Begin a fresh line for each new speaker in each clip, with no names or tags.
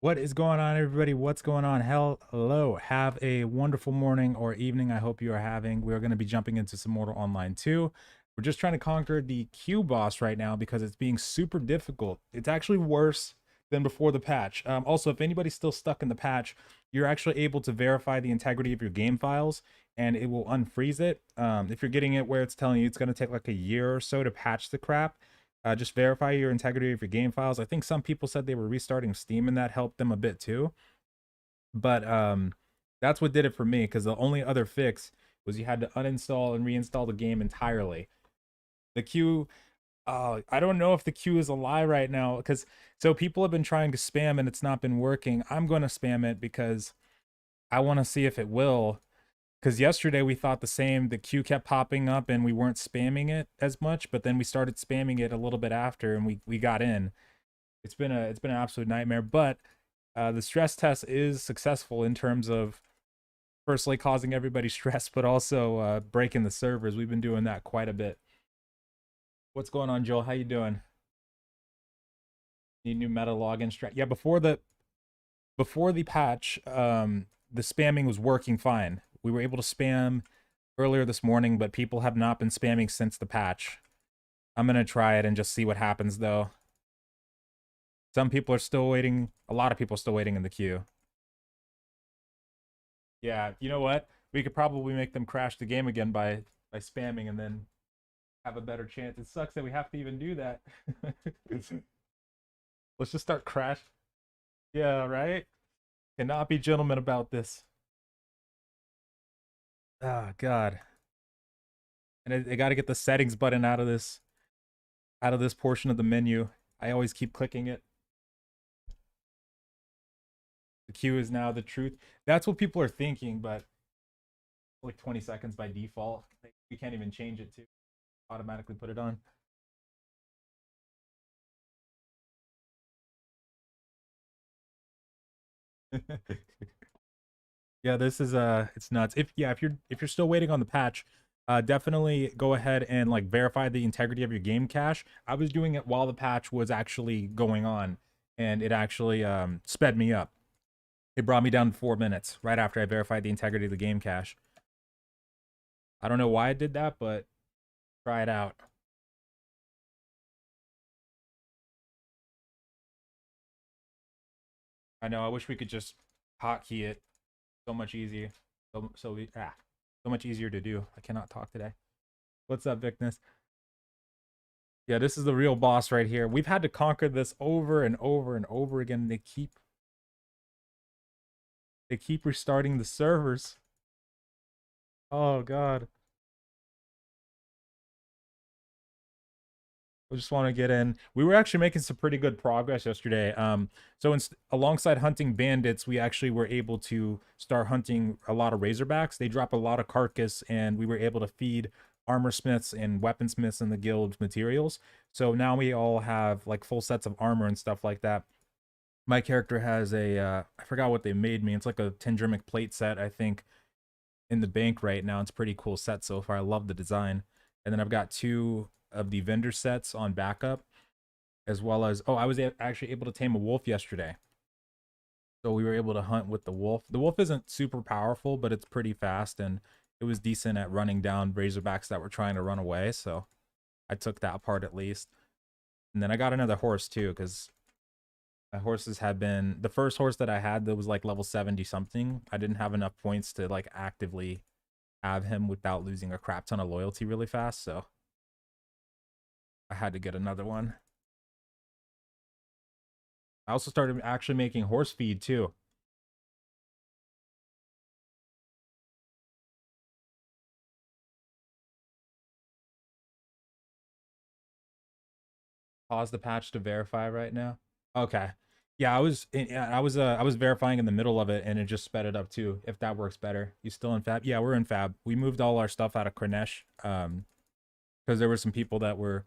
What is going on, everybody? What's going on? Hello. Have a wonderful morning or evening. I hope you are having. We're going to be jumping into some Mortal Online 2. We're just trying to conquer the Q boss right now because it's being super difficult. It's actually worse than before the patch. Also, if anybody's still stuck in the patch, you're actually able to verify the integrity of your game files and it will unfreeze it. If you're getting it where it's telling you it's going to take like a year or so to patch the crap, just verify your integrity of your game files. I think some people said they were restarting Steam and that helped them a bit too. But that's what did it for me, because the only other fix was you had to uninstall and reinstall the game entirely. The Q I don't know if the queue is a lie right now because so people have been trying to spam and it's not been working. I'm going to spam it because I want to see if it will. Because yesterday we thought the same. The queue kept popping up and we weren't spamming it as much, but then we started spamming it a little bit after and we got in. It's been an absolute nightmare. But the stress test is successful in terms of personally causing everybody stress, but also breaking the servers. We've been doing that quite a bit. What's going on, Joel? How you doing? Need new meta login strat? Yeah, before the patch, the spamming was working fine. We were able to spam earlier this morning, but people have not been spamming since the patch. I'm gonna try it and just see what happens though. Some people are still waiting. A lot of people are still waiting in the queue. Yeah, you know what? We could probably make them crash the game again by spamming and then have a better chance. It sucks that we have to even do that. Let's just start crash. Yeah, right? Cannot be gentlemen about this. Oh God. And I got to get the settings button out of this portion of the menu. I always keep clicking it. The queue is now the truth. That's what people are thinking, but like 20 seconds by default. We can't even change it to automatically put it on. Yeah, this is it's nuts. If you're still waiting on the patch, definitely go ahead and like verify the integrity of your game cache. I was doing it while the patch was actually going on, and it actually sped me up. It brought me down to 4 minutes right after I verified the integrity of the game cache. I don't know why I did that, but try it out. I know. I wish we could just hotkey it. So much easier. So much easier to do. I cannot talk today. What's up, Vicness? Yeah, this is the real boss right here. We've had to conquer this over and over and over again. They keep restarting the servers. Oh God. I just want to get in. We were actually making some pretty good progress yesterday. Alongside hunting bandits, we actually were able to start hunting a lot of razorbacks. They drop a lot of carcass, and we were able to feed armor smiths and weaponsmiths in the guild materials. So now we all have like full sets of armor and stuff like that. My character has I forgot what they made me. It's like a Tindremic plate set, I think, in the bank right now. It's a pretty cool set so far. I love the design. And then I've got two of the vendor sets on backup, as well as I was actually able to tame a wolf yesterday. So we were able to hunt with the wolf. The wolf isn't super powerful, but it's pretty fast, and it was decent at running down razorbacks that were trying to run away. So I took that part at least. And then I got another horse too, because my horses had been the first horse that I had that was like level 70 something. I didn't have enough points to like actively have him without losing a crap ton of loyalty really fast, so I had to get another one. I also started actually making horse feed too. Pause the patch to verify right now. Okay. Yeah, I was verifying in the middle of it and it just sped it up too. If that works better. You still in Fab? Yeah, we're in Fab. We moved all our stuff out of Cornesh because there were some people that were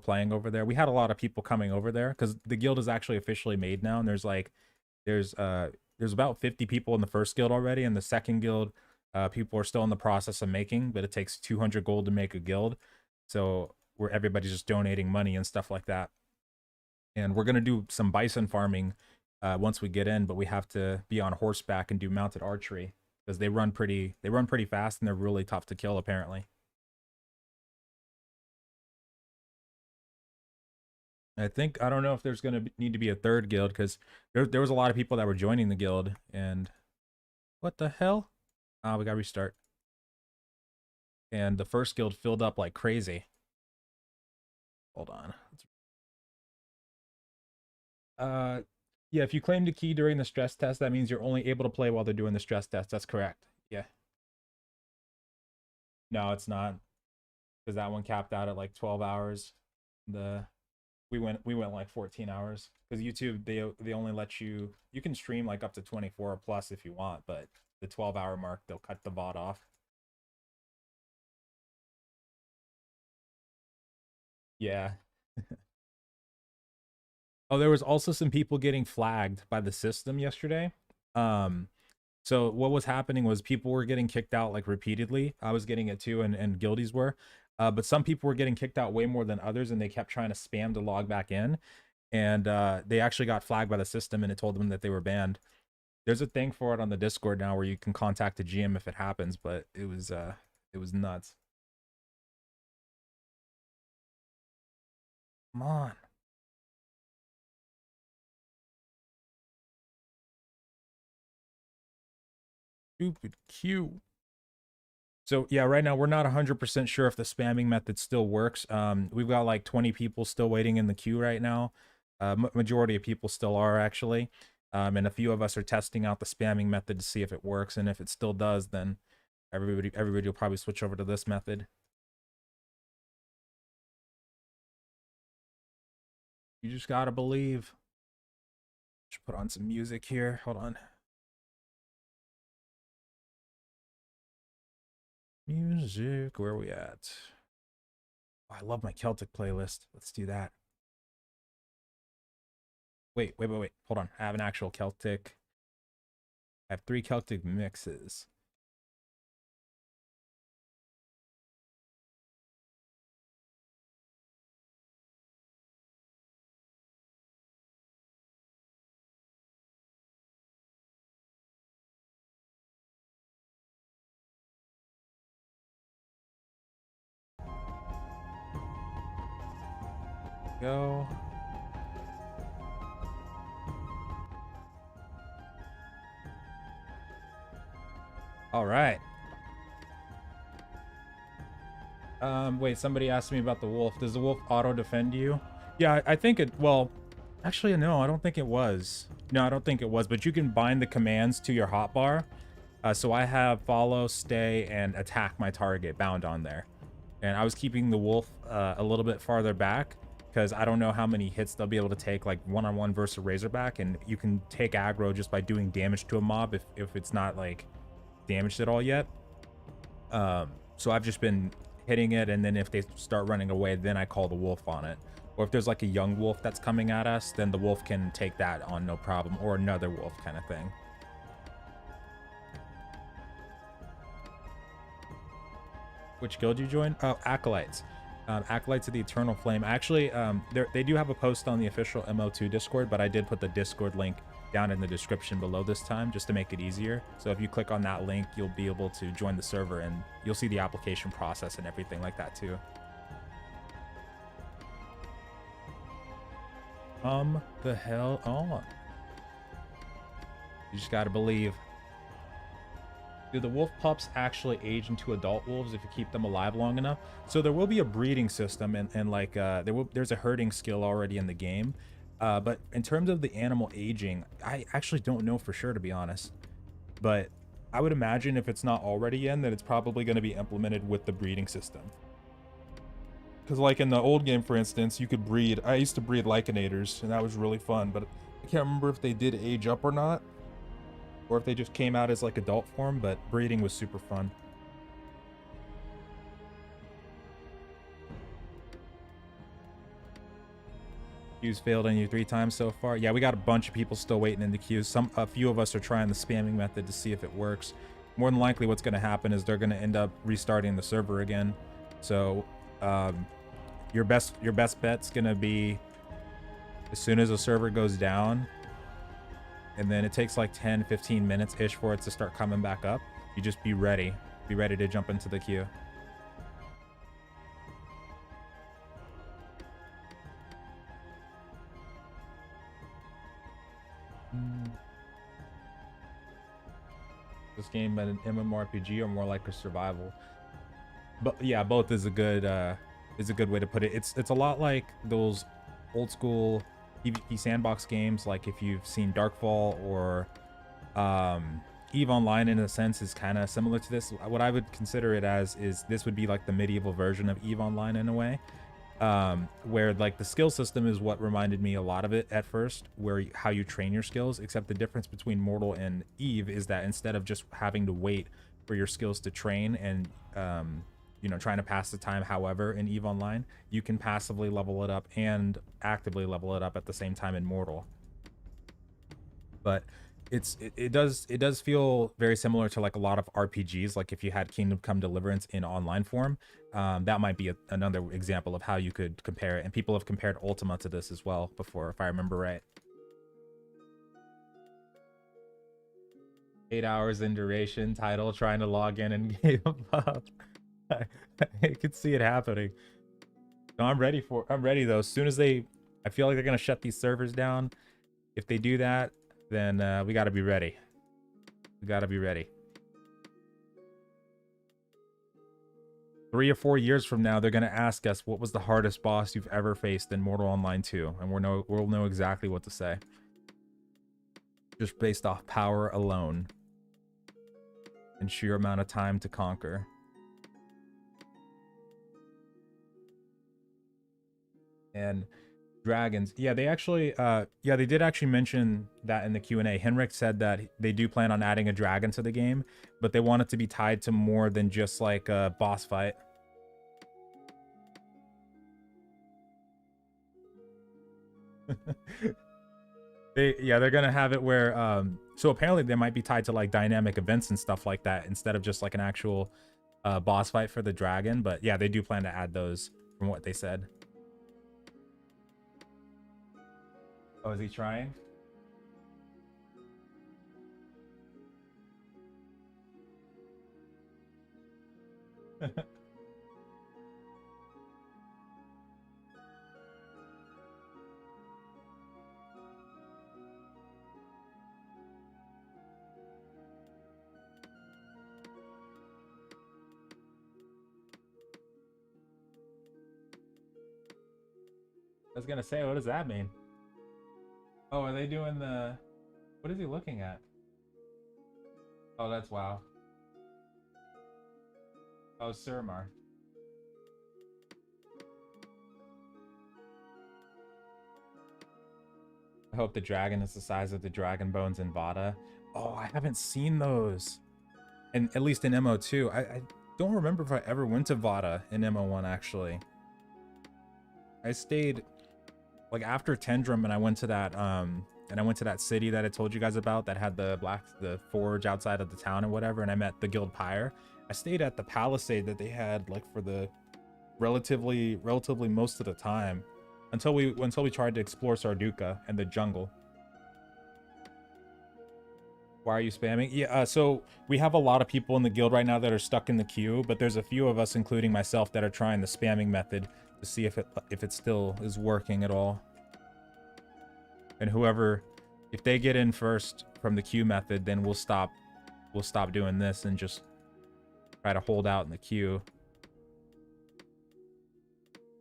playing over there. We had a lot of people coming over there because the guild is actually officially made now, and there's about 50 people in the first guild already, and the second guild people are still in the process of making, but it takes 200 gold to make a guild, so where everybody's just donating money and stuff like that. And we're gonna do some bison farming once we get in, but we have to be on horseback and do mounted archery because they run pretty fast and they're really tough to kill apparently. I don't know if there's gonna need to be a third guild because there was a lot of people that were joining the guild, and what the hell? We gotta restart. And the first guild filled up like crazy. Hold on. Uh, yeah, if you claim the key during the stress test, that means you're only able to play while they're doing the stress test. That's correct. Yeah. No, it's not, because that one capped out at like 12 hours. The we went like 14 hours because YouTube they only let you can stream like up to 24 plus if you want, but the 12-hour mark they'll cut the VOD off. Yeah. Oh, there was also some people getting flagged by the system yesterday. Um, so what was happening was people were getting kicked out like repeatedly. I was getting it too, and guildies were. But some people were getting kicked out way more than others, and they kept trying to spam to log back in. And they actually got flagged by the system, and it told them that they were banned. There's a thing for it on the Discord now where you can contact the GM if it happens, but it was nuts. Come on. Stupid Q. So yeah, right now we're not 100% sure if the spamming method still works. We've got like 20 people still waiting in the queue right now. Majority of people still are actually. And a few of us are testing out the spamming method to see if it works. And if it still does, then everybody will probably switch over to this method. You just gotta believe. Just put on some music here. Hold on. Music, where are we at? Oh, I love my Celtic playlist. Let's do that. Wait. Hold on. I have an actual Celtic. I have 3 Celtic mixes. Go. All right. Wait, somebody asked me about the wolf. Does the wolf auto defend you? Yeah, I think it, well, actually, no, I don't think it was. No, I don't think it was, but you can bind the commands to your hotbar. So I have follow, stay, and attack my target bound on there. And I was keeping the wolf a little bit farther back because I don't know how many hits they'll be able to take, like one-on-one versus a razorback, and you can take aggro just by doing damage to a mob if it's not like damaged at all yet. So I've just been hitting it, and then if they start running away, then I call the wolf on it. Or if there's like a young wolf that's coming at us, then the wolf can take that on no problem, or another wolf kind of thing. Which guild you joined? Oh, Acolytes. Acolytes of the Eternal Flame. Actually, they do have a post on the official MO2 Discord, but I did put the Discord link down in the description below this time just to make it easier. So if you click on that link, you'll be able to join the server, and you'll see the application process and everything like that too. The hell on. You just gotta believe. Do the wolf pups actually age into adult wolves if you keep them alive long enough? So there will be a breeding system, and like there's a herding skill already in the game. But in terms of the animal aging, I actually don't know for sure, to be honest. But I would imagine if it's not already in, that it's probably going to be implemented with the breeding system. Because like in the old game, for instance, you could breed. I used to breed Lycanators, and that was really fun. But I can't remember if they did age up or not, or if they just came out as like adult form, but breeding was super fun. Queues failed on you 3 times so far. Yeah, we got a bunch of people still waiting in the queues. A few of us are trying the spamming method to see if it works. More than likely what's going to happen is they're going to end up restarting the server again. So your best bet's going to be as soon as the server goes down, and then it takes like 10-15 minutes ish for it to start coming back up. You just be ready to jump into the queue. This game an MMORPG or more like a survival? But yeah, both is a good way to put it. It's a lot like those old school PvP sandbox games, like if you've seen Darkfall or EVE Online, in a sense is kind of similar to this. What I would consider it as is this would be like the medieval version of EVE Online in a way. where like the skill system is what reminded me a lot of it at first, where how you train your skills, except the difference between Mortal and Eve is that instead of just having to wait for your skills to train and you know, trying to pass the time, however, in Eve Online, you can passively level it up and actively level it up at the same time in Mortal. But it does feel very similar to like a lot of RPGs. Like if you had Kingdom Come Deliverance in online form, that might be another example of how you could compare it. And people have compared Ultima to this as well before, if I remember right. 8 hours in duration, title, trying to log in and give up. I could see it happening. No, I'm ready though. As soon as I feel like they're gonna shut these servers down. If they do that, then we got to be ready. We got to be ready. 3 or 4 years from now, they're going to ask us what was the hardest boss you've ever faced in Mortal Online 2, and we'll know exactly what to say. Just based off power alone and sheer amount of time to conquer. And dragons, yeah, they actually they did actually mention that in the Q&A. Henrik said that they do plan on adding a dragon to the game, but they want it to be tied to more than just like a boss fight. They're gonna have it where so apparently they might be tied to like dynamic events and stuff like that instead of just like an actual boss fight for the dragon. But yeah, they do plan to add those from what they said. Oh, is he trying? I was gonna say, what does that mean? Oh, are they doing the... What is he looking at? Oh, that's WoW. Oh, Suramar. I hope the dragon is the size of the dragon bones in Vada. Oh, I haven't seen those. And at least in MO2. I don't remember if I ever went to Vada in MO1, actually. I stayed like after Tindrem, and I went to that city that I told you guys about that had the forge outside of the town and whatever, and I met the guild pyre. I stayed at the palisade that they had like for the relatively most of the time until we tried to explore Sarduka and the jungle. Why are you spamming? Yeah, so we have a lot of people in the guild right now that are stuck in the queue, but there's a few of us, including myself, that are trying the spamming method to see if it still is working at all. And if they get in first from the queue method, then we'll stop doing this and just try to hold out in the queue.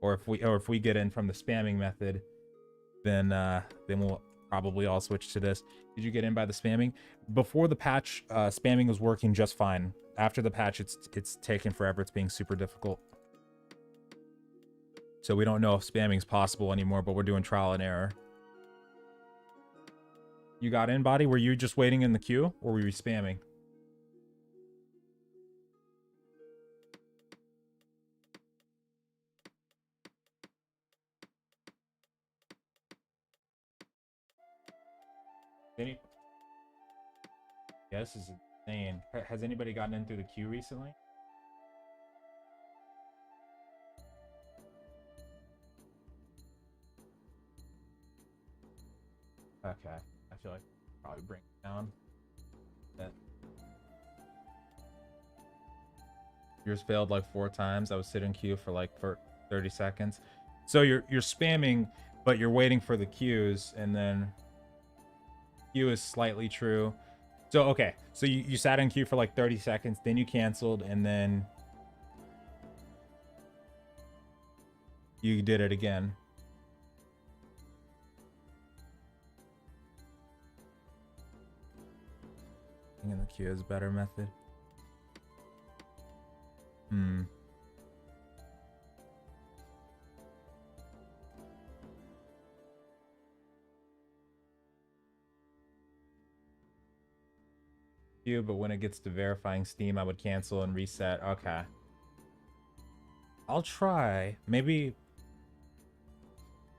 Or if we get in from the spamming method, then we'll probably all switch to this. Did you get in by the spamming? Before the patch, spamming was working just fine. After the patch, it's taken forever. It's being super difficult. So we don't know if spamming is possible anymore, but we're doing trial and error. You got in, Body? Were you just waiting in the queue, or were you spamming? Yeah, this is insane. Has anybody gotten in through the queue recently? Okay, I feel like probably bring it down. That yours failed like 4 times. I was sitting in queue for 30 seconds. So you're spamming, but you're waiting for the queues, and then queue is slightly true. So okay, so you sat in queue for like 30 seconds, then you canceled, and then you did it again. I think in the queue is a better method. queue, but when it gets to verifying Steam, I would cancel and reset. Okay. I'll try. Maybe.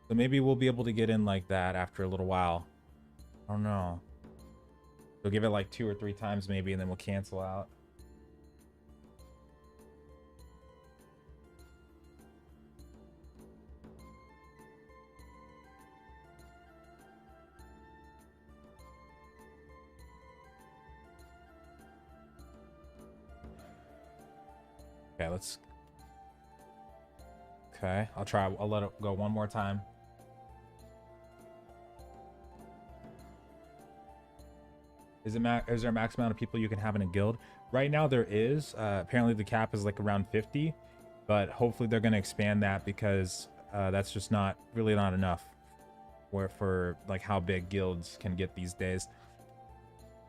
So maybe we'll be able to get in like that after a little while. I don't know. We'll give it like 2 or 3 times maybe, and then we'll cancel out. Okay, let's... Okay, I'll try. I'll let it go one more time. Is there a max amount of people you can have in a guild? Right now there is. Apparently the cap is like around 50, but hopefully they're going to expand that because that's just not enough for like how big guilds can get these days.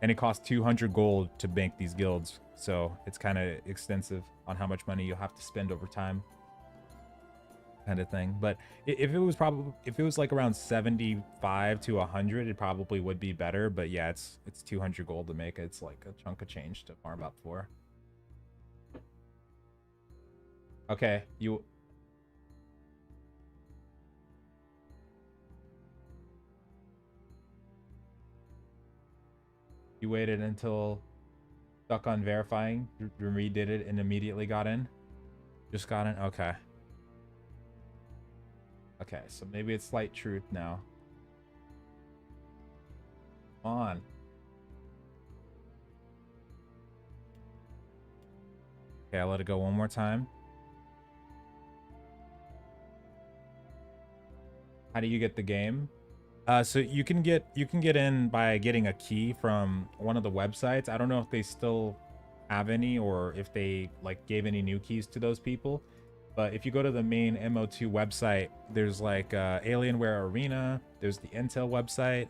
And it costs 200 gold to bank these guilds, so it's kind of extensive on how much money you'll have to spend over time, kind of thing. But if it was like around 75 to 100, it probably would be better. But yeah, it's 200 gold to make it. It's like a chunk of change to farm up for. Okay, you waited until stuck on verifying, redid it, and immediately got in. Just got in. Okay. Okay, so maybe it's slight truth now. Come on. Okay, I'll let it go one more time. How do you get the game? So you can get in by getting a key from one of the websites. I don't know if they still have any or if they like gave any new keys to those people. But if you go to the main MO2 website, there's like Alienware Arena. There's the Intel website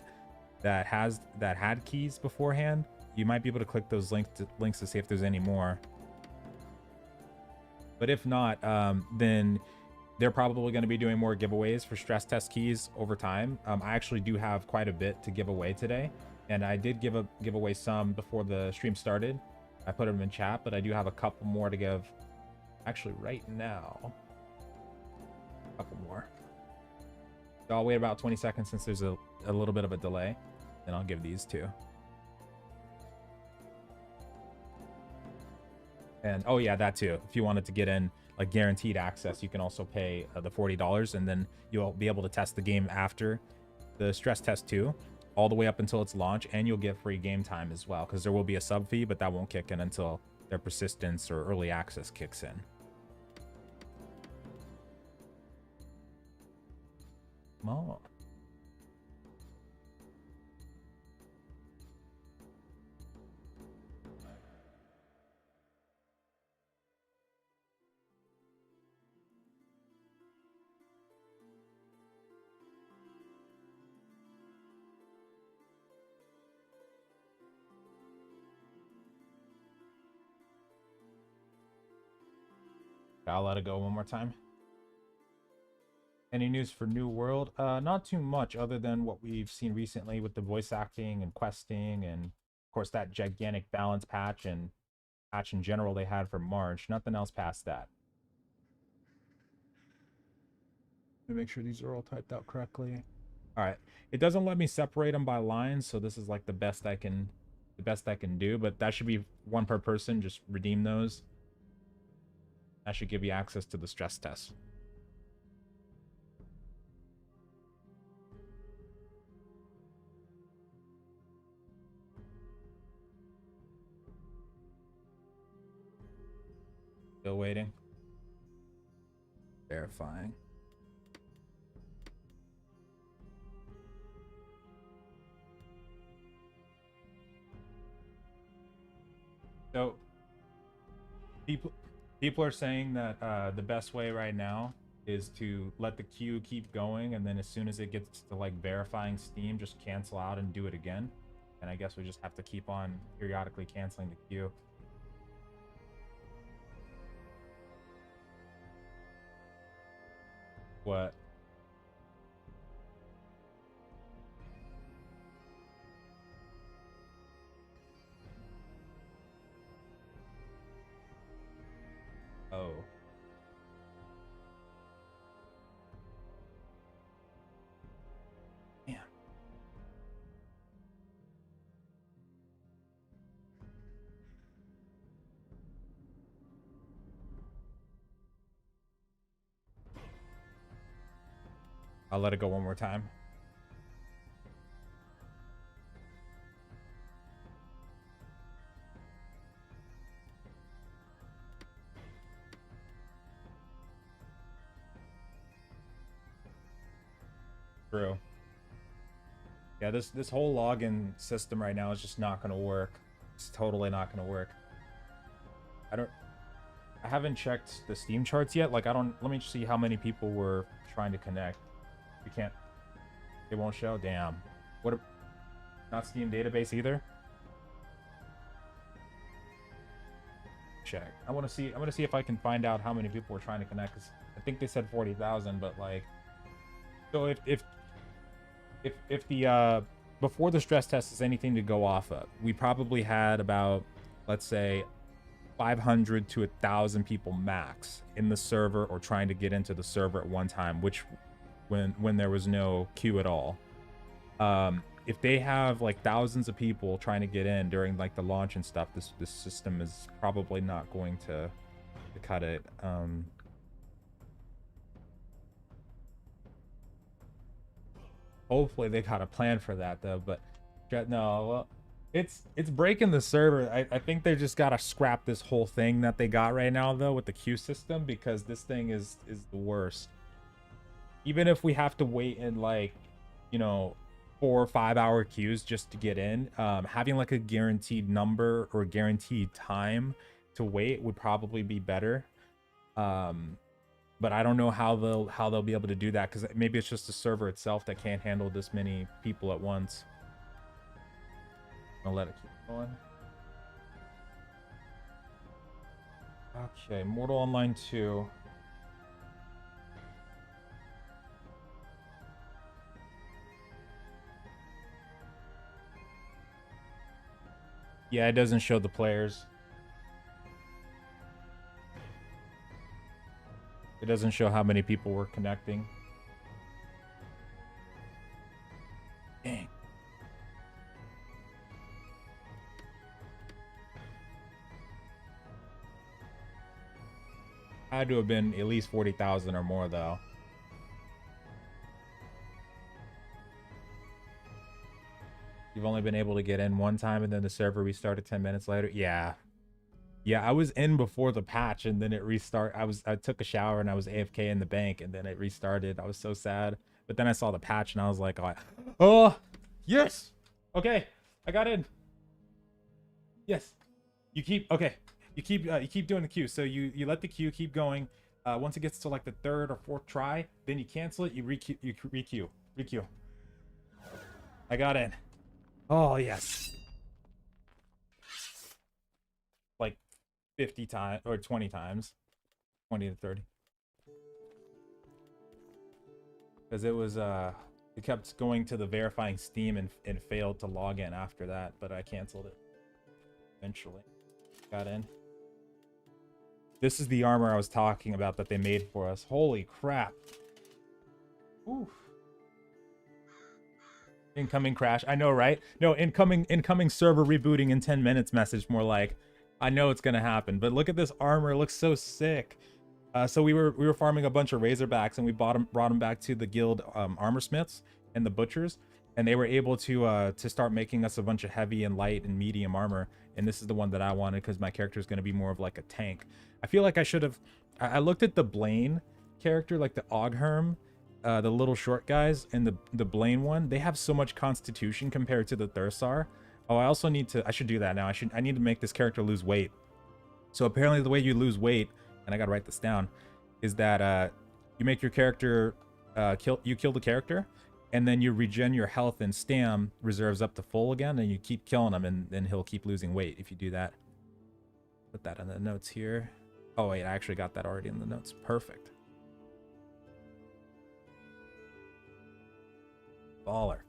that had keys beforehand. You might be able to click those links to see if there's any more. But if not, then they're probably going to be doing more giveaways for stress test keys over time. I actually do have quite a bit to give away today, and I did give away some before the stream started. I put them in chat, but I do have a couple more to give actually right now. A couple more. So I'll wait about 20 seconds since there's a little bit of a delay, then I'll give these two. And oh yeah, that too. If you wanted to get in like guaranteed access, you can also pay the $40, and then you'll be able to test the game after the stress test too, all the way up until its launch, and you'll get free game time as well, because there will be a sub fee, but that won't kick in until their persistence or early access kicks in. Oh. I'll let it go one more time. Any news for New World? Not too much, other than what we've seen recently with the voice acting and questing, and of course that gigantic balance patch and patch in general they had for March. Nothing else past that. Let me make sure these are all typed out correctly. All right, it doesn't let me separate them by lines, so this is like the best I can do. But that should be one per person. Just redeem those. That should give you access to the stress test. Still waiting. Verifying. So people are saying that the best way right now is to let the queue keep going, and then as soon as it gets to like verifying Steam, just cancel out and do it again. And I guess we just have to keep on periodically canceling the queue. What? I'll let it go one more time. True. Yeah, this whole login system right now is just not going to work. It's totally not going to work. I haven't checked the Steam charts yet. Like, let me see how many people were trying to connect. We can't, it won't show. Damn. What? Not Steam database either. Check. I want to see if I can find out how many people were trying to connect. Cause I think they said 40,000, but like, so if the before the stress test is anything to go off of, we probably had about, let's say, 500 to 1,000 people max in the server or trying to get into the server at one time, which when there was no queue at all. If they have like thousands of people trying to get in during like the launch and stuff, this system is probably not going to cut it. Hopefully they got a plan for that though, but no, well, it's breaking the server. I think they just gotta scrap this whole thing that they got right now though with the queue system, because this thing is the worst. Even if we have to wait in like, you know, 4 or 5 hour queues just to get in, having like a guaranteed number or guaranteed time to wait would probably be better. But I don't know how they'll be able to do that, because maybe it's just the server itself that can't handle this many people at once. I'll let it keep going. Okay, Mortal Online 2. Yeah, it doesn't show the players. It doesn't show how many people were connecting. Dang. Had to have been at least 40,000 or more though. You've only been able to get in one time and then the server restarted 10 minutes later. Yeah, I was in before the patch and then it restart. I took a shower and I was AFK in the bank and then it restarted. I was so sad. But then I saw the patch and I was like, oh yes, okay, I got in. Yes, you keep doing the queue. So you let the queue keep going. Once it gets to like the 3rd or 4th try, then you cancel it. You requeue. I got in. Oh yes. Like 50 times or 20 times, 20 to 30. Because it was it kept going to the verifying Steam and failed to log in after that, but I canceled it eventually. Got in. This is the armor I was talking about that they made for us. Holy crap. Oof. Incoming crash. I know, right? No, incoming server rebooting in 10 minutes message, more like. I know it's gonna happen, but look at this armor. It looks so sick. So we were farming a bunch of Razorbacks and we brought them back to the guild armor smiths and the butchers, and they were able to start making us a bunch of heavy and light and medium armor. And this is the one that I wanted because my character is going to be more of like a tank. I feel like I should have. I looked at the Blaine character, like the Ogherm, the little short guys, and the Blaine one. They have so much constitution compared to the Thursar. Oh, I also need to. I should do that now. I need to make this character lose weight. So apparently, the way you lose weight, and I gotta write this down, is that you make your character kill the character, and then you regen your health and stam reserves up to full again, and you keep killing him, and then he'll keep losing weight if you do that. Put that in the notes here. Oh wait, I actually got that already in the notes. Perfect. Baller.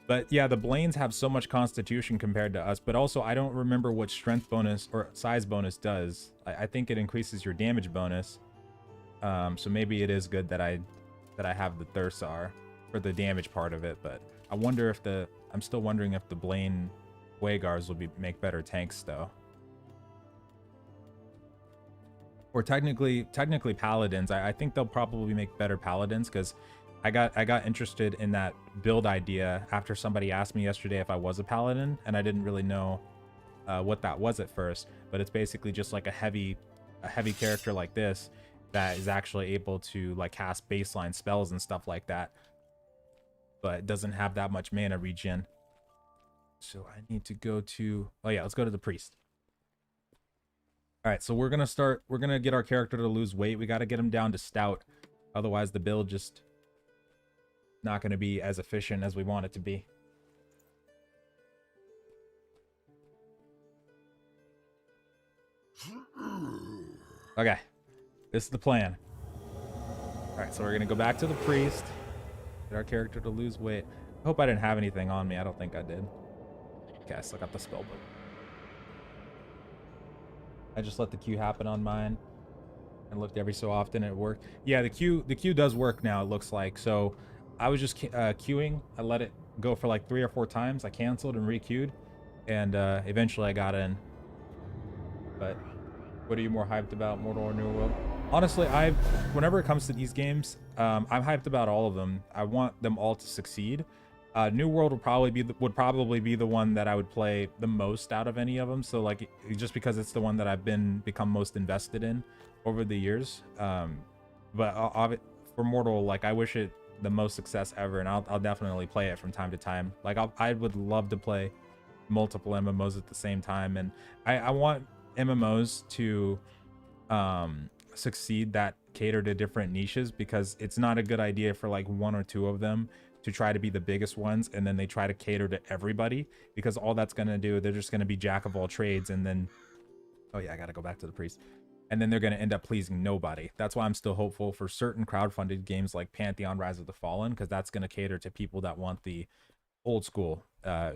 But yeah, the Blaines have so much constitution compared to us, but also I don't remember what strength bonus or size bonus does. I think it increases your damage bonus. So maybe it is good that I have the Thursar for the damage part of it, but I wonder if I'm still wondering if the Blaine Waygars will make better tanks though. Or technically paladins. I think they'll probably make better paladins because I got interested in that build idea after somebody asked me yesterday if I was a paladin, and I didn't really know what that was at first. But it's basically just like a heavy character like this that is actually able to like cast baseline spells and stuff like that, but it doesn't have that much mana regen. So I need to go to, oh yeah, let's go to the priest. All right, so we're gonna get our character to lose weight. We got to get him down to stout, otherwise the build just not going to be as efficient as we want it to be. Okay, this is the plan. All right, so we're gonna go back to the priest, get our character to lose weight. I hope I didn't have anything on me. I don't think I did. Okay, I still got the spell book. I just let the queue happen on mine and looked every so often and it worked. Yeah, the queue does work now, it looks like. So I was just queuing. I let it go for like 3 or 4 times. I canceled and re-queued, and eventually I got in. But what are you more hyped about, Mortal or New World? Honestly, whenever it comes to these games, I'm hyped about all of them. I want them all to succeed. New World would probably be the one that I would play the most out of any of them. So like, just because it's the one that I've become most invested in over the years. But for Mortal, like, I wish it the most success ever, and I'll definitely play it from time to time. Like, I would love to play multiple MMOs at the same time, and I want MMOs to succeed that cater to different niches, because it's not a good idea for like 1 or 2 of them to try to be the biggest ones and then they try to cater to everybody, because all that's going to do, they're just going to be jack of all trades, and then, oh yeah, I got to go back to the priest, and then they're going to end up pleasing nobody. That's why I'm still hopeful for certain crowdfunded games like Pantheon Rise of the Fallen, because that's going to cater to people that want the old school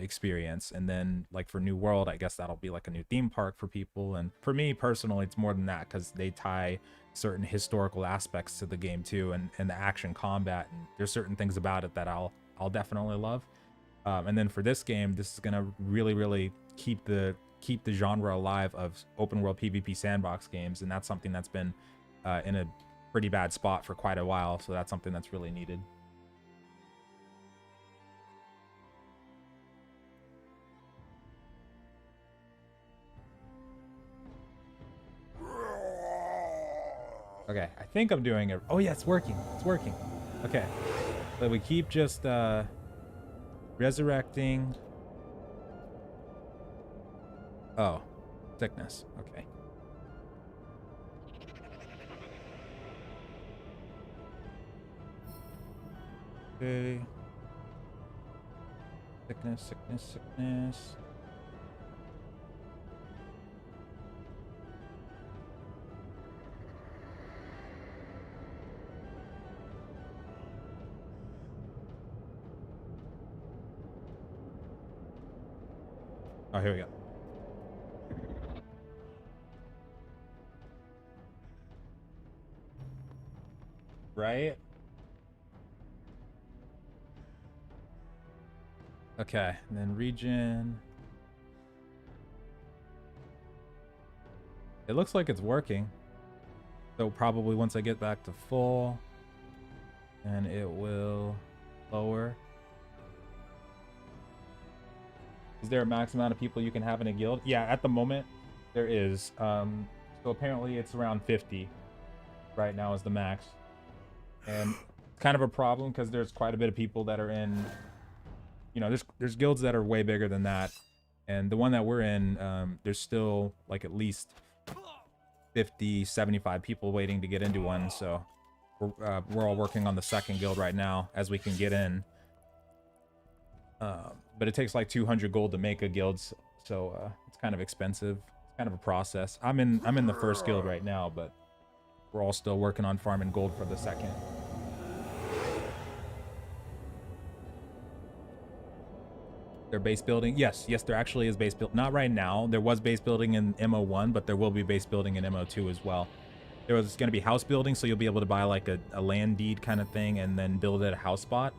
experience. And then like for New World, I guess that'll be like a new theme park for people. And for me personally, it's more than that, because they tie certain historical aspects to the game too, and the action combat, and there's certain things about it that I'll definitely love. And then for this game, this is gonna really keep the genre alive of open world PvP sandbox games, and that's something that's been in a pretty bad spot for quite a while. So that's something that's really needed. Okay, I think I'm doing it. Oh yeah, it's working. It's working. Okay, so we keep just resurrecting. Oh, sickness. Okay. Okay. Sickness. Oh, here we go. Right? Okay, and then regen. It looks like it's working. So probably once I get back to full, and it will lower. Is there a max amount of people you can have in a guild? Yeah, at the moment there is. So apparently it's around 50 right now is the max. And it's kind of a problem because there's quite a bit of people that are in, you know, there's guilds that are way bigger than that. And the one that we're in, there's still like at least 50, 75 people waiting to get into one. So we're all working on the second guild right now as we can get in. But it takes like 200 gold to make a guild, so it's kind of expensive. It's kind of a process. I'm in the first guild right now, but we're all still working on farming gold for the second. Their base building? Yes, there actually is base build. Not right now. There was base building in MO1, but there will be base building in MO2 as well. There was going to be house building, so you'll be able to buy like a land deed kind of thing and then build at a house spot.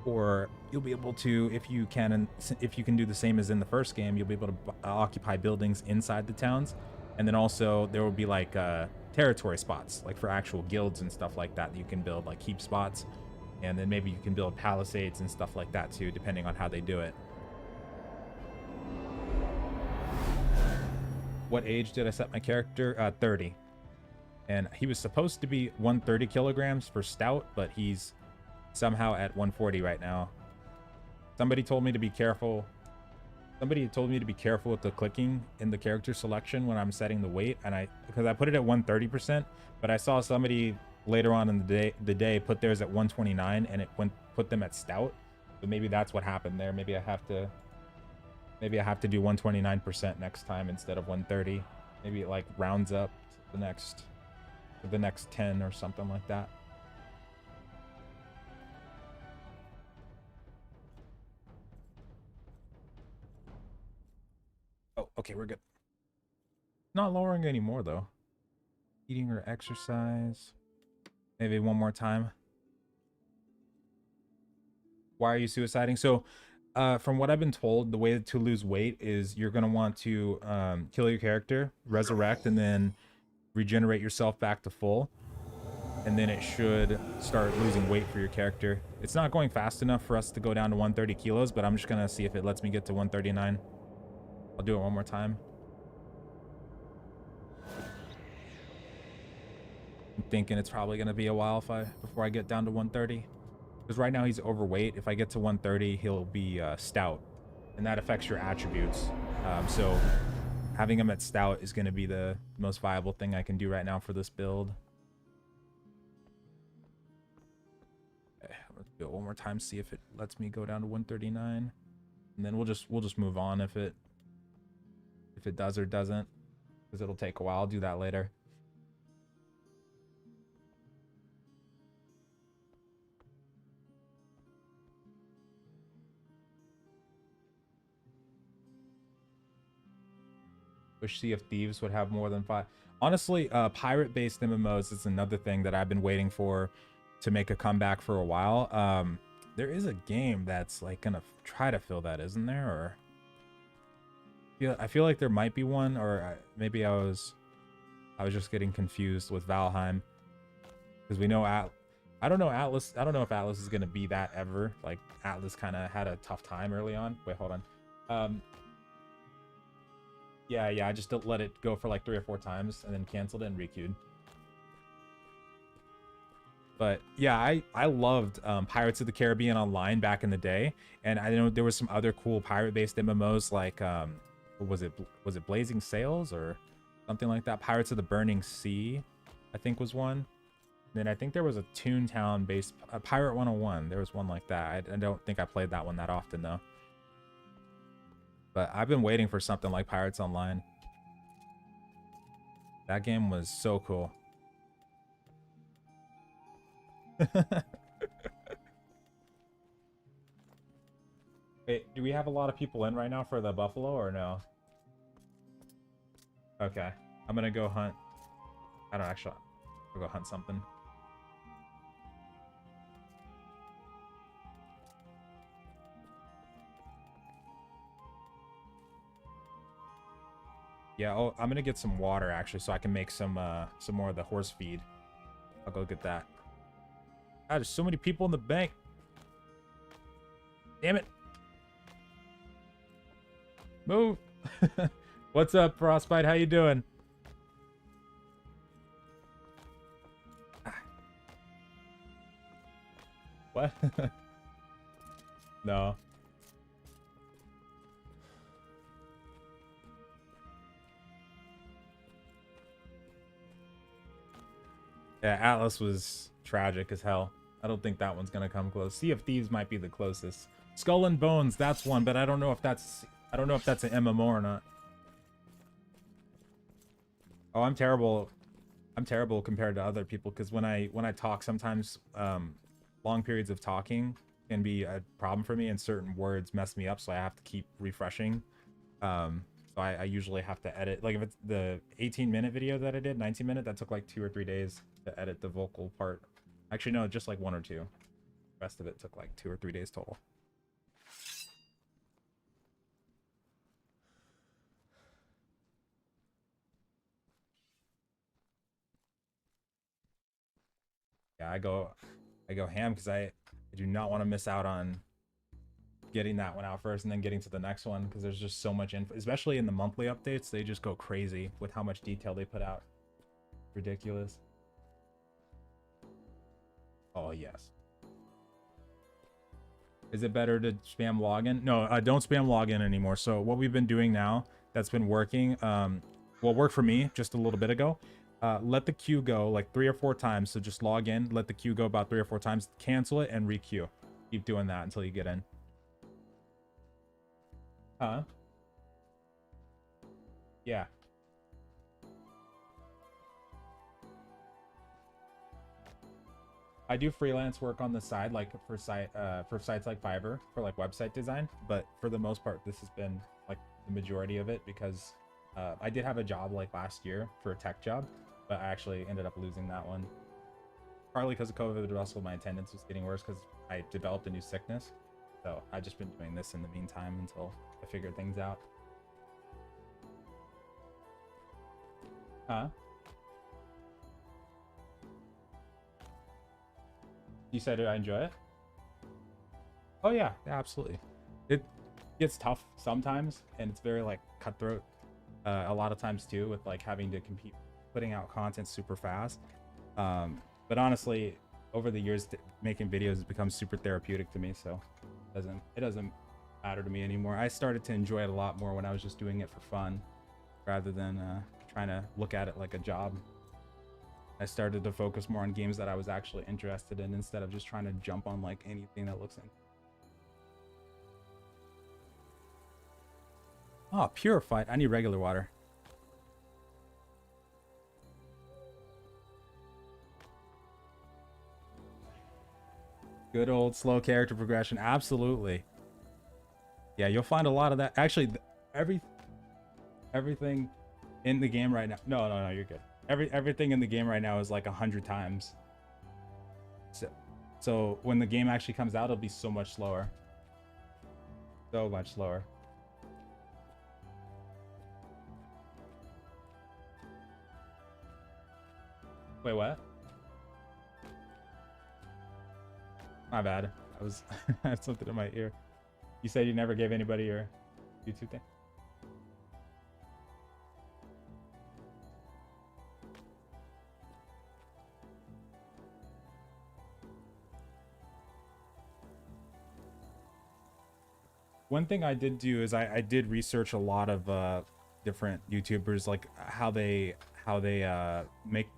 Or you'll be able to, if you can do the same as in the first game, you'll be able to occupy buildings inside the towns. And then also there will be like territory spots, like for actual guilds and stuff like that you can build, like heap spots. And then maybe you can build palisades and stuff like that too, depending on how they do it. What age did I set my character? 30. And he was supposed to be 130 kilograms for stout, but he's somehow at 140 right now. Somebody told me to be careful. Somebody told me to be careful with the clicking in the character selection when I'm setting the weight, and because I put it at 130%, but I saw somebody later on in the day put theirs at 129, and it put them at stout. So maybe that's what happened there. Maybe I have to do 129% next time instead of 130. Maybe it like rounds up to the next 10 or something like that. Oh, okay, we're good. Not lowering anymore though. Eating or exercise. Maybe one more time. Why are you suiciding? So from what I've been told, the way to lose weight is you're going to want to kill your character, resurrect, and then regenerate yourself back to full. And then it should start losing weight for your character. It's not going fast enough for us to go down to 130 kilos, but I'm just going to see if it lets me get to 139. I'll do it one more time. I'm thinking it's probably going to be a while before I get down to 130. Because right now he's overweight. If I get to 130, he'll be stout. And that affects your attributes. So having him at stout is going to be the most viable thing I can do right now for this build. Okay, let's do it one more time, see if it lets me go down to 139. And then we'll just move on if it does or doesn't. Because it'll take a while. I'll do that later. Wish Sea of Thieves would have more than 5. Honestly, pirate-based MMOs is another thing that I've been waiting for to make a comeback for a while. There is a game that's like gonna try to fill that, isn't there? Or I feel like there might be one, or maybe I was just getting confused with Valheim, because we know I don't know Atlas. I don't know if Atlas is gonna be that ever. Like Atlas kind of had a tough time early on. Wait, hold on. Yeah, I just let it go for like 3 or 4 times and then canceled it and requeued. But yeah, I loved Pirates of the Caribbean Online back in the day, and I know there was some other cool pirate-based MMOs like what was it Blazing Sails or something like that? Pirates of the Burning Sea, I think was one. And then I think there was a Toontown based Pirate 101. There was one like that. I don't think I played that one that often though. But I've been waiting for something like Pirates Online. That game was so cool. Wait, do we have a lot of people in right now for the buffalo or no? Okay. I'm gonna go hunt. I don't actually. I'll go hunt something. Yeah, oh, I'm gonna get some water actually, so I can make some more of the horse feed. I'll go get that. God, there's so many people in the bank. Damn it. Move. What's up, Frostbite? How you doing? What? No. Yeah, Atlas was tragic as hell. I don't think that one's gonna come close. Sea of Thieves might be the closest. Skull and Bones, that's one, but I don't know if that's an MMO or not. Oh, I'm terrible. I'm terrible compared to other people because when I talk, sometimes long periods of talking can be a problem for me, and certain words mess me up, so I have to keep refreshing. So I usually have to edit. Like if it's the 18-minute video that I did, 19-minute, that took like 2 or 3 days to edit the vocal part. Actually, no, just like 1 or 2. The rest of it took like 2 or 3 days total. Yeah, I go ham because I do not want to miss out on getting that one out first and then getting to the next one, because there's just so much info, especially in the monthly updates. They just go crazy with how much detail they put out. Ridiculous. Oh yes. Is it better to spam login? No, don't spam login anymore. So what we've been doing now that's been working, well, worked for me just a little bit ago. Let the queue go like 3 or 4 times. So just log in, let the queue go about 3 or 4 times, cancel it, and re-queue. Keep doing that until you get in. Huh? Yeah. I do freelance work on the side, like for sites like Fiverr, for like website design. But for the most part, this has been like the majority of it, because I did have a job like last year for a tech job, but I actually ended up losing that one. Partly because of COVID, but also my attendance was getting worse because I developed a new sickness. So I've just been doing this in the meantime until I figure things out. Huh? You said I enjoy it? Oh yeah, absolutely. It gets tough sometimes, and it's very like cutthroat a lot of times too, with like having to compete, putting out content super fast. But honestly, over the years, making videos has become super therapeutic to me, so it doesn't matter to me anymore. I started to enjoy it a lot more when I was just doing it for fun, rather than trying to look at it like a job. I started to focus more on games that I was actually interested in, instead of just trying to jump on like anything that looks in. Oh, purified. I need regular water. Good old slow character progression. Absolutely. Yeah, you'll find a lot of that. Actually, everything in the game right now. No, you're good. Everything in the game right now is like 100 times. So when the game actually comes out, it'll be so much slower. So much slower. Wait, what? My bad. I had something in my ear. You said you never gave anybody your YouTube thing? One thing I did do is I did research a lot of different YouTubers, like how they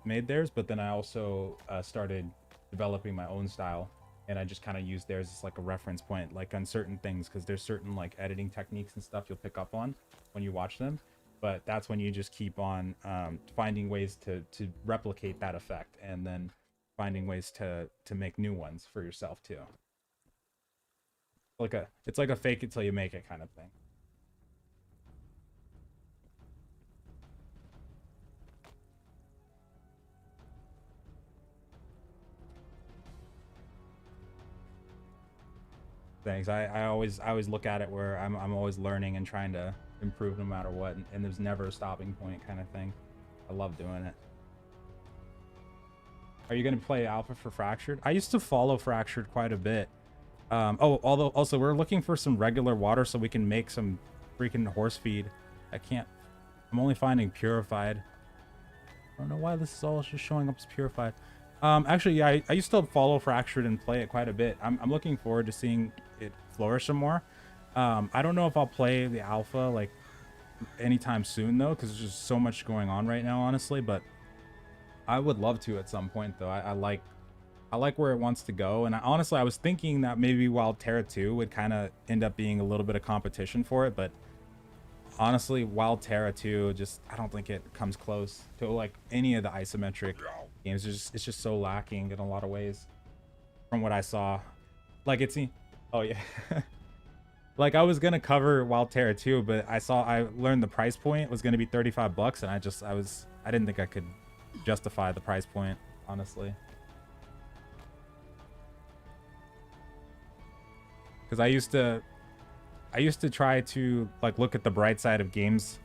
made theirs, but then I also started developing my own style, and I just kind of used theirs as like a reference point, like on certain things, because there's certain like editing techniques and stuff you'll pick up on when you watch them, but that's when you just keep on finding ways to replicate that effect, and then finding ways to make new ones for yourself too. It's like a fake it till you make it kind of thing. Thanks. I always look at it where I'm always learning and trying to improve no matter what, and there's never a stopping point kind of thing. I love doing it. Are you gonna play alpha for Fractured? I used to follow Fractured quite a bit. Although also we're looking for some regular water so we can make some freaking horse feed. I'm only finding purified. I don't know why this is all just showing up as purified. Actually, yeah, I used to follow Fractured and play it quite a bit. I'm looking forward to seeing it flourish some more. I don't know if I'll play the alpha like anytime soon though, because there's just so much going on right now, honestly. But I would love to at some point though. I like where it wants to go, and honestly I was thinking that maybe Wild Terra 2 would kind of end up being a little bit of competition for it, but honestly Wild Terra 2 just, I don't think it comes close to like any of the isometric games. It's just so lacking in a lot of ways from what I saw. Like oh yeah. Like I was gonna cover Wild Terra 2, but I learned the price point was gonna be 35 bucks, and I didn't think I could justify the price point, honestly. Because I used to try to like look at the bright side of games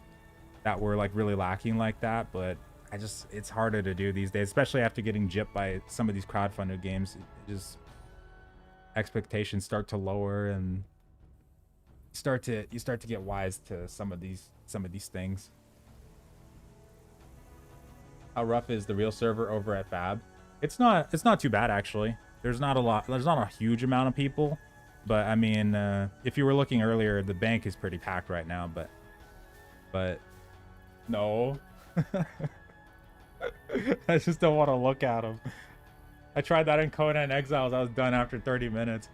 that were like really lacking like that, but it's harder to do these days, especially after getting gypped by some of these crowdfunded games. Just expectations start to lower, and you start to get wise to some of these things. How rough is the real server over at Fab? It's not too bad actually. There's not a huge amount of people, but I mean, if you were looking earlier, the bank is pretty packed right now. But no, I just don't want to look at them. I tried that in Conan Exiles. I was done after 30 minutes.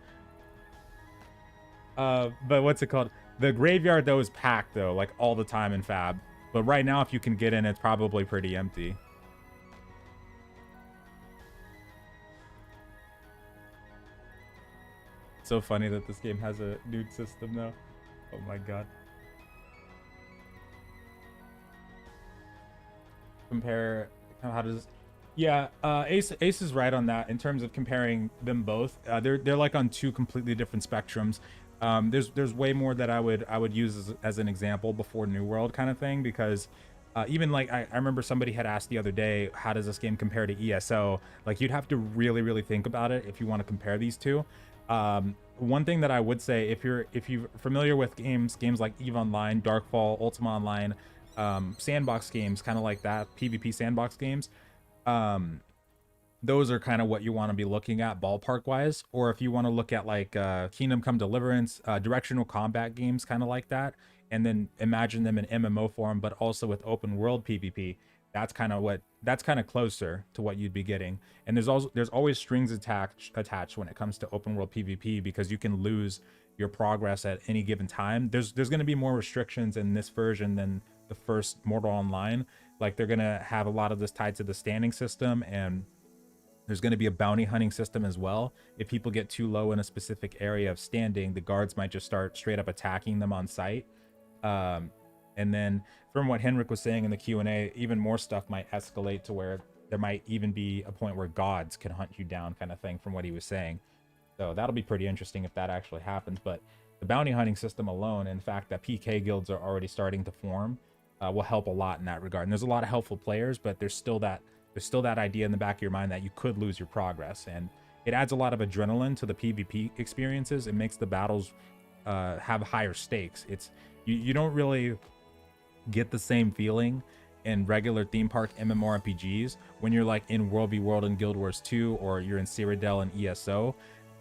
But what's it called? The graveyard though is packed though, like all the time in Fab. But right now, if you can get in, it's probably pretty empty. So funny that this game has a nude system though. Oh my god. Compare, how does, yeah, Ace is right on that in terms of comparing them both. They're like on two completely different spectrums. There's way more that I would use as an example before New World kind of thing, because even like I remember somebody had asked the other day, how does this game compare to ESO? Like, you'd have to really think about it if you want to compare these two. One thing that I would say, if you're familiar with games like EVE Online, Darkfall, Ultima Online, Sandbox games, kind of like that, PvP Sandbox games, those are kind of what you want to be looking at ballpark wise. Or if you want to look at like Kingdom Come Deliverance, directional combat games, kind of like that, and then imagine them in MMO form, but also with open world PvP. That's kind of closer to what you'd be getting. And there's always strings attached when it comes to open world PvP, because you can lose your progress at any given time. There's going to be more restrictions in this version than the first Mortal Online. Like, they're going to have a lot of this tied to the standing system, and there's going to be a bounty hunting system as well. If people get too low in a specific area of standing, the guards might just start straight up attacking them on sight. And then from what Henrik was saying in the Q&A, even more stuff might escalate to where there might even be a point where gods can hunt you down, kind of thing, from what he was saying. So that'll be pretty interesting if that actually happens. But the bounty hunting system alone, and the fact that PK guilds are already starting to form, will help a lot in that regard. And there's a lot of helpful players, but there's still that idea in the back of your mind that you could lose your progress. And it adds a lot of adrenaline to the PvP experiences. It makes the battles have higher stakes. You don't really get the same feeling in regular theme park MMORPGs when you're like in World v World and Guild Wars 2, or you're in Cyrodiil and ESO.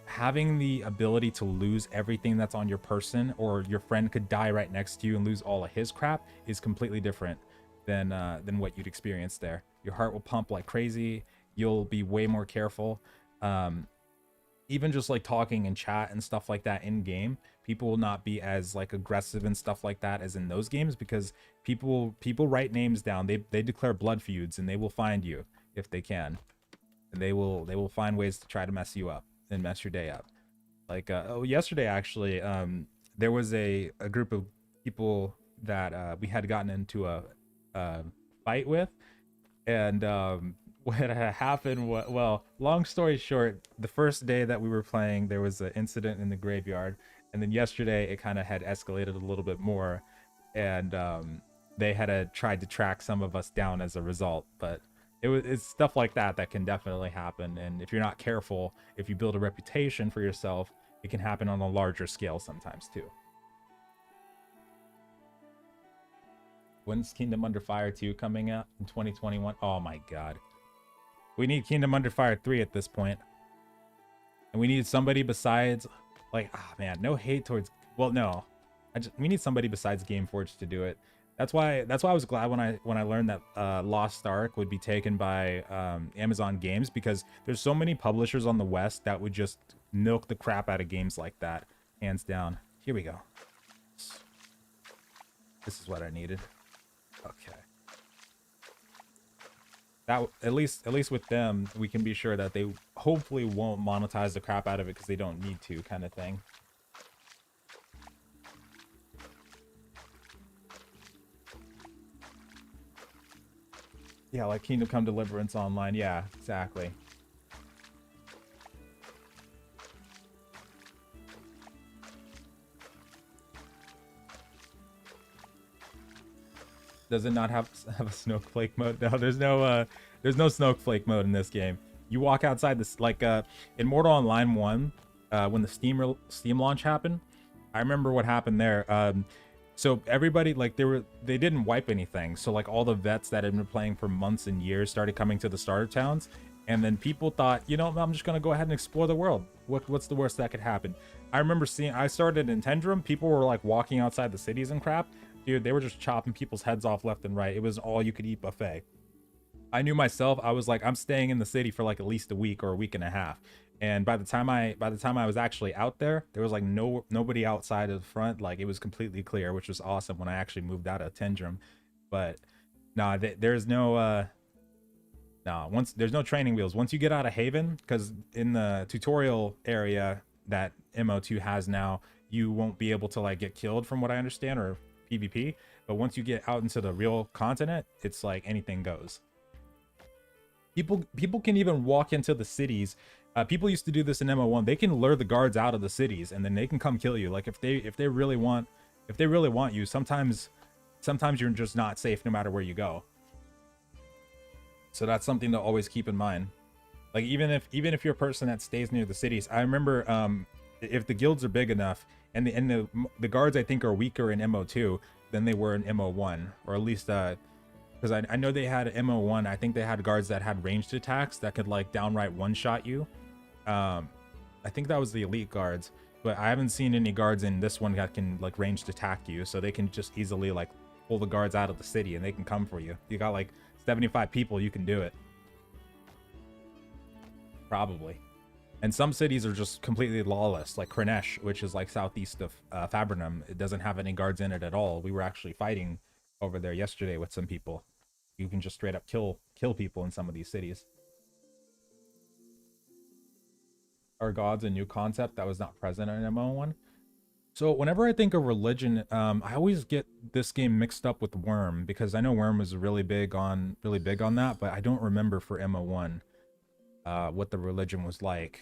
Having the ability to lose everything that's on your person, or your friend could die right next to you and lose all of his crap, is completely different than what you'd experience there. Your heart will pump like crazy. You'll be way more careful. Even just like talking in chat and stuff like that in game, people will not be as like aggressive and stuff like that as in those games, because people write names down. They declare blood feuds, and they will find you if they can, and they will find ways to try to mess you up and mess your day up. Like yesterday actually, there was a group of people that we had gotten into a fight with, and what had happened, well, long story short, the first day that we were playing, there was an incident in the graveyard, and then yesterday it kind of had escalated a little bit more, and they had tried to track some of us down as a result. But it's stuff like that can definitely happen, and if you're not careful, if you build a reputation for yourself, it can happen on a larger scale sometimes too. When's Kingdom Under Fire 2 coming out? In 2021? Oh my god. We need Kingdom Under Fire 3 at this point. And we need somebody besides, like, man, no hate towards, well, no. We need somebody besides Gameforge to do it. That's why I was glad when I learned that Lost Ark would be taken by Amazon Games, because there's so many publishers on the West that would just milk the crap out of games like that, hands down. Here we go. This is what I needed. Okay. That, at least with them, we can be sure that they hopefully won't monetize the crap out of it because they don't need to, kind of thing. Yeah, like Kingdom Come Deliverance Online. Yeah, exactly. Does it not have a snowflake mode? No, there's no snowflake mode in this game. You walk outside this, like in Mortal Online 1, when the Steam launch happened. I remember what happened there. So everybody, like, they didn't wipe anything. So like all the vets that had been playing for months and years started coming to the starter towns, and then people thought, you know, I'm just gonna go ahead and explore the world. What's the worst that could happen? I remember I started in Tindrem. People were like walking outside the cities and crap. Dude, they were just chopping people's heads off left and right. It was all you could eat buffet. I knew myself. I was like, I'm staying in the city for like at least a week or a week and a half. And by the time I was actually out there, there was like nobody outside of the front. Like, it was completely clear, which was awesome when I actually moved out of Tindrem. But nah, there's no there's no training wheels once you get out of Haven, because in the tutorial area that MO2 has now, you won't be able to like get killed from what I understand, or PvP. But once you get out into the real continent, it's like anything goes. People can even walk into the cities. People used to do this in MO1. They can lure the guards out of the cities, and then they can come kill you. Like, if they really want you, sometimes you're just not safe no matter where you go. So that's something to always keep in mind. Like, even if you're a person that stays near the cities, I remember if the guilds are big enough, and the guards, I think, are weaker in MO2 than they were in MO1, or at least because I know they had MO1. I think they had guards that had ranged attacks that could like downright one-shot you. I think that was the elite guards, but I haven't seen any guards in this one that can like ranged attack you, so they can just easily like pull the guards out of the city and they can come for you. You got like 75 people, you can do it. Probably. And some cities are just completely lawless, like Krenesh, which is like southeast of Fabrinum. It doesn't have any guards in it at all. We were actually fighting over there yesterday with some people. You can just straight up kill people in some of these cities. Are gods a new concept that was not present in MMO1? So whenever I think of religion, I always get this game mixed up with Worm, because I know Worm was really big on that, but I don't remember for MO1 what the religion was like.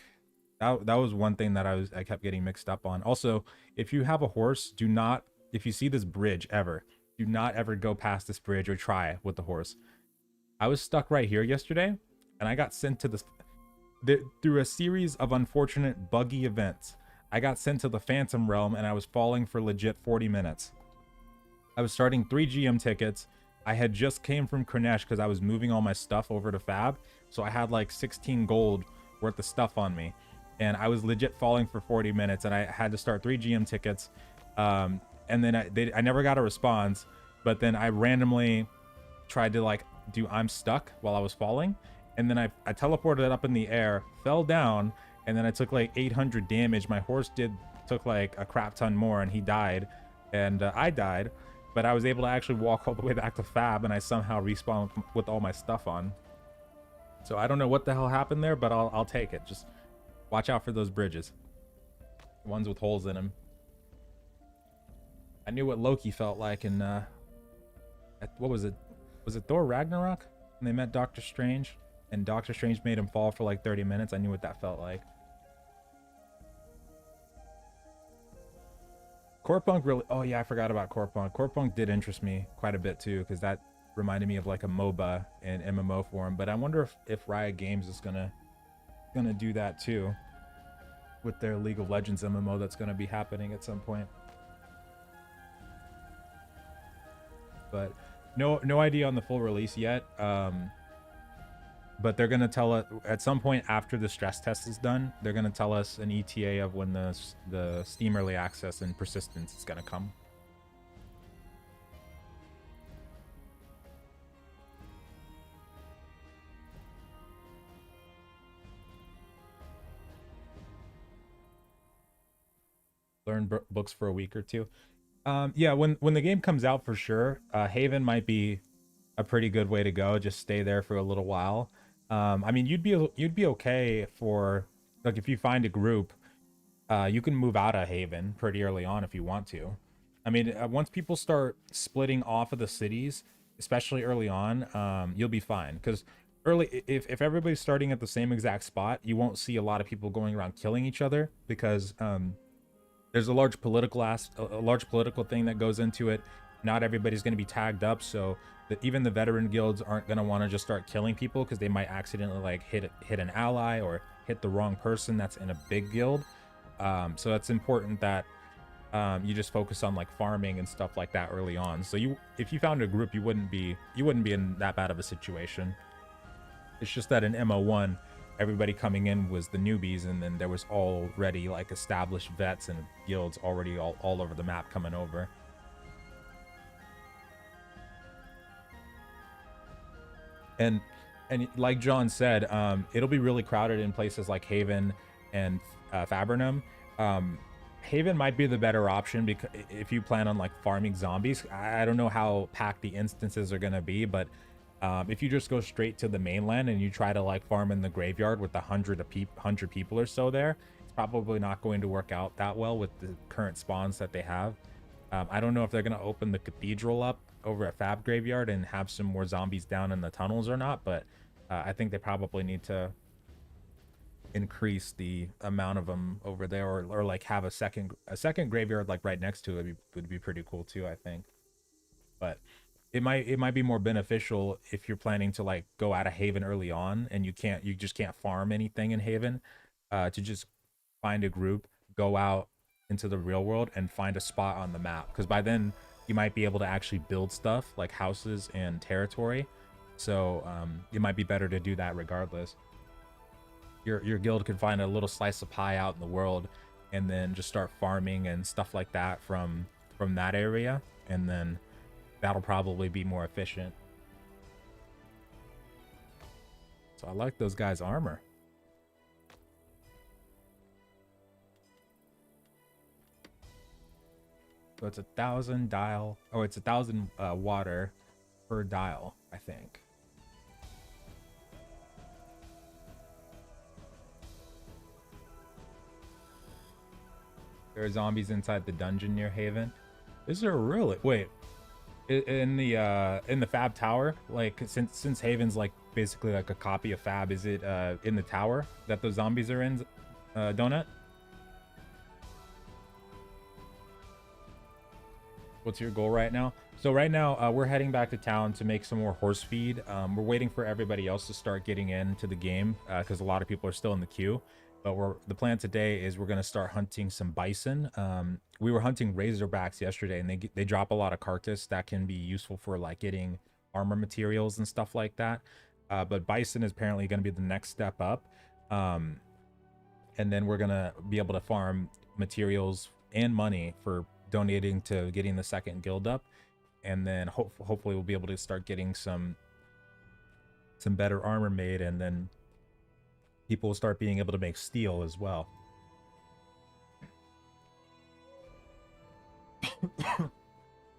That was one thing that I kept getting mixed up on. Also, if you have a horse, if you see this bridge ever, do not ever go past this bridge or try with the horse. I was stuck right here yesterday, and I got sent to through a series of unfortunate buggy events. I got sent to the Phantom Realm, and I was falling for legit 40 minutes. I was starting 3 GM tickets. I had just came from Krenesh because I was moving all my stuff over to Fab, so I had like 16 gold worth of stuff on me, and I was legit falling for 40 minutes, and I had to start 3 GM tickets. And then I never got a response, but then I randomly tried to like do I'm stuck while I was falling, and then I teleported up in the air, fell down, and then I took like 800 damage. My horse took like a crap ton more, and he died, and I died, but I was able to actually walk all the way back to Fab, and I somehow respawned with all my stuff on. So I don't know what the hell happened there, but I'll take it. Just watch out for those bridges, the ones with holes in them. I knew what Loki felt like in what was it? Was it Thor Ragnarok? When they met Doctor Strange, and Doctor Strange made him fall for like 30 minutes. I knew what that felt like. Corepunk really... Oh yeah, I forgot about Corepunk. Corepunk did interest me quite a bit too, because that reminded me of like a MOBA in MMO form. But I wonder if Riot Games is gonna do that too, with their League of Legends MMO that's gonna be happening at some point. But no idea on the full release yet. But they're gonna tell us at some point after the stress test is done. They're gonna tell us an ETA of when the Steam Early Access and Persistence is gonna come. Learn books for a week or two. Yeah, when the game comes out, for sure, Haven might be a pretty good way to go. Just stay there for a little while. I mean, you'd be okay for like if you find a group, you can move out of Haven pretty early on if you want to. I mean, once people start splitting off of the cities, especially early on, you'll be fine, because early, if everybody's starting at the same exact spot, you won't see a lot of people going around killing each other, because there's a large political thing that goes into it, not everybody's going to be tagged up, so even the veteran guilds aren't going to want to just start killing people because they might accidentally like hit an ally or hit the wrong person that's in a big guild. So it's important that you just focus on like farming and stuff like that early on. So if you found a group, you wouldn't be in that bad of a situation. It's just that in MO1, everybody coming in was the newbies, and then there was already like established vets and guilds already all over the map coming over. And like John said, it'll be really crowded in places like Haven and Fabernum. Haven might be the better option because if you plan on like farming zombies, I don't know how packed the instances are gonna be, but if you just go straight to the mainland and you try to like farm in the graveyard with 100 people or so there, it's probably not going to work out that well with the current spawns that they have. I don't know if they're going to open the cathedral up over at Fab Graveyard and have some more zombies down in the tunnels or not, but I think they probably need to increase the amount of them over there, or like have a second graveyard like right next to it would be pretty cool too, I think. But it might be more beneficial if you're planning to like go out of Haven early on and you just can't farm anything in Haven, to just find a group, go out into the real world and find a spot on the map, because by then you might be able to actually build stuff like houses and territory. So it might be better to do that regardless. Your guild could find a little slice of pie out in the world and then just start farming and stuff like that from that area, and then that'll probably be more efficient. So I like those guys' armor. So it's 1,000 dial, or it's 1,000 water per dial, I think. There are zombies inside the dungeon near Haven. Is there really? Wait, in the Fab Tower, like since Haven's like basically like a copy of Fab, is it in the tower that the zombies are in, Donut? What's your goal right now? So right now we're heading back to town to make some more horse feed. We're waiting for everybody else to start getting into the game because a lot of people are still in the queue. But the plan today is we're going to start hunting some bison. We were hunting razorbacks yesterday, and they drop a lot of carcass that can be useful for like getting armor materials and stuff like that. But bison is apparently going to be the next step up. And then we're going to be able to farm materials and money for donating to getting the second guild up, and then hopefully we'll be able to start getting some better armor made, and then people will start being able to make steel as well.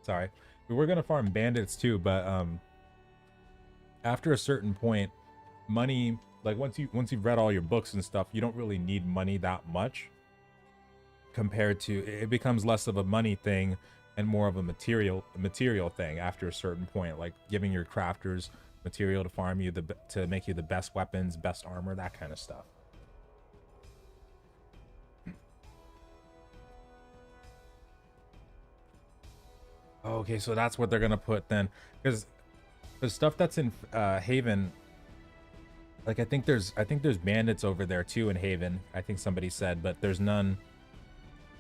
Sorry, we were gonna farm bandits too, but after a certain point, money, like once you've read all your books and stuff, you don't really need money that much. Compared to, it becomes less of a money thing and more of a material thing after a certain point, like giving your crafters material to farm you to make you the best weapons, best armor, that kind of stuff. Okay, so that's what they're gonna put then, because the stuff that's in Haven, like I think there's bandits over there too in Haven, I think somebody said, but there's none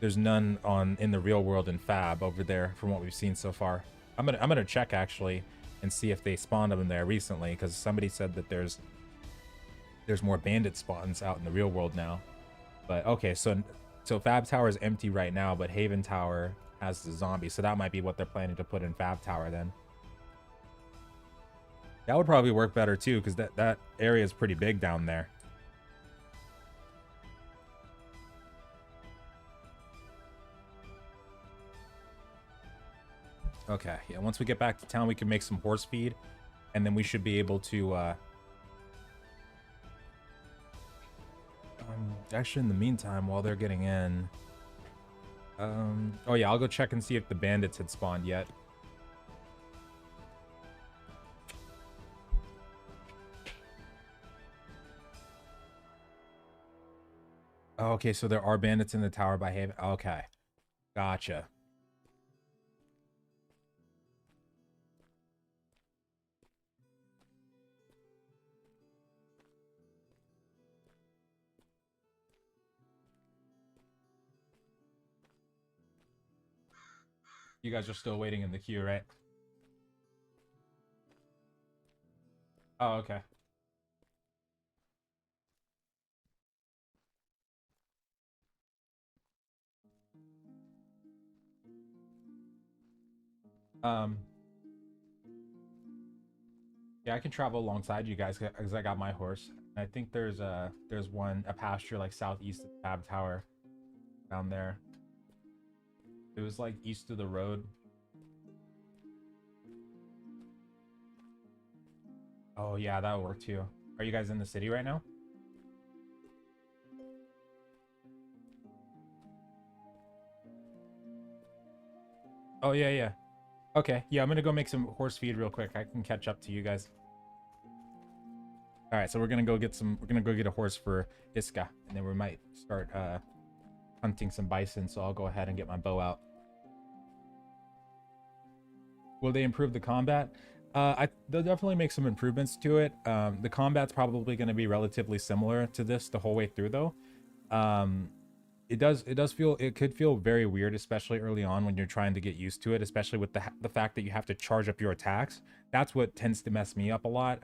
in the real world in Fab over there from what we've seen so far. I'm gonna check actually and see if they spawned them in there recently, because somebody said that there's more bandit spawns out in the real world now. But okay, so Fab Tower is empty right now, but Haven Tower has the zombie, so that might be what they're planning to put in Fab Tower then. That would probably work better too, because that area is pretty big down there. Okay, yeah, once we get back to town, we can make some horse feed, and then we should be able to actually, in the meantime, while they're getting in, oh yeah, I'll go check and see if the bandits had spawned yet. Oh, okay, so there are bandits in the tower by Haven. Okay, gotcha. You guys are still waiting in the queue, right? Oh, okay. Um, yeah, I can travel alongside you guys because I got my horse. I think there's a pasture like southeast of Tab Tower down there. It was like east of the road. Oh yeah, that would work too. Are you guys in the city right now? Oh yeah, yeah. Okay, yeah, I'm gonna go make some horse feed real quick. I can catch up to you guys. All right, so we're gonna go get a horse for Iska, and then we might start hunting some bison. So I'll go ahead and get my bow out. Will they improve the combat? They'll definitely make some improvements to it. The combat's probably going to be relatively similar to this the whole way through, though. Um, it could feel very weird, especially early on when you're trying to get used to it, especially with the fact that you have to charge up your attacks. That's what tends to mess me up a lot.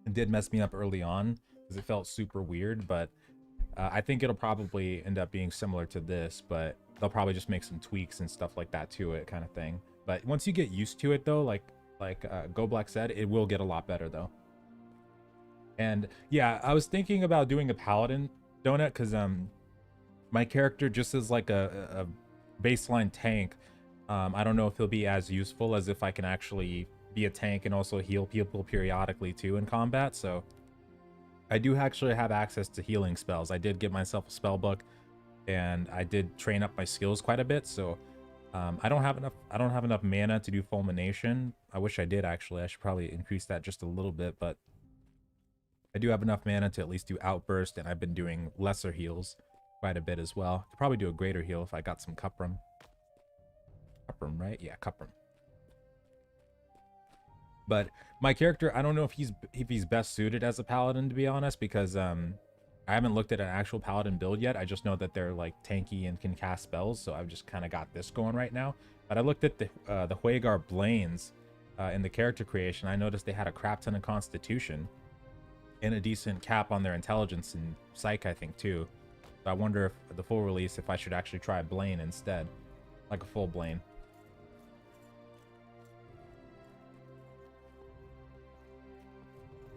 It did mess me up early on because it felt super weird, but I think it'll probably end up being similar to this, but they'll probably just make some tweaks and stuff like that to it, kind of thing. But once you get used to it, though, like Go Black said, it will get a lot better, though. And yeah, I was thinking about doing a paladin donut because my character just is like a baseline tank. I don't know if he'll be as useful as if I can actually be a tank and also heal people periodically too in combat. So I do actually have access to healing spells. I did get myself a spell book, and I did train up my skills quite a bit. So I don't have enough mana to do fulmination. I wish I did, actually. I should probably increase that just a little bit, but I do have enough mana to at least do outburst, and I've been doing lesser heals quite a bit as well. Could probably do a greater heal if I got some cuprum. Cuprum, right? Yeah, cuprum. But my character, I don't know if he's best suited as a paladin, to be honest, because I haven't looked at an actual paladin build yet. I just know that they're like tanky and can cast spells, so I've just kind of got this going right now. But I looked at the Huegar Blaines in the character creation. I noticed they had a crap ton of constitution and a decent cap on their intelligence and psych, I think, too. So I wonder if the full release, if I should actually try Blaine instead, like a full Blaine.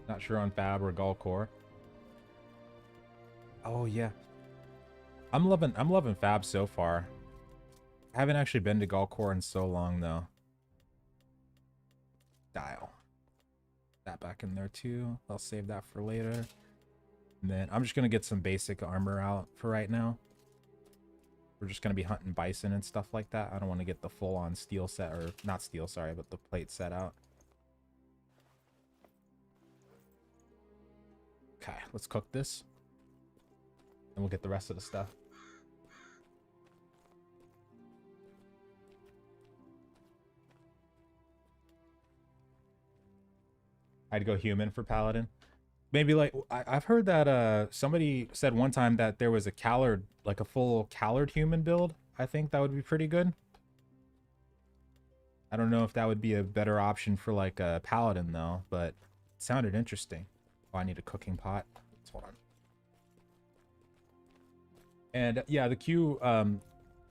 Not sure on Fab or Galcor. Oh yeah, I'm loving Fab so far. I haven't actually been to Galcor in so long though. Dial that back in there too. I'll save that for later. And then I'm just gonna get some basic armor out for right now. We're just gonna be hunting bison and stuff like that. I don't want to get the full-on steel set, or not steel, sorry, but the plate set out. Okay, let's cook this. And we'll get the rest of the stuff. I'd go human for paladin. Maybe like I've heard that somebody said one time that there was a Callard, like a full Callard human build. I think that would be pretty good. I don't know if that would be a better option for like a paladin though, but it sounded interesting. Oh, I need a cooking pot. Let's hold on. And yeah, the queue,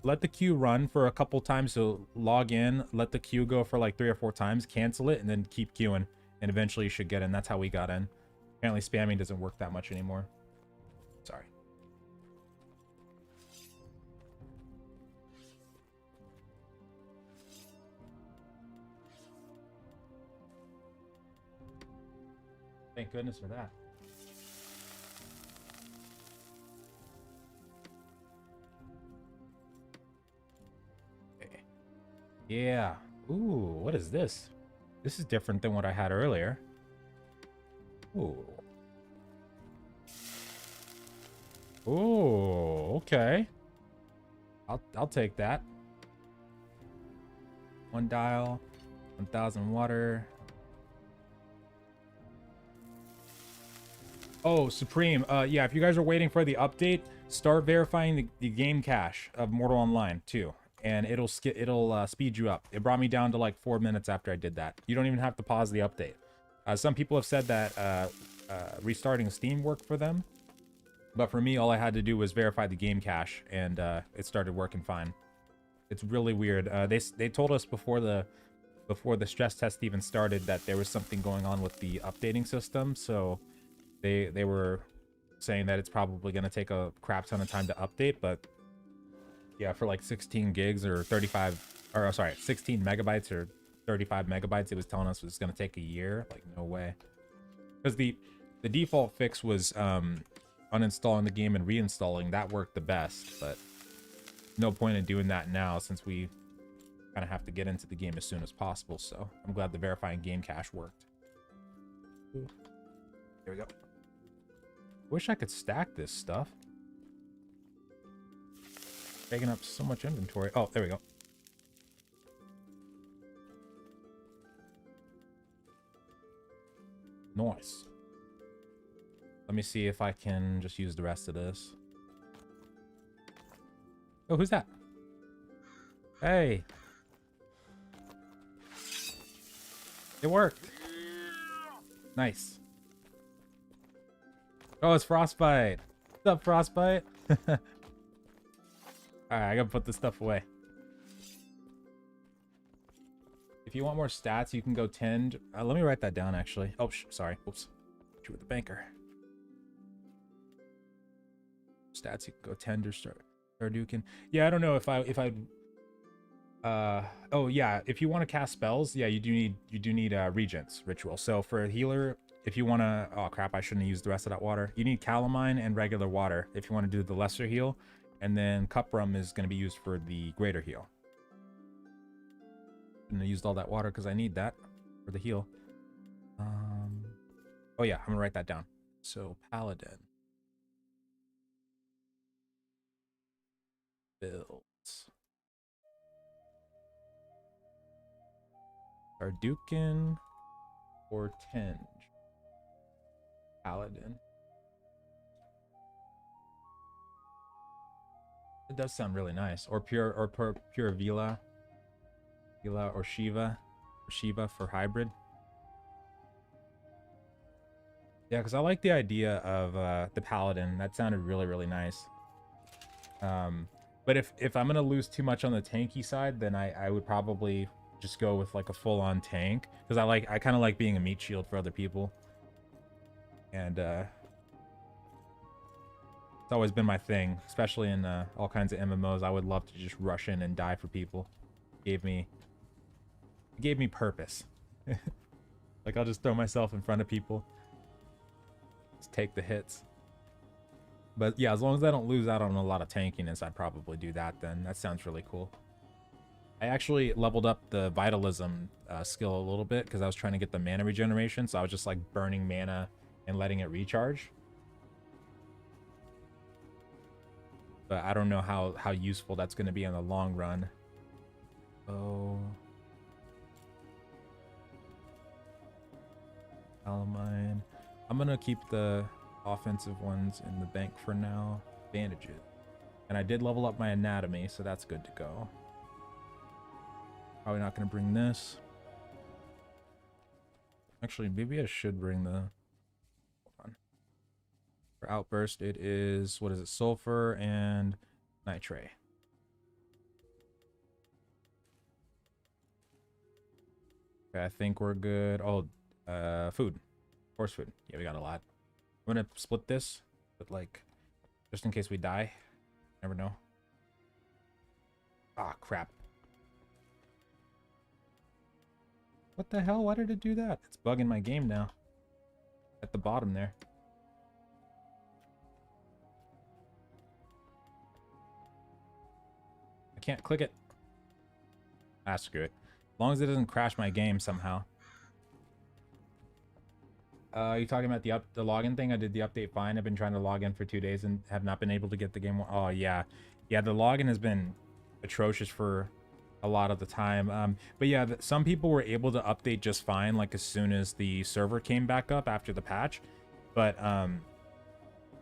let the queue run for a couple times. So log in, let the queue go for like 3 or 4 times, cancel it, and then keep queuing. And eventually you should get in. That's how we got in. Apparently spamming doesn't work that much anymore. Sorry. Thank goodness for that. Okay. Yeah. Ooh, what is this? This is different than what I had earlier. Ooh. Ooh, okay. I'll take that. 1 dial, 1000 water. Oh, Supreme. Yeah, if you guys are waiting for the update, start verifying the game cache of Mortal Online too. and it'll speed you up. It brought me down to like 4 minutes after I did that. You don't even have to pause the update. Some people have said that restarting Steam worked for them, but for me, all I had to do was verify the game cache, and it started working fine. It's really weird. They told us before the stress test even started that there was something going on with the updating system, so they were saying that it's probably going to take a crap ton of time to update, but yeah, for like 16 gigs or 35, or sorry, 16 megabytes or 35 megabytes, it was telling us it was going to take a year. Like, no way. Because the default fix was uninstalling the game and reinstalling. That worked the best, but no point in doing that now since we kind of have to get into the game as soon as possible. So I'm glad the verifying game cache worked. There we go. Wish I could stack this stuff. Taking up so much inventory. Oh, there we go. Nice. Let me see if I can just use the rest of this. Oh, who's that? Hey. It worked. Nice. Oh, it's Frostbite. What's up, Frostbite? Alright, I gotta put this stuff away. If you want more stats, you can go tend. Let me write that down, actually. Oh, sorry. Oops. You with the banker. Stats, you can go tend or Stardukin. Yeah, I don't know if I'd oh yeah, if you want to cast spells, yeah, you do need regents ritual. So for a healer, if you want to, oh crap, I shouldn't have used the rest of that water. You need calamine and regular water if you want to do the lesser heal, and then cuprum is going to be used for the greater heal. Shouldn't have used all that water because I need that for the heal. Oh yeah, I'm gonna write that down. So paladin builds. Stardukin or Tinge. Paladin. It does sound really nice. Or pure Vila. Vila or Shiva. Or Shiva for hybrid. Yeah, because I like the idea of the Paladin. That sounded really, really nice. But if I'm gonna lose too much on the tanky side, then I would probably just go with like a full-on tank, because I kind of like being a meat shield for other people, and it's always been my thing, especially in all kinds of MMOs. I would love to just rush in and die for people. It gave me purpose. Like, I'll just throw myself in front of people, just take the hits. But yeah, as long as I don't lose out on a lot of tankiness, I'd probably do that then. That sounds really cool. I actually leveled up the vitalism skill a little bit because I was trying to get the mana regeneration, so I was just like burning mana and letting it recharge. But I don't know how useful that's going to be in the long run. Oh. Calamine. I'm going to keep the offensive ones in the bank for now. Bandages. And I did level up my anatomy, so that's good to go. Probably not going to bring this. Actually, maybe I should bring the... Hold on. For outburst, it is... What is it? Sulfur and nitrate. Okay, I think we're good. Oh, food. Horse food. Yeah, we got a lot. I'm going to split this, but like, just in case we die. Never know. Ah, crap. What the hell? Why did it do that? It's bugging my game now. At the bottom there. I can't click it. Ah, screw it. As long as it doesn't crash my game somehow. You talking about the login thing? I did the update fine. I've been trying to log in for 2 days and have not been able to get the game. Oh, yeah. Yeah, the login has been atrocious for a lot of the time. But yeah, some people were able to update just fine, like as soon as the server came back up after the patch. But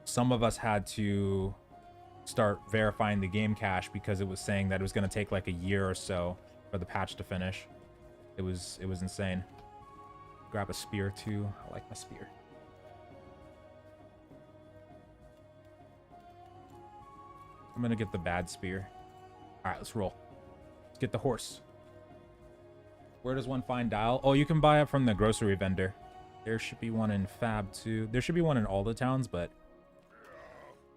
some of us had to start verifying the game cache because it was saying that it was going to take like a year or so for the patch to finish. It was insane. Grab a spear too. I like my spear. I'm gonna get the bad spear. All right, let's roll. Let's get the horse. Where does one find dial? Oh, you can buy it from the grocery vendor. There should be one in Fab too. There should be one in all the towns, but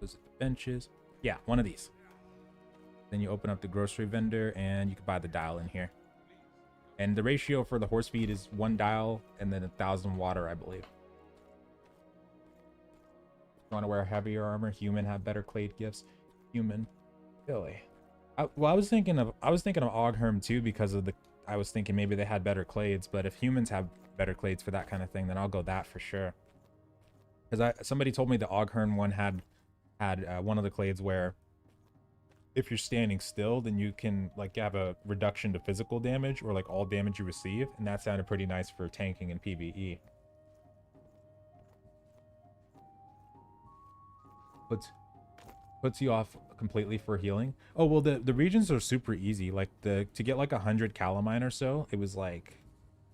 those are the benches. Yeah, one of these. Then you open up the grocery vendor and you can buy the dial in here. And the ratio for the horse feed is 1 dial and then 1,000 water, I believe. You want to wear heavier armor? Human have better clade gifts. Human, Billy. I was thinking of Ogherm too because of the. I was thinking maybe they had better clades, but if humans have better clades for that kind of thing, then I'll go that for sure. Because somebody told me the Ogherm one had one of the clades where if you're standing still, then you can like have a reduction to physical damage or like all damage you receive, and that sounded pretty nice for tanking and PvE. Puts you off completely for healing. Oh well, the regions are super easy. Like to get like 100 calamine or so, it was like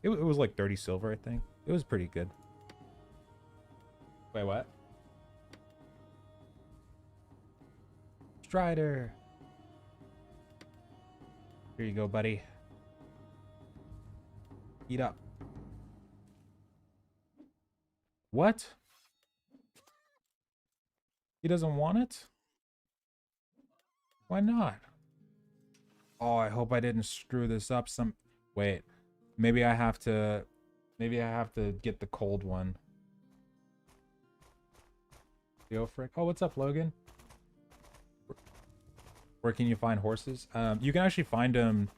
it was like 30 silver, I think. It was pretty good. Wait, what? Strider. Here you go, buddy. Eat up. What? He doesn't want it? Why not? Oh, I hope I didn't screw this up some... Wait. Maybe I have to get the cold one. Yo, frick. Oh, what's up, Logan? Where can you find horses? You can actually find them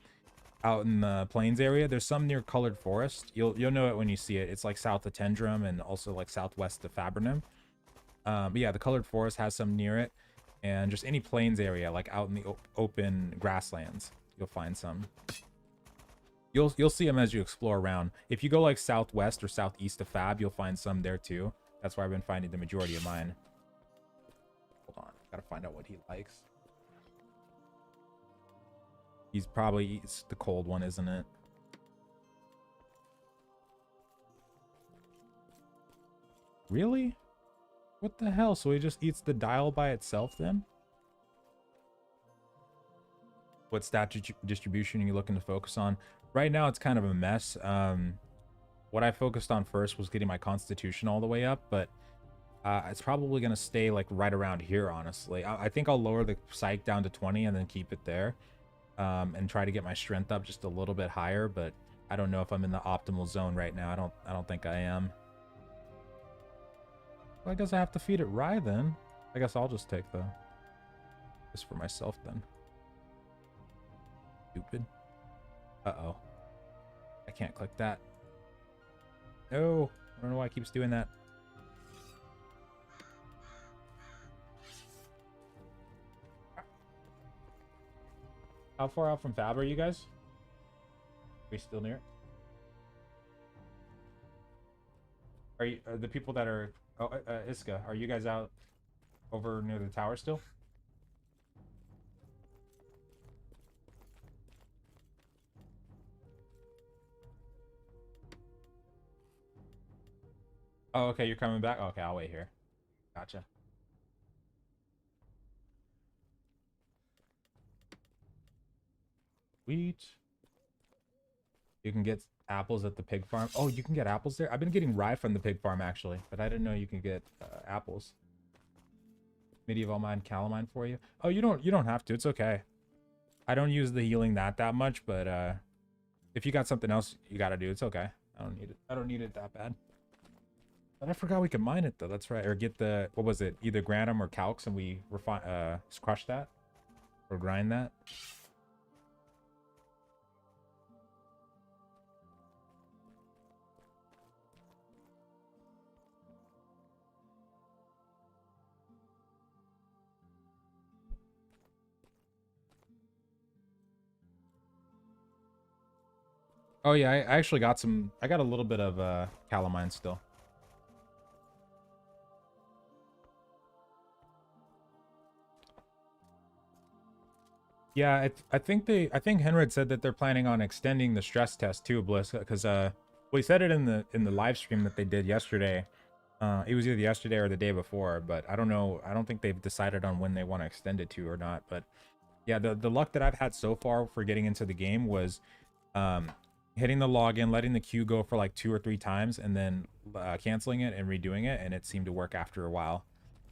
out in the plains area. There's some near Colored Forest. You'll know it when you see it. It's like south of Tindrem and also like southwest of Fabernum. But yeah, the Colored Forest has some near it. And just any plains area, like out in the open grasslands, you'll find some. You'll see them as you explore around. If you go like southwest or southeast of Fab, you'll find some there too. That's where I've been finding the majority of mine. Hold on, gotta find out what he likes. It's the cold one, isn't it? Really? What the hell? So he just eats the dial by itself then? What stat distribution are you looking to focus on? Right now it's kind of a mess. What I focused on first was getting my constitution all the way up, but it's probably going to stay like right around here, honestly. I think I'll lower the psych down to 20 and then keep it there. And try to get my strength up just a little bit higher, but I don't know if I'm in the optimal zone right now. I don't think I am. Well, I guess I have to feed it rye then. I guess I'll just take this for myself then. Stupid. Uh-oh. I can't click that. No. I don't know why it keeps doing that. How far out from Fab are you guys? Are we still near? Are the people that are... Oh, Iska, are you guys out over near the tower still? Oh, okay, you're coming back? Okay, I'll wait here. Gotcha. Sweet. You can get apples at the pig farm. Oh, you can get apples there? I've been getting rye from the pig farm, actually, but I didn't know you can get apples. Medieval mine calamine for you. Oh, you don't have to. It's okay. I don't use the healing that much, but if you got something else you gotta do, it's okay. I don't need it. I don't need it that bad. But I forgot we can mine it though. That's right. Or get the, what was it? Either Granum or Calx, and we crush that or grind that. Oh yeah, I actually got some. I got a little bit of calamine still. Yeah, I think Henrid said that they're planning on extending the stress test too, Bliss, because well, he said it in the live stream that they did yesterday. It was either yesterday or the day before, but I don't know. I don't think they've decided on when they want to extend it to or not. But yeah, the luck that I've had so far for getting into the game was um, hitting the login, letting the queue go for like 2 or 3 times, and then canceling it and redoing it, and it seemed to work after a while.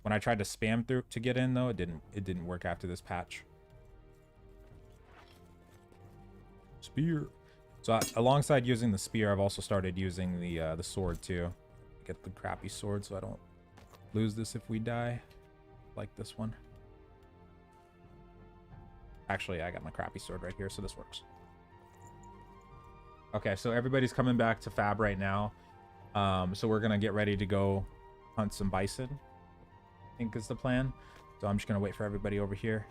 When I tried to spam through to get in, though, it didn't work after this patch. Spear. So alongside using the spear, I've also started using the sword too. Get the crappy sword so I don't lose this if we die, like this one. Actually, I got my crappy sword right here, so this works. Okay, so everybody's coming back to Fab right now. So we're gonna get ready to go hunt some bison, I think is the plan. So I'm just gonna wait for everybody over here.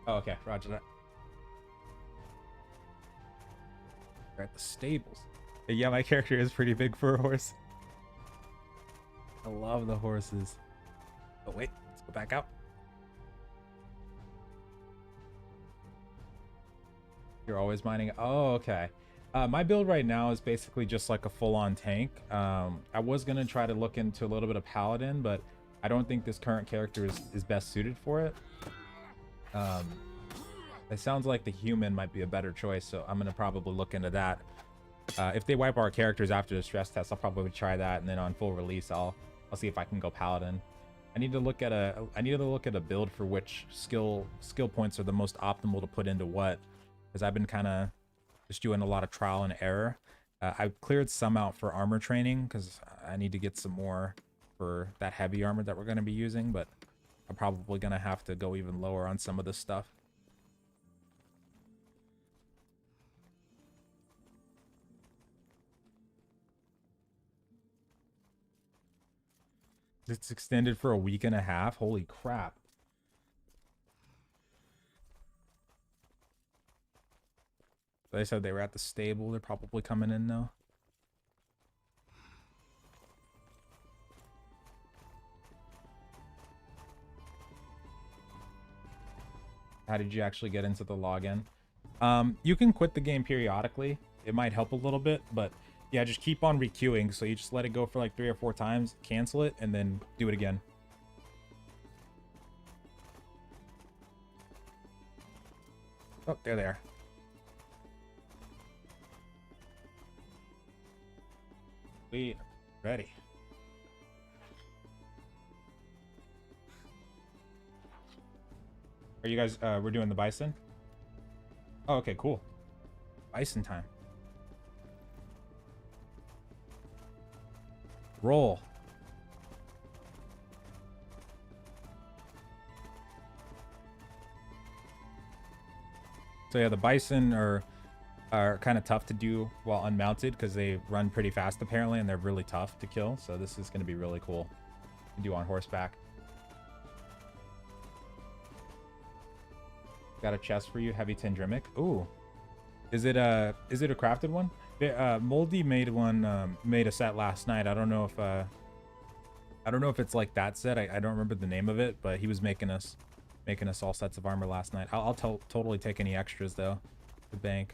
Oh, okay, roger that. We're at the stables. Yeah, my character is pretty big for a horse. I love the horses. Oh wait, let's go back out. You're always mining. Oh, okay. My build right now is basically just like a full-on tank. I was gonna try to look into a little bit of paladin, but I don't think this current character is best suited for it. It sounds like the human might be a better choice, so I'm gonna probably look into that. If they wipe our characters after the stress test, I'll probably try that, and then on full release, I'll see if I can go paladin. I need to look at a build for which skill points are the most optimal to put into what, because I've been kind of just doing a lot of trial and error. I cleared some out for armor training because I need to get some more for that heavy armor that we're going to be using, but I'm probably going to have to go even lower on some of this stuff. It's extended for a week and a half. Holy crap. They said they were at the stable. They're probably coming in now. How did you actually get into the login? You can quit the game periodically. It might help a little bit, but yeah, just keep on requeuing. So you just let it go for like 3 or 4 times, cancel it, and then do it again. Oh, there they are. We ready. Are you guys, we're doing the bison? Oh, okay, cool. Bison time. Roll. So yeah, the bison are kind of tough to do while unmounted because they run pretty fast apparently, and they're really tough to kill. So this is going to be really cool to do on horseback. Got a chest for you, heavy Tindremic. Ooh, is it a crafted one? Moldy made one, made a set last night. I don't know if it's like that set. I don't remember the name of it, but he was making us all sets of armor last night. I'll totally take any extras though. The bank.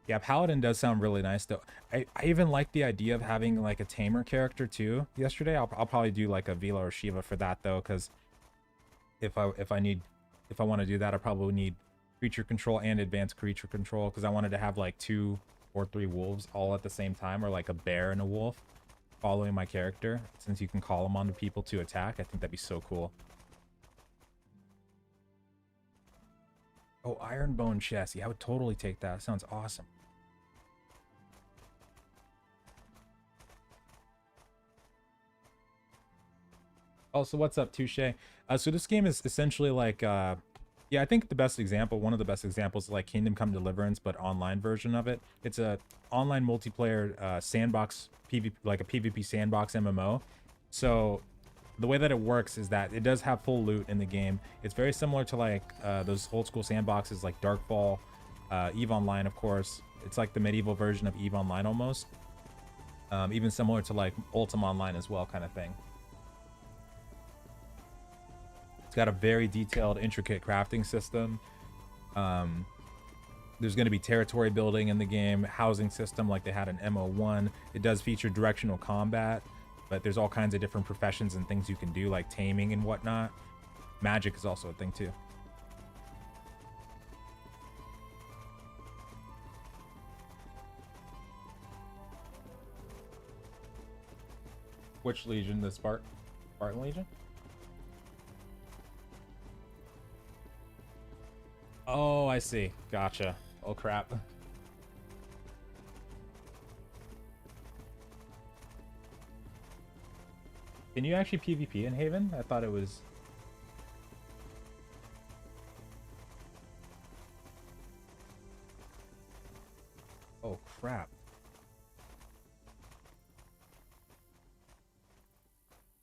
Yeah, Paladin does sound really nice though. I even like the idea of having like a tamer character too. Yesterday, I'll probably do like a Vila or Shiva for that though, because if I want to do that, I probably need creature control and advanced creature control, because I wanted to have like 2 or 3 wolves all at the same time, or like a bear and a wolf following my character, since you can call them on to people to attack. I think that'd be so cool. Oh, iron bone chest. Yeah, I would totally take that. Sounds awesome. Also, what's up, Touche? So this game is essentially like, yeah, I think the best example, one of the best examples is like Kingdom Come Deliverance, but online version of it. It's a online multiplayer sandbox, PvP, like a PvP sandbox MMO. So the way that it works is that it does have full loot in the game. It's very similar to like those old school sandboxes like Darkfall, EVE Online, of course, It's like the medieval version of EVE Online almost. Even similar to like Ultima Online as well, kind of thing. It's got a very detailed, intricate crafting system. There's going to be territory building in the game, housing system like they had in MO1. It does feature directional combat, but there's all kinds of different professions and things you can do, like taming and whatnot. Magic is also a thing too. Which Legion? The Spartan Legion? Oh, I see. Gotcha. Oh, crap. Can you actually PvP in Haven? I thought it was... Oh, crap.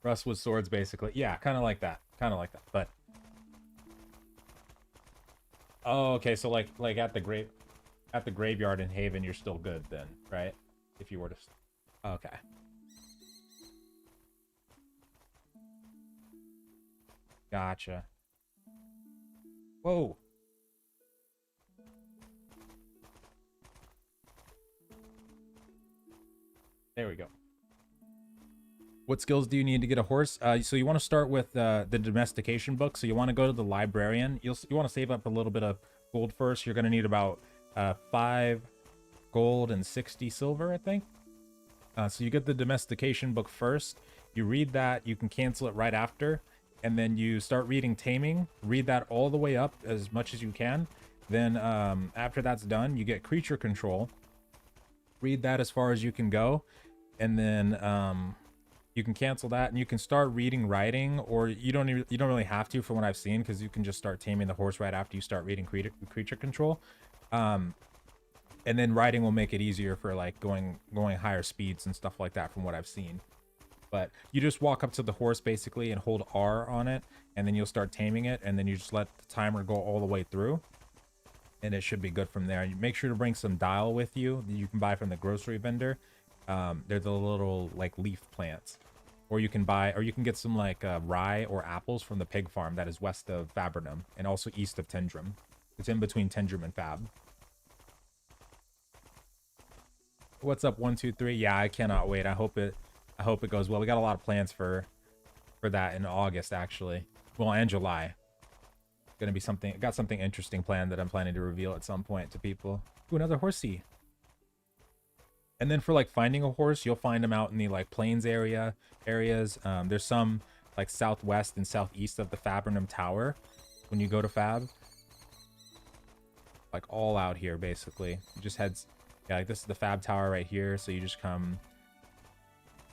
Rust with swords, basically. Yeah, kind of like that. Kind of like that, but... Oh, okay, so like at the graveyard in Haven, you're still good then, right? If you were to... Okay. Gotcha. Whoa. There we go. What skills do you need to get a horse? So you want to start with the domestication book. So you want to go to the librarian. You want to save up a little bit of gold first. You're going to need about 5 gold and 60 silver, I think. So you get the domestication book first. You read that. You can cancel it right after. And then you start reading taming. Read that all the way up as much as you can. Then after that's done, you get creature control. Read that as far as you can go. And then... you can cancel that, and you can start reading writing, or you don't really have to, from what I've seen, because you can just start taming the horse right after you start reading creature control. And then writing will make it easier for like going higher speeds and stuff like that, from what I've seen. But you just walk up to the horse basically and hold R on it, and then you'll start taming it, and then you just let the timer go all the way through, and it should be good from there. You make sure to bring some dial with you that you can buy from the grocery vendor. They're the little like leaf plants, or you can get some like rye or apples from the pig farm that is west of Fabrinum and also east of Tindrem. It's in between Tindrem and Fab. What's up, 123? Yeah, I cannot wait. I hope it goes well. We got a lot of plans for that in August, actually. Well, and July. Gonna be something. Got something interesting planned that I'm planning to reveal at some point to people. Ooh, another horsey. And then for like finding a horse, you'll find them out in the like plains areas. There's some like southwest and southeast of the Fabrinum Tower when you go to Fab. Like all out here, basically. You just head, yeah, like this is the Fab Tower right here. So you just come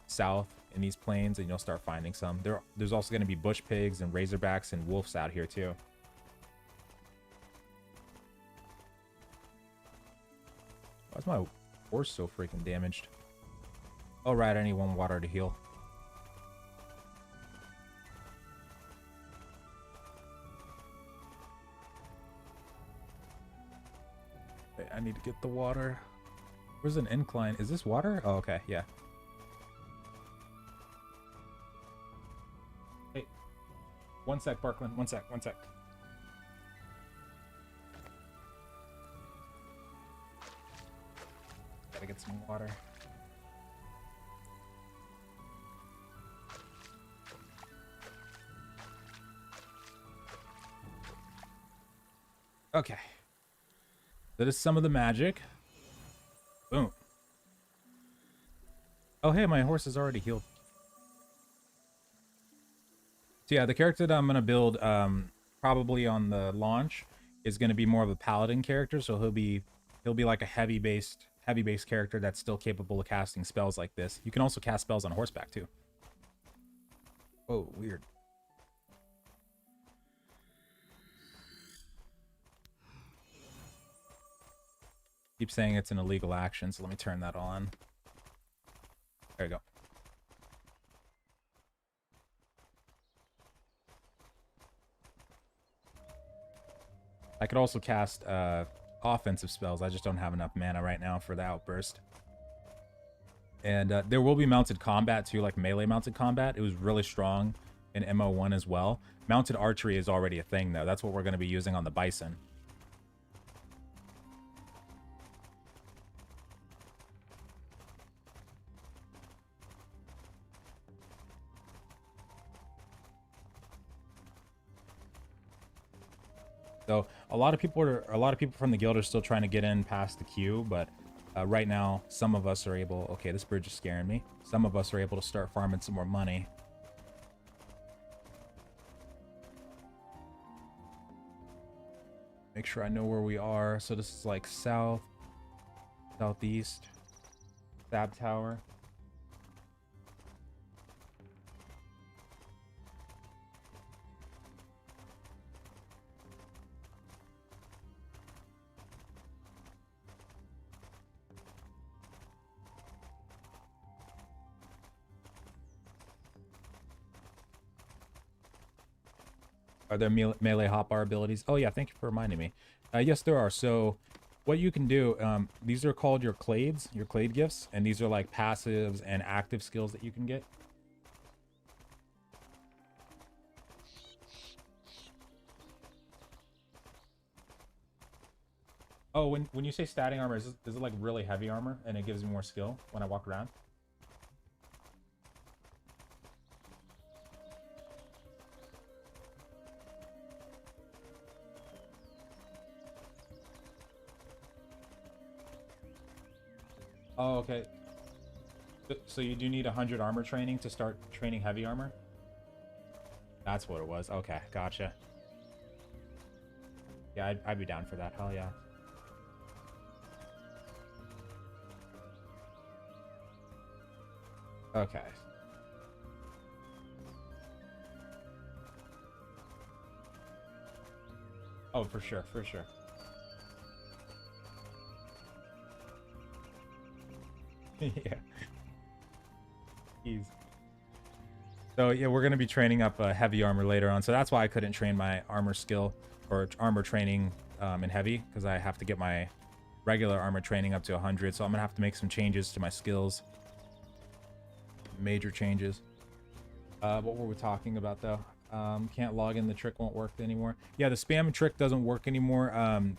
south in these plains and you'll start finding some. There's also going to be bush pigs and razorbacks and wolves out here too. Why's my horse so freaking damaged? Oh right, I need 1 water to heal. Okay, I need to get the water. Where's an incline? Is this water? Oh, okay, yeah. Hey, 1 sec, Parkland. 1 sec, 1 sec. Gotta get some water. Okay. That is some of the magic. Boom. Oh, hey, my horse is already healed. So yeah, the character that I'm going to build probably on the launch is going to be more of a paladin character. So he'll be like a heavy based character that's still capable of casting spells like this. You can also cast spells on horseback too. Oh, weird. Keep saying it's an illegal action, so let me turn that on. There you go. I could also cast offensive spells. I just don't have enough mana right now for the outburst. And there will be mounted combat too, like melee mounted combat. It was really strong in MO1 as well. Mounted archery is already a thing though. That's what we're going to be using on the Bison. So a lot of people from the guild are still trying to get in past the queue, but right now some of us are able. Okay, this bridge is scaring me. Some of us are able to start farming some more money. Make sure I know where we are. So this is like south, southeast, Stab Tower. Are there melee hotbar abilities? Oh yeah, thank you for reminding me. Yes, there are. So what you can do, these are called your clades, your clade gifts, and these are like passives and active skills that you can get. Oh, when you say statting armor, is it like really heavy armor and it gives me more skill when I walk around? Oh, okay. So you do need 100 armor training to start training heavy armor? That's what it was. Okay, gotcha. Yeah, I'd be down for that. Hell yeah. Okay. Oh, for sure, for sure. Yeah. Easy. So yeah, we're gonna be training up heavy armor later on. So that's why I couldn't train my armor skill or armor training in heavy, because I have to get my regular armor training up to 100. So I'm gonna have to make some changes to my skills. Major changes. What were we talking about though? Can't log in. The trick won't work anymore. Yeah, the spam trick doesn't work anymore.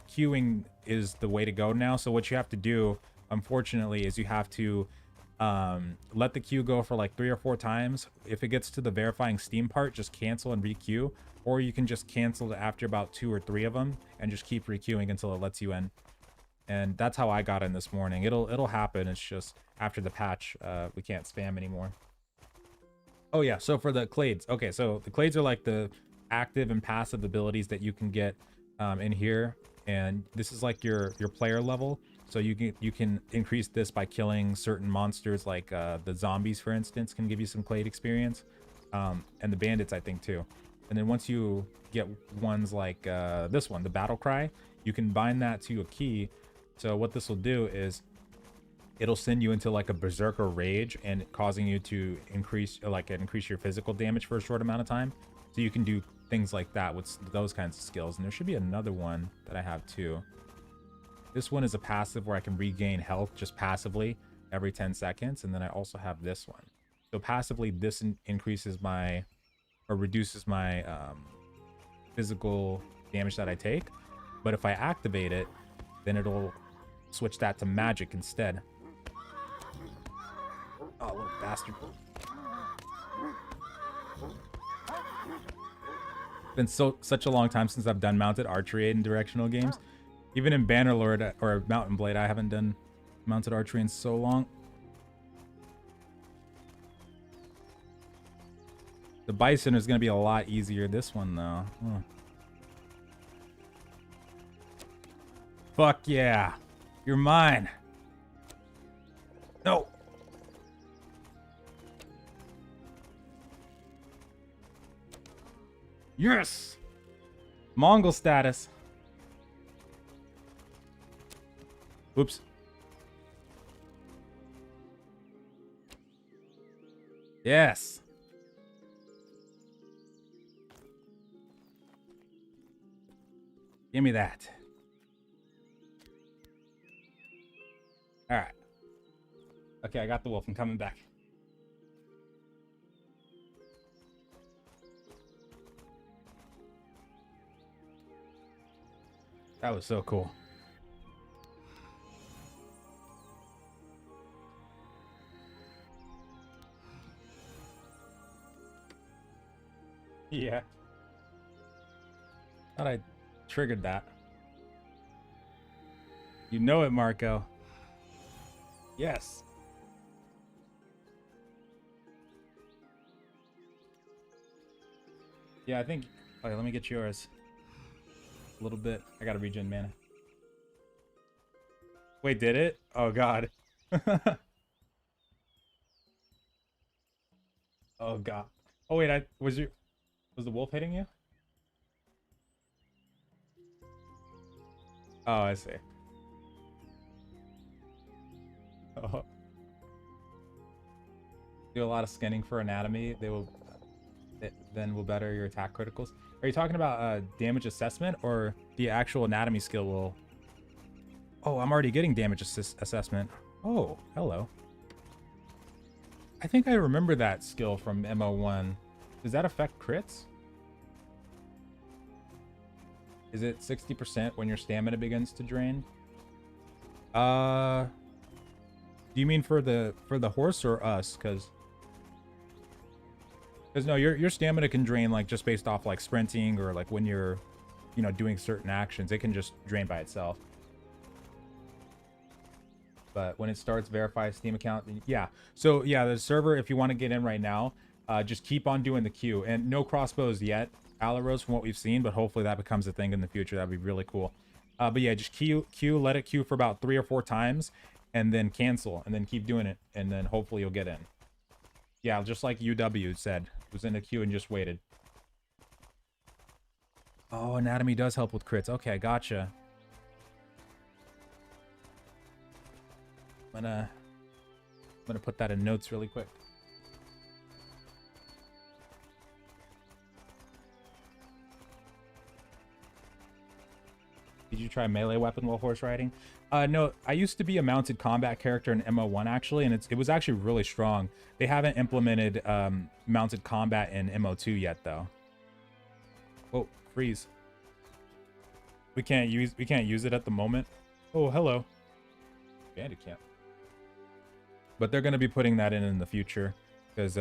Queuing is the way to go now. So what you have to do, unfortunately, is you have to let the queue go for like 3 or 4 times. If it gets to the verifying Steam part, just cancel and re-queue, or you can just cancel after about 2 or 3 of them and just keep re-queuing until it lets you in. And that's how I got in this morning. It'll happen. It's just after the patch, we can't spam anymore. Oh yeah, so for the clades, okay, so the clades are like the active and passive abilities that you can get in here, and this is like your player level. So you can increase this by killing certain monsters, like the zombies, for instance, can give you some clade experience, and the bandits, I think, too. And then once you get ones like this one, the battle cry, you can bind that to a key. So what this will do is it'll send you into like a berserker rage and causing you to increase your physical damage for a short amount of time. So you can do things like that with those kinds of skills. And there should be another one that I have too. This one is a passive where I can regain health just passively every 10 seconds. And then I also have this one. So passively, this increases my, or reduces my physical damage that I take. But if I activate it, then it'll switch that to magic instead. Oh, little bastard. It's been such a long time since I've done mounted archery in directional games. Even in Bannerlord or Mountain Blade, I haven't done mounted archery in so long. The Bison is going to be a lot easier. This one, though. Oh. Fuck yeah. You're mine. No. Yes. Mongol status. Oops. Yes. Give me that. Okay, I got the wolf. I'm coming back. That was so cool. Yeah. Thought I triggered that. You know it, Marco. Yes. Yeah, I think... Okay, let me get yours. A little bit. I gotta regen mana. Wait, did it? Oh, God. Oh, God. Oh, wait, was the wolf hitting you? Oh, I see. Oh. Do a lot of scanning for anatomy. Then will better your attack criticals. Are you talking about damage assessment, or the actual anatomy skill will... Oh, I'm already getting damage assessment. Oh, hello. I think I remember that skill from MO1. Does that affect crits? Is it 60% when your stamina begins to drain? Do you mean for the horse or us? Because no, your stamina can drain like just based off like sprinting, or like when you're, you know, doing certain actions, it can just drain by itself. But when it starts verify Steam account, yeah. So yeah, the server, if you want to get in right now, just keep on doing the queue, and no crossbows yet, Alaros, from what we've seen, but hopefully that becomes a thing in the future. That'd be really cool. But yeah, just queue, let it queue for about 3 or 4 times, and then cancel, and then keep doing it, and then hopefully you'll get in. Yeah, just like UW said, was in the queue and just waited. Oh, anatomy does help with crits. Okay, gotcha. I'm gonna put that in notes really quick. Did you try melee weapon while horse riding? No, I used to be a mounted combat character in MO1 actually, and it was actually really strong. They haven't implemented mounted combat in MO2 yet though. Oh, freeze. We can't use it at the moment. Oh, hello. Bandit camp. But they're going to be putting that in the future, because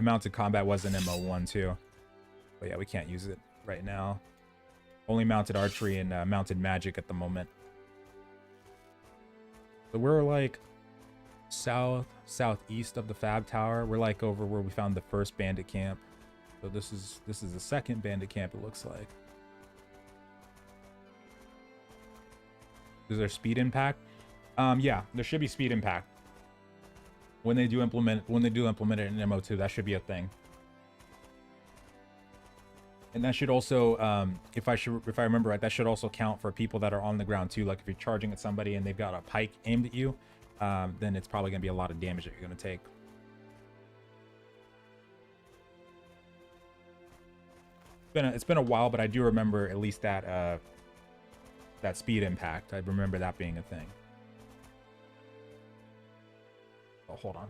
mounted combat was in MO1 too. But yeah, we can't use it right now. Only mounted archery and mounted magic at the moment. So we're like southeast of the Fab Tower. We're like over where we found the first bandit camp. So this is the second bandit camp, it looks like. Is there speed impact? Yeah, there should be speed impact. When they do implement it in MO2, that should be a thing. And that should also, if I remember right, that should also count for people that are on the ground too. Like if you're charging at somebody and they've got a pike aimed at you, then it's probably gonna be a lot of damage that you're gonna take. It's been a while, but I do remember at least that that speed impact. I remember that being a thing. Oh, hold on.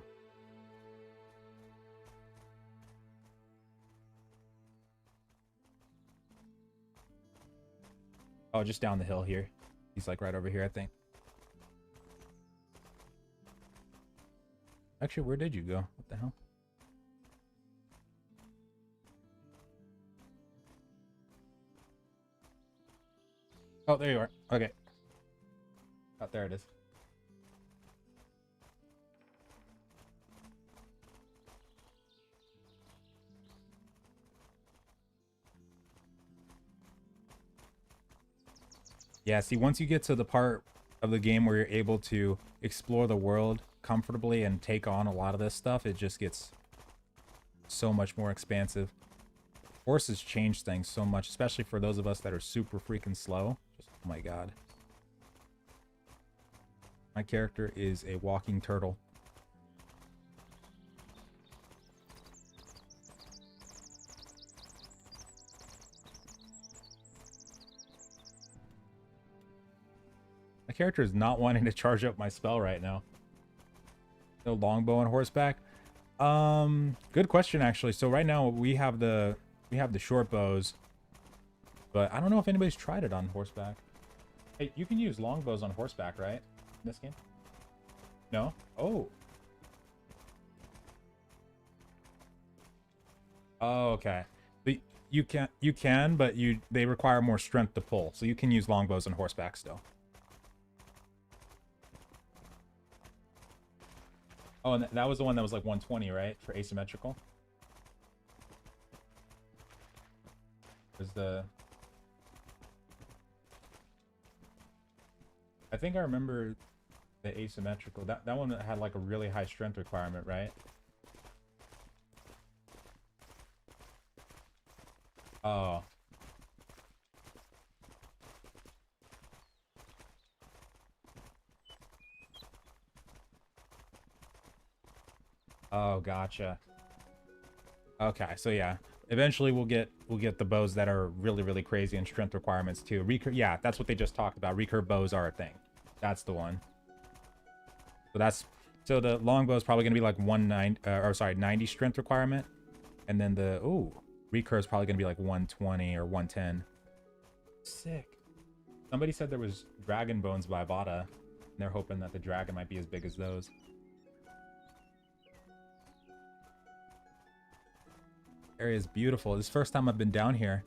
Oh, just down the hill here. He's like right over here, I think. Actually, where did you go? What the hell? Oh, there you are. Okay. Oh, there it is. Yeah, see, once you get to the part of the game where you're able to explore the world comfortably and take on a lot of this stuff, it just gets so much more expansive. Horses change things so much, especially for those of us that are super freaking slow. Just, oh my god. My character is a walking turtle. My character is not wanting to charge up my spell right now. No longbow on horseback. Good question actually. So right now we have the short bows, but I don't know if anybody's tried it on horseback. Hey, you can use longbows on horseback, right? In this game? No? Oh. Oh, okay. But you can, but they require more strength to pull. So you can use longbows on horseback still. Oh, and that was the one that was like 120, right? For asymmetrical. Was the I think I remember the asymmetrical. That one had like a really high strength requirement, right? Oh. Oh, gotcha. Okay, so yeah. Eventually we'll get the bows that are really crazy in strength requirements too. Yeah, that's what they just talked about. Recurve bows are a thing. That's the one. So the longbow is probably gonna be like 90 strength requirement. And then the recurve is probably gonna be like 120 or 110. Sick. Somebody said there was dragon bones by Vada, and they're hoping that the dragon might be as big as those. Area is beautiful. This is the first time I've been down here.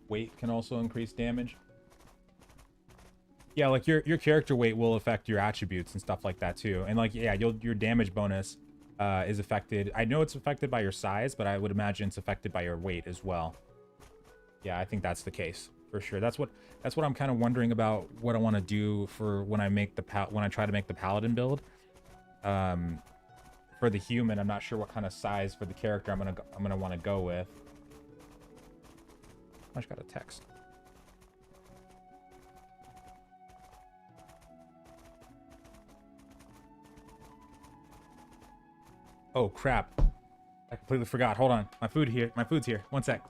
Weight can also increase damage. Yeah, like your character weight will affect your attributes and stuff like that too. And like, yeah, your damage bonus is affected. I know it's affected by your size, but I would imagine it's affected by your weight as well. Yeah, I think that's the case for sure. That's what I'm kind of wondering about what I want to do for when I try to make the paladin build. For the human, I'm not sure what kind of size for the character I'm gonna want to go with. I just got a text. Oh crap! I completely forgot. Hold on, my food's here. One sec.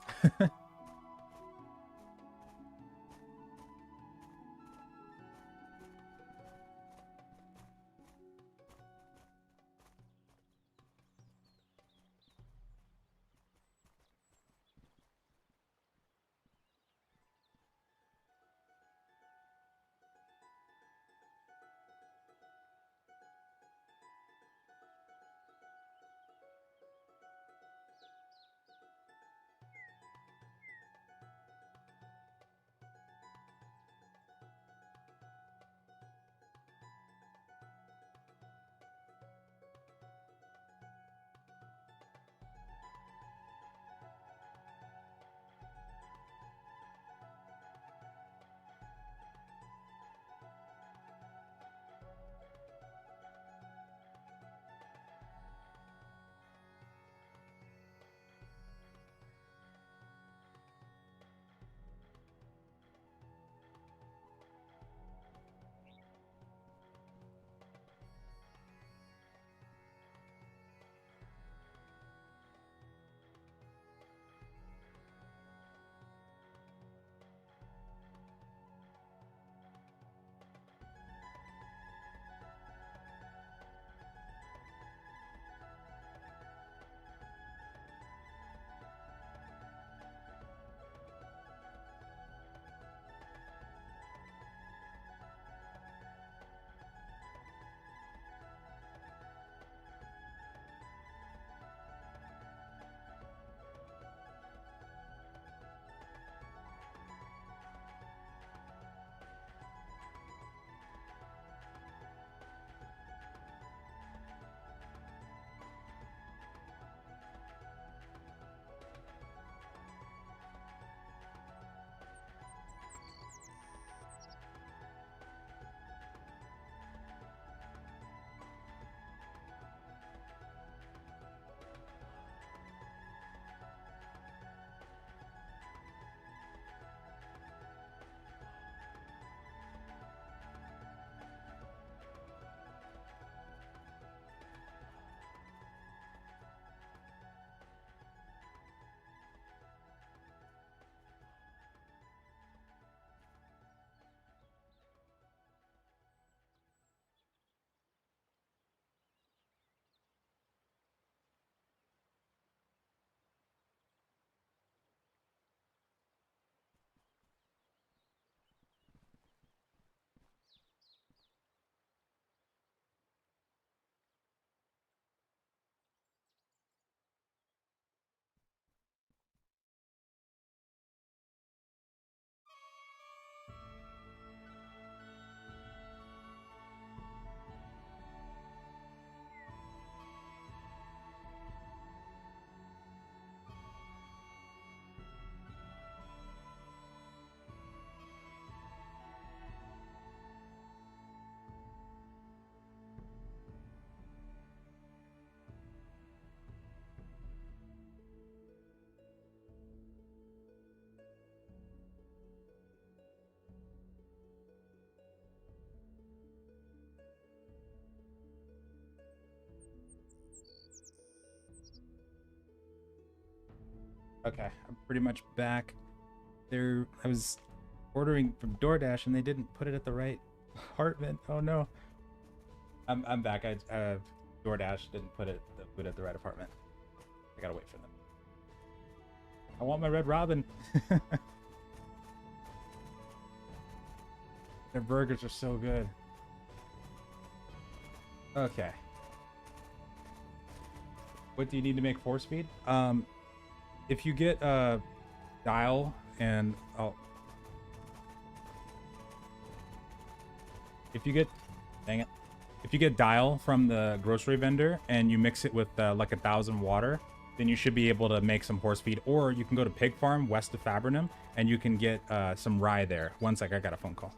Okay, I'm pretty much back. There, I was ordering from DoorDash and they didn't put it at the right apartment. Oh no. I'm back. DoorDash didn't put the food at the right apartment. I gotta wait for them. I want my Red Robin. Their burgers are so good. Okay. What do you need to make 4-speed? If you get dial and if you get dial from the grocery vendor and you mix it with like 1,000 water, then you should be able to make some horse feed. Or you can go to Pig Farm west of Fabrinum and you can get some rye there. One sec, I got a phone call.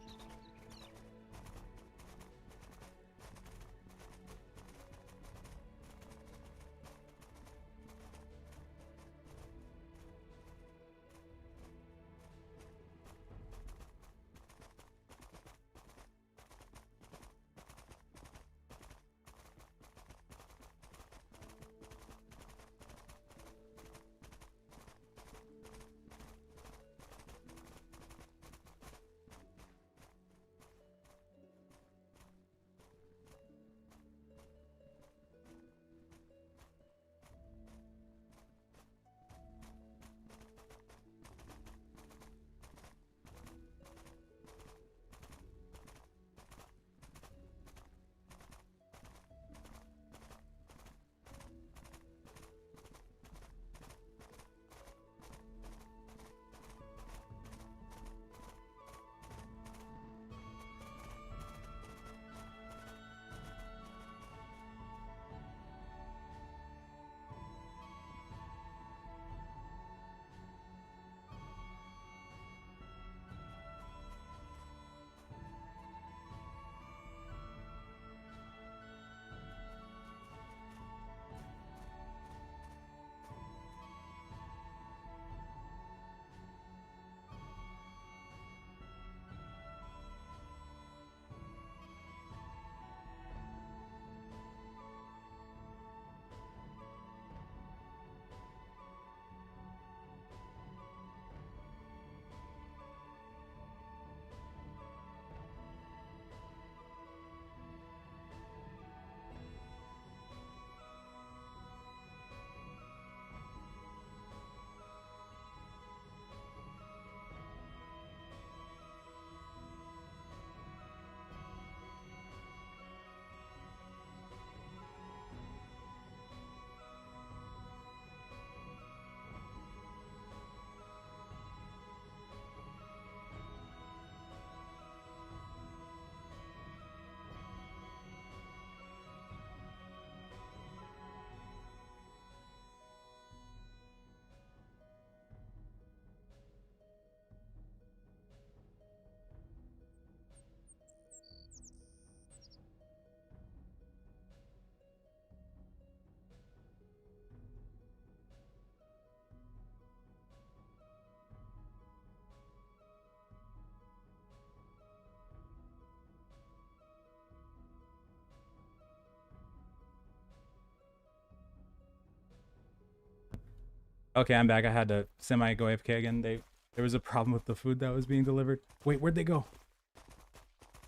Okay, I'm back. I had to semi go AFK again. There was a problem with the food that was being delivered. Wait, where'd they go?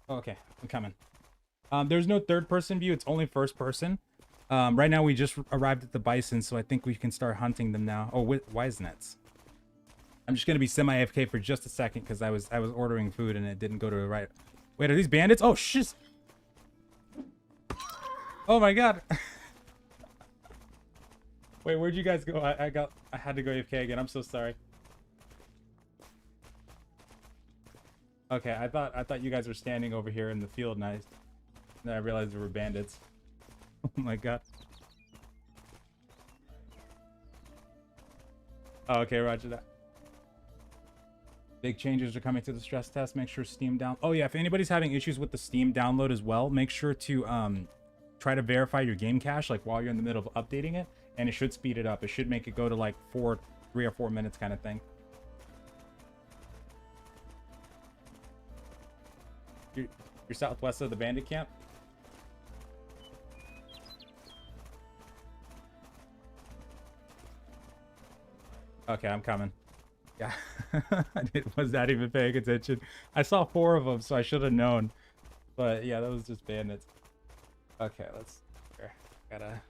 Oh, okay, I'm coming. There's no third person view. It's only first person. Right now we just arrived at the Bison, so I think we can start hunting them now. Oh, with wise nets. I'm just gonna be semi AFK for just a second because I was ordering food and it didn't go to the right. Wait, are these bandits? Oh shit! Oh my god! Wait, where'd you guys go? I had to go AFK again. I'm so sorry. Okay, I thought you guys were standing over here in the field, and then I realized there were bandits. Oh my god. Oh, okay, roger that. Big changes are coming to the stress test. Make sure Steam down. Oh yeah, if anybody's having issues with the Steam download as well, make sure to try to verify your game cache like while you're in the middle of updating it, and it should speed it up. It should make it go to like 3 or 4 minutes kind of thing. You're southwest of the bandit camp. Okay, I'm coming. Yeah, was not even paying attention. I saw 4 of them, so I should have known. But yeah, that was just bandits. Okay, let's. Here. Gotta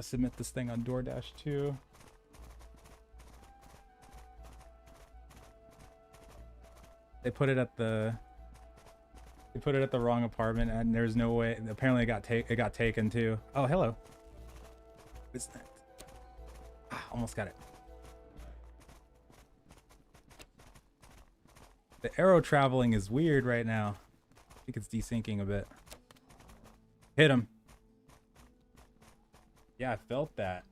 submit this thing on DoorDash too. They put it at the wrong apartment, and there's no way. Apparently, it got taken too. Oh, hello. What's that? Ah, almost got it. The arrow traveling is weird right now. I think it's desyncing a bit. Hit him. Yeah, I felt that.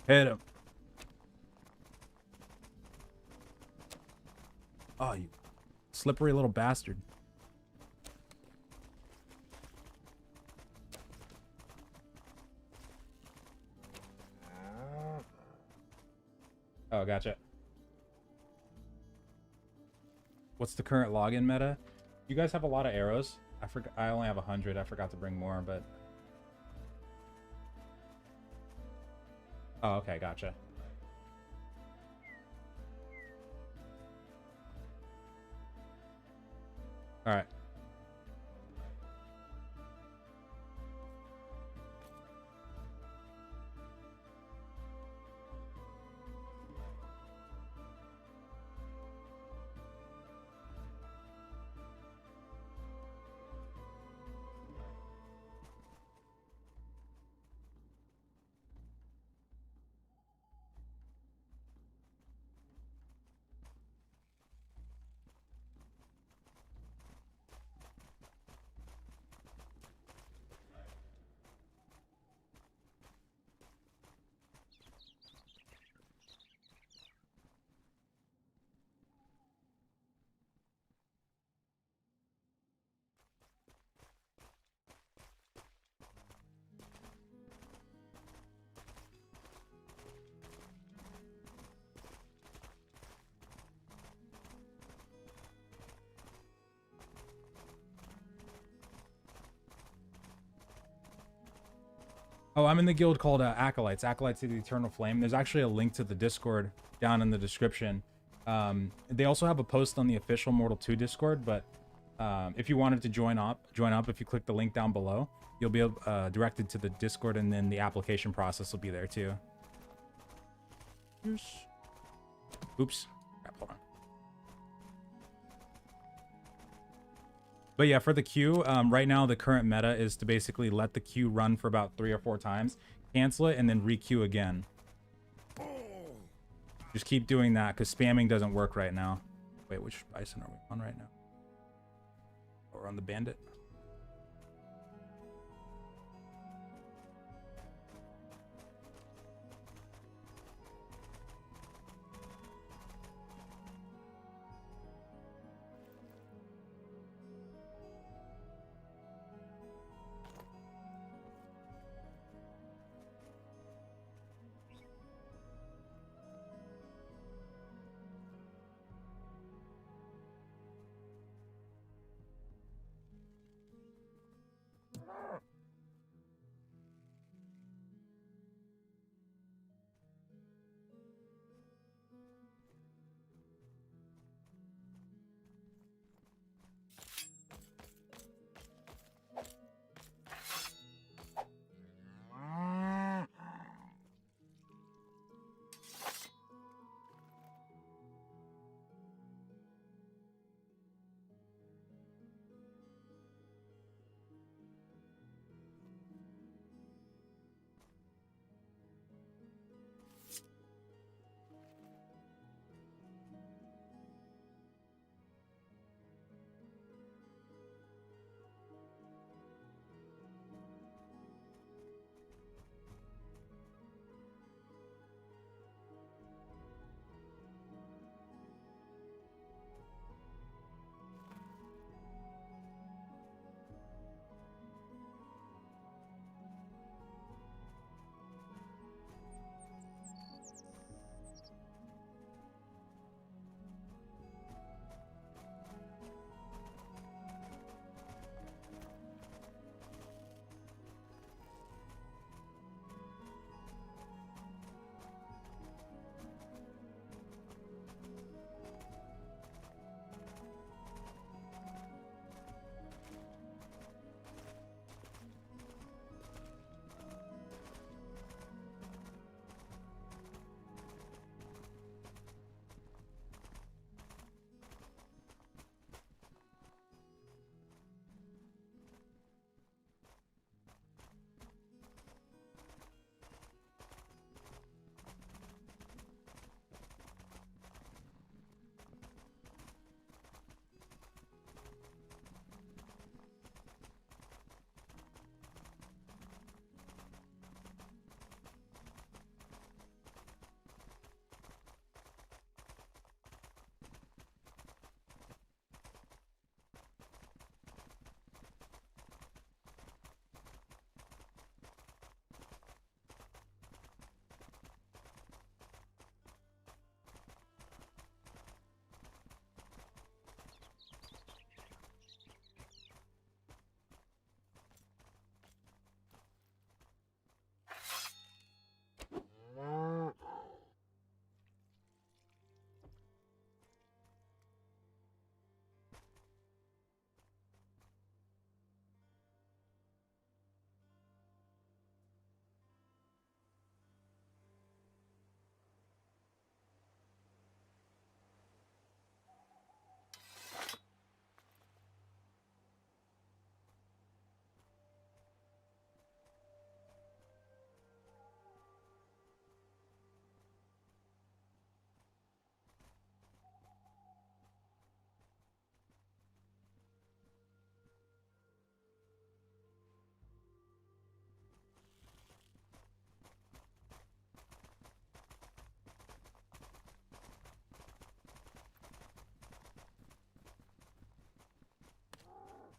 Hit him. Oh, you slippery little bastard. Oh, gotcha. What's the current login meta? You guys have a lot of arrows. I only have 100. I forgot to bring more, but... Oh, okay, gotcha. All right. Oh, I'm in the guild called Acolytes. Acolytes of the Eternal Flame. There's actually a link to the Discord down in the description. They also have a post on the official Mortal 2 Discord, but if you wanted to join up, if you click the link down below, you'll be directed to the Discord, and then the application process will be there too. Oops. Crap, hold on. But yeah, for the queue, right now the current meta is to basically let the queue run for about 3 or 4 times, cancel it, and then re-queue again. Just keep doing that, because spamming doesn't work right now. Wait, which Bison are we on right now? Or on the Bandit?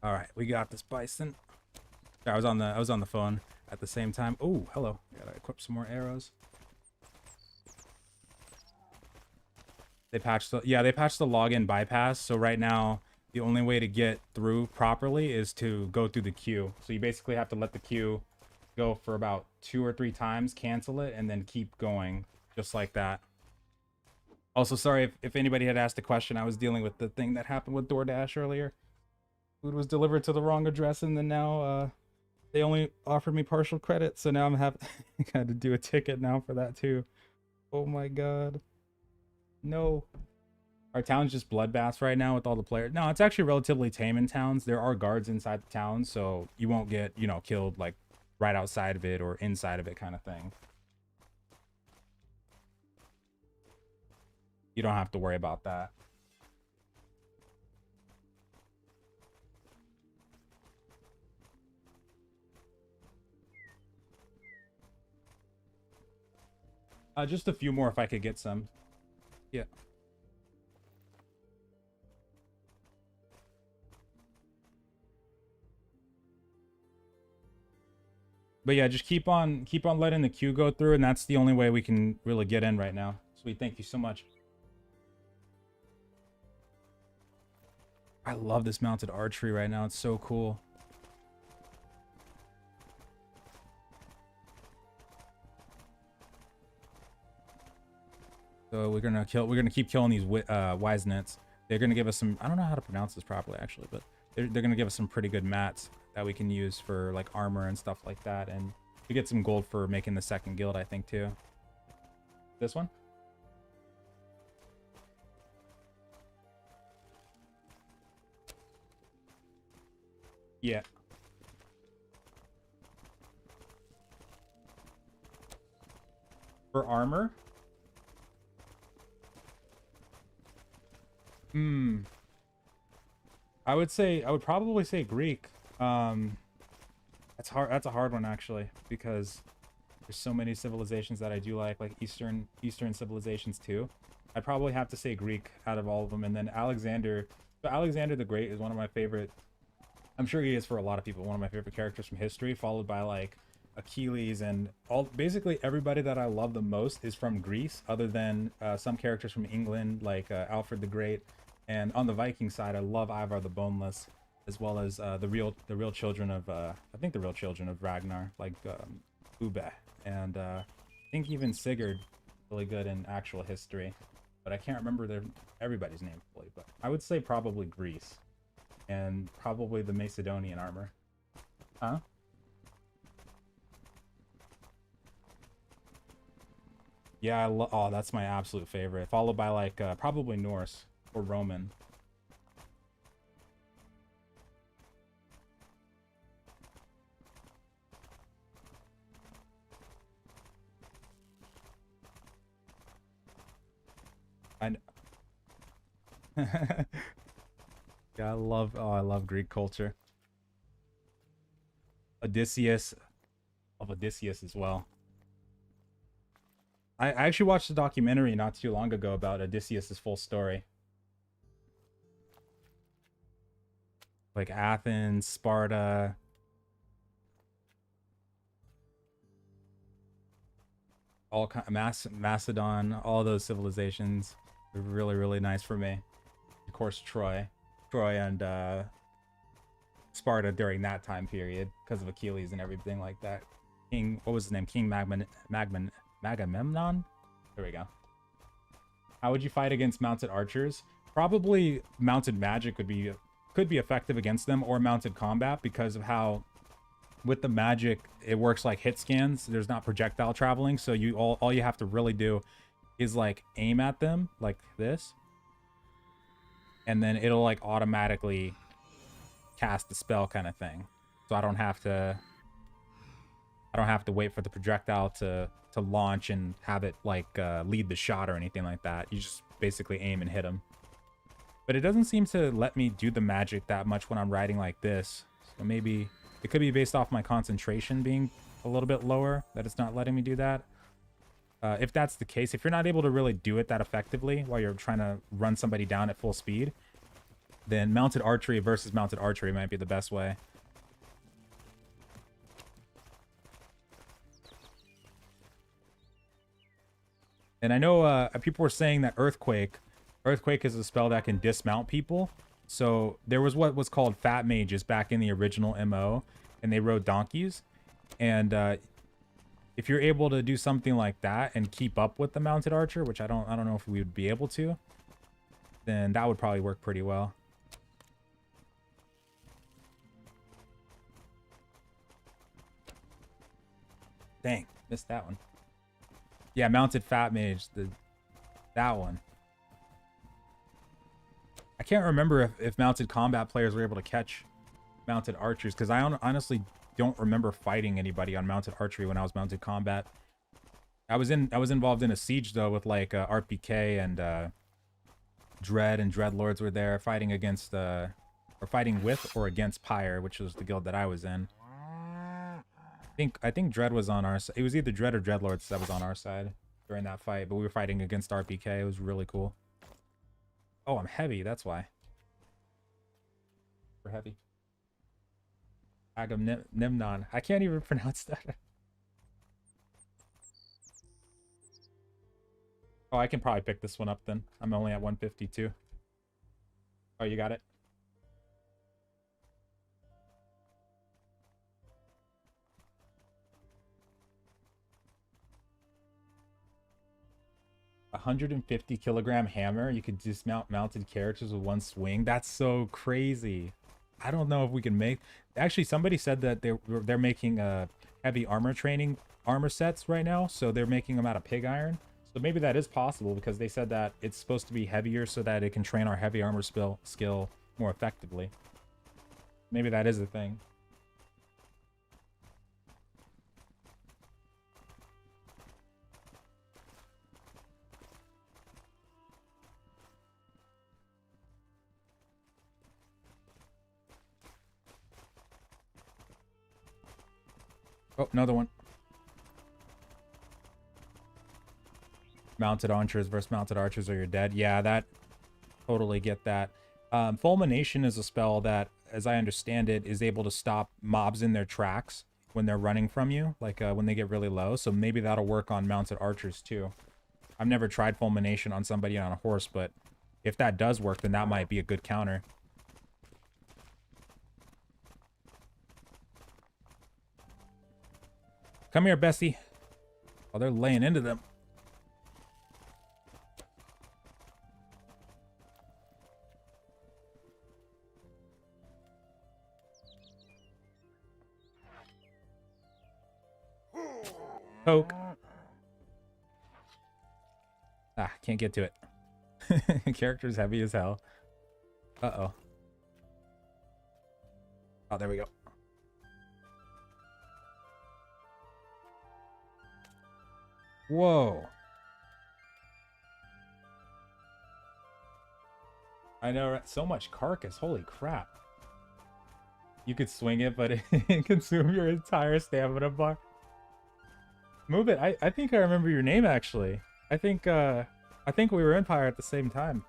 All right, we got this Bison. I was on the phone at the same time. Oh, hello. Gotta equip some more arrows. They patched the login bypass. So right now, the only way to get through properly is to go through the queue. So you basically have to let the queue go for about 2 or 3 times, cancel it, and then keep going, just like that. Also, sorry if anybody had asked a question. I was dealing with the thing that happened with DoorDash earlier. Food was delivered to the wrong address, and then now they only offered me partial credit, so now I got to do a ticket now for that too. Oh my god. No. Our town's just bloodbaths right now with all the players. No, it's actually relatively tame in towns. There are guards inside the town, so you won't get, you know, killed like right outside of it or inside of it kind of thing. You don't have to worry about that. Just a few more if I could get some. Yeah. But yeah, just keep on letting the queue go through, and that's the only way we can really get in right now. Sweet, thank you so much. I love this mounted archery right now. It's so cool. So we're gonna keep killing these wise nets. They're gonna give us some, I don't know how to pronounce this properly actually, but they're gonna give us some pretty good mats that we can use for like armor and stuff like that, and we get some gold for making the second guild, I think, too. This one? Yeah. For armor? I would probably say Greek. That's hard. That's a hard one actually, because there's so many civilizations that I do like Eastern civilizations too. I'd probably have to say Greek out of all of them, and then Alexander. So Alexander the Great is one of my favorite. I'm sure he is for a lot of people, one of my favorite characters from history, followed by like Achilles, and basically everybody that I love the most is from Greece, other than some characters from England like Alfred the Great. And on the Viking side, I love Ivar the Boneless, as well as the real children of I think the real children of Ragnar, like Ube, and I think even Sigurd, really good in actual history, but I can't remember everybody's name fully. But I would say probably Greece, and probably the Macedonian armor. Huh? Yeah, oh, that's my absolute favorite, followed by like probably Norse or Roman. Yeah, I love Greek culture. Odysseus, of Odysseus as well. I actually watched a documentary not too long ago about Odysseus's full story. Like Athens, Sparta. All kind Macedon, all those civilizations are really, really nice for me. Of course, Troy and Sparta during that time period because of Achilles and everything like that. What was his name? King Agamemnon? There we go. How would you fight against mounted archers? Probably mounted magic could be effective against them, or mounted combat, because of how with the magic it works like hit scans. There's not projectile traveling, so all you have to really do is like aim at them like this, and then it'll like automatically cast the spell kind of thing. So I don't have to wait for the projectile to launch and have it like lead the shot or anything like that. You just basically aim and hit them. But it doesn't seem to let me do the magic that much when I'm riding like this. So maybe it could be based off my concentration being a little bit lower, that it's not letting me do that. If that's the case, if you're not able to really do it that effectively while you're trying to run somebody down at full speed, then mounted archery versus mounted archery might be the best way. And I know people were saying that Earthquake is a spell that can dismount people. So there was what was called fat mages back in the original MO, and they rode donkeys. And if you're able to do something like that and keep up with the mounted archer, which I don't know if we would be able to, then that would probably work pretty well. Dang, missed that one. Yeah, mounted fat mage, that one. I can't remember if mounted combat players were able to catch mounted archers, because I honestly don't remember fighting anybody on mounted archery when I was mounted combat. I was involved in a siege though with like RPK and Dread and Dreadlords were there fighting against or fighting with or against Pyre, which was the guild that I was in. I think Dread was on our side. It was either Dread or Dreadlords that was on our side during that fight, but we were fighting against RPK. It was really cool. Oh, I'm heavy, that's why. We're heavy. Nimnon. I can't even pronounce that. Oh, I can probably pick this one up then. I'm only at 152. Oh, you got it? A 150-kilogram hammer. You could dismount mounted characters with one swing. That's so crazy. I don't know if we can make. Actually, somebody said that they're making heavy armor training armor sets right now, so they're making them out of pig iron. So maybe that is possible, because they said that it's supposed to be heavier so that it can train our heavy armor skill more effectively. Maybe that is a thing. Oh, another one. Mounted archers versus mounted archers or you're dead. Yeah, that totally get that. Fulmination is a spell that, as I understand it, is able to stop mobs in their tracks when they're running from you, like when they get really low. So maybe that'll work on mounted archers too. I've never tried fulmination on somebody on a horse, but if that does work, then that might be a good counter. Come here, Bessie. Oh, they're laying into them. Poke. Ah, can't get to it. Character's heavy as hell. Uh-oh. Oh, there we go. Whoa. I know, so much carcass. Holy crap. You could swing it, but it consume your entire stamina bar. Move it. I think I remember your name, actually. I think we were Empire at the same time.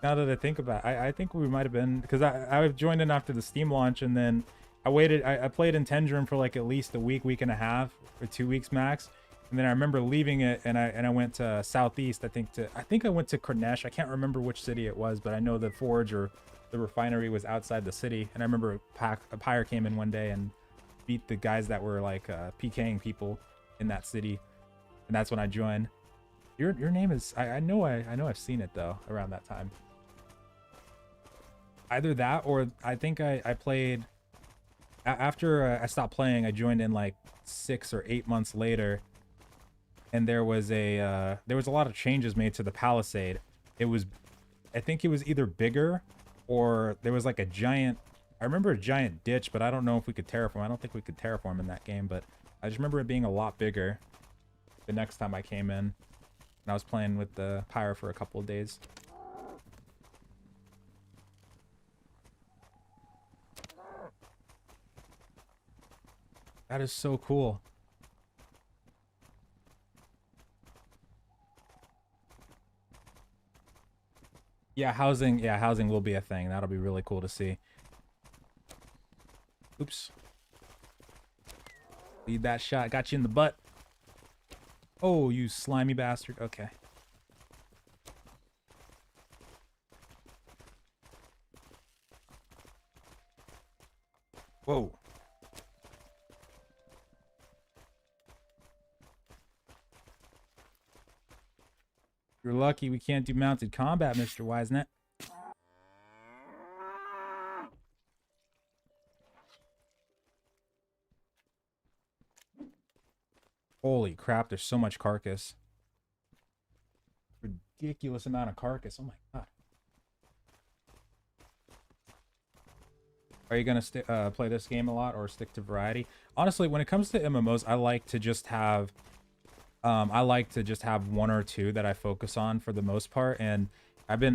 Now that I think about it, I think we might have been, because I joined in after the Steam launch, and then I waited. I played in Tindrem for like at least a week and a half, or 2 weeks max. And then I remember leaving it, and I went to Southeast. I think I went to Cornesh. I can't remember which city it was, but I know the forge or the refinery was outside the city. And I remember a Pyre came in one day and beat the guys that were like PKing people in that city, and that's when I joined. Your name is I know I've seen it though around that time. Either that, or I think I played after I stopped playing. I joined in like 6 or 8 months later, and there was a lot of changes made to the Palisade. I think it was either bigger, or there was like a giant. I remember a giant ditch, but I don't know if we could terraform. I don't think we could terraform in that game, but I just remember it being a lot bigger the next time I came in. And I was playing with the Pyre for a couple of days. That is so cool. Yeah, housing will be a thing. That'll be really cool to see. Oops. Lead that shot. Got you in the butt. Oh, you slimy bastard. Okay. Whoa. You're lucky we can't do mounted combat, Mr. Wisenet. Holy crap, there's so much carcass. Ridiculous amount of carcass. Oh my god. Are you gonna play this game a lot or stick to variety? Honestly, when it comes to MMOs, I like to just have one or two that I focus on for the most part. And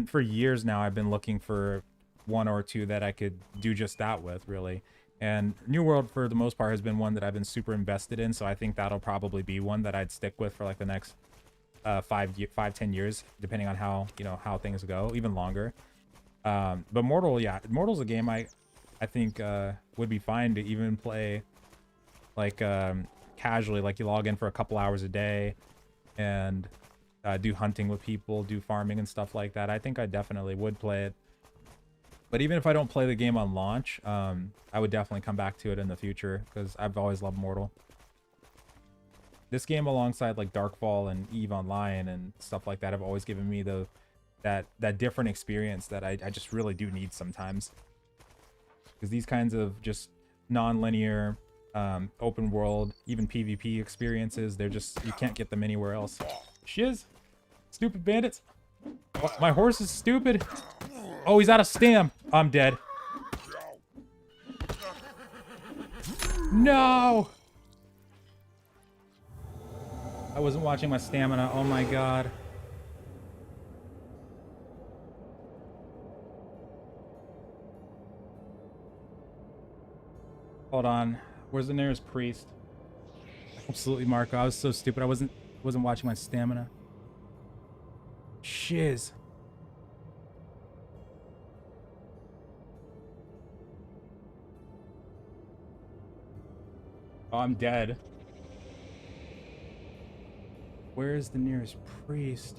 for years now, I've been looking for one or two that I could do just that with, really. And New World, for the most part, has been one that I've been super invested in. So I think that'll probably be one that I'd stick with for like the next 10 years, depending on how things go, even longer. But Mortal, yeah, Mortal's a game I think would be fine to even play like casually, like you log in for a couple hours a day and do hunting with people, do farming and stuff like that. I think I definitely would play it. But even if I don't play the game on launch, I would definitely come back to it in the future because I've always loved Mortal. This game, alongside like Darkfall and EVE Online and stuff like that, have always given me that different experience that I just really do need sometimes. Because these kinds of just non-linear, open world, even PvP experiences, you can't get them anywhere else. Shiz! Stupid bandits! My horse is stupid! Oh, he's out of stam! I'm dead. No! I wasn't watching my stamina. Oh my god. Hold on. Where's the nearest priest? Absolutely, Marco. I was so stupid. I wasn't watching my stamina. Shiz. Oh, I'm dead. Where is the nearest priest?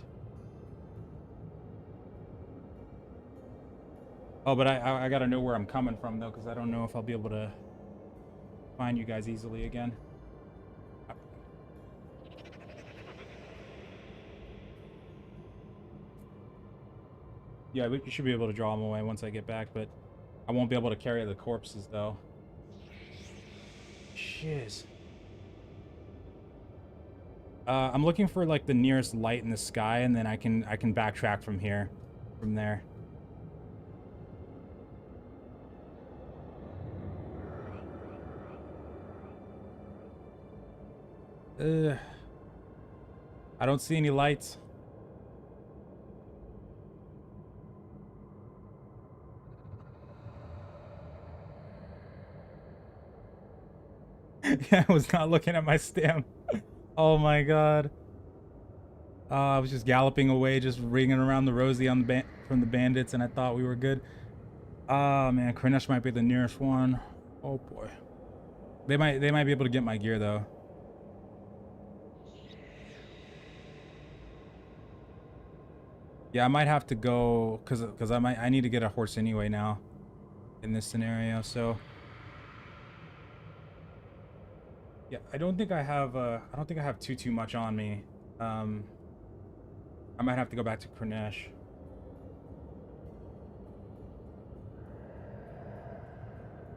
Oh, but I gotta know where I'm coming from, though, because I don't know if I'll be able to find you guys easily again. Yeah, we should be able to draw them away once I get back, but I won't be able to carry the corpses, though. Shiz. I'm looking for like the nearest light in the sky, and then I can backtrack from there. I don't see any lights. Yeah, I was not looking at my stam. Oh my god. I was just galloping away, just ringing around the rosy on from the bandits, and I thought we were good. Oh man, Kranesh might be the nearest one. Oh boy. They might be able to get my gear though. Yeah, I might have to go because I need to get a horse anyway now in this scenario, so yeah, I don't think I have too much on me. I might have to go back to Kranesh.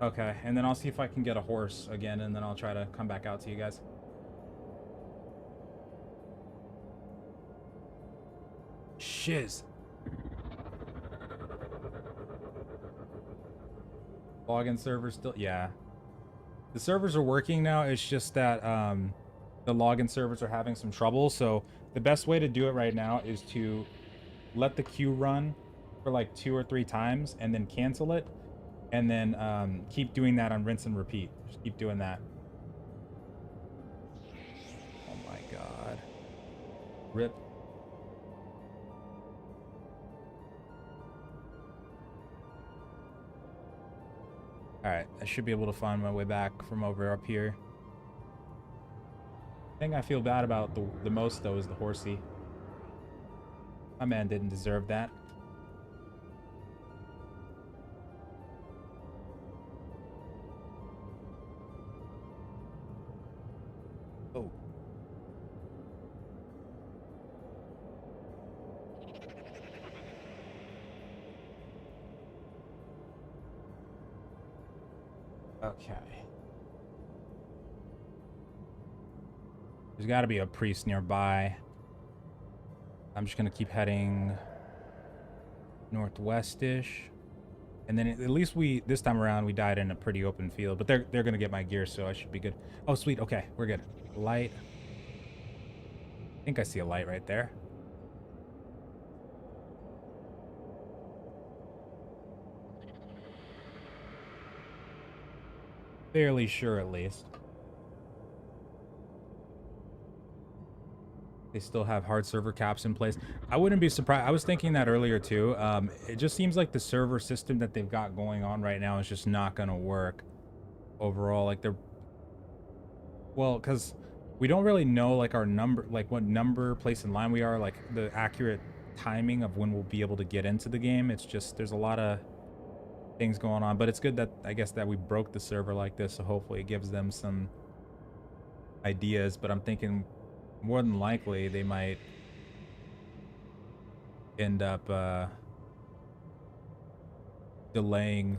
Okay, and then I'll see if I can get a horse again, and then I'll try to come back out to you guys. Shiz. Login server still, yeah. The servers are working now. It's just that the login servers are having some trouble. So the best way to do it right now is to let the queue run for like 2 or 3 times and then cancel it. And then keep doing that on rinse and repeat. Just keep doing that. Oh my god. Rip. Alright, I should be able to find my way back from over up here. The thing I feel bad about the most, though, is the horsey. My man didn't deserve that. Oh. Okay. There's got to be a priest nearby. I'm just going to keep heading northwest-ish. And then at least this time around, we died in a pretty open field. But they're going to get my gear, so I should be good. Oh, sweet. Okay, we're good. Light. I think I see a light right there. Fairly sure, at least. They still have hard server caps in place. I wouldn't be surprised. I was thinking that earlier too. It just seems like the server system that they've got going on right now is just not going to work overall. Like well, because we don't really know like our number, like what number, place in line we are, like the accurate timing of when we'll be able to get into the game. It's just, there's a lot of things going on, but it's good that I guess that we broke the server like this, so hopefully it gives them some ideas. But I'm thinking more than likely they might end up delaying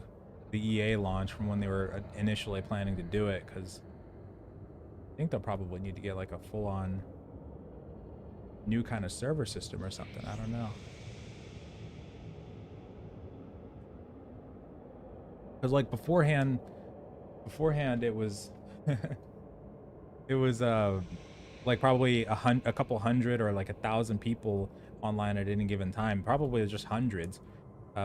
the EA launch from when they were initially planning to do it, because I think they'll probably need to get like a full-on new kind of server system or something. I don't know. Because like beforehand it was it was like probably a couple hundred or like 1,000 people online at any given time, probably just hundreds,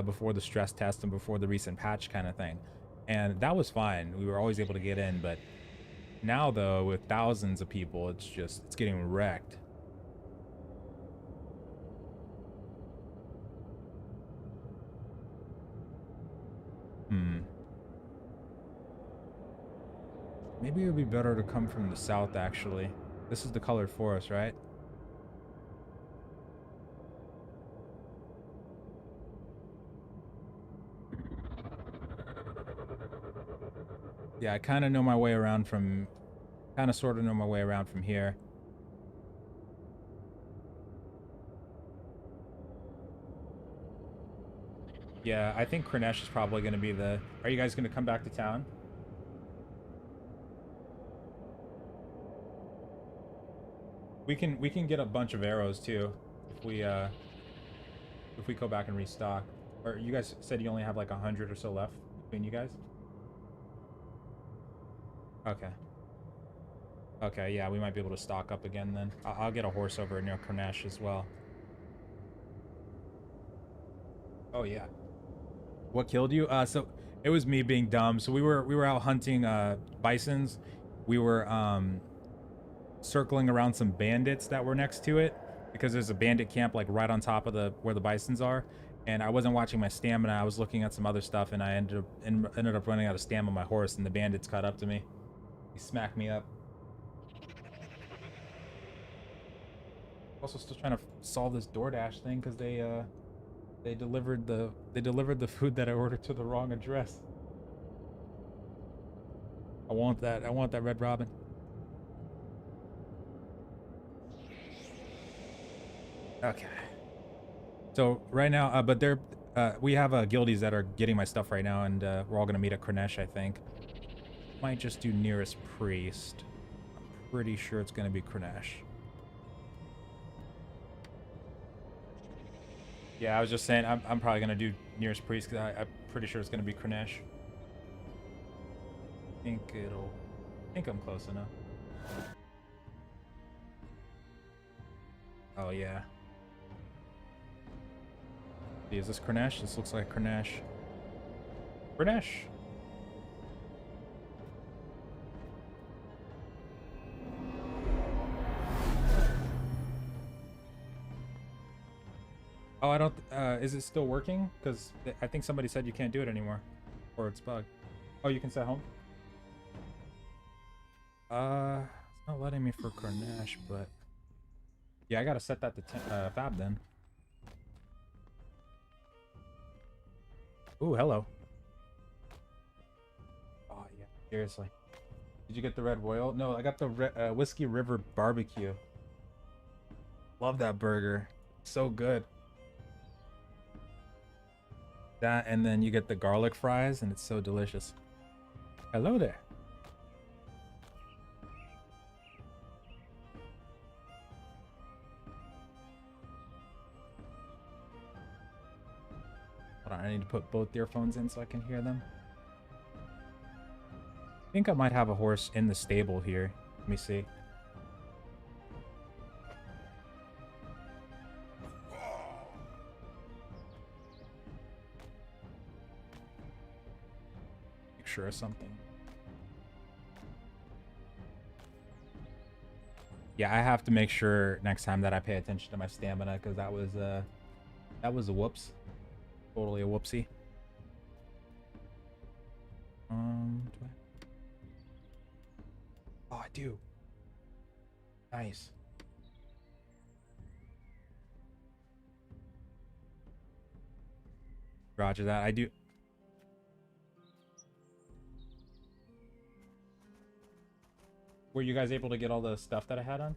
before the stress test and before the recent patch kind of thing, and that was fine. We were always able to get in. But now though, with thousands of people, it's getting wrecked. Maybe it would be better to come from the south, actually. This is the colored forest, right? Yeah, I kind of know my way around from... kind of sort of know my way around from here. Yeah, I think Kranesh is probably going to be the... Are you guys going to come back to town? We can get a bunch of arrows too if we go back and restock. Or you guys said you only have like 100 or so left between you guys? Okay. Okay, yeah, we might be able to stock up again then. I'll get a horse over near Kranesh as well. Oh yeah. What killed you? So it was me being dumb. So we were out hunting bisons. We were circling around some bandits that were next to it, because there's a bandit camp like right on top of where the bisons are, and I wasn't watching my stamina. I was looking at some other stuff, and I ended up running out of stamina on my horse, and the bandits caught up to me. He smacked me up. Also still trying to solve this DoorDash thing, because they delivered the food that I ordered to the wrong address. I want that Red Robin. Okay. So right now, but we have guildies that are getting my stuff right now, and we're all gonna meet at Kranesh, I think. Might just do nearest priest. I'm pretty sure it's gonna be Kranesh. Yeah, I was just saying I'm probably gonna do nearest priest, because I'm pretty sure it's gonna be Kranesh. I think I'm close enough. Oh yeah. Is this Kranesh? This looks like Kranesh. Kranesh! Oh, I don't... is it still working? Because I think somebody said you can't do it anymore. Or it's bugged. Oh, you can set home? It's not letting me for Cornesh, but yeah, I gotta set that to Fab then. Ooh, hello. Oh yeah, seriously. Did you get the Red Royal? No, I got the Whiskey River Barbecue. Love that burger. So good. That, and then you get the garlic fries, and it's so delicious. Hello there. Hold on, I need to put both earphones in so I can hear them. I think I might have a horse in the stable here. Let me see. Picture or something. Yeah, I have to make sure next time that I pay attention to my stamina, because that was a whoops. Totally a whoopsie. Do oh, I do. Nice. Roger that. I do. Were you guys able to get all the stuff that I had on?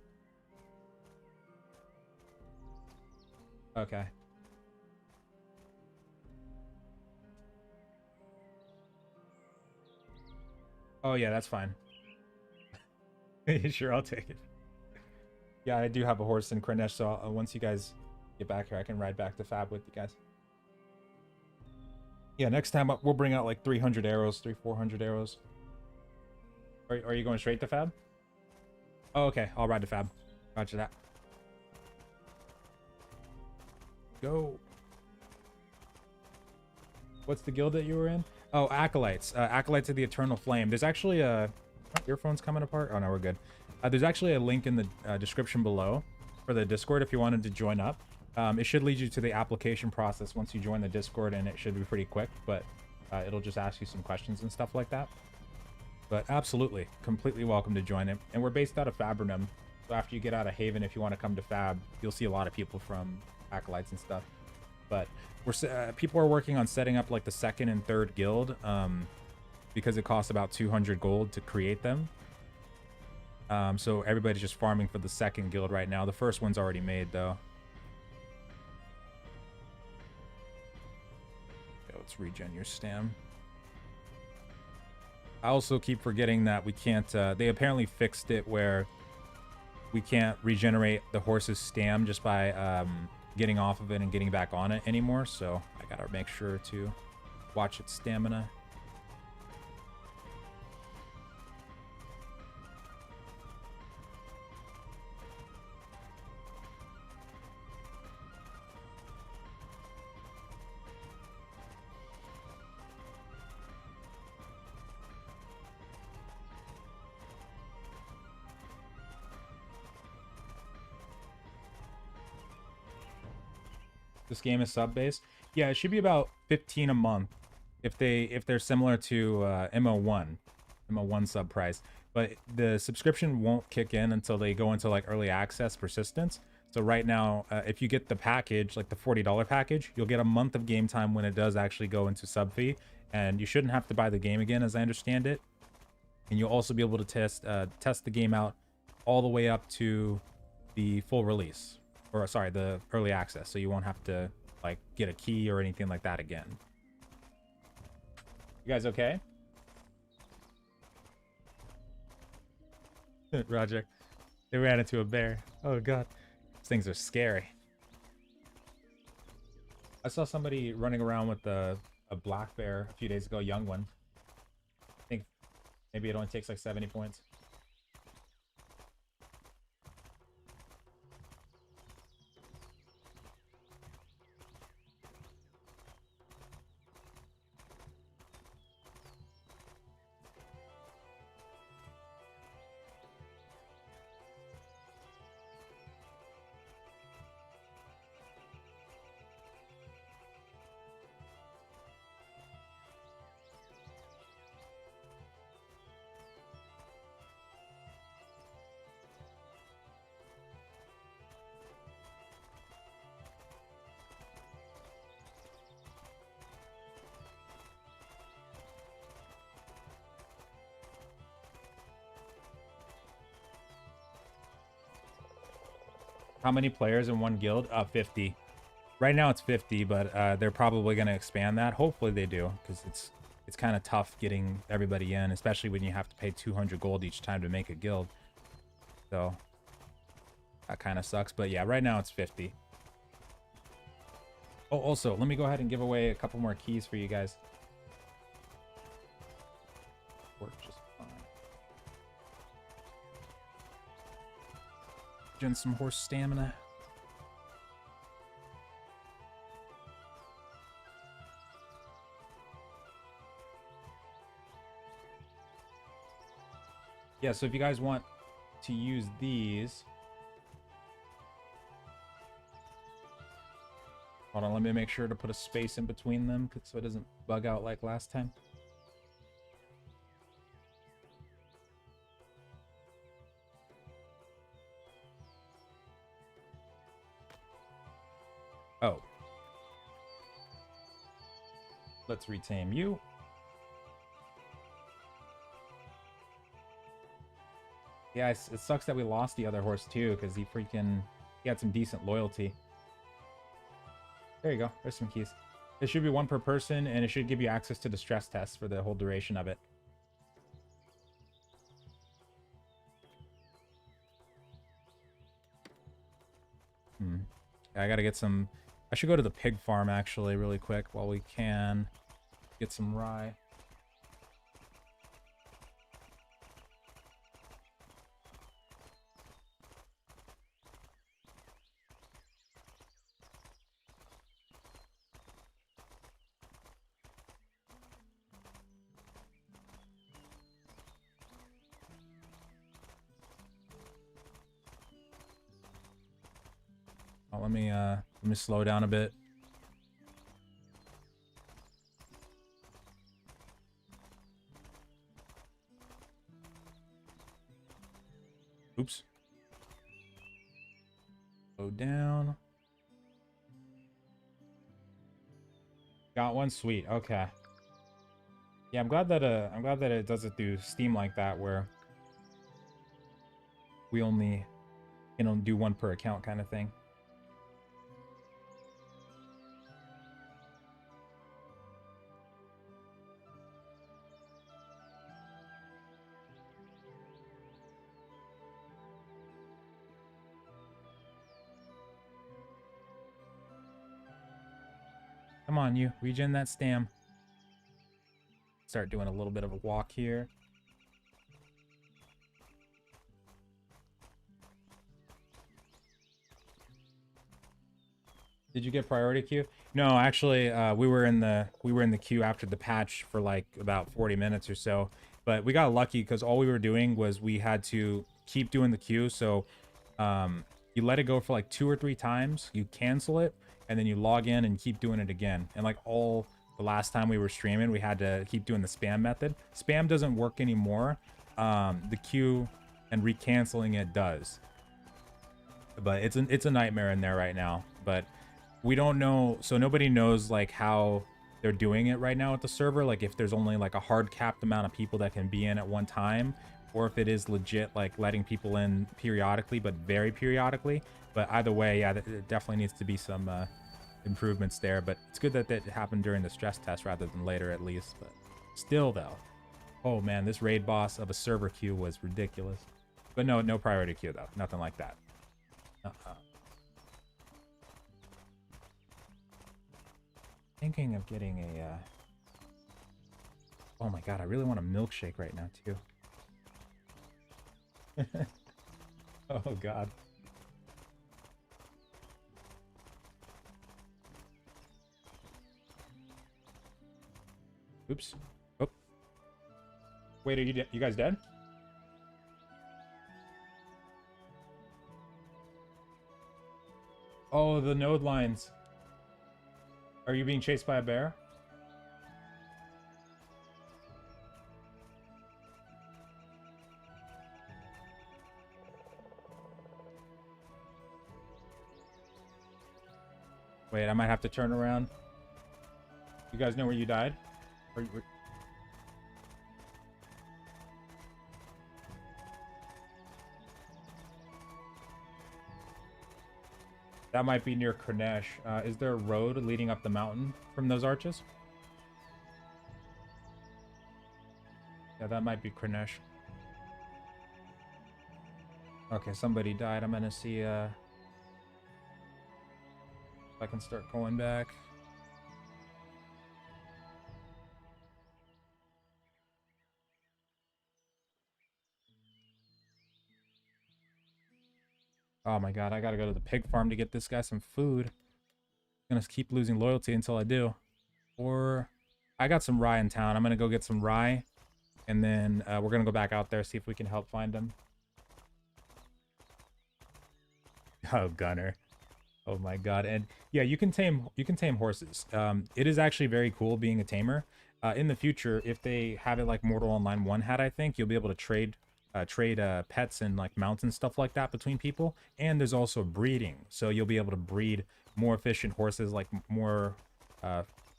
Okay. Oh yeah, that's fine. Sure, I'll take it. Yeah, I do have a horse in Cornesh, so once you guys get back here, I can ride back to Fab with you guys. Yeah, next time we'll bring out like 300 arrows, 400 arrows. Are you going straight to Fab? Oh, okay. I'll ride to Fab. Roger that. Go. What's the guild that you were in? Oh, Acolytes. Acolytes of the Eternal Flame. There's actually a... earphones coming apart? Oh, no, we're good. There's actually a link in the description below for the Discord if you wanted to join up. It should lead you to the application process once you join the Discord, and it should be pretty quick, but it'll just ask you some questions and stuff like that. But absolutely, completely welcome to join it. And we're based out of Fabrinum, so after you get out of Haven, if you want to come to Fab, you'll see a lot of people from Acolytes and stuff. But people are working on setting up like the second and third guild, because it costs about 200 gold to create them. So everybody's just farming for the second guild right now. The first one's already made though. Okay, let's regen your stam. I also keep forgetting that we can't, they apparently fixed it where we can't regenerate the horse's stam just by getting off of it and getting back on it anymore. So I gotta make sure to watch its stamina. This game is sub-based. Yeah, it should be about 15 a month if they're similar to MO1 sub price. But the subscription won't kick in until they go into like early access persistence. So right now, if you get the package, like the $40 package, you'll get a month of game time when it does actually go into sub fee, and you shouldn't have to buy the game again, as I understand it. And you'll also be able to test the game out all the way up to the full release. Or sorry, the early access, so you won't have to like get a key or anything like that again. You guys okay? Roger. They ran into a bear. Oh god. These things are scary. I saw somebody running around with a black bear a few days ago, a young one. I think maybe it only takes like 70 points. How many players in one guild? 50. Right now it's 50, but they're probably going to expand that. Hopefully they do, because it's kind of tough getting everybody in, especially when you have to pay 200 gold each time to make a guild. So that kind of sucks. But yeah, right now it's 50. Oh, also, let me go ahead and give away a couple more keys for you guys. Work just fine. Getting some horse stamina. Yeah, so if you guys want to use these, hold on, let me make sure to put a space in between them so it doesn't bug out like last time. Oh. Let's retame you. Yeah, it sucks that we lost the other horse too, because he had some decent loyalty. There you go. There's some keys. It should be one per person, and it should give you access to the stress test for the whole duration of it. I gotta get some... I should go to the pig farm, actually, really quick, while we can. Get some rye. Oh, let me slow down a bit. Oops. Slow down. Got one. Sweet. Okay. Yeah, I'm glad that it does it through Steam like that, where we only, do one per account kind of thing. Come on, you. Regen that stam. Start doing a little bit of a walk here. Did you get priority queue? No, actually, we were in the queue after the patch for like about 40 minutes or so. But we got lucky because all we were doing was we had to keep doing the queue. So you let it go for like 2 or 3 times, you cancel it, and then you log in and keep doing it again. And like the last time we were streaming, we had to keep doing the spam method. Spam doesn't work anymore. The queue and recanceling it does. But it's a nightmare in there right now. But we don't know, so nobody knows like how they're doing it right now at the server, like if there's only like a hard capped amount of people that can be in at one time, or if it is legit like letting people in periodically, but very periodically. But either way, yeah, there definitely needs to be some improvements there. But it's good that that happened during the stress test rather than later, at least. But still though, oh man, this raid boss of a server queue was ridiculous. But no priority queue though, nothing like that. Thinking of getting a oh my god, I really want a milkshake right now too. Oh god. Oops. Oh. Wait, are you guys dead? Oh, the node lines. Are you being chased by a bear? Wait, I might have to turn around. You guys know where you died? That might be near Kranesh. Is there a road leading up the mountain from those arches? Yeah, that might be Kranesh. Okay, somebody died. I'm gonna see if I can start going back. Oh my god, I gotta go to the pig farm to get this guy some food. I'm gonna keep losing loyalty until I do. Or I got some rye in town. I'm gonna go get some rye, and then we're gonna go back out there, see if we can help find him. Oh, Gunner. Oh my god. And yeah, you can tame horses. It is actually very cool being a tamer. In the future, if they have it like Mortal Online 1 had, I think you'll be able to trade pets and like mounts and stuff like that between people. And there's also breeding, so you'll be able to breed more efficient horses, like more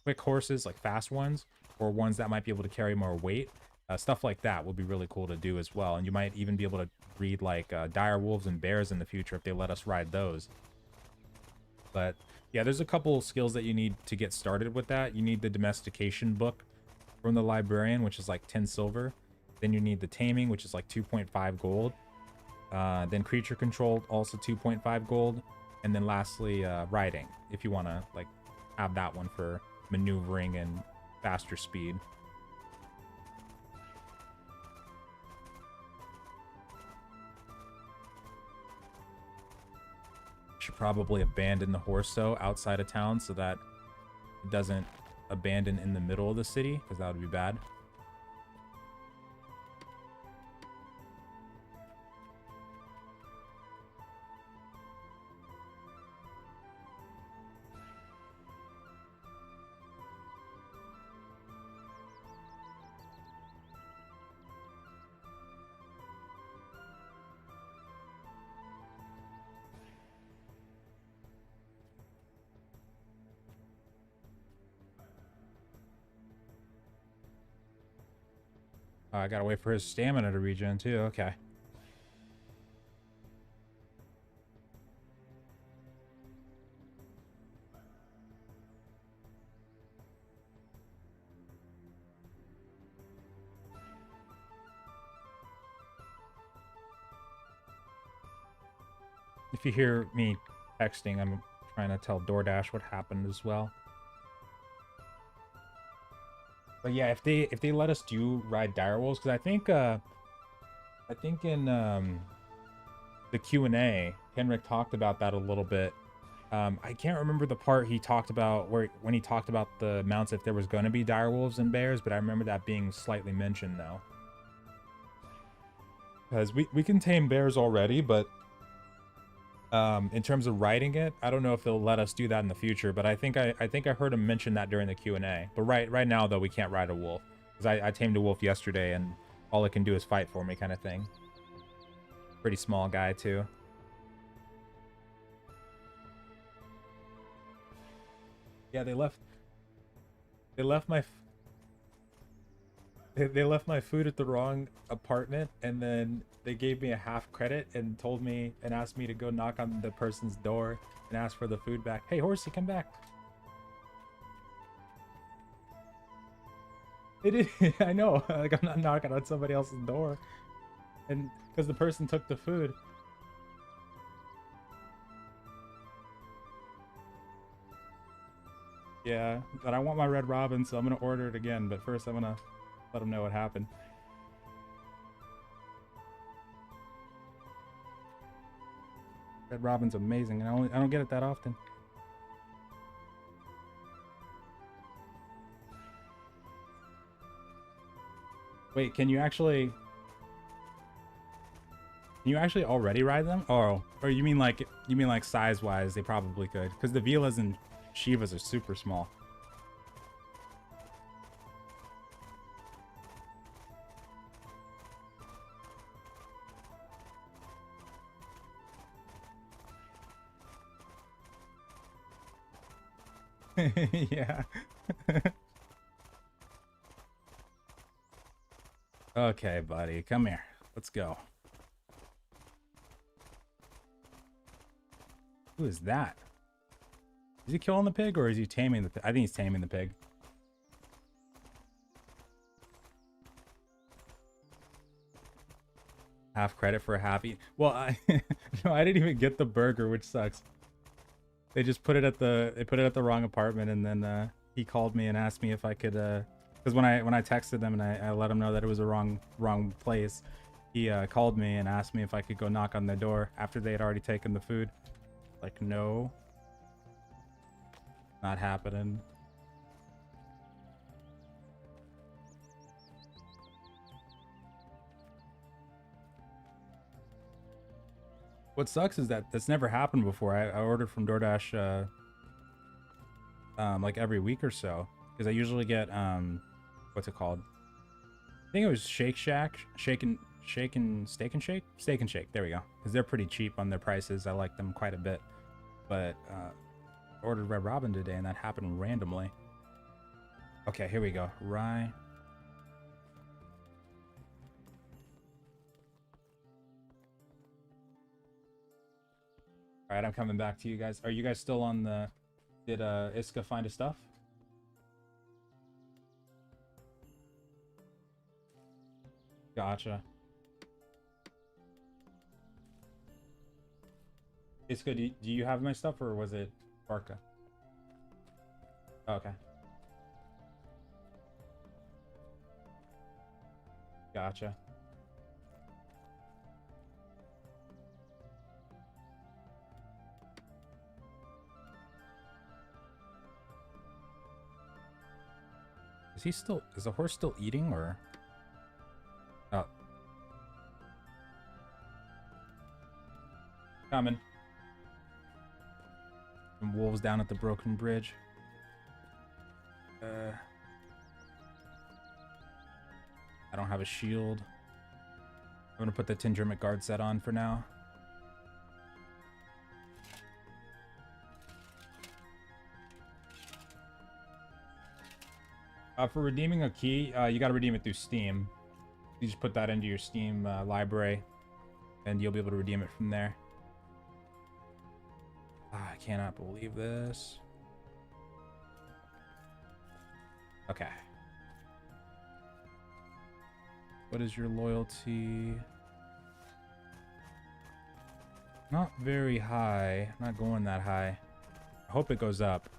quick horses, like fast ones, or ones that might be able to carry more weight. Stuff like that will be really cool to do as well. And you might even be able to breed like dire wolves and bears in the future if they let us ride those. But yeah, there's a couple skills that you need to get started with that. You need the domestication book from the librarian, which is like 10 silver. Then you need the taming, which is like 2.5 gold. Then creature control, also 2.5 gold. And then lastly, riding, if you want to like have that one for maneuvering and faster speed. Should probably abandon the horse though outside of town so that it doesn't abandon in the middle of the city, because that would be bad. I gotta wait for his stamina to regen too. Okay. If you hear me texting, I'm trying to tell DoorDash what happened as well. But yeah, if they let us do ride direwolves, because I think in the Q&A, Henrik talked about that a little bit. I can't remember the part he talked about when he talked about the mounts, if there was going to be direwolves and bears, but I remember that being slightly mentioned though. Because we can tame bears already, but in terms of riding it, I don't know if they'll let us do that in the future, but I think I heard him mention that during the Q&A. But right now though, we can't ride a wolf, because I tamed a wolf yesterday and all it can do is fight for me, kind of thing. Pretty small guy too. Yeah, they left my they left my food at the wrong apartment, and then they gave me a half credit and told me and asked me to go knock on the person's door and ask for the food back. Hey, horsey, come back. It is. I know. Like, I'm not knocking on somebody else's door, and because the person took the food. Yeah, but I want my Red Robin, so I'm gonna order it again. But first, I'm gonna let them know what happened. Red Robin's amazing, and I don't get it that often. Wait, can you actually already ride them? Oh, or you mean like size-wise, they probably could, because the Vilas and Shivas are super small. Yeah. Okay, buddy, come here. Let's go. Who is that? Is he killing the pig or is he taming the pig? I think he's taming the pig. Half credit for a half eat. Well, no, I didn't even get the burger, which sucks. They just put it at the wrong apartment, and then he called me and asked me if I could because when I texted them and I let him know that it was a wrong place, he called me and asked me if I could go knock on their door after they had already taken the food. Like, no, not happening. What sucks is that that's never happened before. I ordered from DoorDash like every week or so, because I usually get what's it called? I think it was Shake Shack, Steak and Shake. There we go. Because they're pretty cheap on their prices. I like them quite a bit. But I ordered Red Robin today, and that happened randomly. Okay, here we go. Rye. All right, I'm coming back to you guys. Are you guys still on the... Did Iska find his stuff? Gotcha. Iska, do you have my stuff, or was it Barca? Okay. Gotcha. Is the horse still eating, or? Oh. Coming. Some wolves down at the broken bridge. I don't have a shield. I'm gonna put the Tindrem guard set on for now. For redeeming a key, you gotta redeem it through Steam. You just put that into your Steam library, and you'll be able to redeem it from there. I cannot believe this. Okay. What is your loyalty? Not very high. Not going that high. I hope it goes up.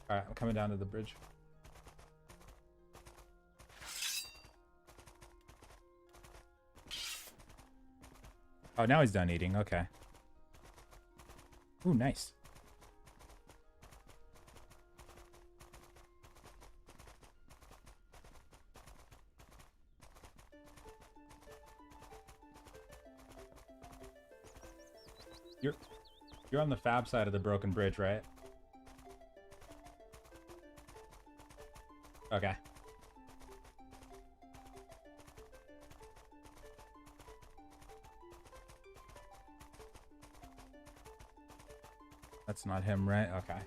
Alright, I'm coming down to the bridge. Oh, now he's done eating. Okay. Ooh, nice. You're on the fab side of the broken bridge, right? Okay. That's not him, right? Okay.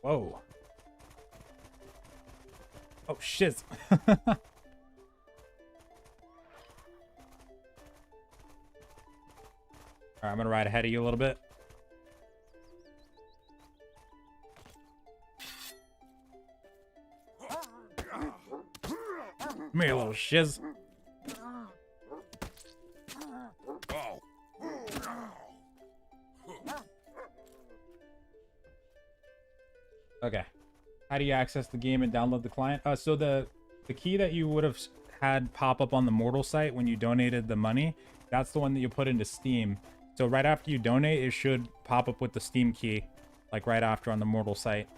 Whoa. Oh, shit. Alright, I'm gonna ride ahead of you a little bit. Come here, little shiz. Okay. How do you access the game and download the client? So the key that you would have had pop up on the Mortal site when you donated the money, that's the one that you put into Steam. So right after you donate, it should pop up with the Steam key, like right after on the Mortal site.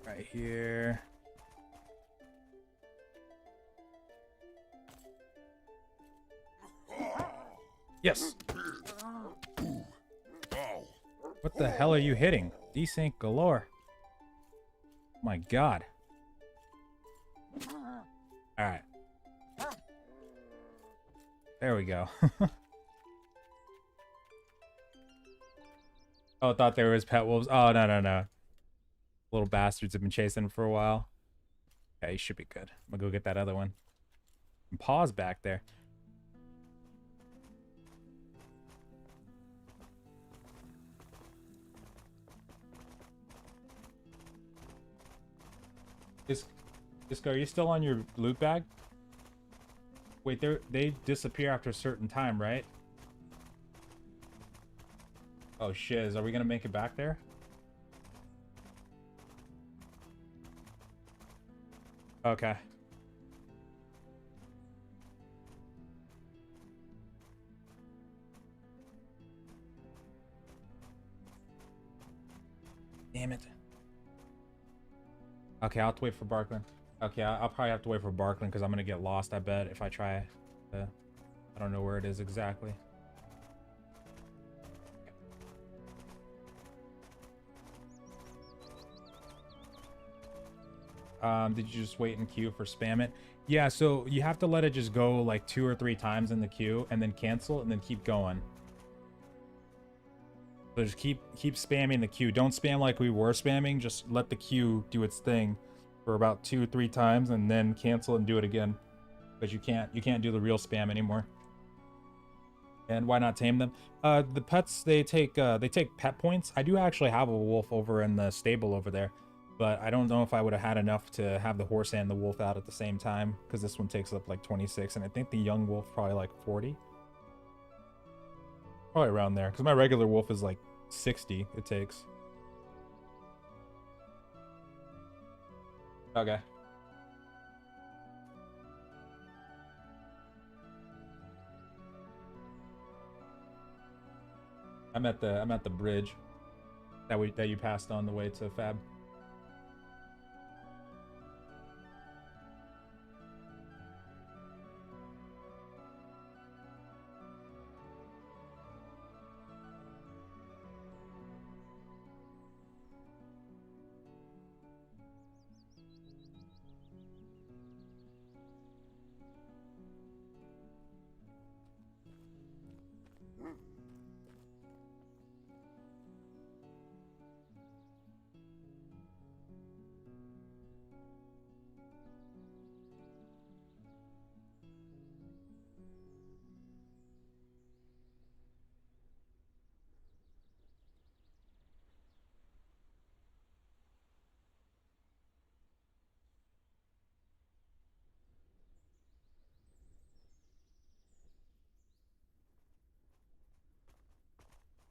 Right here. Yes. What the hell are you hitting? Desync galore. My God. All right. There we go. Oh, I thought there was pet wolves. Oh, no, no, no. Little bastards have been chasing him for a while. Yeah, he should be good. I'm gonna go get that other one. And pause back there. Disco, are you still on your loot bag? Wait, they disappear after a certain time, right? Oh, shiz. Are we gonna make it back there? Okay. Damn it. Okay, I'll have to wait for Barkland. Okay, I'll probably have to wait for Barkland because I'm gonna get lost, I bet, if I try. I don't know where it is exactly. Did you just wait in queue for spam it? Yeah, so you have to let it just go like 2 or 3 times in the queue and then cancel and then keep going. So just keep spamming the queue. Don't spam like we were spamming. Just let the queue do its thing for about 2 or 3 times and then cancel and do it again. Because you can't do the real spam anymore. And why not tame them? The pets, they take pet points. I do actually have a wolf over in the stable over there, but I don't know if I would have had enough to have the horse and the wolf out at the same time, because this one takes up like 26, and I think the young wolf probably like 40. Probably around there, because my regular wolf is like 60 it takes. Okay. I'm at the bridge that you passed on the way to Fab.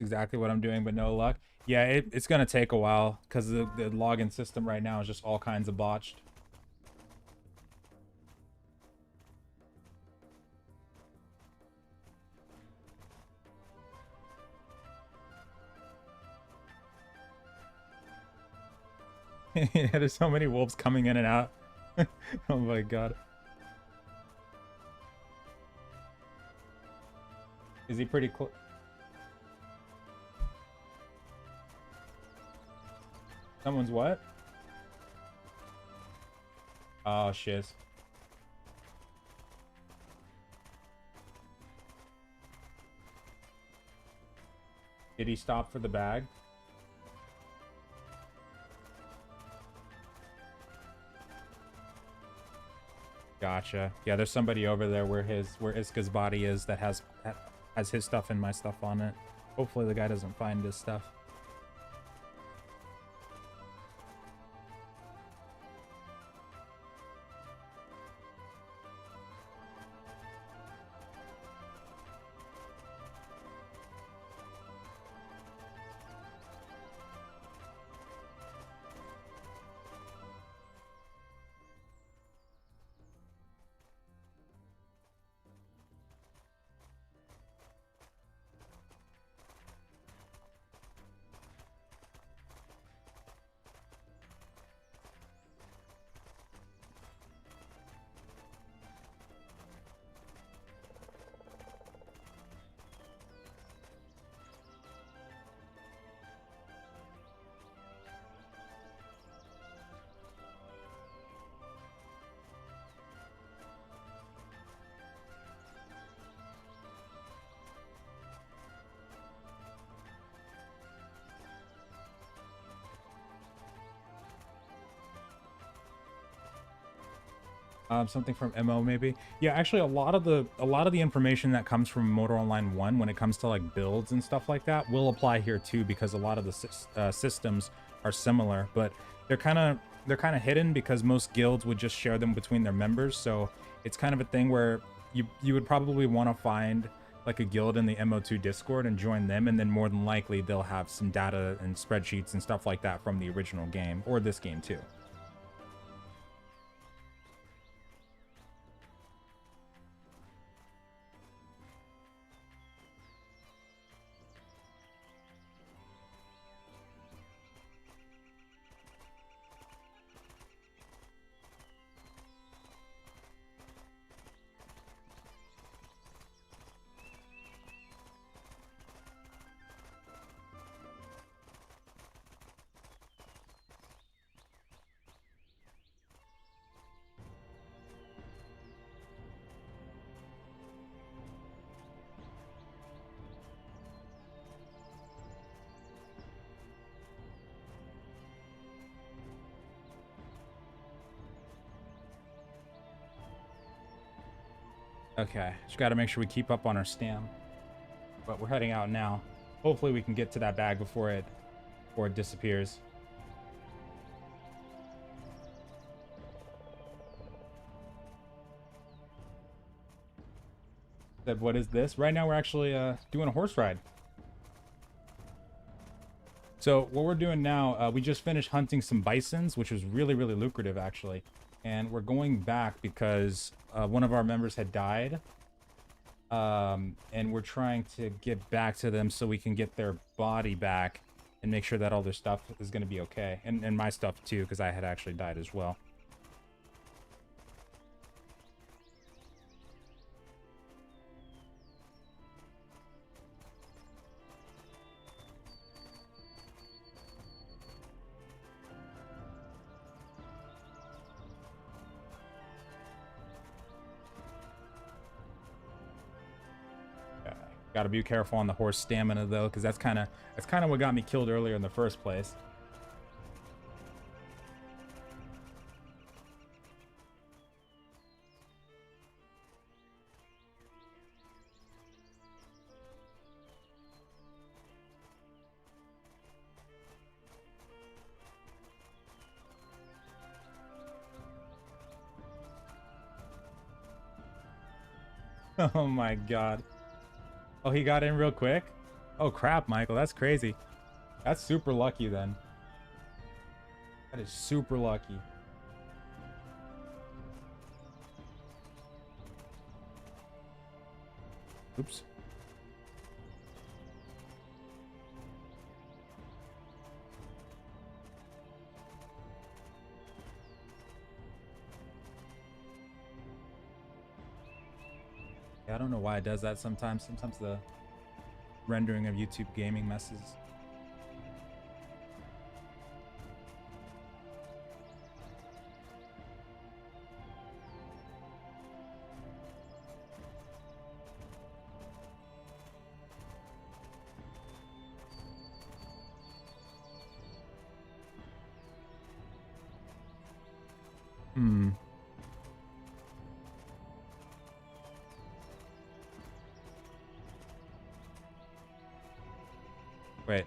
Exactly what I'm doing, but no luck. Yeah, it's gonna take a while because the login system right now is just all kinds of botched. Yeah, there's so many wolves coming in and out. Oh my God. Is he pretty close? Someone's what? Oh, shiz. Did he stop for the bag? Gotcha. Yeah, there's somebody over there where Iska's body is that has his stuff and my stuff on it. Hopefully the guy doesn't find his stuff. Something from MO maybe. Yeah, actually, a lot of the information that comes from Motor Online 1 when it comes to like builds and stuff like that will apply here too, because a lot of the systems are similar, but they're kind of hidden because most guilds would just share them between their members. So it's kind of a thing where you would probably want to find like a guild in the MO2 Discord and join them, and then more than likely they'll have some data and spreadsheets and stuff like that from the original game or this game too. Okay, just got to make sure we keep up on our stam. But we're heading out now. Hopefully we can get to that bag before it disappears. Said, what is this? Right now we're actually doing a horse ride. So what we're doing now, we just finished hunting some bisons, which was really, really lucrative actually. And we're going back because one of our members had died. And we're trying to get back to them so we can get their body back and make sure that all their stuff is going to be okay. And my stuff too, because I had actually died as well. Got to be careful on the horse stamina though, because that's kind of what got me killed earlier in the first place. Oh my god. Oh, he got in real quick? Oh crap, Michael, that's crazy. That's super lucky then. That is super lucky. Oops. I don't know why it does that sometimes. Sometimes the rendering of YouTube gaming messes. Wait.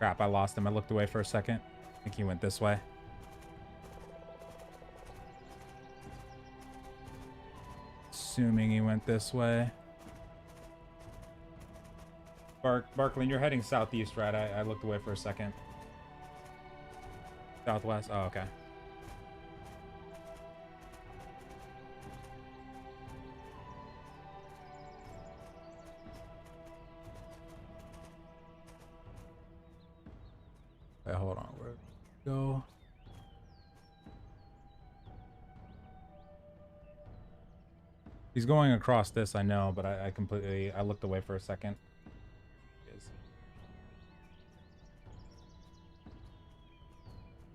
Crap, I lost him. I looked away for a second. I think he went this way. Assuming he went this way. Barkley, you're heading southeast, right? I looked away for a second. Southwest? Oh, okay. Wait, hold on. Where to go? He's going across this, I know, but I completely... I looked away for a second.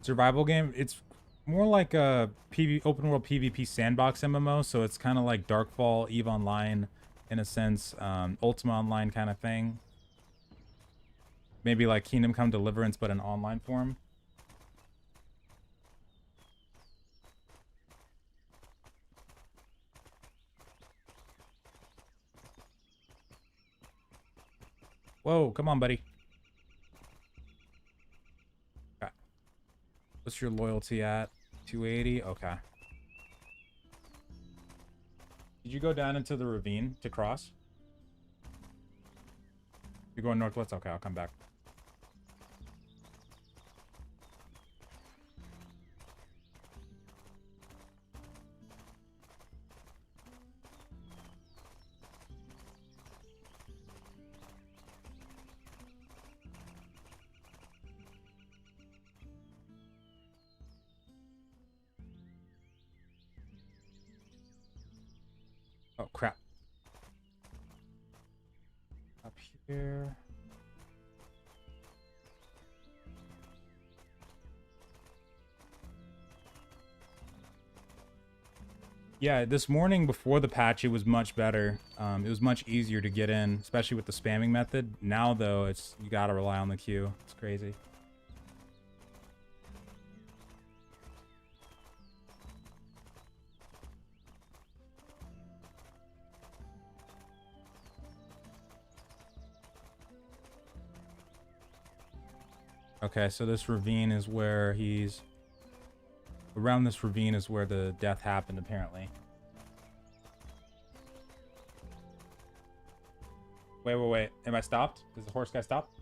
Survival game? It's more like a open world PvP sandbox MMO, so it's kind of like Darkfall, EVE Online, in a sense, Ultima Online kind of thing. Maybe like Kingdom Come Deliverance, but in online form. Whoa, come on, buddy. Okay. What's your loyalty at? 280? Okay. Did you go down into the ravine to cross? You're going northwest? Okay, I'll come back. Oh, crap. Up here. Yeah, this morning before the patch, it was much better. It was much easier to get in, especially with the spamming method. Now, though, it's you gotta rely on the queue. It's crazy. Okay, so this ravine is where he's... Around this ravine is where the death happened, apparently. Wait. Am I stopped? Is the horse guy stopped?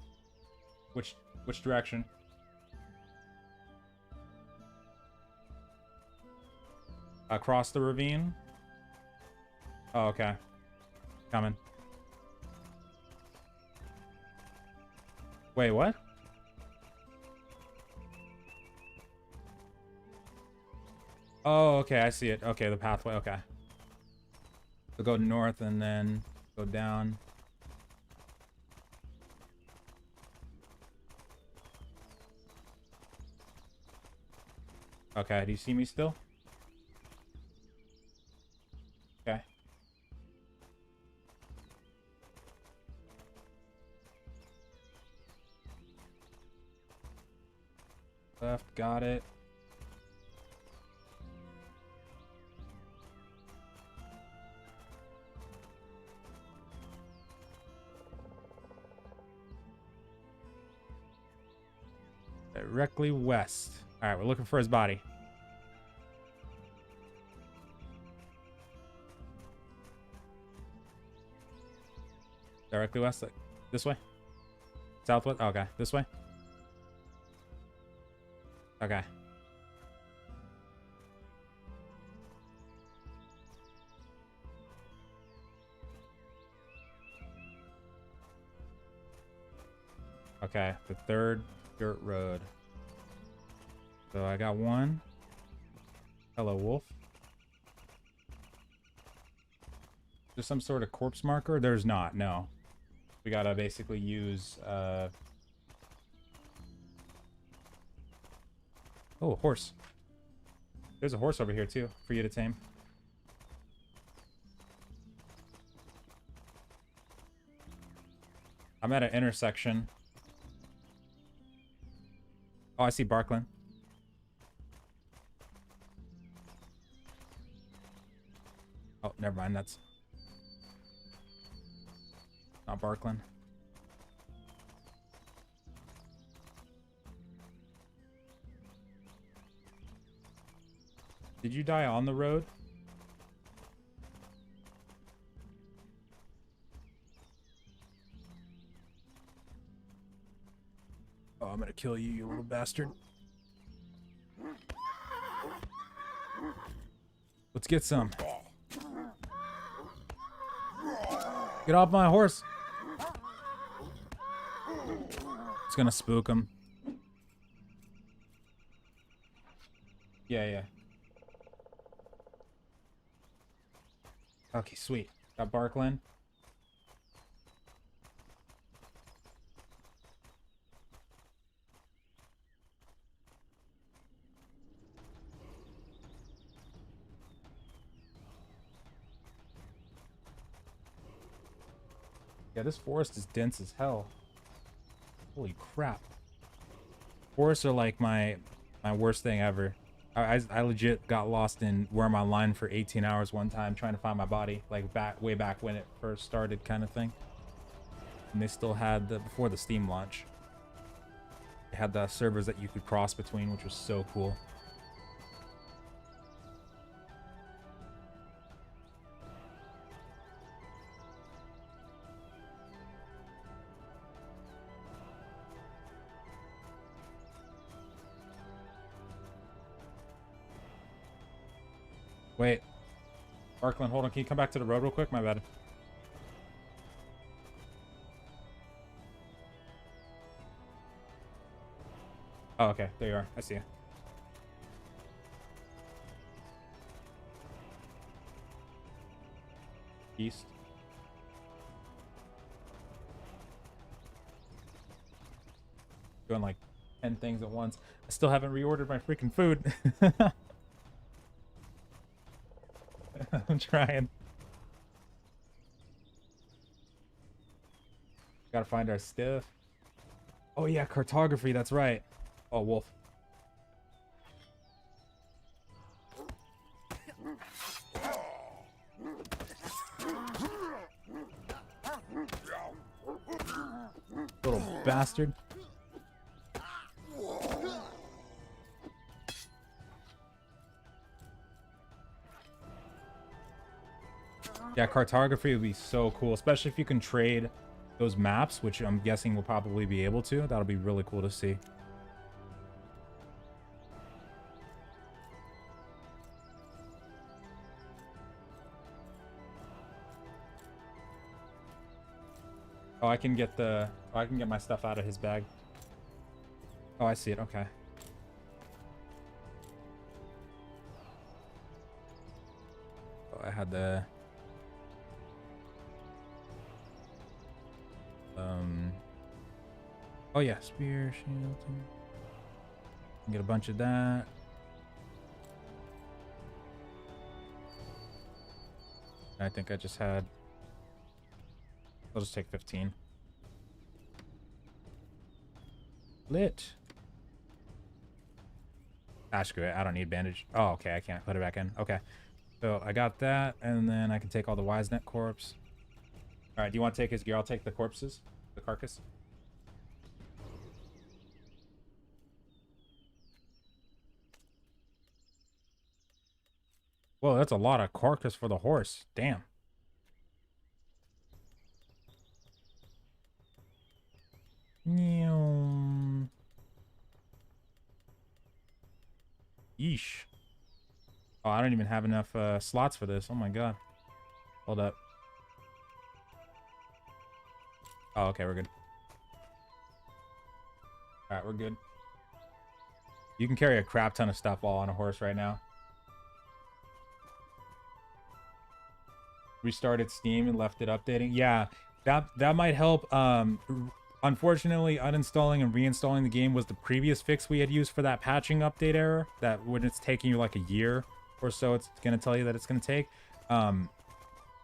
Which direction? Across the ravine? Oh, okay. Coming. Wait, what? Oh, okay, I see it. Okay, the pathway, okay. So go north and then go down. Okay, do you see me still? Okay. Left, got it. Directly west. All right, we're looking for his body. Directly west, like this way? Southwest? Okay, this way? Okay. Okay, the third dirt road. So I got one. Hello, wolf. There's some sort of corpse marker? There's not, no. We gotta basically use, Oh, a horse. There's a horse over here, too, for you to tame. I'm at an intersection. Oh, I see Barkland. Oh, never mind. That's not Barkland. Did you die on the road? Oh, I'm gonna kill you, you little bastard. Let's get some. Get off my horse. It's gonna spook him. Yeah. Okay, sweet. Got Barkland. Yeah, this forest is dense as hell. Holy crap. Forests are like my worst thing ever. I legit got lost in where I'm online for 18 hours one time trying to find my body. Like way back when it first started kind of thing. And they still had the, before the Steam launch, they had the servers that you could cross between, which was so cool. Wait, Arkland, hold on. Can you come back to the road real quick? My bad. Oh, okay. There you are. I see you. East. Doing like 10 things at once. I still haven't reordered my freaking food. I'm trying. Gotta find our stiff. Oh yeah, cartography, that's right. Oh, wolf. Little bastard. Yeah, cartography would be so cool, especially if you can trade those maps, which I'm guessing we'll probably be able to. That'll be really cool to see. Oh, I can get the... Oh, I can get my stuff out of his bag. Oh, I see it. Okay. Oh, I had the... Oh yeah, spear, shield. Get a bunch of that. I think I just had... I'll just take 15. Lit. Ah, screw it. I don't need bandage. Oh, okay. I can't put it back in. Okay. So I got that, and then I can take all the wise net corpse. All right. Do you want to take his gear? I'll take the corpses, the carcass. Whoa, that's a lot of carcass for the horse. Damn. Yeesh. Oh, I don't even have enough slots for this. Oh my god. Hold up. Oh, okay, we're good. Alright, we're good. You can carry a crap ton of stuff all on a horse right now. Restarted Steam and left it updating. Yeah, that might help. Unfortunately, uninstalling and reinstalling the game was the previous fix we had used for that patching update error. That when it's taking you like a year or so, it's going to tell you that it's going to take.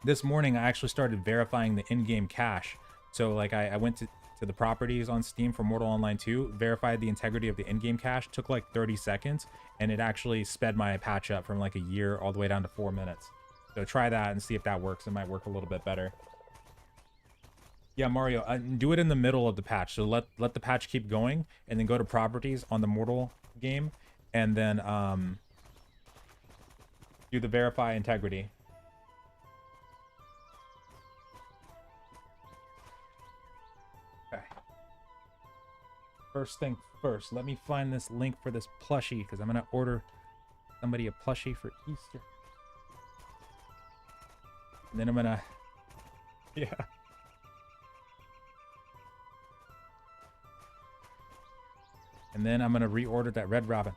This morning, I actually started verifying the in-game cache. So like I went to the properties on Steam for Mortal Online 2, verified the integrity of the in-game cache, took like 30 seconds, and it actually sped my patch up from like a year all the way down to 4 minutes. So try that and see if that works. It might work a little bit better. Yeah, Mario, do it in the middle of the patch. So let the patch keep going, and then go to properties on the Mortal game, and then do the verify integrity. Okay. First thing first, let me find this link for this plushie, because I'm gonna order somebody a plushie for Easter. And then I'm gonna... Yeah. And then I'm gonna reorder that Red Robin.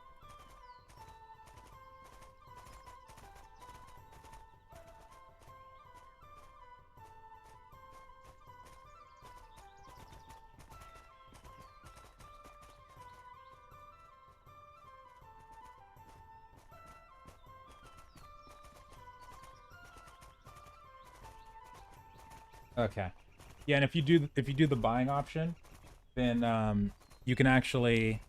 Okay. Yeah, and if you do the buying option, then you can actually...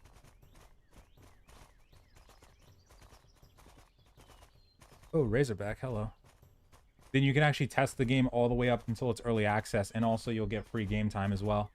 Oh, Razorback, hello. then you can actually test the game all the way up until it's early access, and also you'll get free game time as well.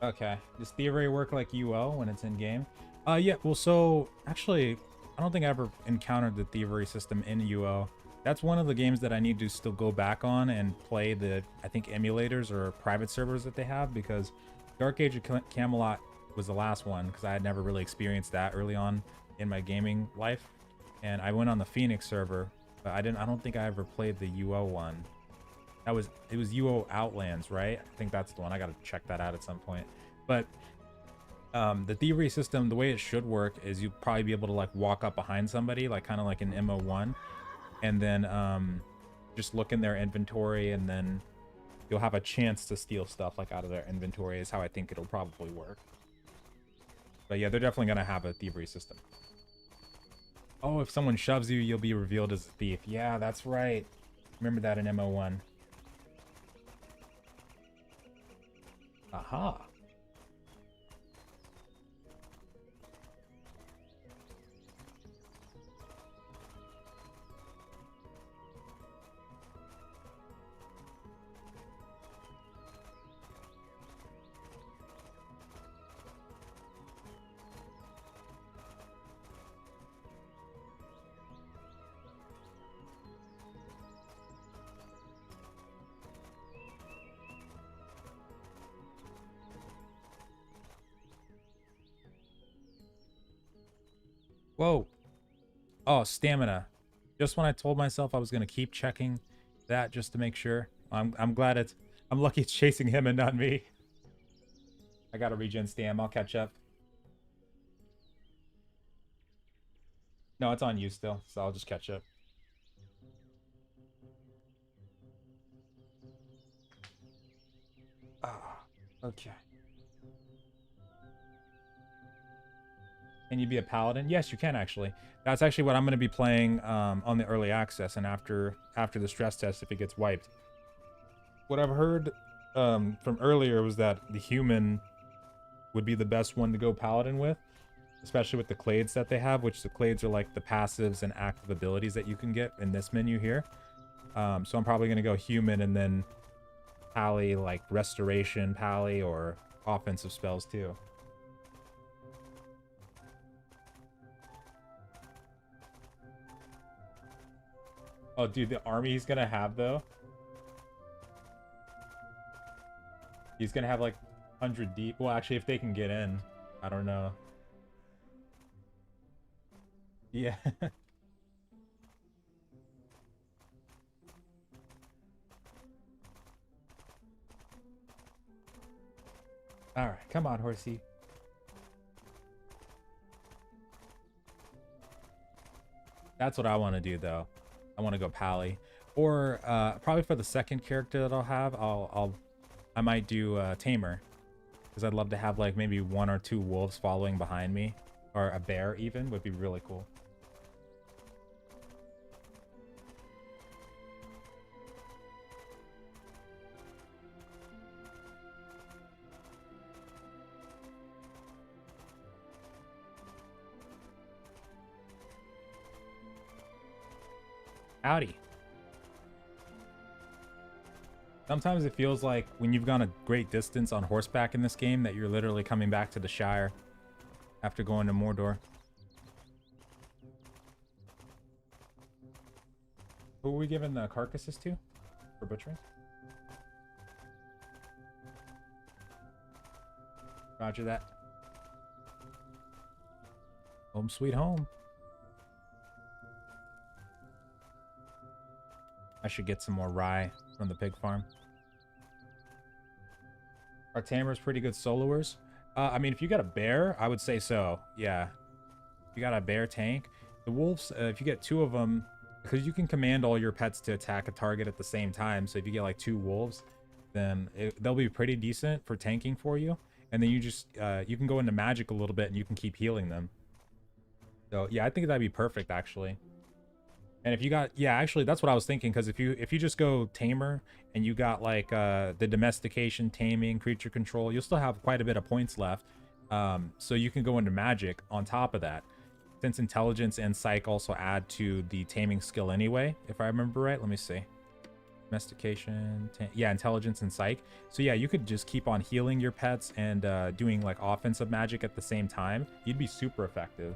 Okay. Does Thievery work like UO when it's in game? Yeah, well, so actually, I don't think I ever encountered the Thievery system in UO. That's one of the games that I need to still go back on and play the, I think, emulators or private servers that they have, because Dark Age of Camelot was the last one, because I had never really experienced that early on in my gaming life. And I went on the Phoenix server, but I don't think I ever played the UO one. It was UO Outlands, right? I think that's the one. I gotta check that out at some point. But the thievery system, the way it should work is you'd probably be able to like walk up behind somebody, like kind of like in MO1, and then just look in their inventory, and then you'll have a chance to steal stuff like out of their inventory is how I think it'll probably work. But yeah, they're definitely gonna have a thievery system. Oh, if someone shoves you, you'll be revealed as a thief. Yeah, that's right. Remember that in MO1. Aha. Whoa. Oh, stamina. Just when I told myself I was gonna keep checking that just to make sure. I'm glad I'm lucky it's chasing him and not me. I gotta regen stam. I'll catch up. No, it's on you still, so I'll just catch up. Ah, okay. Can you be a paladin? Yes, you can actually. That's actually what I'm going to be playing on the early access, and after the stress test if it gets wiped. What I've heard from earlier was that the human would be the best one to go paladin with, especially with the clades that they have, which the clades are like the passives and active abilities that you can get in this menu here. So I'm probably going to go human and then pally, like restoration pally or offensive spells too. Oh, dude, the army he's gonna have, though. He's gonna have, like, 100 deep. Well, actually, if they can get in. I don't know. Yeah. Alright, come on, horsey. That's what I want to do, though. I want to go pally. Or, probably for the second character that I'll have, I might do tamer, because I'd love to have like maybe 1 or 2 wolves following behind me, or a bear even would be really cool. Howdy. Sometimes it feels like when you've gone a great distance on horseback in this game that you're literally coming back to the Shire after going to Mordor. Who are we giving the carcasses to for butchering? Roger that. Home sweet home. I should get some more rye from the pig farm. Are tamers pretty good soloers? I mean, if you got a bear, I would say so. Yeah. If you got a bear tank. The wolves, if you get 2 of them, because you can command all your pets to attack a target at the same time. So if you get like 2 wolves, then they'll be pretty decent for tanking for you. And then you just, you can go into magic a little bit and you can keep healing them. So yeah, I think that'd be perfect actually. And if you got, yeah, actually that's what I was thinking, because if you just go tamer and you got like the domestication, taming, creature control, you'll still have quite a bit of points left. So you can go into magic on top of that. Since intelligence and psych also add to the taming skill anyway, if I remember right. Let me see. Domestication, yeah, intelligence and psych. So yeah, you could just keep on healing your pets and doing like offensive magic at the same time. You'd be super effective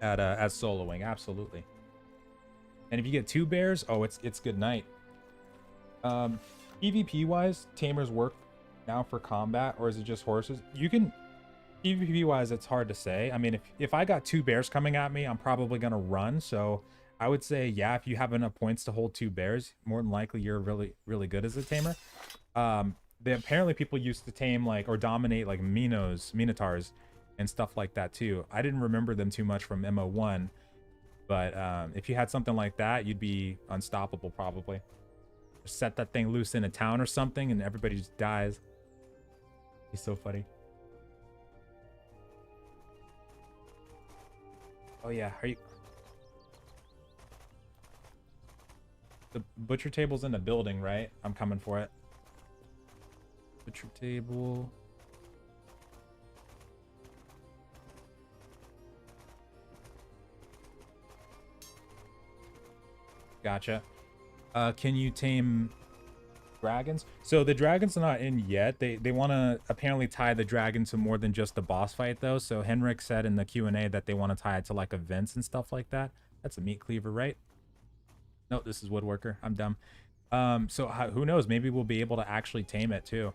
at soloing, absolutely. And if you get 2 bears, oh, it's good night. PvP wise, tamers work now for combat, or is it just horses? You can PvP wise, it's hard to say. I mean, if I got 2 bears coming at me, I'm probably gonna run. So I would say, yeah, if you have enough points to hold 2 bears, more than likely you're really good as a tamer. Apparently people used to tame like or dominate like minotaurs and stuff like that too. I didn't remember them too much from MO1, but if you had something like that, you'd be unstoppable probably. Just set that thing loose in a town or something and everybody just dies. He's so funny. Oh yeah, are you... The butcher table's in the building, right? I'm coming for it. Butcher table. Gotcha. Can you tame dragons? So the dragons are not in yet. They want to apparently tie the dragon to more than just the boss fight though. So Henrik said in the Q&A that they want to tie it to like events and stuff like that. That's a meat cleaver, right? No, this is woodworker. I'm dumb. So who knows? Maybe we'll be able to actually tame it too.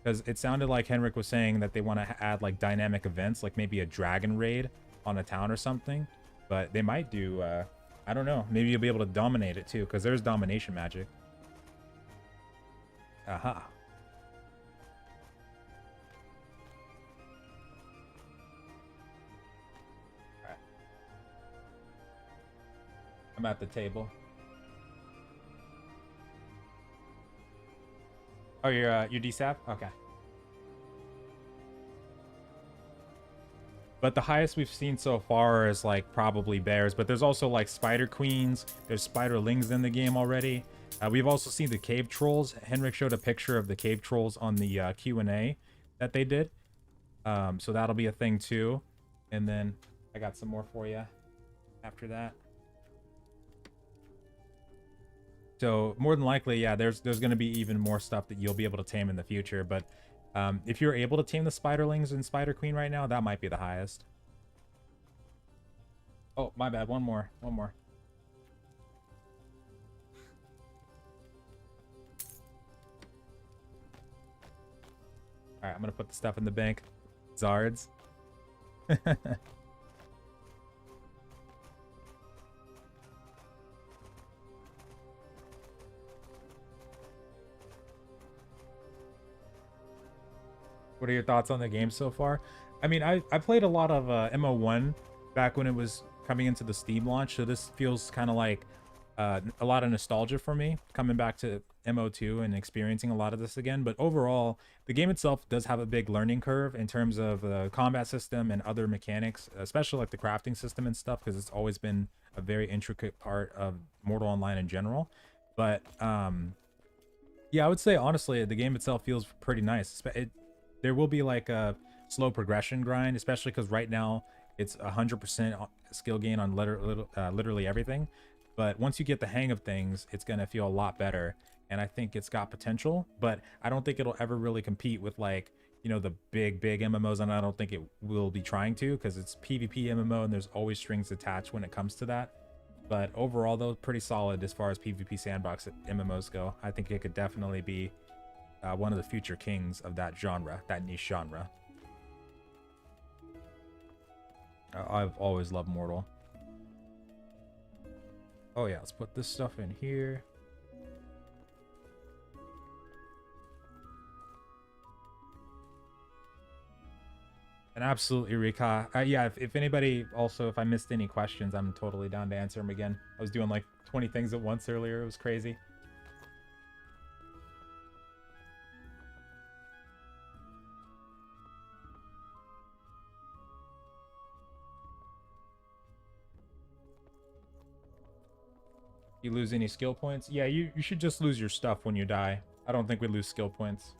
Because it sounded like Henrik was saying that they want to add like dynamic events, like maybe a dragon raid on a town or something. But they might do, I don't know. Maybe you'll be able to dominate it too, because there's domination magic. Aha. Alright. I'm at the table. Oh, you're DSAP? Okay. But the highest we've seen so far is like probably bears, but there's also like spider queens, there's spiderlings in the game already. We've also seen the cave trolls. Henrik showed a picture of the cave trolls on the Q&A that they did. So that'll be a thing too. And then I got some more for you after that. So more than likely, yeah, there's going to be even more stuff that you'll be able to tame in the future. But if you're able to tame the spiderlings and spider queen right now, that might be the highest. Oh, my bad. One more. All right, I'm going to put the stuff in the bank. Zards. What are your thoughts on the game so far? I mean, I played a lot of MO1 back when it was coming into the Steam launch, so this feels kind of like a lot of nostalgia for me, coming back to MO2 and experiencing a lot of this again. But overall, the game itself does have a big learning curve in terms of the combat system and other mechanics, especially like the crafting system and stuff, because it's always been a very intricate part of Mortal Online in general. But yeah, I would say honestly, the game itself feels pretty nice. There will be like a slow progression grind, especially because right now it's 100% skill gain on literally everything. But once you get the hang of things, it's going to feel a lot better. And I think it's got potential, but I don't think it'll ever really compete with, like, you know, the big MMOs, and I don't think it will be trying to, because it's PvP MMO and there's always strings attached when it comes to that. But overall, though, pretty solid as far as PvP sandbox MMOs go. I think it could definitely be one of the future kings of that genre, that niche genre. I've always loved Mortal. Oh yeah, let's put this stuff in here. And absolutely, Rika. Yeah, if anybody, also, if I missed any questions, I'm totally down to answer them again. I was doing like 20 things at once earlier. It was crazy. You lose any skill points? Yeah, you should just lose your stuff when you die. I don't think we lose skill points.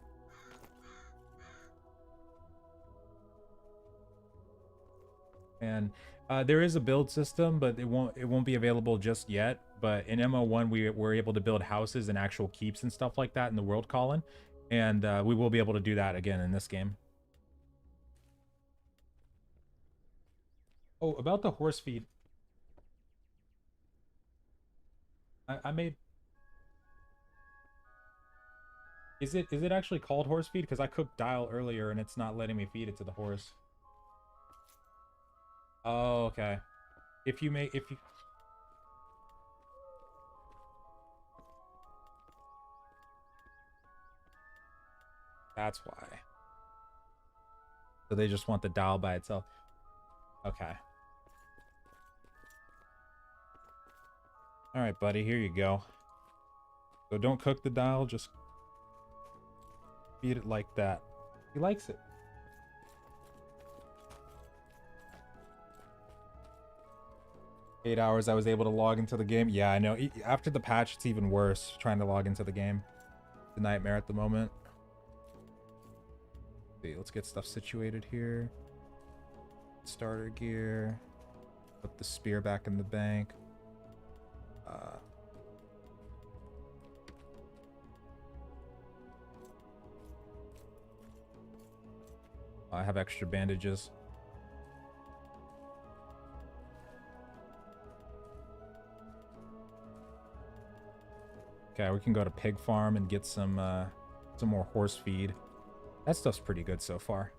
And there is a build system, but it won't be available just yet. But in MO1, we were able to build houses and actual keeps and stuff like that in the world colony, and we will be able to do that again in this game. Oh, about the horse feed. I made. Is it actually called horse feed? Because I cooked dial earlier and it's not letting me feed it to the horse. Oh, okay. If you. That's why. So they just want the dial by itself. Okay. All right, buddy, here you go. So don't cook the dial, just feed it like that. He likes it. Eight hours I was able to log into the game. Yeah, I know. After the patch, it's even worse trying to log into the game. It's a nightmare at the moment. See, let's get stuff situated here. Starter gear. Put the spear back in the bank. I have extra bandages. Okay, we can go to pig farm and get some more horse feed. That stuff's pretty good so far.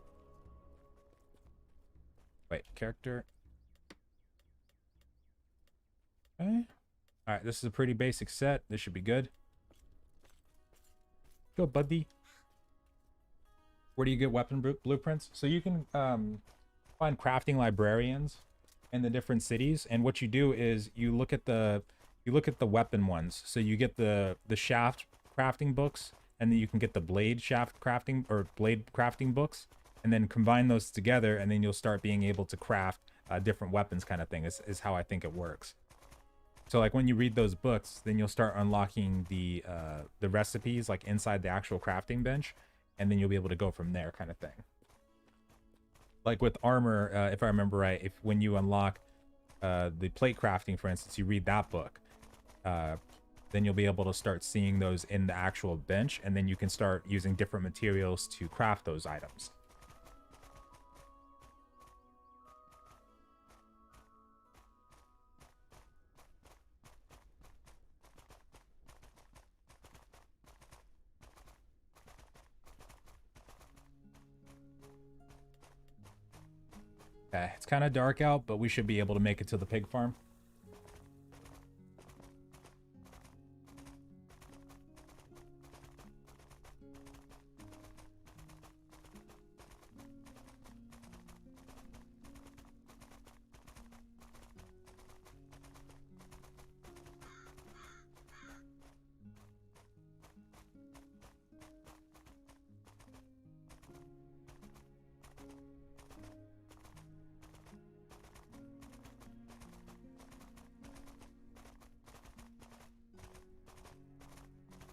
Wait, character. Okay. All right, this is a pretty basic set. This should be good. Go, buddy. Where do you get weapon blueprints? So you can find crafting librarians in the different cities, and what you do is you look at the weapon ones. So you get the shaft crafting books, and then you can get the blade shaft crafting or blade crafting books, and then combine those together, and then you'll start being able to craft different weapons, kind of thing. Is how I think it works. So like when you read those books, then you'll start unlocking the recipes like inside the actual crafting bench, and then you'll be able to go from there, kind of thing. Like with armor, if I remember right, when you unlock the plate crafting, for instance, you read that book, then you'll be able to start seeing those in the actual bench, and then you can start using different materials to craft those items. Okay, it's kind of dark out, but we should be able to make it to the pig farm.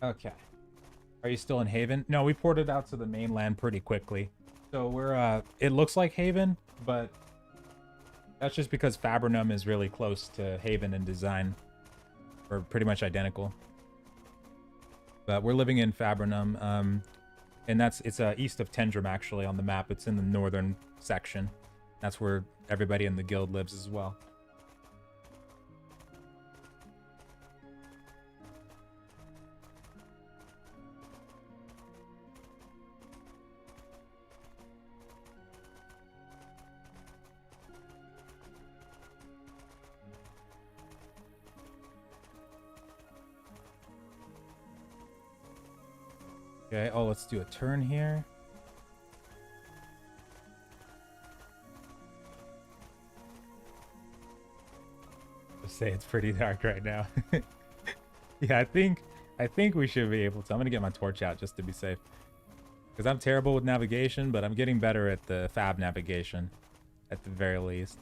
Okay. Are you still in Haven? No, we ported out to the mainland pretty quickly. So we're, it looks like Haven, but that's just because Fabrinum is really close to Haven in design. or pretty much identical. But we're living in Fabrinum, and it's east of Tindrem actually on the map. It's in the northern section. That's where everybody in the guild lives as well. Okay, oh, let's do a turn here. Just say it's pretty dark right now. Yeah, I think we should be able to. I'm gonna get my torch out just to be safe. Because I'm terrible with navigation, but I'm getting better at the fab navigation, at the very least.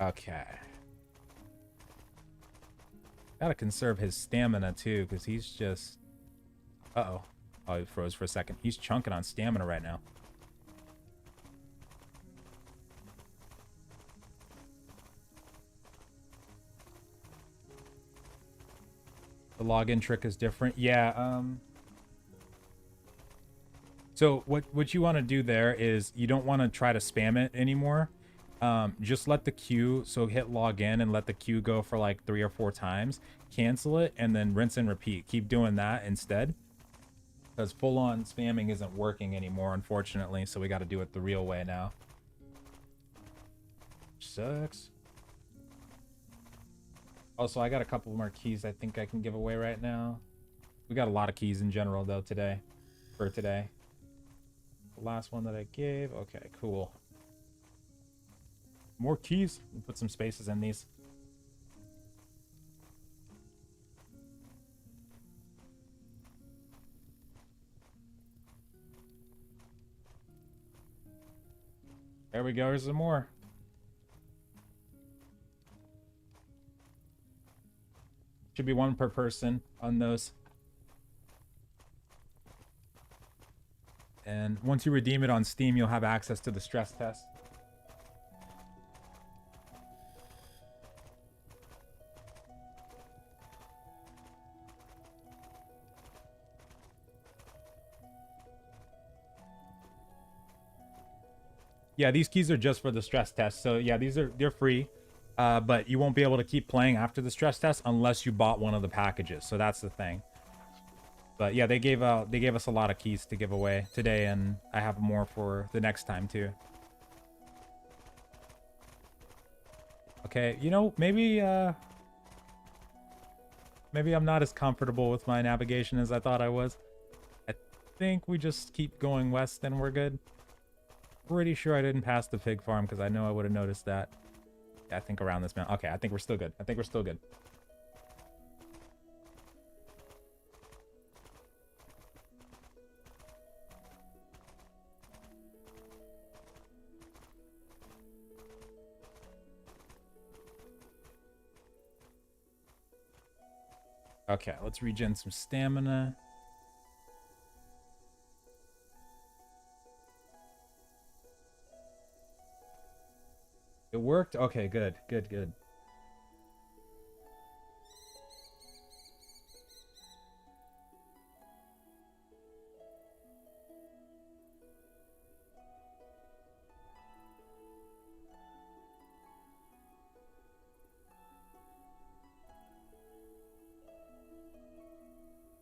Okay. Gotta conserve his stamina too, because he's just... Uh-oh. Oh, he froze for a second. He's chunking on stamina right now. The login trick is different. Yeah, so what you want to do there is you don't want to try to spam it anymore. Just let the queue, so hit login and let the queue go for like 3 or 4 times, cancel it, and then rinse and repeat. Keep doing that instead, because full-on spamming isn't working anymore, unfortunately, so we got to do it the real way now. Sucks. Also, I got a couple more keys I think I can give away right now. We got a lot of keys in general though today, for today. The last one that I gave, okay, cool. More keys. We'll put some spaces in these. There we go. Here's some more. Should be 1 per person on those. And once you redeem it on Steam, you'll have access to the stress test. Yeah, these keys are just for the stress test. So yeah, they're free, but you won't be able to keep playing after the stress test unless you bought one of the packages. So that's the thing. But yeah, they gave us a lot of keys to give away today, and I have more for the next time too. Okay, you know, maybe I'm not as comfortable with my navigation as I thought I was. I think we just keep going west and we're good. Pretty sure I didn't pass the pig farm because I know I would have noticed that. Yeah, I think around this mountain. Okay, I think we're still good. I think we're still good. Okay, let's regen some stamina. It worked? Okay, good, good, good.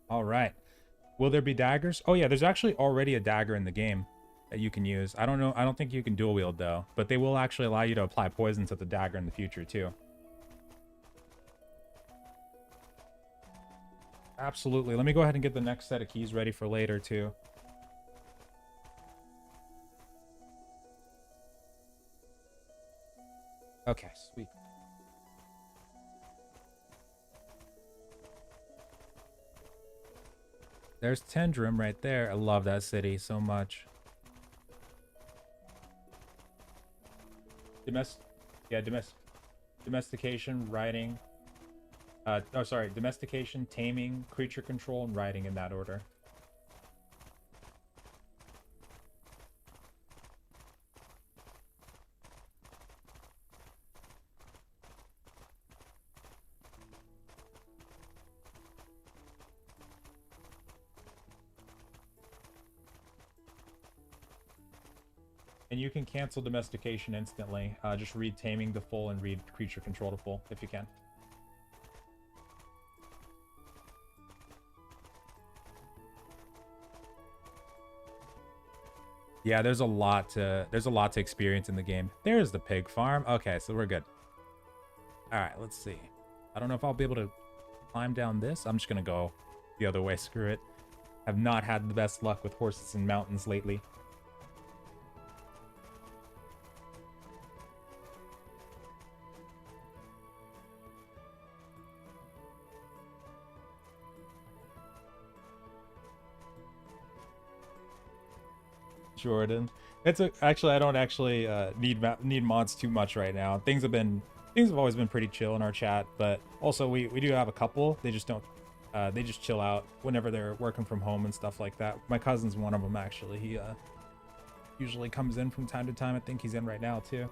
All right. Will there be daggers? Oh yeah, there's actually already a dagger in the game that you can use. I don't know. I don't think you can dual wield though, but they will actually allow you to apply poison to the dagger in the future too. Absolutely. Let me go ahead and get the next set of keys ready for later too. Okay, sweet. There's Tindrem right there. I love that city so much. Domestication, writing. Oh, sorry, domestication, taming, creature control, and riding in that order. And you can cancel domestication instantly. Just read taming to full and read creature control to full if you can. Yeah, there's a lot to experience in the game. There's the pig farm. Okay, so we're good. All right, let's see. I don't know if I'll be able to climb down this. I'm just gonna go the other way. Screw it. Have not had the best luck with horses in mountains lately. Jordan. Actually, I don't actually need mods too much right now. Things have always been pretty chill in our chat, but also we do have a couple. They just don't they just chill out whenever they're working from home and stuff like that. My cousin's one of them actually. He usually comes in from time to time. I think he's in right now too.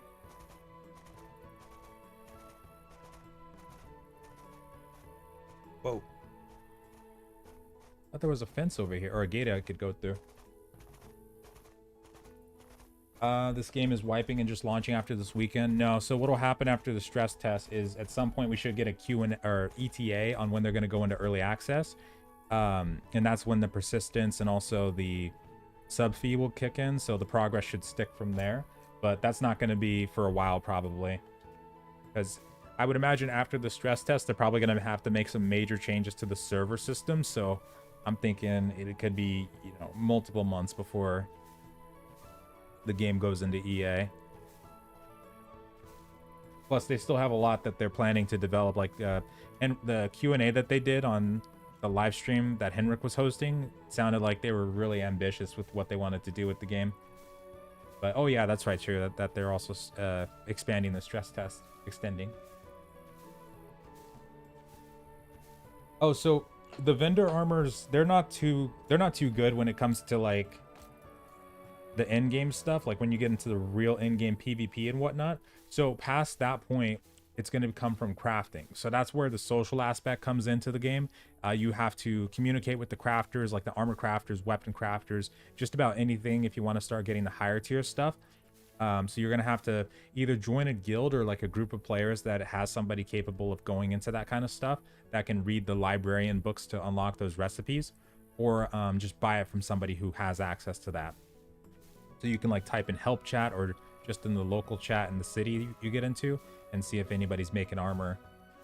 Whoa. I thought there was a fence over here or a gate I could go through. This game is wiping and just launching after this weekend. No, so what'll happen after the stress test is at some point we should get a Q&A or ETA on when they're going to go into early access. And that's when the persistence and also the sub fee will kick in. So the progress should stick from there. But that's not going to be for a while probably. Because I would imagine after the stress test, they're probably going to have to make some major changes to the server system. So I'm thinking it could be, you know, multiple months before the game goes into EA. Plus, they still have a lot that they're planning to develop, like and the Q&A that they did on the live stream that Henrik was hosting sounded like they were really ambitious with what they wanted to do with the game. But oh yeah, that's right, sure, that they're also expanding the stress test, extending. Oh, so the vendor armors, they're not too good when it comes to like the end game stuff, like when you get into the real end game PvP and whatnot. So past that point, it's going to come from crafting. So that's where the social aspect comes into the game. You have to communicate with the crafters, like the armor crafters, weapon crafters, just about anything if you want to start getting the higher tier stuff. So you're going to have to either join a guild or like a group of players that has somebody capable of going into that kind of stuff that can read the librarian books to unlock those recipes, or just buy it from somebody who has access to that. So you can like type in help chat or just in the local chat in the city you get into and see if anybody's making armor.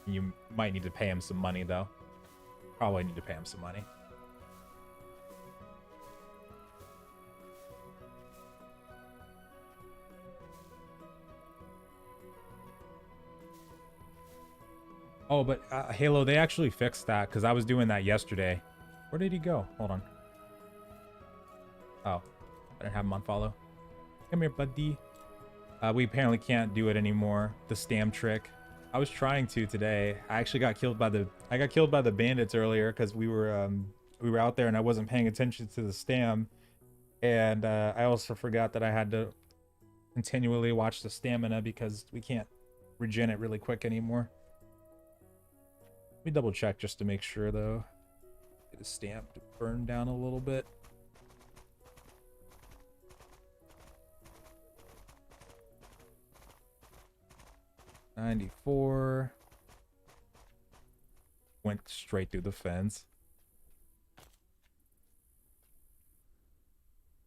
You might need to pay him some money though. Probably need to pay him some money. Oh, but Halo, they actually fixed that because I was doing that yesterday. Where did he go? Hold on. Oh, I didn't have him on follow. Come here, buddy. We apparently can't do it anymore. The stam trick. I was trying to today. I actually got killed by the bandits earlier because we were out there and I wasn't paying attention to the stam, and I also forgot that I had to continually watch the stamina because we can't regen it really quick anymore. Let me double check just to make sure though. Get a stamp to burn down a little bit. $94. Went straight through the fence.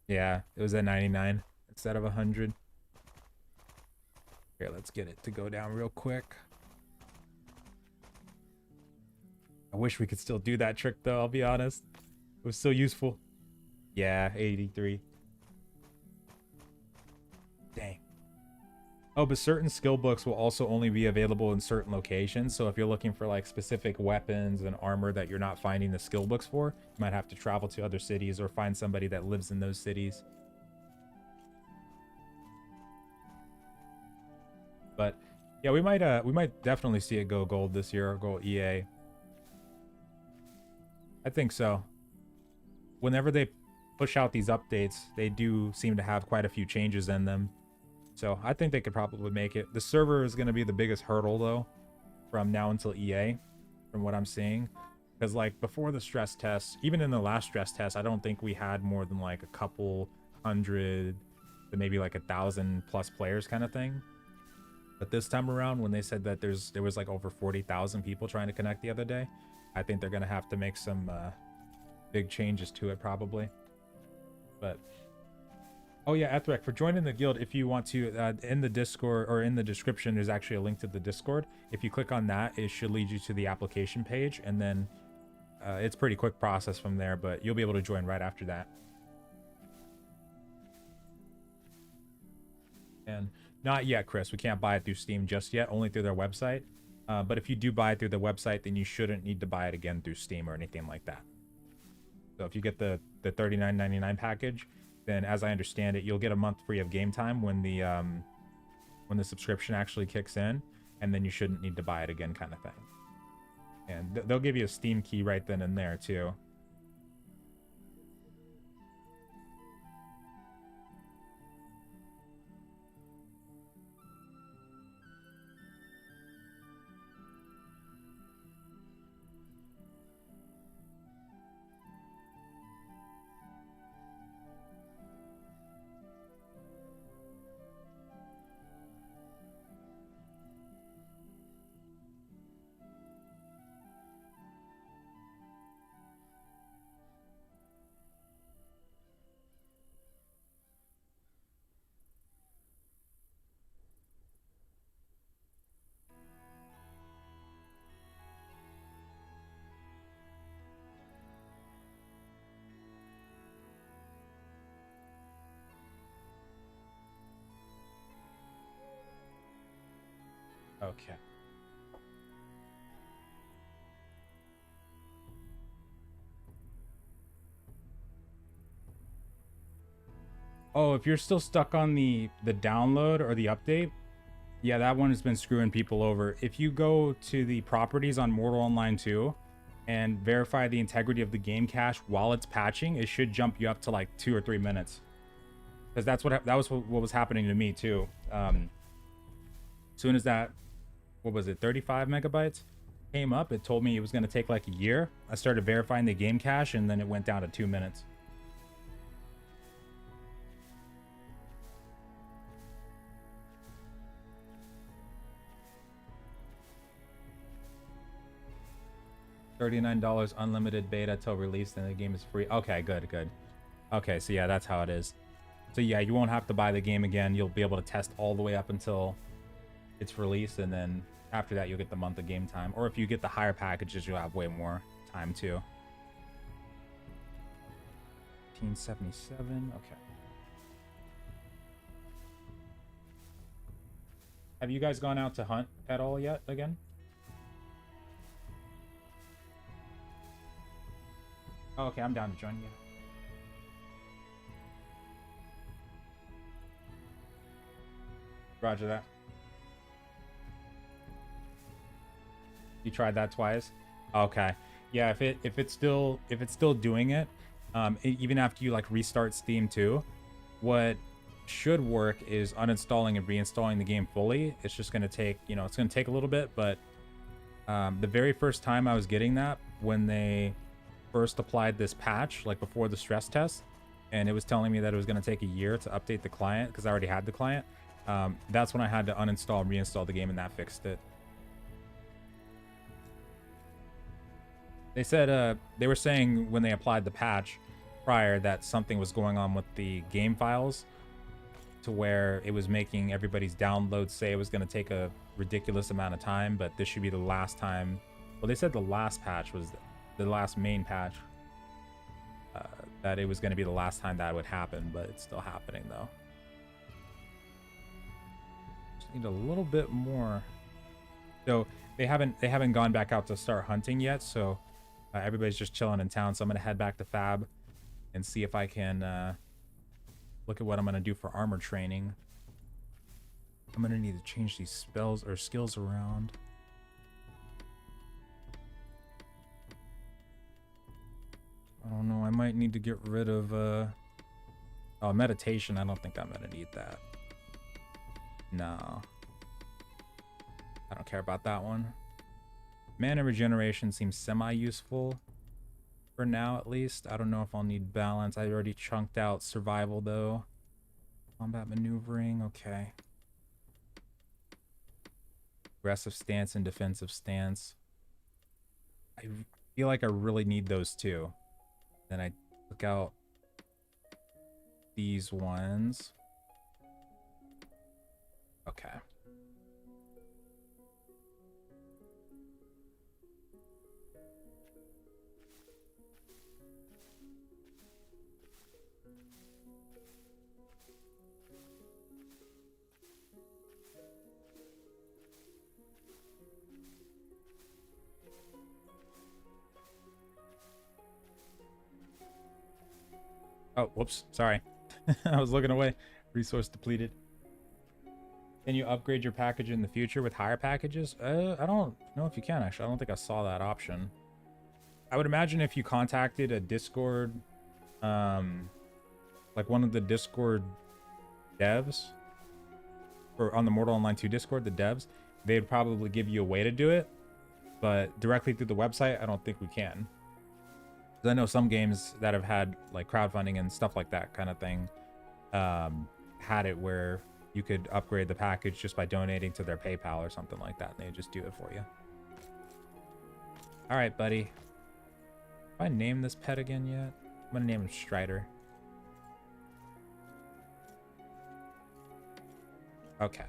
Yeah, it was at 99 instead of 100. Here, let's get it to go down real quick. I wish we could still do that trick though, I'll be honest. It was so useful. Yeah, 83. Dang. Oh, but certain skill books will also only be available in certain locations. So if you're looking for like specific weapons and armor that you're not finding the skill books for, you might have to travel to other cities or find somebody that lives in those cities. But Yeah, we might definitely see it go gold this year or go EA. I think so. Whenever they push out these updates, they do seem to have quite a few changes in them. So I think they could probably make it. The server is going to be the biggest hurdle, though, from now until EA, from what I'm seeing. Because, like, before the stress test, even in the last stress test, I don't think we had more than, like, a couple hundred to maybe, like, 1,000+ players kind of thing. But this time around, when they said that there was, like, over 40,000 people trying to connect the other day, I think they're going to have to make some big changes to it, probably. But oh yeah, Ethrek, for joining the guild, if you want to, in the Discord or in the description, there's actually a link to the Discord. If you click on that, it should lead you to the application page, and then it's pretty quick process from there, but you'll be able to join right after that. And not yet, Chris. We can't buy it through Steam just yet, only through their website. But if you do buy it through the website, then you shouldn't need to buy it again through Steam or anything like that. So if you get the $39.99 package, then as I understand it, you'll get a month free of game time when the subscription actually kicks in, and then you shouldn't need to buy it again, kind of thing. And they'll give you a Steam key right then and there too. Okay. Oh, if you're still stuck on the download or the update, yeah, that one has been screwing people over. If you go to the properties on Mortal Online 2 and verify the integrity of the game cache while it's patching, it should jump you up to like 2 or 3 minutes. Because that was what was happening to me too. Soon as that, what was it, 35 megabytes came up, it told me it was going to take like a year. I started verifying the game cache, and then it went down to 2 minutes. $39 unlimited beta till release, and the game is free. Okay, good. Okay, so yeah, that's how it is. So yeah, you won't have to buy the game again. You'll be able to test all the way up until it's released, and then after that you'll get the month of game time. Or if you get the higher packages, you'll have way more time too. 1577. Okay. Have you guys gone out to hunt at all yet again? Oh, okay, I'm down to join you. Roger that. You tried that twice? Okay. Yeah, if it's still doing it, even after you like restart Steam too, what should work is uninstalling and reinstalling the game fully. It's just gonna take, it's gonna take a little bit, but the very first time I was getting that, when they first applied this patch, like before the stress test, and it was telling me that it was going to take a year to update the client because I already had the client, that's when I had to uninstall and reinstall the game, and that fixed it. They said they were saying when they applied the patch prior that something was going on with the game files, to where it was making everybody's downloads say it was going to take a ridiculous amount of time, but this should be the last time. Well, they said the last patch was the last main patch, that it was going to be the last time that would happen, but it's still happening though. Just need a little bit more. So they haven't gone back out to start hunting yet, so everybody's just chilling in town. So I'm gonna head back to Fab and see if I can look at what I'm gonna do for armor training. I'm gonna need to change these spells or skills around. I don't know, I might need to get rid of oh, meditation. I don't think I'm gonna need that. No, I don't care about that one. Mana regeneration seems semi-useful for now, at least. I don't know if I'll need balance. I already chunked out survival though. Combat maneuvering, okay. Aggressive stance and defensive stance. I feel like I really need those two. Then I took out these ones. Okay. Oh, whoops. Sorry. I was looking away. Resource depleted. Can you upgrade your package in the future with higher packages? I don't know if you can, actually. I don't think I saw that option. I would imagine if you contacted a Discord, like one of the Discord devs, or on the Mortal Online 2 Discord, the devs, they'd probably give you a way to do it. But directly through the website, I don't think we can. I know some games that have had like crowdfunding and stuff like that kind of thing had it where you could upgrade the package just by donating to their PayPal or something like that, and they just do it for you. All right, buddy. Have I named this pet again yet? I'm gonna name him Strider. Okay.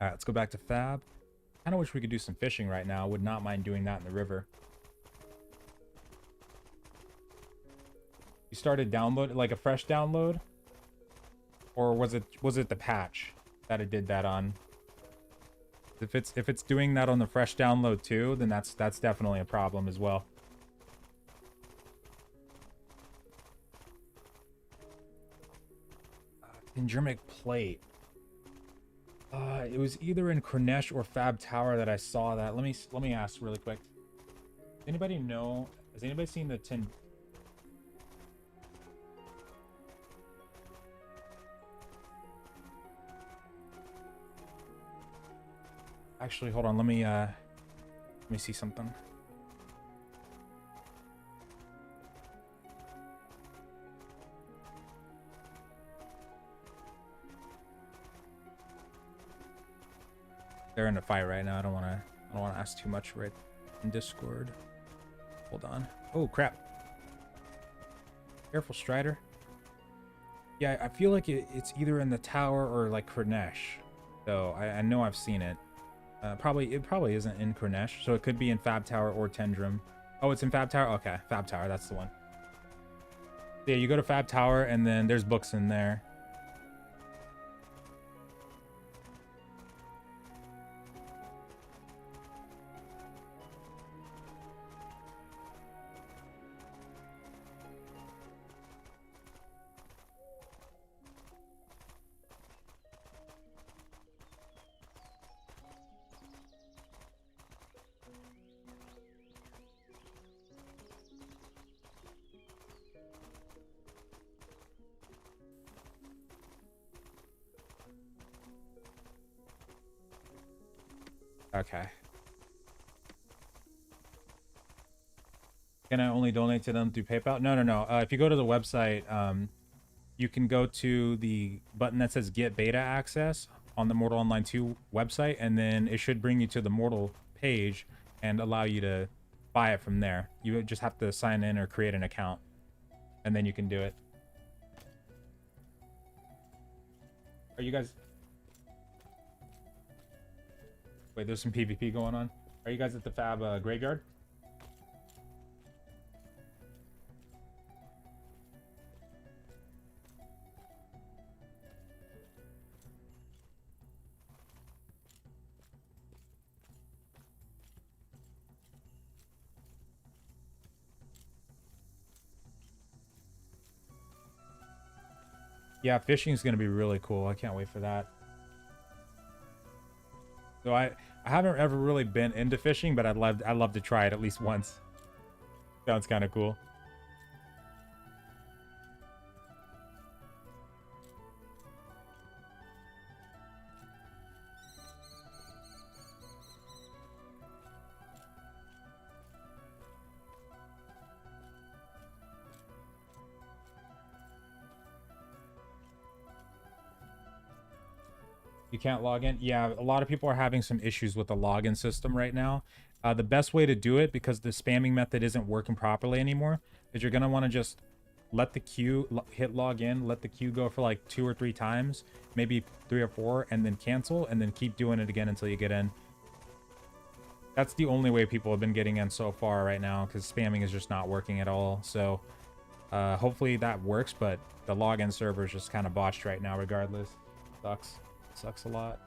All right, let's go back to Fab. I kind of wish we could do some fishing right now. I would not mind doing that in the river. You started download, like a fresh download, or was it the patch that it did that on? If it's doing that on the fresh download too, then that's definitely a problem as well. Tindremic plate. It was either in Cornesh or Fab Tower that I saw that. Let me ask really quick. Anybody know? Has anybody seen the Actually, hold on. Let me see something. They're in a fight right now. I don't want to ask too much right in Discord. Hold on. Oh crap! Careful, Strider. Yeah, I feel like it's either in the tower or like Cornesh. So I know I've seen it. It probably isn't in Cornesh, so it could be in Fab Tower or Tindrem. Oh, it's in Fab Tower. Okay, Fab Tower. That's the one. Yeah, you go to Fab Tower, and then there's books in there. Okay. Can I only donate to them through PayPal? No. If you go to the website, you can go to the button that says Get Beta Access on the Mortal Online 2 website, and then it should bring you to the Mortal page and allow you to buy it from there. You just have to sign in or create an account, and then you can do it. Are you guys... Wait, there's some PvP going on. Are you guys at the Fab graveyard? Yeah, fishing is going to be really cool. I can't wait for that. So I haven't ever really been into fishing, but I'd love to try it at least once. Sounds kind of cool. You can't log in? Yeah, a lot of people are having some issues with the login system right now. The best way to do it, because the spamming method isn't working properly anymore, is you're going to want to just let the queue, hit log in, let the queue go for like 2 or 3 times, maybe 3 or 4, and then cancel, and then keep doing it again until you get in. That's the only way people have been getting in so far right now, because spamming is just not working at all. So hopefully that works, but the login server is just kind of botched right now regardless. Sucks a lot.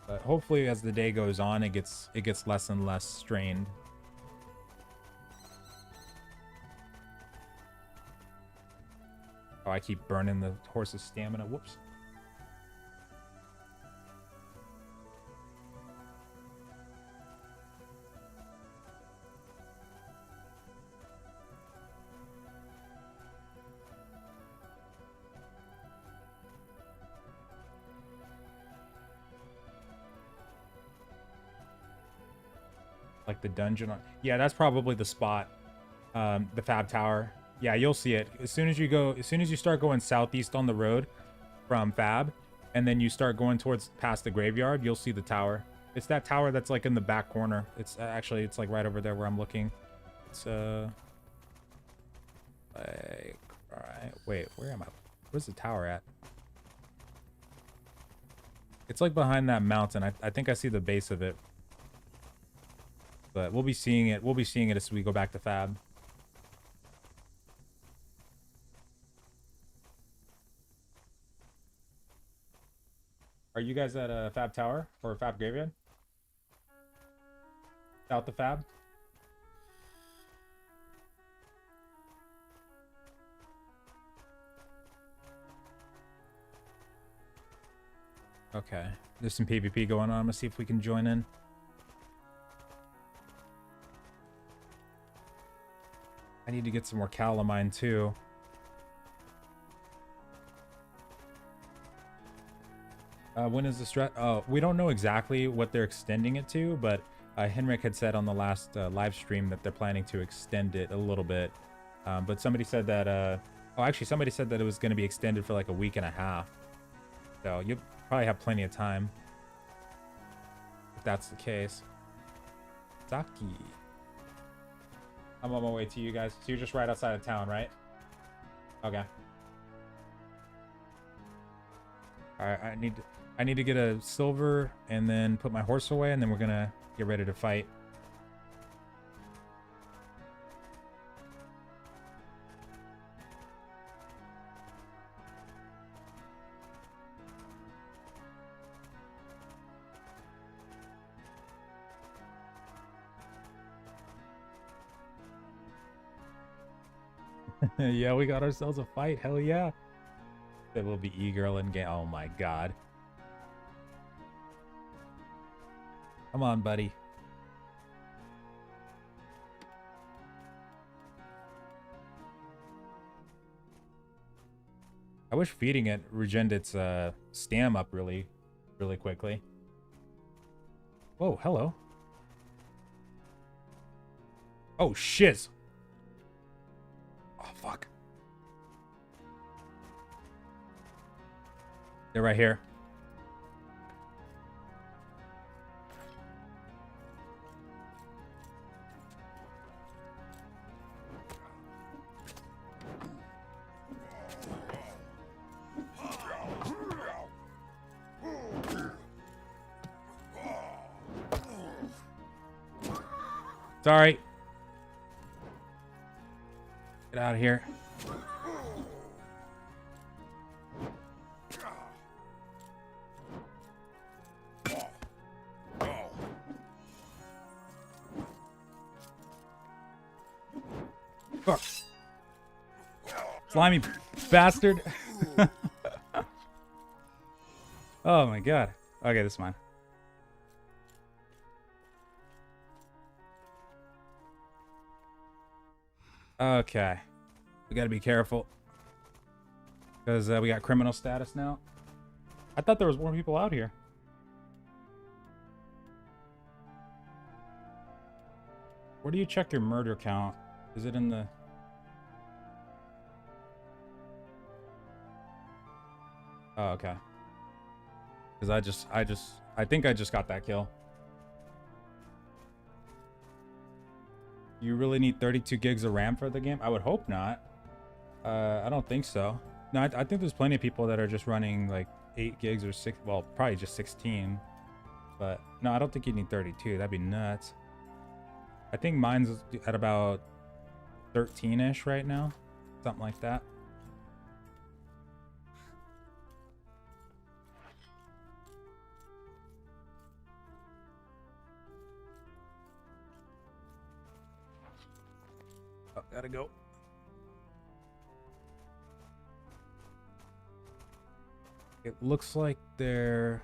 But hopefully as the day goes on, it gets less and less strained. Oh, I keep burning the horse's stamina. Whoops. Like the dungeon on, yeah, that's probably the spot. The Fab Tower. Yeah, you'll see it as soon as you start going southeast on the road from Fab, and then you start going towards past the graveyard, you'll see the tower. It's that tower that's like in the back corner. It's actually, it's like right over there where I'm looking. It's like, all right, wait, where am I? Where's the tower at? It's like behind that mountain. I think I see the base of it. But we'll be seeing it. We'll be seeing it as we go back to Fab. Are you guys at a Fab Tower or Fab Graveyard? Out the Fab? Okay. There's some PvP going on. I'm gonna see if we can join in. I need to get some more calamine too. When is the stretch? Oh, we don't know exactly what they're extending it to, but Henrik had said on the last live stream that they're planning to extend it a little bit. But somebody said that, oh, actually somebody said that it was going to be extended for like a week and a half. So you'll probably have plenty of time if that's the case. Saki. I'm on my way to you guys. So you're just right outside of town, right? Okay. All right, I need to get a silver and then put my horse away, and then we're gonna get ready to fight. Yeah, we got ourselves a fight. Hell yeah. It will be e-girl in game. Oh my god. Come on, buddy. I wish feeding it regened its stam up really quickly. Whoa, hello. Oh, shiz. Oh, fuck. They're right here. Sorry. Get out of here. Slimy bastard. Oh my god. Okay, this is mine. Okay. We gotta be careful. Because we got criminal status now. I thought there was more people out here. Where do you check your murder count? Is it in the... Oh, okay. Because I think I just got that kill. You really need 32 gigs of RAM for the game? I would hope not. I don't think so. No, I think there's plenty of people that are just running like 8 gigs or 6, well, probably just 16. But no, I don't think you need 32. That'd be nuts. I think mine's at about 13-ish right now. Something like that. Oh, gotta go. It looks like they're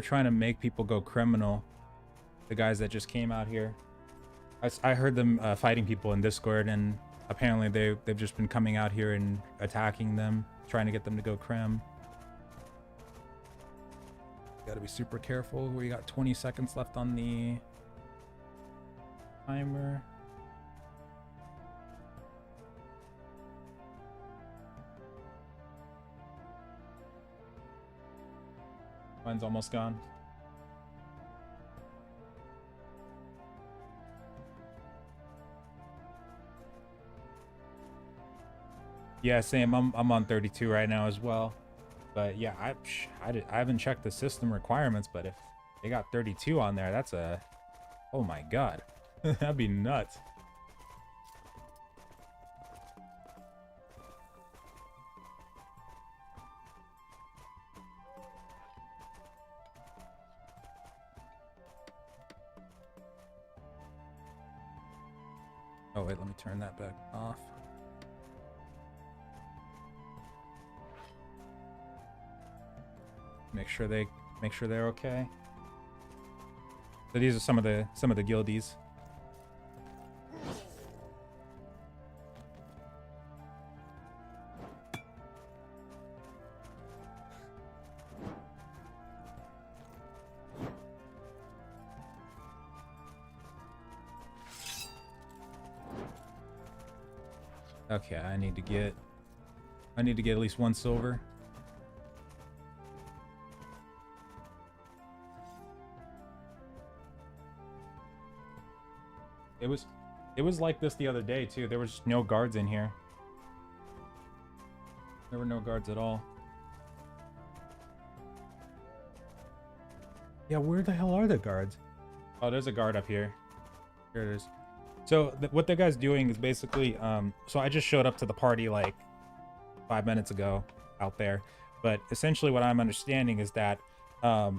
trying to make people go criminal. The guys that just came out here. I heard them fighting people in Discord, and apparently they've just been coming out here and attacking them, trying to get them to go crim. Gotta be super careful. We got 20 seconds left on the timer. Mine's almost gone. Yeah, same. I'm on 32 right now as well. But yeah, I haven't checked the system requirements, but if they got 32 on there, that's a... Oh my god. That'd be nuts. Oh wait, let me turn that back off. Make sure they're okay. So these are some of the guildies. Okay, I need to get at least 1 silver. It was like this the other day too. There was no guards in here. There were no guards at all. Yeah, where the hell are the guards? Oh, there's a guard up here. Here it is. So what the guy's doing is basically, so I just showed up to the party like 5 minutes ago out there. But essentially what I'm understanding is that the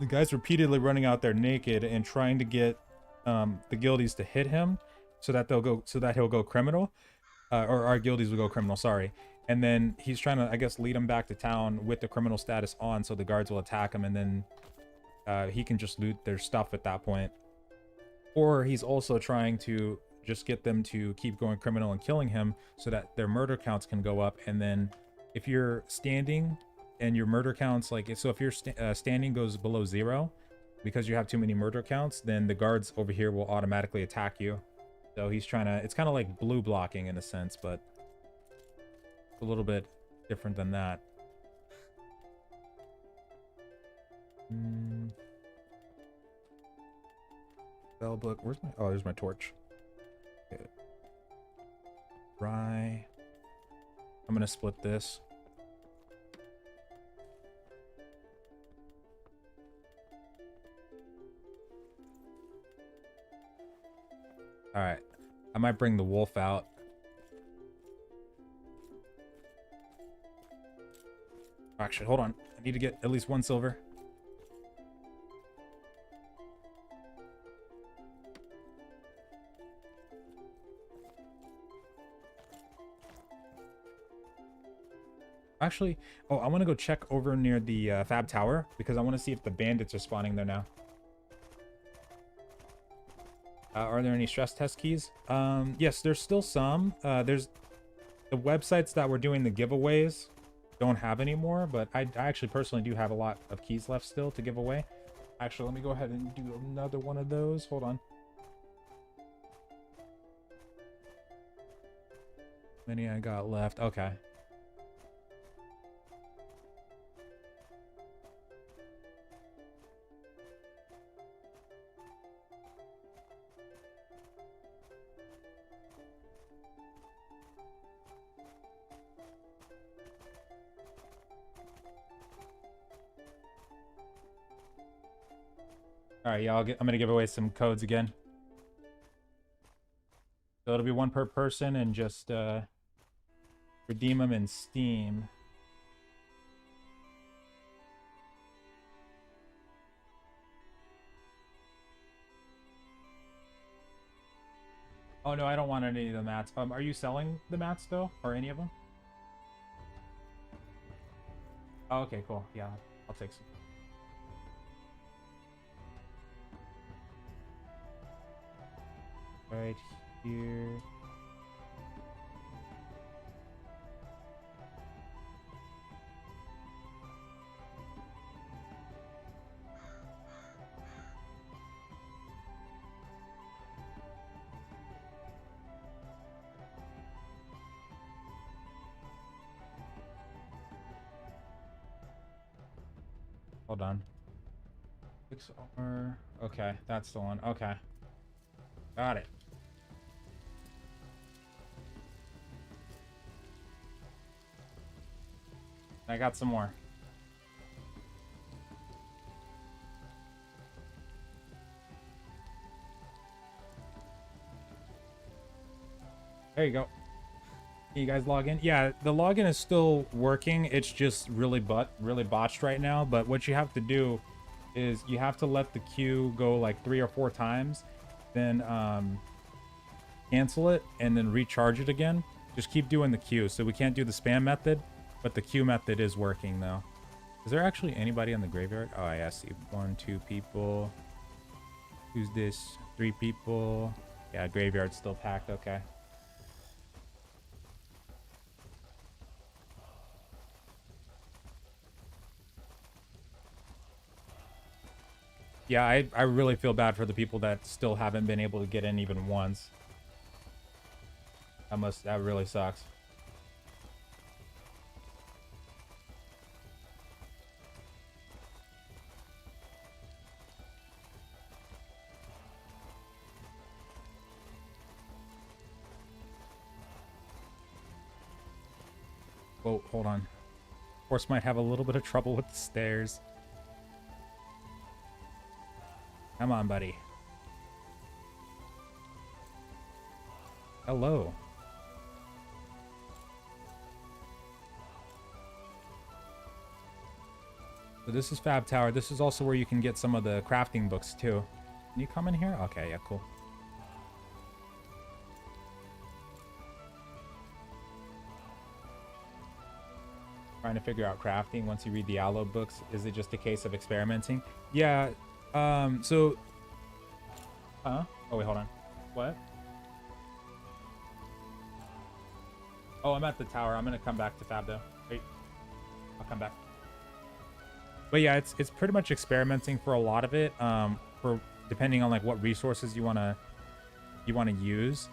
guy's repeatedly running out there naked and trying to get the guildies to hit him so that he'll go criminal, or our guildies will go criminal, sorry. And then he's trying to, I guess, lead him back to town with the criminal status on, so the guards will attack him, and then he can just loot their stuff at that point. Or he's also trying to just get them to keep going criminal and killing him so that their murder counts can go up. And then if you're standing and your murder counts, like, so if your standing goes below 0 because you have too many murder counts, then the guards over here will automatically attack you. So he's trying to, it's kind of like blue blocking in a sense, but a little bit different than that. Spellbook, where's my, oh, there's my torch. Okay. Rye. I'm gonna split this. All right, I might bring the wolf out. Actually, hold on. I need to get at least 1 silver. Actually, oh, I want to go check over near the Fab Tower because I want to see if the bandits are spawning there now. Are there any stress test keys? Yes, there's still some. There's the websites that were doing the giveaways don't have any more, but I actually personally do have a lot of keys left still to give away. Actually, let me go ahead and do another one of those. Hold on. How many I got left? Okay. All right, yeah, I'm gonna give away some codes again. So it'll be one per person, and just redeem them in Steam. Oh no, I don't want any of the mats. Are you selling the mats though, or any of them? Oh, okay, cool. Yeah, I'll take some. Right here. Hold on. 6 armor. Okay, that's the one. Okay. Got it. I got some more. There you go. Can you guys log in? Yeah, the login is still working. It's just really botched right now. But what you have to do is you have to let the queue go like 3 or 4 times, then cancel it and then recharge it again. Just keep doing the queue. So we can't do the spam method, but the queue method is working though. Is there actually anybody in the graveyard? Oh, I see 1, 2 people. Who's this? 3 people. Yeah, graveyard's still packed. Okay. Yeah, I really feel bad for the people that still haven't been able to get in even once. That really sucks. Whoa, hold on. Horse might have a little bit of trouble with the stairs. Come on, buddy. Hello. So this is Fab Tower. This is also where you can get some of the crafting books too. Can you come in here? Okay, yeah, cool. Trying to figure out crafting once you read the aloe books. Is it just a case of experimenting? Yeah. So. Huh? Oh wait, hold on. What? Oh, I'm at the tower. I'm gonna come back to Fab though. Wait. I'll come back. But yeah, it's pretty much experimenting for a lot of it. For depending on like what resources you wanna use,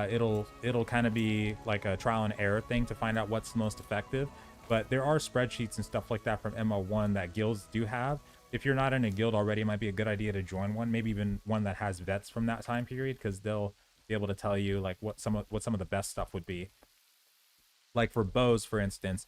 it'll kind of be like a trial and error thing to find out what's the most effective. But there are spreadsheets and stuff like that from MO1 that guilds do have. If you're not in a guild already, it might be a good idea to join one. Maybe even one that has vets from that time period, because they'll be able to tell you like what some of the best stuff would be. Like for bows, for instance,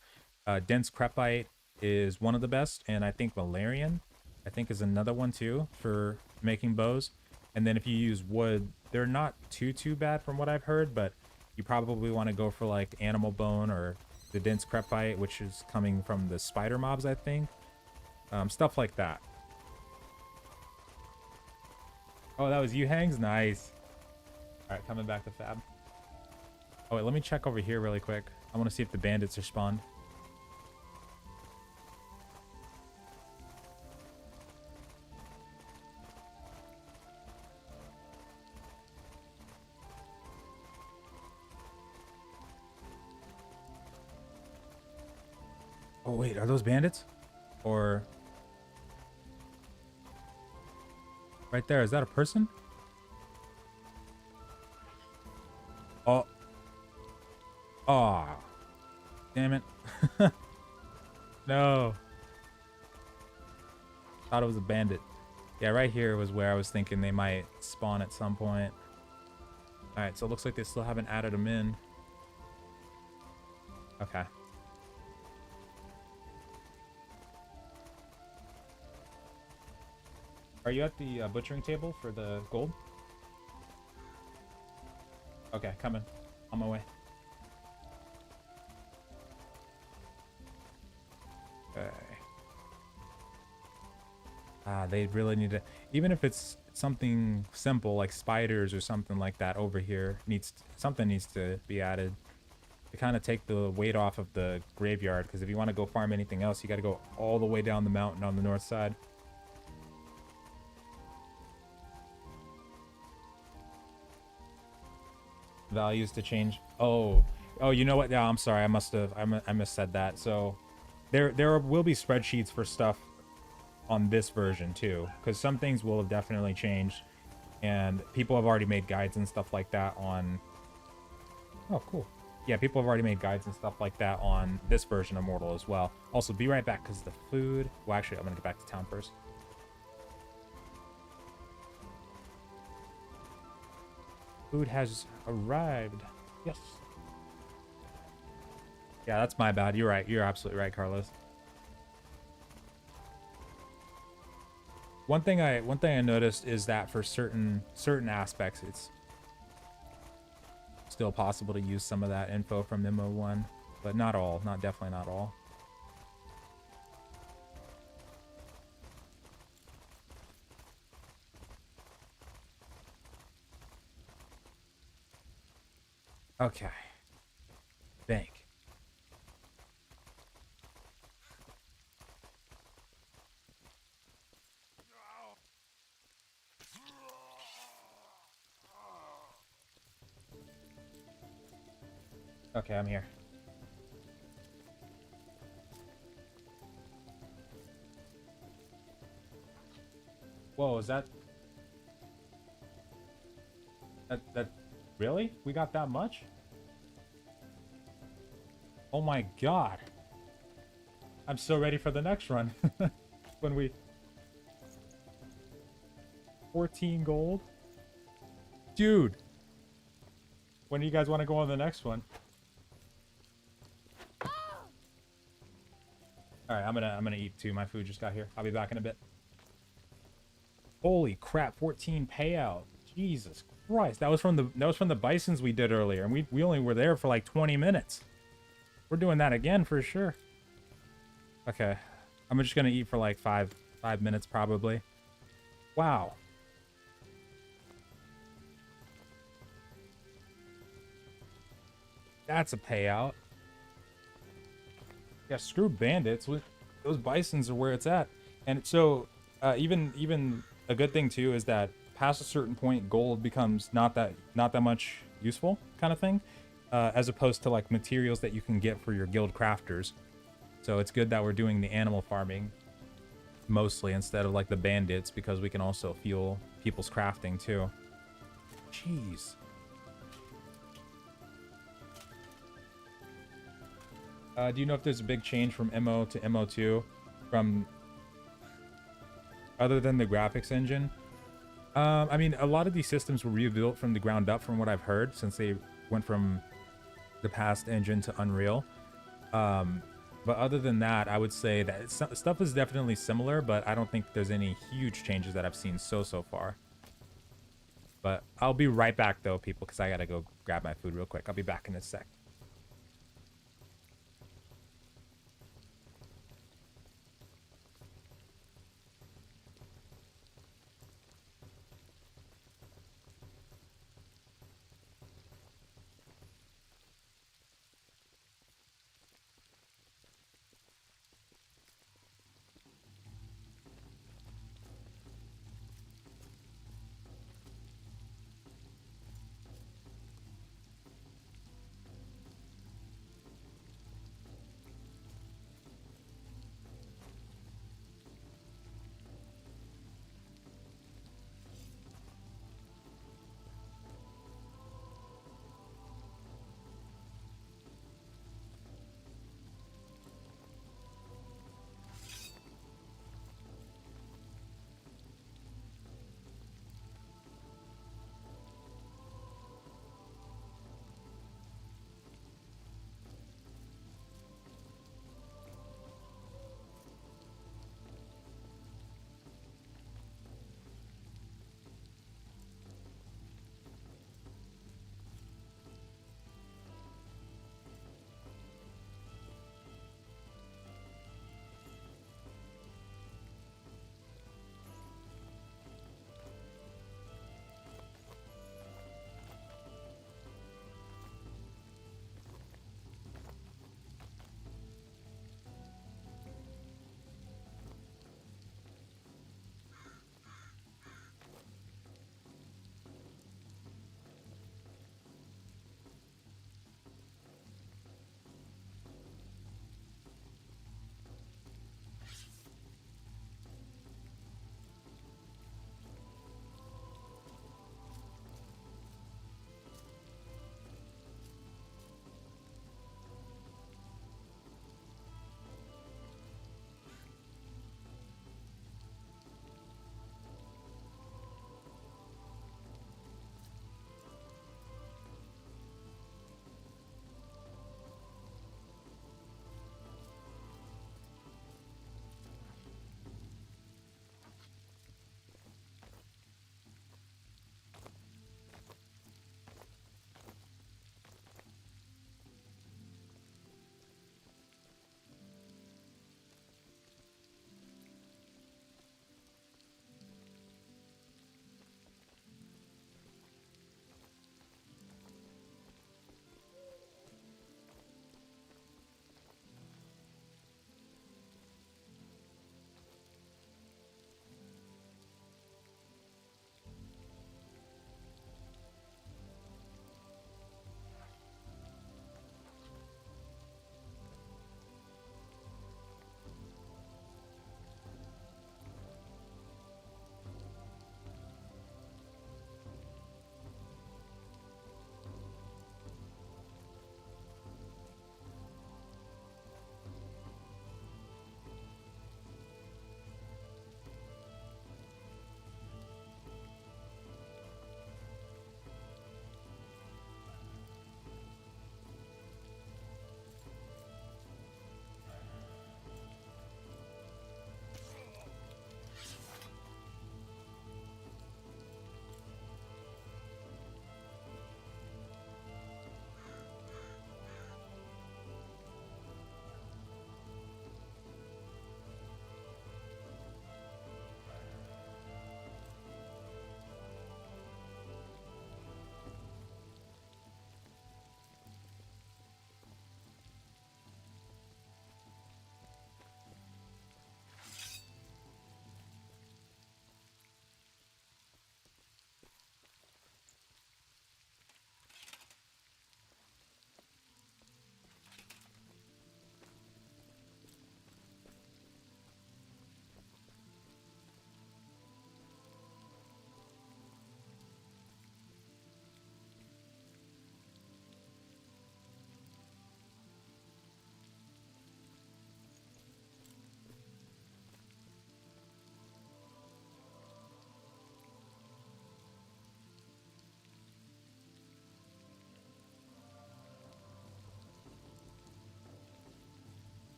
dense crepite is one of the best, and I think Valerian, I think, is another one too for making bows. And then if you use wood, they're not too bad from what I've heard, but you probably want to go for like animal bone or the dense crepite, which is coming from the spider mobs, I think. Stuff like that. Oh, that was you, Hangs? Nice. All right, coming back to Fab. Oh wait, let me check over here really quick. I want to see if the bandits are spawned. Oh wait, are those bandits? Or right there, is that a person? Oh, oh, damn it. No, thought it was a bandit. Yeah, right here was where I was thinking they might spawn at some point. All right, so it looks like they still haven't added them in. Okay. Are you at the butchering table for the gold? Okay, coming. On my way. Okay. They really need to, even if it's something simple like spiders or something like that over here, something needs to be added to kind of take the weight off of the graveyard, because if you want to go farm anything else, you got to go all the way down the mountain on the north side. Values to change. Oh, you know what? Yeah, I'm sorry. I missaid that. So there will be spreadsheets for stuff on this version too, because some things will have definitely changed, and people have already made guides and stuff like that on. Oh, cool. Yeah, people have already made guides and stuff like that on this version of Mortal as well. Also, be right back because the food. Well, actually, I'm gonna get back to town first. Food has arrived. Yes. Yeah, that's my bad. You're right. You're absolutely right, Carlos. One thing I noticed is that for certain aspects, it's still possible to use some of that info from MO1, but not all. Definitely not all. Okay. Bank. Okay, I'm here. Whoa, is that really? We got that much? Oh my god. I'm so ready for the next run. When we 14 gold. Dude. When do you guys want to go on the next one? All right, I'm gonna eat too. My food just got here. I'll be back in a bit. Holy crap! 14 payout. Jesus Christ! That was from the bisons we did earlier, and we only were there for like 20 minutes. We're doing that again for sure. Okay, I'm just gonna eat for like five minutes probably. Wow. That's a payout. Yeah, screw bandits. Those bisons are where it's at. And so, even a good thing too is that past a certain point, gold becomes not that much useful, kind of thing, as opposed to like materials that you can get for your guild crafters. So it's good that we're doing the animal farming mostly instead of like the bandits, because we can also fuel people's crafting too. Jeez. Do you know if there's a big change from MO to MO2 from other than the graphics engine? I mean, a lot of these systems were rebuilt from the ground up from what I've heard, since they went from the past engine to Unreal. But other than that, I would say that stuff is definitely similar, but I don't think there's any huge changes that I've seen so far. But I'll be right back though, people, because I gotta go grab my food real quick. I'll be back in a sec.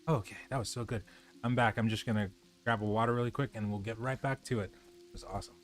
Okay, that was so good. I'm back. I'm just gonna grab a water really quick and we'll get right back to it. It was awesome.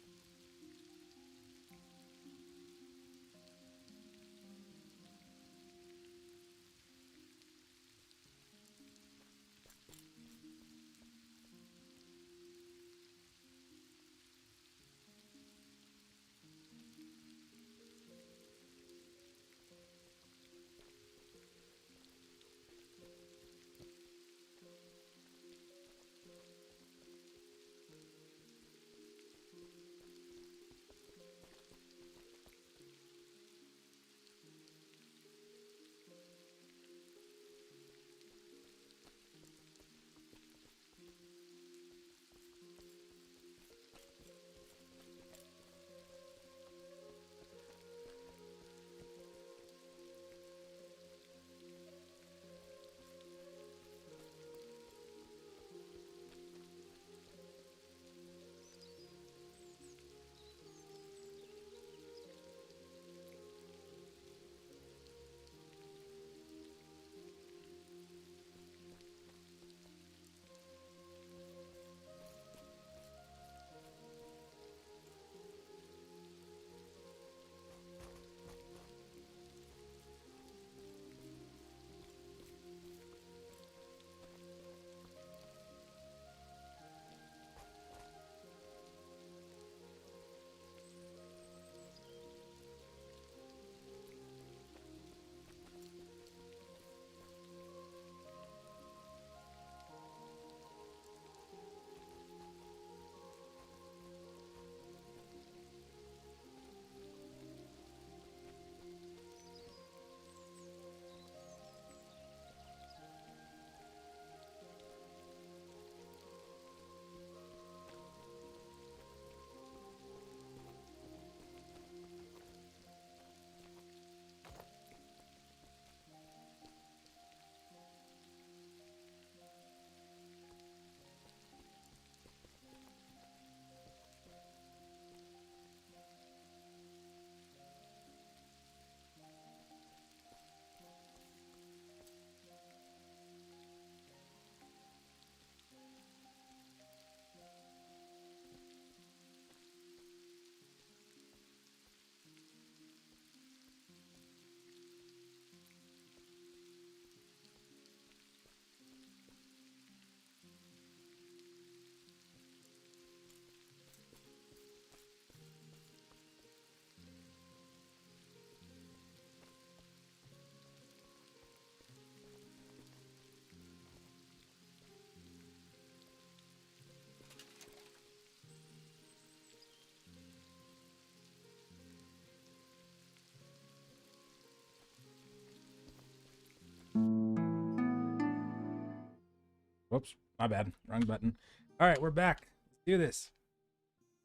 Whoops, my bad. Wrong button. All right, we're back. Let's do this.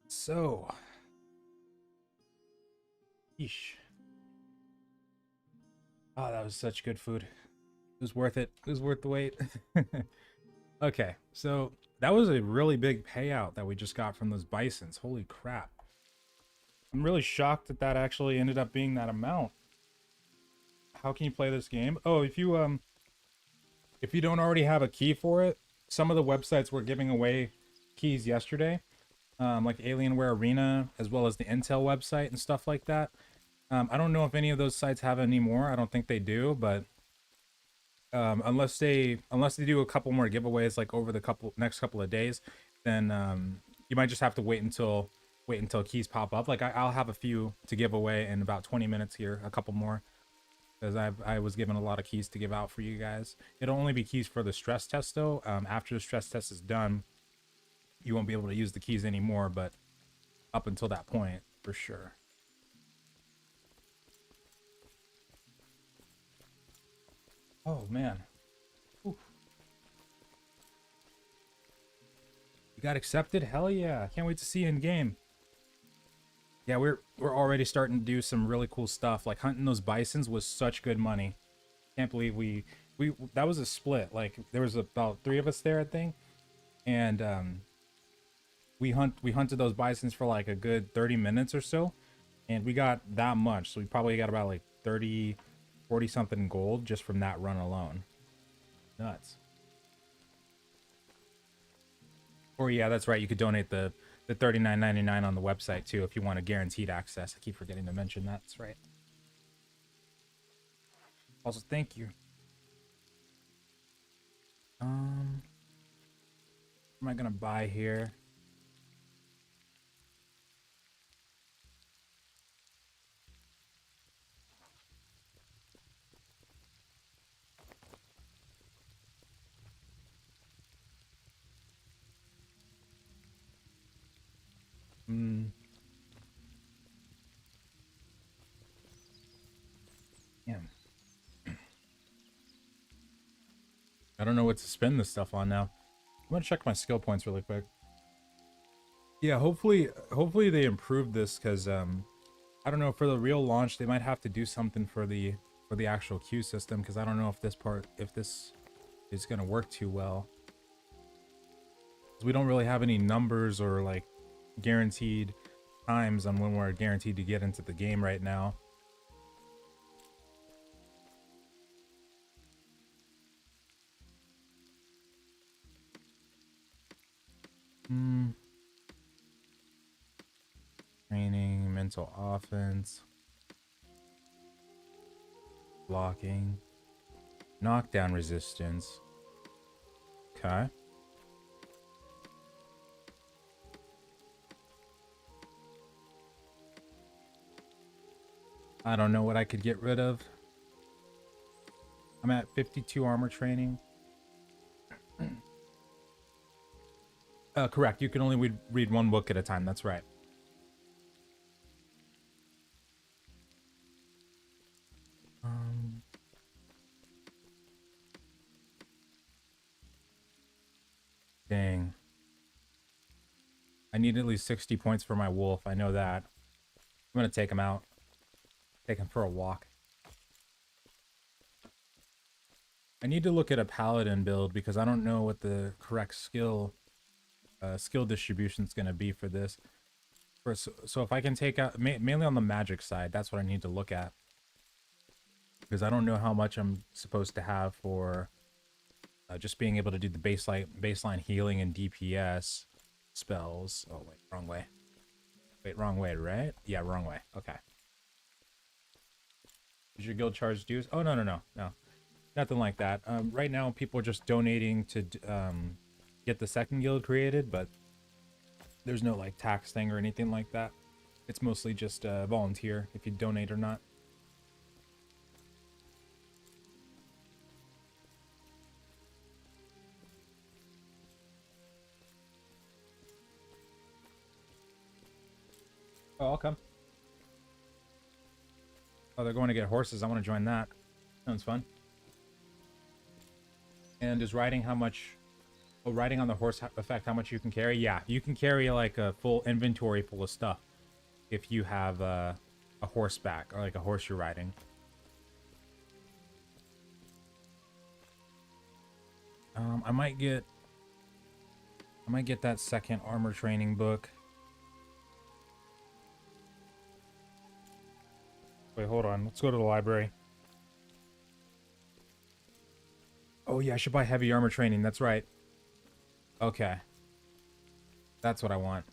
So, yeesh. Oh, that was such good food. It was worth it. It was worth the wait. Okay, so that was a really big payout that we just got from those bisons. Holy crap. I'm really shocked that that actually ended up being that amount. How can you play this game? Oh, if you don't already have a key for it, some of the websites were giving away keys yesterday, like Alienware Arena, as well as the Intel website and stuff like that. I don't know if any of those sites have any more. I don't think they do, but unless they do a couple more giveaways like over the next couple of days, then you might just have to wait until keys pop up. Like I'll have a few to give away in about 20 minutes here, a couple more, because I was given a lot of keys to give out for you guys. It'll only be keys for the stress test though. After the stress test is done, you won't be able to use the keys anymore, but up until that point, for sure. Oh man. Oof. You got accepted? Hell yeah. Can't wait to see you in game. Yeah, we're already starting to do some really cool stuff. Like hunting those bisons was such good money. Can't believe we that was a split. Like there was about 3 of us there, I think. And we hunted those bisons for like a good 30 minutes or so, and we got that much. So we probably got about like 30 40 something gold just from that run alone. Nuts. Or yeah, that's right. You could donate the $39.99 on the website too if you want a guaranteed access. I keep forgetting to mention that. That's right. Also, thank you. What am I gonna buy here? Hmm. Yeah. I don't know what to spend this stuff on now. I'm gonna check my skill points really quick. Yeah, hopefully they improve this because I don't know, for the real launch they might have to do something for the actual queue system because I don't know if this is gonna work too well. We don't really have any numbers or like guaranteed times on when we're guaranteed to get into the game right now. Training, mental offense, blocking, knockdown resistance. Okay. I don't know what I could get rid of. I'm at 52 armor training. Correct. You can only read one book at a time. That's right. Dang. I need at least 60 points for my wolf. I know that. I'm going to take him out. Take him for a walk. I need to look at a paladin build because I don't know what the correct skill distribution is going to be for this. So if I can take out, mainly on the magic side, that's what I need to look at. Because I don't know how much I'm supposed to have for just being able to do the baseline healing and DPS spells. Oh, wait, wrong way. Wait, wrong way, right? Yeah, wrong way. Okay. Does your guild charge dues? Oh, no. Nothing like that. Right now, people are just donating to get the second guild created, but there's no like tax thing or anything like that. It's mostly just volunteer if you donate or not. Oh, I'll come. Oh, they're going to get horses. I want to join that. Sounds fun. And is riding how much? Oh, riding on the horse affect how much you can carry? Yeah, you can carry like a full inventory full of stuff if you have a horseback or like a horse you're riding. I might get that second armor training book. Wait, hold on. Let's go to the library. Oh yeah, I should buy heavy armor training. That's right. Okay. That's what I want.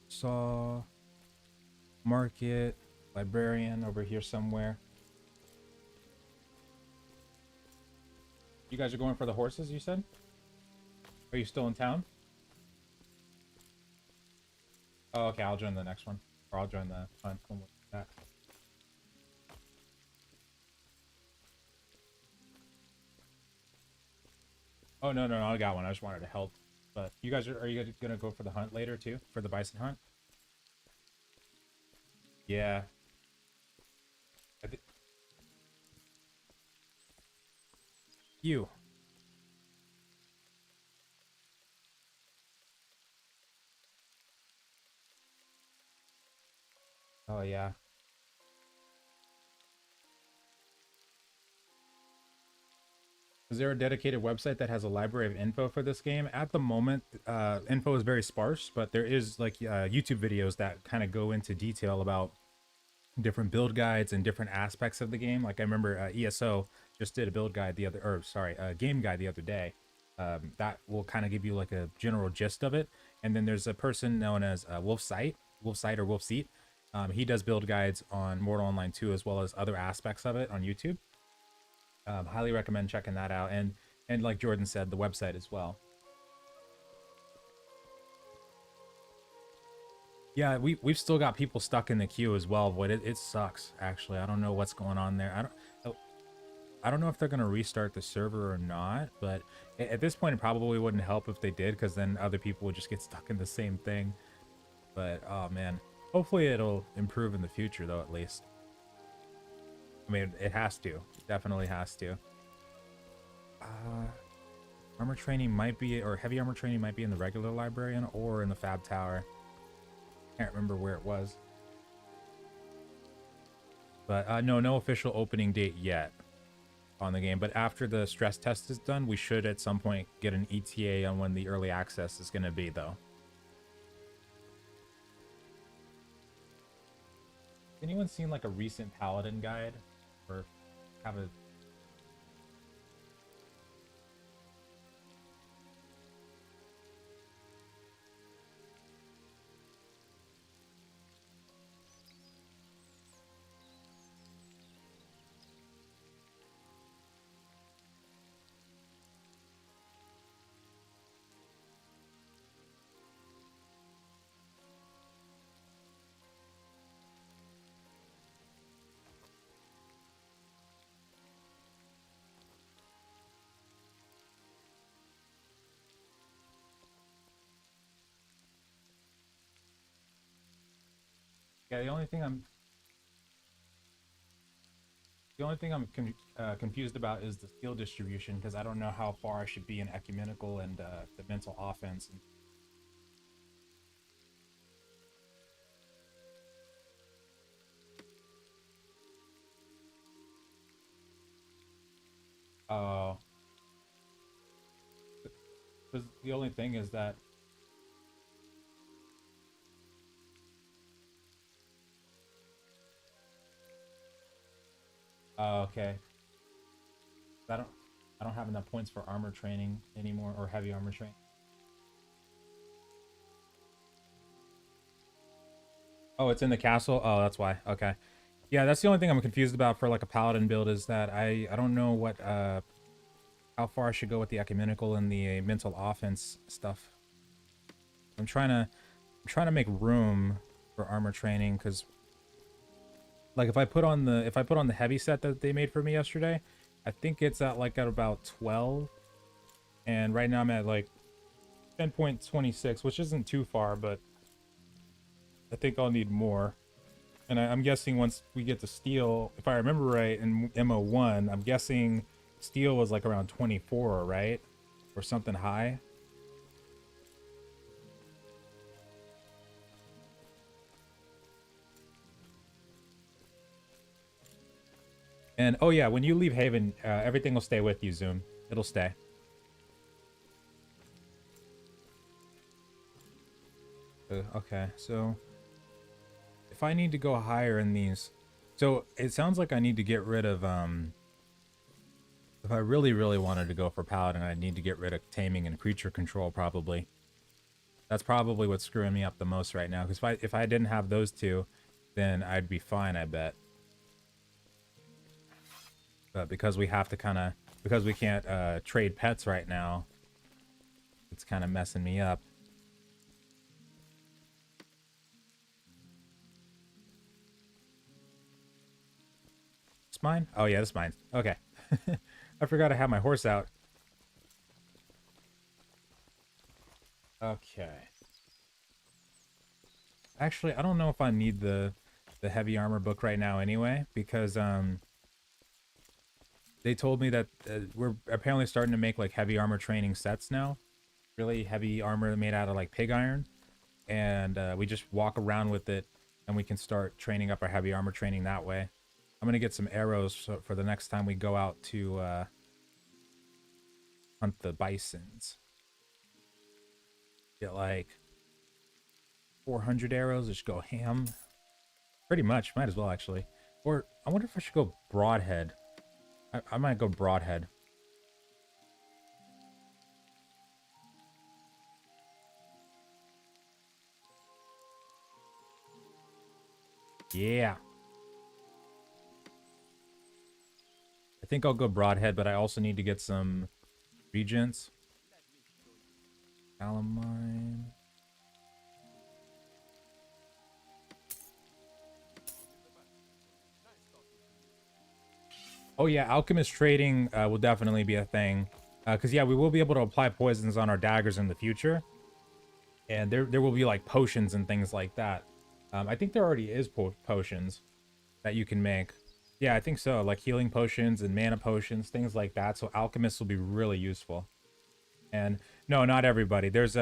Saw market, librarian over here somewhere. You guys are going for the horses, you said? Are you still in town? Oh, okay, I'll join the next one. Or I'll join the hunt one with that. Oh, no, I got one. I just wanted to help. But you guys are you gonna go for the hunt later too? For the bison hunt? Yeah. You. Oh, yeah. Is there a dedicated website that has a library of info for this game? At the moment, info is very sparse, but there is like YouTube videos that kind of go into detail about different build guides and different aspects of the game. Like I remember ESO just did a build guide the other, or sorry, a game guide the other day. That will kind of give you like a general gist of it. And then there's a person known as Wolf Sight or Wolf Seat. He does build guides on Mortal Online 2 as well as other aspects of it on YouTube. Highly recommend checking that out. And like Jordan said, the website as well. Yeah, we've still got people stuck in the queue as well, but it sucks actually. I don't know what's going on there. I don't know if they're gonna restart the server or not, but at this point it probably wouldn't help if they did, because then other people would just get stuck in the same thing. But oh man, hopefully it'll improve in the future though, at least. I mean, it has to. It definitely has to. Armor training might be, or heavy armor training might be in the regular librarian or in the Fab Tower. Can't remember where it was. But no official opening date yet on the game. But after the stress test is done, we should at some point get an ETA on when the early access is going to be, though. Anyone seen like a recent Paladin guide, or have a... Yeah, the only thing I'm confused about is the skill distribution, because I don't know how far I should be in ecumenical and the mental offense. Oh, because the only thing is that... Oh, okay. I don't I don't have enough points for armor training anymore, or heavy armor training. Oh, it's in the castle? Oh, that's why. Okay. Yeah, that's the only thing I'm confused about for like a paladin build, is that I don't know what how far I should go with the ecumenical and the mental offense stuff. I'm trying to make room for armor training, because like if I put on the heavy set that they made for me yesterday, I think it's at about 12, and right now I'm at like 10.26, which isn't too far, but I think I'll need more. And I'm guessing once we get to steel, if I remember right, in MO1, I'm guessing steel was like around 24, right? Or something high. And oh yeah, when you leave Haven, everything will stay with you, Zoom. It'll stay. Okay, so if I need to go higher in these, so it sounds like I need to get rid of if I really wanted to go for paladin, I'd need to get rid of taming and creature control, probably. That's probably what's screwing me up the most right now, because if I didn't have those two, then I'd be fine, I bet. But because we have to because we can't trade pets right now, it's kind of messing me up. It's mine? Oh yeah, this is mine. Okay. I forgot I had my horse out. Okay. Actually, I don't know if I need the heavy armor book right now anyway, because they told me that we're apparently starting to make like heavy armor training sets now. Really heavy armor made out of like pig iron, and we just walk around with it, and we can start training up our heavy armor training that way. I'm gonna get some arrows for the next time we go out to hunt the bisons. Get like 400 arrows, just go ham. Pretty much, might as well actually. Or I wonder if I should go broadhead. I might go broadhead. Yeah. I think I'll go broadhead, but I also need to get some regents. Calamine. Oh yeah, alchemist trading will definitely be a thing. Because yeah, we will be able to apply poisons on our daggers in the future. And there will be like potions and things like that. I think there already is potions that you can make. Yeah, I think so. Like healing potions and mana potions, things like that. So alchemists will be really useful. And no, not everybody. There's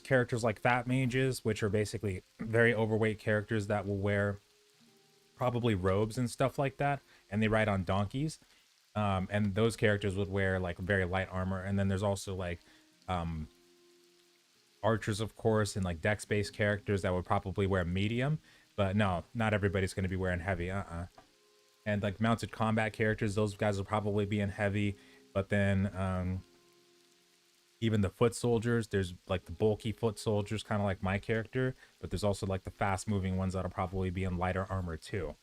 characters like fat mages, which are basically very overweight characters that will wear probably robes and stuff like that, and they ride on donkeys. And those characters would wear like very light armor. And then there's also like archers, of course, and like dex-based characters that would probably wear medium. But no, not everybody's going to be wearing heavy. And like mounted combat characters, those guys will probably be in heavy. But then even the foot soldiers, there's like the bulky foot soldiers, kind of like my character, but there's also like the fast moving ones that'll probably be in lighter armor too.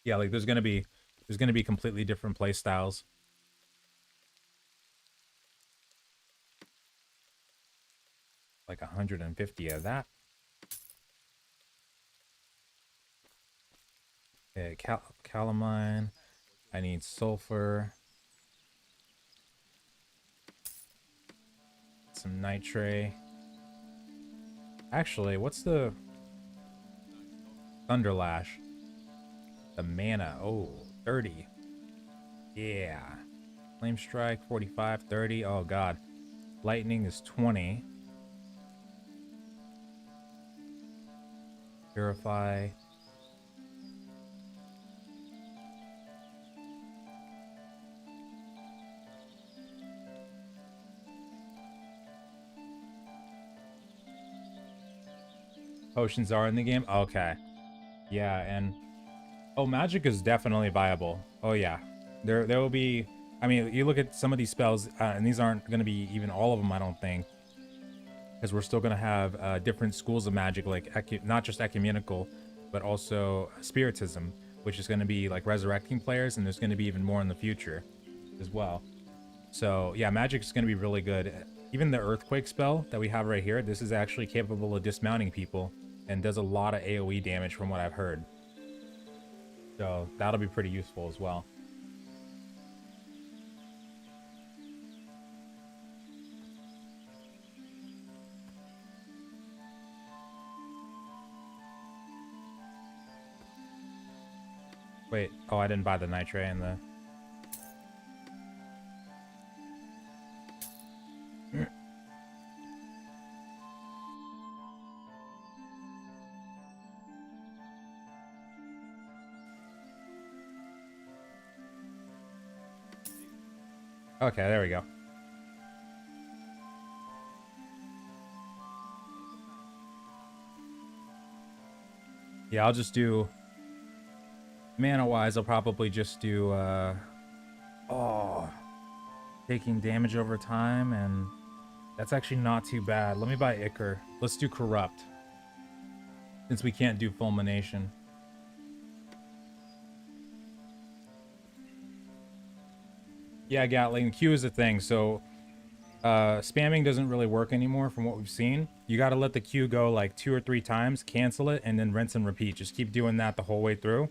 Yeah, like there's gonna be completely different play styles. Like 150 of that. Okay, calamine. I need sulfur. Some nitrate. Actually, what's the Thunderlash? The mana. Oh, 30. Yeah. Flame Strike, 45, 30. Oh, God. Lightning is 20. Purify. Potions are in the game? Okay. Yeah, and... Oh, magic is definitely viable. Oh, yeah. There will be... I mean, you look at some of these spells, and these aren't going to be even all of them, I don't think. Because we're still going to have different schools of magic, like not just ecumenical, but also spiritism, which is going to be like resurrecting players, and there's going to be even more in the future as well. So yeah, magic is going to be really good. Even the earthquake spell that we have right here, this is actually capable of dismounting people and does a lot of AoE damage from what I've heard. So that'll be pretty useful as well. Wait, oh, I didn't buy the nitrate and the... Okay, there we go. Yeah, I'll just do... Mana-wise, I'll probably just do... taking damage over time, and that's actually not too bad. Let me buy Ichor. Let's do Corrupt, since we can't do Fulmination. Yeah, Gatling, Q is a thing, so spamming doesn't really work anymore from what we've seen. You gotta let the Q go like 2 or 3 times, cancel it, and then rinse and repeat. Just keep doing that the whole way through.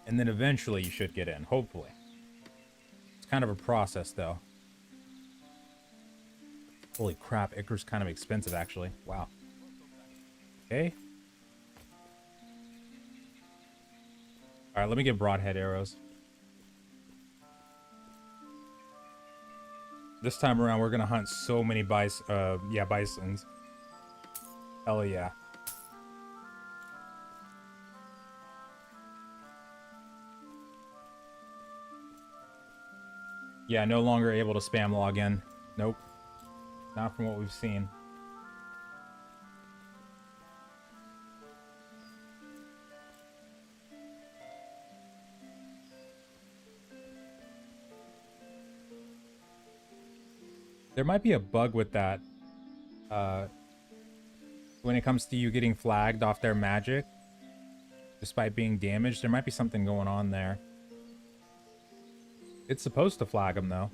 And then eventually you should get in, hopefully. It's kind of a process, though. Holy crap, Ichor's kind of expensive, actually. Wow. Okay. Alright, let me get broadhead arrows. This time around, we're gonna hunt so many bisons. Hell yeah. Yeah, no longer able to spam login. Nope. Not from what we've seen. There might be a bug with that. When it comes to you getting flagged off their magic, despite being damaged, there might be something going on there. It's supposed to flag them, though.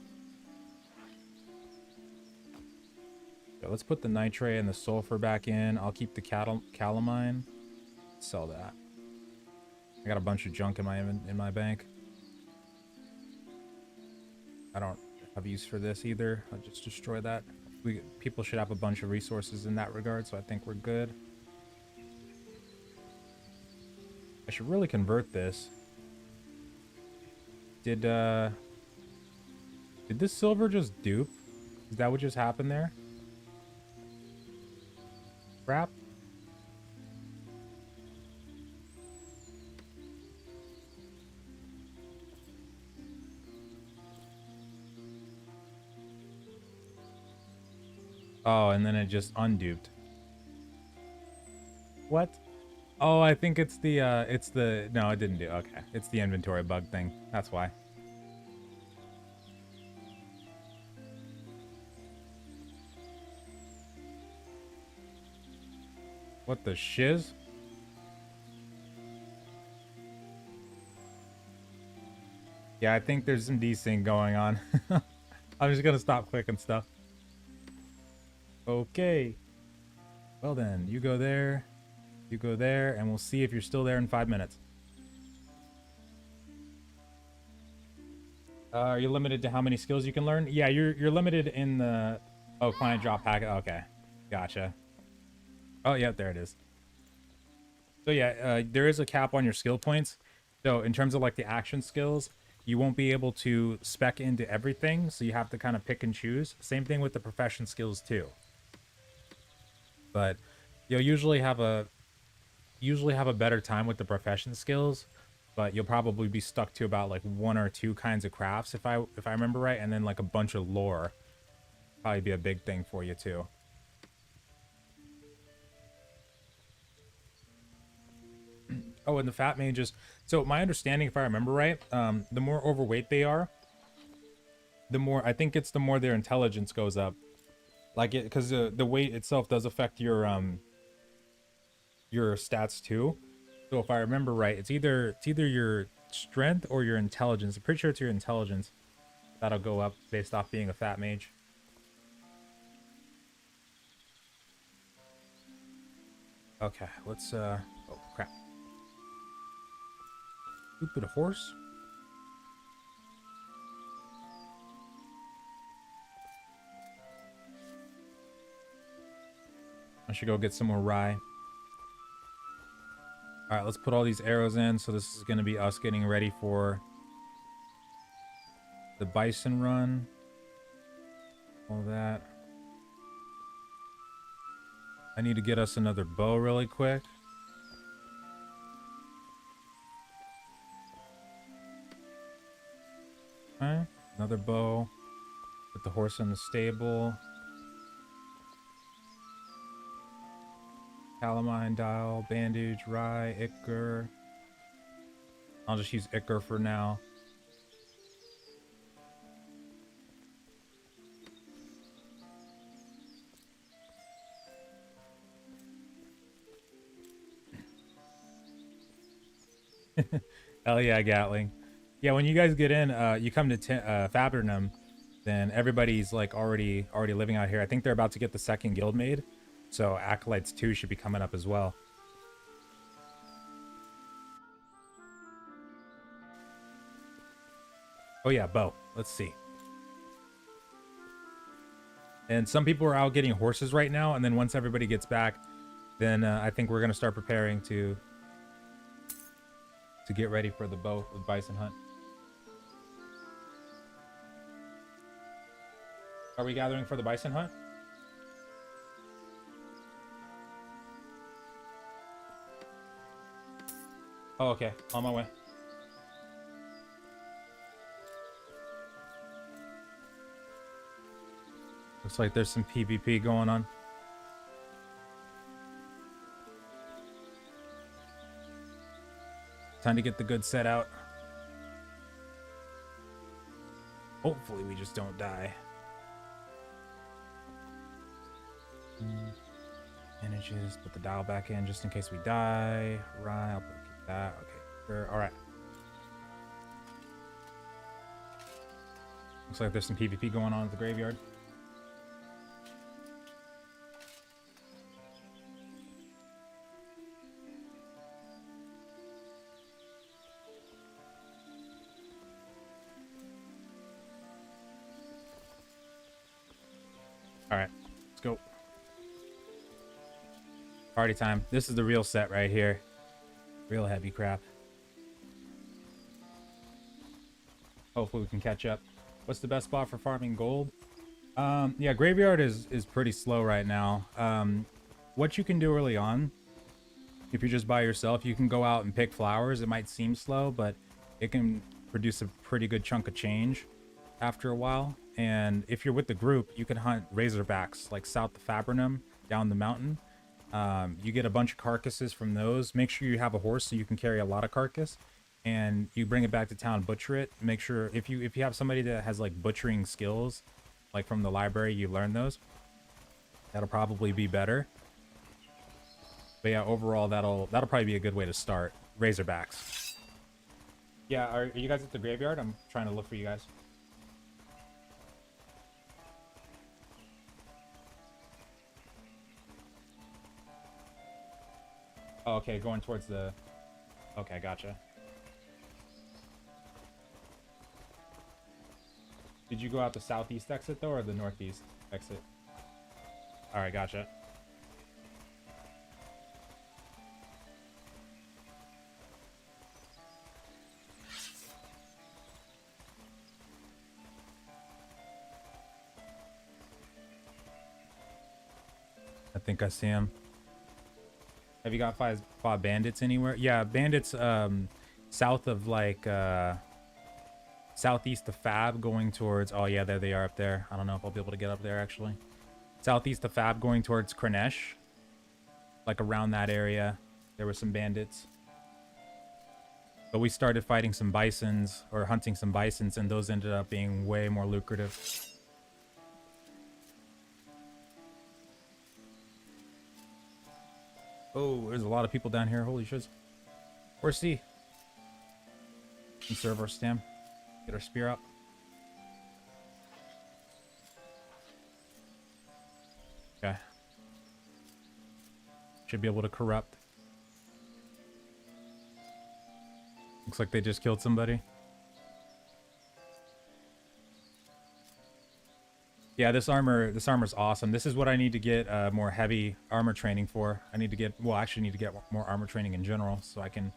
So let's put the nitrate and the sulfur back in. I'll keep the calamine. Sell that. I got a bunch of junk in my bank. I don't have use for this either. I'll just destroy that. People should have a bunch of resources in that regard, so I think we're good. I should really convert this. Did this silver just dupe? Is that what just happened there? Crap. Oh, and then it just unduped. What? Oh, I think it's the no, it didn't do. Okay. It's the inventory bug thing. That's why. What the shiz? Yeah, I think there's some desync going on. I'm just gonna stop clicking stuff. Okay. Well then, you go there, and we'll see if you're still there in 5 minutes. Are you limited to how many skills you can learn? Yeah, you're limited in the... Oh, client drop packet. Okay, gotcha. Oh, yeah, there it is. So yeah, there is a cap on your skill points. So in terms of like the action skills, you won't be able to spec into everything. So you have to kind of pick and choose. Same thing with the profession skills too. But you'll usually have a better time with the profession skills, but you'll probably be stuck to about like 1 or 2 kinds of crafts if I remember right, and then like a bunch of lore. Probably be a big thing for you too. Oh, and the fat mages. So my understanding, if I remember right, the more overweight they are, the more, I think it's the more their intelligence goes up. Like it, because the weight itself does affect your stats too. So if I remember right, it's either your strength or your intelligence. I'm pretty sure it's your intelligence that'll go up based off being a fat mage. Okay, let's oh crap. Stupid horse. I should go get some more rye. All right, let's put all these arrows in. So this is going to be us getting ready for the Bison run. All that. I need to get us another bow really quick. Okay, another bow. Put the horse in the stable. Calamine, dial, bandage, rye, ichor. I'll just use ichor for now. Hell yeah, Gatling. Yeah, when you guys get in, you come to Fabernum, then everybody's like already living out here. I think they're about to get the second guild made, so Acolytes 2 should be coming up as well. Oh yeah, bow. Let's see. And some people are out getting horses right now, and then once everybody gets back, then I think we're gonna start preparing to get ready for the bison hunt. Are we gathering for the bison hunt? Oh, okay. On my way. Looks like there's some PvP going on. Time to get the good set out. Hopefully we just don't die. Manages, put the dial back in just in case we die. Right, I'll keep that. Okay, sure. All right. Looks like there's some PvP going on at the graveyard. All right, let's go. Party time. This is the real set right here. Real heavy crap. Hopefully we can catch up. What's the best spot for farming gold? Yeah, graveyard is pretty slow right now. What you can do early on, if you're just by yourself, you can go out and pick flowers. It might seem slow, but it can produce a pretty good chunk of change after a while. And if you're with the group, you can hunt razorbacks like south of Fabrinum down the mountain. You get a bunch of carcasses from those. Make sure you have a horse so you can carry a lot of carcass, and you bring it back to town, butcher it. Make sure if you have somebody that has like butchering skills, like from the library, you learn those. That'll probably be better. But yeah, overall that'll probably be a good way to start. Razorbacks. Yeah, are you guys at the graveyard? I'm trying to look for you guys. Oh, okay, going towards the... Okay, gotcha. Did you go out the southeast exit, though, or the northeast exit? Alright, gotcha. I think I see him. Have you got fought bandits anywhere? Yeah, bandits south of like southeast of Fab going towards... Oh yeah, there they are up there. I don't know if I'll be able to get up there actually. Southeast of Fab going towards Kranesh. Like around that area, there were some bandits. But we started fighting some bisons, or hunting some bisons, and those ended up being way more lucrative. Oh, there's a lot of people down here. Holy shit. Where's C? Conserve our stam. Get our spear up. Okay. Should be able to corrupt. Looks like they just killed somebody. Yeah, this armor's awesome. This is what I need to get more heavy armor training for. I need to get, well, I actually need to get more armor training in general so I can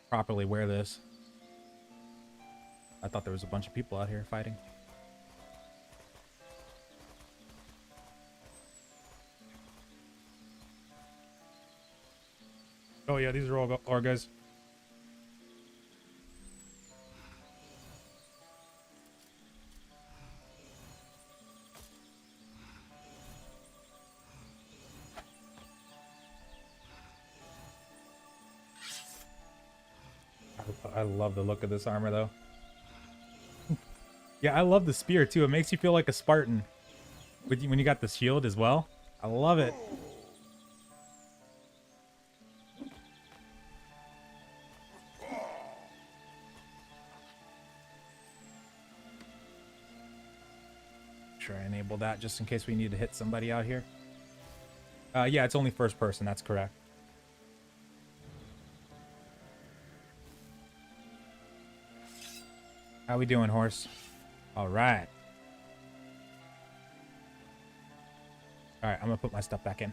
properly wear this. I thought there was a bunch of people out here fighting. Oh yeah, these are all our guys. I love the look of this armor, though. Yeah, I love the spear, too. It makes you feel like a Spartan when you got the shield as well. I love it. Sure, I enable that just in case we need to hit somebody out here. Yeah, it's only first person. That's correct. How we doing, horse? All right. All right, I'm gonna put my stuff back in.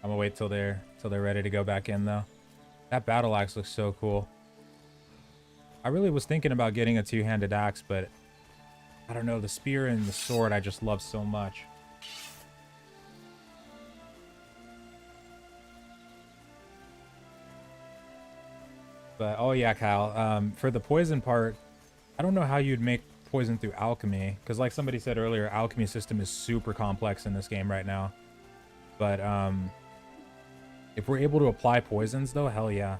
I'm gonna wait till they're ready to go back in, though. That battle axe looks so cool. I really was thinking about getting a two-handed axe, but I don't know, the spear and the sword I just love so much. But oh yeah, Kyle, for the poison part, I don't know how you'd make poison through alchemy, because like somebody said earlier, alchemy system is super complex in this game right now. But if we're able to apply poisons though, hell yeah.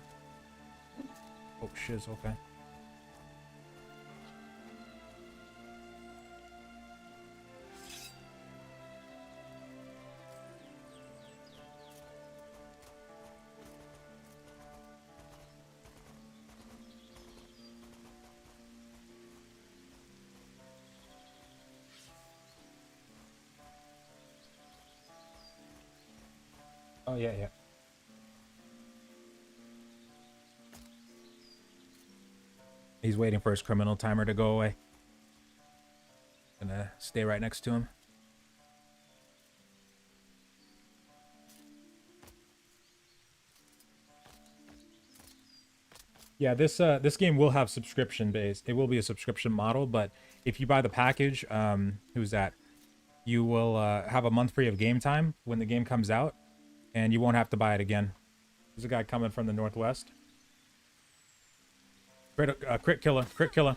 Oh shiz, okay. Oh, yeah, yeah. He's waiting for his criminal timer to go away. Gonna stay right next to him. Yeah, this game will have subscription based. It will be a subscription model, but if you buy the package, who's that? You will have a month free of game time when the game comes out, and you won't have to buy it again. There's a guy coming from the northwest. Crit killer, crit killer.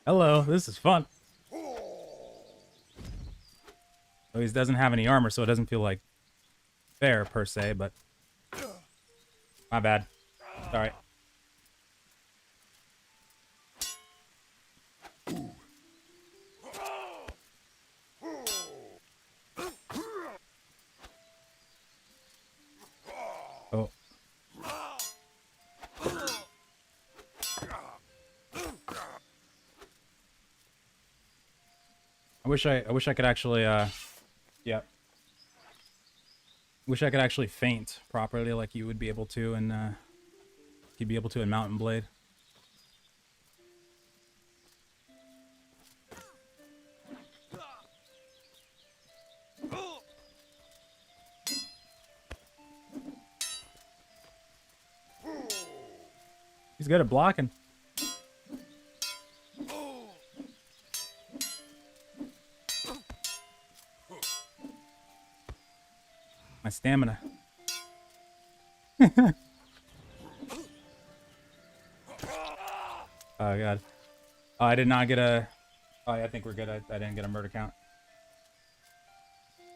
Hello, this is fun. Oh, he doesn't have any armor, so it doesn't feel like fair per se, but my bad. Sorry. Oh. I wish I could actually yeah. Wish I could actually feint properly like you would be able to and you'd be able to in Mountain Blade. He's good at blocking. My stamina. Oh god. Oh, I did not get a... Oh, yeah, I think we're good. I didn't get a murder count.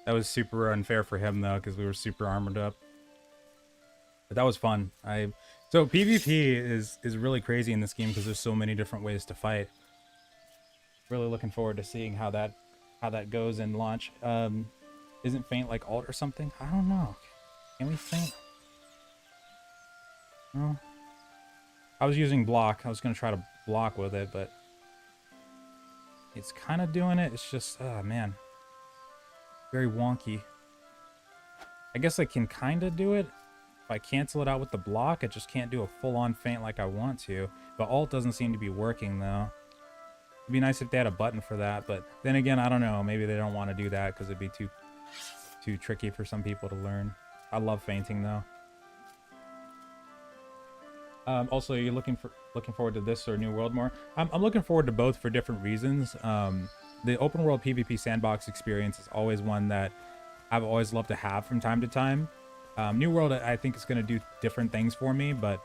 That was super unfair for him, though, because we were super armored up. But that was fun. So PvP is really crazy in this game because there's so many different ways to fight. Really looking forward to seeing how that goes in launch. Isn't feint like alt or something? I don't know. Can we feint? No. I was using block. I was gonna try to block with it, but it's kind of doing it. It's just, oh man, very wonky. I guess I can kind of do it. If I cancel it out with the block, I just can't do a full-on feint like I want to. But alt doesn't seem to be working, though. It'd be nice if they had a button for that, but then again, I don't know. Maybe they don't want to do that because it'd be too tricky for some people to learn. I love feinting, though. Also, you're looking forward to this or New World more? I'm looking forward to both for different reasons. The open world PvP sandbox experience is always one that I've always loved to have from time to time. New World, I think, is going to do different things for me, but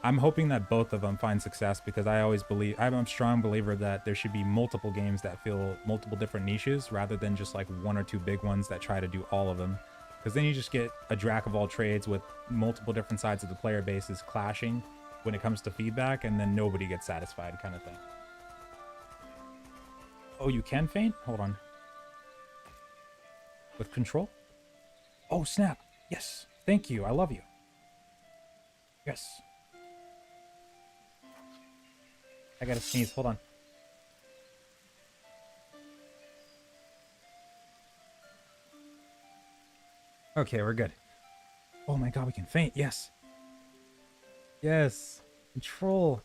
I'm hoping that both of them find success because I'm a strong believer that there should be multiple games that fill multiple different niches rather than just like one or two big ones that try to do all of them. Because then you just get a jack of all trades with multiple different sides of the player bases clashing when it comes to feedback, and then nobody gets satisfied kind of thing. Oh, you can feint? Hold on. With control? Oh, snap. Yes. Thank you. I love you. Yes. I gotta sneeze. Hold on. Okay, we're good. Oh my god, we can feint. Yes. Yes. Control.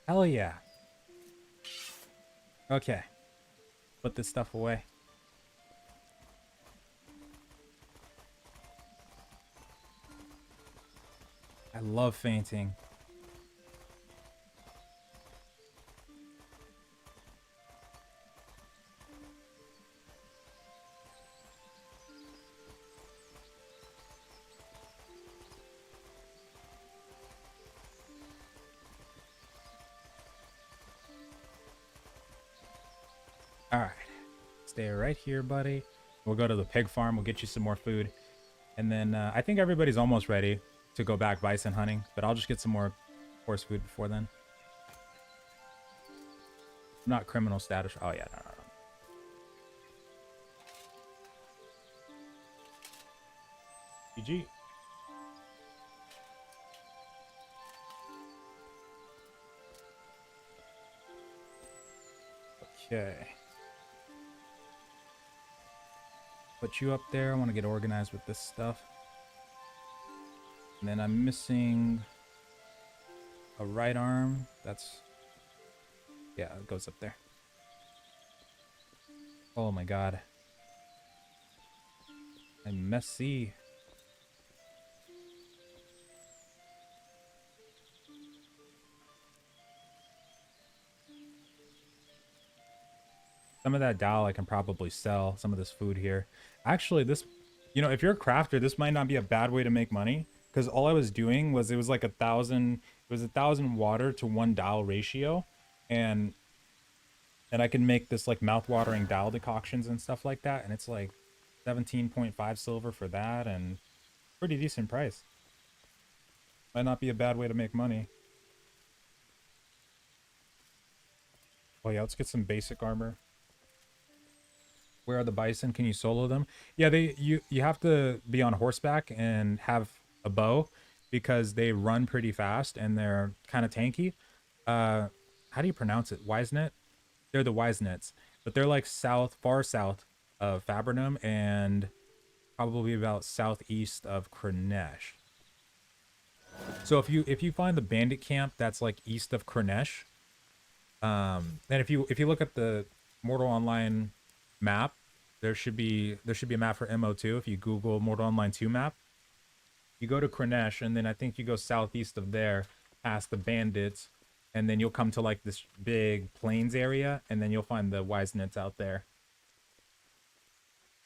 Hell yeah. Okay. Put this stuff away. I love feinting. All right. Stay right here, buddy. We'll go to the pig farm. We'll get you some more food. And then I think everybody's almost ready to go back bison hunting, but I'll just get some more horse food before then. Not criminal status. Oh yeah, no. GG. Okay. Put you up there. I want to get organized with this stuff. And then I'm missing a right arm. That's... yeah, it goes up there. Oh my god. I'm messy. Some of that dal I can probably sell. Some of this food here. Actually, this... you know, if you're a crafter, this might not be a bad way to make money. Because all I was doing was, it was like 1,000... it was 1,000 water to 1 dal ratio. And I can make this like mouth-watering dal decoctions and stuff like that. And it's like 17.5 silver for that. And pretty decent price. Might not be a bad way to make money. Oh yeah, let's get some basic armor. Where are the bison? Can you solo them? Yeah, you have to be on horseback and have a bow because they run pretty fast and they're kind of tanky. How do you pronounce it? Wisenet? They're the Wisenets, but they're like far south of Fabrinum and probably about southeast of Kranesh. So if you find the bandit camp that's like east of Kranesh, then if you look at the Mortal Online map, there should be a map for MO2. If you Google Mortal Online 2 map, you go to Kranesh, and then I think you go southeast of there, past the bandits, and then you'll come to like this big plains area, and then you'll find the Wisenets out there.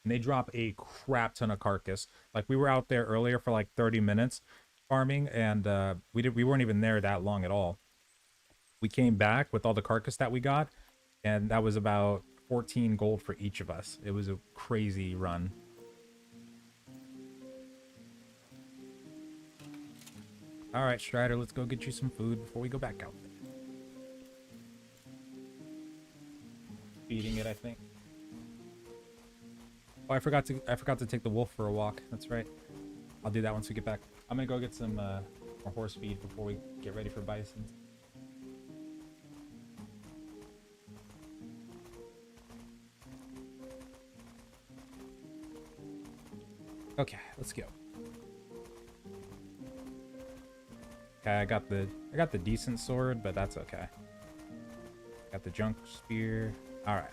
And they drop a crap ton of carcass. Like we were out there earlier for like 30 minutes farming, and we weren't even there that long at all. We came back with all the carcass that we got, and that was about 14 gold for each of us. It was a crazy run. All right, Strider, let's go get you some food before we go back out there. Feeding it, I think. Oh, I forgot to take the wolf for a walk. That's right. I'll do that once we get back. I'm gonna go get some more horse feed before we get ready for bison. Okay, let's go. Okay, I got the decent sword, but that's okay. Got the junk spear. All right.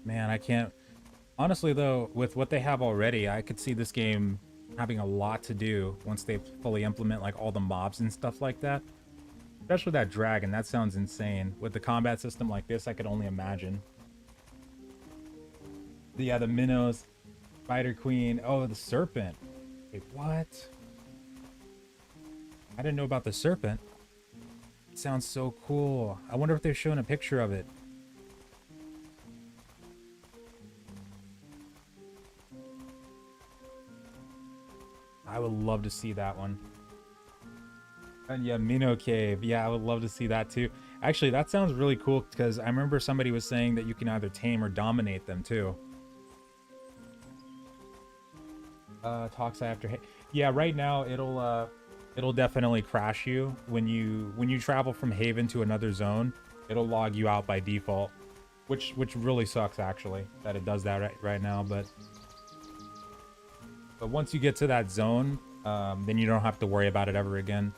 Man, I can't... honestly, though, with what they have already, I could see this game having a lot to do once they fully implement, like, all the mobs and stuff like that. Especially that dragon. That sounds insane. With the combat system like this, I could only imagine. Yeah, the minnows. Spider Queen. Oh, the serpent. Wait, what? I didn't know about the serpent. It sounds so cool. I wonder if they're showing a picture of it. I would love to see that one. And yeah, Minnow Cave. Yeah, I would love to see that too. Actually, that sounds really cool because I remember somebody was saying that you can either tame or dominate them too. Toxai after... yeah, right now it'll definitely crash you when you travel from Haven to another zone. It'll log you out by default, which really sucks actually that it does that right now, but once you get to that zone, then you don't have to worry about it ever again.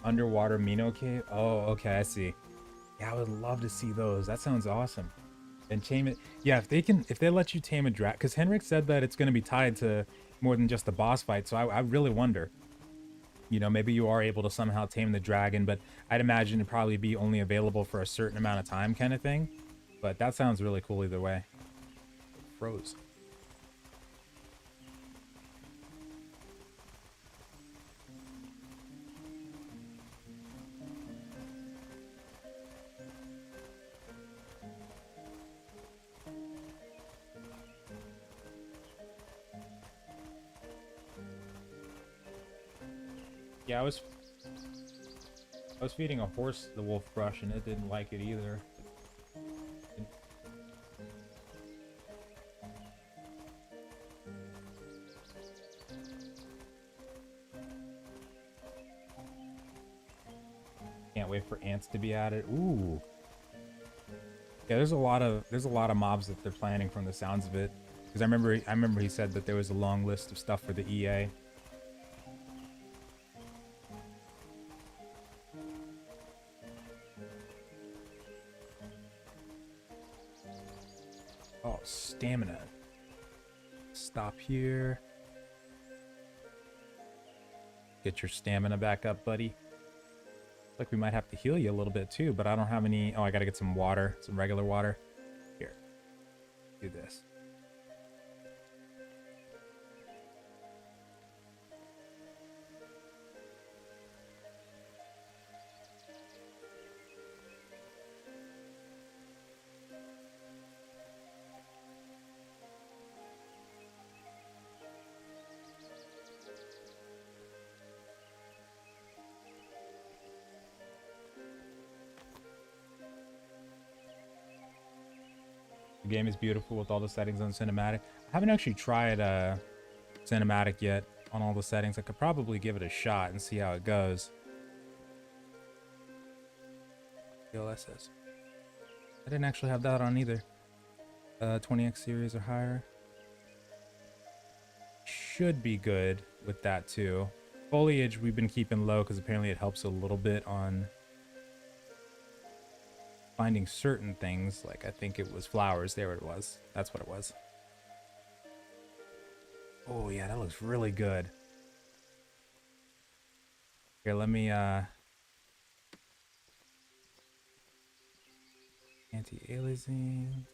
Underwater Minnow Cave? Oh, okay, I see. Yeah, I would love to see those. That sounds awesome. And tame it. Yeah, if they let you tame a dragon, because Henrik said that it's going to be tied to more than just the boss fight. So I really wonder, you know, maybe you are able to somehow tame the dragon, but I'd imagine it'd probably be only available for a certain amount of time kind of thing. But that sounds really cool either way. Froze. Yeah, I was feeding a horse the wolf brush and it didn't like it either. Can't wait for ants to be added. Ooh. Yeah, there's a lot of mobs that they're planning from the sounds of it. Because I remember he said that there was a long list of stuff for the EA. Oh, stamina. Stop here. Get your stamina back up, buddy. Like we might have to heal you a little bit too, but I don't have any. Oh, I gotta get some water, some regular water. Here, do this. The game is beautiful with all the settings on cinematic. I haven't actually tried cinematic yet on all the settings. I could probably give it a shot and see how it goes. DLSS. I didn't actually have that on either. 20x series or higher. Should be good with that too. Foliage we've been keeping low because apparently it helps a little bit on finding certain things. Like I think it was flowers. There it was. That's what it was. Oh yeah, that looks really good. Here, let me anti-aliasing.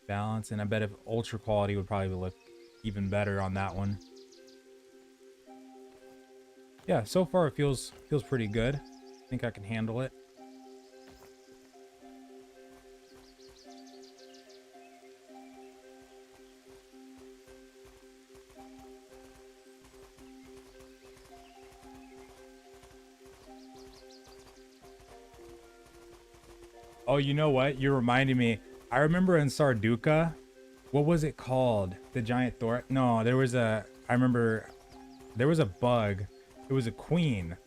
Balance, and I bet if ultra quality would probably look even better on that one. Yeah, so far it feels pretty good. I think I can handle it. Oh, you know what? You're reminding me. I remember in Sarduka, what was it called? The giant Thor? No, there was a. I remember there was a bug. It was a queen.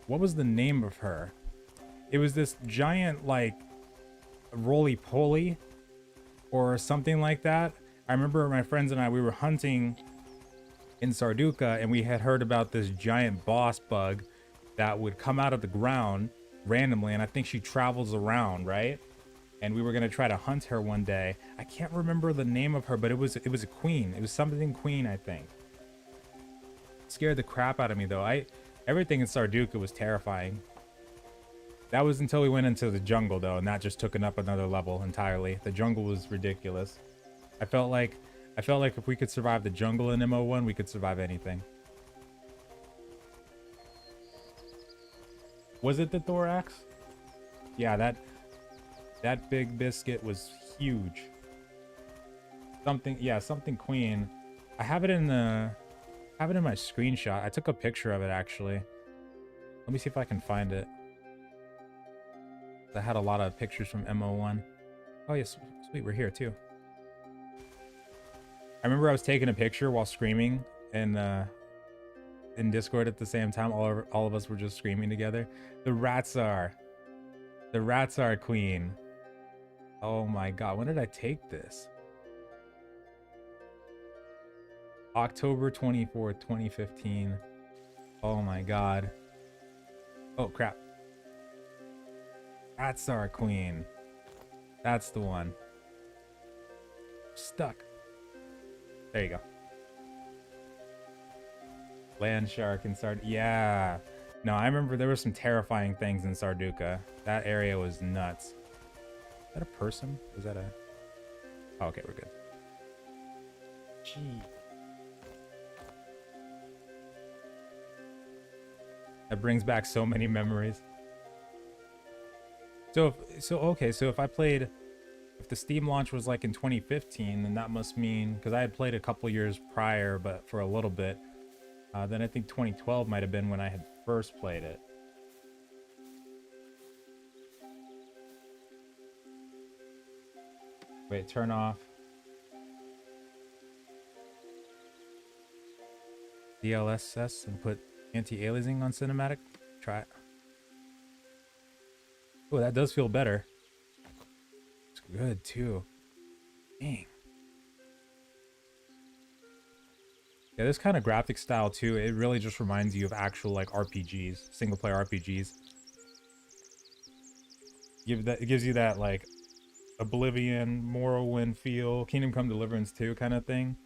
What was the name of her? It was this giant, like, roly-poly or something like that. I remember my friends and I, we were hunting in Sarduka, and we had heard about this giant boss bug that would come out of the ground randomly, and I think she travels around, right? And we were gonna try to hunt her one day. I can't remember the name of her, but it was a queen. It was something queen, I think. It scared the crap out of me though. Everything in Sarduka was terrifying. That was until we went into the jungle though, and that just took it up another level entirely. The jungle was ridiculous. I felt like if we could survive the jungle in MO1, we could survive anything. Was it the thorax? Yeah, that big biscuit was huge. Something queen. I have it in my screenshot. I took a picture of it actually. Let me see if I can find it. I had a lot of pictures from MO1. Oh yes, sweet, we're here too. I remember I was taking a picture while screaming in Discord at the same time. All of us were just screaming together. The Ratsar queen. Oh my god, when did I take this? October 24th, 2015. Oh my god. Oh crap. That's our queen. That's the one. Stuck. There you go. Land shark in Sard. Yeah. No, I remember there were some terrifying things in Sarduka. That area was nuts. Is that a person? Is that a... Oh, okay, we're good. Gee. That brings back so many memories. So if I played, if the Steam launch was like in 2015, then that must mean, because I had played a couple years prior, but for a little bit, then I think 2012 might have been when I had first played it. Wait, turn off DLSS and put anti-aliasing on cinematic. Try it. Oh, that does feel better. It's good too. Dang. Yeah, this kind of graphic style too, it really just reminds you of actual like RPGs, single player RPGs. It gives you that like Oblivion, Morrowind feel, Kingdom Come Deliverance 2 kind of thing.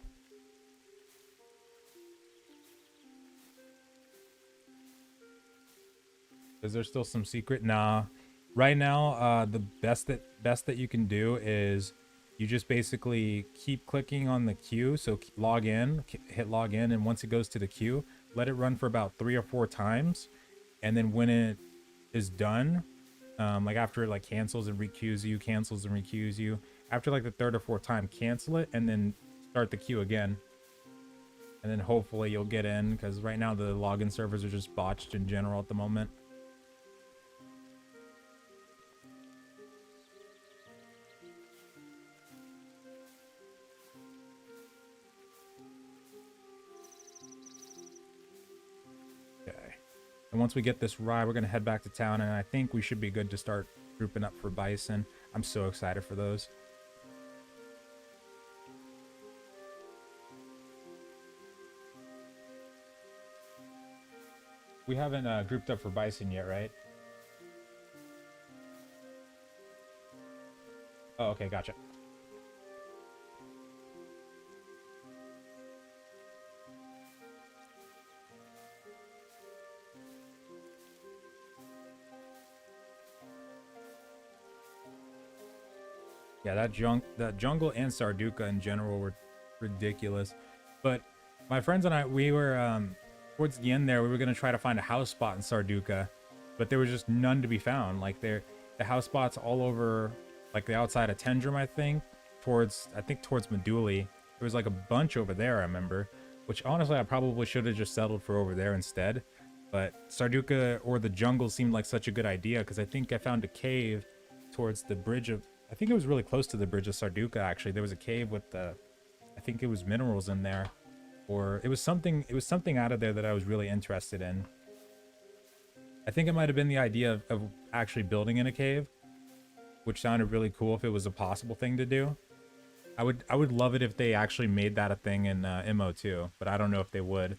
Is there still some secret? Nah. Right now, the best that you can do is you just basically keep clicking on the queue. So log in, hit log in, and once it goes to the queue, let it run for about 3 or 4 times, and then when it is done, like after it like cancels and requeues you, cancels and requeues you, after like the 3rd or 4th time, cancel it and then start the queue again, and then hopefully you'll get in, because right now the login servers are just botched in general at the moment. And once we get this rye, we're going to head back to town, and I think we should be good to start grouping up for Bison. I'm so excited for those. We haven't grouped up for Bison yet, right? Oh, okay, gotcha. Yeah, that jungle and Sarduka in general were ridiculous. But my friends and I, we were towards the end there, we were gonna try to find a house spot in Sarduka, but there was just none to be found. Like the house spots all over, like the outside of Tindrem, I think towards Meduli. There was like a bunch over there, I remember. Which honestly, I probably should have just settled for over there instead. But Sarduka or the jungle seemed like such a good idea, because I think I found a cave towards the bridge of, I think it was really close to the bridge of Sarduka, actually. There was a cave with the, I think it was minerals in there. Or it was something out of there that I was really interested in. I think it might have been the idea of actually building in a cave, which sounded really cool if it was a possible thing to do. I would love it if they actually made that a thing in MO2, but I don't know if they would.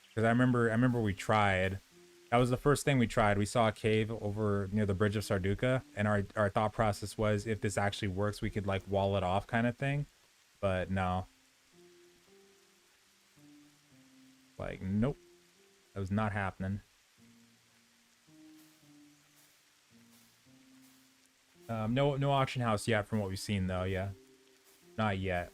Because I remember we tried. That was the first thing we tried. We saw a cave over near the bridge of Sarduka, and our thought process was, if this actually works, we could like wall it off kind of thing. But no. Like, nope. That was not happening. No auction house yet from what we've seen though, yeah. Not yet.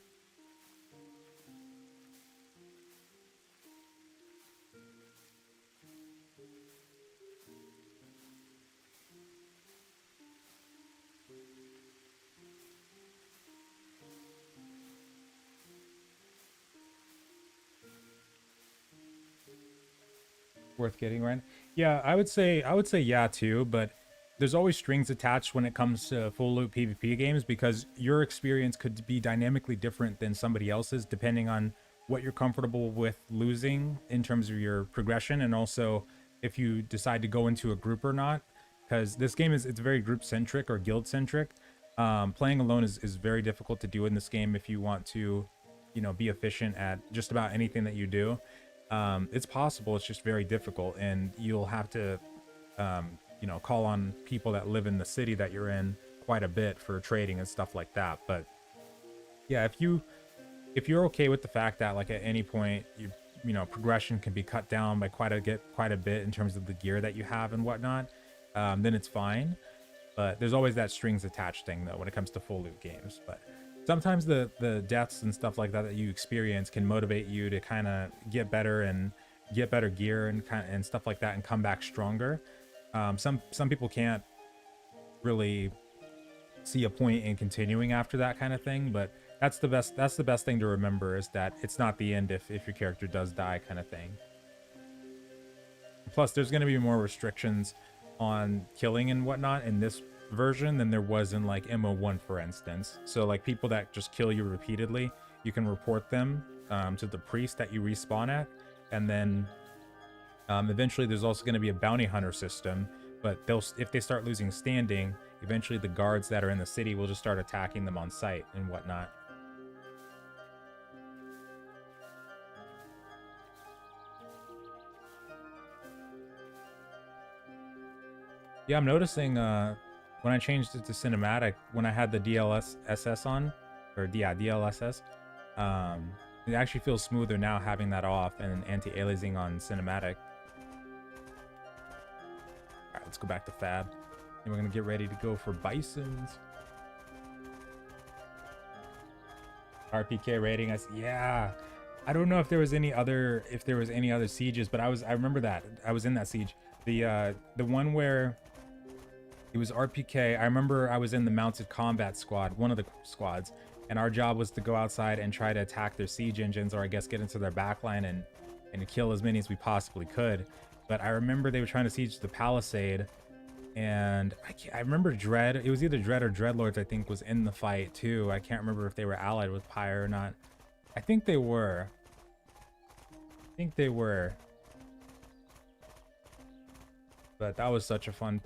Worth getting, right? Yeah, I would say yeah too, but there's always strings attached when it comes to full loop PvP games, because your experience could be dynamically different than somebody else's depending on what you're comfortable with losing in terms of your progression, and also if you decide to go into a group or not, because this game it's very group centric or guild centric. Playing alone is very difficult to do in this game if you want to, you know, be efficient at just about anything that you do. It's possible, it's just very difficult, and you'll have to you know, call on people that live in the city that you're in quite a bit for trading and stuff like that. But yeah, if you're okay with the fact that like at any point you know progression can be cut down by quite a bit in terms of the gear that you have and whatnot, then it's fine. But there's always that strings attached thing though when it comes to full loot games. But sometimes the deaths and stuff like that that you experience can motivate you to kind of get better and get better gear and stuff like that and come back stronger. Some people can't really see a point in continuing after that kind of thing, but that's the best thing to remember, is that it's not the end if your character does die, kind of thing. Plus there's going to be more restrictions on killing and whatnot in this version than there was in like MO1, for instance. So like people that just kill you repeatedly, you can report them to the priest that you respawn at, and then eventually there's also going to be a bounty hunter system. But if they start losing standing, eventually the guards that are in the city will just start attacking them on sight and whatnot. Yeah, I'm noticing when I changed it to cinematic, when I had the DLSS on, or yeah, DLSS, it actually feels smoother now having that off and anti-aliasing on cinematic. All right, let's go back to Fab. And we're gonna get ready to go for Bisons. RPK rating, yeah. I don't know if there was any other sieges, but I remember that I was in that siege. The one where it was RPK. I remember I was in the mounted combat squad, one of the squads, and our job was to go outside and try to attack their siege engines, or I guess get into their backline and kill as many as we possibly could. But I remember they were trying to siege the palisade, and I remember Dread. It was either Dread or Dreadlords, I think, was in the fight too. I can't remember if they were allied with Pyre or not. I think they were. But that was such a fun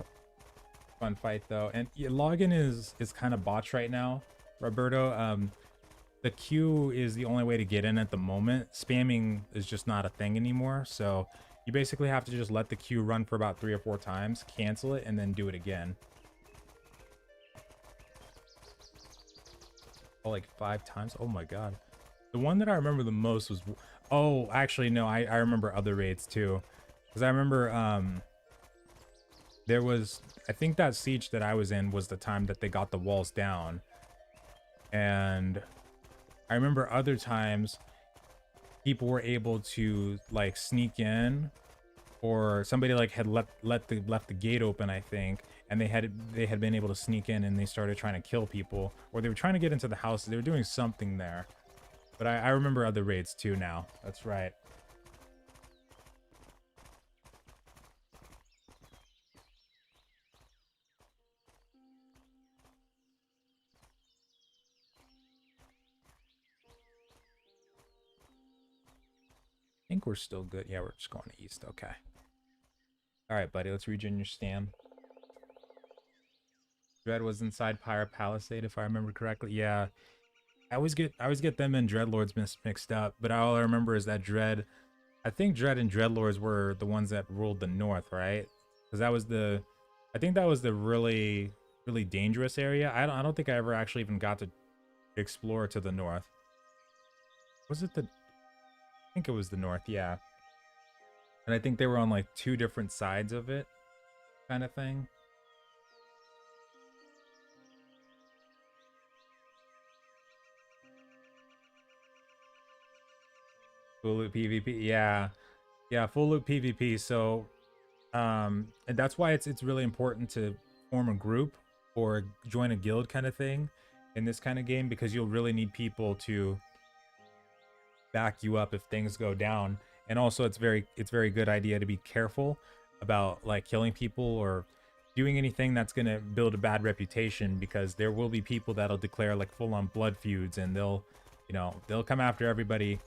fight though. And yeah, login is kind of botched right now, Roberto. The queue is the only way to get in at the moment. Spamming is just not a thing anymore, so you basically have to just let the queue run for about 3 or 4 times, cancel it, and then do it again. Oh, like 5 times. Oh my god. The one that I remember the most was, oh actually no, I remember other raids too, because I remember there was, I think that siege that I was in was the time that they got the walls down. And I remember other times people were able to like sneak in, or somebody like had left the gate open, I think, and they had been able to sneak in and they started trying to kill people, or they were trying to get into the house. They were doing something there. But I remember other raids too now. That's right. I think we're still good. Yeah, we're just going east. Okay. All right, buddy. Let's regen your stam. Dread was inside Pyre Palisade, if I remember correctly. Yeah, I always get them and Dreadlords mixed up. But all I remember is that Dread. I think Dread and Dreadlords were the ones that ruled the north, right? Because that was the. I think that was the really dangerous area. I don't think I ever actually even got to explore to the north. Was it the? I think it was the north, yeah. And I think they were on like 2 different sides of it, kind of thing. Full loop PvP, yeah, full loop PvP. So, and that's why it's really important to form a group or join a guild kind of thing in this kind of game, because you'll really need people to back you up if things go down. And also it's very good idea to be careful about like killing people or doing anything that's going to build a bad reputation, because there will be people that'll declare like full-on blood feuds, and they'll come after everybody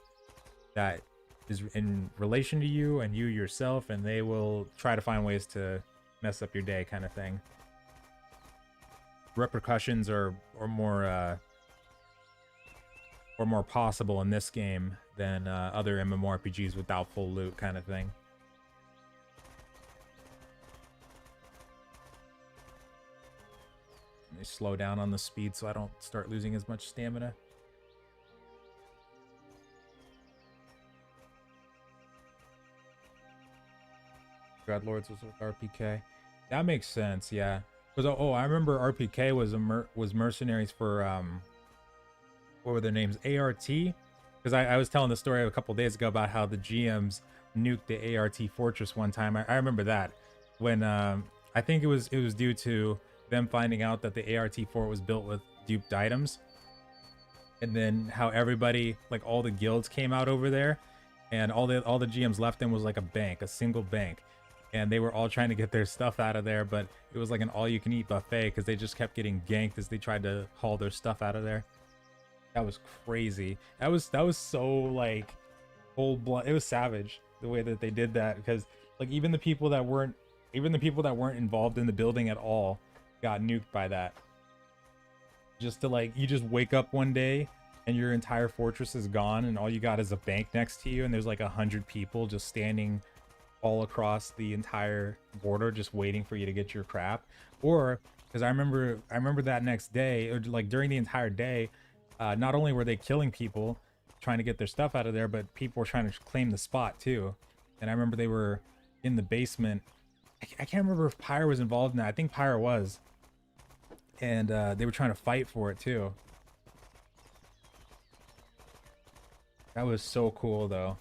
that is in relation to you and you yourself, and they will try to find ways to mess up your day, kind of thing. Repercussions are more possible in this game than other MMORPGs without full loot, kind of thing. me slow down on the speed so I don't start losing as much stamina. Dreadlords was with RPK. That makes sense, yeah. Because I remember RPK was mercenaries for what were their names? ART. Because I was telling the story a couple days ago about how the GMs nuked the ART fortress one time. I remember that when I think it was due to them finding out that the ART fort was built with duped items, and then how everybody, like all the guilds, came out over there, and all the GMs left them was like a single bank, and they were all trying to get their stuff out of there, but it was like an all-you-can-eat buffet because they just kept getting ganked as they tried to haul their stuff out of there. That was crazy. That was so like cold blood. It was savage the way that they did that, because like even the people that weren't involved in the building at all got nuked by that. Just to like, you just wake up one day and your entire fortress is gone and all you got is a bank next to you and there's like 100 people just standing all across the entire border just waiting for you to get your crap. Or because I remember that next day, or like during the entire day, not only were they killing people trying to get their stuff out of there, but people were trying to claim the spot too. And I remember they were in the basement. I can't remember if Pyre was involved in that. I think Pyre was. And they were trying to fight for it too. That was so cool though.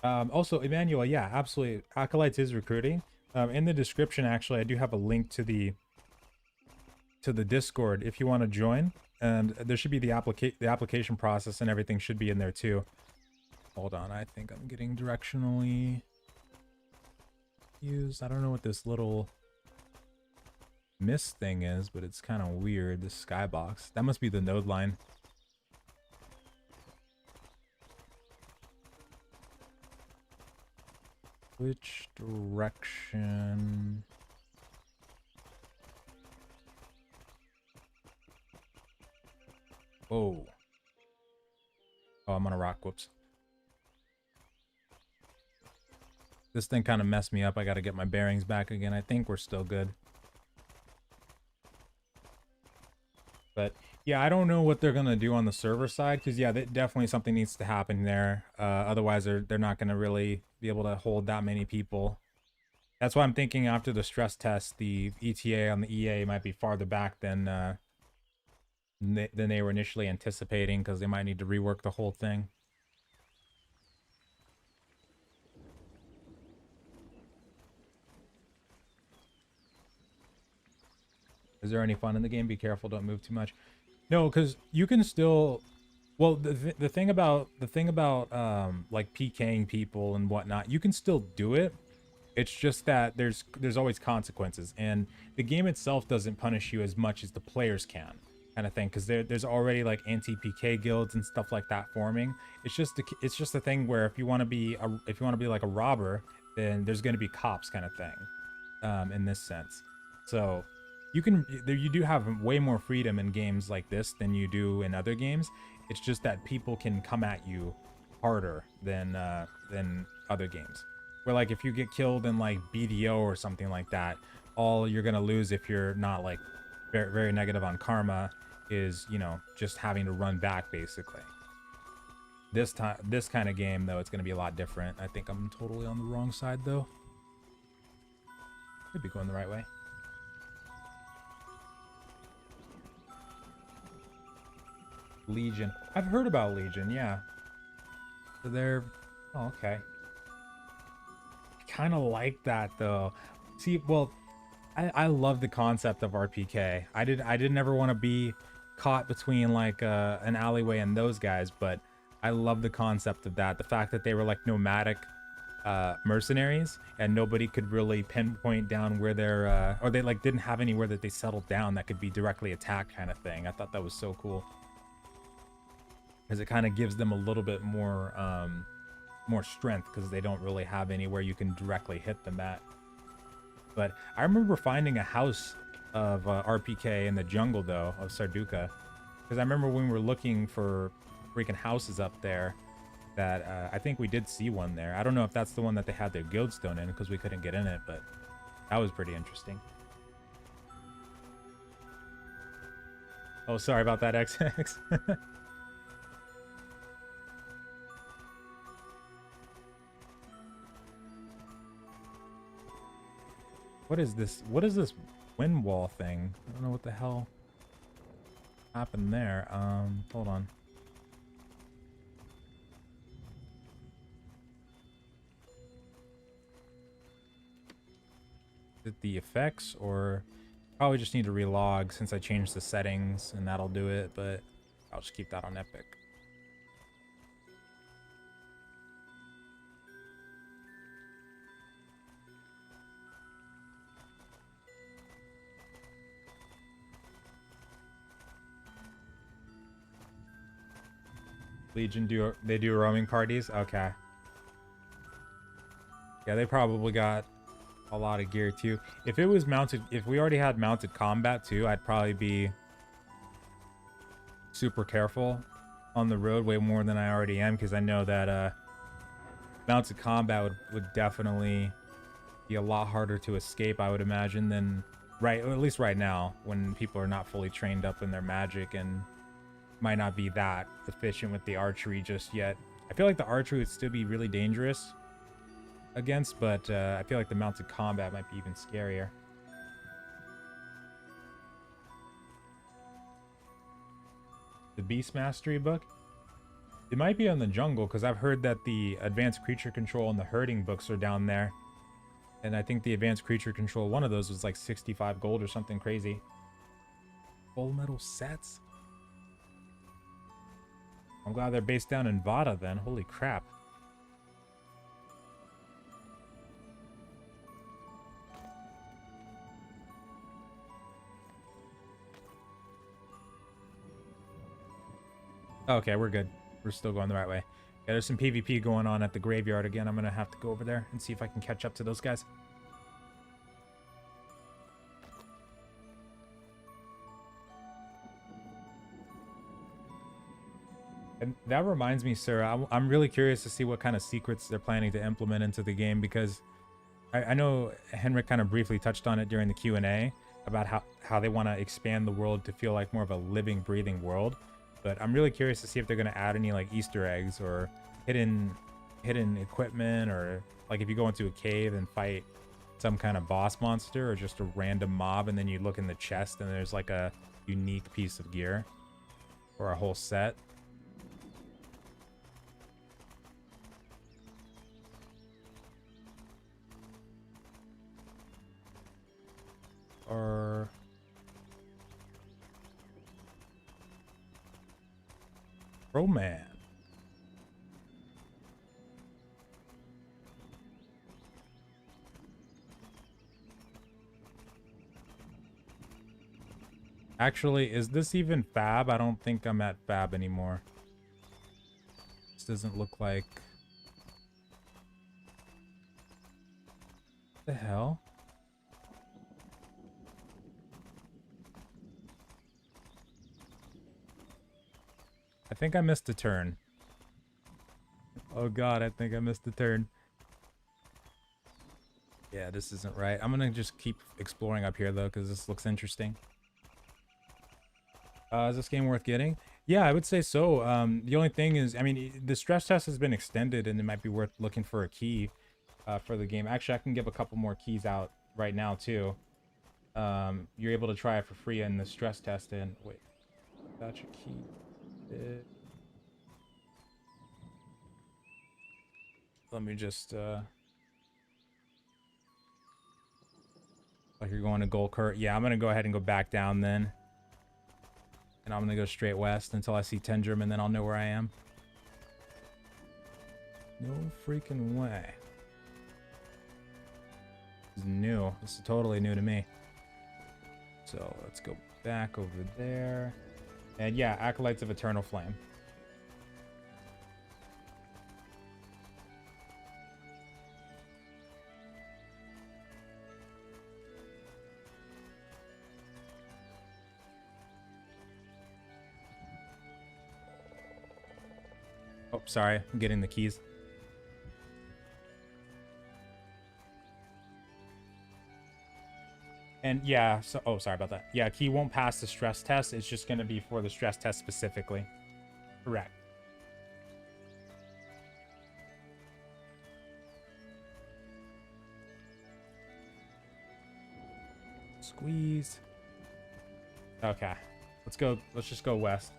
Also, Emmanuel, yeah, absolutely. Acolytes is recruiting. In the description, actually, I do have a link to the Discord if you want to join, and there should be the application process and everything should be in there too. Hold on, I think I'm getting directionally used. I don't know what this little mist thing is, but it's kind of weird. This skybox, that must be the node line. Which direction? Oh. Oh, I'm on a rock. Whoops. This thing kind of messed me up. I got to get my bearings back again. I think we're still good. But yeah, I don't know what they're going to do on the server side, because yeah, definitely something needs to happen there. Otherwise, they're not going to really be able to hold that many people. That's why I'm thinking after the stress test, the ETA on the EA might be farther back than they were initially anticipating, because they might need to rework the whole thing. Is there any fun in the game? Be careful, don't move too much. No, because you can still, well, the thing about like PKing people and whatnot, you can still do it. It's just that there's always consequences, and the game itself doesn't punish you as much as the players can, kind of thing, because there's already like anti-PK guilds and stuff like that forming. It's just a thing where if you want to be like a robber, then there's going to be cops, kind of thing, in this sense. So you do have way more freedom in games like this than you do in other games. It's just that people can come at you harder than other games. Where like if you get killed in like BDO or something like that, all you're gonna lose if you're not like very, very negative on karma is, you know, just having to run back basically. This kind of game though, it's gonna be a lot different. I think I'm totally on the wrong side though. Could be going the right way. Legion. I've heard about Legion, yeah. So they're... Oh, okay. I kind of like that, though. See, well, I love the concept of RPK. I didn't ever want to be caught between, like, an alleyway and those guys, but I love the concept of that. The fact that they were, like, nomadic mercenaries, and nobody could really pinpoint down where they're... or they, like, didn't have anywhere that they settled down that could be directly attacked, kind of thing. I thought that was so cool, because it kind of gives them a little bit more more strength, because they don't really have anywhere you can directly hit them at. But I remember finding a house of RPK in the jungle though, of Sarduka, because I remember when we were looking for freaking houses up there, that I think we did see one there. I don't know if that's the one that they had their guildstone in because we couldn't get in it, but that was pretty interesting. Oh, sorry about that, XX. What is this? What is this wind wall thing? I don't know what the hell happened there. Hold on. Is it the effects, or probably just need to relog since I changed the settings and that'll do it, but I'll just keep that on Epic. Legion do roaming parties? Okay. Yeah, they probably got a lot of gear too. If it was mounted, if we already had mounted combat too, I'd probably be super careful on the road way more than I already am, because I know that mounted combat would definitely be a lot harder to escape, I would imagine, than at least right now, when people are not fully trained up in their magic and might not be that efficient with the archery just yet. I feel like the archery would still be really dangerous against, but I feel like the mounted combat might be even scarier. The Beast Mastery book? It might be on the jungle, because I've heard that the advanced creature control and the herding books are down there. And I think the advanced creature control, one of those was like 65 gold or something crazy. Full metal sets? I'm glad they're based down in Vada then. Holy crap. Okay, we're good. We're still going the right way. Yeah, there's some PvP going on at the graveyard again. I'm going to have to go over there and see if I can catch up to those guys. And that reminds me, sir, I'm really curious to see what kind of secrets they're planning to implement into the game, because I know Henrik kind of briefly touched on it during the Q&A about how they want to expand the world to feel like more of a living, breathing world. But I'm really curious to see if they're going to add any like Easter eggs or hidden equipment, or like if you go into a cave and fight some kind of boss monster or just a random mob, and then you look in the chest and there's like a unique piece of gear or a whole set. Or Roman. Actually, is this even Fab? I don't think I'm at Fab anymore. This doesn't look like... What the hell? I think I missed a turn. Oh god, I think I missed a turn. Yeah, this isn't right. I'm gonna just keep exploring up here though, because this looks interesting. Is this game worth getting? Yeah, I would say so. The only thing is, I mean, the stress test has been extended, and it might be worth looking for a key for the game. Actually, I can give a couple more keys out right now too. You're able to try it for free in the stress test. And wait, that's your key. Let me just like you're going to Golkurt. Yeah, I'm gonna go ahead and go back down then, and I'm gonna go straight west until I see Tindrem, and then I'll know where I am. No freaking way. This is new. This is totally new to me. So let's go back over there. And yeah, Acolytes of Eternal Flame. Oh, sorry. I'm getting the keys. And yeah, so oh, sorry about that. Yeah, key won't pass the stress test. It's just going to be for the stress test specifically. Correct. Squeeze. Okay. Let's go. Let's just go west.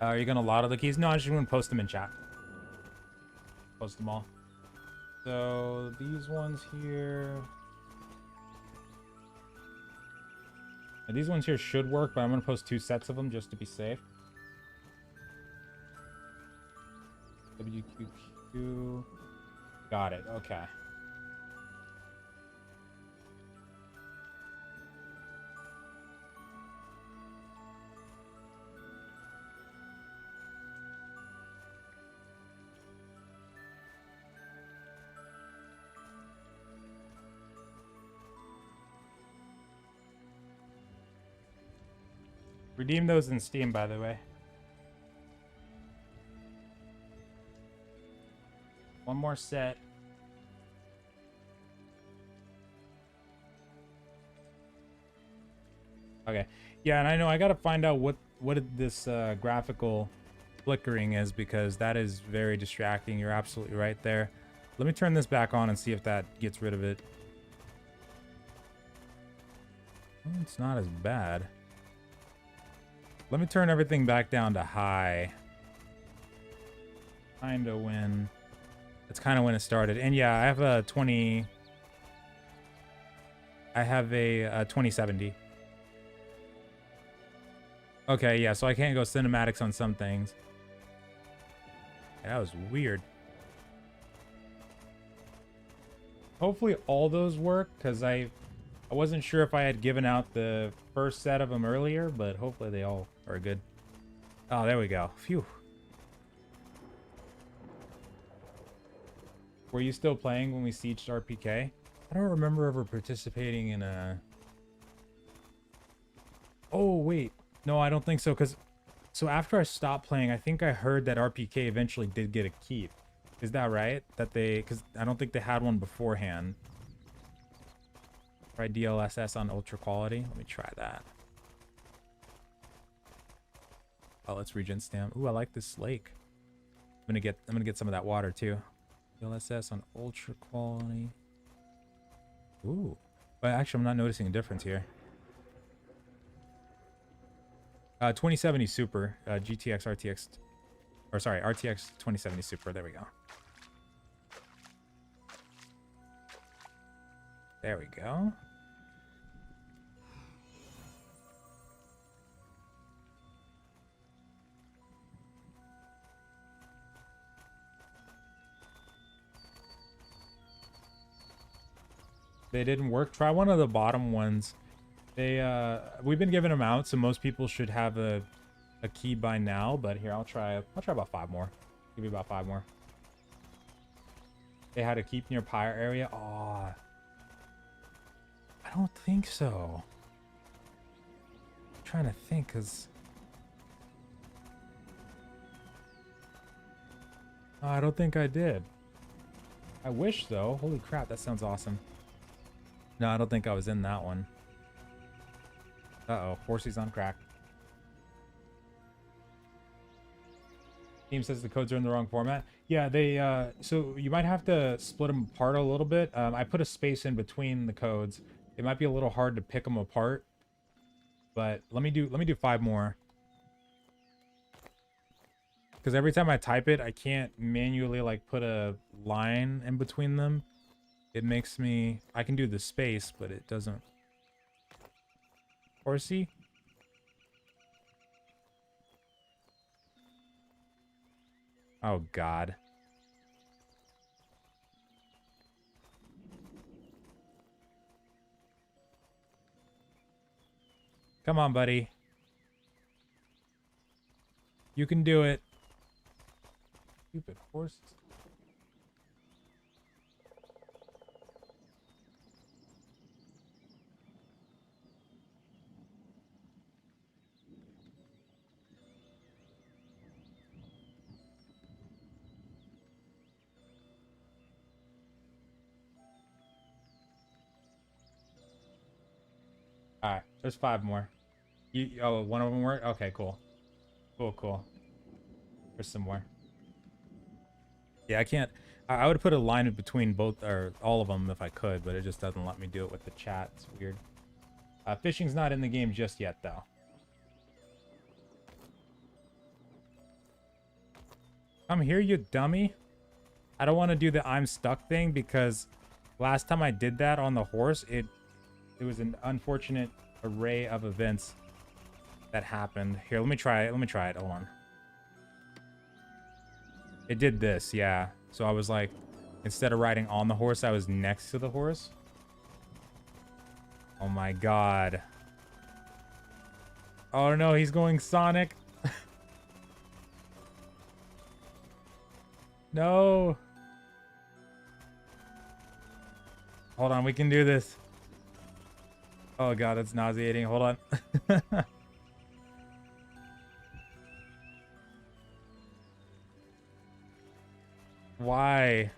Are you going to lotto the keys? No, I just want to post them in chat. Post them all. So these ones here. And these ones here should work, but I'm going to post 2 sets of them just to be safe. WQQ. Got it. Okay. Redeem those in Steam, by the way. One more set. Okay. Yeah, and I know I gotta find out what this graphical flickering is, because that is very distracting. You're absolutely right there. Let me turn this back on and see if that gets rid of it. Oh, it's not as bad. Let me turn everything back down to high. Kinda when... That's kind of when it started. And yeah, I have a 20... I have a 2070. Okay, yeah, so I can't go cinematics on some things. That was weird. Hopefully all those work, because I wasn't sure if I had given out the first set of them earlier, but hopefully they all are good. Oh, there we go. Phew. Were you still playing when we sieged RPK? I don't remember ever participating in a... Oh, wait. No, I don't think so, because... So after I stopped playing, I think I heard that RPK eventually did get a keep. Is that right? That they... Because I don't think they had one beforehand. Try DLSS on ultra quality. Let me try that. Oh, let's regen stamp. Ooh, I like this lake. I'm gonna get some of that water too. DLSS on ultra quality. Ooh. But actually, I'm not noticing a difference here. 2070 Super. GTX, RTX... Or sorry, RTX 2070 Super. There we go. There we go. They didn't work. Try one of the bottom ones. They we've been giving them out, so most people should have a key by now. But here, I'll try about 5 more. Give you about 5 more. They had a keep near Pyre area. Oh, I don't think so. I'm trying to think, because I don't think I did. I wish though. Holy crap, that sounds awesome. No, I don't think I was in that one. Uh-oh, Horsey's on crack. Team says the codes are in the wrong format. Yeah, they, so you might have to split them apart a little bit. I put a space in between the codes. It might be a little hard to pick them apart. But let me do 5 more. Because every time I type it, I can't manually, like, put a line in between them. It makes me... I can do the space, but it doesn't... Horsey? Oh, God. Come on, buddy. You can do it. Stupid horses. All right, there's 5 more. Oh, one of them worked? Okay, cool. Cool. There's some more. Yeah, I can't. I would put a line between both or all of them if I could, but it just doesn't let me do it with the chat. It's weird. Fishing's not in the game just yet, though. Come here, you dummy. I don't want to do the I'm stuck thing because last time I did that on the horse, it was an unfortunate array of events that happened. Here, let me try it. Hold on. It did this, yeah. So I was like, instead of riding on the horse, I was next to the horse. Oh my god. Oh no, he's going Sonic. No. Hold on, we can do this. Oh god, that's nauseating. Hold on. Why?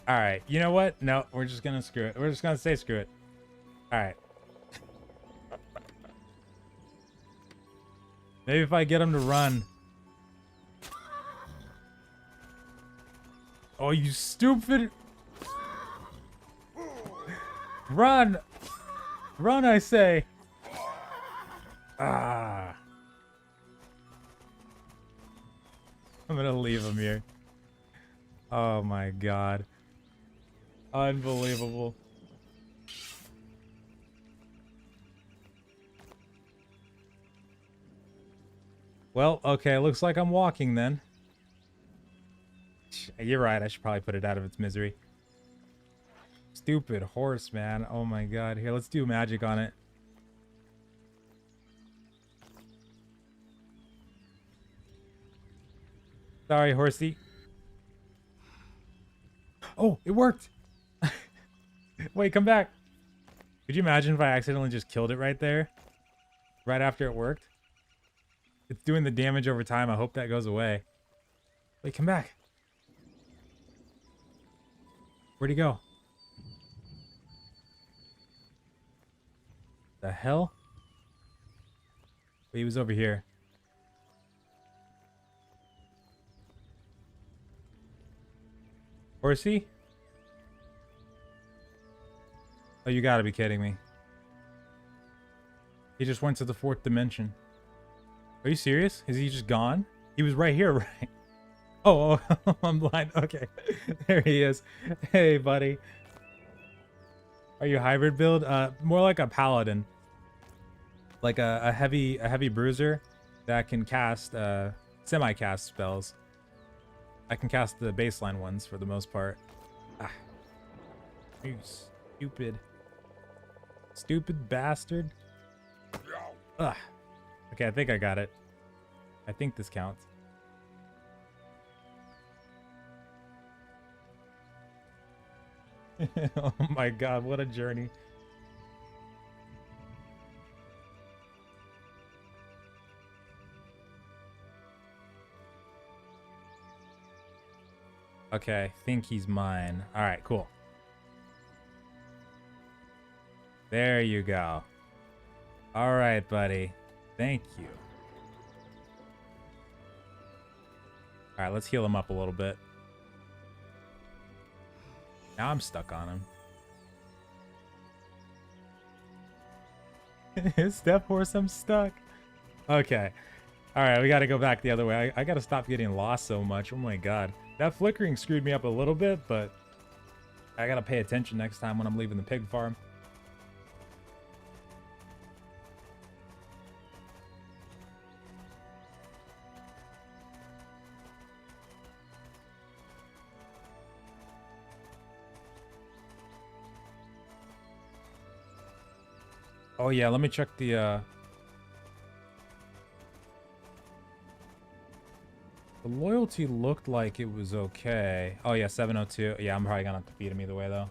All right, you know what? No, we're just gonna screw it. We're just gonna say screw it. All right. Maybe if I get him to run. Oh, you stupid. Run. Run, I say. Ah. I'm gonna leave him here. Oh my god. Unbelievable. Well, okay, looks like I'm walking then. You're right, I should probably put it out of its misery. Stupid horse, man. Oh my god. Here, let's do magic on it. Sorry, horsey. Oh, it worked! Wait, come back. Could you imagine if I accidentally just killed it right there? Right after it worked? It's doing the damage over time. I hope that goes away. Wait, come back. Where'd he go? The hell? Wait, he was over here. Horsey? Oh, you gotta be kidding me. He just went to the 4th dimension. Are you serious? Is he just gone? He was right here, right? Oh, I'm blind. Okay. There he is. Hey, buddy. Are you hybrid build? More like a paladin. Like a heavy bruiser that can cast semi-cast spells. I can cast the baseline ones for the most part. Ah. You stupid bastard. Ugh. Okay, I think I got it. I think this counts. Oh my god, what a journey. Okay, I think he's mine. Alright, cool. There you go. Alright, buddy. Thank you. Alright, let's heal him up a little bit. Now I'm stuck on him. Step horse, I'm stuck. Okay. Alright, we gotta go back the other way. I gotta stop getting lost so much. Oh my god. That flickering screwed me up a little bit, but I gotta pay attention next time when I'm leaving the pig farm. Oh yeah, let me check the loyalty looked like it was okay. Oh yeah, 702. Yeah, I'm probably gonna have to feed him either way though.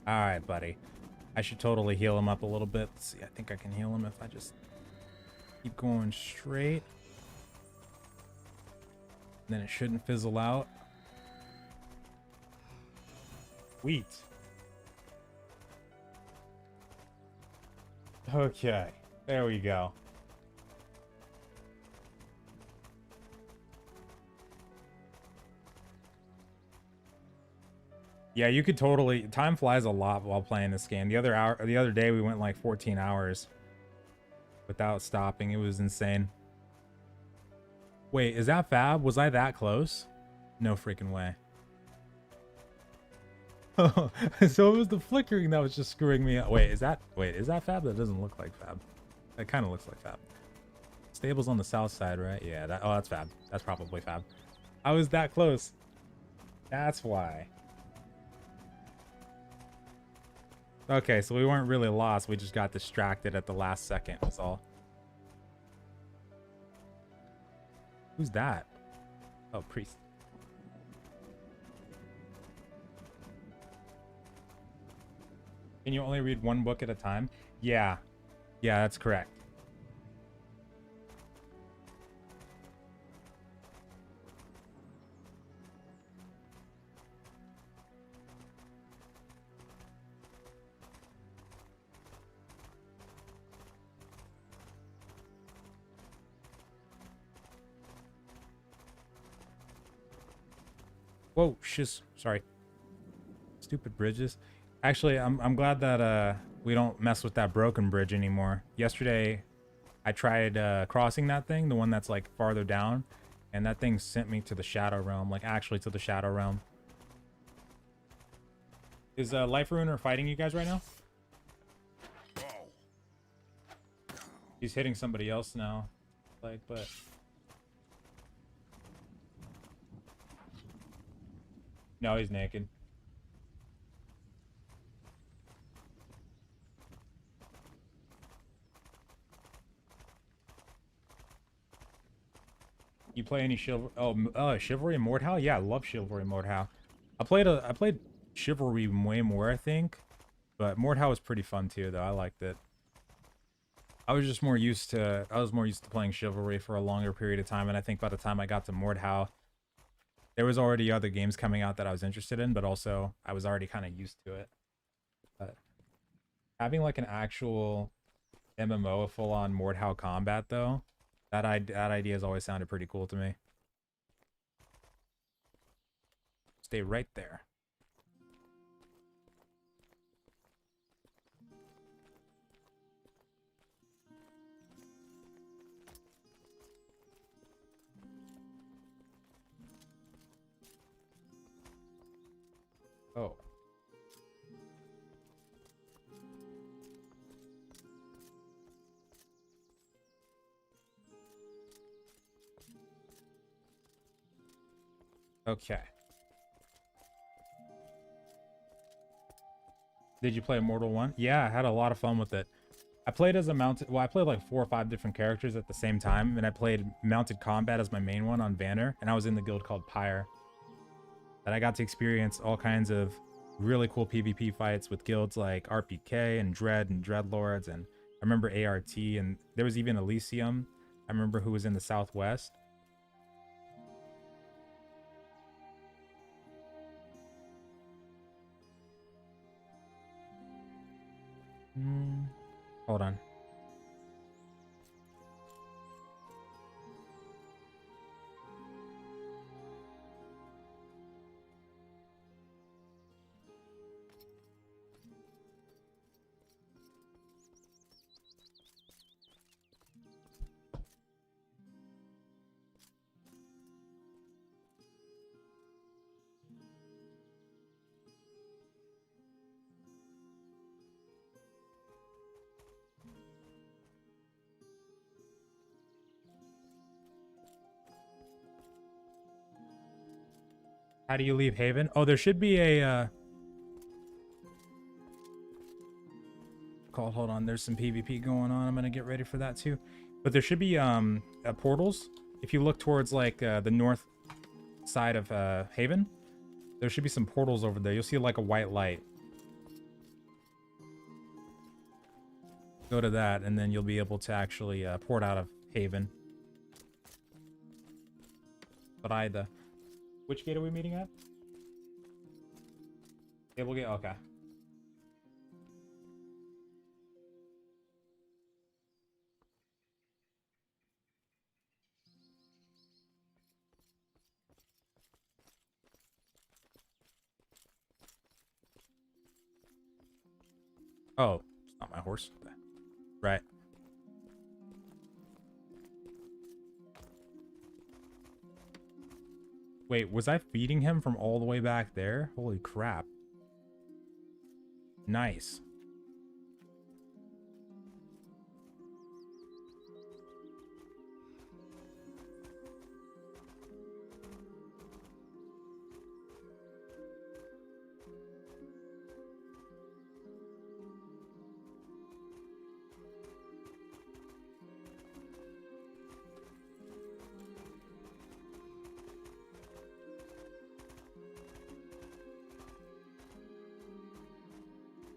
All right, buddy. I should totally heal him up a little bit. Let's see, I think I can heal him if I just keep going straight. Then it shouldn't fizzle out. Sweet. Okay, there we go. Yeah, you could totally... Time flies a lot while playing this game. The other day, we went like 14 hours without stopping. It was insane. Wait, is that Fab? Was I that close? No freaking way. So it was the flickering that was just screwing me up. Wait, is that Fab? That doesn't look like Fab. That kind of looks like Fab. Stable's on the south side, right? Yeah, that's Fab. That's probably Fab. I was that close. That's why. Okay, so we weren't really lost. We just got distracted at the last second, was all. Who's that? Oh, priest. Can you only read one book at a time? Yeah. Yeah, that's correct. Whoa, shiz. Sorry. Stupid bridges. Actually, I'm glad that we don't mess with that broken bridge anymore. Yesterday, I tried crossing that thing, the one that's like farther down, and that thing sent me to the Shadow Realm, like actually to the Shadow Realm. Is Life Ruiner fighting you guys right now? He's hitting somebody else now, like, but... No, he's naked. You play any Chivalry? Oh, Chivalry and Mordhau? Yeah, I love Chivalry and Mordhau. I played Chivalry way more, I think, but Mordhau was pretty fun too, though. I liked it. I was more used to playing Chivalry for a longer period of time, and I think by the time I got to Mordhau, there was already other games coming out that I was interested in, but also I was already kind of used to it. But having like an actual MMO, full-on Mordhau combat, though, that idea has always sounded pretty cool to me. Stay right there. Oh. Okay. Did you play Immortal 1? Yeah, I had a lot of fun with it. I played as a mounted... Well, I played like 4 or 5 different characters at the same time, and I played mounted combat as my main one on Vanner, and I was in the guild called Pyre. And I got to experience all kinds of really cool PvP fights with guilds like RPK and Dread and Dreadlords, and I remember ART, and there was even Elysium, I remember, who was in the Southwest. Hold on. How do you leave Haven? Oh, there should be a hold on, there's some PvP going on. I'm gonna get ready for that too. But there should be portals. If you look towards like the north side of Haven, there should be some portals over there. You'll see like a white light. Go to that, and then you'll be able to actually port out of Haven. But which gate are we meeting at? Table gate? Okay. Oh, it's not my horse. Right. Wait, was I feeding him from all the way back there? Holy crap. Nice.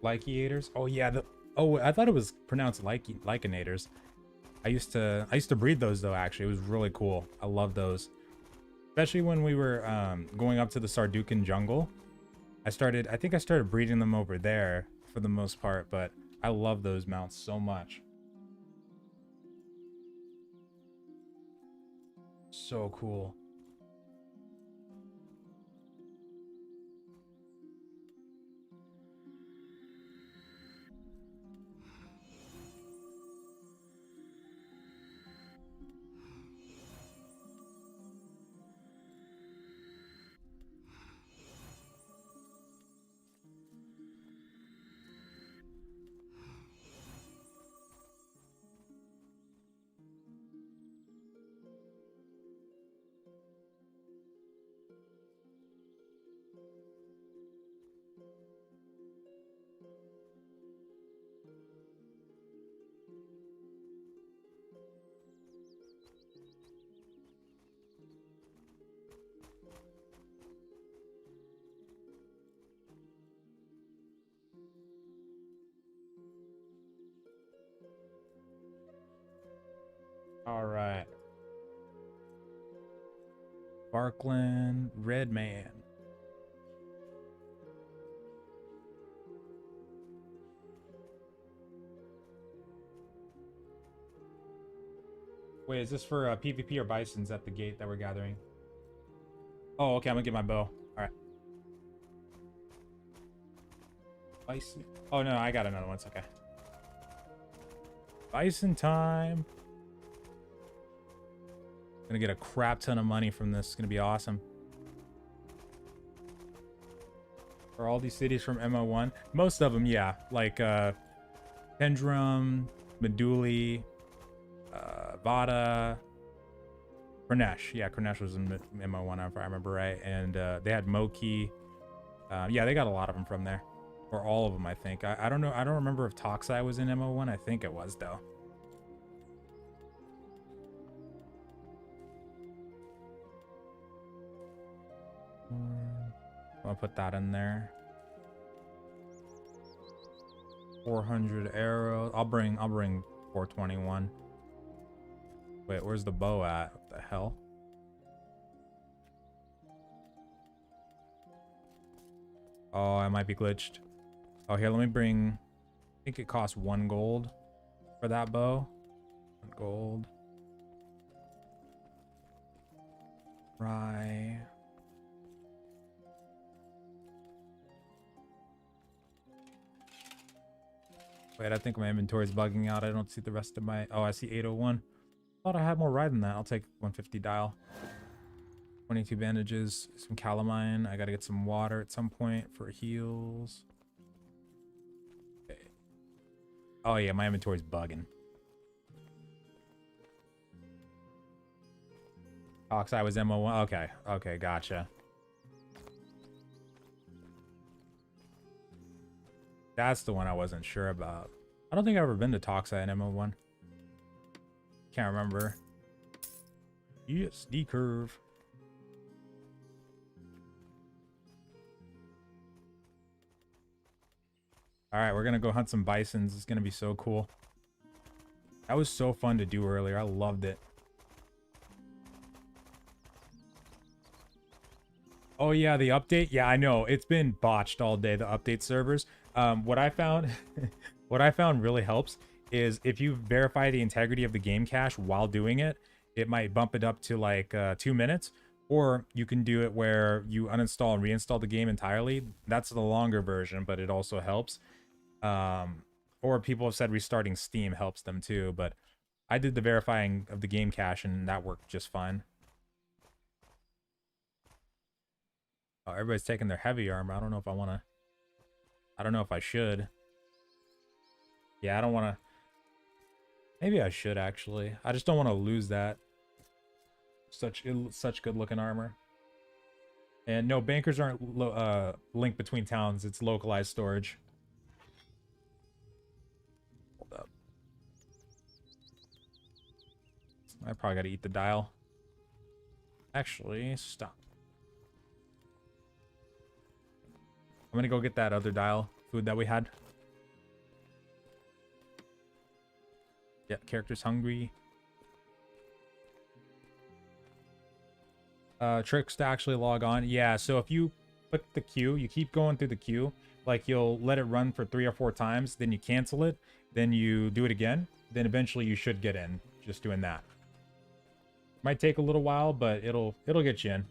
Lyciators? Oh yeah, oh, I thought it was pronounced Lycanators. I used to breed those though, actually. It was really cool. I love those. Especially when we were going up to the Sardukan jungle. I think I started breeding them over there for the most part, but I love those mounts so much. So cool. All right. Barkland, Red Man. Wait, is this for PvP or Bisons at the gate that we're gathering? Oh, okay, I'm gonna get my bow. All right. Bison. Oh, no, I got another one. It's okay. Bison time. Gonna get a crap ton of money from this. It's gonna be awesome. Are all these cities from MO1? Most of them, yeah. Like Tindrem, Meduli, Vada, Kornesh. Yeah, Kornesh was in MO1 if I remember right. And they had Moki. Yeah, they got a lot of them from there. Or all of them, I think. I don't know. I don't remember if Toxai was in MO1. I think it was, though. I'll put that in there. 400 arrows. I'll bring 421. Wait, where's the bow at? What the hell? Oh, I might be glitched. Oh, here, let me bring... I think it costs 1 gold for that bow. 1 gold. Rye. Wait, I think my inventory is bugging out. I don't see the rest of my... Oh, I see 801. Thought I had more rye than that. I'll take 150 dial. 22 bandages, some calamine. I gotta get some water at some point for heals. Okay. Oh yeah, my inventory's bugging. Toxai was MO1. Okay, okay, gotcha. That's the one I wasn't sure about. I don't think I've ever been to Toxai in MO1. Can't remember. Yes, D curve. All right, we're gonna go hunt some bisons. It's gonna be so cool. That was so fun to do earlier. I loved it. Oh yeah, the update. Yeah, I know it's been botched all day. The update servers. What I found, what I found really helps is if you verify the integrity of the game cache while doing it, it might bump it up to like 2 minutes, or you can do it where you uninstall and reinstall the game entirely. That's the longer version, but it also helps. Or people have said restarting Steam helps them too, but I did the verifying of the game cache and that worked just fine. Oh, everybody's taking their heavy armor. I don't know if I want to. I don't know if I should. Yeah, I don't want to. Maybe I should actually. I just don't want to lose that. Such good looking armor. And no, bankers aren't linked between towns. It's localized storage. Hold up. I probably got to eat the dial. Actually, stop. I'm gonna go get that other dial food that we had. Yeah, character's hungry. Tricks to actually log on. Yeah, so if you click the queue, you keep going through the queue, like you'll let it run for 3 or 4 times, then you cancel it, then you do it again, then eventually you should get in just doing that. Might take a little while, but it'll get you in.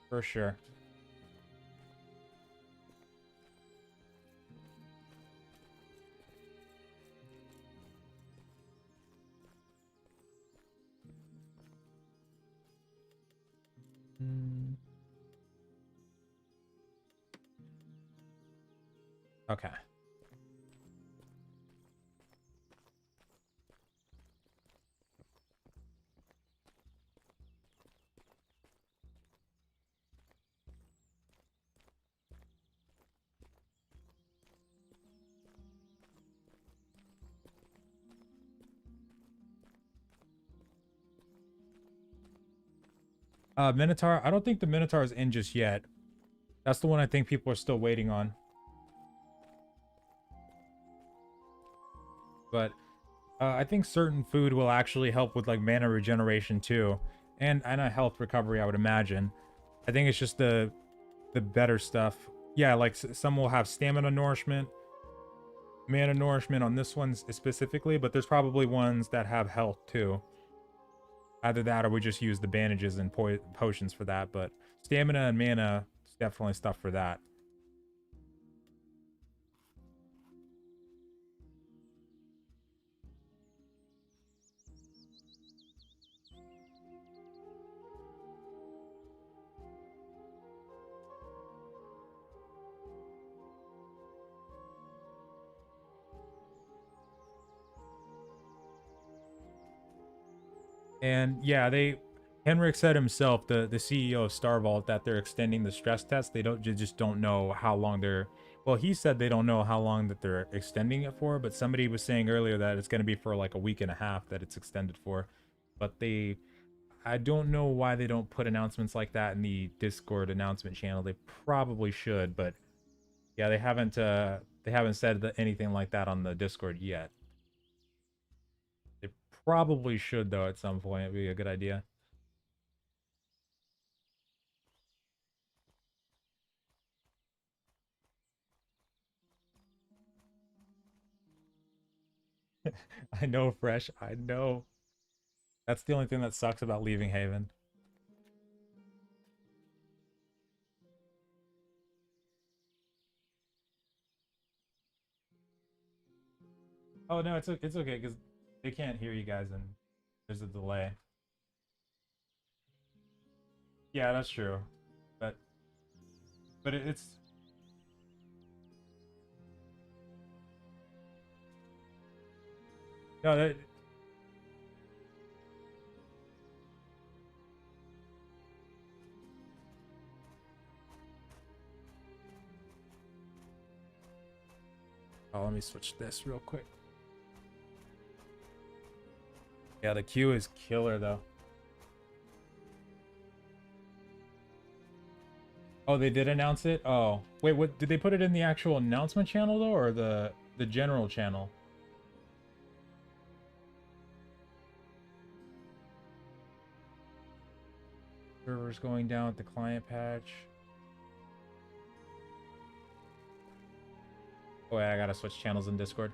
For sure. Okay. Minotaur. I don't think the Minotaur is in just yet. That's the one I think people are still waiting on. But I think certain food will actually help with like mana regeneration too, and a health recovery. I would imagine. I think it's just the better stuff. Yeah, like some will have stamina nourishment, mana nourishment on this one specifically, but there's probably ones that have health too. Either that or we just use the bandages and potions for that, but stamina and mana is definitely stuff for that. And yeah, Henrik said himself, the CEO of Star Vault, that they're extending the stress test. They just don't know how long they're. Well, he said they don't know how long that they're extending it for, but somebody was saying earlier that it's going to be for like a week and a half that it's extended for. But I don't know why they don't put announcements like that in the Discord announcement channel. They probably should, but yeah, they haven't said anything like that on the Discord yet. They probably should though at some point. It'd be a good idea. I know, Fresh. I know. That's the only thing that sucks about leaving Haven. Oh no, it's okay because they can't hear you guys and there's a delay. Yeah, that's true. But it's no that. Oh, let me switch this real quick. Yeah, the queue is killer though. Oh, they did announce it? Oh. Wait, what did they put it in the actual announcement channel though or the general channel? server's going down with the client patch. Oh, wait, I gotta switch channels in Discord.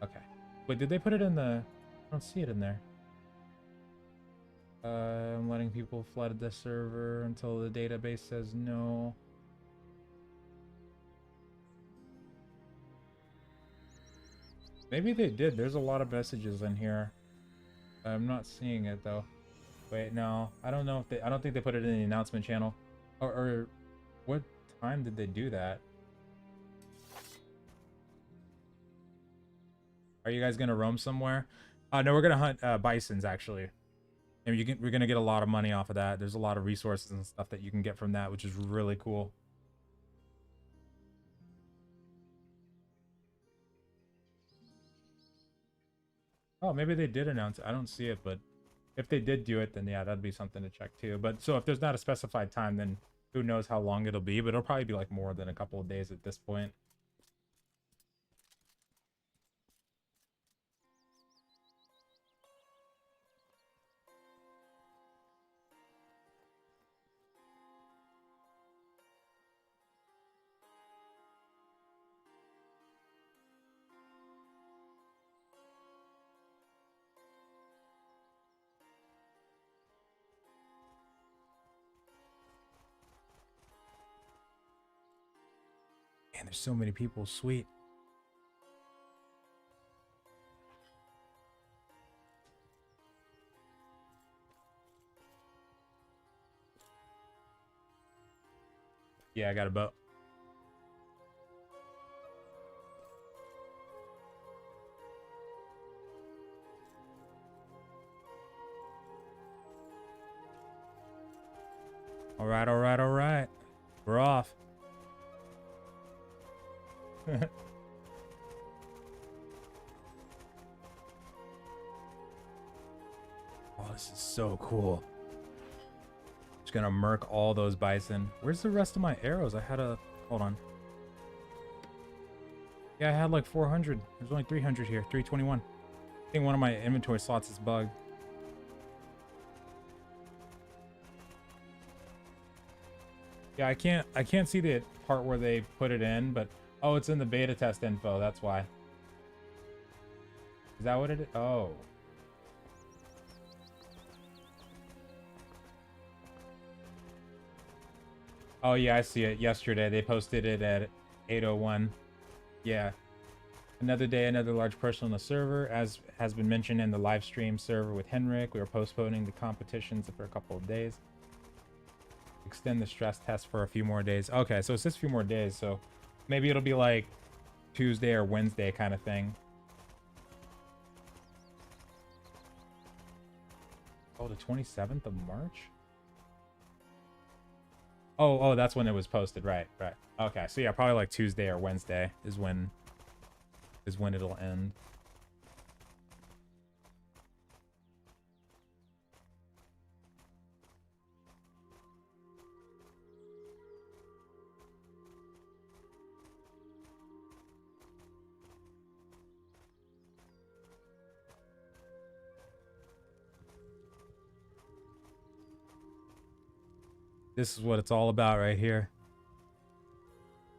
Okay. Wait, did they put it in the... I don't see it in there. I'm letting people flood the server until the database says no. Maybe they did. There's a lot of messages in here. I'm not seeing it though. Wait, no. I don't know if they... I don't think they put it in the announcement channel. Or what time did they do that? Are you guys gonna roam somewhere? No, we're gonna hunt bisons actually. And we're gonna get a lot of money off of that. There's a lot of resources and stuff that you can get from that, which is really cool. Oh, maybe they did announce it. I don't see it, but if they did do it, then yeah, that'd be something to check too. But so if there's not a specified time, then who knows how long it'll be, but it'll probably be like more than a couple of days at this point. Man, there's so many people. Sweet. Yeah, I got a boat. All right, all right, all right. We're off. Oh, this is so cool. Just gonna murk all those bison. Where's the rest of my arrows? I had a... Hold on. Yeah, I had like 400. There's only 300 here. 321. I think one of my inventory slots is bugged. Yeah, I can't see the part where they put it in, but oh, it's in the beta test info. That's why. Is that what it is? Oh. Oh yeah, I see it. Yesterday they posted it at 8:01. Yeah. Another day, another large person on the server. As has been mentioned in the live stream server with Henrik, we are postponing the competitions for a couple of days. Extend the stress test for a few more days. Okay, so it's just a few more days, so maybe it'll be like Tuesday or Wednesday kind of thing. Oh, the 27th of March? Oh, that's when it was posted. Right. Okay, so yeah, probably like Tuesday or Wednesday is when it'll end. This is what it's all about right here.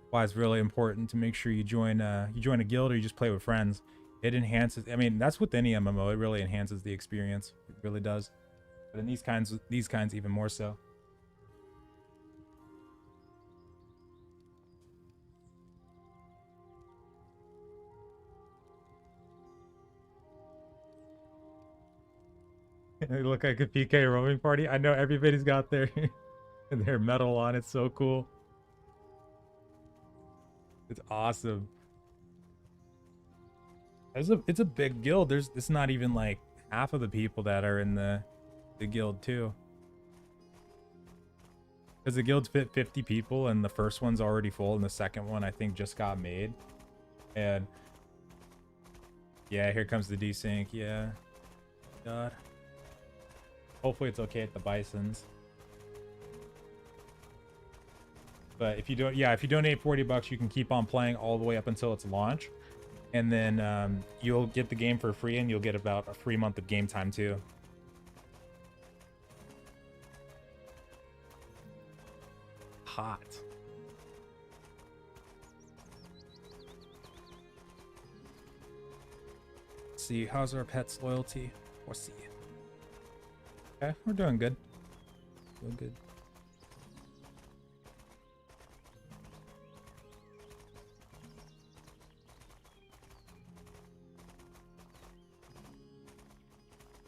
Why it's really important to make sure you join a guild or you just play with friends. It enhances, I mean, that's with any MMO, it really enhances the experience. It really does. But in these kinds even more so. They look like a PK roaming party. I know everybody's got their their medal on. It's so cool. It's awesome. It's a big guild. It's not even like half of the people that are in the guild too. Because the guild's fit 50 people and the first one's already full and the second one I think just got made. And yeah, here comes the desync. Yeah. God. Hopefully it's okay at the Bisons. But if you don't, yeah, if you donate 40 bucks, you can keep on playing all the way up until its launch. And then you'll get the game for free and you'll get about a free month of game time too. hot. Let's see, how's our pet's loyalty? We'll see. Okay, we're doing good. Doing good.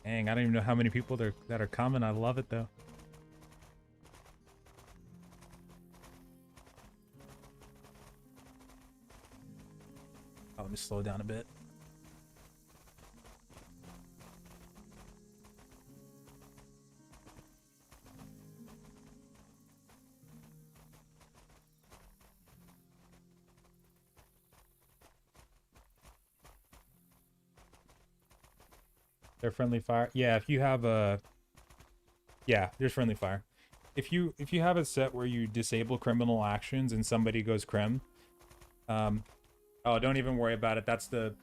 Dang, I don't even know how many people that are coming. I love it though. Oh, let me slow down a bit. They're friendly fire. Yeah, if you have a... Yeah, there's friendly fire. If you have a set where you disable criminal actions and somebody goes crim, oh, don't even worry about it. That's the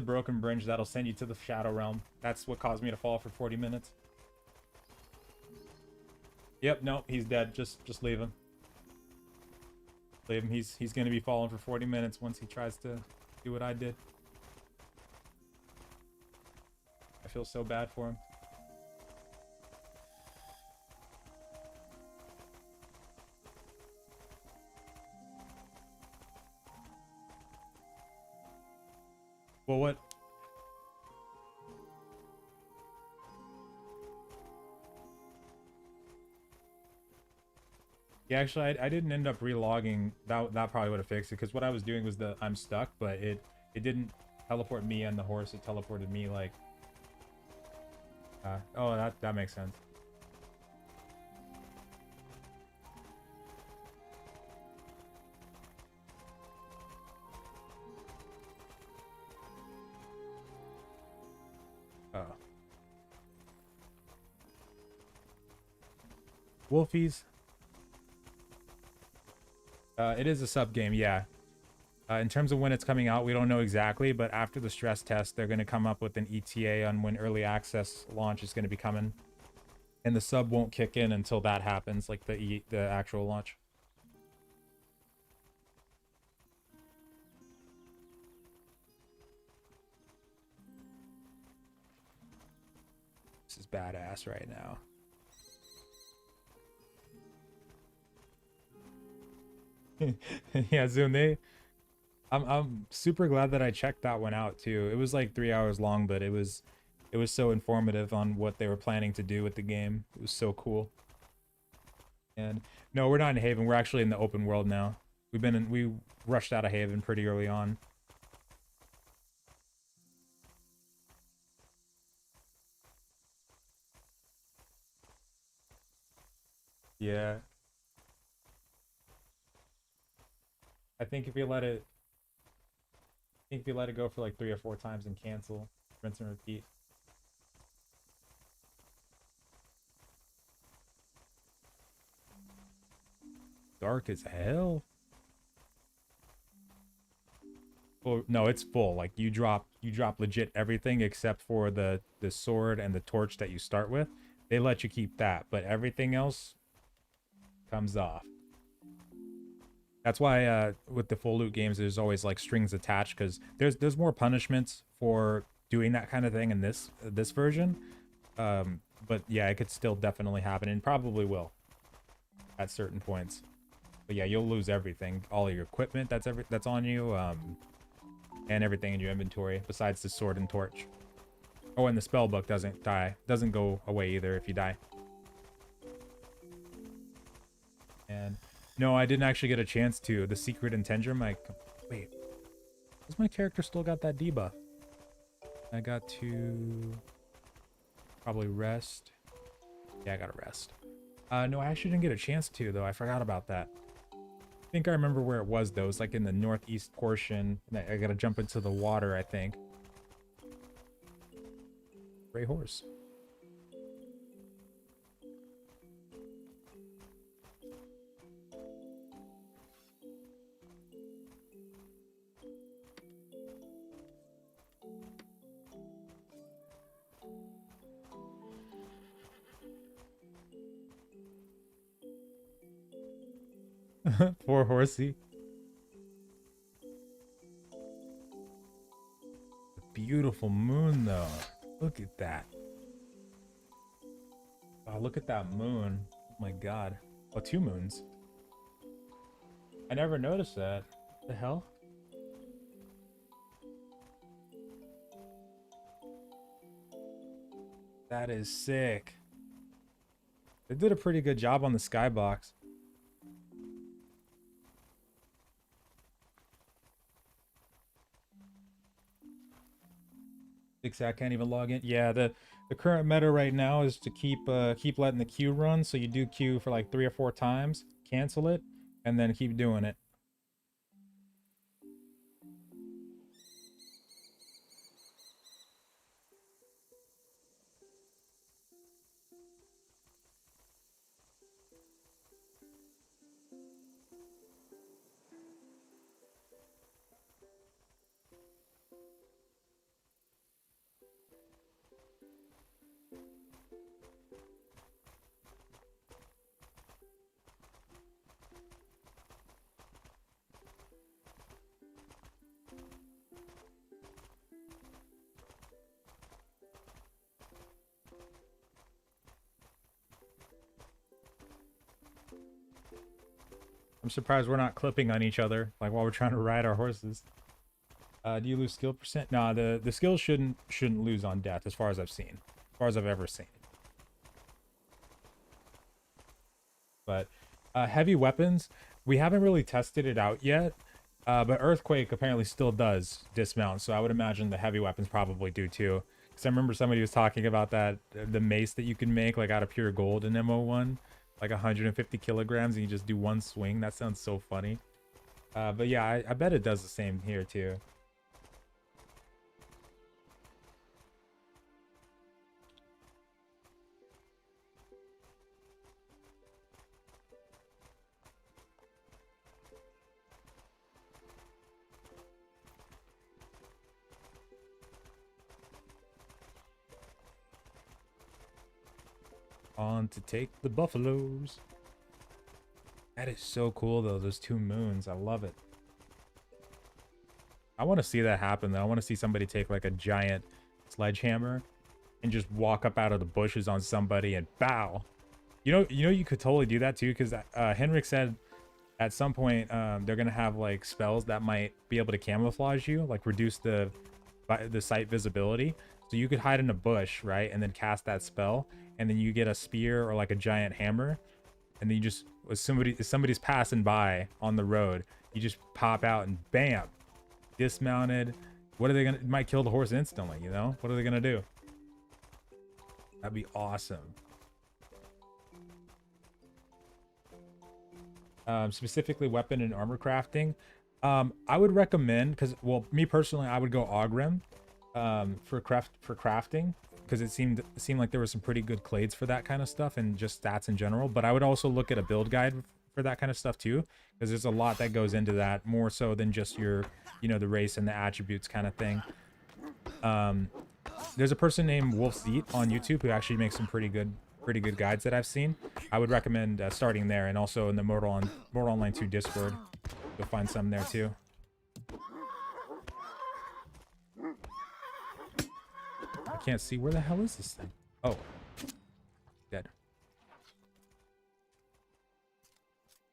broken bridge that'll send you to the Shadow Realm. That's what caused me to fall for 40 minutes. Yep, no, he's dead. Just leave him. Leave him. He's gonna be falling for 40 minutes once he tries to do what I did. I feel so bad for him. Well, what? Yeah, actually, I didn't end up relogging. That probably would have fixed it, because what I was doing was I'm stuck, but it didn't teleport me and the horse. It teleported me like... oh, that makes sense. Oh. Wolfies. It is a sub game, yeah. In terms of when it's coming out, we don't know exactly, but after the stress test, they're going to come up with an ETA on when early access launch is going to be coming. And the sub won't kick in until that happens, like the actual launch. This is badass right now. Yeah, Zoom, I'm super glad that I checked that one out too. It was like 3 hours long, but it was so informative on what they were planning to do with the game. It was so cool. And no, we're not in Haven. We're actually in the open world now. We rushed out of Haven pretty early on. Yeah. I think if you let it go for like 3 or 4 times and cancel, rinse and repeat. Dark as hell. Well, no, it's full. Like you drop legit everything except for the sword and the torch that you start with. They let you keep that, but everything else comes off. That's why with the full loot games, there's always like strings attached, because there's more punishments for doing that kind of thing in this version. But yeah, it could still definitely happen, and probably will at certain points. But yeah, you'll lose everything, all of your equipment that's on you, and everything in your inventory besides the sword and torch. Oh, and the spell book doesn't go away either if you die. And no, I didn't actually get a chance to. The secret in Tindrem, wait, has my character still got that debuff? I got to probably rest. Yeah, I gotta rest. No, I actually didn't get a chance to, though. I forgot about that. I think I remember where it was, though. It's like in the northeast portion. I gotta jump into the water, I think. Gray horse. Poor horsey. Beautiful moon though. Look at that. Oh, look at that moon. Oh my god. Oh, 2 moons. I never noticed that. What the hell? That is sick. They did a pretty good job on the skybox. I can't even log in. Yeah, the current meta right now is to keep letting the queue run. So you do queue for like 3 or 4 times, cancel it, and then keep doing it. I'm surprised we're not clipping on each other like while we're trying to ride our horses. Do you lose skill percent? Nah, the skills shouldn't lose on death as far as I've seen. As far as I've ever seen. But heavy weapons, we haven't really tested it out yet. But Earthquake apparently still does dismount, so I would imagine the heavy weapons probably do too. Because I remember somebody was talking about that, the mace that you can make like out of pure gold in MO1, like 150 kilograms, and you just do one swing. That sounds so funny. But yeah, I bet it does the same here too. On to take the buffaloes. That is so cool though, those 2 moons. I love it. I want to see that happen though. I want to see somebody take like a giant sledgehammer and just walk up out of the bushes on somebody and bow. You could totally do that too, because Henrik said at some point they're gonna have like spells that might be able to camouflage you, like reduce the sight visibility. So you could hide in a bush, right, and then cast that spell, and then you get a spear or like a giant hammer, and then you just, if somebody's passing by on the road, you just pop out and bam, dismounted. What are they gonna? It might kill the horse instantly. You know, what are they gonna do? That'd be awesome. Specifically weapon and armor crafting, I would recommend, because, well, me personally, I would go Ogrim for crafting, because it seemed like there were some pretty good clades for that kind of stuff and just stats in general. But I would also look at a build guide for that kind of stuff too, because there's a lot that goes into that, more so than just your, the race and the attributes kind of thing. There's a person named Wolf's Eat on YouTube who actually makes some pretty good guides that I've seen. I would recommend starting there, and also in the Mortal Online 2 Discord. You'll find some there too. I can't see. Where the hell is this thing? Oh. Dead.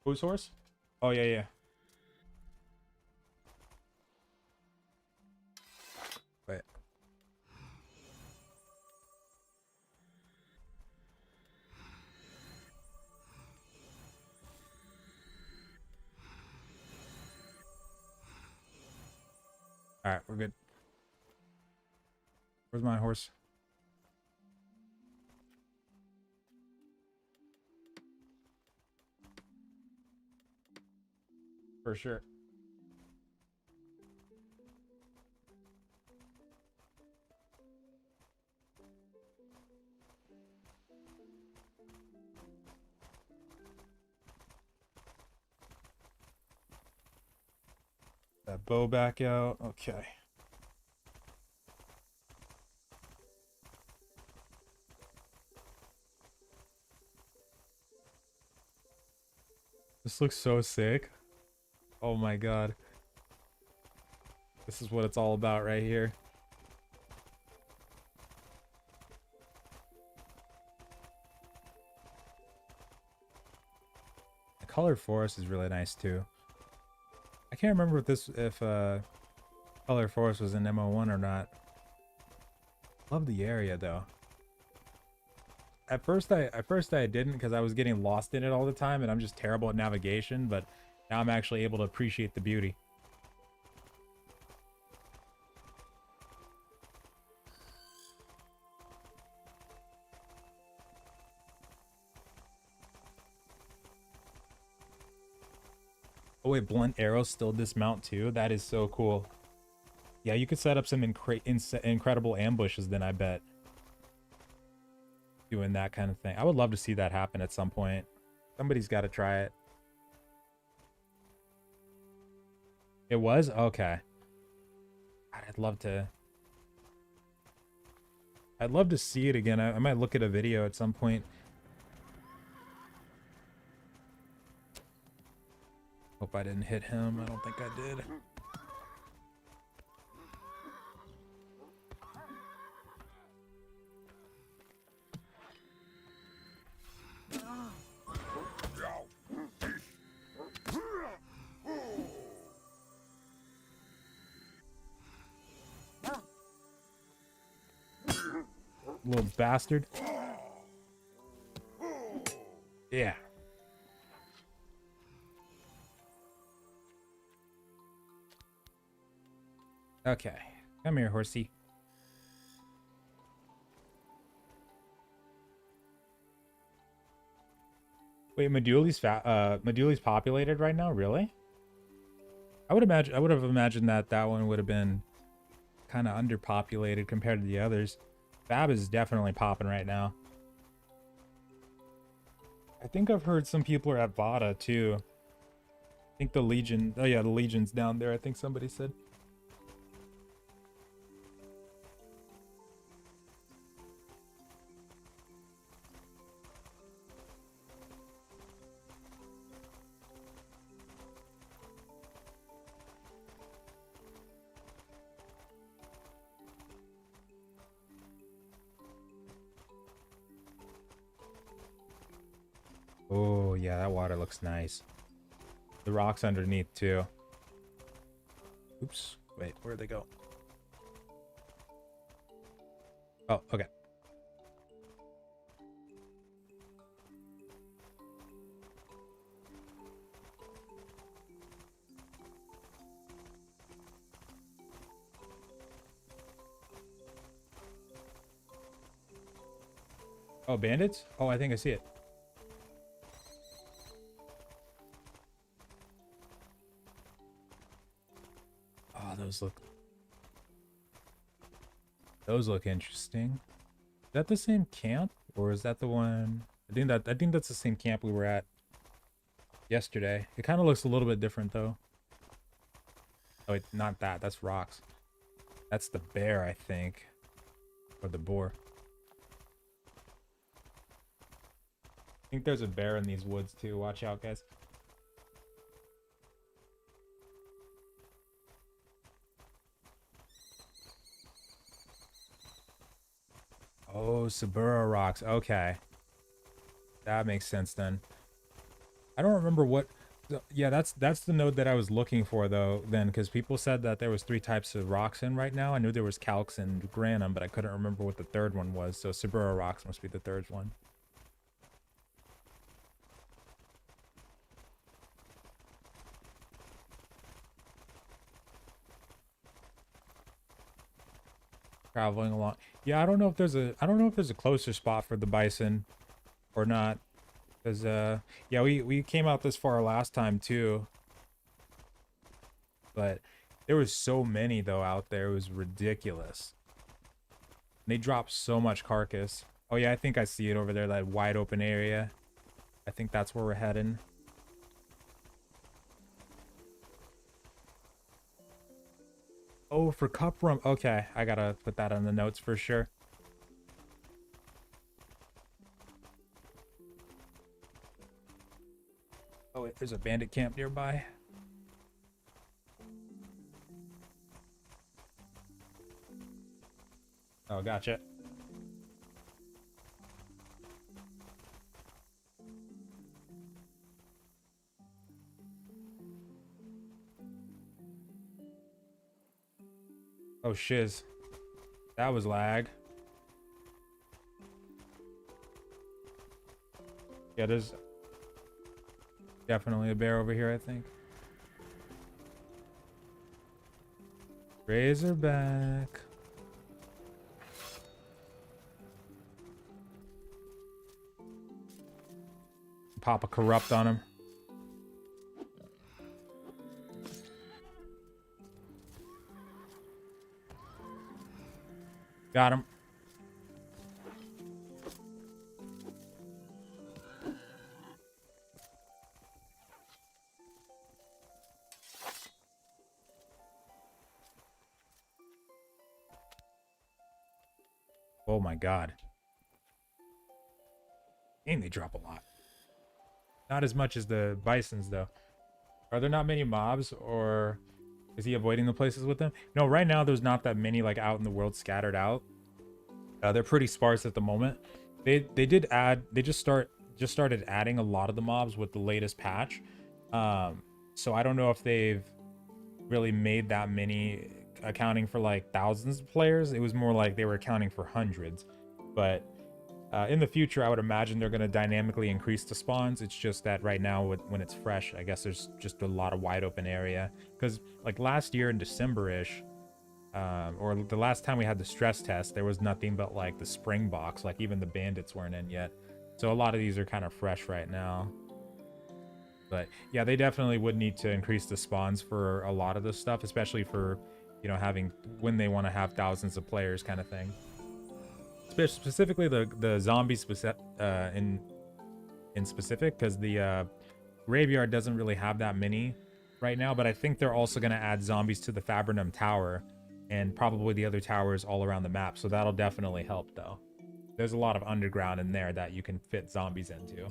Whose horse? Oh, yeah, yeah. Wait. Alright, we're good. Where's my horse? For sure. That bow back out. Okay. This looks so sick. Oh my god. This is what it's all about right here. The colored forest is really nice too. I can't remember if colored forest was in MO1 or not. Love the area though. At first I didn't because I was getting lost in it all the time and I'm just terrible at navigation, but now I'm actually able to appreciate the beauty. Oh wait, blunt arrows still dismount too? That is so cool. Yeah, you could set up some incredible ambushes then, I bet. Doing that kind of thing. I would love to see that happen at some point. Somebody's got to try it. It was? Okay. I'd love to see it again. I might look at a video at some point. Hope I didn't hit him. I don't think I did. Little bastard. Yeah. Okay. Come here, horsey. Wait, Meduli's populated right now? Really? I would have imagined that one would have been kind of underpopulated compared to the others. Fab is definitely popping right now. I think I've heard some people are at Vada too. I think the Legion. Oh yeah, the Legion's down there. I think somebody said. Oh, yeah, that water looks nice. The rocks underneath, too. Oops. Wait, where'd they go? Oh, okay. Oh, bandits? Oh, I think I see it. Oh, those look interesting. Is that the same camp, or is that the one? I think that's the same camp we were at yesterday. It kind of looks a little bit different though. Oh wait, not that. That's rocks. That's the bear, I think, or the boar. I think there's a bear in these woods too. Watch out, guys. Oh, Sabura rocks. Okay. That makes sense then. I don't remember what... Yeah, that's the node that I was looking for though then, because people said that there was 3 types of rocks in right now. I knew there was calx and granum, but I couldn't remember what the third one was. So Sabura rocks must be the third one. Traveling along. Yeah, I don't know if there's a closer spot for the bison or not. Because yeah, we came out this far last time too. But there was so many though out there. It was ridiculous. They dropped so much carcass. Oh yeah, I think I see it over there, that wide open area. I think that's where we're heading. Oh, for cup rum. Okay, I gotta put that on the notes for sure. Oh, wait, there's a bandit camp nearby. Oh, gotcha. Oh, shiz. That was lag. Yeah, there's definitely a bear over here, I think. Razorback. Pop a corrupt on him. Got him. Oh my god. Dang, they drop a lot. Not as much as the bisons, though. Are there not many mobs, or is he avoiding the places with them? No, right now there's not that many like out in the world scattered out. They're pretty sparse at the moment. They just started adding a lot of the mobs with the latest patch. So I don't know if they've really made that many, accounting for like thousands of players. It was more like they were accounting for hundreds. But in the future, I would imagine they're going to dynamically increase the spawns. It's just that right now, when it's fresh, I guess there's just a lot of wide open area. Because like last year in December-ish, or the last time we had the stress test, there was nothing but like the spring box. Like even the bandits weren't in yet. So a lot of these are kind of fresh right now. But yeah, they definitely would need to increase the spawns for a lot of this stuff, especially for, you know, having when they want to have thousands of players kind of thing. Specifically the zombies in specific, because the graveyard doesn't really have that many right now. But I think they're also going to add zombies to the Fabrinum Tower and probably the other towers all around the map. So that'll definitely help, though. There's a lot of underground in there that you can fit zombies into.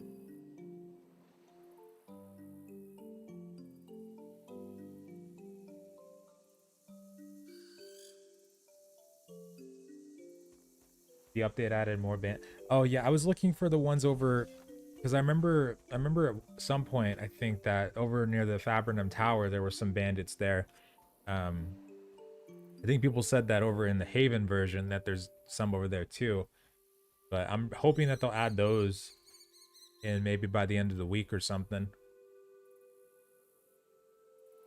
The update added more band. Oh yeah, I was looking for the ones over, because I remember at some point I think that over near the Fabrinum Tower there were some bandits there. I think people said that over in the Haven version that there's some over there too, but I'm hoping that they'll add those in maybe by the end of the week or something,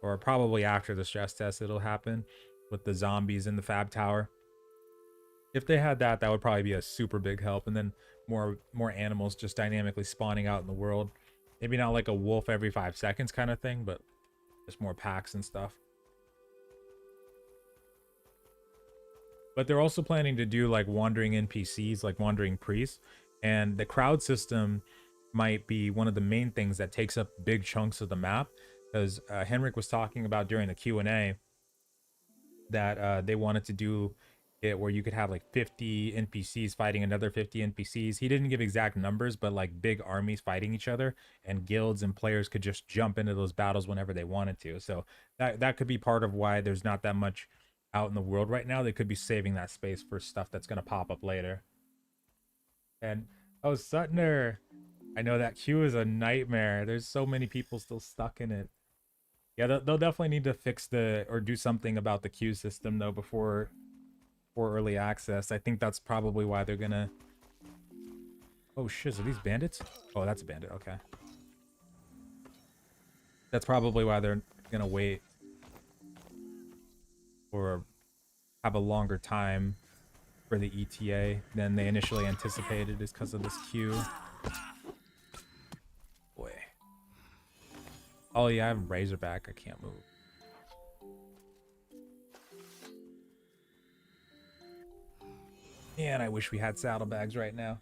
or probably after the stress test it'll happen with the zombies in the Fab Tower. If they had that, that would probably be a super big help. And then more animals just dynamically spawning out in the world. Maybe not like a wolf every 5 seconds kind of thing, but just more packs and stuff. But they're also planning to do like wandering NPCs, like wandering priests. And the crowd system might be one of the main things that takes up big chunks of the map. Because Henrik was talking about during the Q&A that they wanted to do it where you could have like 50 NPCs fighting another 50 NPCs. He didn't give exact numbers, but like big armies fighting each other, and guilds and players could just jump into those battles whenever they wanted to. So that could be part of why there's not that much out in the world right now. They could be saving that space for stuff that's going to pop up later. And oh, Sutner, I know that queue is a nightmare. There's so many people still stuck in it. Yeah, they'll definitely need to fix or do something about the queue system though before early access. I think that's probably why they're gonna... Oh shit, are these bandits? Oh, that's a bandit, okay. That's probably why they're gonna wait or have a longer time for the ETA than they initially anticipated, is because of this queue. Boy. Oh yeah, I have Razorback, I can't move. Man, I wish we had saddlebags right now.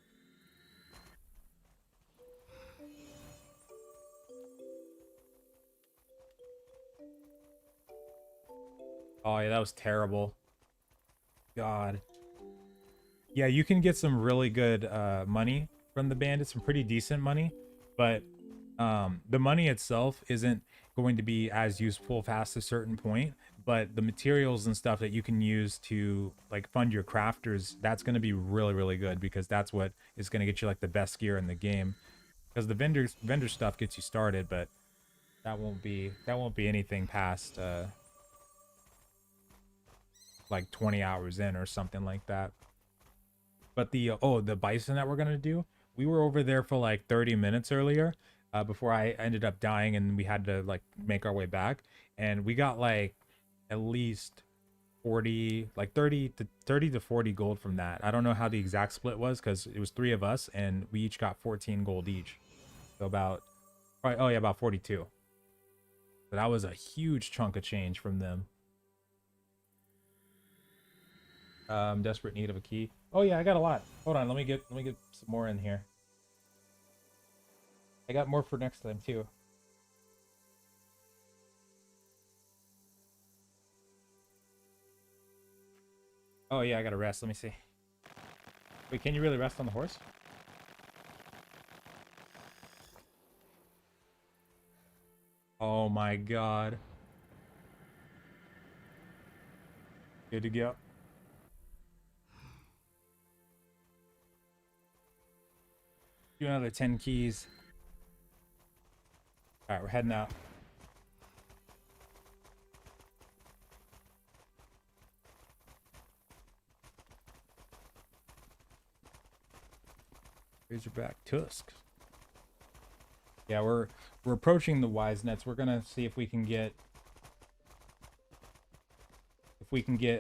Oh yeah, that was terrible. God. Yeah, you can get some really good money from the bandits, some pretty decent money, but The money itself isn't going to be as useful past a certain point, but the materials and stuff that you can use to like fund your crafters, that's going to be really, really good, because that's what is going to get you like the best gear in the game. Because the vendor stuff gets you started, but that won't be anything past like 20 hours in or something like that. But the bison that we're gonna do, we were over there for like 30 minutes earlier, before I ended up dying and we had to like make our way back, and we got like at least 40, like 30 to 40 gold from that. I don't know how the exact split was because it was three of us and we each got 14 gold each. So about, oh yeah, about 42. So that was a huge chunk of change from them. Desperate need of a key. Oh yeah, I got a lot. Hold on, let me get some more in here. I got more for next time too. Oh yeah, I gotta rest. Let me see. Wait, can you really rest on the horse? Oh my god. Good to go. Do another 10 keys. Alright, we're heading out. Razorback tusks. Yeah, we're approaching the wise nets. We're gonna see if we can get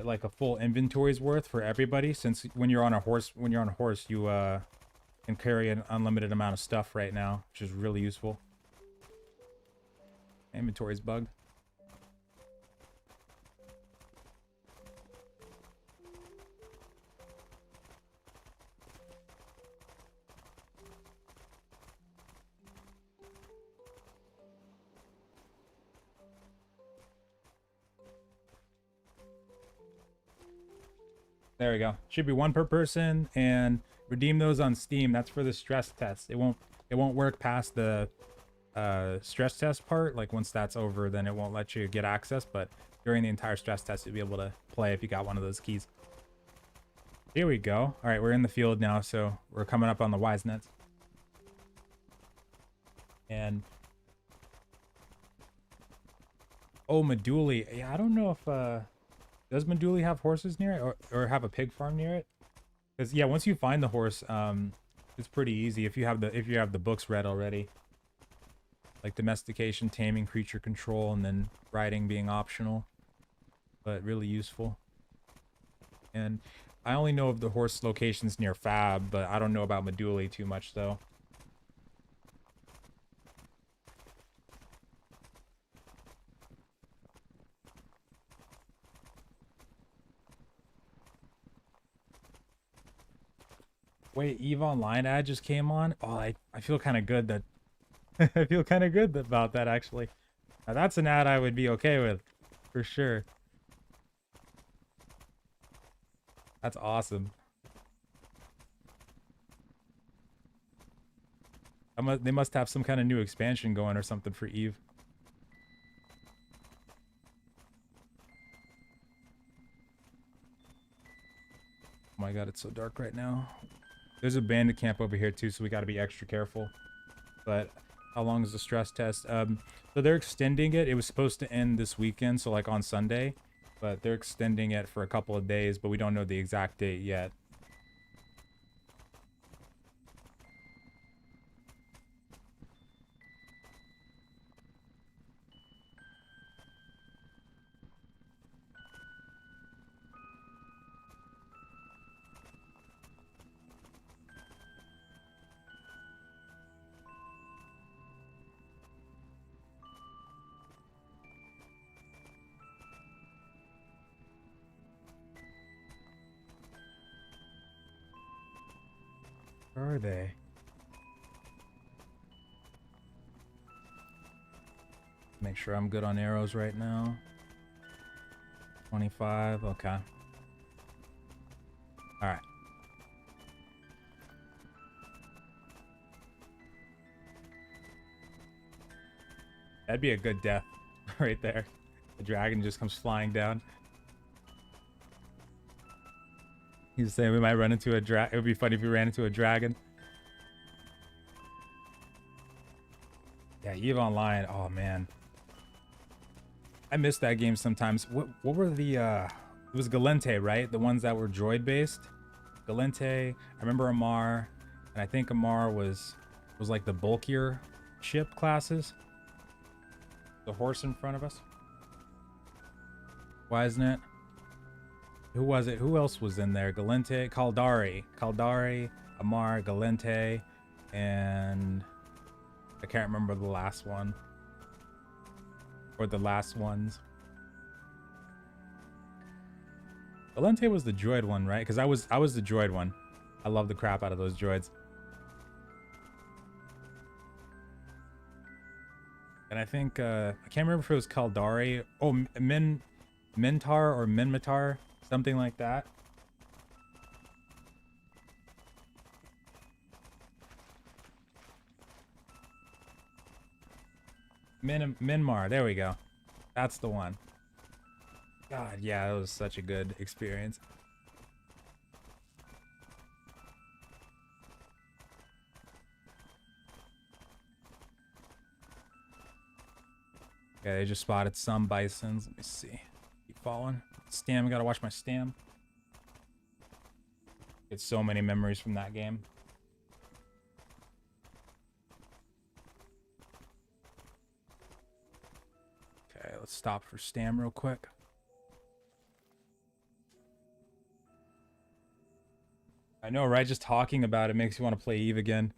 like a full inventory's worth for everybody, since when you're on a horse you can carry an unlimited amount of stuff right now, which is really useful. Inventory's bugged. There we go. Should be one per person, and redeem those on Steam. That's for the stress test. It won't work past the stress test part. Like once that's over, then it won't let you get access, but during the entire stress test you'll be able to play if you got one of those keys. Here we go. All right, we're in the field now, so we're coming up on the wise nets. And oh, Meduli. Yeah, I don't know if does Meduli have horses near it, or have a pig farm near it? Because yeah, once you find the horse, it's pretty easy if you have the books read already. Like domestication, taming, creature control, and then riding being optional, but really useful. And I only know of the horse locations near Fab, but I don't know about Meduli too much though. Wait, EVE Online ad just came on? Oh, I feel kind of good that I feel kind of good about that actually. Now, that's an ad I would be okay with, for sure. That's awesome. They must have some kind of new expansion going or something for EVE. Oh my god, it's so dark right now. There's a bandit camp over here too, so we got to be extra careful. But how long is the stress test? So they're extending it. It was supposed to end this weekend, so like on Sunday, but they're extending it for a couple of days, but we don't know the exact date yet. Where are they? Make sure I'm good on arrows right now. 25, okay. Alright. That'd be a good death right there. The dragon just comes flying down. He's saying we might run into a dragon. It would be funny if we ran into a dragon. Yeah, EVE Online. Oh man, I miss that game sometimes. What were the? It was Galente, right? The ones that were droid based. Galente. I remember Amar, and I think Amar was like the bulkier ship classes. The horse in front of us. Why isn't it? Who was it? Who else was in there? Galente, Caldari, Amar, Galente, and I can't remember the last one. Or the last ones. Galente was the droid one, right? Because I was the droid one. I love the crap out of those droids. And I think I can't remember if it was Caldari. Oh, Mintar or Minmatar, something like that. Minmar, there we go. That's the one. God, yeah, that was such a good experience. Okay, they just spotted some bisons. Let me see. Keep following. Stam, gotta watch my stam. Get so many memories from that game. Okay, let's stop for stam real quick. I know, right? Just talking about it makes you want to play EVE again.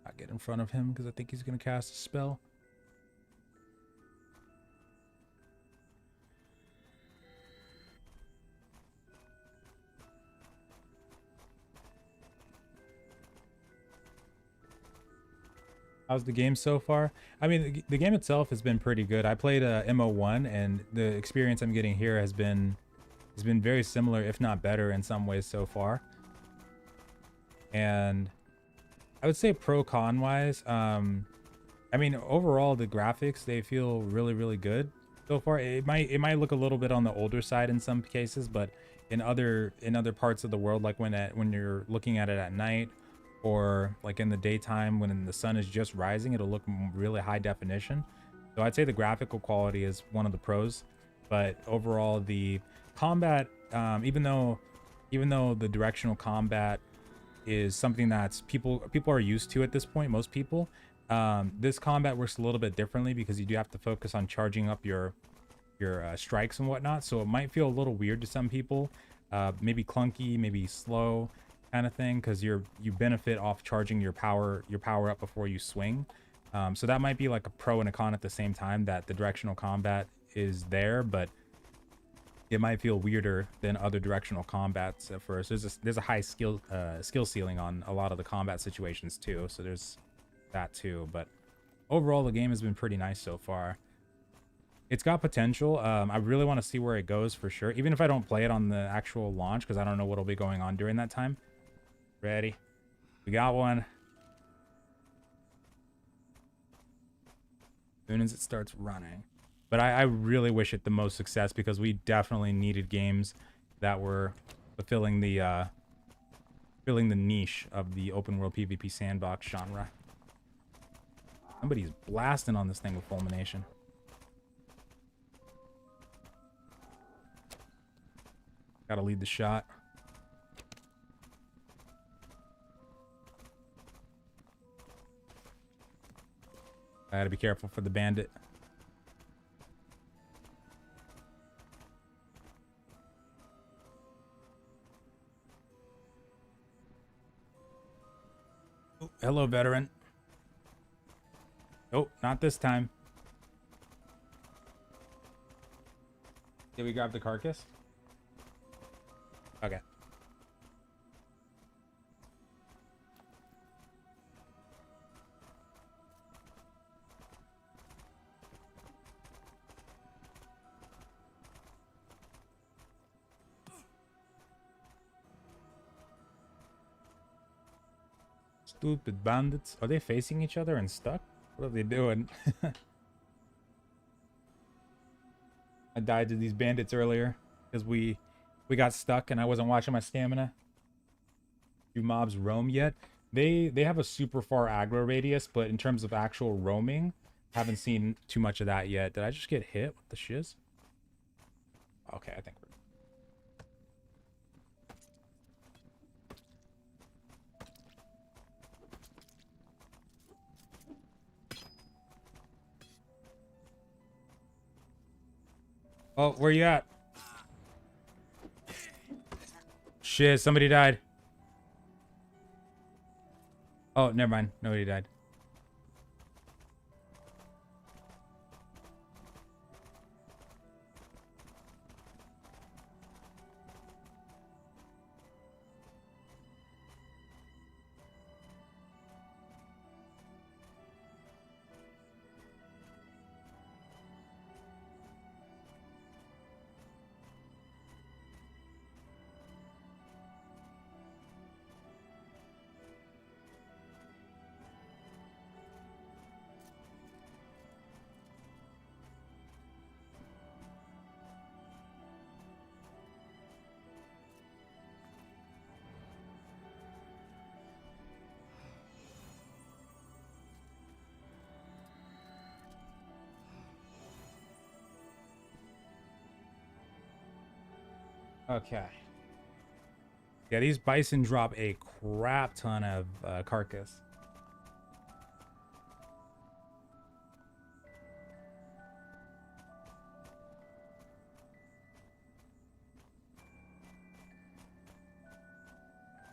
Not get in front of him because I think he's going to cast a spell. How's the game so far? I mean, the game itself has been pretty good. I played MO1, and the experience I'm getting here has been very similar, if not better, in some ways so far. And I would say pro-con wise, I mean, overall the graphics, they feel really good so far. It might look a little bit on the older side in some cases, but in other parts of the world, like when you're looking at it at night, or like in the daytime when the sun is just rising, it'll look really high definition. So I'd say the graphical quality is one of the pros, but overall the combat, even though the directional combat is something that's people are used to at this point, most people, this combat works a little bit differently because you do have to focus on charging up your strikes and whatnot. So it might feel a little weird to some people, maybe clunky, maybe slow kind of thing, because you benefit off charging your power up before you swing. So that might be like a pro and a con at the same time, that the directional combat is there, but it might feel weirder than other directional combats at first. There's a high skill ceiling on a lot of the combat situations too, so there's that too. But overall the game has been pretty nice so far. It's got potential. I really want to see where it goes for sure, even if I don't play it on the actual launch, because I don't know what'll be going on during that time. Ready? We got one. As soon as it starts running. But I really wish it the most success, because we definitely needed games that were fulfilling the niche of the open world PvP sandbox genre. Somebody's blasting on this thing with fulmination. Gotta lead the shot. I gotta be careful for the bandit. Oh, hello, veteran. Oh, not this time. Did we grab the carcass? Okay. Stupid bandits. Are they facing each other and stuck? What are they doing? I died to these bandits earlier because we got stuck and I wasn't watching my stamina. Do mobs roam yet? They have a super far aggro radius, but in terms of actual roaming, haven't seen too much of that yet. Did I just get hit with the shiz? Okay, I think we're... Oh, where you at? Shit, somebody died. Oh, never mind. Nobody died. Okay. Yeah, these bison drop a crap ton of carcass.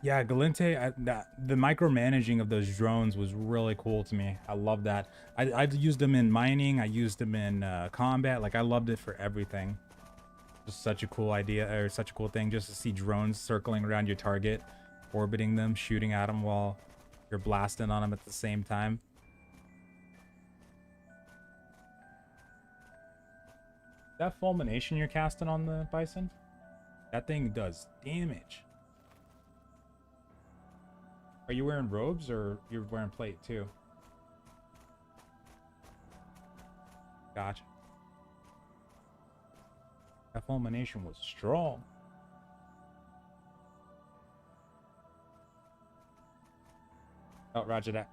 Yeah, Galente, the micromanaging of those drones was really cool to me. I love that. I've used them in mining. I used them in combat. Like, I loved it for everything. Just such a cool idea, or such a cool thing, just to see drones circling around your target, orbiting them, shooting at them while you're blasting on them at the same time. That fulmination you're casting on the bison, that thing does damage. Are you wearing robes or you're wearing plate too? Gotcha. That fulmination was strong. Oh, roger that.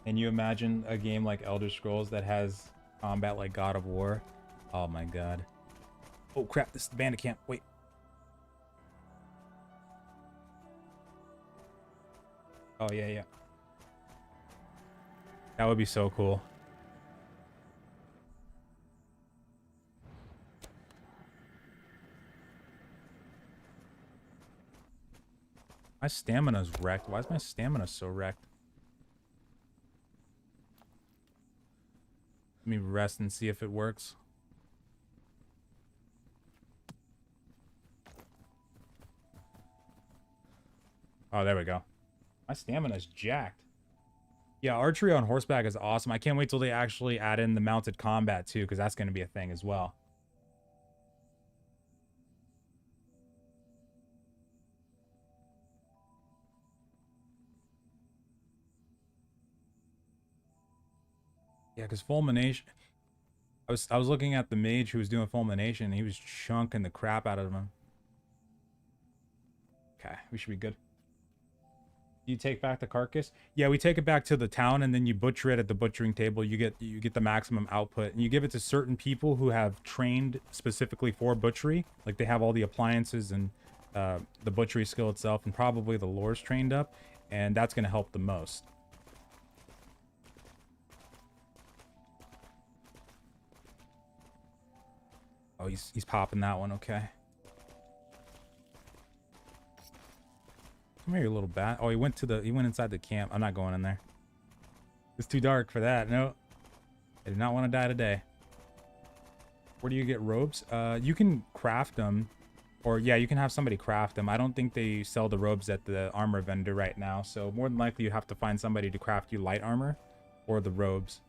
Can you imagine a game like Elder Scrolls that has combat like God of War? Oh my god. Oh crap, this is the bandit camp. Wait. Oh yeah, yeah. That would be so cool. My stamina's wrecked. Why is my stamina so wrecked? Let me rest and see if it works. Oh, there we go. My stamina's jacked. Yeah, archery on horseback is awesome. I can't wait till they actually add in the mounted combat too, because that's going to be a thing as well. Yeah, because fulmination. I was looking at the mage who was doing fulmination, and he was chunking the crap out of him. Okay, we should be good. You take back the carcass? Yeah, we take it back to the town, and then you butcher it at the butchering table. You get the maximum output, and you give it to certain people who have trained specifically for butchery. Like, they have all the appliances and the butchery skill itself, and probably the lore's trained up, and that's going to help the most. Oh, he's popping that one. Okay. Come here, you little bat. Oh, he went inside the camp. I'm not going in there. It's too dark for that. No. I do not want to die today. Where do you get robes? You can craft them. Or, yeah, you can have somebody craft them. I don't think they sell the robes at the armor vendor right now. So, more than likely, you have to find somebody to craft you light armor or the robes.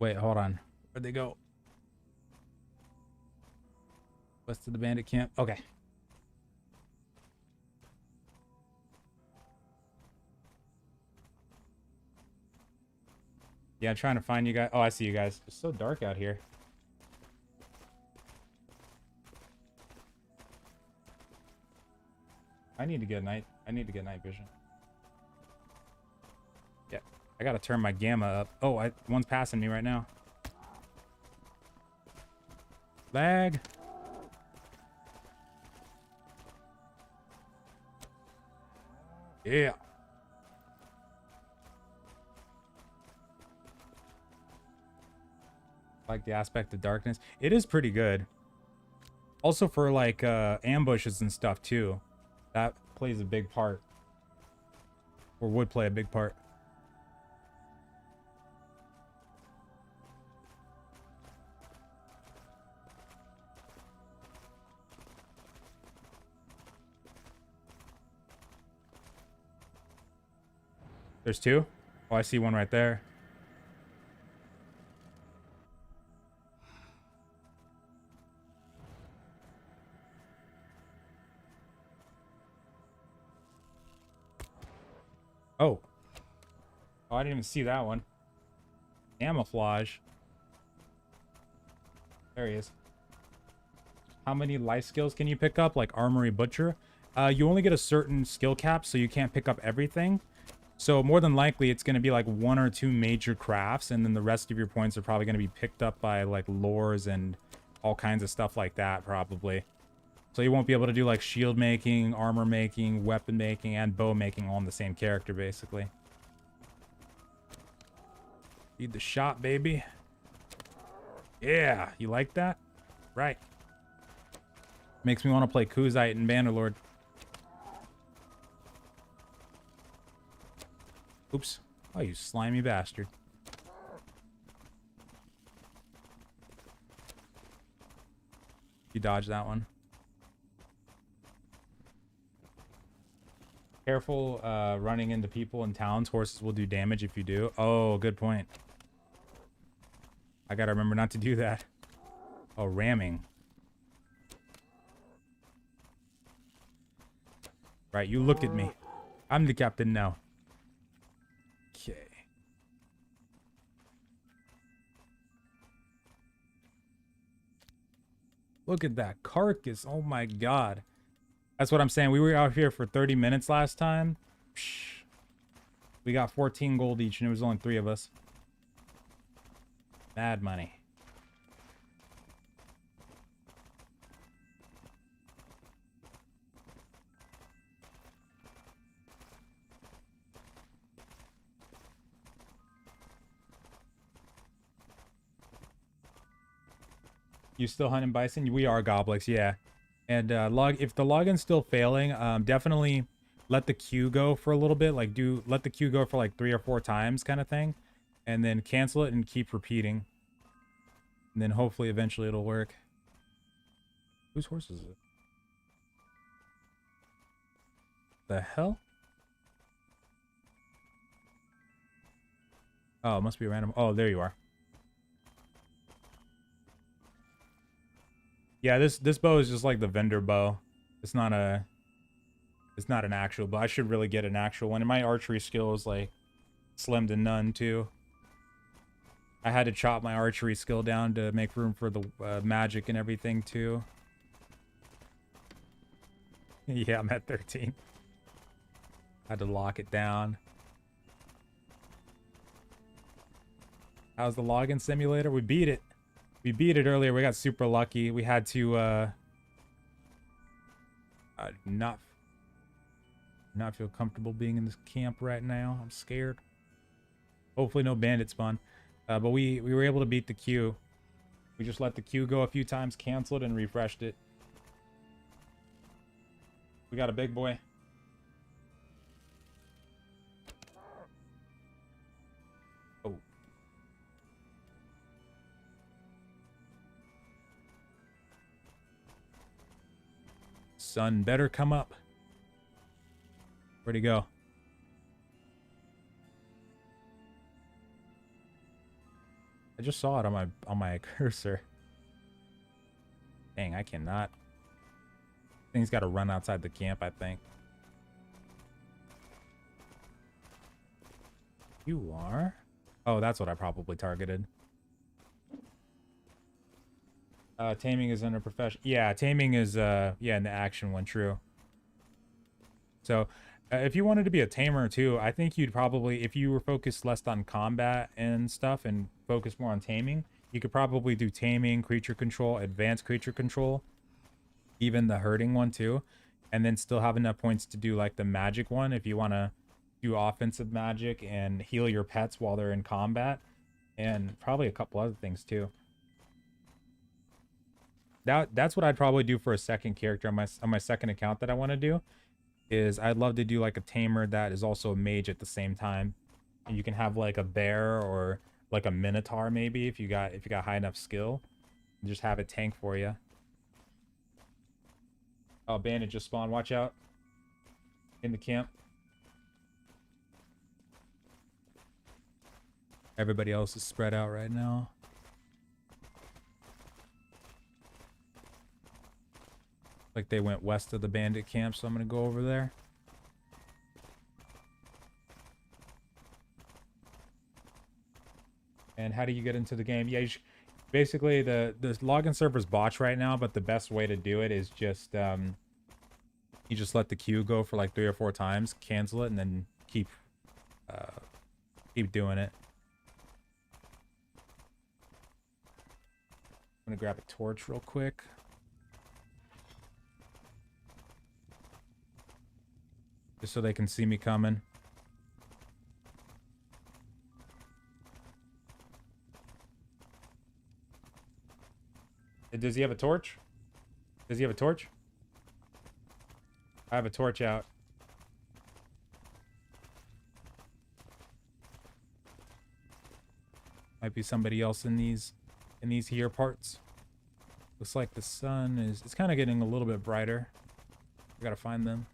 Wait, hold on. Where'd they go? West of the bandit camp. Okay. Yeah, I'm trying to find you guys. Oh, I see you guys. It's so dark out here. I need to get night vision. Yeah, I gotta turn my gamma up. Oh, one's passing me right now. Lag. Yeah. Like the aspect of darkness. It is pretty good. Also for like ambushes and stuff too. That plays a big part. Or would play a big part. There's two? Oh, I see one right there. Oh. Oh, I didn't even see that one. Camouflage. There he is. How many life skills can you pick up? Like Armory Butcher? You only get a certain skill cap, so you can't pick up everything. So more than likely, it's going to be like 1 or 2 major crafts, and then the rest of your points are probably going to be picked up by like lures and all kinds of stuff like that, probably. So you won't be able to do like shield making, armor making, weapon making, and bow making all in the same character, basically. Feed the shot, baby. Yeah, you like that? Right. Makes me want to play Kuzite and Bannerlord. Oops. Oh, you slimy bastard. You dodged that one. Careful running into people in towns. Horses will do damage if you do. Oh, good point. I gotta remember not to do that. Oh, ramming. Right, you look at me. I'm the captain now. Okay. Look at that carcass. Oh my god. That's what I'm saying. We were out here for 30 minutes last time. Psh. We got 14 gold each and it was only 3 of us. Mad money. You still hunting bison? We are goblins, yeah. And if the login's still failing, definitely let the queue go for a little bit. Like let the queue go for like 3 or 4 times kind of thing. And then cancel it and keep repeating. And then hopefully eventually it'll work. Whose horse is it? The hell? Oh, it must be random. Oh, there you are. Yeah, this bow is just like the vendor bow. It's not an actual bow. I should really get an actual one. And my archery skill is like slim to none too. I had to chop my archery skill down to make room for the magic and everything too. Yeah, I'm at 13. Had to lock it down. How's the login simulator? We beat it. We beat it earlier. We got super lucky. We had to not feel comfortable being in this camp right now. I'm scared. Hopefully no bandit spawn. But we were able to beat the queue. We just let the queue go a few times, canceled, and refreshed it. We got a big boy. Oh. Sun better come up. Where'd he go? just saw it on my cursor. Dang, I cannot. Thing's got to run outside the camp, I think. You are? Oh, that's what I probably targeted. Taming is under profession. Yeah, taming is yeah, in the action one, true. So if you wanted to be a tamer too, I think you'd probably, if you were focused less on combat and stuff and focus more on taming, you could probably do taming, creature control, advanced creature control, even the herding one too, and then still have enough points to do like the magic one if you want to do offensive magic and heal your pets while they're in combat, and probably a couple other things too. That's what I'd probably do for a second character on my second account that I want to do. Is I'd love to do like a tamer that is also a mage at the same time. And you can have like a bear or like a minotaur maybe if you got high enough skill. And just have it tank for you. Oh, bandit just spawned. Watch out. In the camp. Everybody else is spread out right now. Like they went west of the bandit camp, so I'm gonna go over there. And how do you get into the game? Yeah, basically the login server's botched right now, but the best way to do it is just you just let the queue go for like 3 or 4 times, cancel it, and then keep doing it. I'm gonna grab a torch real quick. Just so they can see me coming. Does he have a torch? Does he have a torch? I have a torch out. Might be somebody else in these here parts. Looks like the sun is, it's kind of getting a little bit brighter. We gotta find them.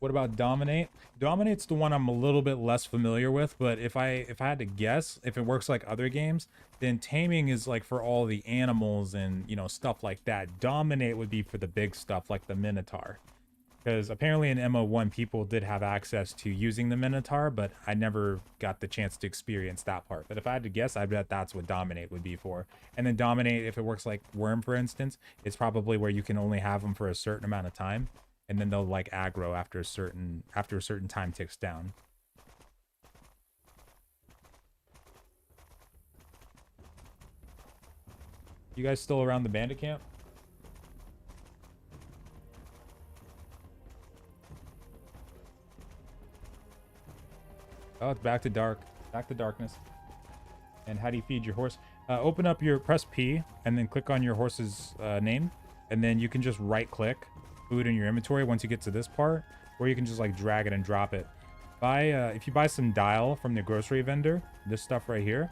What about Dominate? Dominate's the one I'm a little bit less familiar with, but if I had to guess, if it works like other games, then Taming is like for all the animals and, you know, stuff like that. Dominate would be for the big stuff like the Minotaur. Because apparently in MO1 people did have access to using the Minotaur, but I never got the chance to experience that part. But if I had to guess, I bet that's what Dominate would be for. And then Dominate, if it works like Worm, for instance, is probably where you can only have them for a certain amount of time. And then they'll like aggro after a certain time ticks down. You guys still around the bandit camp? Oh, it's back to dark. Back to darkness. And how do you feed your horse? Open up your, press P, and then click on your horse's name. And then you can just right click food in your inventory once you get to this part, or you can just like drag it and drop it. If you buy some dial from the grocery vendor, this stuff right here,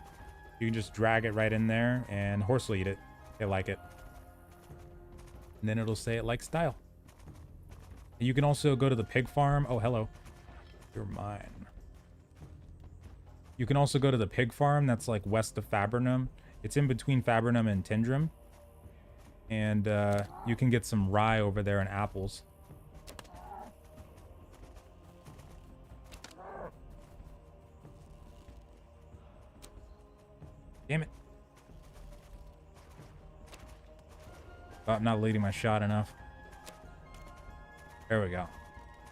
you can just drag it right in there and horse will eat it. They like it. And then it'll say it likes style. And you can also go to the pig farm. Oh, hello. You're mine. You can also go to the pig farm that's like west of Fabrinum. It's in between Fabrinum and Tindrem. And you can get some rye over there and apples. Damn it. Oh, I'm not leading my shot enough. There we go.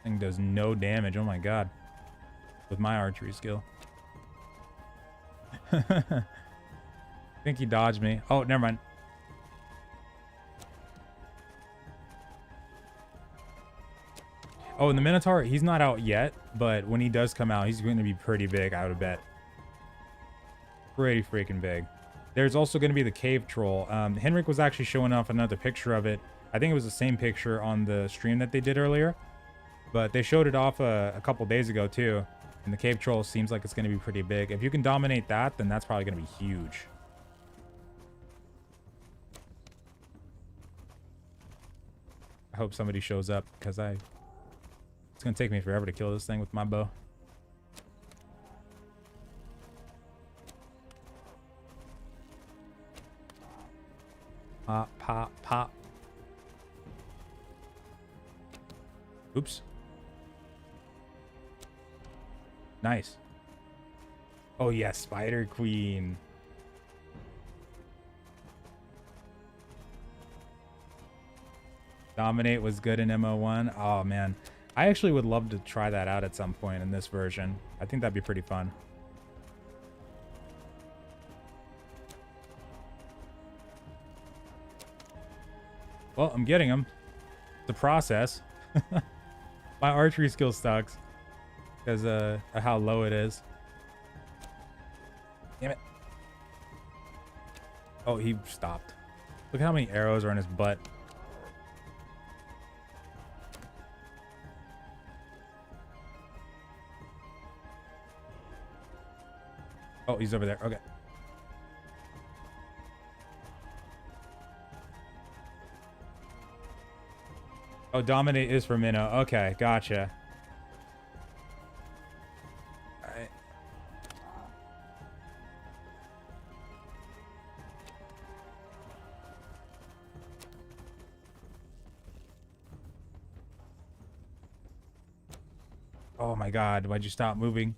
Thing does no damage. Oh my god. With my archery skill. I think he dodged me. Oh, never mind. Oh, and the Minotaur, he's not out yet, but when he does come out, he's going to be pretty big, I would bet. Pretty freaking big. There's also going to be the cave troll. Henrik was actually showing off another picture of it. I think it was the same picture on the stream that they did earlier, but they showed it off a couple days ago too. And the cave troll seems like it's going to be pretty big. If you can dominate that, then that's probably going to be huge. I hope somebody shows up because I It's gonna take me forever to kill this thing with my bow. Pop, pop, pop. Oops. Nice. Oh yes, Spider Queen. Dominate was good in MO1. Oh man, I actually would love to try that out at some point in this version. I think that'd be pretty fun. Well, I'm getting him. It's a process. My archery skill sucks because of how low it is. Damn it. Oh, he stopped. Look how many arrows are in his butt. Oh, he's over there. Okay. Oh, dominate is for minnow. Okay, gotcha. All right. Oh my god, why'd you stop moving?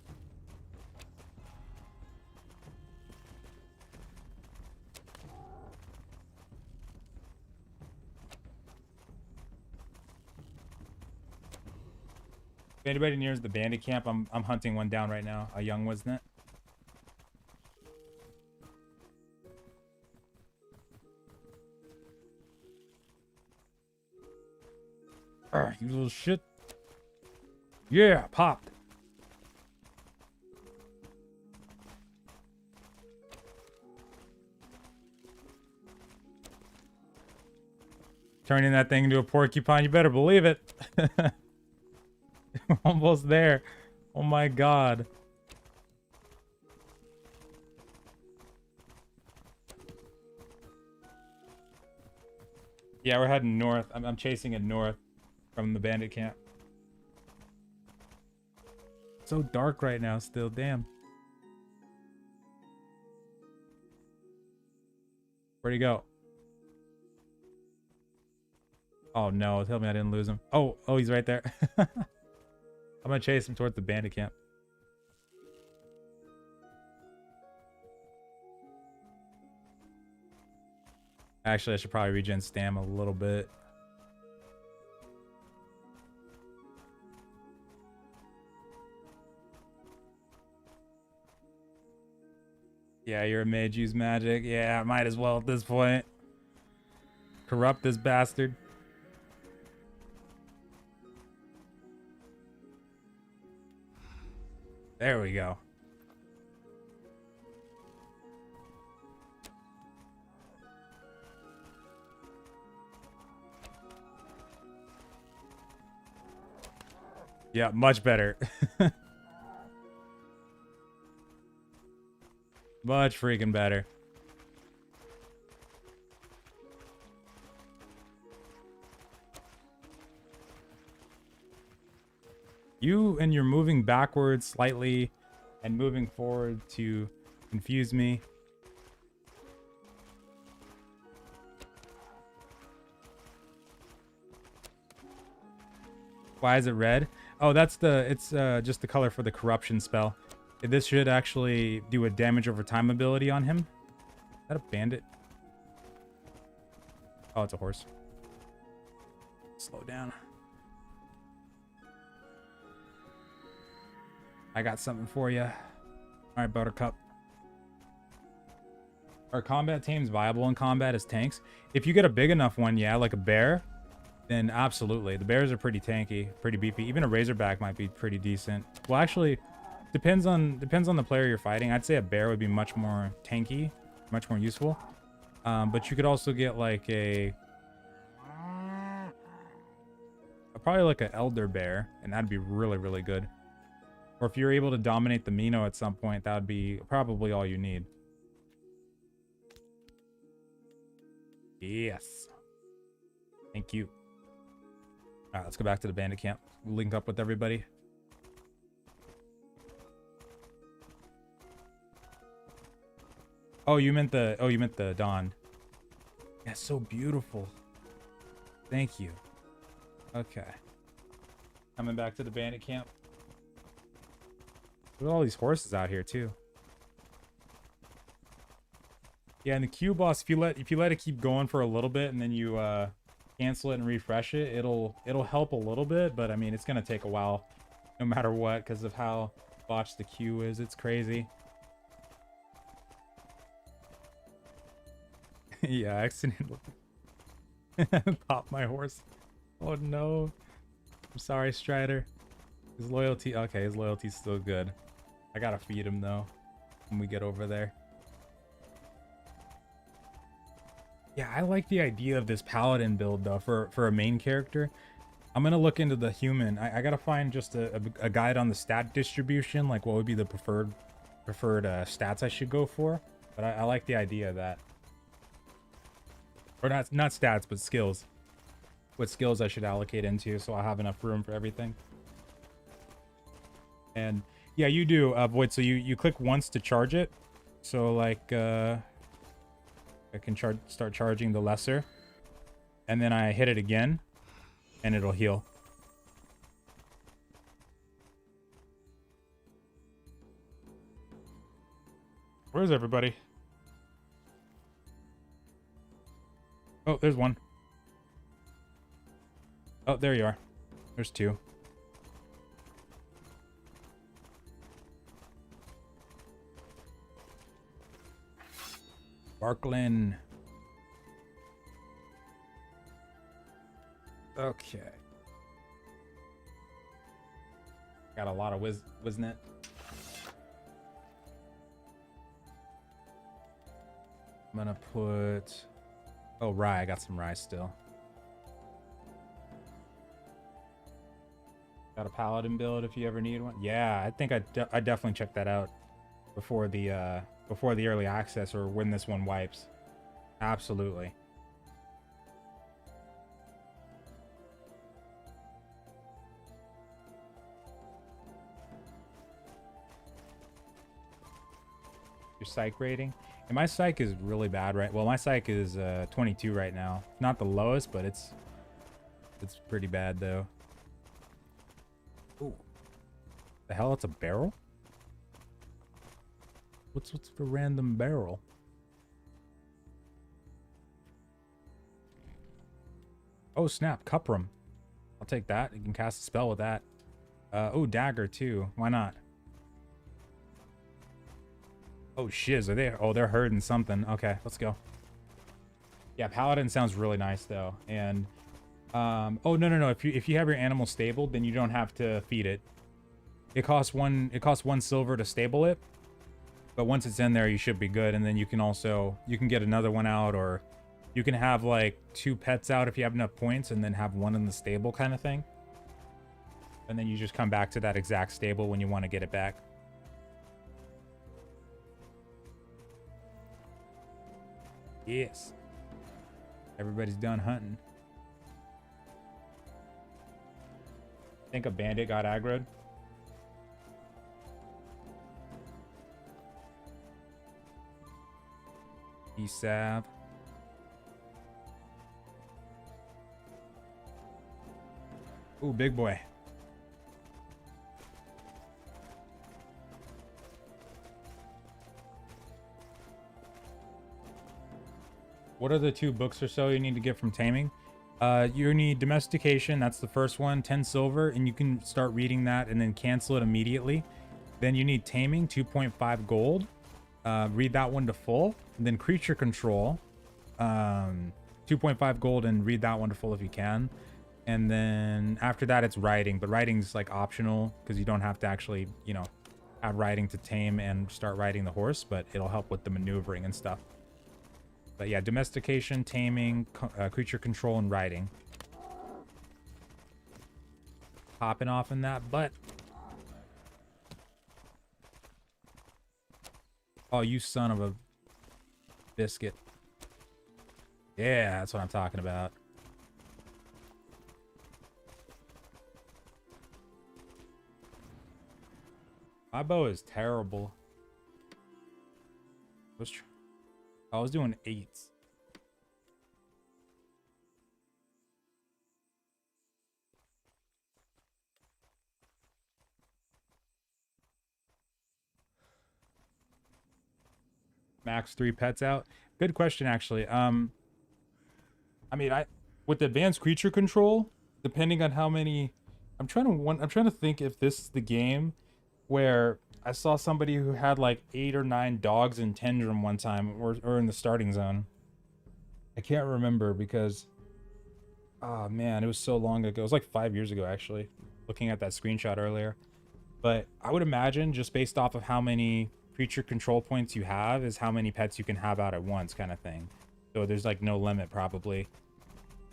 If anybody nears the bandit camp, I'm hunting one down right now. A young, wasn't it? You little shit. Yeah, popped. Turning that thing into a porcupine, you better believe it. Almost there. Oh my god. Yeah, we're heading north. I'm chasing it north from the bandit camp. So dark right now still, damn. Where'd he go? Oh no, tell me I didn't lose him. Oh, he's right there. I'm gonna chase him towards the bandit camp. Actually, I should probably regen stam a little bit. Yeah, you're a mage, use magic. Yeah, I might as well at this point. Corrupt this bastard. There we go. Yeah, much better. Much freaking better. You and you're moving backwards slightly and moving forward to confuse me. Why is it red? Oh, it's just the color for the corruption spell. This should actually do a damage over time ability on him. Is that a bandit? Oh, it's a horse. Slow down. I got something for you. All right, Buttercup. Are combat tames viable in combat as tanks? If you get a big enough one, yeah, like a bear, then absolutely. The bears are pretty tanky, pretty beefy. Even a razorback might be pretty decent. Well, actually, depends on the player you're fighting. I'd say a bear would be much more tanky, much more useful. But you could also get like probably like an elder bear, and that'd be really, really good. Or if you're able to dominate the Mino at some point, that would be probably all you need. Yes. Thank you. All right, let's go back to the bandit camp. Link up with everybody. Oh, you meant the dawn. Yeah, so beautiful. Thank you. Okay. Coming back to the bandit camp. Look at all these horses out here too. Yeah, and the Q boss, if you let it keep going for a little bit and then you cancel it and refresh it, it'll help a little bit, but I mean it's gonna take a while no matter what because of how botched the Q is. It's crazy. Yeah, I accidentally popped my horse. Oh no. I'm sorry, Strider. His loyalty, okay, his loyalty's still good. I gotta feed him though when we get over there. Yeah, I like the idea of this paladin build though for a main character. I'm gonna look into the human. I gotta find just a guide on the stat distribution, like what would be the preferred stats I should go for. But I like the idea of that. Or not stats, but skills. What skills I should allocate into so I have enough room for everything. And yeah, you do, Void. So you click once to charge it. So like I can start charging the lesser, and then I hit it again, and it'll heal. Where's everybody? Oh, there's one. Oh, there you are. There's two. Barklin. Okay. Got a lot of Wisnet. I'm gonna put... Oh, rye. I got some rye still. Got a paladin build if you ever need one. Yeah, I think I definitely check that out before the early access or when this one wipes. Absolutely. Your psych rating? And my psych is really bad, right? Well, my psych is 22 right now. Not the lowest, but it's pretty bad though. Ooh. The hell, it's a barrel? What's the random barrel? Oh snap, Cuprum. I'll take that. You can cast a spell with that. Oh, dagger too. Why not? Oh shiz, are they? Oh, they're herding something. Okay, let's go. Yeah, paladin sounds really nice though. And oh no. If you have your animal stabled, then you don't have to feed it. It costs one silver to stable it. But once it's in there, you should be good. And then you can get another one out, or you can have like 2 pets out if you have enough points, and then have one in the stable kind of thing. And then you just come back to that exact stable when you want to get it back. Yes. Everybody's done hunting. I think a bandit got aggroed. E-Sav. Ooh, big boy. What are the 2 books or so you need to get from taming? You need domestication. That's the first one, 10 silver, and you can start reading that and then cancel it immediately. Then you need taming, 2.5 gold. Read that one to full. And then creature control, 2.5 gold, and read that one to full if you can. And then after that, it's riding, but riding's like optional because you don't have to actually, you know, have riding to tame and start riding the horse, but it'll help with the maneuvering and stuff. But yeah, domestication, taming, creature control, and riding. Popping off in that butt. Oh, you son of a biscuit. Yeah, that's what I'm talking about. My bow is terrible. I was doing 8s. Max 3 pets out. Good question, actually. I mean, with advanced creature control, depending on how many, I'm trying to think if this is the game where I saw somebody who had like 8 or 9 dogs in Tindrem one time, or in the starting zone. I can't remember because, oh man, it was so long ago. It was like 5 years ago, actually, looking at that screenshot earlier. But I would imagine, just based off of how many creature control points you have, is how many pets you can have out at once, kind of thing. So there's like no limit, probably.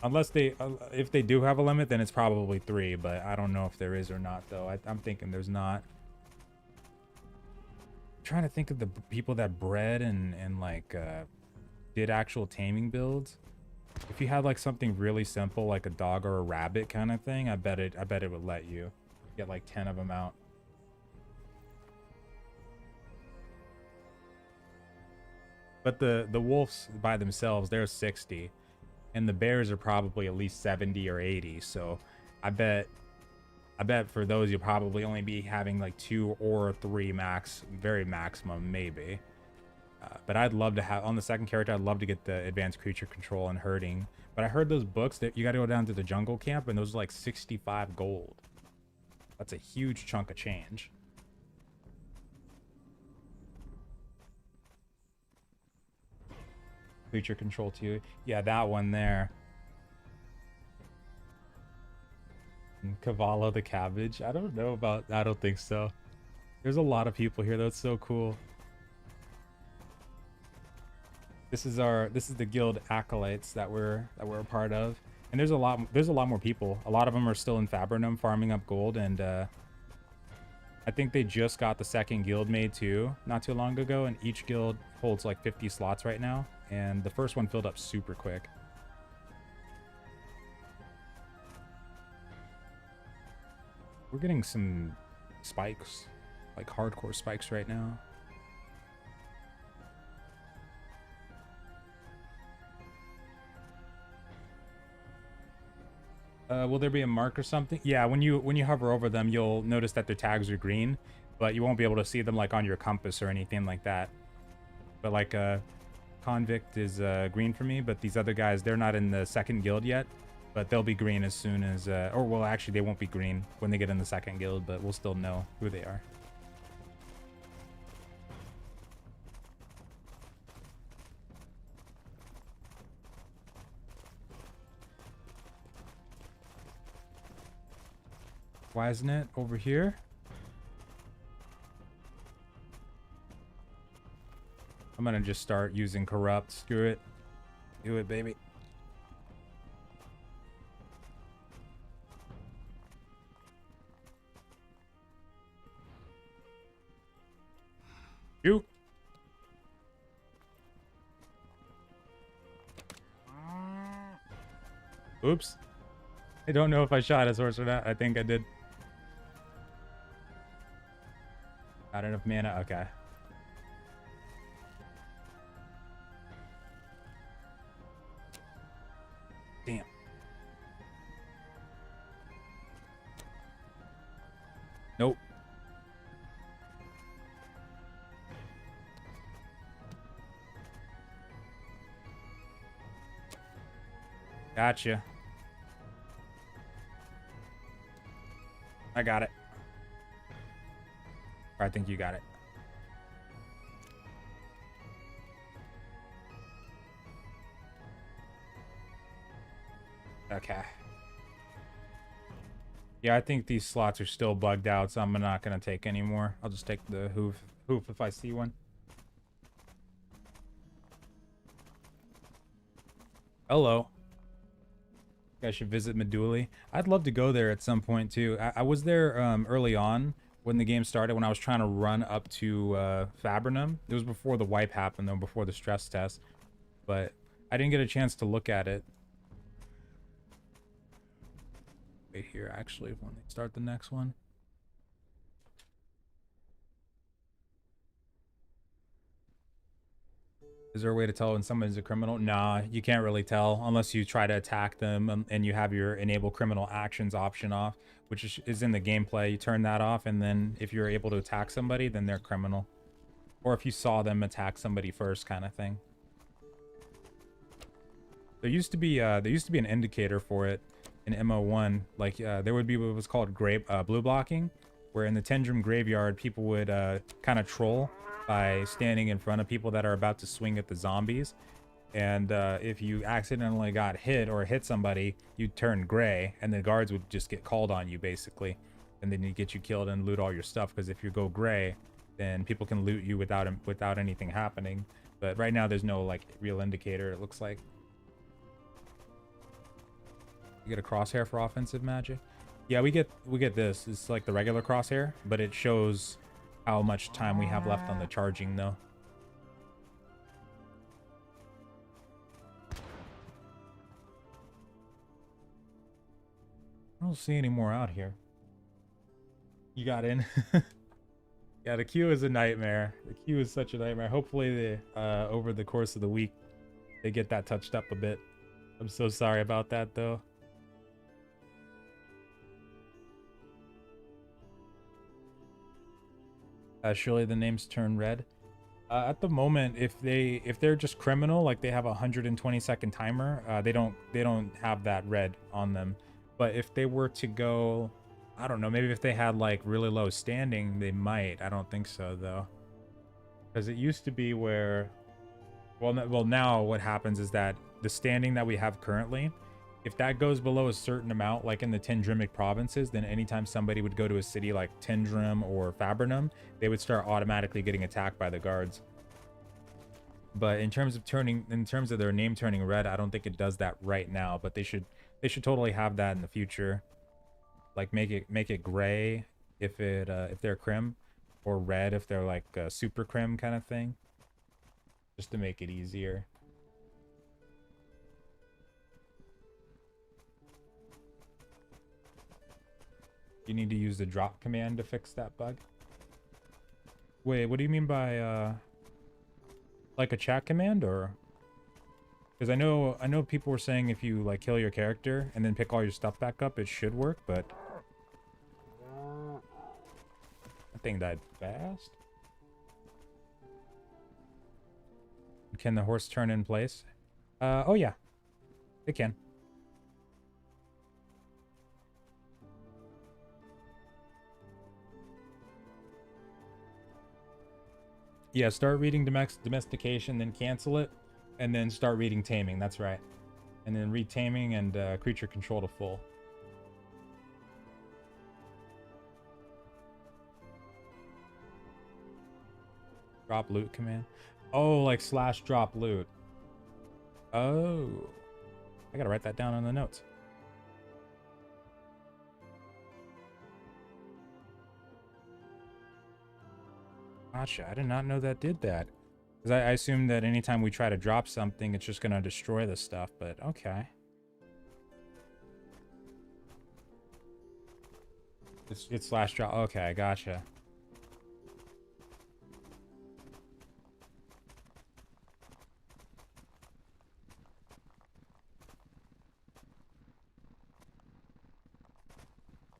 Unless they, if they do have a limit, then it's probably 3, but I don't know if there is or not, though. I'm thinking there's not. I'm trying to think of the people that bred and like, did actual taming builds. If you had like something really simple, like a dog or a rabbit kind of thing, I bet it would let you get like 10 of them out. But the wolves by themselves, they're 60. And the bears are probably at least 70 or 80. So I bet for those you'll probably only be having like 2 or 3 max, very maximum, maybe. But I'd love to have, on the second character, I'd love to get the advanced creature control and herding. But I heard those books that you got to go down to the jungle camp, and those are like 65 gold. That's a huge chunk of change. Creature control too. Yeah, that one there. And Cavallo the cabbage. I don't know about, I don't think so. There's a lot of people here. That's so cool. This is the guild acolytes that we're a part of. And there's a lot more people. A lot of them are still in Fabrinum farming up gold, and I think they just got the second guild made too, not too long ago, and each guild holds like 50 slots right now, and the first one filled up super quick. We're getting some spikes, like hardcore spikes right now. Will there be a mark or something? Yeah, when you hover over them, you'll notice that their tags are green, but you won't be able to see them like on your compass or anything like that. But like Convict is green for me, but these other guys, they're not in the second guild yet, but they'll be green as soon as, or well, actually they won't be green when they get in the second guild, but we'll still know who they are. Why isn't it over here? I'm gonna just start using corrupt. Screw it. Do it, baby. Shoot. Oops. I don't know if I shot his horse or not. I think I did. Not enough mana. Okay. Damn. Nope. Gotcha. I got it. Or I think you got it. Okay. Yeah, I think these slots are still bugged out, so I'm not going to take any more. I'll just take the hoof if I see one. Hello. You guys should visit Meduli. I'd love to go there at some point, too. I was there early on when the game started, when I was trying to run up to Fabrinum. It was before the wipe happened, though, before the stress test. But I didn't get a chance to look at it. Wait here, actually, when they start the next one. Is there a way to tell when someone's a criminal? Nah, you can't really tell unless you try to attack them, and you have your enable criminal actions option off, which is in the gameplay. You turn that off, and then if you're able to attack somebody, then they're criminal. Or if you saw them attack somebody first, kind of thing. There used to be an indicator for it in MO1. Like there would be what was called blue blocking, where in the Tindrem graveyard people would kind of troll by standing in front of people that are about to swing at the zombies. And if you accidentally got hit or hit somebody, you'd turn gray, and the guards would just get called on you, basically. And then you get you killed and loot all your stuff, because if you go gray, then people can loot you without anything happening. But right now, there's no, like, real indicator, it looks like. You get a crosshair for offensive magic? Yeah, we get this. It's like the regular crosshair, but it shows how much time we have left on the charging, though. I don't see any more out here. You got in. Yeah, the queue is a nightmare. The queue is such a nightmare. Hopefully, over the course of the week, they get that touched up a bit. I'm so sorry about that, though. Surely the names turn red. At the moment, if they're just criminal, like they have a 120-second timer, they don't have that red on them. But if they were to go, I don't know, maybe if they had like really low standing, they might. I don't think so though, because it used to be where, well, now what happens is that the standing that we have currently, if that goes below a certain amount, like in the Tindremic provinces, then anytime somebody would go to a city like Tindrem or Fabrinum, they would start automatically getting attacked by the guards. But in terms of their name turning red, I don't think it does that right now, but they should totally have that in the future. Like make it gray if they're crim, or red if they're like super crim kind of thing, just to make it easier. You need to use the drop command to fix that bug. Wait, what do you mean by like a chat command, or? Because I know people were saying if you like kill your character and then pick all your stuff back up, it should work, but that thing died fast. Can the horse turn in place? Oh yeah, it can. Yeah, start reading domestication, then cancel it, and then start reading taming. That's right. And then read taming and creature control to full. Drop loot command. Oh, like / drop loot. Oh. I gotta write that down on the notes. Gotcha. I did not know that did that. Because I assumed that anytime we try to drop something, it's just going to destroy the stuff, but okay. It's / drop. Okay, gotcha.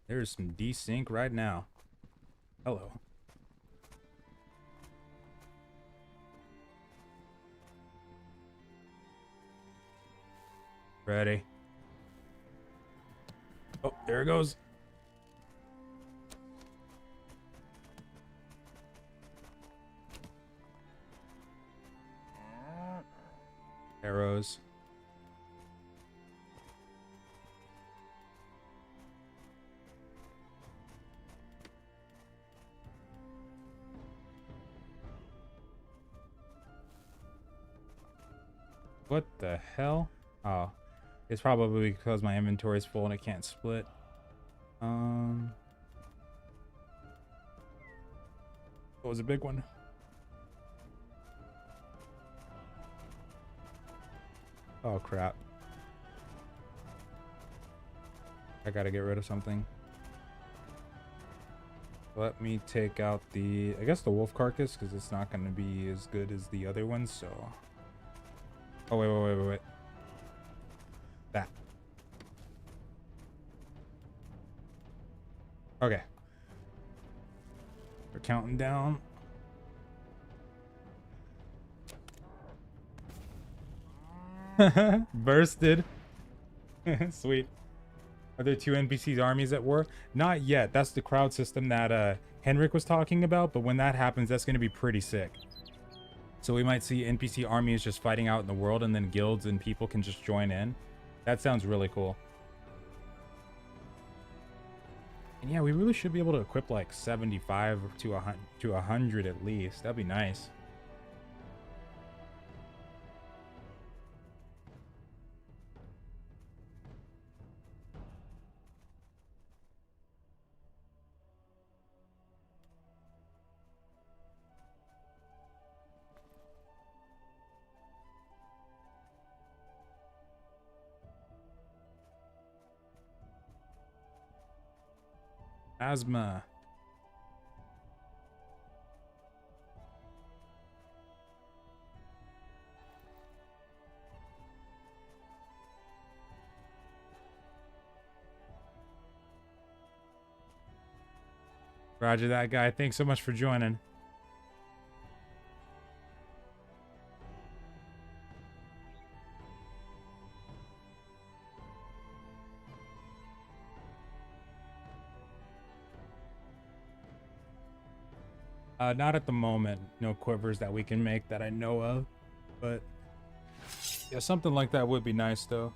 There's some desync right now. Hello. Ready. Oh, there it goes. Arrows. What the hell? Oh. It's probably because my inventory is full and it can't split. What was a big one? Oh crap. I gotta get rid of something. Let me take out the, I guess the wolf carcass, because it's not going to be as good as the other ones, so Oh, wait. That. Okay. We're counting down. Bursted. Sweet. Are there 2 NPCs armies at war? Not yet. That's the crowd system that Henrik was talking about, but when that happens, that's going to be pretty sick. So we might see NPC armies just fighting out in the world, and then guilds and people can just join in. That sounds really cool. And yeah, we really should be able to equip like 75 to 100 at least. That'd be nice. Asthma. Roger that, guy. Thanks so much for joining. Not at the moment. No quivers that we can make that I know of. But yeah, something like that would be nice, though.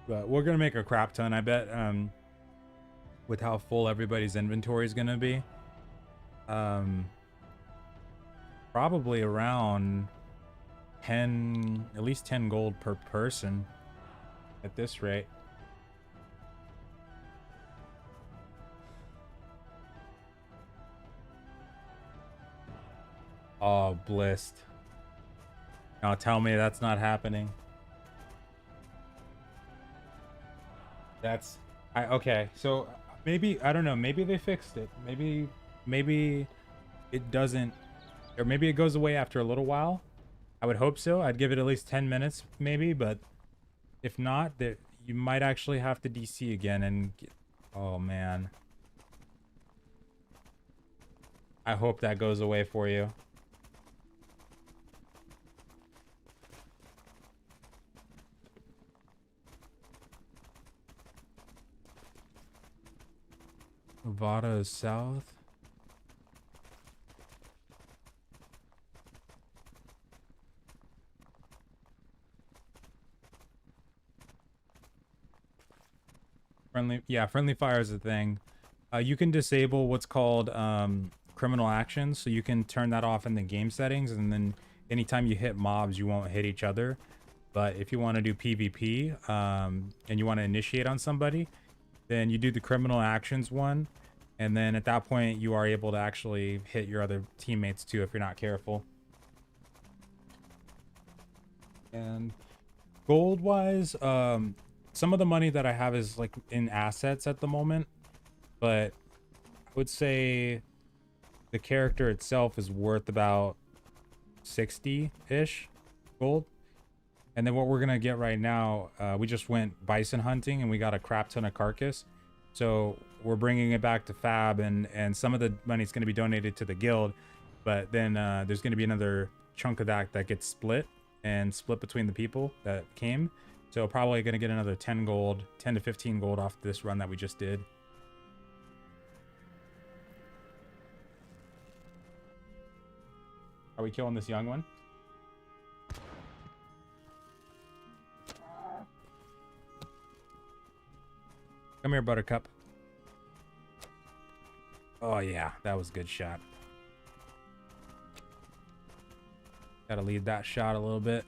But we're gonna make a crap ton, I bet, with how full everybody's inventory is gonna be. Probably around 10, at least 10 gold per person at this rate. Oh, blissed. Now tell me that's not happening. That's okay, so maybe, I don't know, maybe they fixed it. Maybe it doesn't, or maybe it goes away after a little while. I would hope so. I'd give it at least 10 minutes maybe, but if not, that you might actually have to DC again and get, oh man. I hope that goes away for you. Nevada is south. Friendly fire is a thing. You can disable what's called criminal actions, so you can turn that off in the game settings, and then anytime you hit mobs, you won't hit each other. But if you want to do PvP and you want to initiate on somebody, then you do the criminal actions one, and then at that point you are able to actually hit your other teammates too if you're not careful. And gold wise, some of the money that I have is like in assets at the moment, but I would say the character itself is worth about 60-ish gold. And then what we're gonna get right now, we just went bison hunting and we got a crap ton of carcass. So we're bringing it back to Fab, and some of the money is gonna be donated to the guild, but then there's gonna be another chunk of that gets split between the people that came. So probably gonna get another 10 gold, 10 to 15 gold off this run that we just did. Are we killing this young one? Come here, Buttercup. Oh yeah, that was a good shot. Gotta lead that shot a little bit.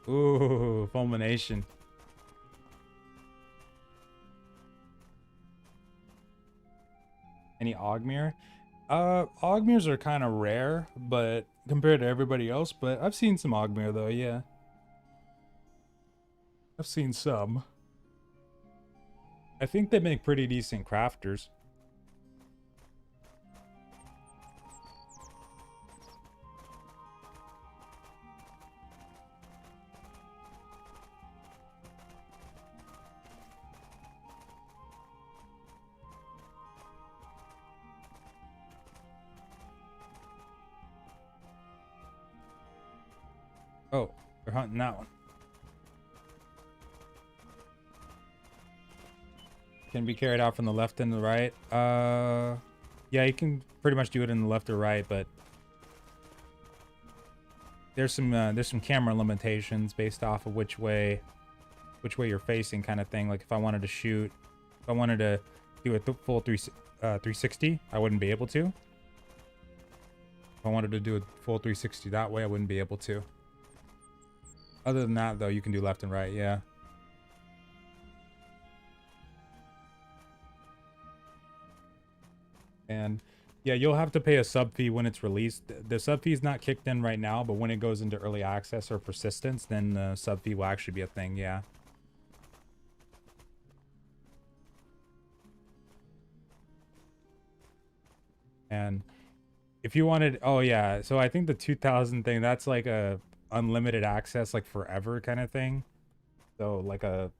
Ooh, fulmination. Any Ogmere? Ogmirs are kind of rare, but compared to everybody else, but I've seen some Ogmir though, yeah. I've seen some. I think they make pretty decent crafters. Oh, they're hunting that one. Can be carried out from the left and the right. Yeah, you can pretty much do it in the left or right, but there's some camera limitations based off of which way you're facing, kind of thing. Like if I wanted to shoot, if I wanted to do a full 360, I wouldn't be able to. If I wanted to do a full 360 that way, I wouldn't be able to. Other than that, though, you can do left and right, yeah. And yeah, you'll have to pay a sub fee when it's released. The sub fee is not kicked in right now, but when it goes into early access or persistence, then the sub fee will actually be a thing, yeah. And if you wanted, oh yeah, so I think the 2000 thing, that's like a unlimited access, like forever kind of thing. So like a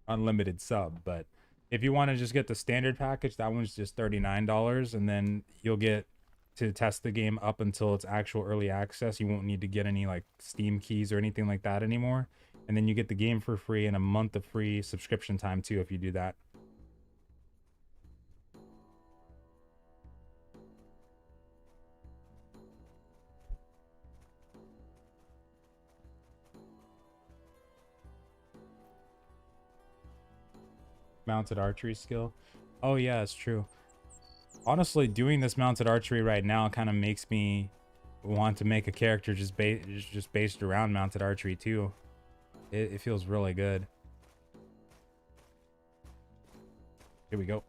unlimited sub. But if you want to just get the standard package, that one's just $39, and then you'll get to test the game up until its actual early access. You won't need to get any like Steam keys or anything like that anymore. And then you get the game for free and a month of free subscription time too if you do that. Mounted archery skill. Oh yeah, it's true. Honestly, doing this mounted archery right now kind of makes me want to make a character just based around mounted archery too. It feels really good. Here we go.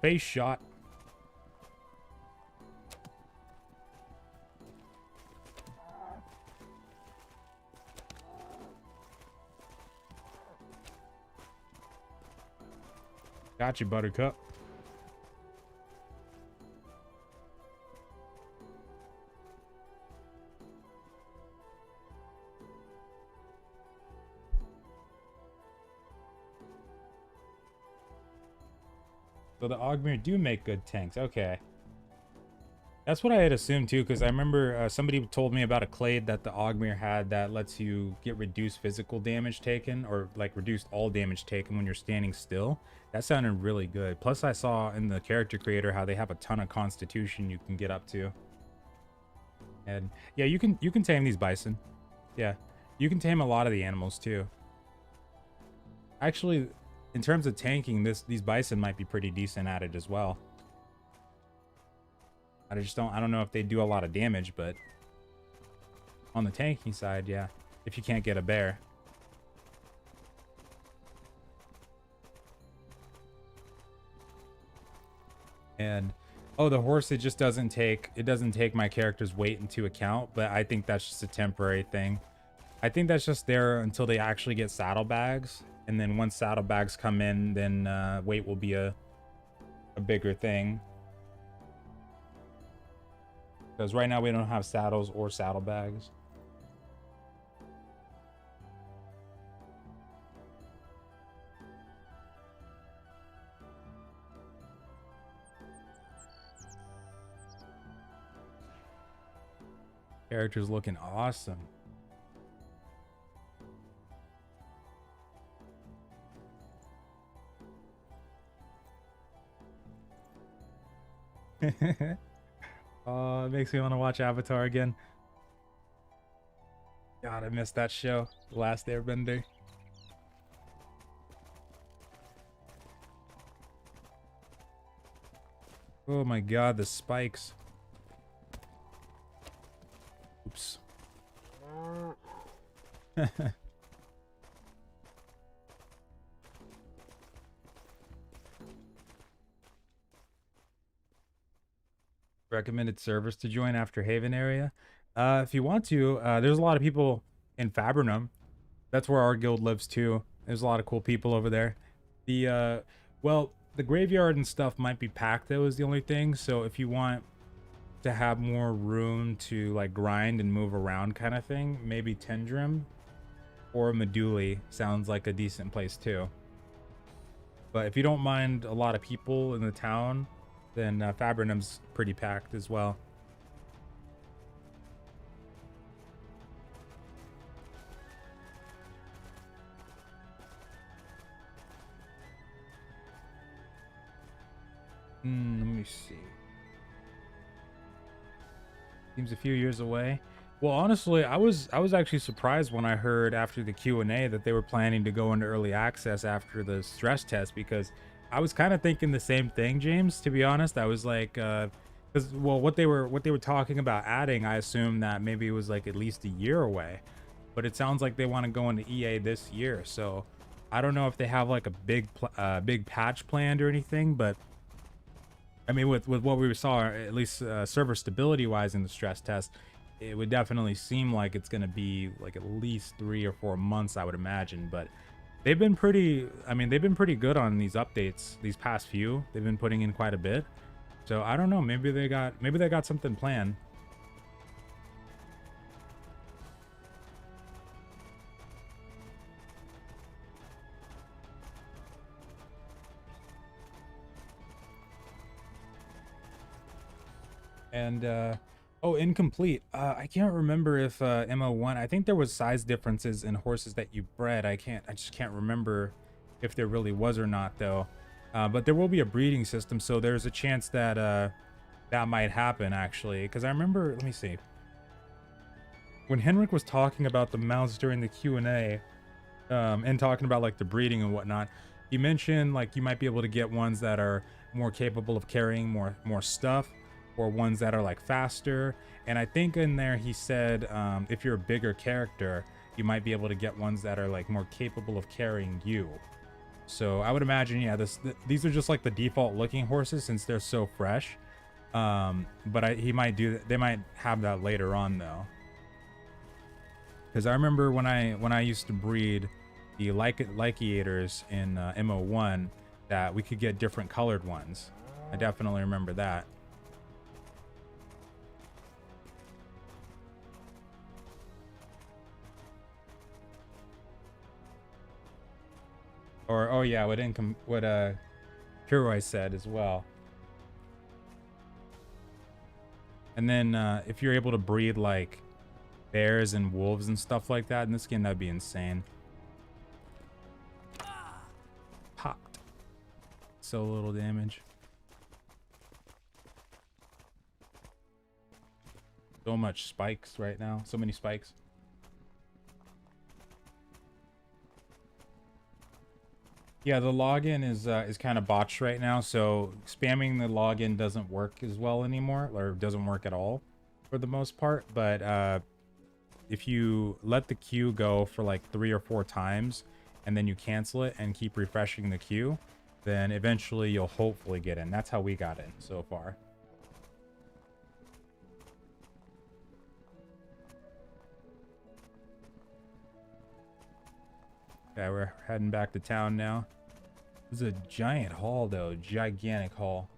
Face shot. Got you, Buttercup. So the Ogmir do make good tanks. Okay. That's what I had assumed too, because I remember somebody told me about a clade that the Ogmir had that lets you get reduced physical damage taken, or like reduced all damage taken when you're standing still. That sounded really good. Plus I saw in the character creator how they have a ton of constitution you can get up to. And yeah, you can tame these bison. Yeah, you can tame a lot of the animals too. Actually, in terms of tanking, these bison might be pretty decent at it as well. I don't know if they do a lot of damage, but on the tanking side, yeah, if you can't get a bear. And oh, the horse, it doesn't take my character's weight into account, but I think that's just a temporary thing. I think that's just there until they actually get saddlebags, and then once saddlebags come in, then weight will be a bigger thing. Because right now we don't have saddles or saddlebags. Character's looking awesome. Oh, it makes me want to watch Avatar again. God, I missed that show. Last Airbender. Oh my god, the spikes. Oops. Recommended servers to join after Haven area. If you want to, there's a lot of people in Fabrinum. That's where our guild lives too. There's a lot of cool people over there. The well, the graveyard and stuff might be packed though, is the only thing. So if you want to have more room to like grind and move around kind of thing, maybe Tindrem or Meduli sounds like a decent place too. But if you don't mind a lot of people in the town, then Fabrinum's pretty packed as well. Let me see. Seems a few years away. Well, honestly, I was actually surprised when I heard after the Q&A that they were planning to go into early access after the stress test, because I was kind of thinking the same thing, James, to be honest. I was like, because well, what they were talking about adding, I assumed that maybe it was like at least a year away, but it sounds like they want to go into EA this year. So I don't know if they have like a big patch planned or anything, but I mean, with what we saw, at least server stability wise in the stress test, it would definitely seem like it's going to be like at least 3 or 4 months, I would imagine. But they've been pretty, I mean, they've been pretty good on these updates. These past few, they've been putting in quite a bit. So I don't know, maybe they got something planned. And oh, incomplete. I can't remember if MO1, I think there was size differences in horses that you bred. I just can't remember if there really was or not though. But there will be a breeding system, so there's a chance that that might happen actually. Because I remember, let me see, when Henrik was talking about the mounts during the Q&A, and talking about like the breeding and whatnot, he mentioned like you might be able to get ones that are more capable of carrying more stuff, or ones that are like faster. And I think in there he said if you're a bigger character, you might be able to get ones that are like more capable of carrying you. So I would imagine, yeah, these are just like the default looking horses since they're so fresh. But he might do that. They might have that later on though, because I remember when I used to breed the Lyciators in MO1, that we could get different colored ones. I definitely remember that. Or oh yeah, what Kuroy said as well. And then if you're able to breed like bears and wolves and stuff like that in this game, that'd be insane. Popped. So little damage. So much spikes right now. So many spikes. Yeah, the login is kind of botched right now, so spamming the login doesn't work as well anymore, or doesn't work at all for the most part. But if you let the queue go for like 3 or 4 times and then you cancel it and keep refreshing the queue, then eventually you'll hopefully get in. That's how we got in so far. Okay, we're heading back to town now. This is a giant hall though, gigantic hall.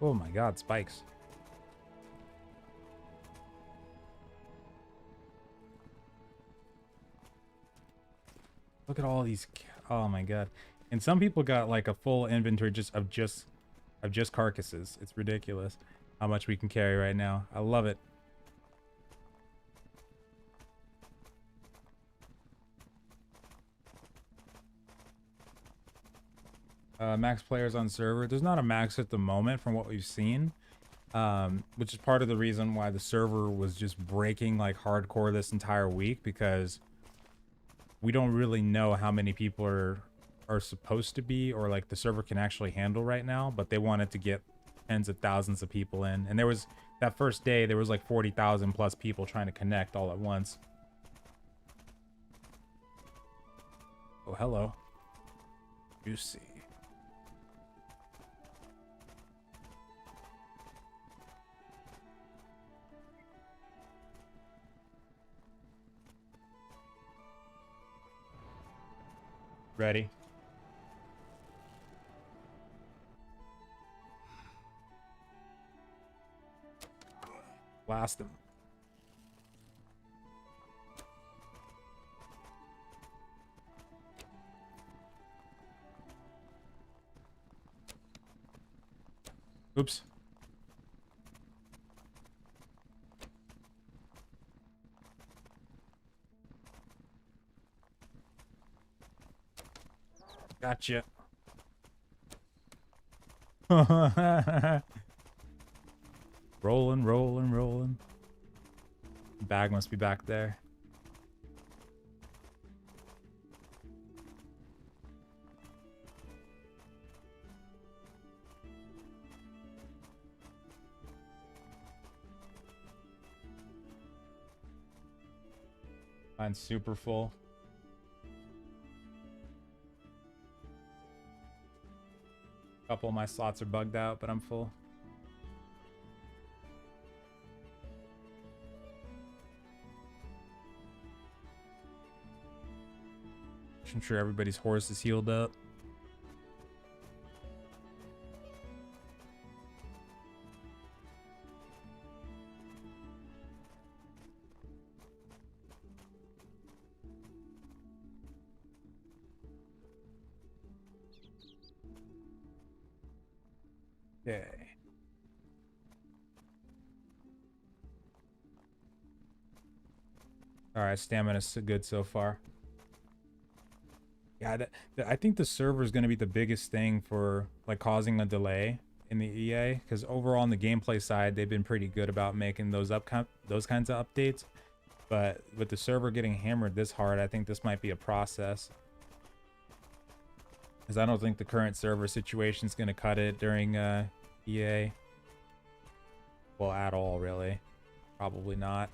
Oh my god, spikes. Look at all these. Oh my god. And some people got like a full inventory of just carcasses. It's ridiculous how much we can carry right now. I love it. Max players on server. There's not a max at the moment from what we've seen, which is part of the reason why the server was just breaking like hardcore this entire week, because we don't really know how many people are supposed to be, or like the server can actually handle right now, but they wanted to get tens of thousands of people in. And there was that first day, there was like 40,000 plus people trying to connect all at once. Oh, hello. You see. Ready. Blast him. Oops. Gotcha. Rolling, rolling, rolling. Bag must be back there. Mine's super full. A couple of my slots are bugged out, but I'm full. I'm sure everybody's horse is healed up. Okay. All right, stamina's good so far. Yeah, I think the server is going to be the biggest thing for like causing a delay in the EA, because overall on the gameplay side, they've been pretty good about making those kinds of updates. But with the server getting hammered this hard, I think this might be a process, because I don't think the current server situation is going to cut it during EA. Well, at all, really. Probably not.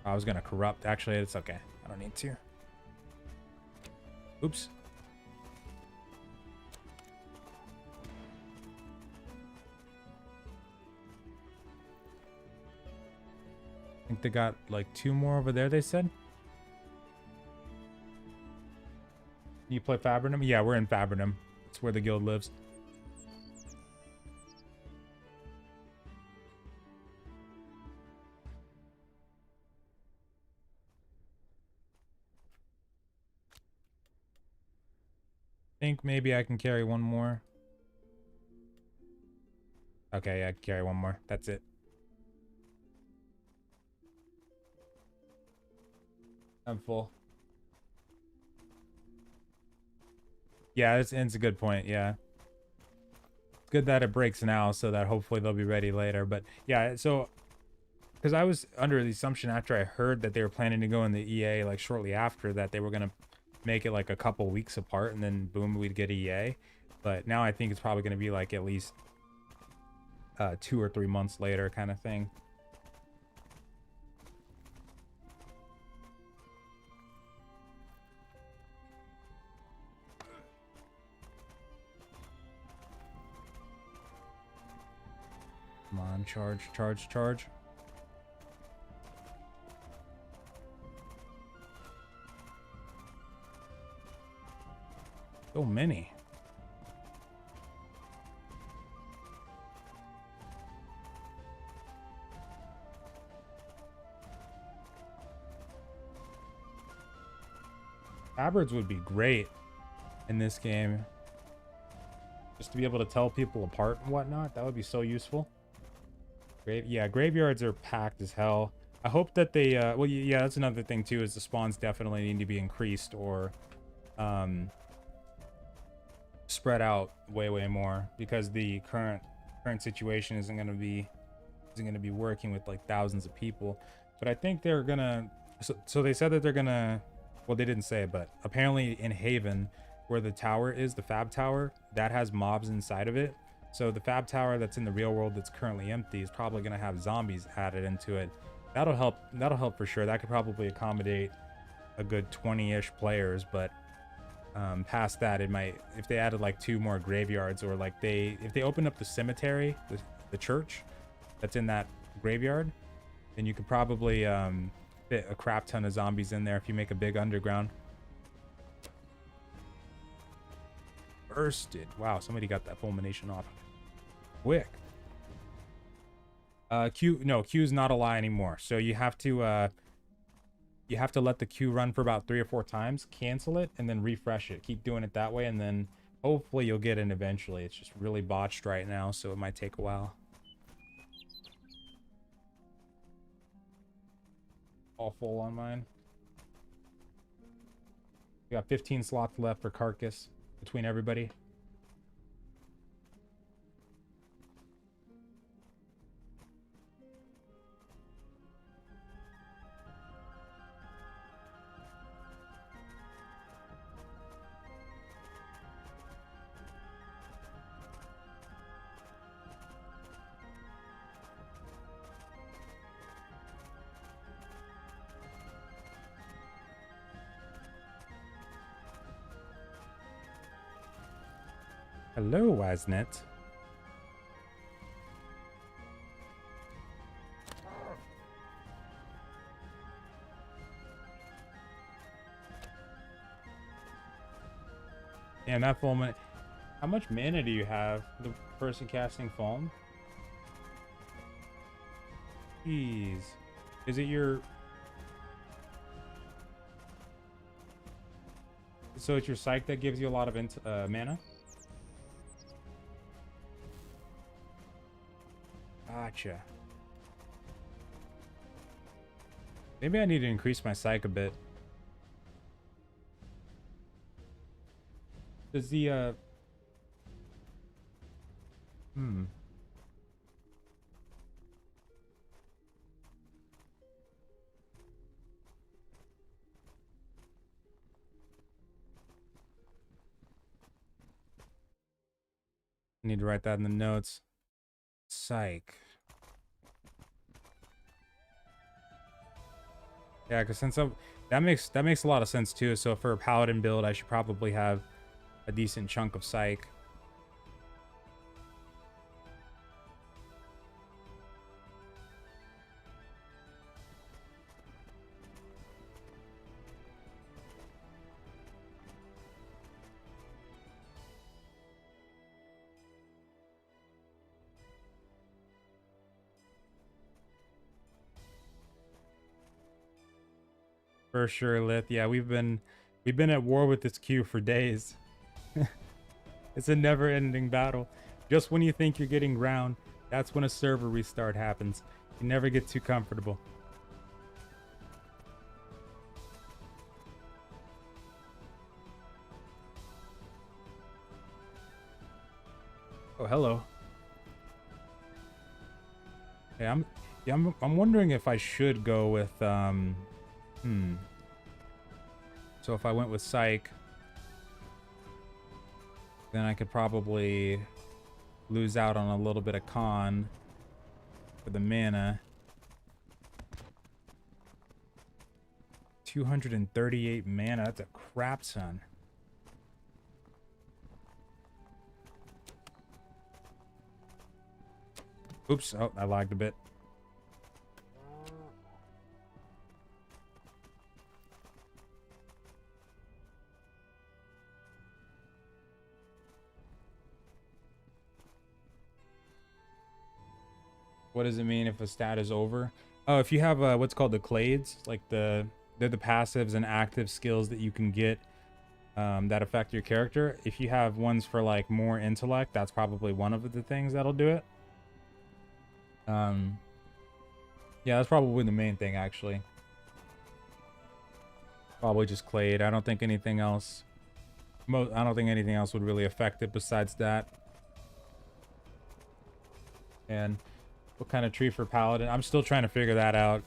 I was gonna corrupt. Actually, it's okay. I don't need to. Oops. I think they got like 2 more over there, they said. You play Fabrinum? Yeah, we're in Fabrinum. It's where the guild lives. Think maybe I can carry one more. Okay, yeah, I can carry one more. That's it. I'm full. Yeah, it's a good point. Yeah. It's good that it breaks now so that hopefully they'll be ready later. But yeah, so because I was under the assumption after I heard that they were planning to go in the EA like shortly after that, they were going to make it like a couple weeks apart and then boom, we'd get EA. But now I think it's probably going to be like at least 2 or 3 months later kind of thing. Come on, charge, charge, charge. So many. Fabrics would be great in this game. Just to be able to tell people apart and whatnot. That would be so useful. Yeah, graveyards are packed as hell. I hope that they, well, yeah, that's another thing too, is the spawns definitely need to be increased or um, spread out way more, because the current situation isn't going to be working with like thousands of people. But I think they're gonna, so they said that they're gonna, well, they didn't say it, but apparently in Haven, where the tower is, the Fab Tower, that has mobs inside of it. So the Fab Tower that's in the real world that's currently empty is probably gonna have zombies added into it. That'll help for sure. That could probably accommodate a good 20-ish players, but past that, it might, if they added like 2 more graveyards, or like if they open up the cemetery, the church that's in that graveyard, then you could probably fit a crap ton of zombies in there if you make a big underground. Bursted. Wow, somebody got that fulmination off quick. Q's not a lie anymore, so you have to let the queue run for about 3 or 4 times, cancel it, and then refresh it. Keep doing it that way, and then hopefully you'll get in eventually. It's just really botched right now, so it might take a while. All full on mine. We got 15 slots left for carcass between everybody. Hello, Wasnet. Damn, that fulminate. How much mana do you have, the person casting Falm? Jeez. Is it your... So it's your psych that gives you a lot of mana? Gotcha. Maybe I need to increase my psych a bit. Does the I need to write that in the notes. Psych. Yeah, because since that makes a lot of sense too. So for a paladin build, I should probably have a decent chunk of psych. For sure, Lith. Yeah, we've been at war with this queue for days. It's a never-ending battle. Just when you think you're getting ground, that's when a server restart happens. You never get too comfortable. Oh, hello. Hey, I'm wondering if I should go with So if I went with Psych, then I could probably lose out on a little bit of con for the mana. 238 mana, that's a crap ton. Oops, oh, I lagged a bit. What does it mean if a stat is over? Oh, if you have what's called the clades, like they're the passives and active skills that you can get that affect your character. If you have ones for like more intellect, that's probably one of the things that'll do it. Yeah, that's probably the main thing, actually. Probably just clade. I don't think anything else. I don't think anything else would really affect it besides that. And what kind of tree for paladin? I'm still trying to figure that out.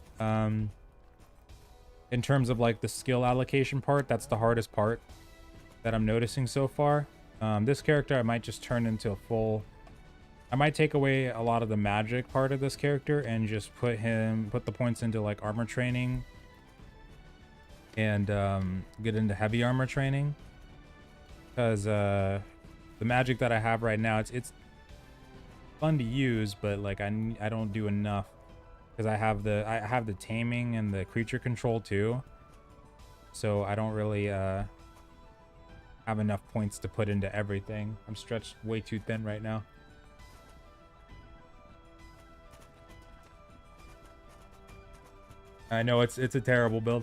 In terms of like the skill allocation part, that's the hardest part that I'm noticing so far. This character I might just turn into a full. I might take away a lot of the magic part of this character and just put the points into like armor training and get into heavy armor training, because the magic that I have right now, it's fun to use, but like I don't do enough, because I have the taming and the creature control too, so I don't really have enough points to put into everything. I'm stretched way too thin right now. I know it's a terrible build.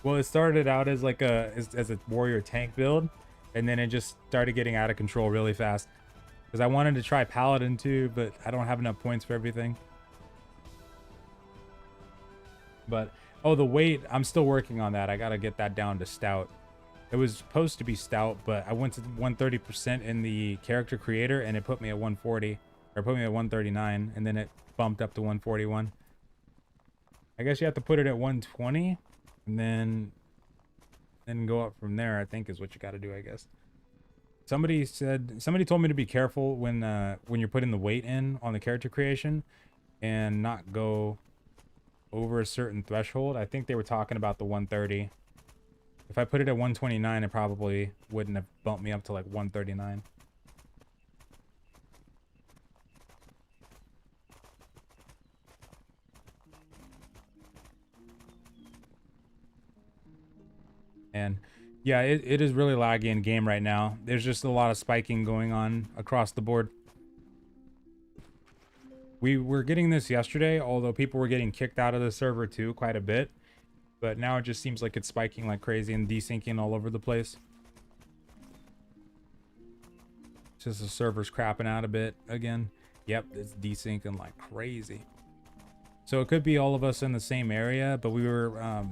Well, it started out as like as a warrior tank build, and then it just started getting out of control really fast, because I wanted to try paladin too, but I don't have enough points for everything. But oh, the weight, I'm still working on that. I gotta get that down to stout. It was supposed to be stout, but I went to 130% in the character creator, and it put me at 140, or put me at 139, and then it bumped up to 141. I guess you have to put it at 120, and then go up from there, I think, is what you got to do, I guess. Somebody told me to be careful when you're putting the weight in on the character creation and not go over a certain threshold. I think they were talking about the 130. If I put it at 129, it probably wouldn't have bumped me up to like 139. And yeah, it is really laggy in game right now. There's just a lot of spiking going on across the board. We were getting this yesterday, although people were getting kicked out of the server too quite a bit. But now it just seems like it's spiking like crazy and desyncing all over the place. It's just the server's crapping out a bit again. Yep, it's desyncing like crazy. So it could be all of us in the same area, but we were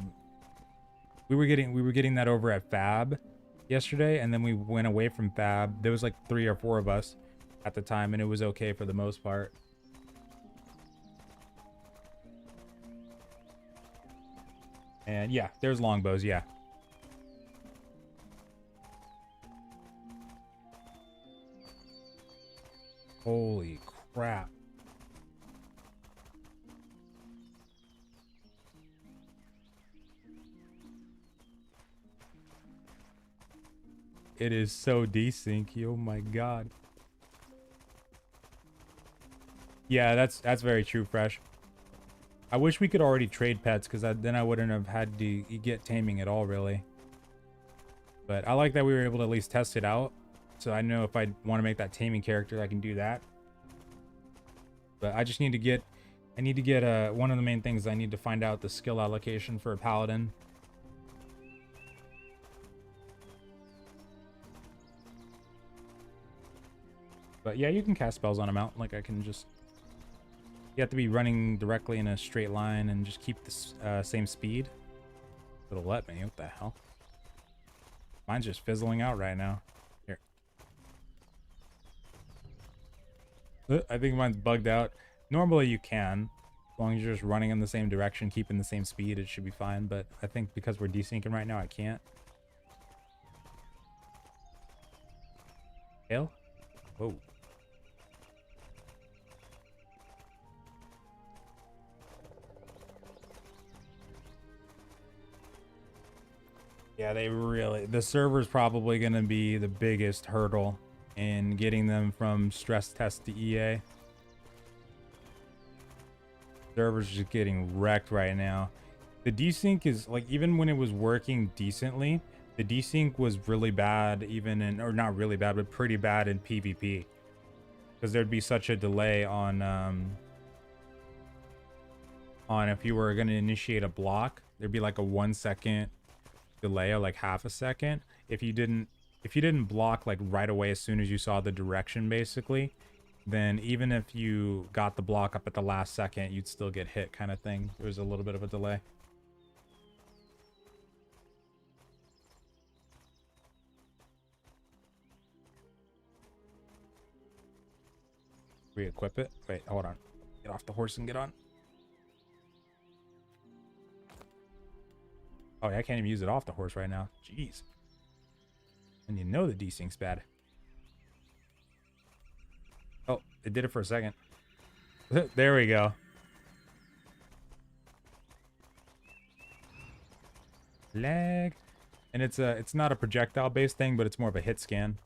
getting that over at Fab yesterday, and then we went away from Fab. There was like 3 or 4 of us at the time, and it was okay for the most part. And yeah, there's longbows, yeah. Holy crap. It is so desyncy. Oh my god. Yeah, that's very true, Fresh. I wish we could already trade pets, because then I wouldn't have had to get taming at all, really. But I like that we were able to at least test it out, so I know if I want to make that taming character, I can do that. But I just need to get, one of the main things, I need to find out the skill allocation for a paladin. But yeah, you can cast spells on a mount. Like, I can just... You have to be running directly in a straight line and just keep the same speed. It'll let me. What the hell? Mine's just fizzling out right now. Here. I think mine's bugged out. Normally you can. As long as you're just running in the same direction, keeping the same speed, it should be fine. But I think because we're desyncing right now, I can't. Hail? Whoa. Yeah, the server's probably going to be the biggest hurdle in getting them from stress test to EA. Server's just getting wrecked right now. The desync is like, even when it was working decently, the desync was really bad, even in, or not really bad, but pretty bad in PvP, because there'd be such a delay on if you were going to initiate a block, there'd be like a 1 second delay, or like half a second if you didn't block like right away as soon as you saw the direction, basically. then even if you got the block up at the last second, you'd still get hit kind of thing. There was a little bit of a delay. Re-equip it. Wait, hold on. Get off the horse and get on. Oh, yeah, I can't even use it off the horse right now. Jeez. And you know the desync's bad. Oh, it did it for a second. There we go. Lag. And it's not a projectile based thing, but it's more of a hit scan.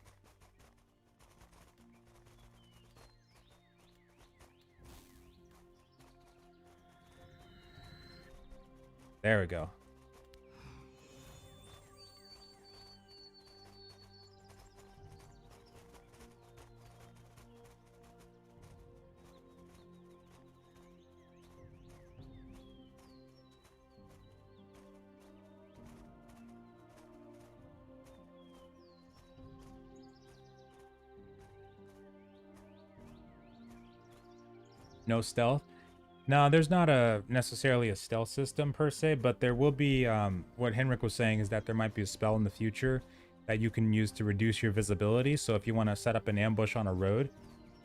There we go. No stealth. No, there's not necessarily a stealth system per se, but there will be, what Henrik was saying is that there might be a spell in the future that you can use to reduce your visibility. So if you want to set up an ambush on a road,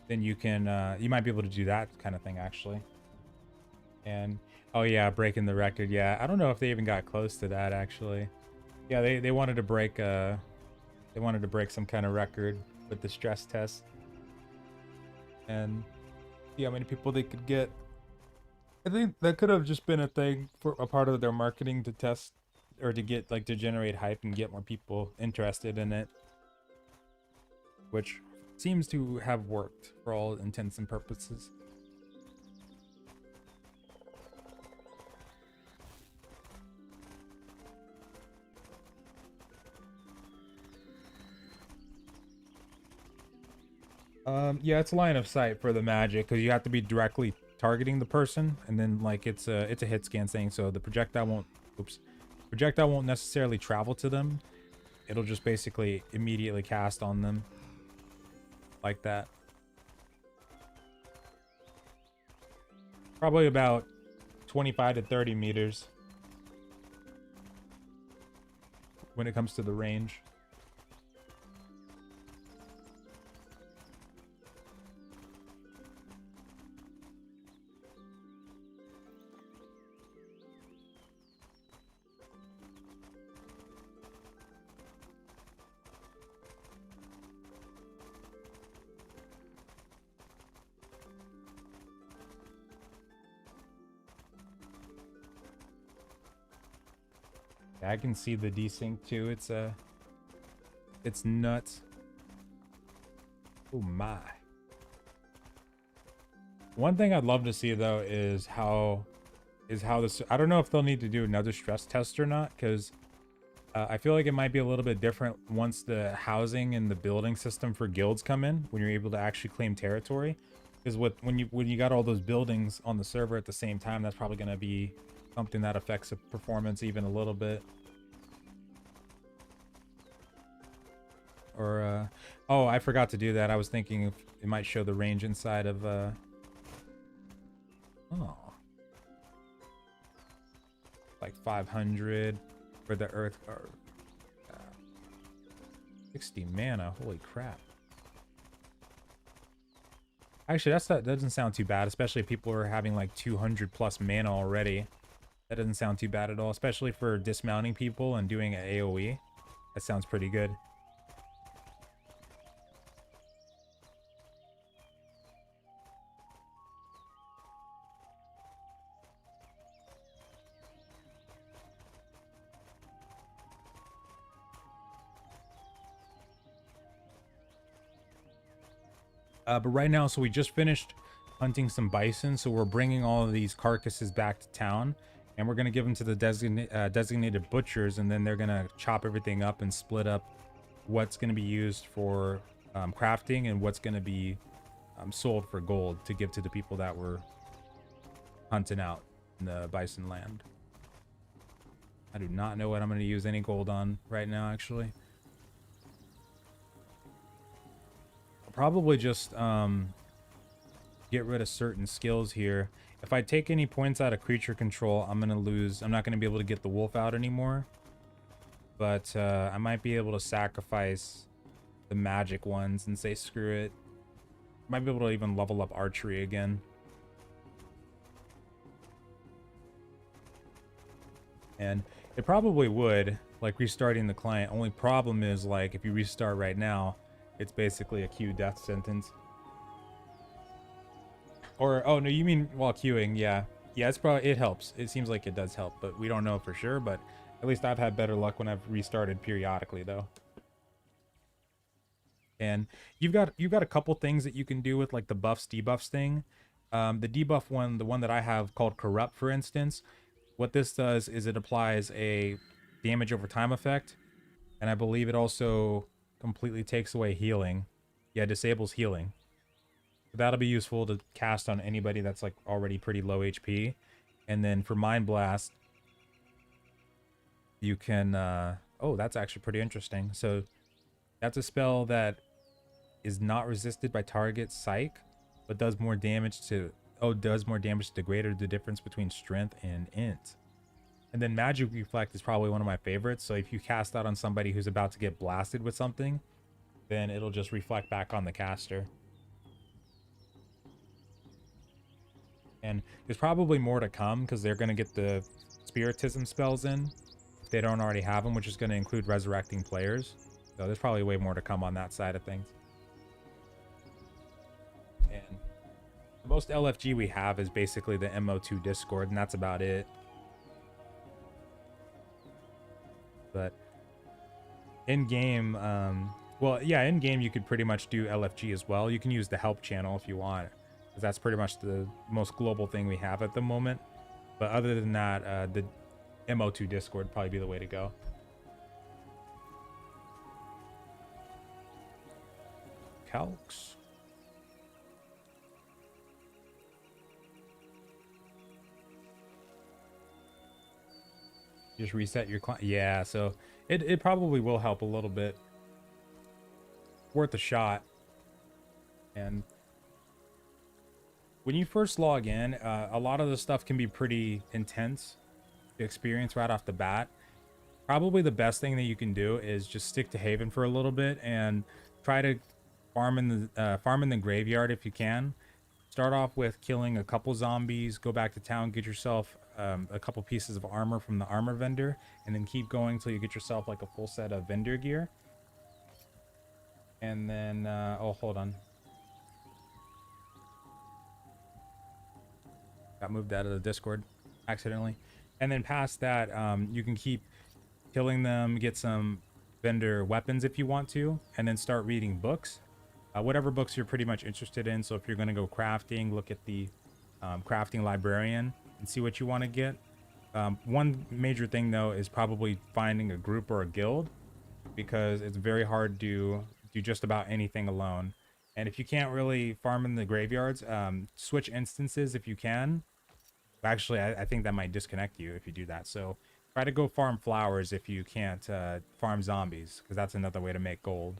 then you can, you might be able to do that kind of thing actually. And, oh yeah, breaking the record. Yeah, I don't know if they even got close to that actually. Yeah, they wanted to break, they wanted to break some kind of record with the stress test. And see how many people they could get. I think that could have just been a thing for a part of their marketing to test or to get like to generate hype and get more people interested in it, which seems to have worked for all intents and purposes. Yeah, it's line of sight for the magic because you have to be directly targeting the person, and then like it's a hit scan thing, so the projectile won't necessarily travel to them. It'll just basically immediately cast on them like that. Probably about 25 to 30 meters when it comes to the range. I can see the desync too. It's nuts. Oh my. One thing I'd love to see though is how this, I don't know if they'll need to do another stress test or not, because I feel like it might be a little bit different once the housing and the building system for guilds come in, when you're able to actually claim territory. Because when you got all those buildings on the server at the same time, that's probably going to be something that affects the performance even a little bit. Or oh, I forgot to do that. I was thinking if it might show the range inside of oh, like 500 for the earth, or 60 mana. Holy crap. Actually, that doesn't sound too bad, especially if people are having like 200 plus mana already. That doesn't sound too bad at all, especially for dismounting people and doing an AoE. That sounds pretty good. But right now, so we just finished hunting some bison, so we're bringing all of these carcasses back to town, and we're going to give them to the designated butchers, and then they're going to chop everything up and split up what's going to be used for crafting and what's going to be sold for gold to give to the people that were hunting out in the bison land. I do not know what I'm going to use any gold on right now, actually. Probably just get rid of certain skills here. If I take any points out of creature control, I'm gonna lose. I'm not gonna be able to get the wolf out anymore. But I might be able to sacrifice the magic ones and say screw it. Might be able to even level up archery again. And it probably would, like restarting the client. Only problem is, like, if you restart right now, it's basically a queue death sentence. Or, oh no, you mean while queuing? Yeah. Yeah, it's probably, it helps. It seems like it does help, but we don't know for sure. But at least I've had better luck when I've restarted periodically, though. And you've got a couple things that you can do with like the buffs debuffs thing. The debuff one, the one that I have called corrupt, for instance, what this does is it applies a damage over time effect, and I believe it also completely takes away healing. Yeah, disables healing. That'll be useful to cast on anybody that's like already pretty low HP. And then for Mind Blast, you can oh, that's actually pretty interesting. So that's a spell that is not resisted by target psych, but does more damage to the greater the difference between strength and int. And then Magic Reflect is probably one of my favorites. So if you cast that on somebody who's about to get blasted with something, then it'll just reflect back on the caster. And there's probably more to come because they're going to get the Spiritism spells in if they don't already have them, which is going to include resurrecting players. So there's probably way more to come on that side of things. And the most LFG we have is basically the MO2 Discord, and that's about it. But in game, well, yeah, in game you could pretty much do LFG as well. You can use the help channel if you want, because that's pretty much the most global thing we have at the moment. But other than that, the MO2 Discord would probably be the way to go. Calcs. Just reset your client. Yeah, so it probably will help a little bit. Worth a shot. And when you first log in, a lot of the stuff can be pretty intense to experience right off the bat. Probably the best thing that you can do is just stick to Haven for a little bit and try to farm in the graveyard if you can. Start off with killing a couple zombies, go back to town, get yourself a couple pieces of armor from the armor vendor, and then keep going till you get yourself like a full set of vendor gear. And then, oh, hold on. Got moved out of the Discord accidentally. And then past that, you can keep killing them, get some vendor weapons if you want to, and then start reading books. Whatever books you're pretty much interested in. So if you're going to go crafting, look at the crafting librarian and see what you want to get. One major thing though is probably finding a group or a guild, because it's very hard to do just about anything alone. And if you can't really farm in the graveyards, switch instances if you can. Actually, I think that might disconnect you if you do that. So try to go farm flowers if you can't farm zombies, because that's another way to make gold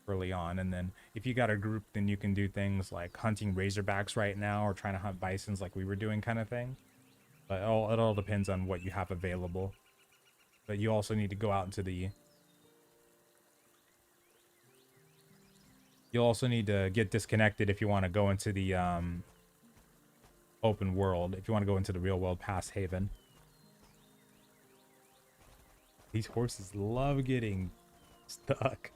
early on. And then if you got a group, then you can do things like hunting razorbacks right now, or trying to hunt bisons like we were doing, kind of thing. But it all depends on what you have available. But you also need to go out into the... You'll also need to get disconnected if you want to go into the open world, if you want to go into the real world past Haven. These horses love getting stuck.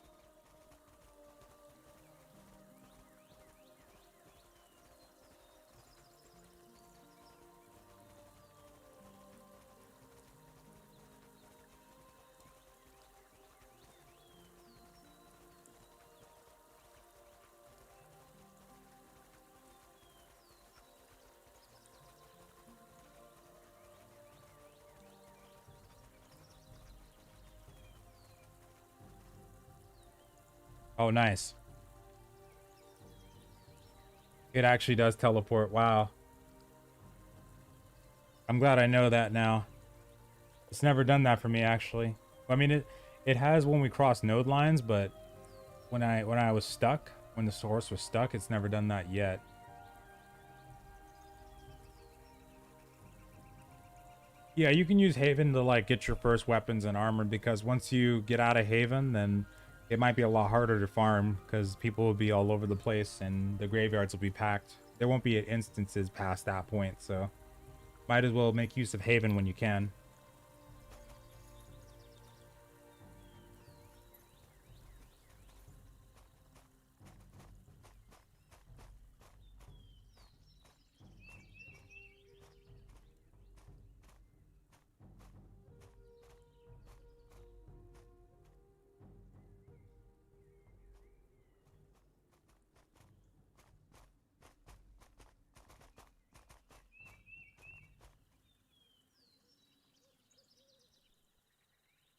Oh, nice. It actually does teleport. Wow. I'm glad I know that now. It's never done that for me, actually. I mean, it has when we cross node lines, but when I was stuck, when the horse was stuck. It's never done that yet. Yeah, you can use Haven to like get your first weapons and armor, because once you get out of Haven, then it might be a lot harder to farm because people will be all over the place and the graveyards will be packed. There won't be instances past that point, so might as well make use of Haven when you can.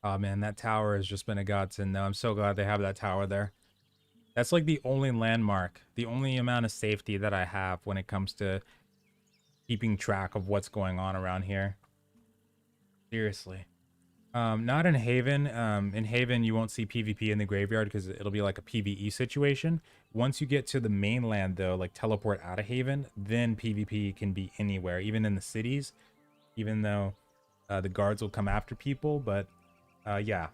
Oh man, that tower has just been a godsend though. I'm so glad they have that tower there. That's like the only landmark, the only amount of safety that I have when it comes to keeping track of what's going on around here. Seriously. Not in Haven. In Haven, you won't see PvP in the graveyard because it'll be like a PvE situation. Once you get to the mainland, though, like teleport out of Haven, then PvP can be anywhere, even in the cities, even though the guards will come after people. But yeah,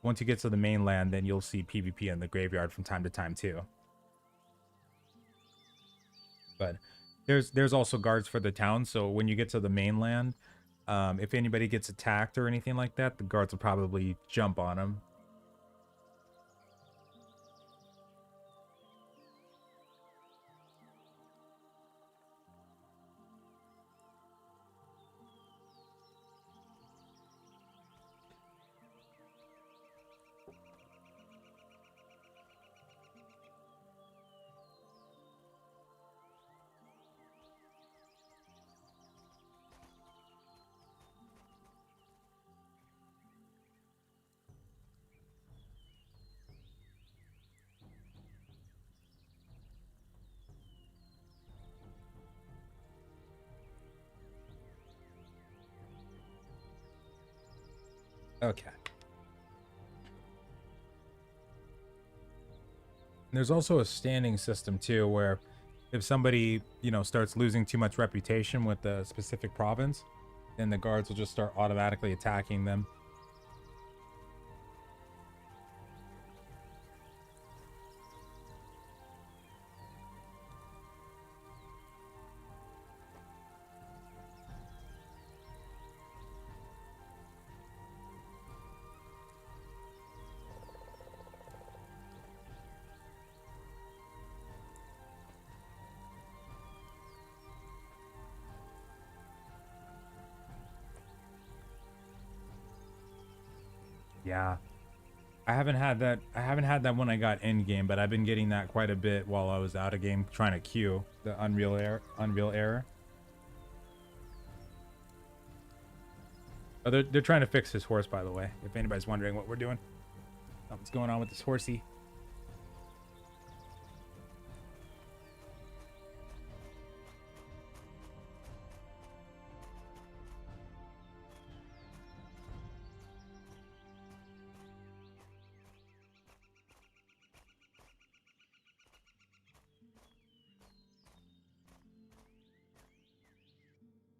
once you get to the mainland, then you'll see PvP in the graveyard from time to time, too. But there's also guards for the town, so when you get to the mainland, if anybody gets attacked or anything like that, the guards will probably jump on them. Okay. There's also a standing system too, where if somebody, you know, starts losing too much reputation with the specific province, then the guards will just start automatically attacking them. Yeah. I haven't had that. I haven't had that when I got in game, but I've been getting that quite a bit while I was out of game trying to queue the Unreal error. Oh, they're trying to fix his horse, by the way. If anybody's wondering what we're doing, something's going on with this horsey.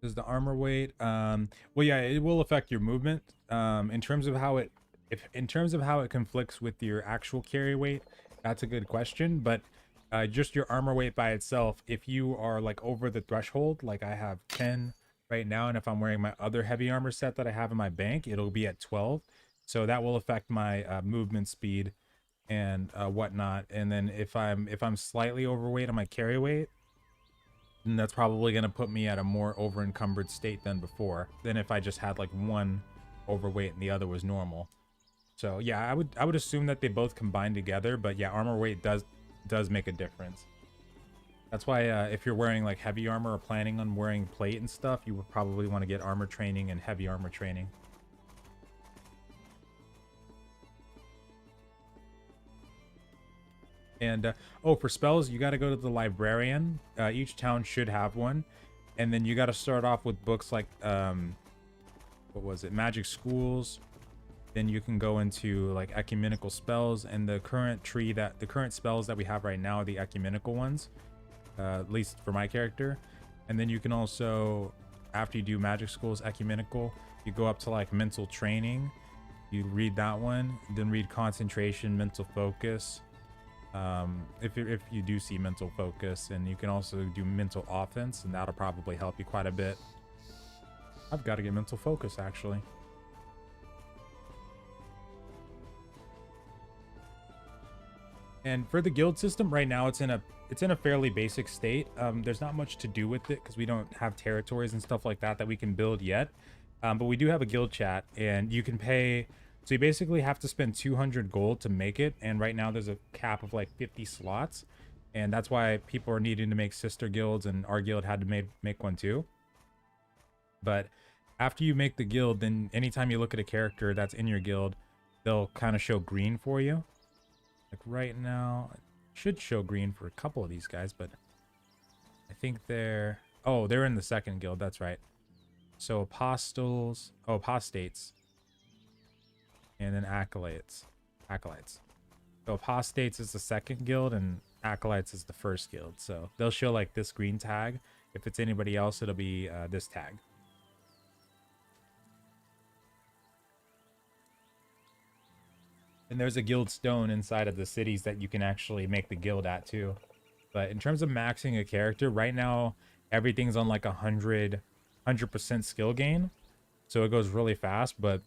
Does the armor weight? Well, yeah, it will affect your movement. In terms of how it, if in terms of how it conflicts with your actual carry weight, that's a good question. But just your armor weight by itself, if you are like over the threshold, like I have 10 right now, and if I'm wearing my other heavy armor set that I have in my bank, it'll be at 12. So that will affect my movement speed and whatnot. And then if I'm slightly overweight on my carry weight, and that's probably going to put me at a more over encumbered state than before, than if I just had like one overweight and the other was normal. So yeah, I would assume that they both combine together, but yeah, armor weight does make a difference. That's why if you're wearing like heavy armor or planning on wearing plate and stuff, you would probably want to get armor training and heavy armor training. And oh, for spells, you got to go to the librarian. Each town should have one, and then you got to start off with books like what was it, magic schools, then you can go into like ecumenical spells, and the current spells that we have right now are the ecumenical ones, at least for my character. And then you can also, after you do magic school's ecumenical, you go up to like mental training, you read that one, then read concentration, mental focus, if you do see mental focus, and you can also do mental offense, and that'll probably help you quite a bit. I've got to get mental focus actually. And for the guild system right now, it's in a fairly basic state. There's not much to do with it because we don't have territories and stuff like that we can build yet. But we do have a guild chat, and you can pay. So you basically have to spend 200 gold to make it, and right now there's a cap of like 50 slots, and that's why people are needing to make sister guilds, and our guild had to make one too. But after you make the guild, then anytime you look at a character that's in your guild, they'll kind of show green for you. Like right now, it should show green for a couple of these guys, but I think they're in the second guild. That's right. So apostates, and then acolytes. So apostates is the second guild, and acolytes is the first guild. So they'll show like this green tag. If it's anybody else, it'll be this tag. And there's a guild stone inside of the cities that you can actually make the guild at too. But in terms of maxing a character, right now everything's on like 100% skill gain, so it goes really fast. But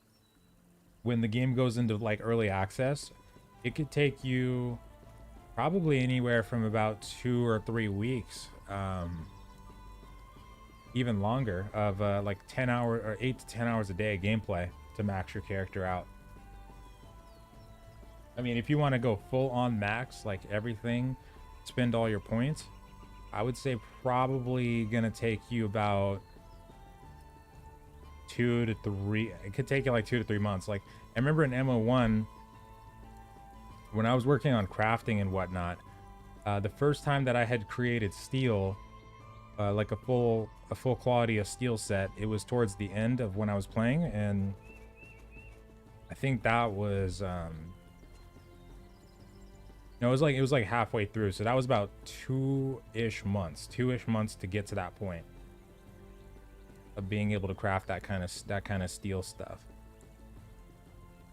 when the game goes into like early access, it could take you probably anywhere from about 2 or 3 weeks, even longer, of like 10 hours or 8 to 10 hours a day of gameplay to max your character out. I mean, if you want to go full on max, like everything, spend all your points, I would say probably gonna take you about 2 to 3. It could take you like 2 to 3 months. Like I remember in MO1, when I was working on crafting and whatnot, the first time that I had created steel, like a full quality of steel set, it was towards the end of when I was playing, and I think that was no, it was like halfway through, so that was about 2-ish months to get to that point of being able to craft that kind of steel stuff.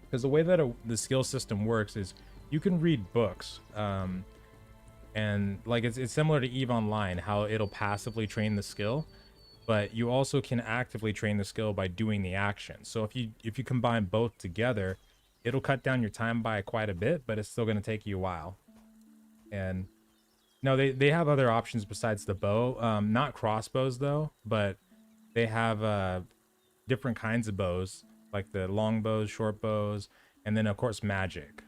Because the way that the skill system works is you can read books, and like it's similar to EVE Online, how it'll passively train the skill, but you also can actively train the skill by doing the action. So if you combine both together, it'll cut down your time by quite a bit, but it's still going to take you a while. And no, they have other options besides the bow. Not crossbows though, but they have different kinds of bows, like the long bows, short bows, and then of course magic.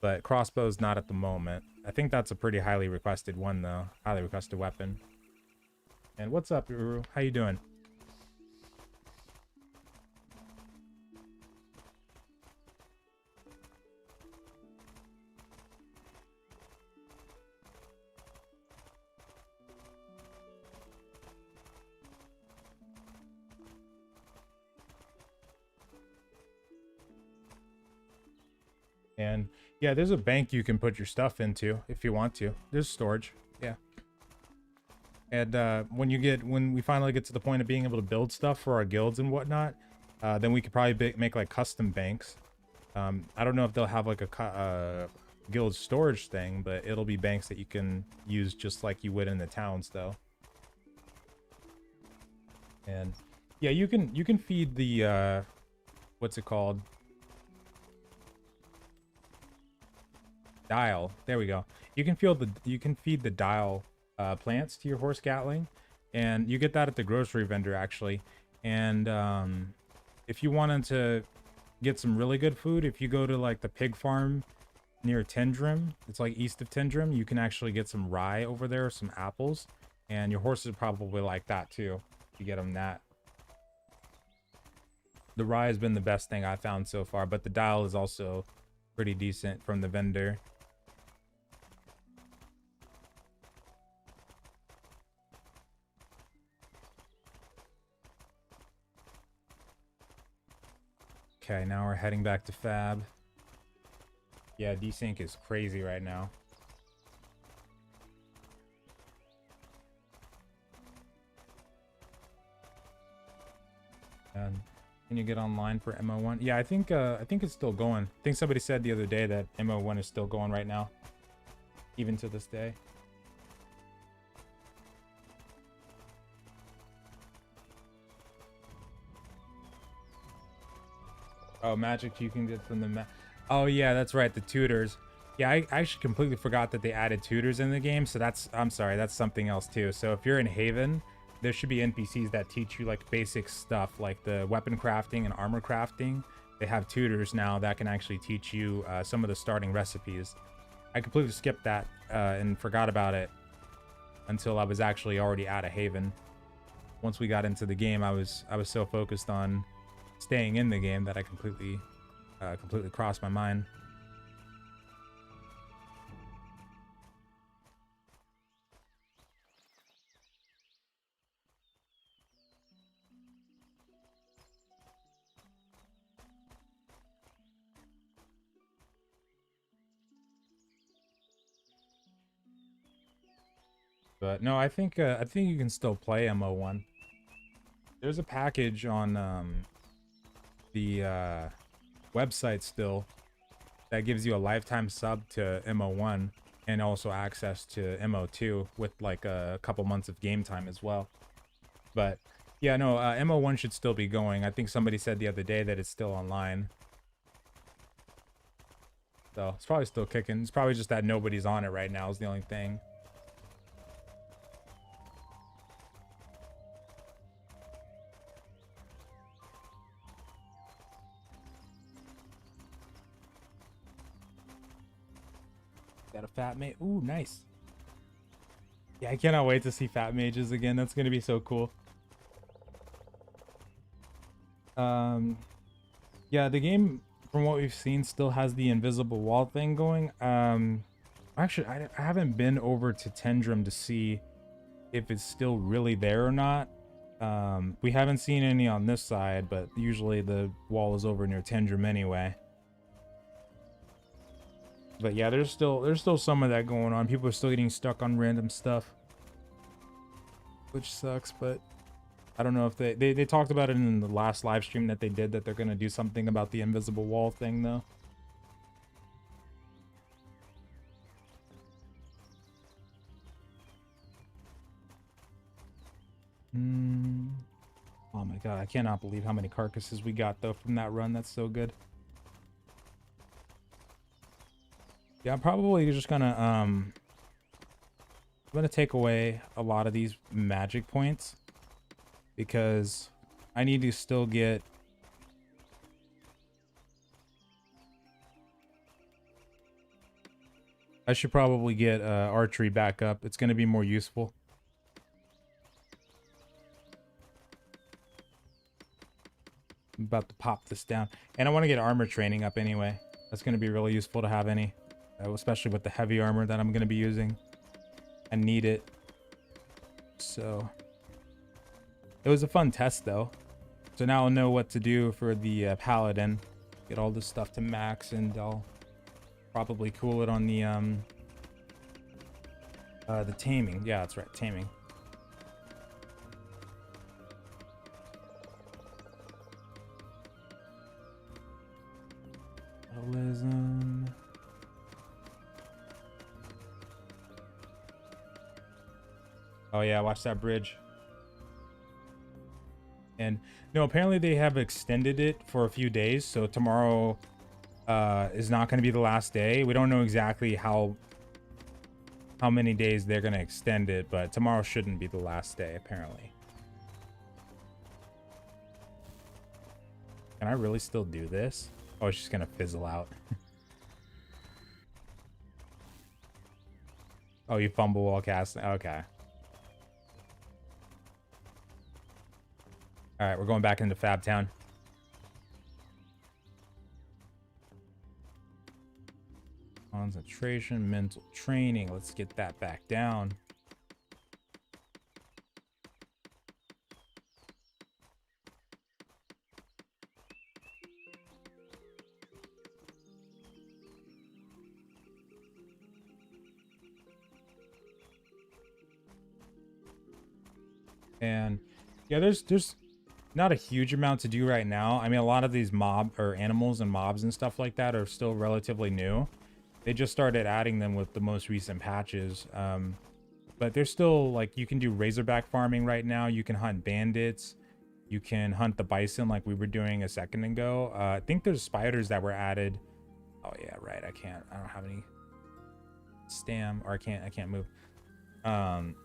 But crossbows not at the moment. I think that's a pretty highly requested one though, highly requested weapon. And what's up, Uru? How you doing? And yeah, there's a bank you can put your stuff into if you want to. There's storage. Yeah. And when we finally get to the point of being able to build stuff for our guilds and whatnot, then we could probably make like custom banks. I don't know if they'll have like a guild storage thing, but it'll be banks that you can use just like you would in the towns though. And yeah, you can feed the what's it called? Dial. There we go. You can feed the dial plants to your horse gatling, and you get that at the grocery vendor actually. And if you wanted to get some really good food, if you go to like the pig farm near Tindrem, it's like east of Tindrem, you can actually get some rye over there, some apples, and your horses probably like that too. You get them that. The rye has been the best thing I found so far, but the dial is also pretty decent from the vendor. Okay, now we're heading back to Fab. Yeah, desync is crazy right now. And can you get online for MO1? Yeah, I think it's still going. I think somebody said the other day that MO1 is still going right now, even to this day. Oh, magic you can get from the oh yeah, that's right, the tutors. Yeah, I actually completely forgot that they added tutors in the game, so I'm sorry, that's something else too. So if you're in Haven, there should be NPCs that teach you like basic stuff like the weapon crafting and armor crafting. They have tutors now that can actually teach you some of the starting recipes. I completely skipped that and forgot about it until I was actually already out of Haven. Once we got into the game, I was so focused on staying in the game that I completely crossed my mind. But no, I think you can still play MO1. There's a package on the website still that gives you a lifetime sub to MO1 and also access to MO2 with like a couple months of game time as well. But yeah, no, MO1 should still be going. I think somebody said the other day that it's still online. So it's probably still kicking. It's probably just that nobody's on it right now is the only thing. Got a fat mage. Ooh, nice. Yeah, I cannot wait to see fat mages again. That's gonna be so cool. Yeah, the game, from what we've seen, still has the invisible wall thing going. Actually, I haven't been over to Tindrem to see if it's still really there or not. We haven't seen any on this side, but usually the wall is over near Tindrem anyway. But yeah, there's still some of that going on. People are still getting stuck on random stuff, which sucks. But I don't know if they talked about it in the last live stream that they did, that they're gonna do something about the invisible wall thing though. Oh my god, I cannot believe how many carcasses we got though from that run. That's so good. Yeah, I'm probably just gonna I'm gonna take away a lot of these magic points because I need to still get I should probably get archery back up. It's gonna be more useful. I'm about to pop this down, and I want to get armor training up anyway. That's gonna be really useful to have any, especially with the heavy armor that I'm gonna be using. I need it. So it was a fun test though. So now I'll know what to do for the paladin. Get all this stuff to max, and I'll probably cool it on the taming. Yeah, that's right, taming. Realism. Oh yeah, watch that bridge. And no, apparently they have extended it for a few days, so tomorrow is not going to be the last day. We don't know exactly how many days they're going to extend it, but tomorrow shouldn't be the last day apparently. Can I really still do this? Oh, it's just going to fizzle out. Oh, you fumble while casting. Okay. All right, we're going back into Fab Town. Concentration, mental training. Let's get that back down. And yeah, there's not a huge amount to do right now. I mean, a lot of these mob or animals and mobs and stuff like that are still relatively new. They just started adding them with the most recent patches. But there's still, like, you can do razorback farming right now. You can hunt bandits. You can hunt the bison like we were doing a second ago. I think there's spiders that were added. Oh yeah, right. I don't have any stam, or I can't move.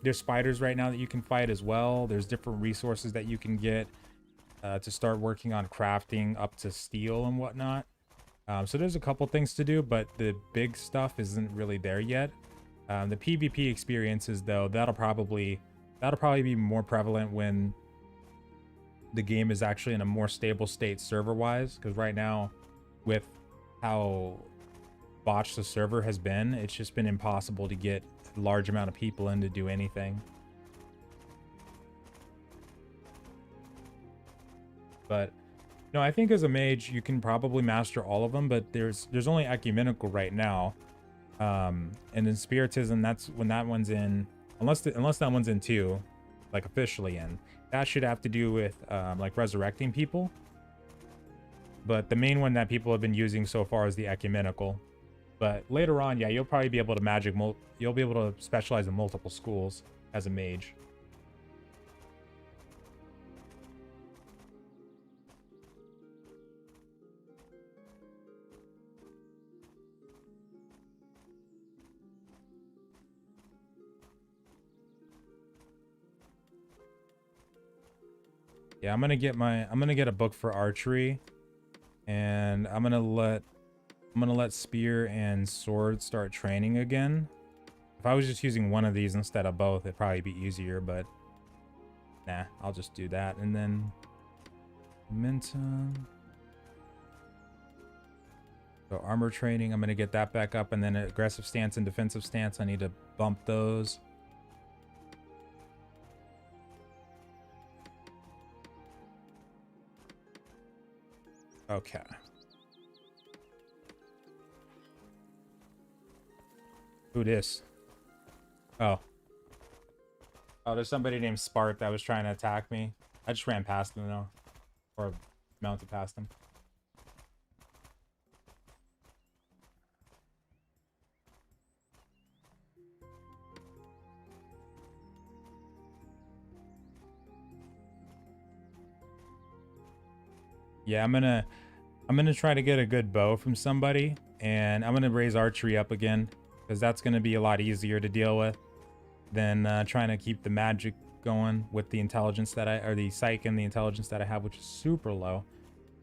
There's spiders right now that you can fight as well. There's different resources that you can get to start working on crafting up to steel and whatnot. So there's a couple things to do, but the big stuff isn't really there yet. The PvP experiences, though, that'll probably be more prevalent when the game is actually in a more stable state server-wise. Because right now, with how botched the server has been, it's just been impossible to get a large amount of people in to do anything. But no, I think as a mage you can probably master all of them, but there's only ecumenical right now. And then spiritism, that's when that one's in, unless that one's in too, like officially in. That should have to do with like resurrecting people. But the main one that people have been using so far is the ecumenical. But later on, yeah, you'll probably be able to you'll be able to specialize in multiple schools as a mage. Yeah, I'm gonna get a book for archery, and I'm gonna let spear and sword start training again. If I was just using one of these instead of both, it'd probably be easier, but nah, I'll just do that. And then momentum. So armor training, I'm gonna get that back up, and then aggressive stance and defensive stance, I need to bump those. Okay. Who this? Oh. Oh, there's somebody named Spart that was trying to attack me. I just ran past him though. Or mounted past him. Yeah, I'm gonna try to get a good bow from somebody, and I'm gonna raise archery up again, because that's gonna be a lot easier to deal with than trying to keep the magic going with the intelligence that or the psych and the intelligence that I have, which is super low.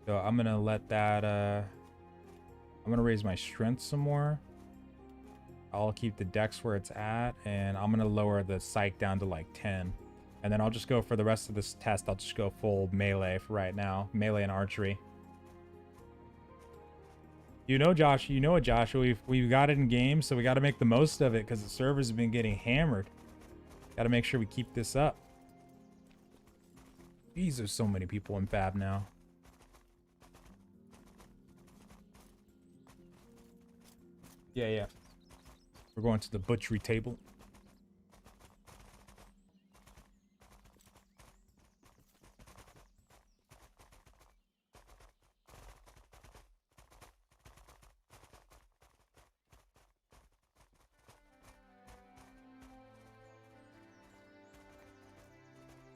So I'm gonna let that I'm gonna raise my strength some more. I'll keep the dex where it's at, and I'm gonna lower the psych down to like 10. And then I'll just go for the rest of this test. I'll just go full melee for right now. Melee and archery. You know, Josh, you know what, Josh? We've got it in game, so we got to make the most of it because the servers have been getting hammered. Got to make sure we keep this up. Jeez, there's so many people in Fab now. Yeah. We're going to the butchery table.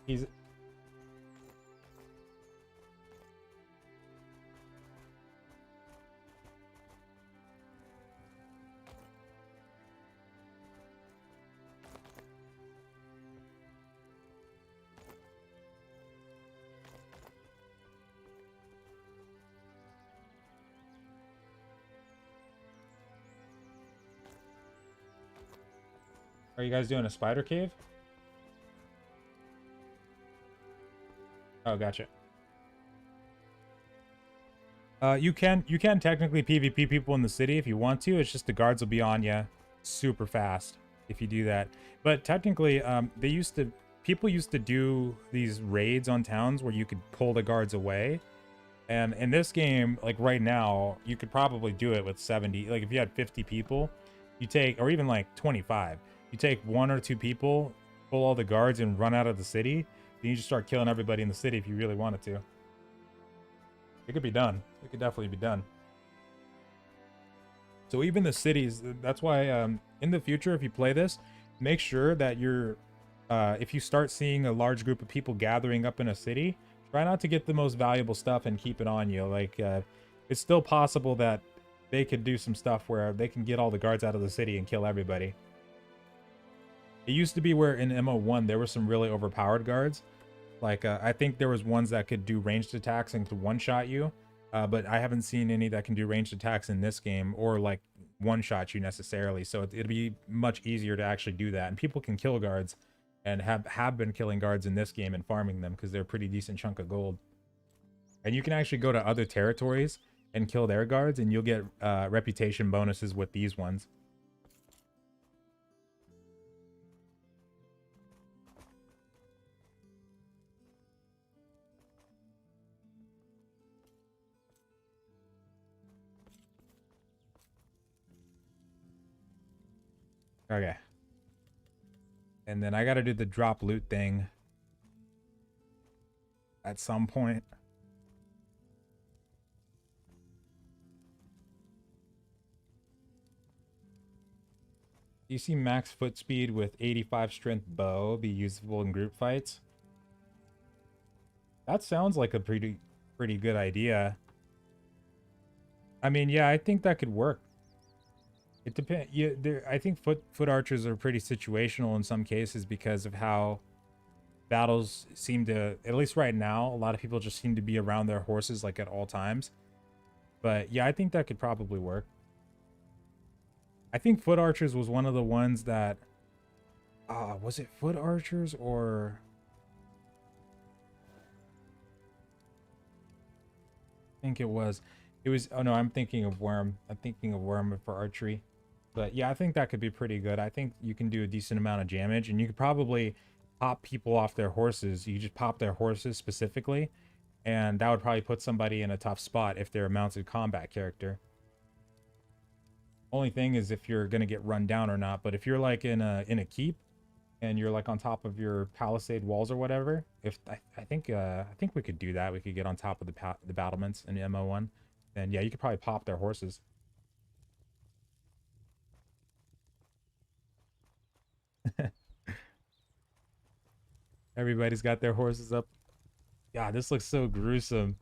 He's... Are you guys doing a spider cave? Oh, gotcha. You can technically PvP people in the city if you want to. It's just the guards will be on you super fast if you do that. But technically, people used to do these raids on towns where you could pull the guards away. And in this game, like right now, you could probably do it with 70. Like if you had 50 people, you take, or even like 25, you take 1 or 2 people, pull all the guards and run out of the city. You just start killing everybody in the city if you really wanted to. It could be done. It could definitely be done. So even the cities, that's why in the future, if you play this, make sure that you're, if you start seeing a large group of people gathering up in a city, try not to get the most valuable stuff and keep it on you. Like, it's still possible that they could do some stuff where they can get all the guards out of the city and kill everybody. It used to be where in MO1 there were some really overpowered guards. Like, I think there was ones that could do ranged attacks and could one-shot you. But I haven't seen any that can do ranged attacks in this game or like one-shot you necessarily. So it'd be much easier to actually do that. And people can kill guards and have been killing guards in this game and farming them because they're a pretty decent chunk of gold. And you can actually go to other territories and kill their guards and you'll get reputation bonuses with these ones. Okay. And then I got to do the drop loot thing at some point. Do you see max foot speed with 85 strength bow be useful in group fights? That sounds like a pretty good idea. I mean, yeah, I think that could work. It depends. Yeah, I think foot archers are pretty situational in some cases because of how battles seem to, at least right now, a lot of people just seem to be around their horses like at all times. But yeah, I think that could probably work. I think foot archers was one of the ones that, was it foot archers or? I think it was, oh no, I'm thinking of worm. I'm thinking of worm for archery. But yeah, I think that could be pretty good. I think you can do a decent amount of damage and you could probably pop people off their horses. You just pop their horses specifically. And that would probably put somebody in a tough spot if they're a mounted combat character. Only thing is if you're gonna get run down or not. But if you're like in a keep and you're like on top of your palisade walls or whatever, if I think we could do that. We could get on top of the battlements in MO1, and yeah, you could probably pop their horses. Everybody's got their horses up. Yeah, this looks so gruesome.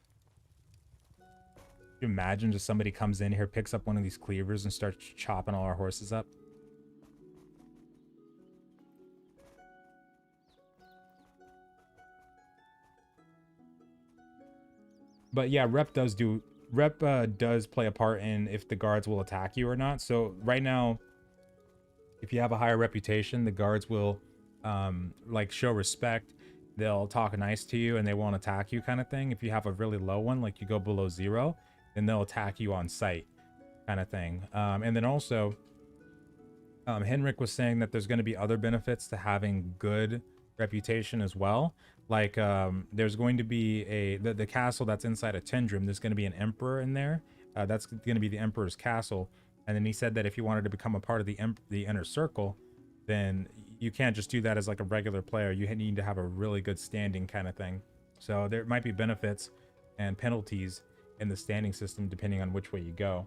Can you imagine just somebody comes in here, picks up one of these cleavers, and starts chopping all our horses up? But yeah, rep does play a part in if the guards will attack you or not. So right now, if you have a higher reputation, the guards will like show respect. They'll talk nice to you and they won't attack you, kind of thing. If you have a really low one, like you go below 0, then they'll attack you on sight, kind of thing. And then also, Henrik was saying that there's going to be other benefits to having good reputation as well. Like there's going to be the castle that's inside of Tindrem. There's going to be an emperor in there. That's going to be the emperor's castle. And then he said that if you wanted to become a part of the inner circle, then you can't just do that as like a regular player. You need to have a really good standing, kind of thing. So there might be benefits and penalties in the standing system depending on which way you go.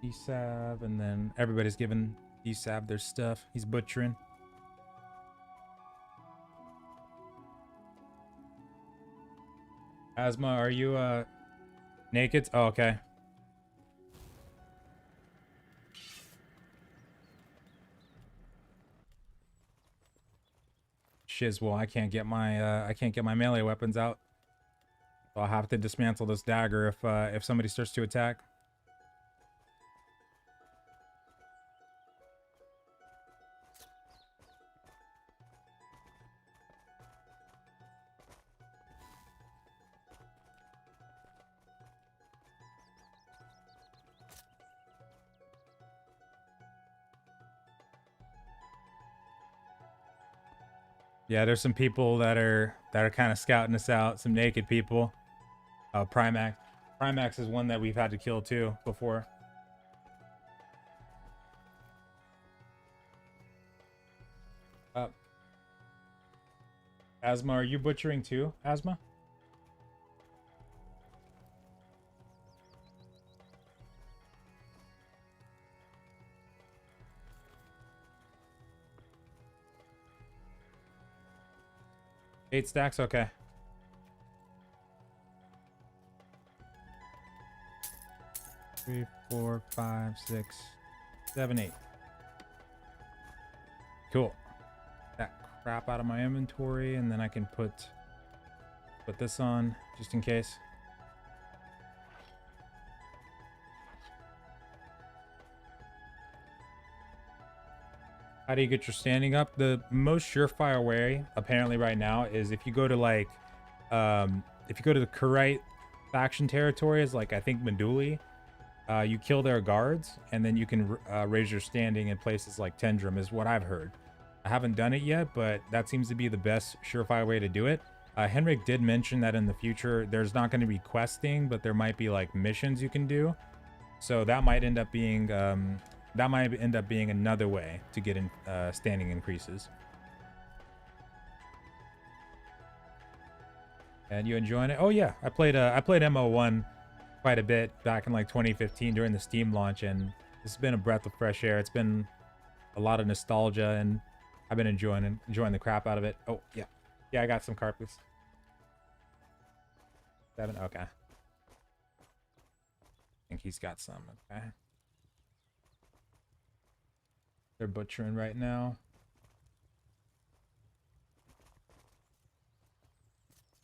Esab, and then everybody's giving Esab their stuff. He's butchering. Asma, are you naked? Oh, okay. Shiz, well, I can't get my melee weapons out. So I'll have to dismantle this dagger if somebody starts to attack. Yeah, there's some people that are kind of scouting us out. Some naked people. Primax. Primax is one that we've had to kill too before. Asma, are you butchering too, Asma? Eight stacks, okay. Three, 4, 5, 6, 7, 8. Cool. That crap out of my inventory, and then I can put this on just in case. How do you get your standing up? The most surefire way, apparently right now, is if you go to like, if you go to the Kurite faction territories, like I think Meduli, you kill their guards, and then you can raise your standing in places like Tindrem, is what I've heard. I haven't done it yet, but that seems to be the best surefire way to do it. Henrik did mention that in the future, there's not going to be questing, but there might be like missions you can do. So that might end up being another way to get in standing increases. And you enjoying it? Oh yeah, I played MO1 quite a bit back in like 2015 during the Steam launch, and it's been a breath of fresh air. It's been a lot of nostalgia, and I've been enjoying the crap out of it. Oh yeah, I got some carpets. 7, okay. I think he's got some. Okay. They're butchering right now.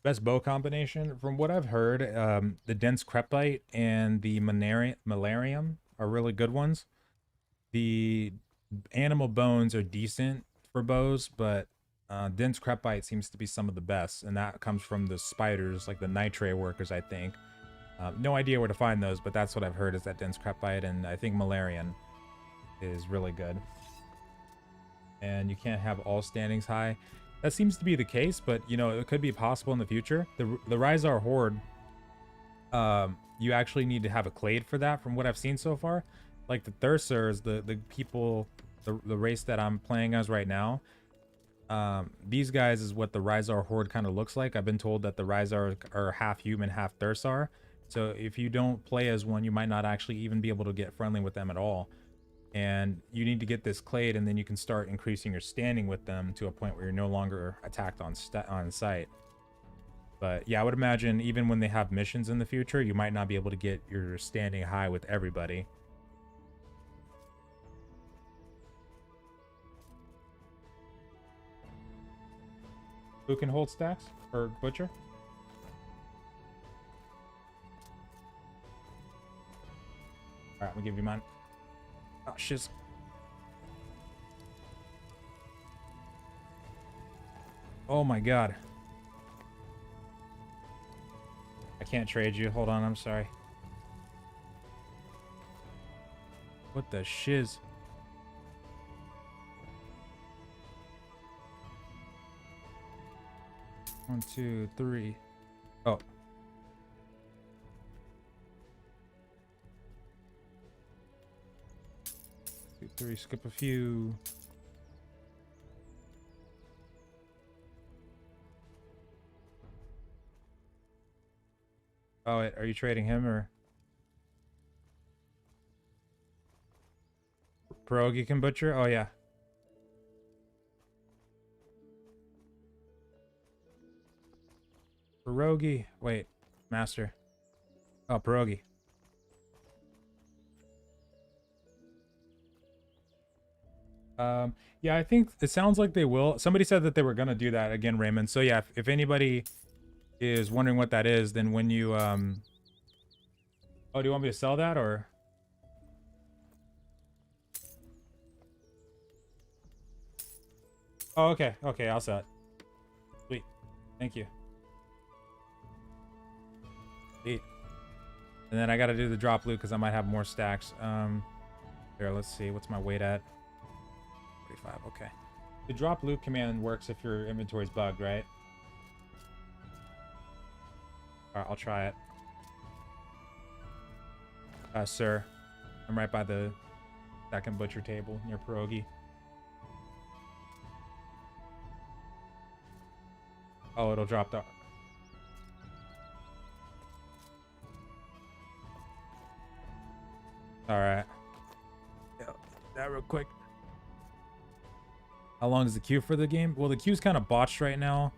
Best bow combination, from what I've heard, the dense crepite and the malarium are really good ones. The animal bones are decent for bows, but dense crepite seems to be some of the best, and that comes from the spiders, like the nitrate workers, I think. No idea where to find those, but that's what I've heard, is that dense crepite, and I think malarian is really good. And you can't have all standings high. That seems to be the case, but you know, it could be possible in the future. The Rhizar Horde, you actually need to have a clade for that, from what I've seen so far. Like the Thursars, the people, the race that I'm playing as right now, these guys is what the Rhizar Horde kind of looks like. I've been told that the Rhizar are half human, half Thursar. So if you don't play as one, you might not actually even be able to get friendly with them at all. And you need to get this clade, and then you can start increasing your standing with them to a point where you're no longer attacked on sight. But yeah, I would imagine even when they have missions in the future, you might not be able to get your standing high with everybody. Who can hold stacks? Or butcher? Alright, I'm gonna give you mine. Oh, shiz. Oh my god. I can't trade you. Hold on, I'm sorry. What the shiz? One, 2, 3. Oh. Two, 3, skip a few. Oh, wait, are you trading him or? Pierogi can butcher? Oh, yeah. Pierogi. Wait, master. Oh, Pierogi. Yeah, I think it sounds like they will. Somebody said that they were gonna do that again, Raymond. So yeah, if anybody is wondering what that is, then when you oh, do you want me to sell that or? Oh, okay, I'll sell it. Sweet, thank you. Sweet. And then I gotta do the drop loot because I might have more stacks. Here, let's see, what's my weight at? 45, okay. The drop loot command works if your inventory's bugged, right? Alright, I'll try it. Sir, I'm right by the second butcher table near pierogi. Oh, it'll drop the... Alright. Yeah, that real quick. How long is the queue for the game? Well, the queue's kind of botched right now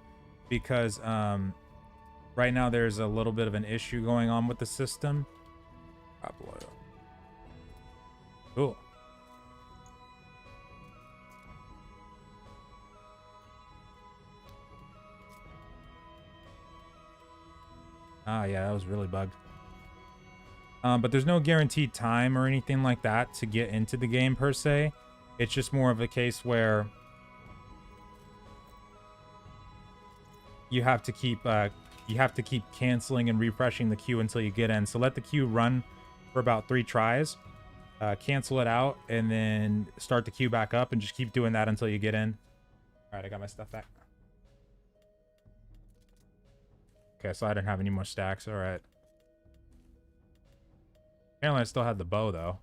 because right now there's a little bit of an issue going on with the system. Cool. Ah, yeah, that was really bugged. But there's no guaranteed time or anything like that to get into the game per se. It's just more of a case where you have to keep canceling and refreshing the queue until you get in. So let the queue run for about 3 tries, cancel it out, and then start the queue back up and just keep doing that until you get in. All right, I got my stuff back. Okay, so I didn't have any more stacks. All right. Apparently I still had the bow, though.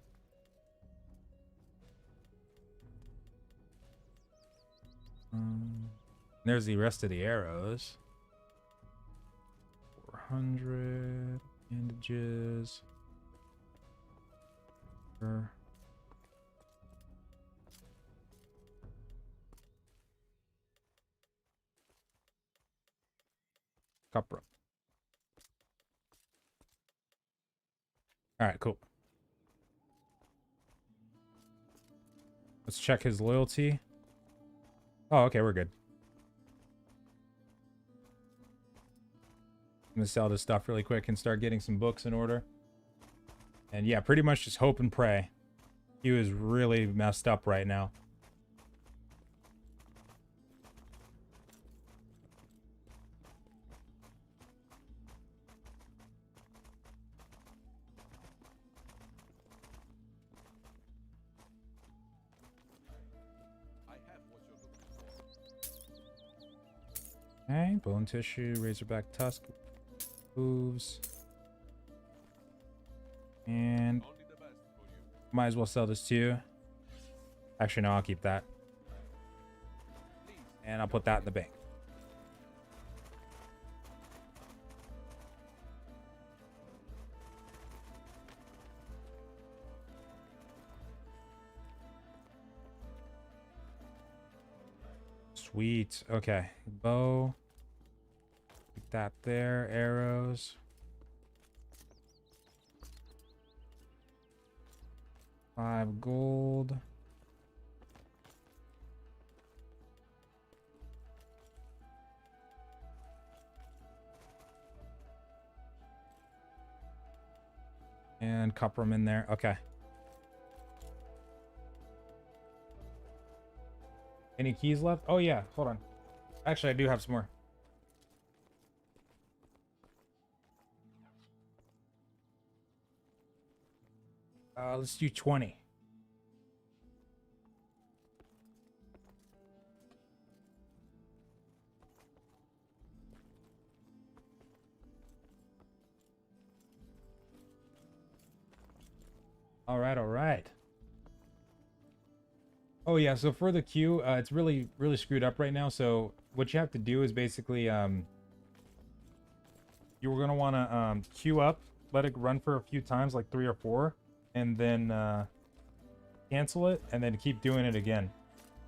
There's the rest of the arrows. 400 bandages. Copra. All right, cool. Let's check his loyalty. Oh, okay, we're good. I'm gonna sell this stuff really quick and start getting some books in order. And yeah, pretty much just hope and pray. He was really messed up right now. Okay, bone tissue, razorback tusk, hooves. And might as well sell this too. Actually, no, I'll keep that. And I'll put that in the bank. Sweet. Okay. Bow. Keep that there. Arrows. 5 gold. And copper them in there. Okay. Any keys left? Oh, yeah. Hold on. Actually, I do have some more. Let's do 20. All right, all right. Oh yeah, so for the queue, it's really screwed up right now. So what you have to do is basically you're gonna want to queue up, let it run for a few times, like 3 or 4, and then cancel it, and then keep doing it again,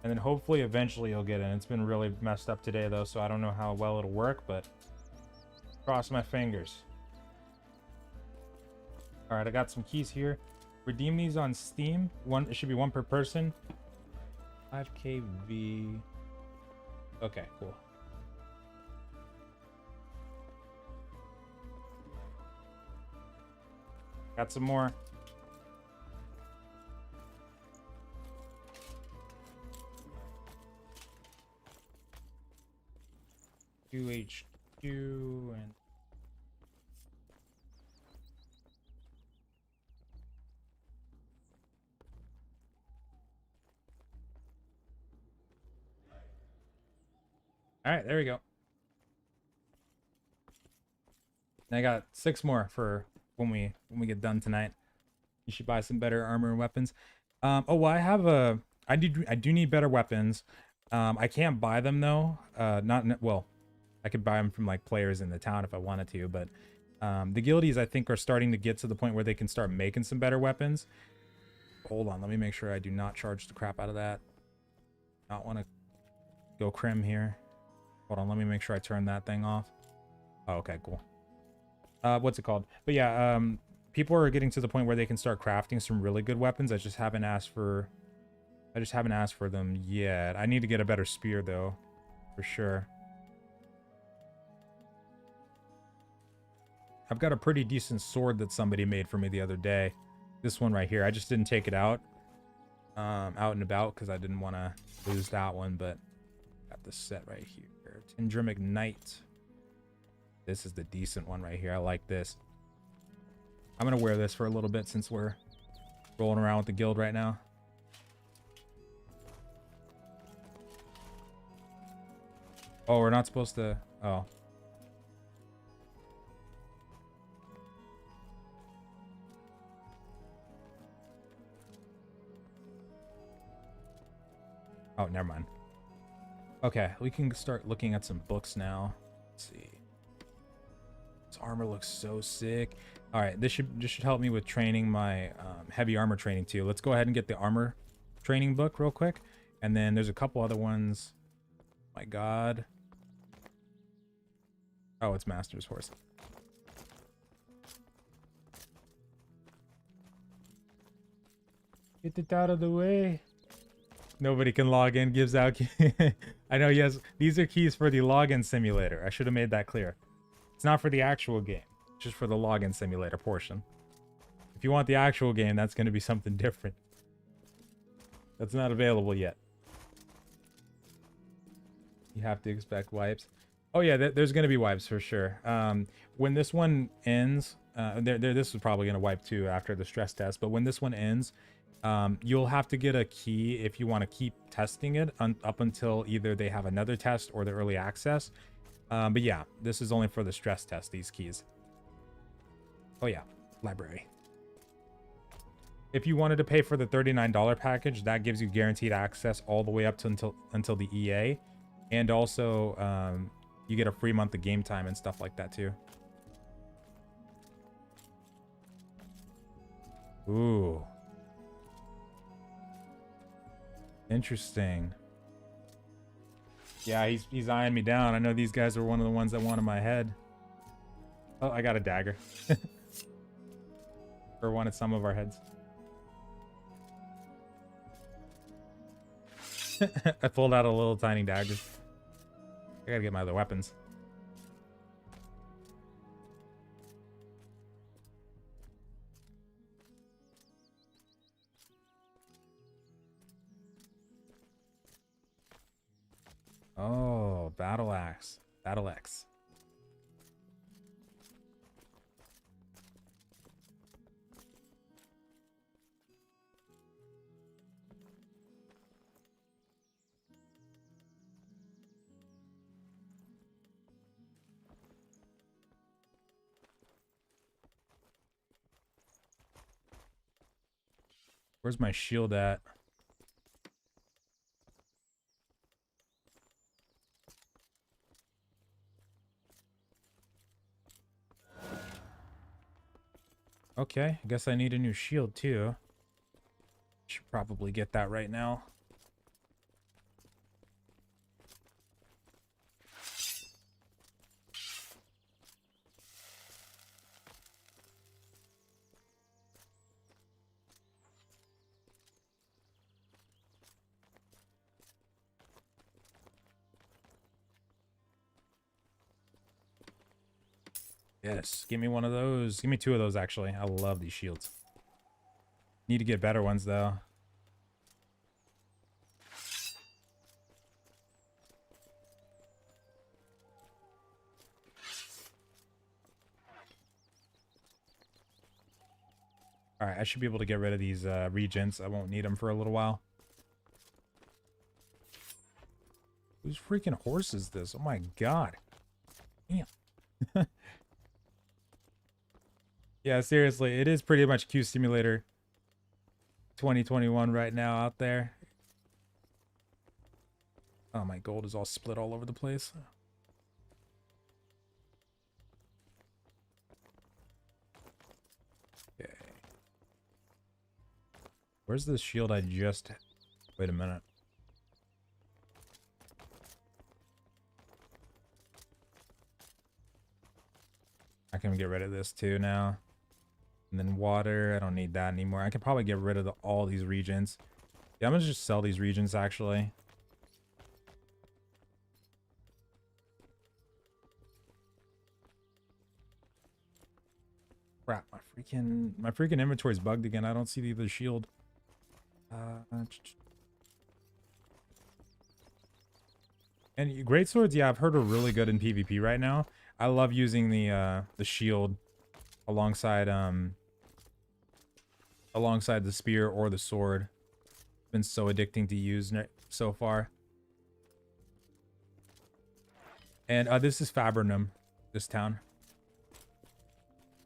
and then hopefully eventually you'll get in. It's been really messed up today though, so I don't know how well it'll work, but cross my fingers. All right, I got some keys here. Redeem these on Steam. It should be 1 per person. 5kV. Okay, cool. Got some more. HQ and All right, there we go. And I got 6 more for when we get done tonight. You should buy some better armor and weapons. Oh, well, I do need better weapons. I can't buy them though. Well, I could buy them from like players in the town if I wanted to, but the guildies I think are starting to get to the point where they can start making some better weapons. Hold on, let me make sure I do not charge the crap out of that. Not want to go crim here. Hold on, let me make sure I turn that thing off. Oh, okay, cool. What's it called? But yeah, people are getting to the point where they can start crafting some really good weapons. I just haven't asked for them yet. I need to get a better spear though, for sure. I've got a pretty decent sword that somebody made for me the other day. This one right here. I just didn't take it out and about because I didn't want to lose that one, but got this set right here. Tindrem Ignite. This is the decent one right here. I like this. I'm going to wear this for a little bit since we're rolling around with the guild right now. Oh, we're not supposed to... Oh. Oh, never mind. Okay, we can start looking at some books now. Let's see. This armor looks so sick. All right, this should help me with training my heavy armor training too. Let's go ahead and get the armor training book real quick, and then there's a couple other ones. My God. Oh, it's Master's Horse. Get it out of the way. Nobody can log in, gives out I know, yes, these are keys for the login simulator. I should have made that clear. It's not for the actual game, just for the login simulator portion. If you want the actual game, that's going to be something different. That's not available yet. You have to expect wipes. Oh yeah, there's going to be wipes for sure. When this one ends, this is probably going to wipe too after the stress test, but when this one ends, you'll have to get a key if you want to keep testing it up until either they have another test or the early access. But yeah, this is only for the stress test, these keys. Oh yeah, library. If you wanted to pay for the $39 package, that gives you guaranteed access all the way up to until the EA. And also, you get a free month of game time and stuff like that too. Ooh. Interesting. Yeah, he's eyeing me down. I know these guys are one of the ones that wanted my head. Oh, I got a dagger. Or wanted some of our heads. I pulled out a little tiny dagger. I gotta get my other weapons. Oh, battle axe. Battle axe. Where's my shield at? Okay, I guess I need a new shield too. Should probably get that right now. Yes, give me one of those. Give me 2 of those, actually. I love these shields. Need to get better ones, though. Alright, I should be able to get rid of these regents. I won't need them for a little while. Whose freaking horse is this? Oh my god. Damn. Yeah, seriously, it is pretty much Q Simulator 2021 right now out there. Oh, my gold is all split all over the place. Okay. Where's the shield I just... Wait a minute. I can get rid of this too now. And then water, I don't need that anymore. I can probably get rid of all these regions. Yeah, I'm gonna just sell these regions actually. Crap, my freaking inventory's bugged again. I don't see the other shield. And great swords, yeah, I've heard are really good in PvP right now. I love using the shield alongside alongside the spear or the sword. It's been so addicting to use so far. And this is Fabrinum, this town.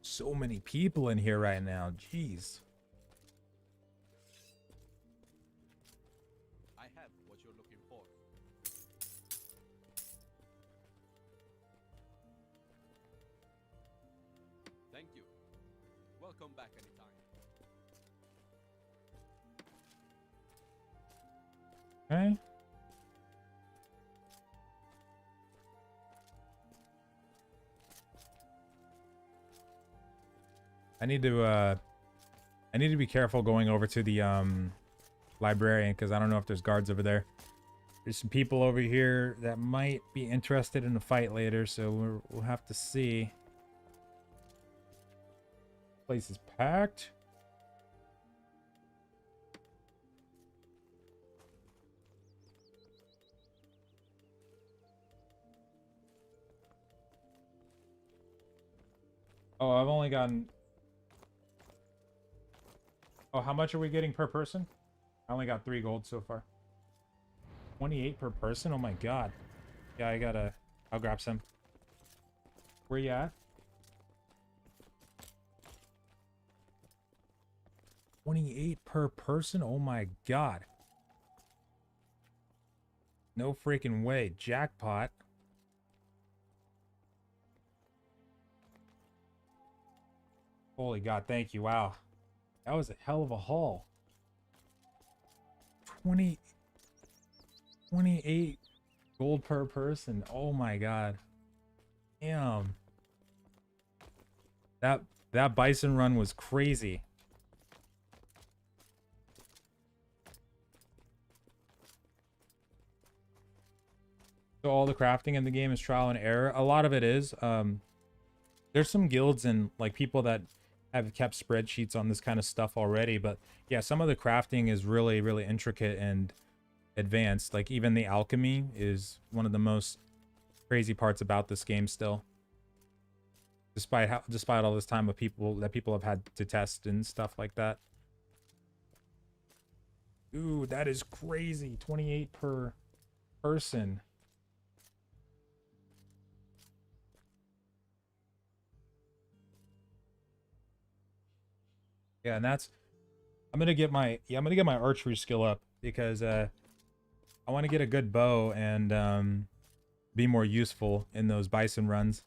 So many people in here right now. Jeez.
I have what you're looking for. Thank you. Welcome back anytime.
Okay. I need to be careful going over to the librarian because I don't know if there's guards over there. There's some people over here that might be interested in a fight later, so we'll have to see. Place is packed. Oh, I've only gotten... Oh, how much are we getting per person? I only got 3 gold so far. 28 per person? Oh my god. Yeah, I'll grab some. Where you at? 28 per person? Oh my god. No freaking way. Jackpot. Holy god, thank you. Wow. That was a hell of a haul. 28 gold per person. Oh my god. Damn. That Bison run was crazy. So all the crafting in the game is trial and error. A lot of it is. There's some guilds and like people that have kept spreadsheets on this kind of stuff already, but yeah, some of the crafting is really, really intricate and advanced. Like even the alchemy is one of the most crazy parts about this game still. Despite all this time of people have had to test and stuff like that. Ooh, that is crazy. 28 per person. Yeah, and that's I'm gonna get my archery skill up because I want to get a good bow and be more useful in those Bison runs.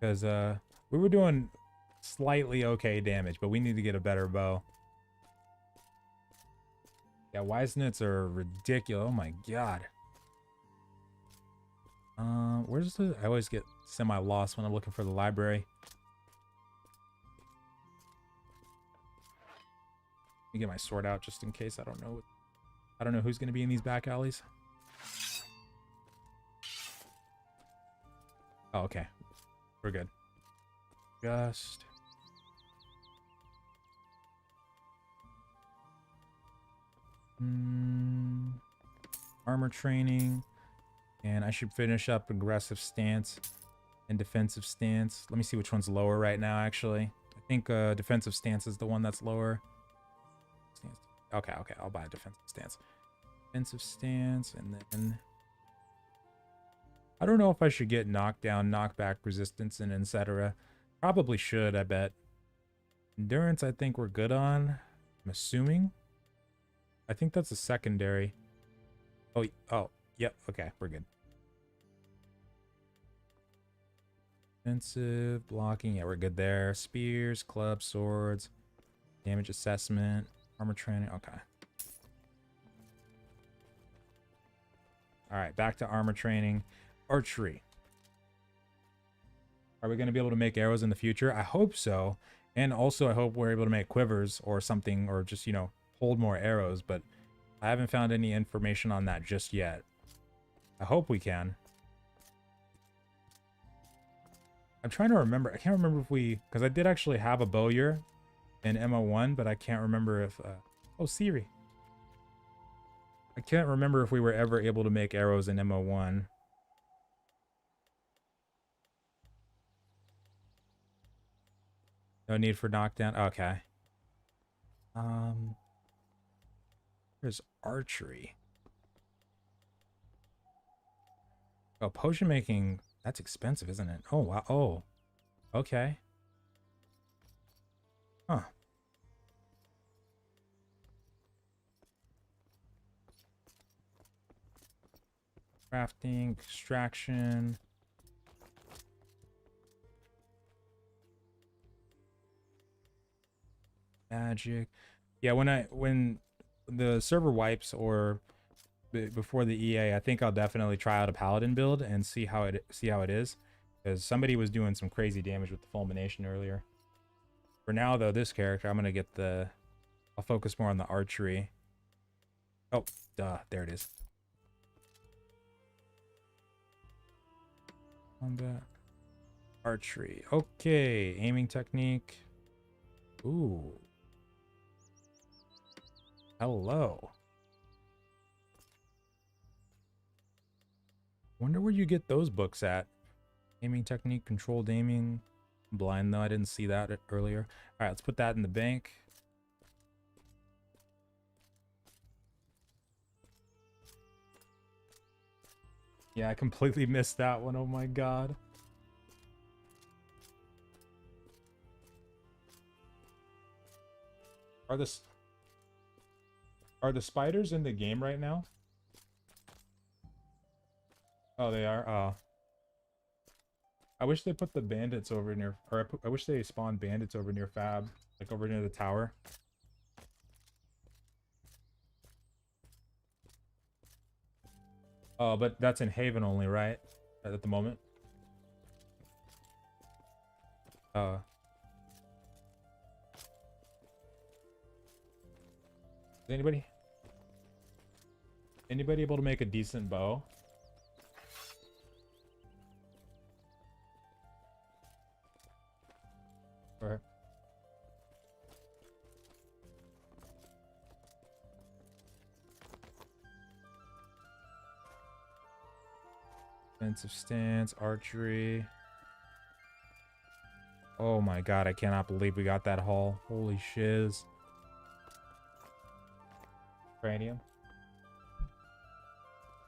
Because we were doing slightly okay damage, but we need to get a better bow. Yeah, Wisenets are ridiculous. Oh my god. Where's the... I always get semi-lost when I'm looking for the library. Let me get my sword out just in case. I don't know who's going to be in these back alleys. Oh, okay. We're good. Just... armor training. And I should finish up aggressive stance and defensive stance. Let me see which one's lower right now, actually. I think defensive stance is the one that's lower. Okay, I'll buy a defensive stance. Defensive stance, and then I don't know if I should get knockdown, knockback resistance, and etc. Probably should, I bet. Endurance, I think we're good on. I'm assuming. I think that's a secondary. Oh, yep, okay, we're good. Defensive, blocking, yeah, we're good there. Spears, clubs, swords, damage assessment, armor training, okay. All right, back to armor training. Archery. Are we going to be able to make arrows in the future? I hope so. And also, I hope we're able to make quivers or something, or just, you know, hold more arrows. But I haven't found any information on that just yet. I hope we can. I'm trying to remember. I can't remember if we... Because I did actually have a bowyer in MO1, but I can't remember if... oh, Siri. I can't remember if we were ever able to make arrows in MO1. No need for knockdown. Okay. There's archery. Oh, potion making. That's expensive, isn't it? Oh, wow. Oh, okay. Huh. Crafting, extraction. Magic. Yeah, when the server wipes or before the EA, I think I'll definitely try out a paladin build and see how it is, because somebody was doing some crazy damage with the fulmination earlier. For now though, this character, I'm gonna get I'll focus more on the archery. Oh, duh, there it is. Combat. Archery. Okay, aiming technique. Ooh. Hello. Wonder where you get those books at. Aiming technique, controlled aiming. Blind though, I didn't see that earlier. All right, let's put that in the bank. Yeah, I completely missed that one. Oh my god. Are the spiders in the game right now? Oh, they are. Oh. I wish they put the bandits over near, or I wish they spawned bandits over near Fab, like over near the tower. Oh, but that's in Haven only, right? At the moment. Is anybody able to make a decent bow? Or defensive stance, archery. Oh my god, I cannot believe we got that haul. Holy shiz. Cranium.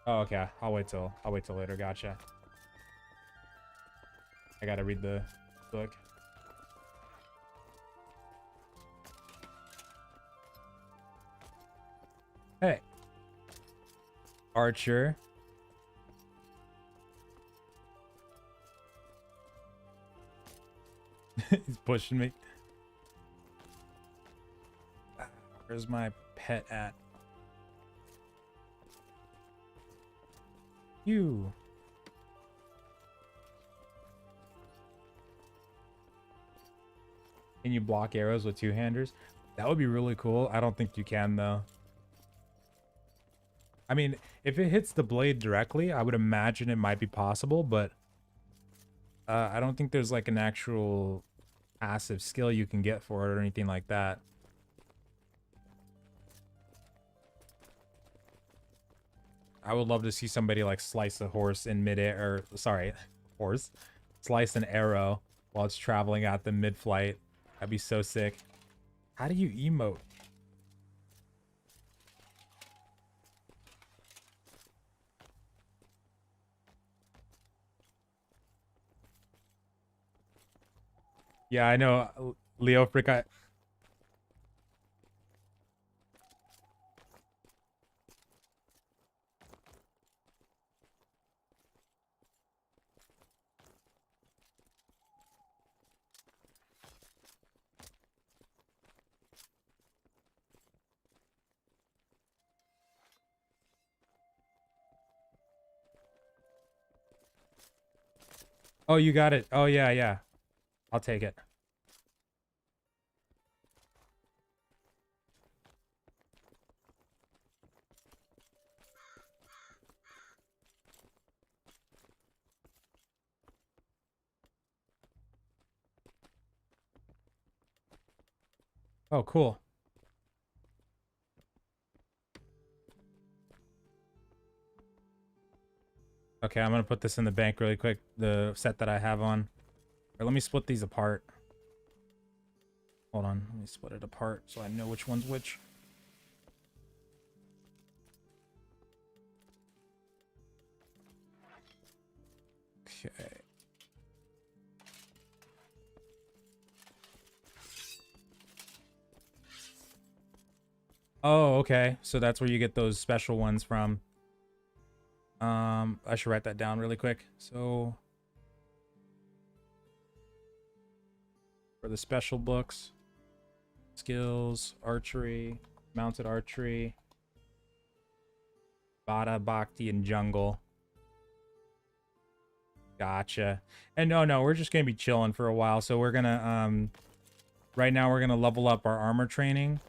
Oh, okay. I'll wait till later. Gotcha. I gotta read the book. Hey. Archer. He's pushing me. Where's my pet at? You. Can you block arrows with two-handers? That would be really cool. I don't think you can, though. I mean, if it hits the blade directly, I would imagine it might be possible, but I don't think there's like an actual passive skill you can get for it or anything like that. I would love to see somebody like slice a horse in midair, or sorry, horse, slice an arrow while it's traveling at them mid-flight. That'd be so sick. How do you emote? Yeah, I know. Leo Frick. Oh, you got it. Oh, yeah, yeah. I'll take it. Oh, cool. Okay, I'm gonna put this in the bank really quick. The set that I have on. Or let me split these apart. Hold on. Let me split it apart so I know which one's which. Okay. Oh, okay. So that's where you get those special ones from. I should write that down really quick. So for the special books, skills, archery, mounted archery, Bada, Bhakti, and jungle. Gotcha. And no, we're just gonna be chilling for a while. So we're gonna right now we're gonna level up our armor training.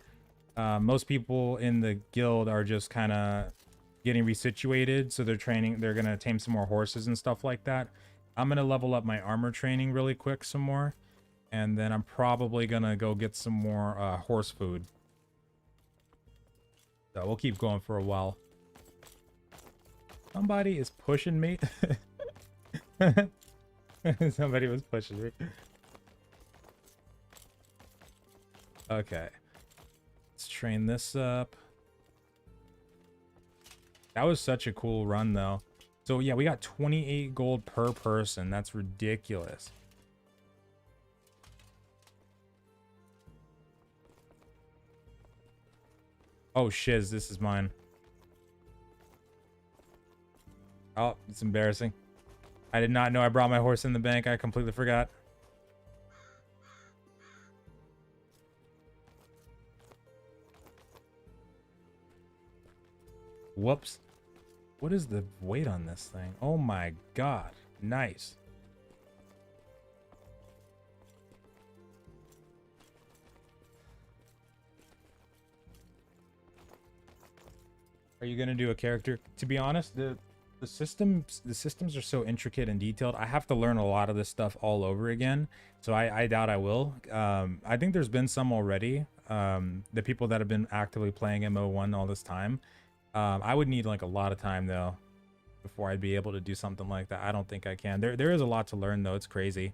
Most people in the guild are just kind of getting resituated, so they're gonna tame some more horses and stuff like that. I'm gonna level up my armor training really quick some more, and then I'm probably gonna go get some more horse food. So we'll keep going for a while. Somebody is pushing me. Somebody was pushing me. Okay. Let's train this up. That was such a cool run, though. So, yeah, we got 28 gold per person. That's ridiculous. Oh, shiz. This is mine. Oh, it's embarrassing. I did not know I brought my horse in the bank. I completely forgot. Whoops. What is the weight on this thing? Oh my god. Nice. Are you gonna do a character? To be honest, the systems are so intricate and detailed. I have to learn a lot of this stuff all over again. So I doubt I will. I think there's been some already. The people that have been actively playing MO1 all this time. I would need like a lot of time though before I'd be able to do something like that. I don't think I can. There is a lot to learn though. It's crazy.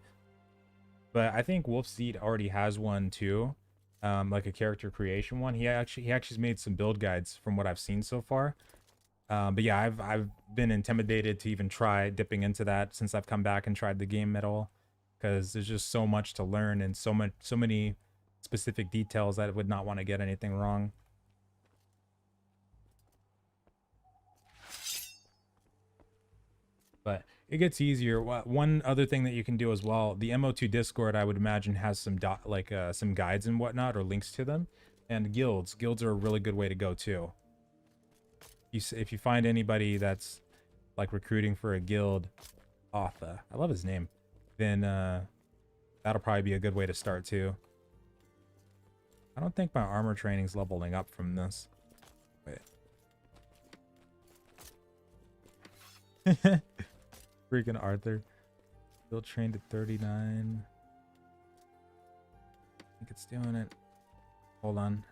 But I think Wolfseed already has one too. Like a character creation one. He actually's made some build guides from what I've seen so far. But yeah, I've been intimidated to even try dipping into that since I've come back and tried the game at all, because there's just so much to learn and so many specific details that I would not want to get anything wrong. But it gets easier. One other thing that you can do as well, the MO2 Discord, I would imagine, has some some guides and whatnot, or links to them, and guilds. Guilds are a really good way to go too. If you find anybody that's like recruiting for a guild, Arthur, I love his name, then that'll probably be a good way to start too. I don't think my armor training's leveling up from this. Wait. Freaking Arthur. Still trained at 39. I think it's doing it. Hold on.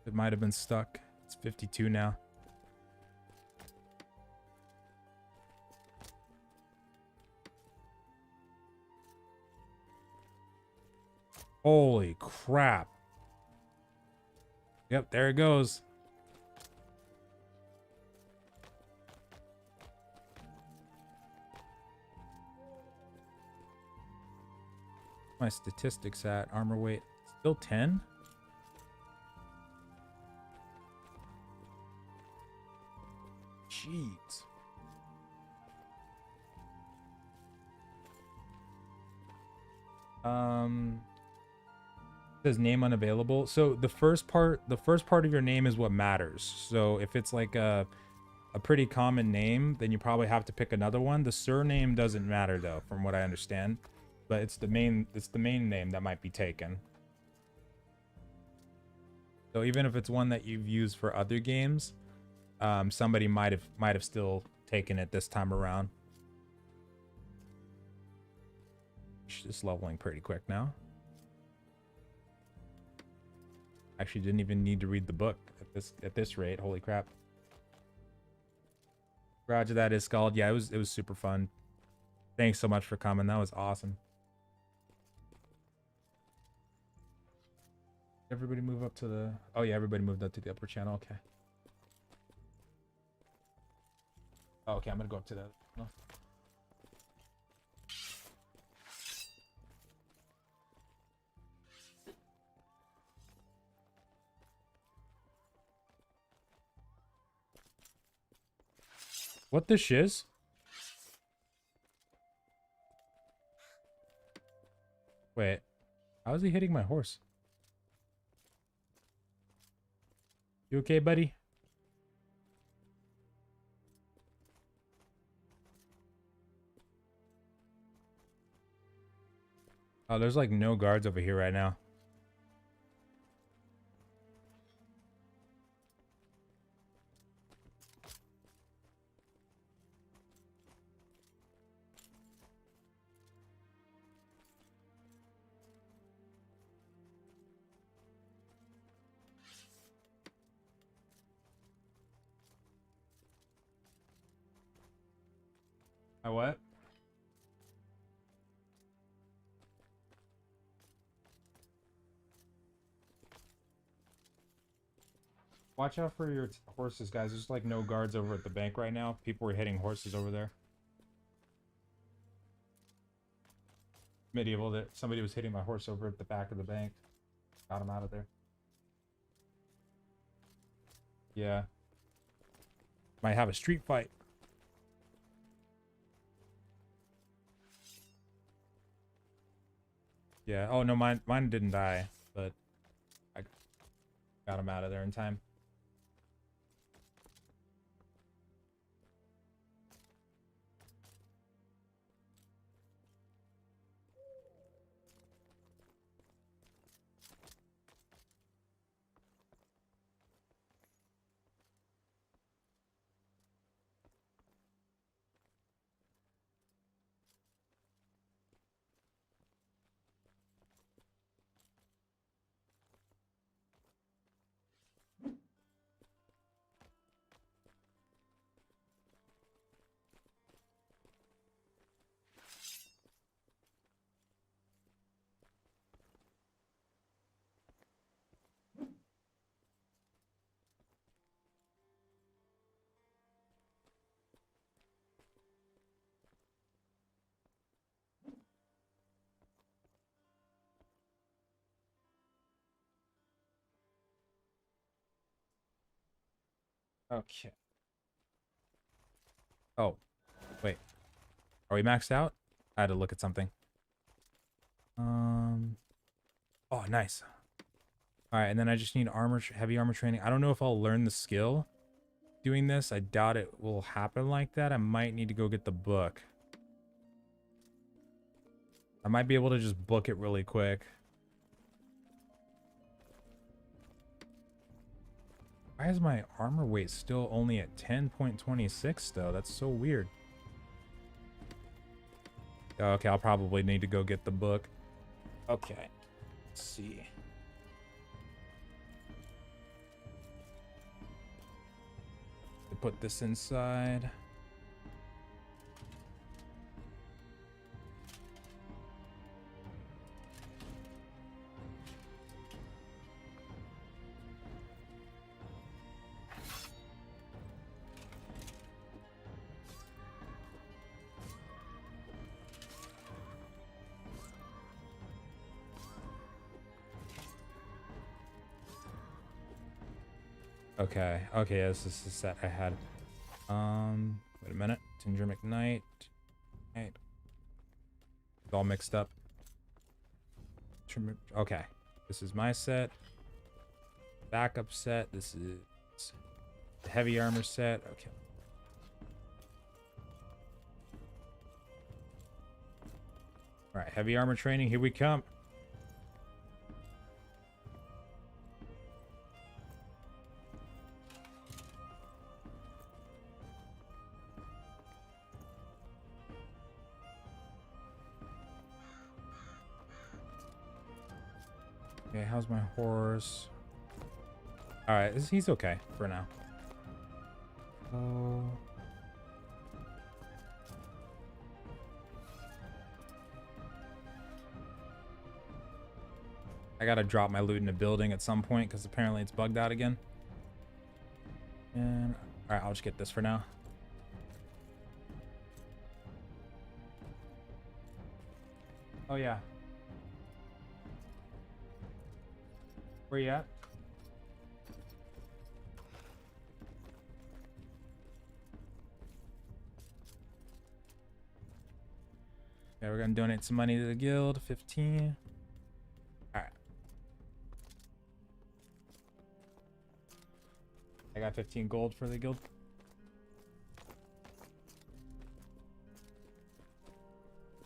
It might have been stuck. It's 52 now. Holy crap. Yep, there it goes. My statistics at armor weight still 10. Jeez. Says name unavailable. So the first part of your name is what matters. So if it's like a pretty common name, then you probably have to pick another one. The surname doesn't matter though, from what I understand. But it's the main name that might be taken. So even if it's one that you've used for other games, somebody might have still taken it this time around. She's leveling pretty quick now. Actually didn't even need to read the book at this rate. Holy crap. Roger that, is Scald. Yeah, it was super fun. Thanks so much for coming. That was awesome. Everybody move up to the... Oh yeah, everybody moved up to the upper channel. Okay. Oh, okay, I'm gonna go up to that. No. What the shiz? Wait, how is he hitting my horse? You okay, buddy? Oh, there's like no guards over here right now. My what? Watch out for your horses, guys. There's like no guards over at the bank right now. People were hitting horses over there. Medieval, that somebody was hitting my horse over at the back of the bank. Got him out of there. Yeah. Might have a street fight. Yeah. Oh no, mine didn't die, but I got him out of there in time. Okay. Oh, wait. Are we maxed out? I had to look at something. Oh, nice. All right, and then I just need heavy armor training. I don't know if I'll learn the skill doing this. I doubt it will happen like that. I might need to go get the book. I might be able to just book it really quick. Why is my armor weight still only at 10.26 though? That's so weird. Okay, I'll probably need to go get the book. Okay. Let's see. Put this inside. Okay. Okay, this is the set I had. Wait a minute. Tindrem ignite. Right. It's all mixed up. Okay. This is my set. Backup set. This is the heavy armor set. Okay. All right, heavy armor training. Here we come. Okay, how's my horse? All right, he's okay for now. Oh. I gotta drop my loot in a building at some point because apparently it's bugged out again. And all right, I'll just get this for now. Oh yeah. Where you at? Okay, we're gonna donate some money to the guild. 15. All right. I got 15 gold for the guild.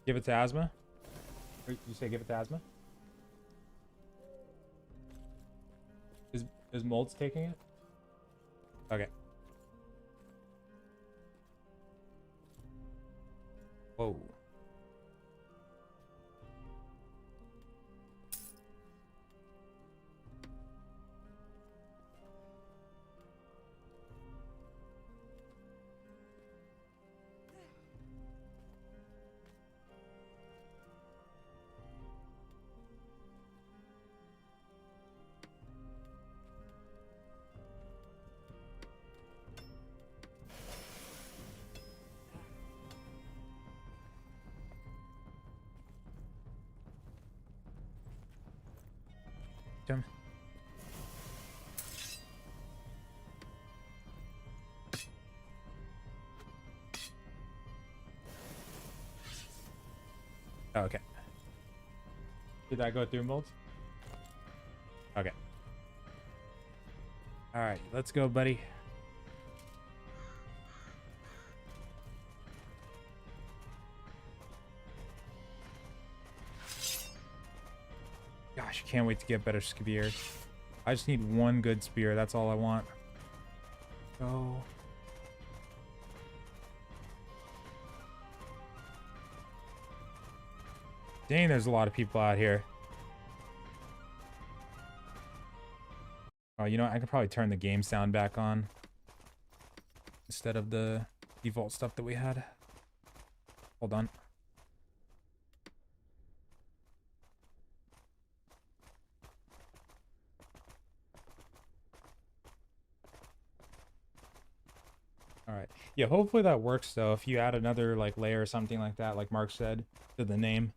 Give it to Asma. Or you say give it to Asma? Is Molds taking it? Okay. Whoa. Tim. Oh, okay. Did I go through Molds? Okay. All right, let's go, buddy. Gosh, can't wait to get better spears. I just need one good spear. That's all I want. Go. Dang, there's a lot of people out here. Oh, you know what? I could probably turn the game sound back on instead of the default stuff that we had. Hold on. All right. Yeah, hopefully that works though. If you add another like layer or something like that, like Mark said, to the name.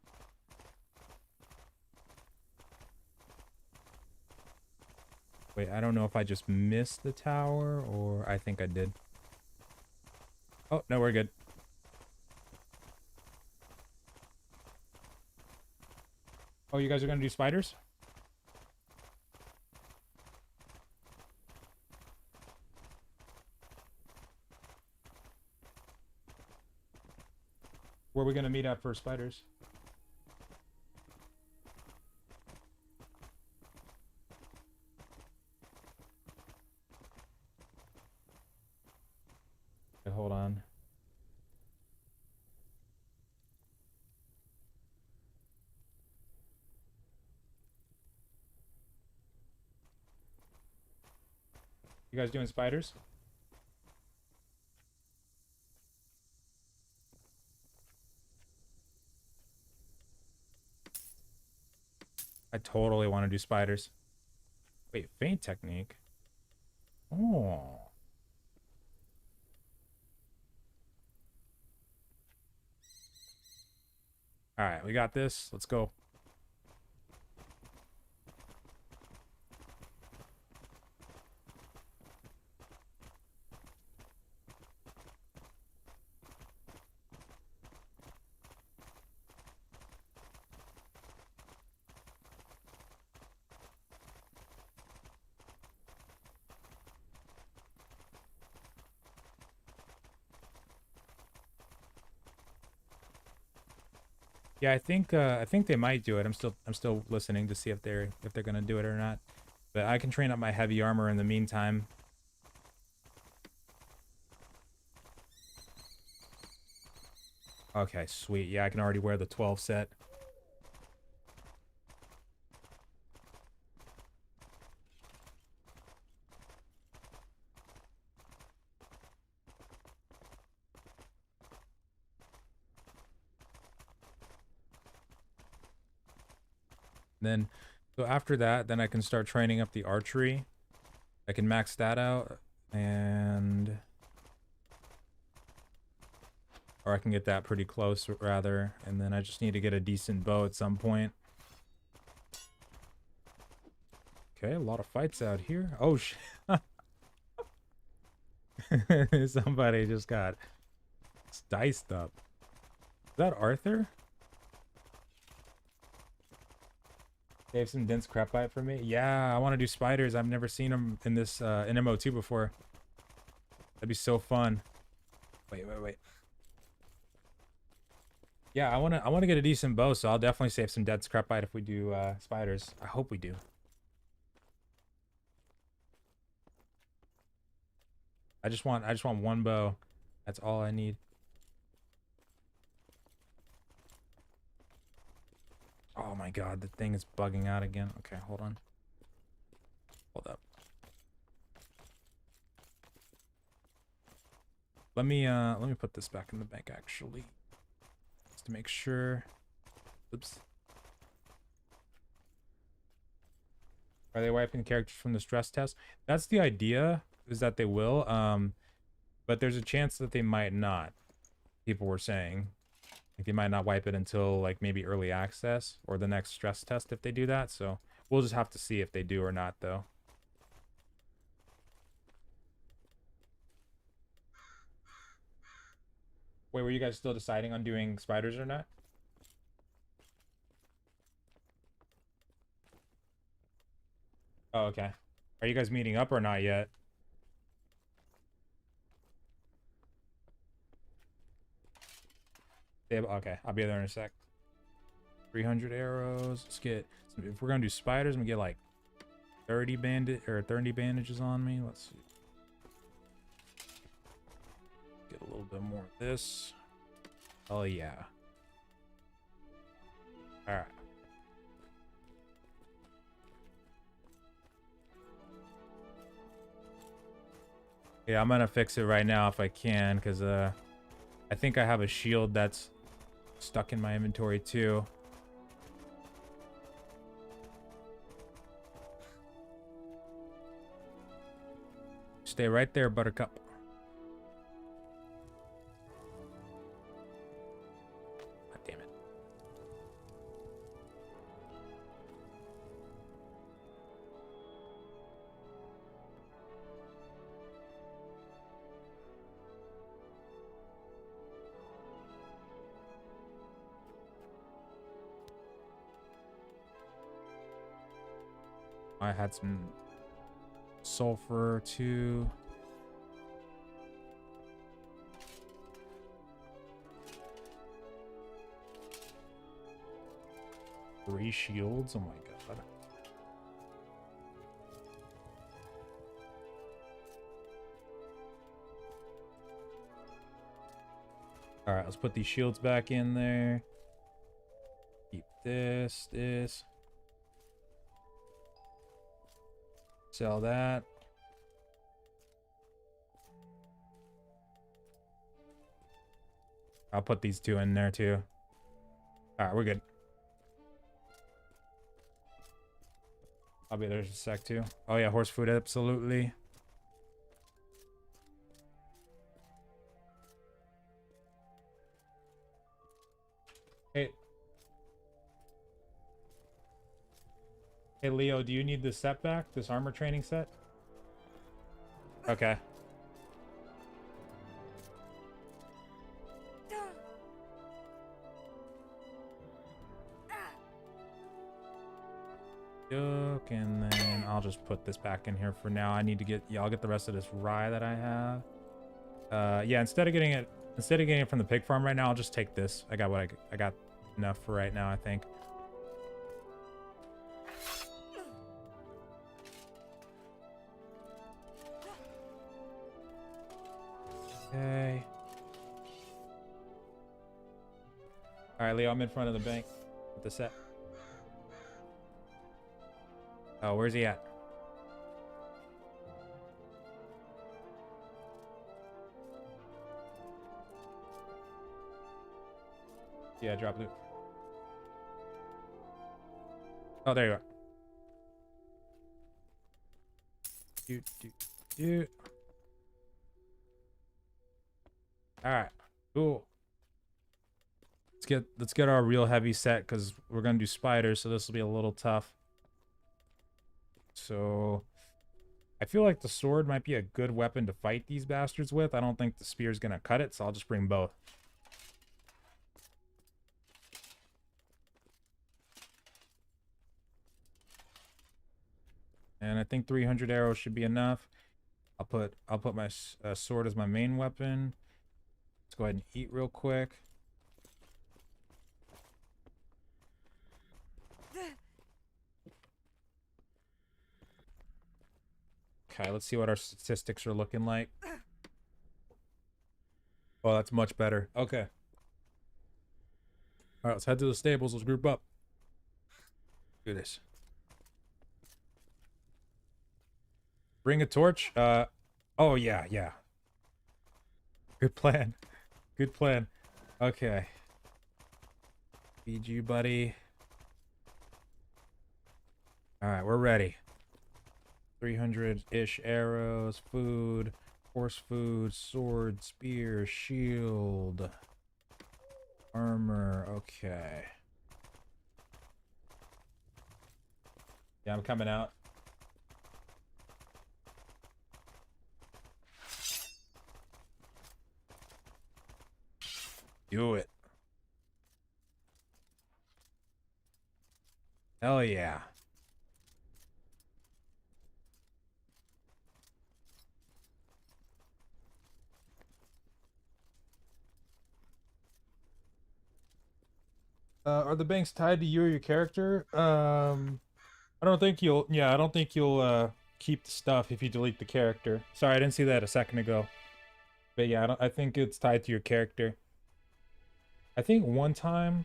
Wait, I don't know if I just missed the tower or I think I did. Oh, no, we're good. Oh, you guys are gonna do spiders? Where are we gonna meet up for spiders? Okay, hold on. You guys doing spiders? I totally want to do spiders. Wait, feint technique? Oh. Alright, we got this. Let's go. Yeah, I think they might do it. I'm still listening to see if they're gonna do it or not. But I can train up my heavy armor in the meantime. Okay, sweet. Yeah, I can already wear the 12 set. Then, so after that, then I can start training up the archery. I can max that out, and or I can get that pretty close, rather. And then I just need to get a decent bow at some point. Okay, a lot of fights out here. Oh, shit. Somebody just got diced up. Is that Arthur? They have some dense crap bite for me. Yeah, I want to do spiders. I've never seen them in this in MO2 before. That'd be so fun. Wait. Yeah, I wanna get a decent bow, so I'll definitely save some dense crap bite if we do spiders. I hope we do. I just want one bow. That's all I need. Oh my god, the thing is bugging out again. Okay, hold on. Hold up. Let me put this back in the bank actually. Just to make sure. Oops. Are they wiping characters from the stress test? That's the idea, is that they will. But there's a chance that they might not. People were saying. Like they might not wipe it until like maybe early access or the next stress test if they do that. So we'll just have to see if they do or not though. Wait, were you guys still deciding on doing spiders or not? Oh, okay. Are you guys meeting up or not yet? Okay, I'll be there in a sec. 300 arrows. Let's get, if we're gonna do spiders, I'm gonna get like 30 bandages on me. Let's see. Get a little bit more of this. Oh yeah. All right. Yeah, I'm gonna fix it right now if I can, because I think I have a shield that's stuck in my inventory too. Stay right there, Buttercup. God damn it. I had some sulfur too. Three shields. Oh my god. All right, let's put these shields back in there. Keep this. Sell that. I'll put these two in there too. All right, we're good. I'll be there in a sec too. Oh yeah, horse food, absolutely. Hey. Hey Leo, do you need this set back? This armor training set? Okay. And then I'll just put this back in here for now. I need to get, yeah, I'll get the rest of this rye that I have. Yeah, instead of getting it from the pig farm right now, I'll just take this. I got enough for right now, I think. Okay. All right, Leo, I'm in front of the bank with the set. Oh, where's he at? Yeah, drop loot. Oh, there you are. Doot. All right, cool. Let's get our real heavy set because we're gonna do spiders, so this will be a little tough. So I feel like the sword might be a good weapon to fight these bastards with. I don't think the spear's gonna cut it, so I'll just bring both. And I think 300 arrows should be enough. I'll put my sword as my main weapon. Let's go ahead and eat real quick. Okay, let's see what our statistics are looking like. Oh, that's much better. Okay. All right, let's head to the stables. Let's group up. Do this. Bring a torch. Oh yeah. Good plan. Good plan. Okay. Feed you, buddy. All right, we're ready. 300-ish arrows, food, horse food, sword, spear, shield, armor. Okay. Yeah, I'm coming out. Do it. Hell yeah. Are the banks tied to you or your character? I don't think you'll. Yeah, I don't think you'll keep the stuff if you delete the character. Sorry, I didn't see that a second ago. But yeah, I think it's tied to your character. I think one time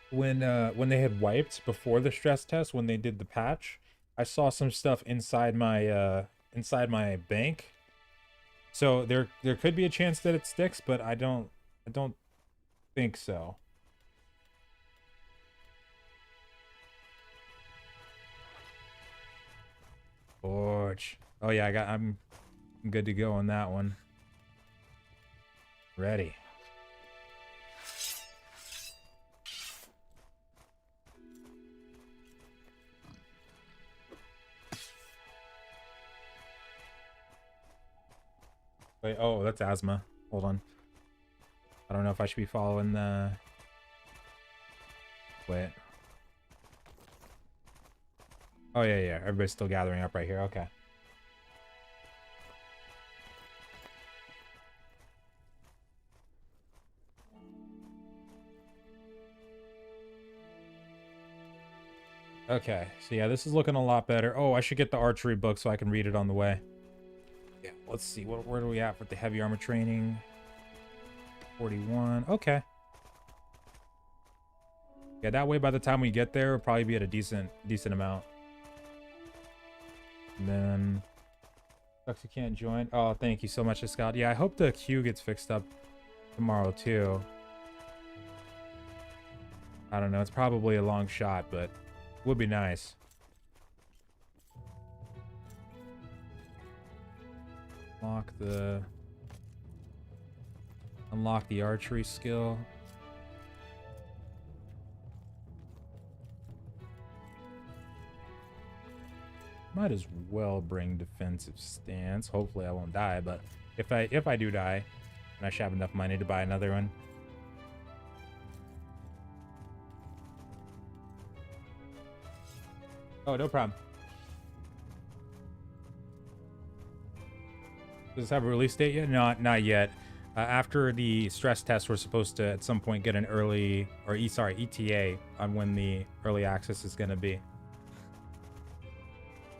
when they had wiped before the stress test, when they did the patch, I saw some stuff inside my bank. So there could be a chance that it sticks, but I don't think so. Torch. Oh yeah, I'm good to go on that one. Ready. Wait, oh, that's asthma. Hold on. I don't know if I should be following the... Wait. Oh, yeah. Everybody's still gathering up right here. Okay. Okay, so yeah, this is looking a lot better. Oh, I should get the archery book so I can read it on the way. Yeah, let's see. Where are we at with the heavy armor training? 41. Okay. Yeah, that way by the time we get there, we'll probably be at a decent amount. And then... Sucks you can't join. Oh, thank you so much, Scott. Yeah, I hope the queue gets fixed up tomorrow, too. I don't know. It's probably a long shot, but would be nice. Unlock the archery skill. Might as well bring defensive stance. Hopefully I won't die, but if I do die, then I should have enough money to buy another one. Oh, no problem. Does this have a release date yet? Not yet. After the stress test, we're supposed to at some point get an early, or ETA on when the early access is going to be.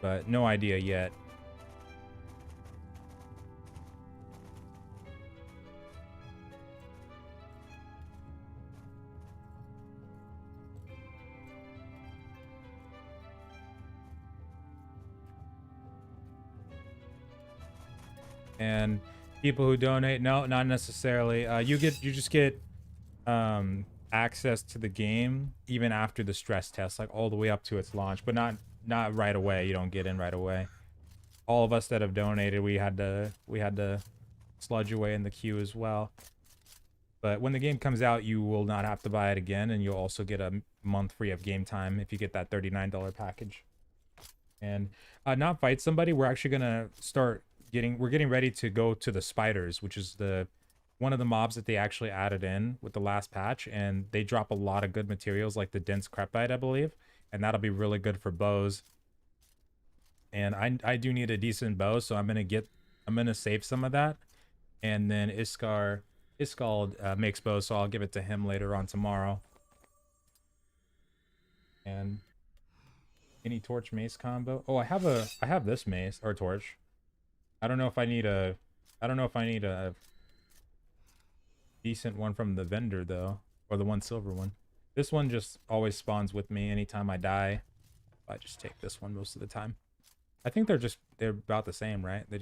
But no idea yet. And people who donate, no, not necessarily. You just get access to the game even after the stress test, like all the way up to its launch, but not right away. You don't get in right away. All of us that have donated, we had to sludge away in the queue as well. But when the game comes out, you will not have to buy it again, and you'll also get a month free of game time if you get that $39 package. And not fight somebody, we're actually gonna start we're getting ready to go to the spiders, which is one of the mobs that they actually added in with the last patch, and they drop a lot of good materials like the dense crepite, I believe, and that'll be really good for bows. And I do need a decent bow, so I'm gonna save some of that. And then Iskald makes bows, so I'll give it to him later on tomorrow. And any torch mace combo? Oh, I have this mace or torch. I don't know if I need a decent one from the vendor though, or the one silver one. This one just always spawns with me anytime I die. I just take this one most of the time. I think they're about the same, right? They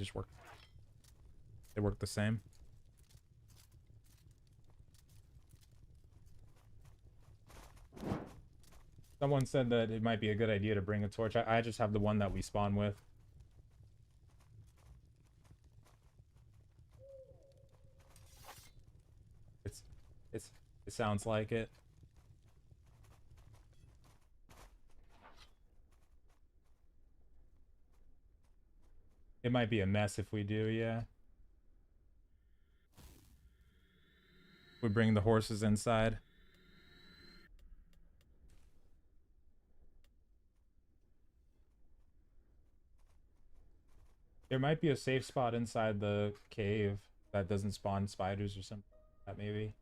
work the same. Someone said that it might be a good idea to bring a torch. I just have the one that we spawn with. It sounds like it. It might be a mess if we do, yeah. We bring the horses inside. There might be a safe spot inside the cave that doesn't spawn spiders or something like that, maybe.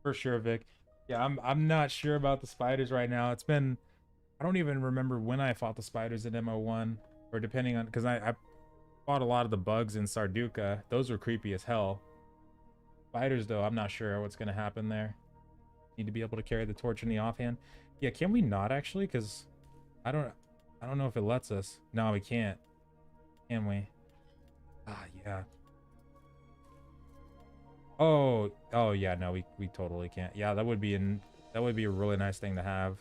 For sure, Vic. Yeah, I'm not sure about the spiders right now. I don't even remember when I fought the spiders in MO1, or depending on, because I fought a lot of the bugs in Sarduka. Those were creepy as hell. Spiders though, I'm not sure what's gonna happen there. Need to be able to carry the torch in the offhand. Yeah, can we not actually? Because I don't know if it lets us. No, we can't. Can we? Ah, yeah. Oh yeah, no, we totally can't. Yeah, that would be a really nice thing to have.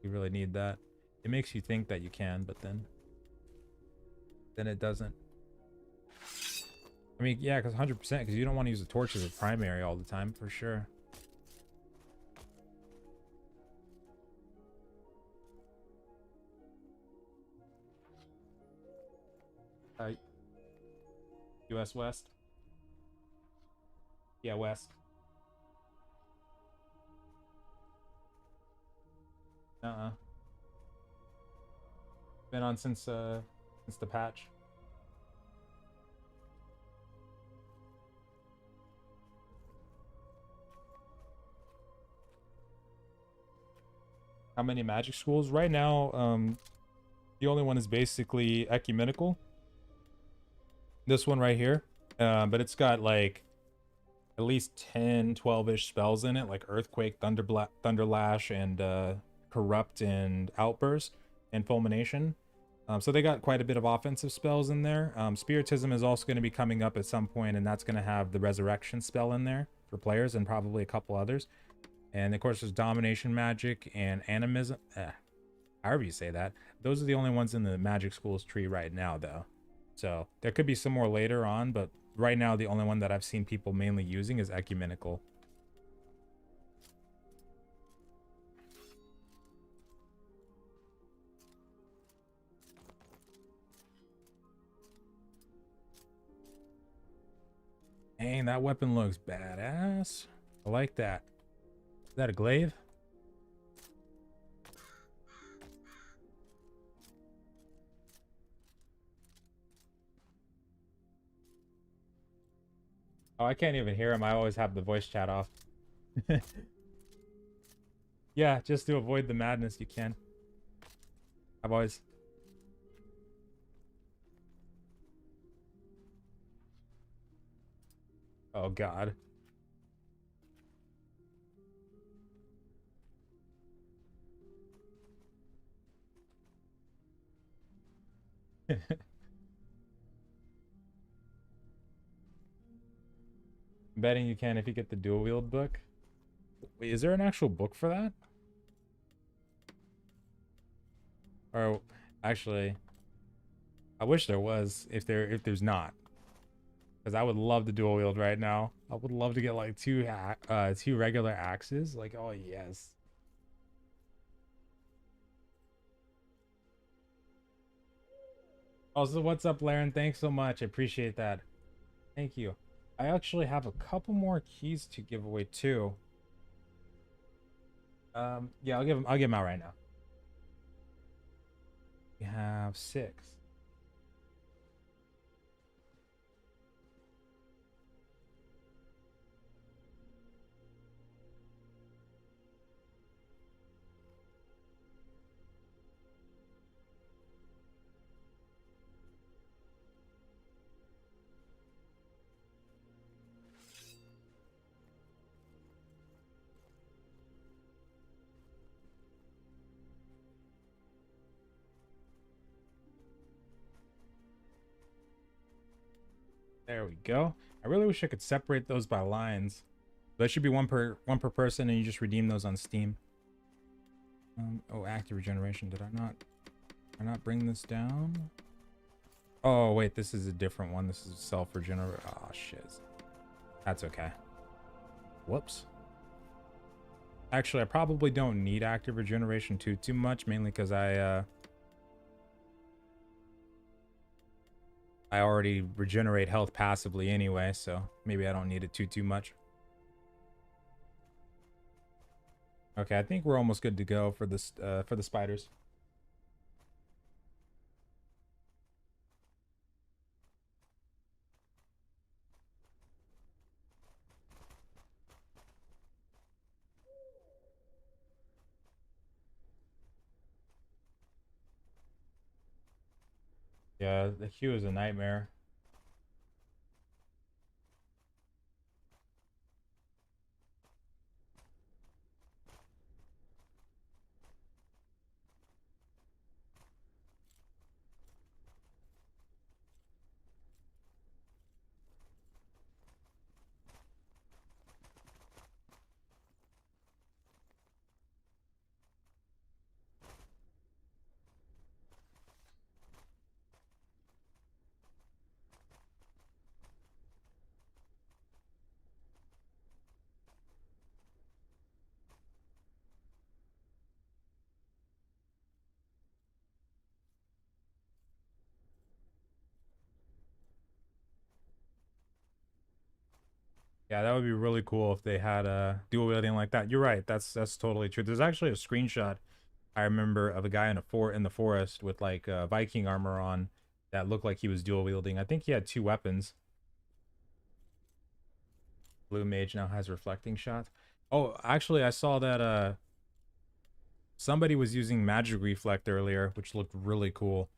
We really need that. It makes you think that you can, but then it doesn't. I mean, yeah, because 100%, because you don't want to use the torch as a primary all the time, for sure. US West? Yeah, West. Been on since the patch. How many magic schools? Right now, the only one is basically ecumenical. This one right here. But it's got like at least 10, 12-ish spells in it, like Earthquake, Thunderlash, and Corrupt, and Outburst, and Fulmination. So they got quite a bit of offensive spells in there. Spiritism is also going to be coming up at some point, and that's going to have the Resurrection spell in there for players, and probably a couple others. And of course, there's Domination Magic and Animism. However you say that. Those are the only ones in the Magic Schools tree right now, though. So there could be some more later on, but right now the only one that I've seen people mainly using is Ecumenical. Dang, that weapon looks badass. I like that. Is that a glaive? Oh, I can't even hear him. I always have the voice chat off. Yeah, just to avoid the madness, you can. I've always. Oh God. Betting you can if you get the dual wield book. Wait, is there an actual book for that? Or actually, I wish there was. If there's not, because I would love the dual wield right now. I would love to get like two regular axes. Like, oh yes. Also, what's up, Laren? Thanks so much. I appreciate that. Thank you. I actually have a couple more keys to give away too. Yeah, I'll give them out right now. We have 6. There we go. I really wish I could separate those by lines. That should be one per person, and you just redeem those on Steam. Oh, active regeneration. Did I not bring this down? Oh wait, this is a different one. This is self regenerate. Oh shit. That's okay. Whoops. Actually, I probably don't need active regeneration too much, mainly because I already regenerate health passively anyway, so maybe I don't need it too much. Okay, I think we're almost good to go for this for the spiders. Yeah, the queue is a nightmare. Yeah, that would be really cool if they had dual wielding like that. You're right. That's totally true. There's actually a screenshot I remember of a guy in the forest with like Viking armor on that looked like he was dual wielding. I think he had 2 weapons. Blue mage now has reflecting shots. Oh, actually, I saw that somebody was using magic reflect earlier, which looked really cool.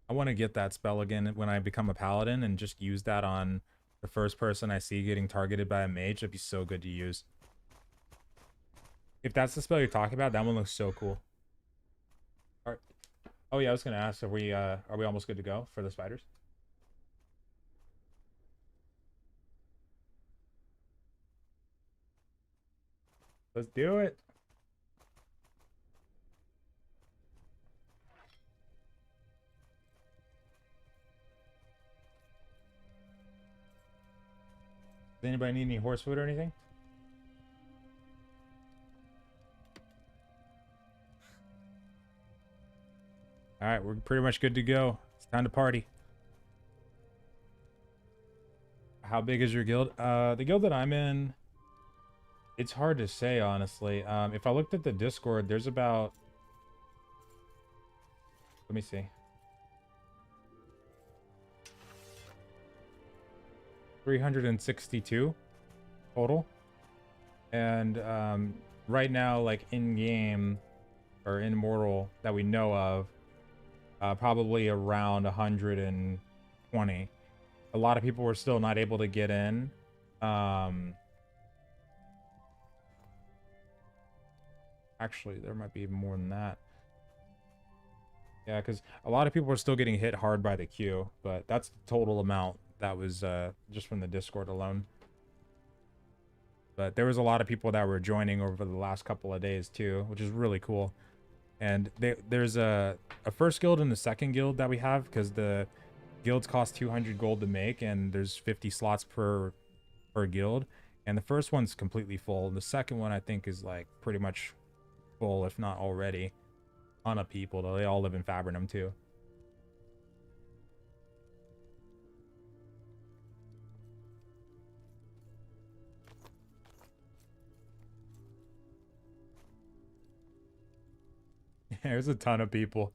I want to get that spell again when I become a paladin and just use that on the first person I see getting targeted by a mage. That'd be so good to use. If that's the spell you're talking about, that one looks so cool. All right. Oh yeah, I was gonna ask, are we almost good to go for the spiders? Let's do it. Does anybody need any horse food or anything? All right, we're pretty much good to go. It's time to party. How big is your guild? The guild that I'm in, it's hard to say, honestly. If I looked at the Discord, there's about, let me see. 362 total. And right now, like in game or in Immortal that we know of, probably around 120. A lot of people were still not able to get in. Actually, there might be even more than that. Yeah, because a lot of people are still getting hit hard by the queue, but that's the total amount that was just from the Discord alone. But there was a lot of people that were joining over the last couple of days too, which is really cool. And there's a first guild and a second guild that we have, because the guilds cost 200 gold to make, and there's 50 slots per guild. And the first one's completely full. The second one I think is like pretty much full, if not already. Ton of people though. They all live in Fabrinum too. There's a ton of people.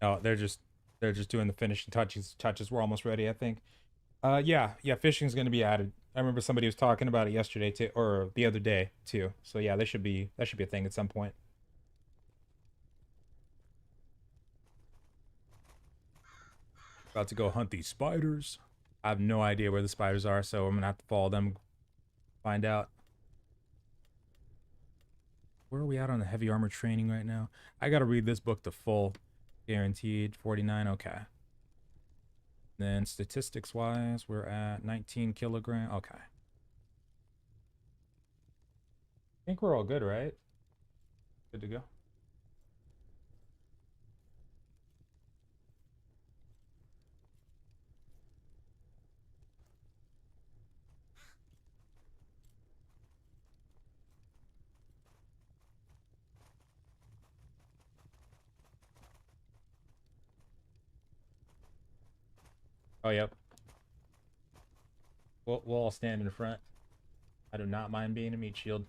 Oh, they're just doing the finishing touches. We're almost ready, I think. Yeah, fishing's gonna be added. I remember somebody was talking about it yesterday too, or the other day too. So yeah, that should be a thing at some point. About to go hunt these spiders. I have no idea where the spiders are, so I'm gonna have to follow them, find out. Where are we at on the heavy armor training right now? I gotta read this book to full. Guaranteed 49. Okay. Then statistics wise, we're at 19 kilogram. Okay. I think we're all good, right? Good to go. Oh, yep. We'll all stand in front. I do not mind being a meat shield.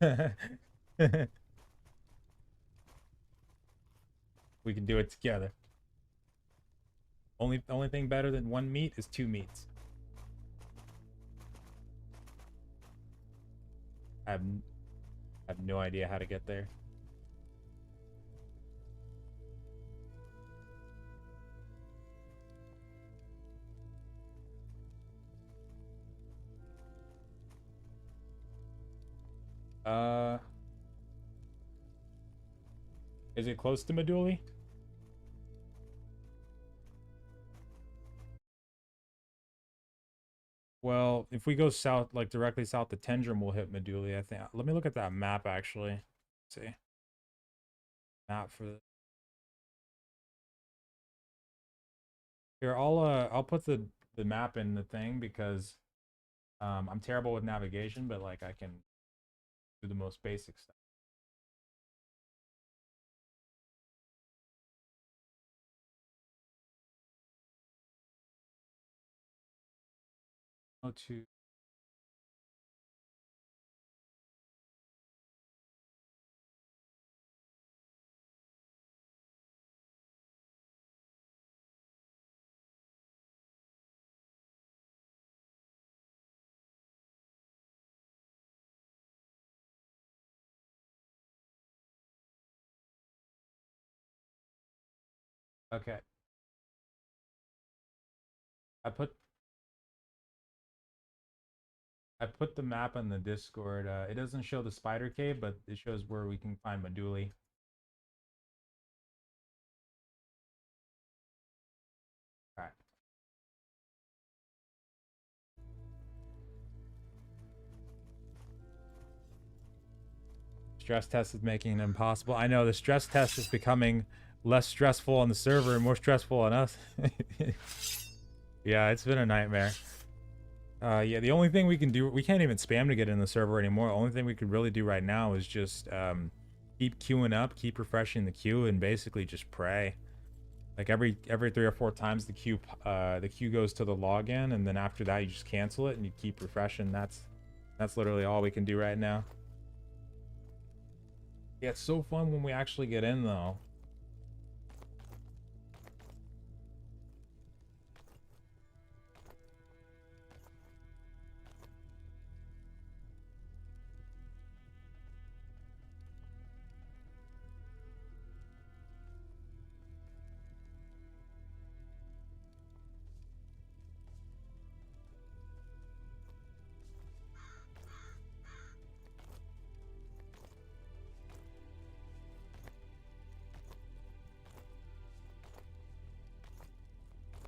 We can do it together. Only thing better than one meat is two meats. I have no idea how to get there. Uh, is it close to Meduli? Well, if we go south, like directly south to Tindrem, we'll hit Meduli, I think. Let me look at that map actually. Let's see. Map for the... Here, I'll put the map in the thing because I'm terrible with navigation, but like I can do the most basic stuff. Go to... Okay. I put I put the map on the Discord. It doesn't show the spider cave, but it shows where we can find Meduli. All right. Stress test is making it impossible. I know the stress test is becoming less stressful on the server and more stressful on us. Yeah, it's been a nightmare. Yeah, the only thing we can do, we can't even spam to get in the server anymore. The only thing we could really do right now is just keep queuing up, keep refreshing the queue, and basically just pray. Like every 3 or 4 times the queue goes to the login, and then after that you just cancel it and you keep refreshing. That's literally all we can do right now. Yeah, it's so fun when we actually get in though.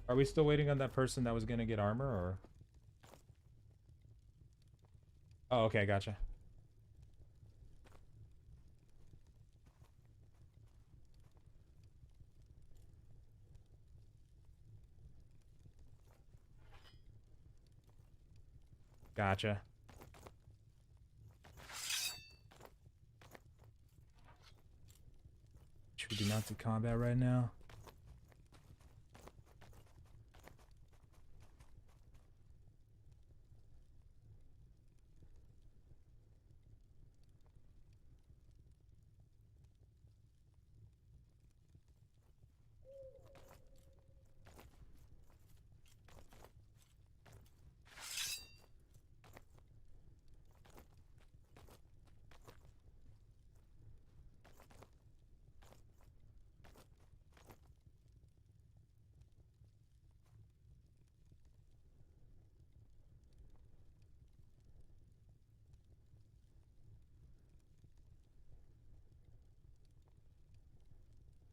Are we still waiting on that person that was gonna get armor, or? Oh, okay, gotcha. Gotcha. Should we do not do combat right now?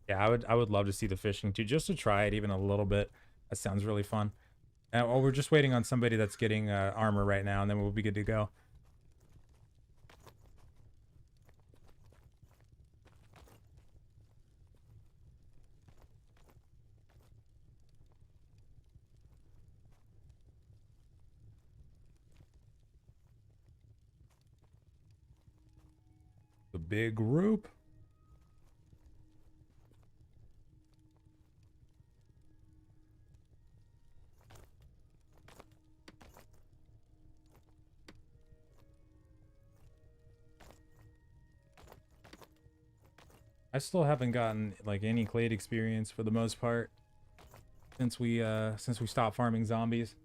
Yeah, I would love to see the fishing too, just to try it even a little bit. That sounds really fun. Well, we're just waiting on somebody that's getting armor right now, and then we'll be good to go. The big group. I still haven't gotten like any clade experience for the most part since we stopped farming zombies.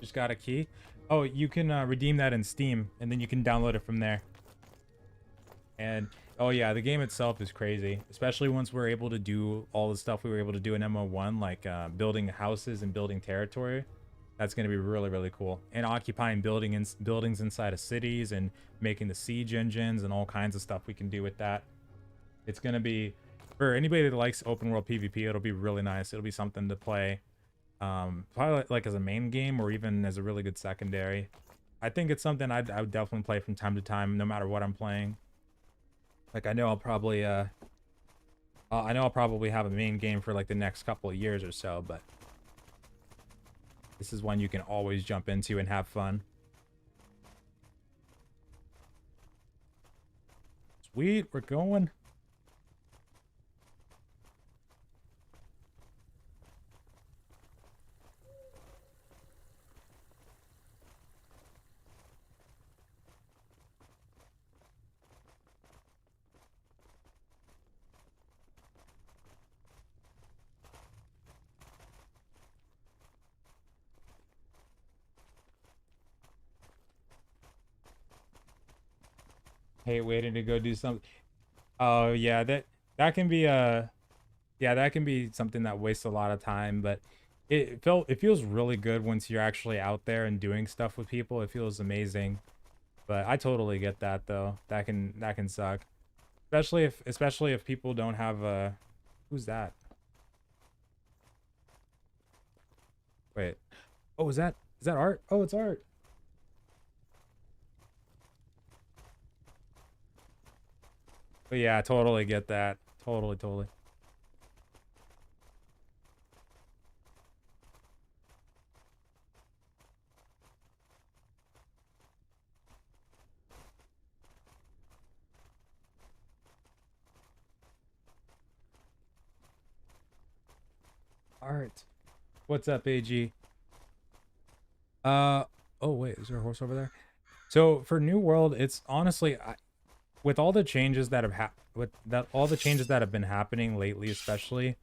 Just got a key. Oh, you can redeem that in Steam, and then you can download it from there. And oh yeah, the game itself is crazy, especially once we're able to do all the stuff we were able to do in MO1, like building houses and building territory. That's going to be really, really cool. And occupying buildings inside of cities and making the siege engines and all kinds of stuff we can do with that. It's going to be, for anybody that likes open world PvP, it'll be really nice. It'll be something to play probably like as a main game or even as a really good secondary. I think it's something I would definitely play from time to time, no matter what I'm playing. Like I know I'll probably have a main game for like the next couple of years or so, but this is one you can always jump into and have fun. Sweet, we're going. Hate waiting to go do something. Oh yeah, that can be yeah, that can be something that wastes a lot of time, but it feels really good once you're actually out there and doing stuff with people. It feels amazing. But I totally get that though. That can suck. Especially if people don't have who's that? Wait. Oh, is that Art? Oh, it's Art. But yeah, I totally get that. Totally. Art. What's up, AG? Uh oh wait, is there a horse over there? So for New World, it's honestly with all the changes that with that all the changes that have been happening lately, especially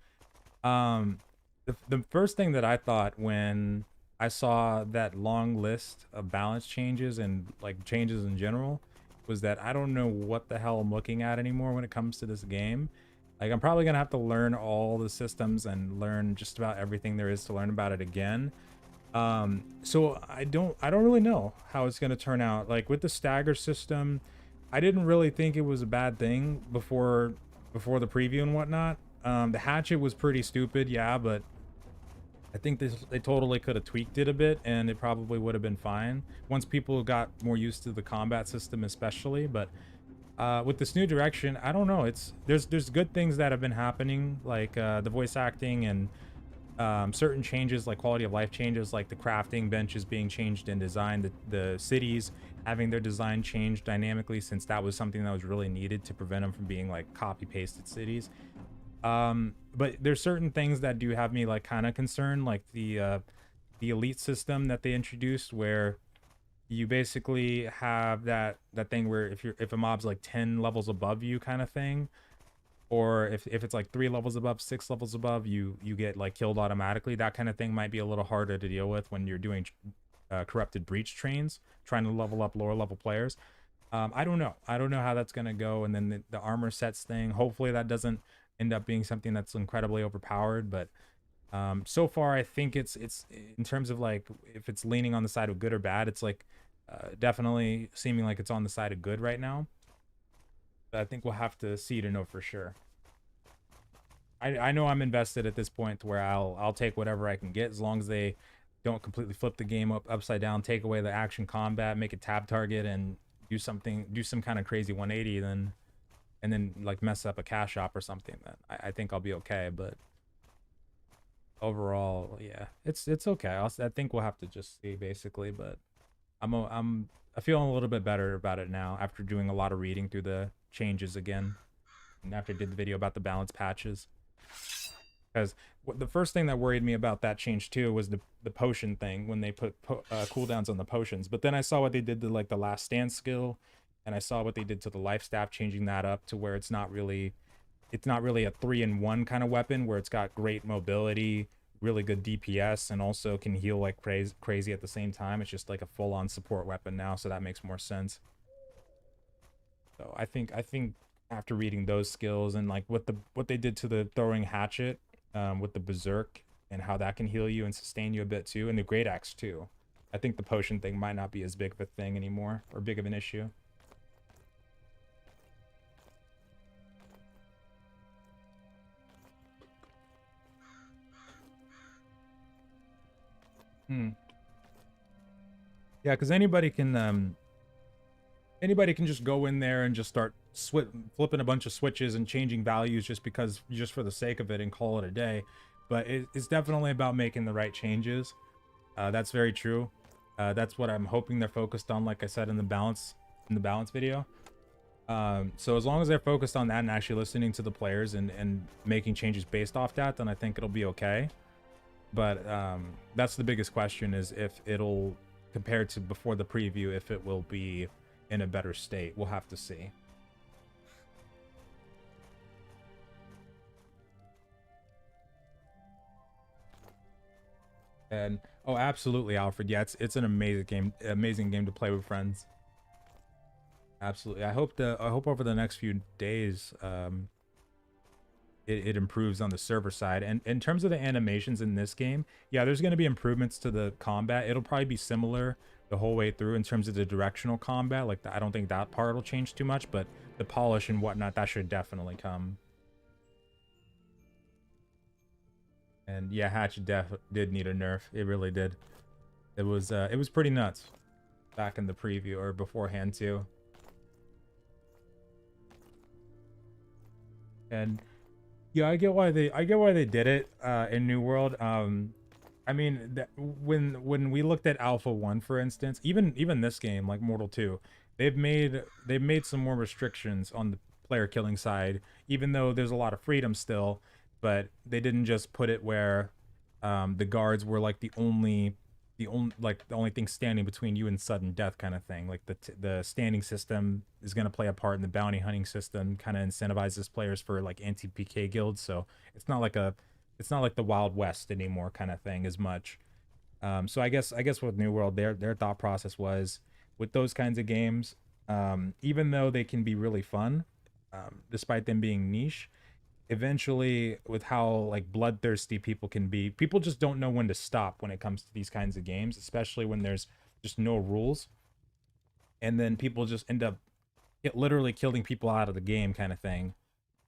um the first thing that I thought when I saw that long list of balance changes and like changes in general was that I don't know what the hell I'm looking at anymore when it comes to this game. Like I'm probably gonna have to learn all the systems and learn just about everything there is to learn about it again. So I don't really know how it's going to turn out. Like with the stagger system, I didn't really think it was a bad thing before the preview and whatnot. The hatchet was pretty stupid, yeah, but I think they totally could have tweaked it a bit and it probably would have been fine once people got more used to the combat system especially. But with this new direction, I don't know. There's good things that have been happening, like the voice acting and certain changes, like quality of life changes, like the crafting benches being changed in design, the cities having their design changed dynamically, since that was something that was really needed to prevent them from being like copy pasted cities. But there's certain things that do have me like kind of concerned, like the elite system that they introduced, where you basically have that thing where if a mob's like 10 levels above you kind of thing, or if it's like 3 levels above, 6 levels above, you get like killed automatically. That kind of thing might be a little harder to deal with when you're doing corrupted breach trains, trying to level up lower level players. I don't know how that's gonna go. And then the armor sets thing, hopefully that doesn't end up being something that's incredibly overpowered. But so far I think it's in terms of like if it's leaning on the side of good or bad, it's like definitely seeming like it's on the side of good right now. But I think we'll have to see to know for sure. I know I'm invested at this point to where I'll take whatever I can get, as long as they don't completely flip the game upside down, take away the action combat, make it tab target, and do some kind of crazy 180, then and then like mess up a cash shop or something. Then I think I'll be okay. But overall, yeah, it's okay. I think we'll have to just see basically. But I feel a little bit better about it now after doing a lot of reading through the changes again, and after I did the video about the balance patches. Because the first thing that worried me about that change too was the potion thing, when they put cooldowns on the potions. But then I saw what they did to like the last stand skill, and I saw what they did to the life staff, changing that up to where it's not really a 3-in-1 kind of weapon, where it's got great mobility, really good DPS, and also can heal like crazy at the same time. It's just like a full-on support weapon now, so that makes more sense. So I think after reading those skills and like what they did to the throwing hatchet, with the berserk, and how that can heal you and sustain you a bit too, and the great axe too, I think the potion thing might not be as big of a thing anymore, or big of an issue. Hmm. Yeah, because anybody can just go in there and just start flipping a bunch of switches and changing values just for the sake of it, and call it a day. But it's definitely about making the right changes. That's very true. That's what I'm hoping they're focused on, like I said in the balance video. So as long as they're focused on that and actually listening to the players and making changes based off that, then I think it'll be okay. But that's the biggest question, is if it'll, compared to before the preview, if it will be in a better state. We'll have to see. And oh, absolutely, Alfred. Yeah, it's an amazing game to play with friends. Absolutely. I hope over the next few days, it improves on the server side. And in terms of the animations in this game, yeah, there's going to be improvements to the combat. It'll probably be similar the whole way through in terms of the directional combat. Like, I don't think that part will change too much, but the polish and whatnot, that should definitely come. And yeah, Hatchet did need a nerf. It really did. It was pretty nuts back in the preview or beforehand too. And yeah, I get why they did it in New World. I mean, when we looked at Alpha 1, for instance, even this game, like Mortal 2, they've made some more restrictions on the player killing side, even though there's a lot of freedom still, but they didn't just put it where the guards were like the only thing standing between you and sudden death kind of thing. Like the standing system is going to play a part in the bounty hunting system, kind of incentivizes players for like anti-PK guilds, so it's not like the Wild West anymore kind of thing as much. So I guess with New World, their thought process was with those kinds of games, even though they can be really fun, despite them being niche, eventually with how like bloodthirsty people can be, people just don't know when to stop when it comes to these kinds of games, especially when there's just no rules, and then people just end up literally killing people out of the game kind of thing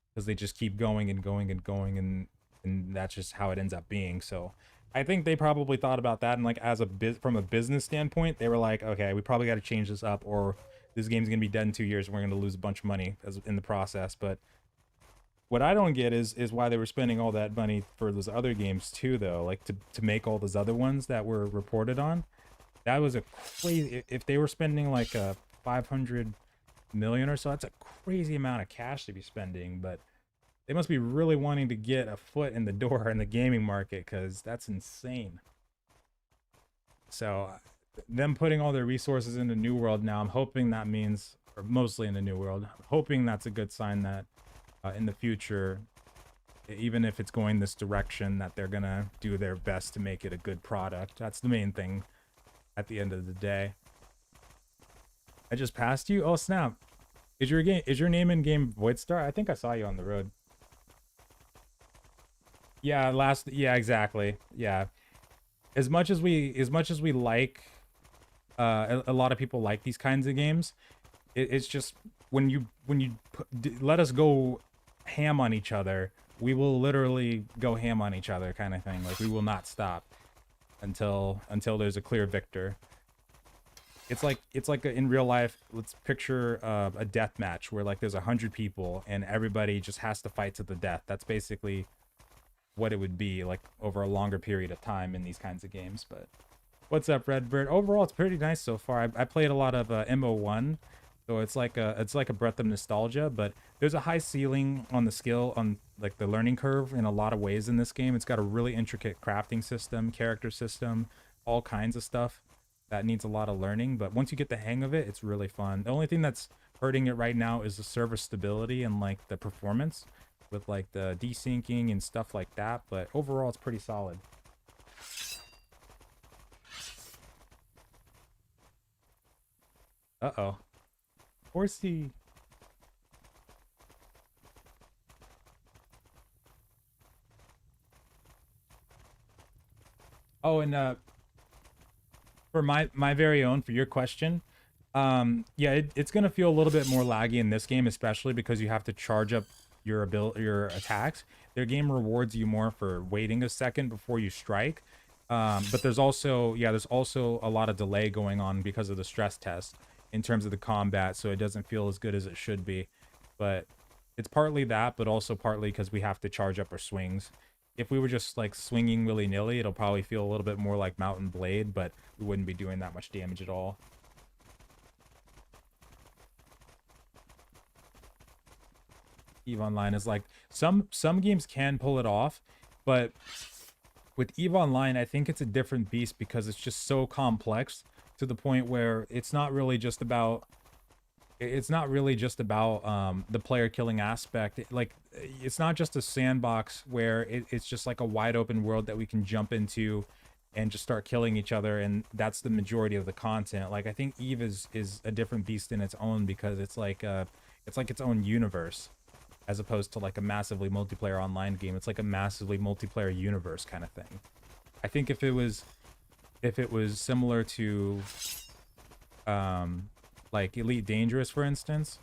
because they just keep going and going and going, and that's just how it ends up being. So I think they probably thought about that, and like as from a business standpoint, they were like, okay, we probably got to change this up, or this game's gonna be dead in 2 years and we're gonna lose a bunch of money in the process. But what I don't get is why they were spending all that money for those other games too, though. Like to make all those other ones that were reported on. That was a crazy. If they were spending like a 500 million or so, that's a crazy amount of cash to be spending. But they must be really wanting to get a foot in the door in the gaming market, because that's insane. So them putting all their resources into New World now, I'm hoping that means, or mostly in the New World, I'm hoping that's a good sign that in the future, even if it's going this direction, that they're gonna do their best to make it a good product. That's the main thing at the end of the day. I just passed you? Oh snap. Is your name in game Voidstar? I think I saw you on the road. Yeah, yeah, exactly. Yeah. As much as we like a lot of people like these kinds of games, it's just when you let us go ham on each other, we will literally go ham on each other kind of thing. Like, we will not stop until there's a clear victor. It's like in real life. Let's picture a death match where like there's 100 people and everybody just has to fight to the death. That's basically what it would be like over a longer period of time in these kinds of games. But what's up, Redbird? Overall, it's pretty nice so far. I played a lot of MO1, so it's like a breath of nostalgia. But there's a high ceiling on the skill, on like the learning curve in a lot of ways in this game. It's got a really intricate crafting system, character system, all kinds of stuff that needs a lot of learning. But once you get the hang of it, it's really fun. The only thing that's hurting it right now is the server stability and like the performance with like the desyncing and stuff like that. But overall, it's pretty solid. Uh-oh. Horsey. Oh, and for my very own, for your question, yeah, it's gonna feel a little bit more laggy in this game, especially because you have to charge up your attacks. Their game rewards you more for waiting a second before you strike. But there's also a lot of delay going on because of the stress test in terms of the combat, so it doesn't feel as good as it should be. But it's partly that, but also partly because we have to charge up our swings. If we were just like swinging willy-nilly, it'll probably feel a little bit more like Mountain Blade, but we wouldn't be doing that much damage at all. EVE Online is like, some games can pull it off, but with EVE Online, I think it's a different beast because it's just so complex to the point where it's not really just about the player killing aspect. Like, it's not just a sandbox where it's just like a wide open world that we can jump into and just start killing each other, and that's the majority of the content. Like, I think EVE is a different beast in its own because it's like its own universe. as opposed to like a massively multiplayer online game. It's like a massively multiplayer universe kind of thing. I think if it was similar to like Elite Dangerous, for instance.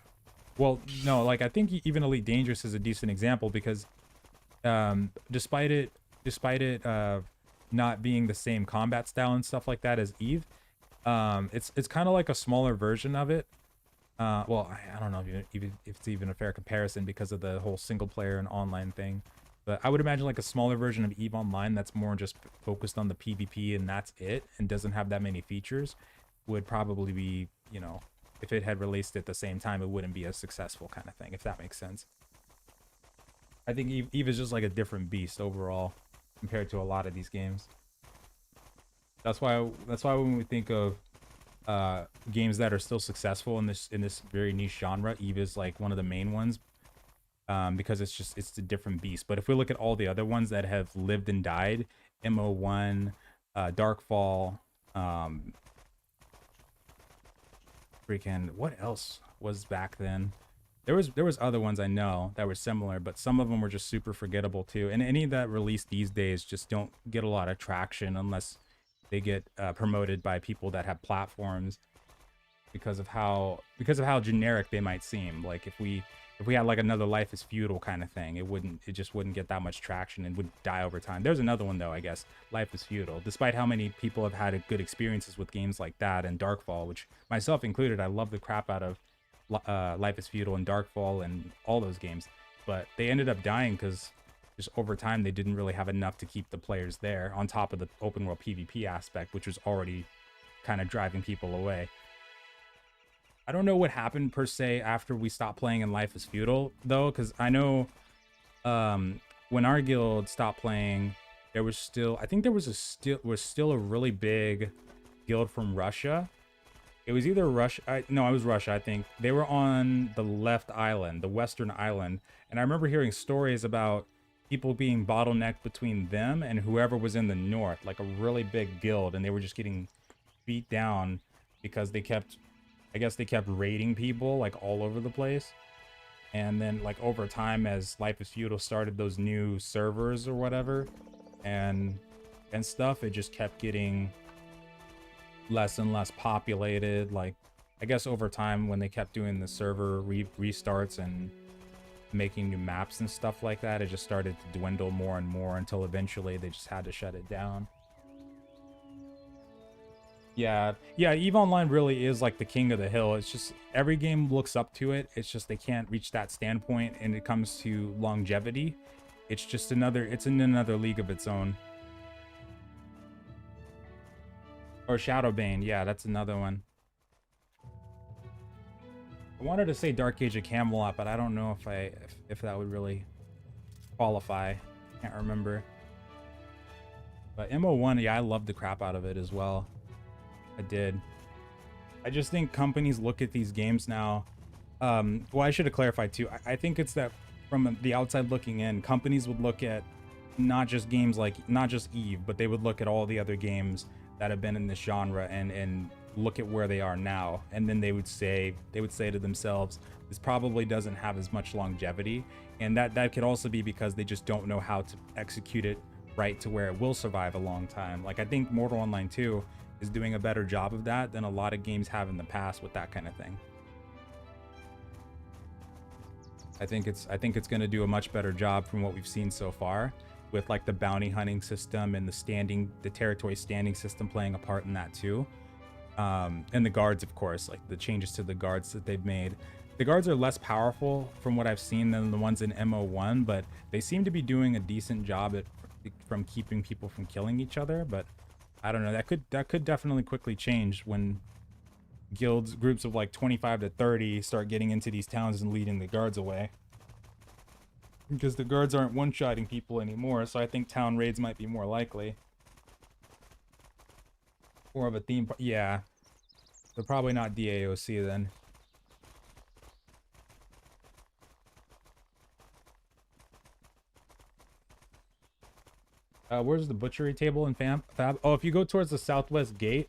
Well, no, like I think even Elite Dangerous is a decent example because despite it not being the same combat style and stuff like that as Eve, it's kind of like a smaller version of it. Well, I don't know if it's even a fair comparison because of the whole single player and online thing. But I would imagine like a smaller version of Eve Online that's more just focused on the PvP and that's it, and doesn't have that many features, would probably be, you know, if it had released at the same time, it wouldn't be as successful kind of thing, if that makes sense. I think Eve is just like a different beast overall compared to a lot of these games. That's why when we think of games that are still successful in this very niche genre, Eve is like one of the main ones, because it's a different beast. But if we look at all the other ones that have lived and died, MO1, Darkfall, freaking what else was back then? There was other ones I know that were similar, but some of them were just super forgettable too. And any that released these days just don't get a lot of traction unless they get promoted by people that have platforms, because of how generic they might seem. Like if we had like another Life is Feudal kind of thing, it just wouldn't get that much traction and would die over time. There's another one though, I guess, Life is Feudal. Despite how many people have had good experiences with games like that and Darkfall, which myself included, I love the crap out of Life is Feudal and Darkfall and all those games, but they ended up dying because just over time they didn't really have enough to keep the players there, on top of the open world PvP aspect, which was already kind of driving people away. I don't know what happened per se after we stopped playing in Life is Feudal though, because I know when our guild stopped playing, there was still, I think there was still a really big guild from Russia. It was either Russia, no, it was Russia, I think. They were on the left island, the western island, and I remember hearing stories about people being bottlenecked between them and whoever was in the north, like a really big guild, and they were just getting beat down because they kept, I guess they kept raiding people like all over the place. And then like over time, as Life is Feudal started those new servers or whatever and stuff, it just kept getting less and less populated. Like I guess over time, when they kept doing the server restarts and making new maps and stuff like that, it just started to dwindle more and more until eventually they just had to shut it down. Yeah, Eve Online really is like the king of the hill. It's just every game looks up to it. It's just they can't reach that standpoint, and it comes to longevity. It's just it's in another league of its own. Or Shadowbane, yeah, that's another one. I wanted to say Dark Age of Camelot, but I don't know if that would really qualify. Can't remember. But MO1, yeah, I loved the crap out of it as well. I did. I just think companies look at these games now. Well, I should have clarified too. I think it's that from the outside looking in, companies would look at not just games like, not just Eve, but they would look at all the other games that have been in this genre and look at where they are now. And then they would say to themselves, this probably doesn't have as much longevity. And that could also be because they just don't know how to execute it right to where it will survive a long time. Like I think Mortal Online 2 is doing a better job of that than a lot of games have in the past with that kind of thing. I think it's going to do a much better job from what we've seen so far, with like the bounty hunting system and the territory standing system playing a part in that too. And the guards, of course, like the changes to the guards that they've made. The guards are less powerful from what I've seen than the ones in MO1, but they seem to be doing a decent job from keeping people from killing each other. But I don't know, that could definitely quickly change when groups of like 25 to 30 start getting into these towns and leading the guards away, because the guards aren't one-shotting people anymore. So I think town raids might be more likely. More of a theme. Yeah, they're probably not DAOC then. Where's the butchery table in Fab? Oh, if you go towards the southwest gate.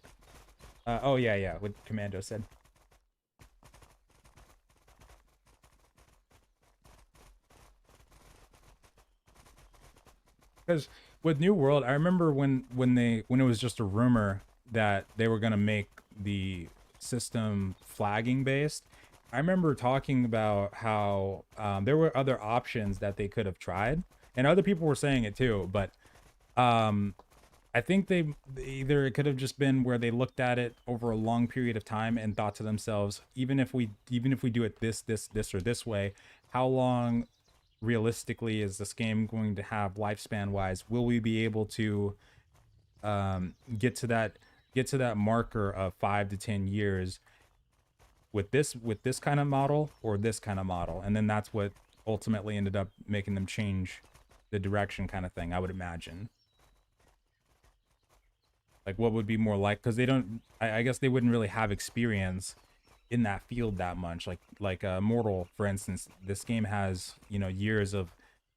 Oh yeah, what Commando said. Because with New World, I remember when it was just a rumor that they were gonna make the system flagging based. I remember talking about how there were other options that they could have tried, and other people were saying it too. But um, I think they either it could have just been where they looked at it over a long period of time and thought to themselves, even if we do it this or this way, how long realistically is this game going to have lifespan wise? Will we be able to get to that marker of 5 to 10 years with this kind of model or this kind of model? And then that's what ultimately ended up making them change the direction, kind of thing, I would imagine. Like what would be more like, because they don't, I guess they wouldn't really have experience in that field that much. Like Mortal, for instance, this game has, years of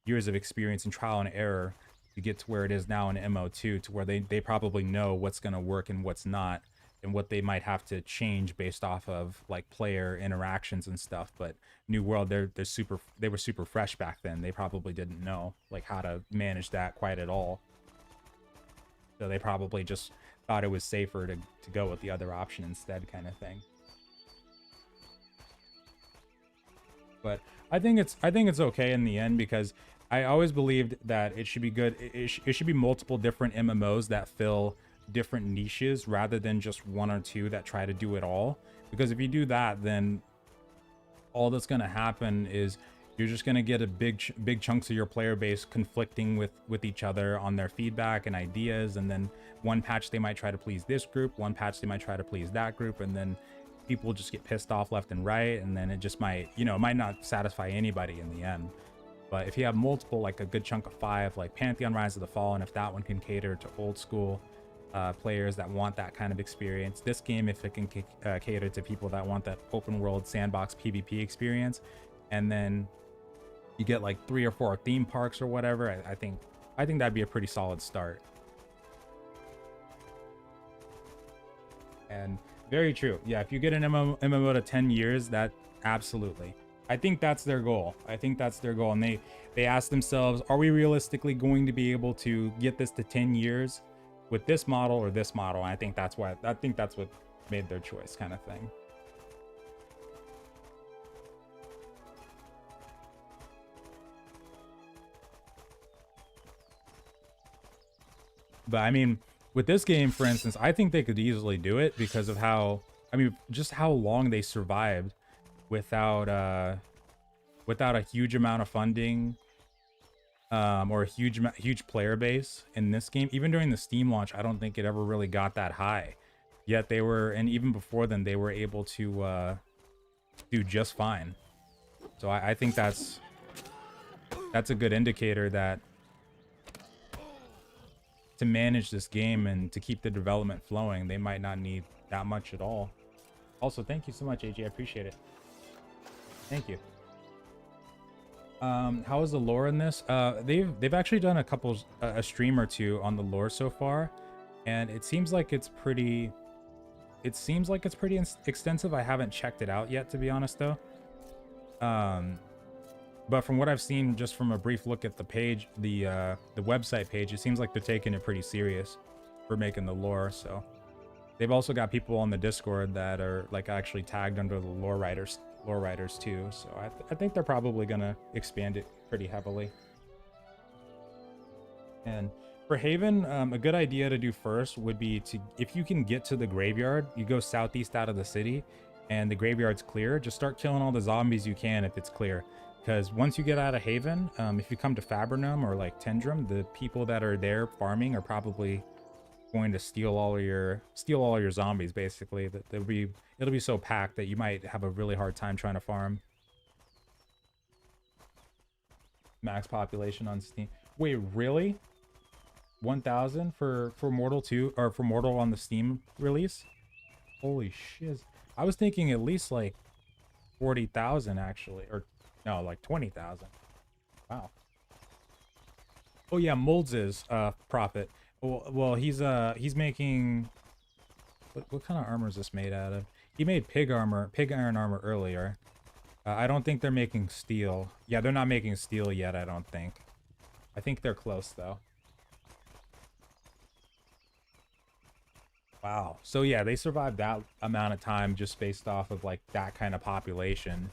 experience and trial and error to get to where it is now in MO2, to where they probably know what's going to work and what's not, and what they might have to change based off of like player interactions and stuff. But New World, they were super fresh back then. They probably didn't know like how to manage that quite at all. So they probably just thought it was safer to go with the other option instead, kind of thing. But I think it's okay in the end, because I always believed that it should be good. It should be multiple different MMOs that fill different niches rather than just one or two that try to do it all. Because if you do that, then all that's going to happen is you're just going to get a big chunks of your player base conflicting with each other on their feedback and ideas. And then one patch they might try to please this group, one patch they might try to please that group, and then people just get pissed off left and right, and then it just might, it might not satisfy anybody in the end. But if you have multiple, like a good chunk of 5, like Pantheon Rise of the Fallen, if that one can cater to old school players that want that kind of experience, this game, if it can cater to people that want that open world sandbox PvP experience, and then you get like 3 or 4 theme parks or whatever, I think that'd be a pretty solid start. And very true. Yeah, if you get an MMO to 10 years, that absolutely. I think that's their goal. And they ask themselves, are we realistically going to be able to get this to 10 years with this model or this model? And I think that's what made their choice, kind of thing. But I mean, with this game, for instance, I think they could easily do it because of just how long they survived without a huge amount of funding, or a huge player base in this game. Even during the Steam launch, I don't think it ever really got that high. Yet they were, and even before then, they were able to do just fine. So I think that's a good indicator that to manage this game and to keep the development flowing, they might not need that much at all. Also, thank you so much, AG. I appreciate it. Thank you. How is the lore in this? They've actually done a stream or two on the lore so far, and it seems like it's pretty extensive. I haven't checked it out yet, to be honest, though. But from what I've seen, just from a brief look at the page, the website page, it seems like they're taking it pretty serious for making the lore. So they've also got people on the Discord that are like actually tagged under the lore writers too. So I think they're probably gonna expand it pretty heavily. And for Haven, a good idea to do first would be if you can get to the graveyard, you go southeast out of the city, and the graveyard's clear. Just start killing all the zombies you can if it's clear. Because once you get out of Haven, if you come to Fabrinum or like Tindrem, the people that are there farming are probably going to steal all your zombies. Basically, it'll be so packed that you might have a really hard time trying to farm. Max population on Steam. Wait, really? 1,000 for Mortal 2 or for Mortal on the Steam release? Holy shit! I was thinking at least like 40,000 actually, or no, like 20,000. Wow. Oh yeah, Molds' profit. Well, he's making what kind of armor is this made out of? He made pig iron armor earlier. I don't think they're making steel. Yeah, they're not making steel yet, I don't think. I think they're close though. Wow. So yeah, they survived that amount of time just based off of like that kind of population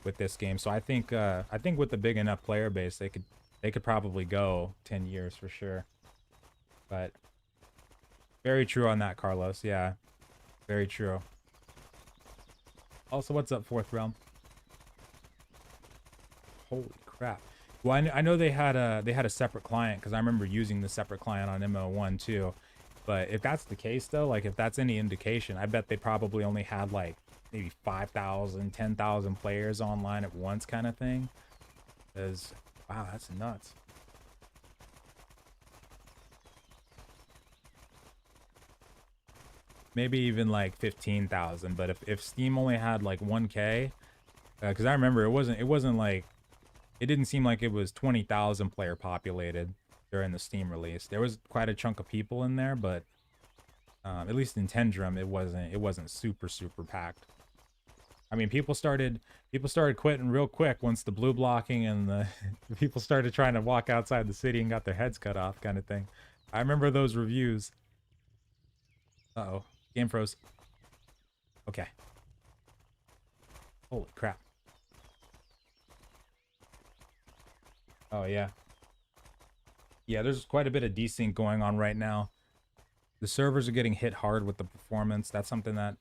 with this game. So I think with the big enough player base, they could probably go 10 years for sure. But very true on that, Carlos. Yeah, very true. Also, what's up, Fourth Realm? Holy crap. Well, I know they had a separate client because I remember using the separate client on MO1 too. But if that's the case though, like if that's any indication, I bet they probably only had like maybe 5,000, 10,000 players online at once kind of thing. Because wow, that's nuts. Maybe even like 15,000. But if Steam only had like 1K, because I remember it wasn't like it didn't seem like it was 20,000 player populated during the Steam release. There was quite a chunk of people in there, but at least in Tindrem, it wasn't super packed. I mean, people started quitting real quick once the blue blocking and the people started trying to walk outside the city and got their heads cut off, kind of thing. I remember those reviews. Uh-oh, game froze. Okay. Holy crap. Oh yeah. Yeah, there's quite a bit of desync going on right now. The servers are getting hit hard with the performance. That's something that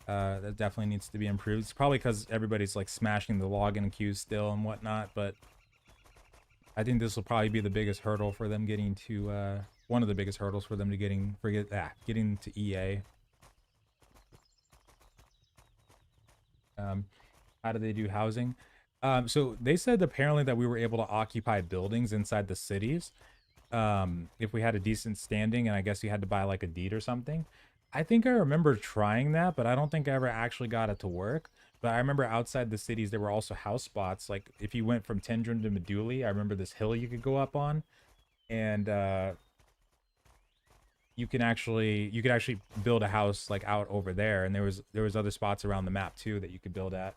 that definitely needs to be improved. It's probably because everybody's like smashing the login queues still and whatnot, but I think this will probably be the biggest hurdle for them getting to one of the biggest hurdles for them to getting to EA. How do they do housing? So they said apparently that we were able to occupy buildings inside the cities if we had a decent standing, and I guess you had to buy like a deed or something. I think I remember trying that, but I don't think I ever actually got it to work. But I remember outside the cities there were also house spots. Like if you went from Tindrem to Meduli, I remember this hill you could go up on, and you could actually build a house like out over there. And there was other spots around the map too that you could build at.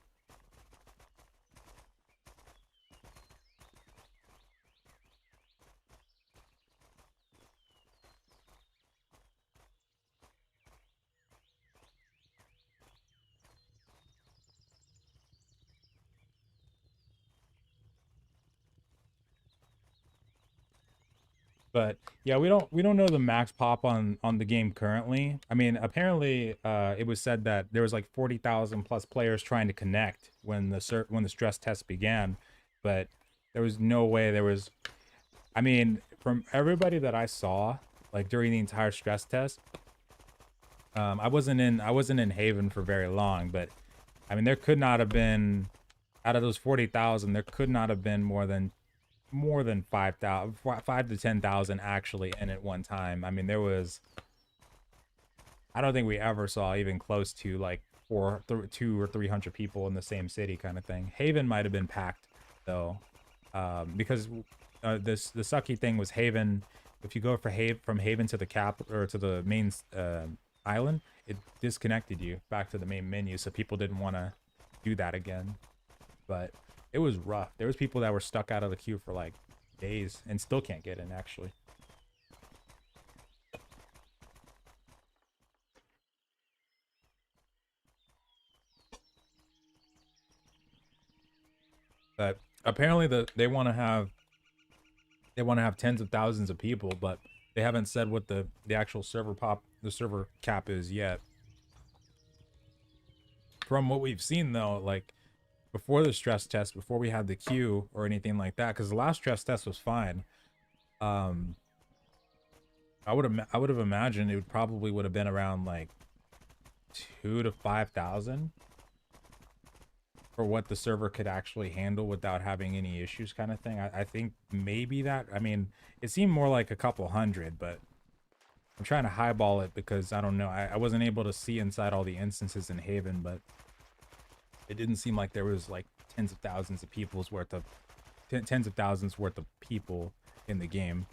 But yeah, we don't know the max pop on the game currently. I mean, apparently it was said that there was like 40,000 plus players trying to connect when the stress test began, but there was no way there was. I mean, from everybody that I saw like during the entire stress test, I wasn't in Haven for very long, but I mean there could not have been out of those 40,000 there could not have been more than 5,000, 5 to 10,000 actually in at one time. I mean, there was, I don't think we ever saw even close to like 2 or 300 people in the same city kind of thing. Haven might have been packed though, because the sucky thing was Haven. If you go from Haven to the cap or to the main island, it disconnected you back to the main menu, so people didn't want to do that again. But it was rough. There was people that were stuck out of the queue for like days and still can't get in actually. But apparently they want to have tens of thousands of people, but they haven't said what the actual the server cap is yet. From what we've seen though, like before the stress test, before we had the queue or anything like that, because the last stress test was fine. Um, I would have imagined it would have been around like 2 to 5,000 for what the server could actually handle without having any issues, kind of thing. I think maybe that. I mean, it seemed more like a couple hundred, but I'm trying to highball it because I don't know. I wasn't able to see inside all the instances in Haven, but it didn't seem like there was like tens of thousands of people in the game.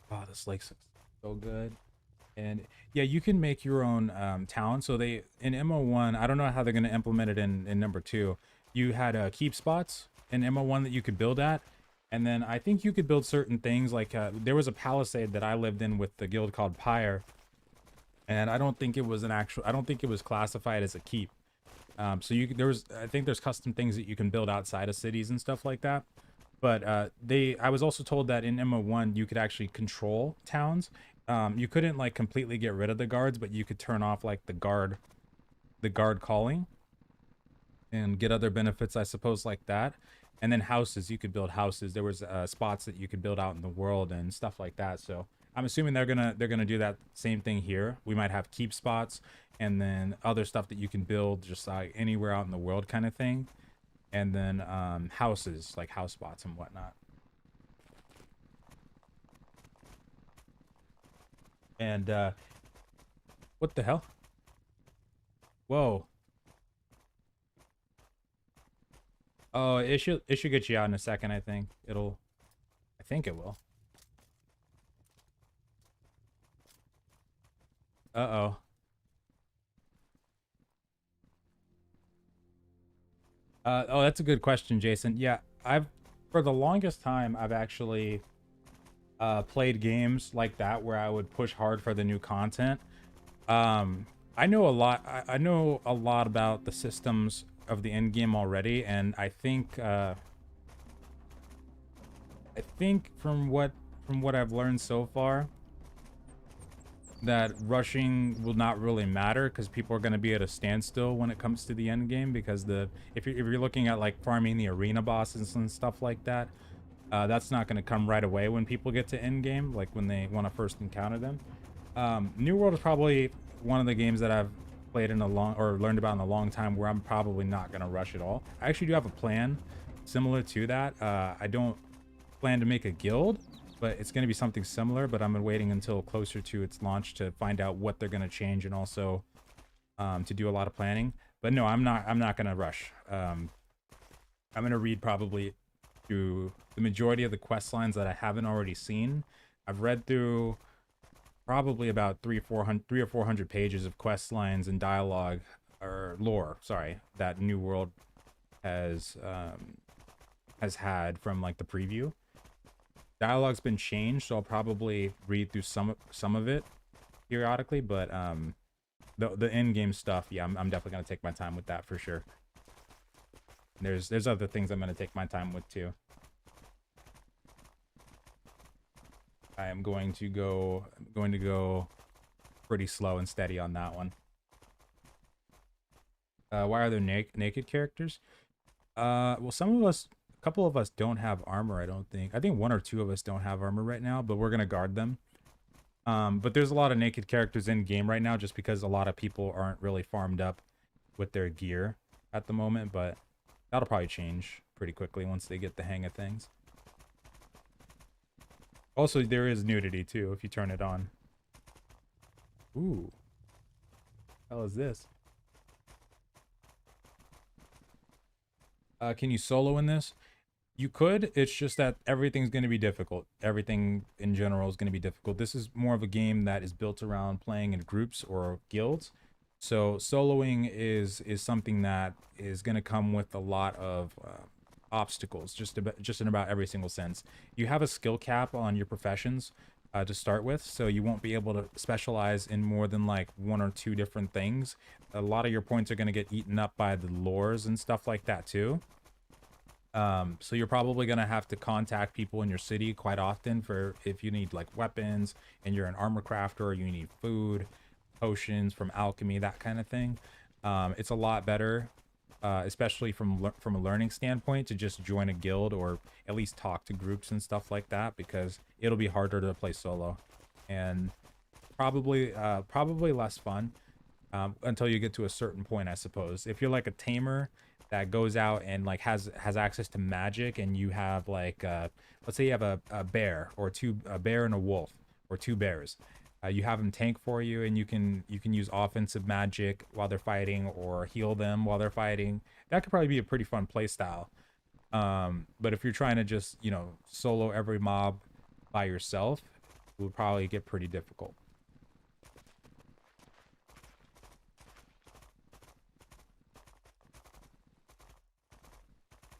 Oh, this lake's so good. And yeah, you can make your own town. So they in MO1, I don't know how they're going to implement it in number 2. You had keep spots in MO1 that you could build at, And then I think you could build certain things like there was a palisade that I lived in with the guild called Pyre, and I don't think it was an actual. I don't think it was classified as a keep. So I think there's custom things that you can build outside of cities and stuff like that. But I was also told that in MO1 you could actually control towns. You couldn't like completely get rid of the guards, but you could turn off like the guard calling, and get other benefits, I suppose, like that. And then houses, you could build houses. There was spots that you could build out in the world and stuff like that. So I'm assuming they're gonna do that same thing here. We might have keep spots and then other stuff that you can build just like anywhere out in the world kind of thing. And then houses, like house spots and whatnot. And what the hell? Whoa. Oh, it should get you out in a second, I think. I think it will. Uh-oh. Oh, that's a good question, Jason. Yeah, for the longest time, I've actually played games like that where I would push hard for the new content. I know a lot. I know a lot about the systems of the end game already, and I think from what I've learned so far, that rushing will not really matter because people are going to be at a standstill when it comes to the end game, because if you're looking at like farming the arena bosses and stuff like that, that's not going to come right away when people get to end game, like when they want to first encounter them. New World is probably one of the games that I've played in a long or learned about in a long time where I'm probably not going to rush at all. I actually do have a plan similar to that. I don't plan to make a guild, but it's going to be something similar, but I'm waiting until closer to its launch to find out what they're going to change, and also to do a lot of planning. But no, I'm not going to rush. I'm going to read probably through the majority of the quest lines that I haven't already seen. I've read through probably about 300 or 400 pages of quest lines and dialogue, or lore, sorry, that New World has had from like the preview. Dialogue's been changed, so I'll probably read through some of it periodically, but the end game stuff, yeah, I'm definitely gonna take my time with that for sure. There's other things I'm gonna take my time with too. I'm going to go pretty slow and steady on that one. Why are there naked characters? Well, a couple of us don't have armor, I don't think. I think one or two of us don't have armor right now, but we're gonna guard them. But there's a lot of naked characters in game right now just because a lot of people aren't really farmed up with their gear at the moment, but that'll probably change pretty quickly once they get the hang of things. Also, there is nudity too if you turn it on. Ooh. Hell is this? Can you solo in this? You could. It's just that everything's going to be difficult. Everything in general is going to be difficult. This is more of a game that is built around playing in groups or guilds. So soloing is something that is going to come with a lot of obstacles, just in about every single sense. You have a skill cap on your professions to start with, so you won't be able to specialize in more than like one or two different things. A lot of your points are going to get eaten up by the lures and stuff like that too. So you're probably going to have to contact people in your city quite often for if you need like weapons and you're an armor crafter, or you need food, potions from alchemy, that kind of thing. It's a lot better, especially from a learning standpoint, to just join a guild or at least talk to groups and stuff like that, because it'll be harder to play solo and probably less fun until you get to a certain point, I suppose. If you're like a tamer that goes out and like has access to magic, and you have like let's say you have a bear or a bear and a wolf, or two bears, you have them tank for you, and you can use offensive magic while they're fighting, or heal them while they're fighting. That could probably be a pretty fun play style. But if you're trying to just, solo every mob by yourself, it would probably get pretty difficult.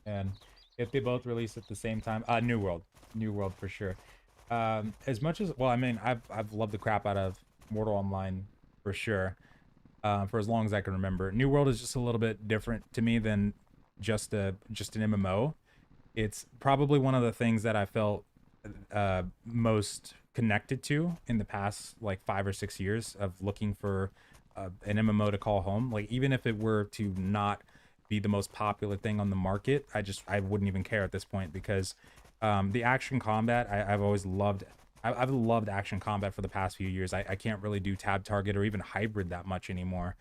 And If they both release at the same time, New World, New World for sure. As much as, well, I mean, I've loved the crap out of Mortal Online for sure. For as long as I can remember. New World is just a little bit different to me than just an MMO. It's probably one of the things that I felt most connected to in the past like 5 or 6 years of looking for an MMO to call home. Like even if it were to not be the most popular thing on the market, I wouldn't even care at this point because the action combat I've always loved. I've loved action combat for the past few years. I can't really do tab target or even hybrid that much anymore,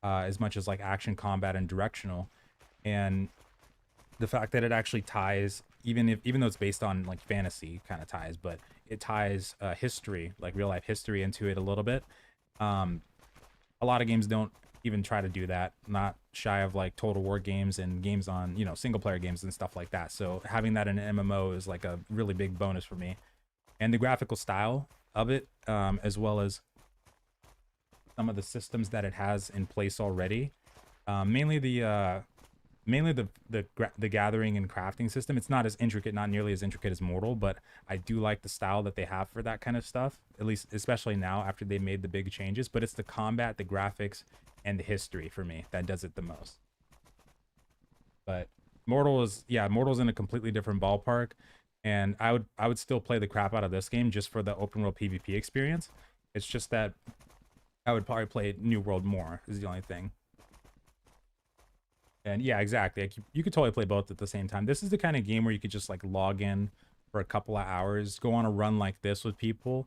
as much as like action combat and directional. And the fact that it actually ties, even though it's based on like fantasy kind of ties, but it ties history, like real life history, into it a little bit. Um, a lot of games don't even try to do that. Not shy of like Total War games and games on single player games and stuff like that. So having that in an MMO is like a really big bonus for me, and the graphical style of it, as well as some of the systems that it has in place already. Mainly the gathering and crafting system. It's not as intricate, not nearly as intricate as Mortal, but I do like the style that they have for that kind of stuff. At least, especially now after they made the big changes. But it's the combat, the graphics, and the history for me that does it the most. But Mortal's in a completely different ballpark, and I would still play the crap out of this game just for the open world PvP experience. It's just that I would probably play New World more is the only thing. And yeah, exactly. Like you could totally play both at the same time. This is the kind of game where you could just like log in for a couple of hours, go on a run like this with people,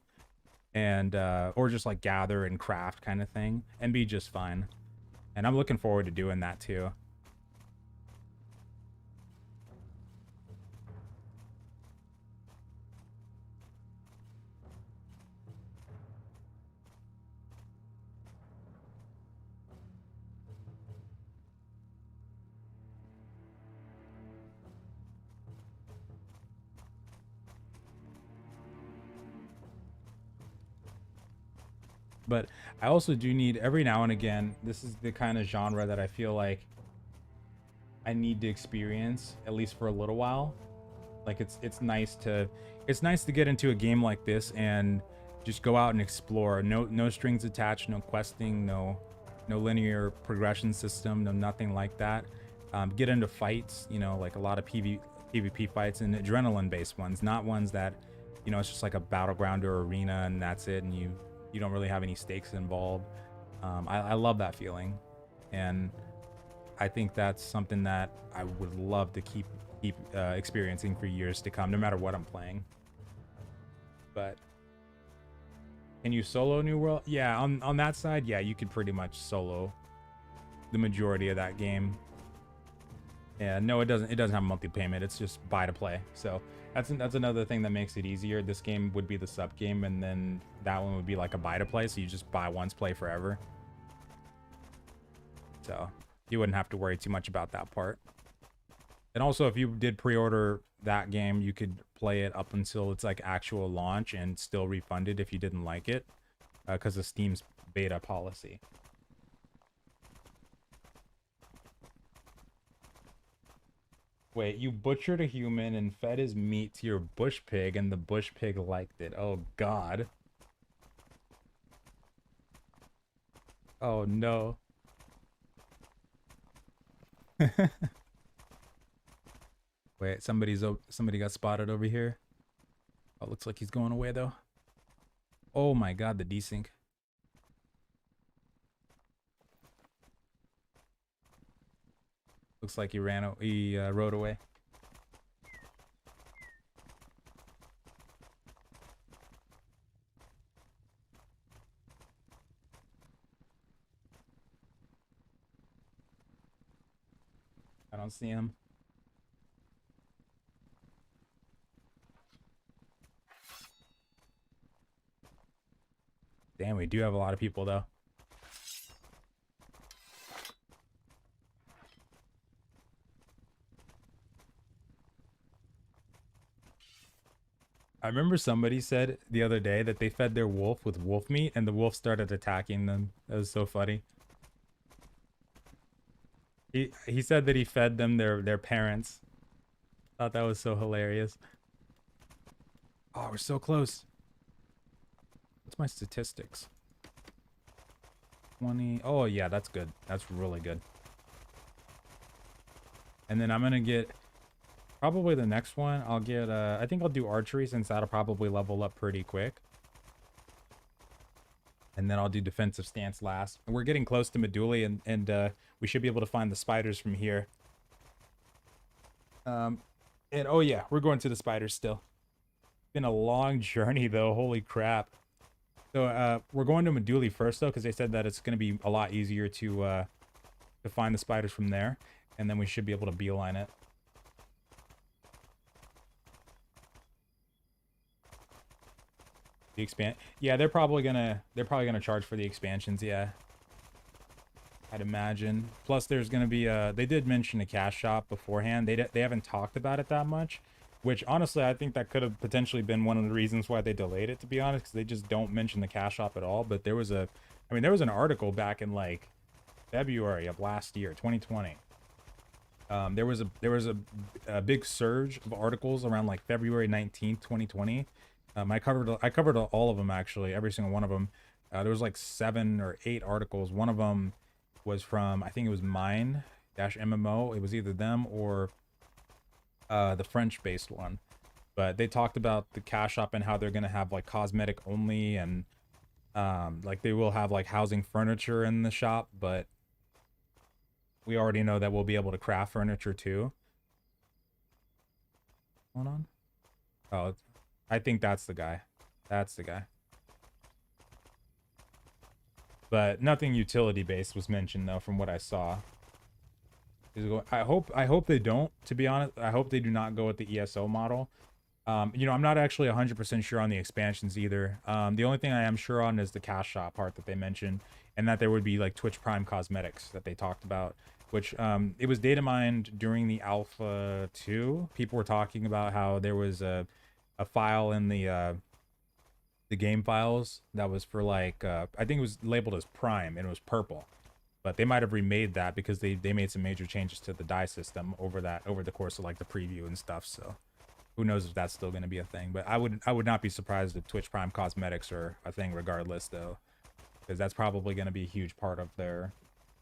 and or just like gather and craft kind of thing, and be just fine. And I'm looking forward to doing that too. But I also do need every now and again. This is the kind of genre that I feel like I need to experience at least for a little while. Like it's nice to get into a game like this and just go out and explore. No strings attached, no questing, no linear progression system, no nothing like that. Get into fights, like a lot of PvP fights and adrenaline based ones, not ones that it's just like a battleground or arena and that's it, and you don't really have any stakes involved. I love that feeling, and I think that's something that I would love to keep experiencing for years to come, no matter what I'm playing. But can you solo New World? Yeah, on that side, yeah, you could pretty much solo the majority of that game. Yeah, no, it doesn't. It doesn't have monthly payment. It's just buy to play. So that's another thing that makes it easier. This game would be the sub game, and then that one would be like a buy to play. So you just buy once, play forever. So you wouldn't have to worry too much about that part. And also, if you did pre-order that game, you could play it up until it's like actual launch and still refund it if you didn't like it, because of Steam's beta policy. Wait, you butchered a human and fed his meat to your bush pig, and the bush pig liked it. Oh, God. Oh, no. Wait, somebody got spotted over here. Oh, looks like he's going away, though. Oh, my God, the desync. Looks like he rode away. I don't see him. Damn, we do have a lot of people, though. I remember somebody said the other day that they fed their wolf with wolf meat and the wolf started attacking them. That was so funny. He said that he fed them their parents Thought that was so hilarious. Oh, we're so close. What's my statistics? 20. Oh, yeah, that's good. That's really good. And then I'm going to get probably the next one. I'll get, I think I'll do archery since that'll probably level up pretty quick. And then I'll do defensive stance last. And we're getting close to Meduli, and we should be able to find the spiders from here. And oh yeah, we're going to the spiders still. Been a long journey though. Holy crap. So we're going to Meduli first though, because they said that it's going to be a lot easier to find the spiders from there, and then we should be able to beeline it. The expand, yeah, they're probably gonna charge for the expansions, yeah. I'd imagine. Plus, there's gonna be they did mention a cash shop beforehand. They haven't talked about it that much, which honestly I think that could have potentially been one of the reasons why they delayed it, to be honest, because they just don't mention the cash shop at all. But there was a, I mean, there was an article back in like February of last year, 2020. There was a big surge of articles around like February 19th, 2020. I covered all of them actually, every single one of them. There was like 7 or 8 articles. One of them was from, I think it was Mine-MMO. It was either them or the French-based one. But they talked about the cash shop and how they're gonna have like cosmetic only, and like they will have like housing furniture in the shop, but we already know that we'll be able to craft furniture too. Hold on. Oh, I think that's the guy. That's the guy. But nothing utility based was mentioned though, from what I saw. I hope they don't, to be honest. I hope they do not go with the ESO model. You know, I'm not actually 100% sure on the expansions either. The only thing I am sure on is the cash shop part that they mentioned, and that there would be like Twitch Prime cosmetics that they talked about, which it was data mined during the alpha 2. People were talking about how there was a file in the game files that was for like I think it was labeled as Prime and it was purple, but they might have remade that because they made some major changes to the die system over the course of like the preview and stuff. So who knows if that's still going to be a thing. But I would not be surprised if Twitch Prime cosmetics are a thing regardless though, because that's probably going to be a huge part of their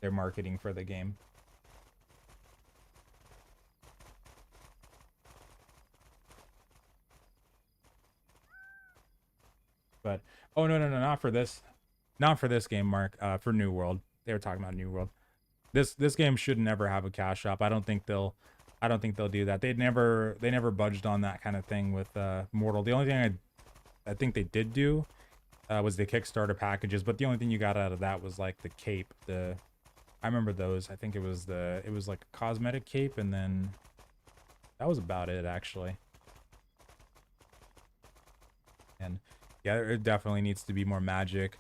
marketing for the game. But oh no, not for this, game, Mark. For New World, they were talking about New World. This game should never have a cash shop. I don't think they'll do that. They never budged on that kind of thing with Mortal. The only thing I think they did do was the Kickstarter packages, but the only thing you got out of that was like the cape. I remember those. I think it was like a cosmetic cape, and then that was about it actually. And yeah, it definitely needs to be more magic.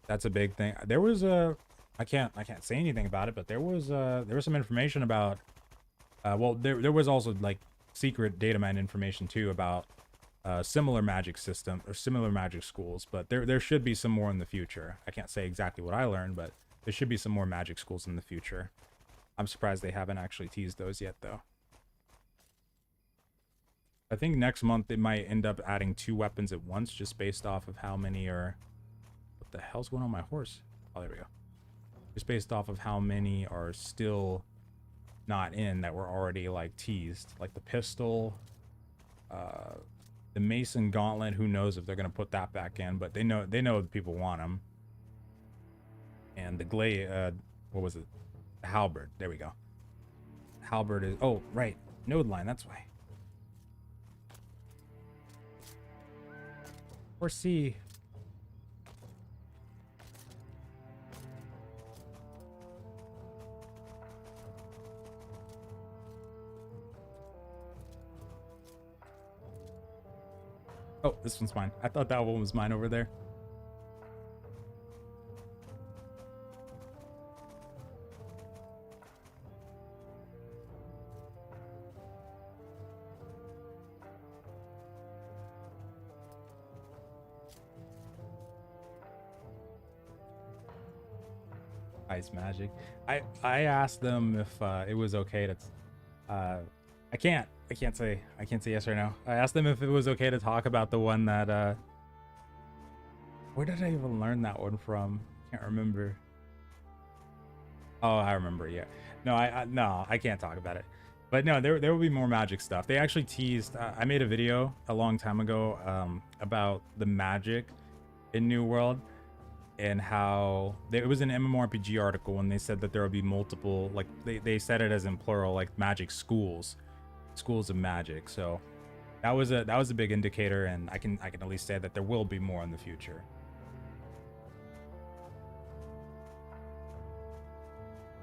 That's a big thing. There was I can't say anything about it, but there was some information about well, there was also like secret data mine information too about similar magic system or similar magic schools, but there should be some more in the future. I can't say exactly what I learned, but there should be some more magic schools in the future. I'm surprised they haven't actually teased those yet though. I think next month it might end up adding 2 weapons at once, just based off of how many are... What the hell's going on my horse? Oh, there we go. Just based off of how many are still not in that were already like teased. Like the pistol, the Mason Gauntlet, who knows if they're going to put that back in, but they know people want them. And the Glade, what was it? The Halberd, there we go. Halberd is... Oh, right. Node line, that's why. Or C. Oh, this one's mine. I thought that one was mine over there. Ice magic. I asked them if it was okay to I can't can't say yes or no. I asked them if it was okay to talk about the one that where did I even learn that one from? Can't remember. Oh, I remember. Yeah. No, no, I can't talk about it. But no, there will be more magic stuff. They actually teased. I made a video a long time ago about the magic in New World and how it was an MMORPG article, and they said that there will be multiple, like they said it as in plural, like magic schools of magic. So that was a big indicator, and I can at least say that there will be more in the future.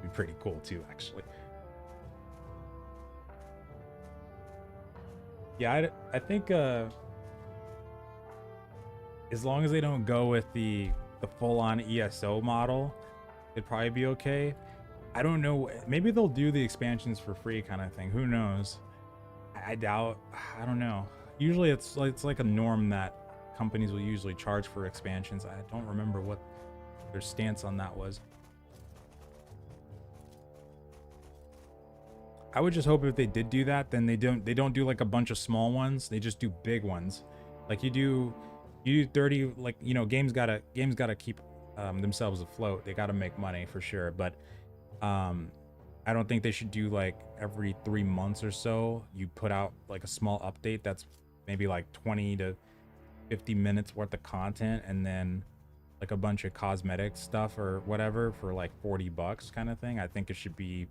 Be pretty cool too, actually. Yeah, I think as long as they don't go with the full-on ESO model, it'd probably be okay. I don't know, maybe they'll do the expansions for free kind of thing. Who knows? I doubt. I don't know. Usually it's like a norm that companies will usually charge for expansions. I don't remember what their stance on that was. I would just hope if they did do that, then they don't do like a bunch of small ones. They just do big ones. Like you do 30, like, you know, games gotta keep themselves afloat. They gotta make money for sure. But I don't think they should do like every 3 months or so you put out like a small update that's maybe like 20 to 50 minutes worth of content, and then like a bunch of cosmetic stuff or whatever for like $40 kind of thing. I think it should be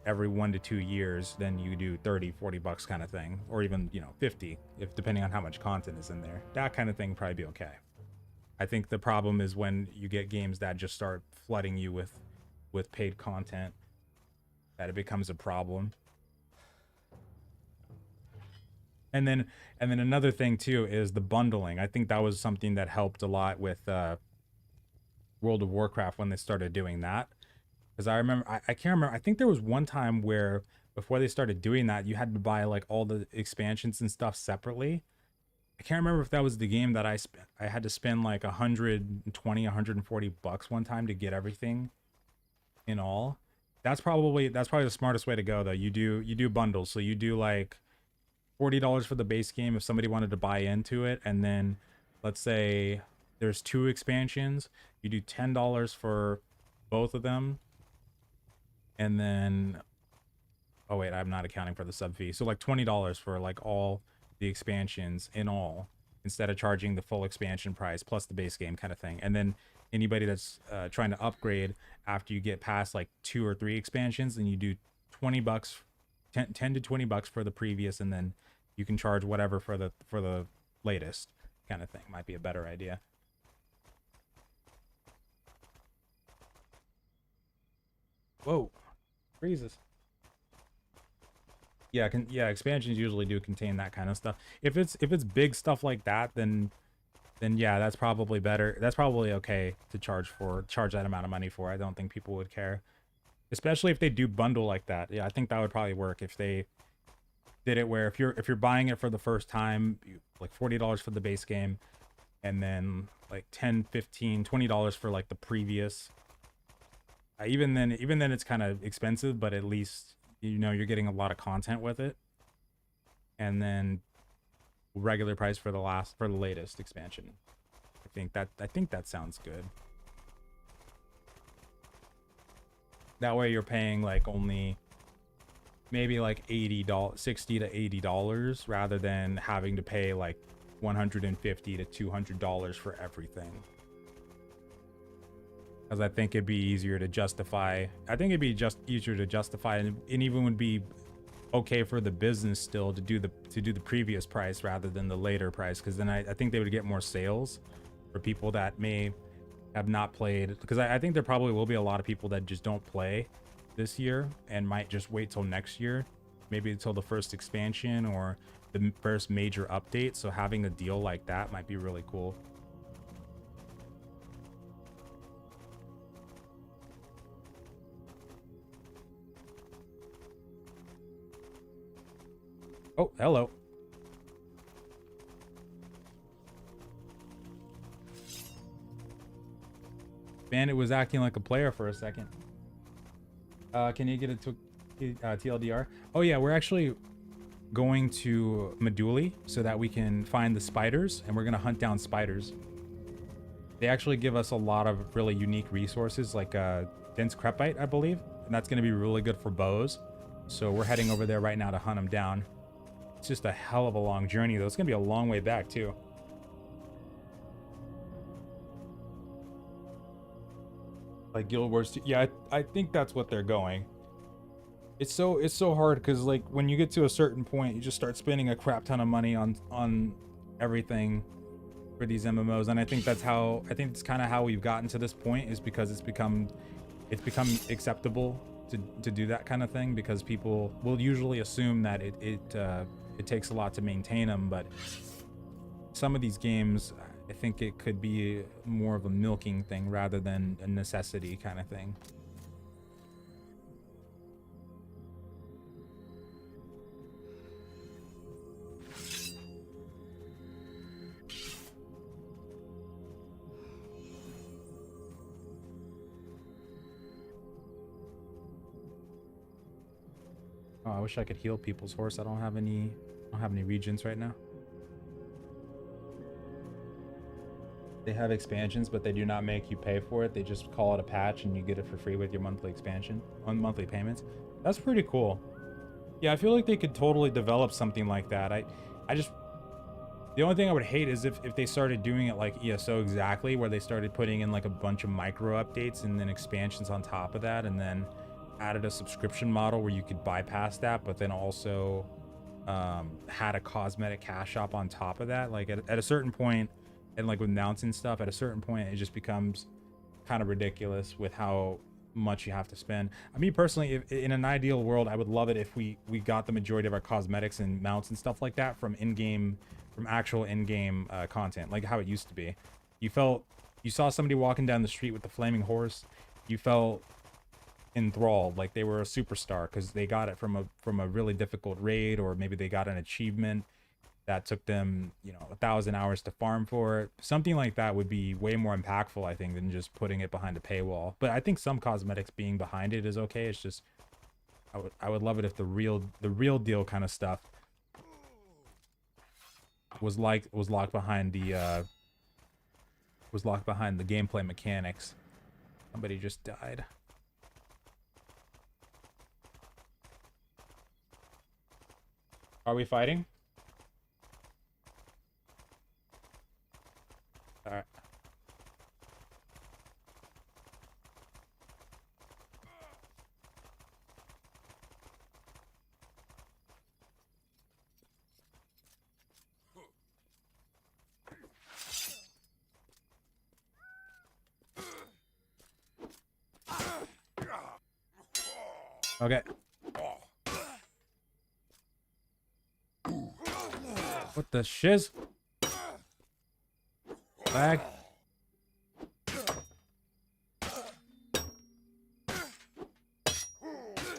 every 1 to 2 years, then you do 30-40 bucks kind of thing, or even, you know, 50 if depending on how much content is in there. That kind of thing probably be okay. I think the problem is when you get games that just start flooding you with paid content, that it becomes a problem. And then another thing too is the bundling. I think that was something that helped a lot with World of Warcraft when they started doing that. Because I remember, I can't remember. I think there was one time where before they started doing that, you had to buy like all the expansions and stuff separately. I can't remember if that was the game that I had to spend like 120, 140 bucks one time to get everything in all. That's probably the smartest way to go though. You do bundles. So you do like $40 for the base game if somebody wanted to buy into it, and then let's say there's 2 expansions, you do $10 for both of them. And then, oh wait, I'm not accounting for the sub fee. So like $20 for like all the expansions in all, instead of charging the full expansion price plus the base game kind of thing. And then anybody that's trying to upgrade after you get past like 2 or 3 expansions, then you do 20 bucks, 10 to 20 bucks for the previous, and then you can charge whatever for the latest kind of thing. Might be a better idea. Whoa. Freezes. Yeah, expansions usually do contain that kind of stuff. If it's big stuff like that, then yeah, that's probably better. That's probably okay to charge that amount of money for. I don't think people would care, especially if they do bundle like that. Yeah, I think that would probably work if they did it where if you're buying it for the first time, like $40 for the base game, and then like 10, 15, $20 for like the previous. Even then it's kind of expensive, but at least, you know, you're getting a lot of content with it. And then regular price for the latest expansion. I think that sounds good. That way you're paying like only maybe like $80, $60 to $80 rather than having to pay like $150 to $200 for everything. Because I think it'd be easier to justify. I think it'd be just easier to justify, and even would be okay for the business still to do the previous price rather than the later price. Because then I think they would get more sales for people that may have not played. Because I think there probably will be a lot of people that just don't play this year and might just wait till next year, maybe until the first expansion or the first major update. So having a deal like that might be really cool. Oh, hello. Bandit was acting like a player for a second. Can you get it to TLDR? Oh yeah, we're actually going to Meduli so that we can find the spiders, and we're gonna hunt down spiders. They actually give us a lot of really unique resources, like dense crepite, I believe, and that's gonna be really good for bows. So we're heading over there right now to hunt them down. It's just a hell of a long journey, though. It's gonna be a long way back too. Like Guild Wars 2. Yeah, I think that's what they're going. It's so hard because like when you get to a certain point, you just start spending a crap ton of money on everything for these MMOs, and I think that's kind of how we've gotten to this point, is because it's become acceptable to do that kind of thing, because people will usually assume that it takes a lot to maintain them. But some of these games, I think it could be more of a milking thing rather than a necessity kind of thing. Oh, I wish I could heal people's horse. I don't have any regions right now. They have expansions, but they do not make you pay for it. They just call it a patch and you get it for free with your monthly expansion on monthly payments. That's pretty cool. Yeah, I feel like they could totally develop something like that. The only thing I would hate is if they started doing it like ESO exactly, where they started putting in like a bunch of micro updates and then expansions on top of that, and then added a subscription model where you could bypass that, but then also had a cosmetic cash shop on top of that. Like at a certain point, and like with mounts and stuff, at a certain point it just becomes kind of ridiculous with how much you have to spend. I mean, personally, if, in an ideal world, I would love it if we got the majority of our cosmetics and mounts and stuff like that from actual in-game content, like how it used to be. You saw somebody walking down the street with the flaming horse, you felt enthralled, like they were a superstar because they got it from a really difficult raid, or maybe they got an achievement that took them 1,000 hours to farm for it. Something like that would be way more impactful, I think, than just putting it behind a paywall. But I think some cosmetics being behind it is okay. It's just I would love it if the real deal kind of stuff was locked behind the gameplay mechanics. Somebody just died. Are we fighting? All right. Okay. What the shiz? Lag.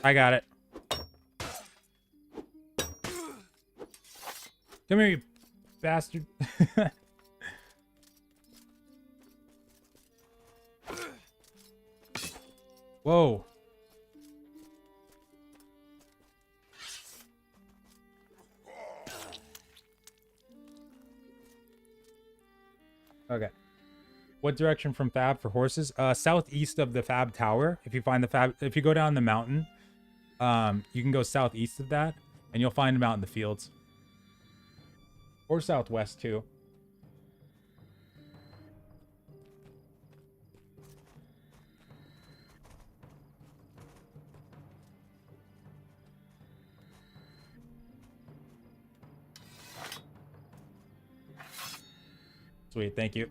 I got it. Come here, you bastard. Whoa. Okay. What direction from Fab for horses? Southeast of the Fab Tower. If you go down the mountain, you can go southeast of that, and you'll find them out in the fields. Or southwest too. Sweet, thank you.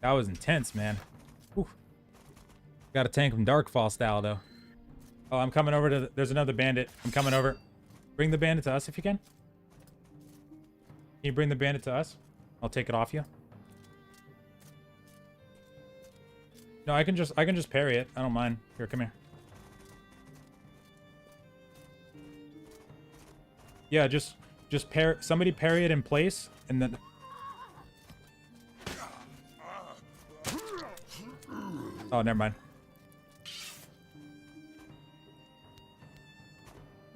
That was intense, man. Whew. Got a tank from Darkfall style, though. Oh, I'm coming over to... There's another bandit. I'm coming over. Bring the bandit to us if you can. Can you bring the bandit to us? I'll take it off you. No, I can just parry it. I don't mind. Here, come here. Yeah, just somebody parry it in place, and then... Oh, never mind.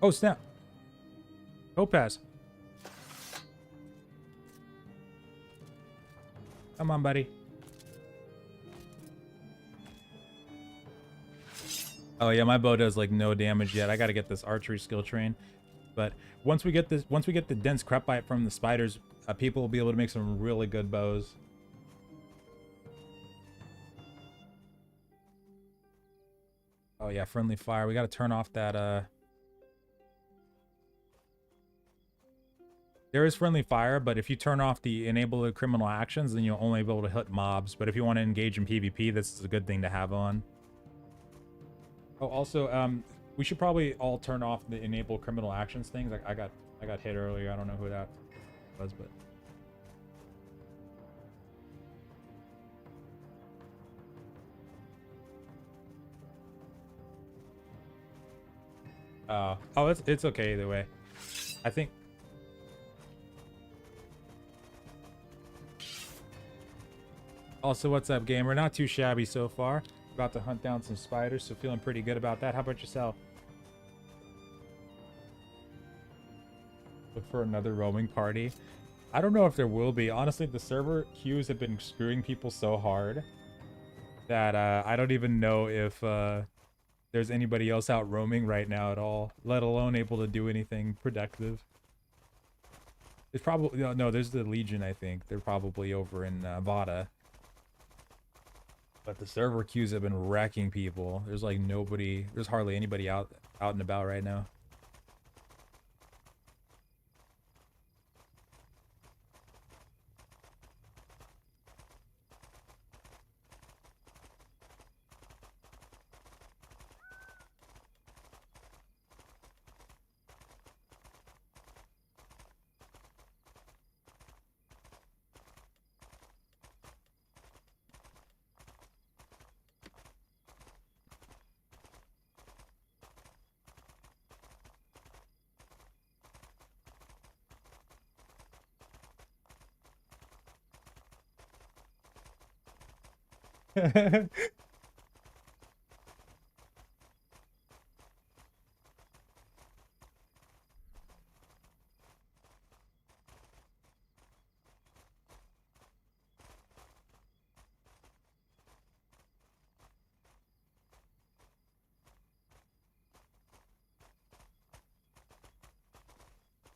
Oh, snap. Topaz. Come on, buddy. Oh yeah, my bow does like no damage yet. I gotta get this archery skill train. But once we get the dense crepite from the spiders, people will be able to make some really good bows. Oh yeah, friendly fire. We gotta turn off that there is friendly fire, but if you turn off the enable the criminal actions, then you'll only be able to hit mobs. But if you want to engage in PvP, this is a good thing to have on. Oh, also, we should probably all turn off the enable criminal actions things. Like I got hit earlier. I don't know who that was, but oh, it's okay either way. I think. Also, what's up, gamer? Not too shabby so far. About to hunt down some spiders, so feeling pretty good about that. How about yourself? Look for another roaming party. I don't know if there will be. Honestly, the server queues have been screwing people so hard that I don't even know if there's anybody else out roaming right now at all, let alone able to do anything productive. There's probably no. There's the Legion. I think they're probably over in Vada. But the server queues have been wrecking people. There's like nobody. There's hardly anybody out and about right now.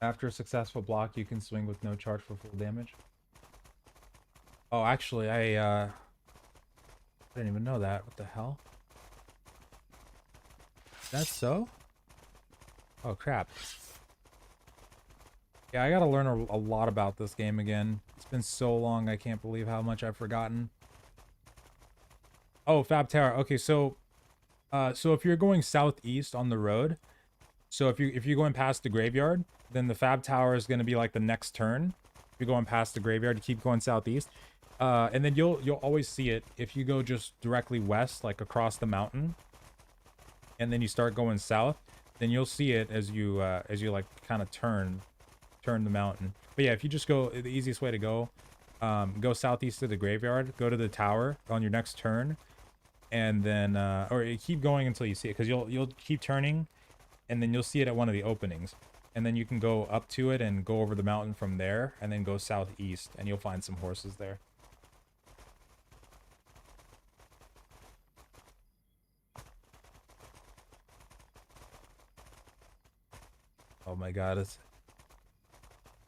After a successful block, you can swing with no charge for full damage. Oh, actually, I didn't even know that. What the hell? That's so? Oh, crap. Yeah, I gotta learn a lot about this game again. It's been so long, I can't believe how much I've forgotten. Oh, Fab Tower. Okay, so if you're going southeast on the road, so if you're going past the graveyard, then the Fab Tower is gonna be like the next turn. If you're going past the graveyard, you keep going southeast. And then you'll always see it if you go just directly west, like across the mountain, and then you start going south, then you'll see it as you like kind of turn the mountain. But yeah, if you just go, the easiest way to go southeast to the graveyard, go to the tower on your next turn, and then or you keep going until you see it, because you'll keep turning, and then you'll see it at one of the openings, and then you can go up to it and go over the mountain from there, and then go southeast, and you'll find some horses there. Oh my god,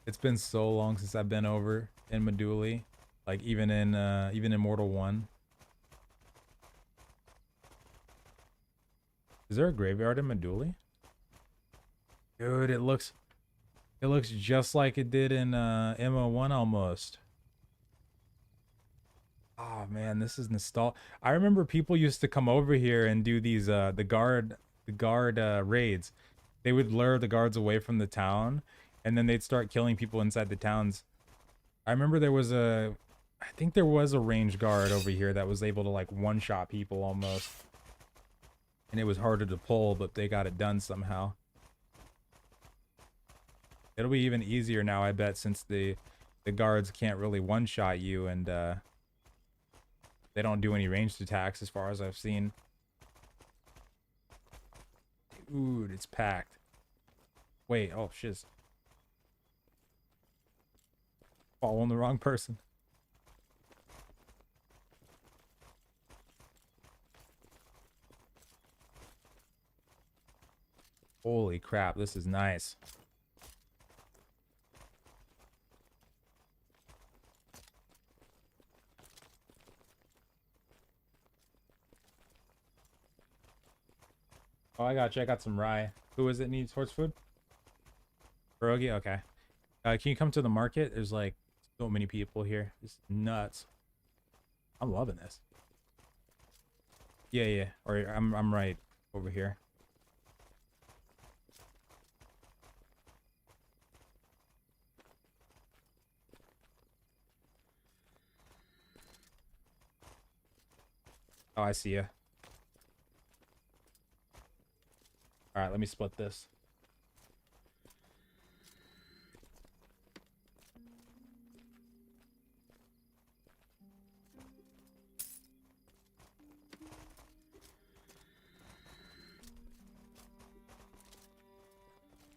it's been so long since I've been over in Meduli, like even in Mortal 1. Is there a graveyard in Meduli? Dude, it looks just like it did in MO1 almost. Oh man, this is nostalgic. I remember people used to come over here and do these the guard raids. They would lure the guards away from the town, and then they'd start killing people inside the towns. I remember I think there was a range guard over here that was able to like one-shot people almost. And it was harder to pull, but they got it done somehow. It'll be even easier now, I bet, since the guards can't really one-shot you, and they don't do any ranged attacks as far as I've seen. Dude, it's packed. Wait, oh shiz. Following the wrong person. Holy crap, this is nice. Oh, I got you. I got some rye. Who is it needs horse food? Pierogi? Okay. Can you come to the market? There's like so many people here. It's nuts. I'm loving this. Yeah, yeah. Or I'm right over here. Oh, I see you. All right, let me split this.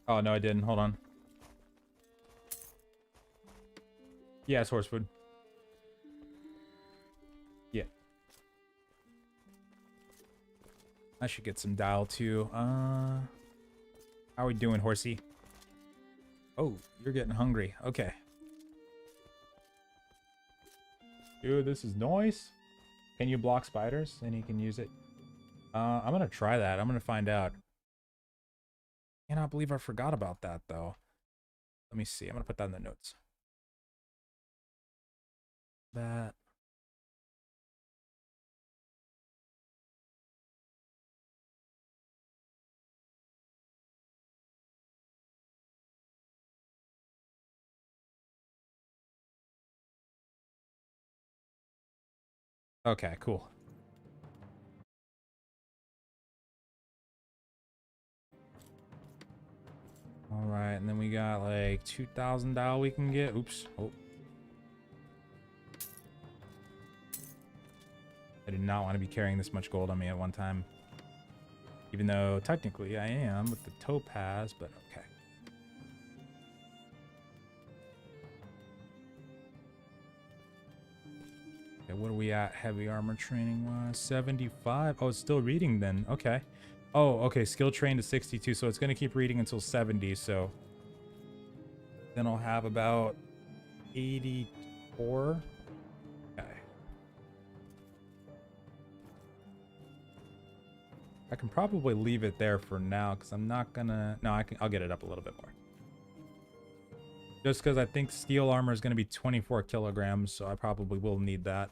Oh, no, I didn't. Hold on. Yeah, it's horse food. Yeah. I should get some dial too. How are we doing, horsey? Oh, you're getting hungry. Okay. Dude, this is nice. Can you block spiders? And you can use it. I'm gonna try that. I'm gonna find out. Cannot believe I forgot about that though. Let me see. I'm gonna put that in the notes. That. Okay, cool. All right, and then we got like 2,000 dial we can get. Oops. Oh. I did not want to be carrying this much gold on me at one time. Even though technically I am with the topaz, but okay. Okay, what are we at heavy armor training wise? 75. Oh, it's still reading then. Okay. Oh, okay. Skill train to 62, so it's going to keep reading until 70, so then I'll have about 84. Okay. I can probably leave it there for now because I'm not gonna. No, I'll get it up a little bit more. Just because I think steel armor is going to be 24 kilograms, so I probably will need that.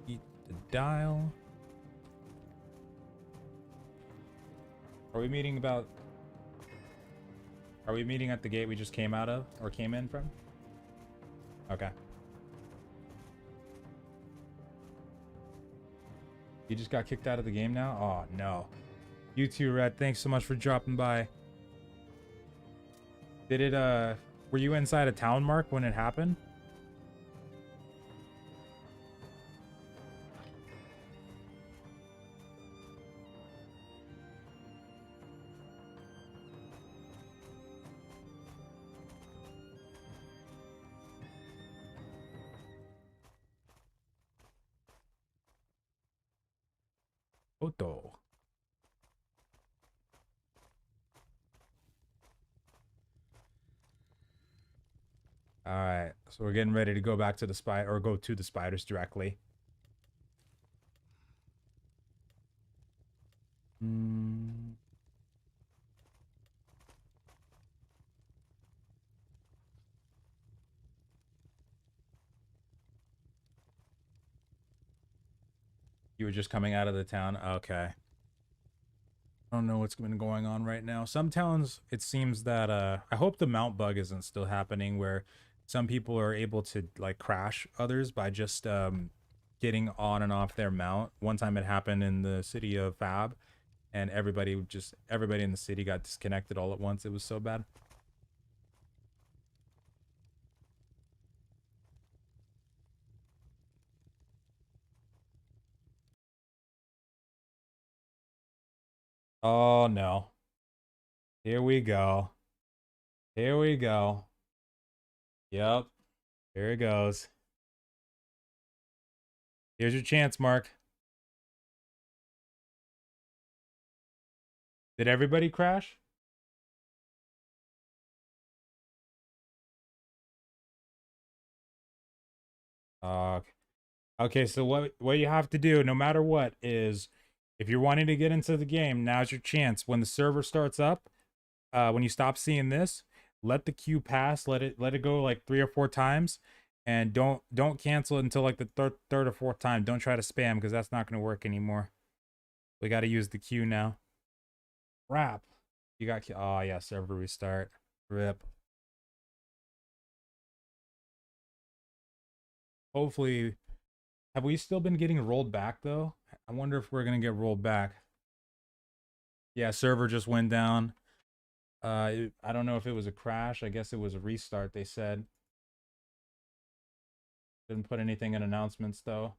Eat the dial. Are we meeting about... Are we meeting at the gate we just came out of? Or came in from? Okay. You just got kicked out of the game now? Oh, no. You too, Red. Thanks so much for dropping by. Did it, were you inside a town, Mark, when it happened? Oto. All right, so we're getting ready to go back to the spider, or go to the spiders directly. You were just coming out of the town? Okay. I don't know what's been going on right now. Some towns, it seems that, I hope the mount bug isn't still happening where some people are able to, like, crash others by just, getting on and off their mount. One time it happened in the city of Fab, and everybody in the city got disconnected all at once. It was so bad. Oh no. Here we go. Here we go. Yep. Here it goes. Here's your chance, Mark. Did everybody crash? Uh, okay, so what you have to do, no matter what, is if you're wanting to get into the game, now's your chance. When the server starts up, when you stop seeing this, let the queue pass, let it go like 3 or 4 times, and don't cancel it until like the third or fourth time. Don't try to spam because that's not going to work anymore. We got to use the queue now. Crap. You got oh yeah, server restart. Rip. Hopefully, have we still been getting rolled back though? I wonder if we're gonna get rolled back. Yeah, server just went down. I don't know if it was a crash. I guess it was a restart. They said. Didn't put anything in announcements though.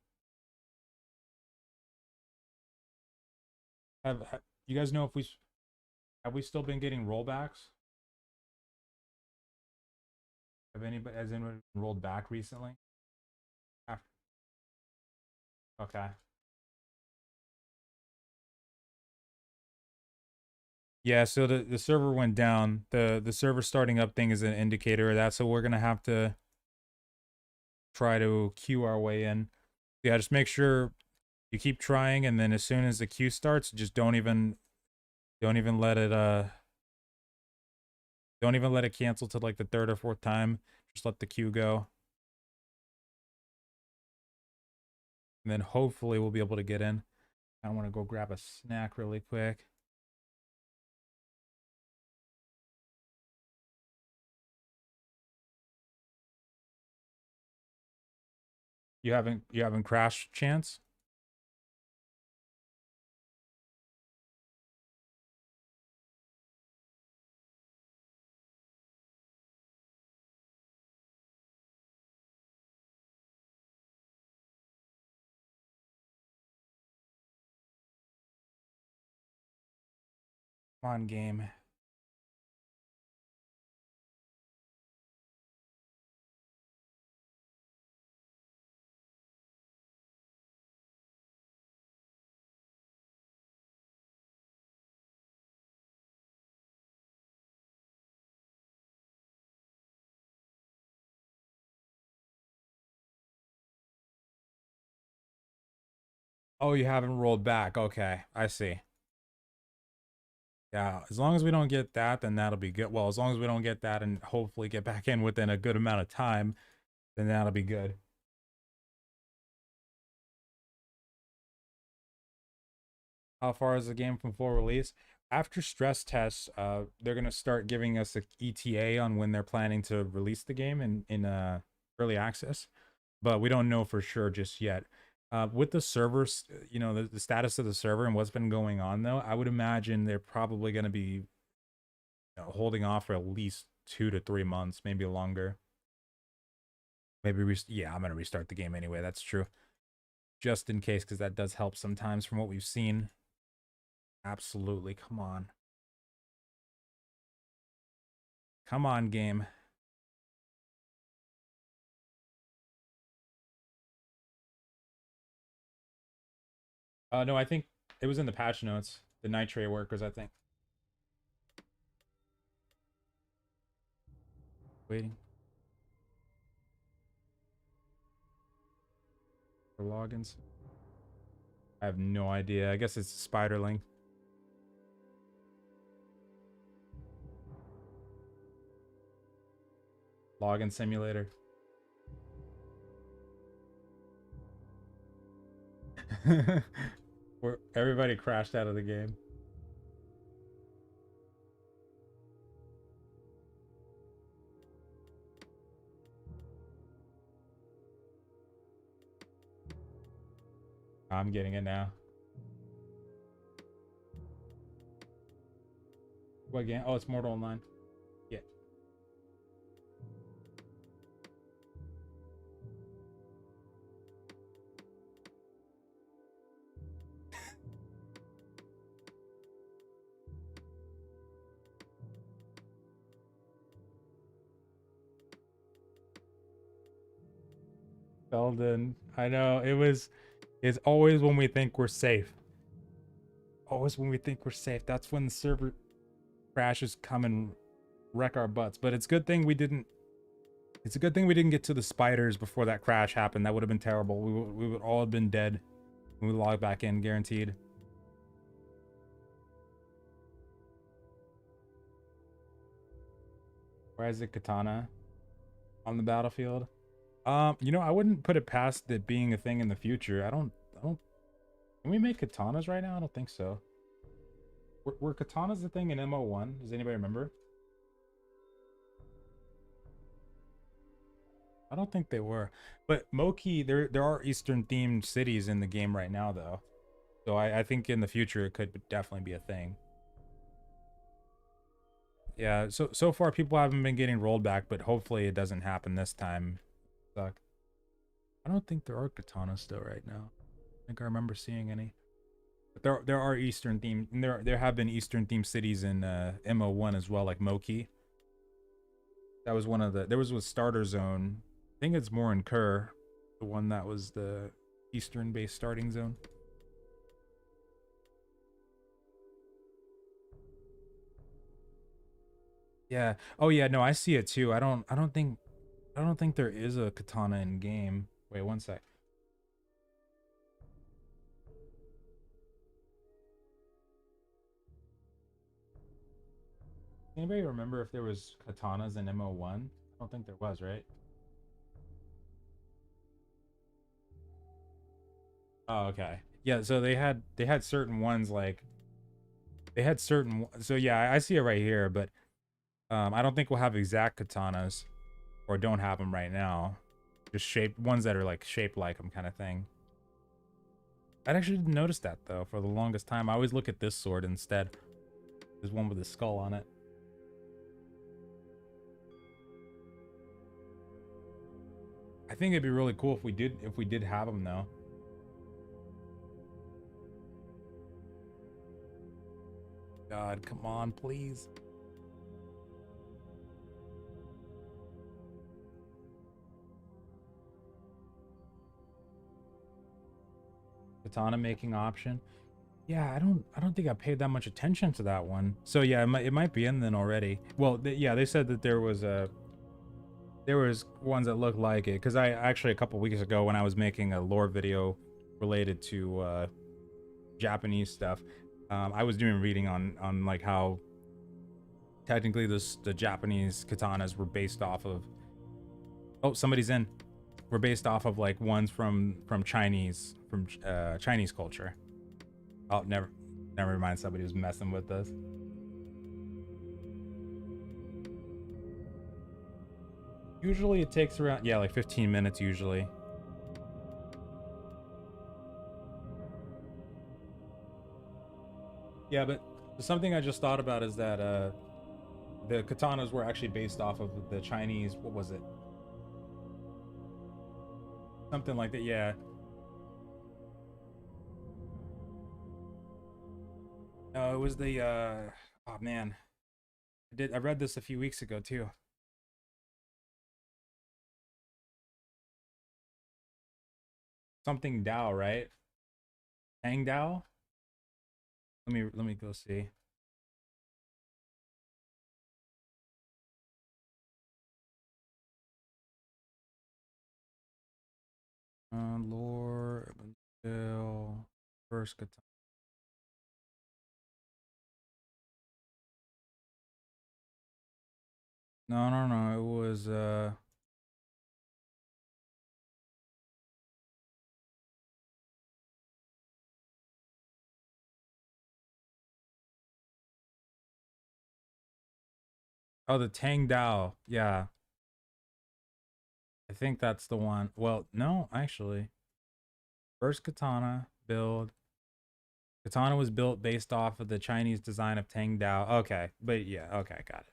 Have you guys know if we have we still been getting rollbacks? Have anybody has anyone rolled back recently? After, okay. Yeah, so the server went down. The server starting up thing is an indicator of that, so we're gonna have to try to queue our way in. Yeah, just make sure you keep trying, and then as soon as the queue starts, just don't even let it don't even let it cancel to like the third or fourth time. Just let the queue go. And then hopefully we'll be able to get in. I want to go grab a snack really quick. You haven't crashed, Chance? Come on, game. Oh, you haven't rolled back. Okay, I see. Yeah, as long as we don't get that, then that'll be good. Well, as long as we don't get that and hopefully get back in within a good amount of time, then that'll be good. How far is the game from full release? After stress tests, they're gonna start giving us a ETA on when they're planning to release the game in early access, but we don't know for sure just yet. With the servers, the status of the server and what's been going on, though, I would imagine they're probably going to be holding off for at least 2 to 3 months, maybe longer. Maybe, yeah, I'm going to restart the game anyway. That's true. Just in case, because that does help sometimes from what we've seen. Absolutely. Come on. Come on, game. No, I think it was in the patch notes. The nitrate workers, I think. Waiting for logins. I have no idea. I guess it's Spiderling. Login simulator. Where everybody crashed out of the game. I'm getting it now. What game? Oh, it's Mortal Online. Yeah. Sheldon, I know it's always when we think we're safe. Always when we think we're safe. That's when the server crashes come and wreck our butts. But it's a good thing we didn't. It's a good thing we didn't get to the spiders before that crash happened. That would have been terrible. We would all have been dead when we log back in, guaranteed. Why is it katana on the battlefield? You know, I wouldn't put it past it being a thing in the future. I don't. Can we make katanas right now? I don't think so. Were katanas a thing in MO1? Does anybody remember? I don't think they were. But Moki, there are Eastern themed cities in the game right now, though. So I think in the future it could definitely be a thing. Yeah. So far people haven't been getting rolled back, but hopefully it doesn't happen this time. Suck. I don't think there are katanas still right now. I think I remember seeing any. But there are Eastern themed, and there have been Eastern themed cities in MO1 as well, like Moki. That was one of the. There was with Starter Zone. I think it's more in Kerr, the one that was the Eastern based starting zone. Yeah. Oh yeah. No, I see it too. I don't think there is a katana in game. Wait one sec. Anybody remember if there was katanas in MO1? I don't think there was, right? Oh, okay. Yeah, so they had certain ones like they had certain so yeah, I see it right here, but I don't think we'll have exact katanas or don't have them right now. Just shaped ones that are like shaped like them kind of thing. I actually didn't notice that though for the longest time. I always look at this sword instead. There's one with a skull on it. I think it'd be really cool if we did have them though. God, come on, please. Katana making option. Yeah, I don't think I paid that much attention to that one. So yeah, it might be in then already. Well, yeah, they said that there was ones that looked like it because I actually a couple weeks ago when I was making a lore video related to Japanese stuff, I was doing reading on like how technically the Japanese katanas were based off of. Oh, somebody's in. Were based off of like ones from Chinese culture. Oh, never mind. Somebody was messing with us. Usually it takes around, yeah, like 15 minutes usually. Yeah, but something I just thought about is that the katanas were actually based off of the Chinese, what was it? Something like that, yeah. No, it was the oh man. I read this a few weeks ago too. Something Dao, right? Tang Dao? Let me go see. Lore Bill first katana. No, it was oh, the Tang Dao. Yeah. I think that's the one. Well, no, actually. First katana build. Katana was built based off of the Chinese design of Tang Dao. Okay, but yeah, okay, got it.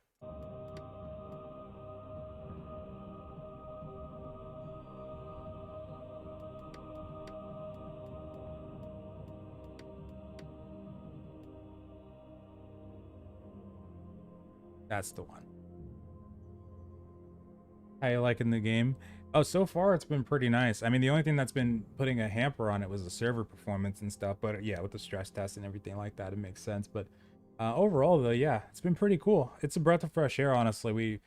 That's the one. How you liking the game? Oh, so far it's been pretty nice. I mean, the only thing that's been putting a hamper on it was the server performance and stuff. But yeah, with the stress test and everything like that, it makes sense. But overall, though, yeah, it's been pretty cool. It's a breath of fresh air, honestly. We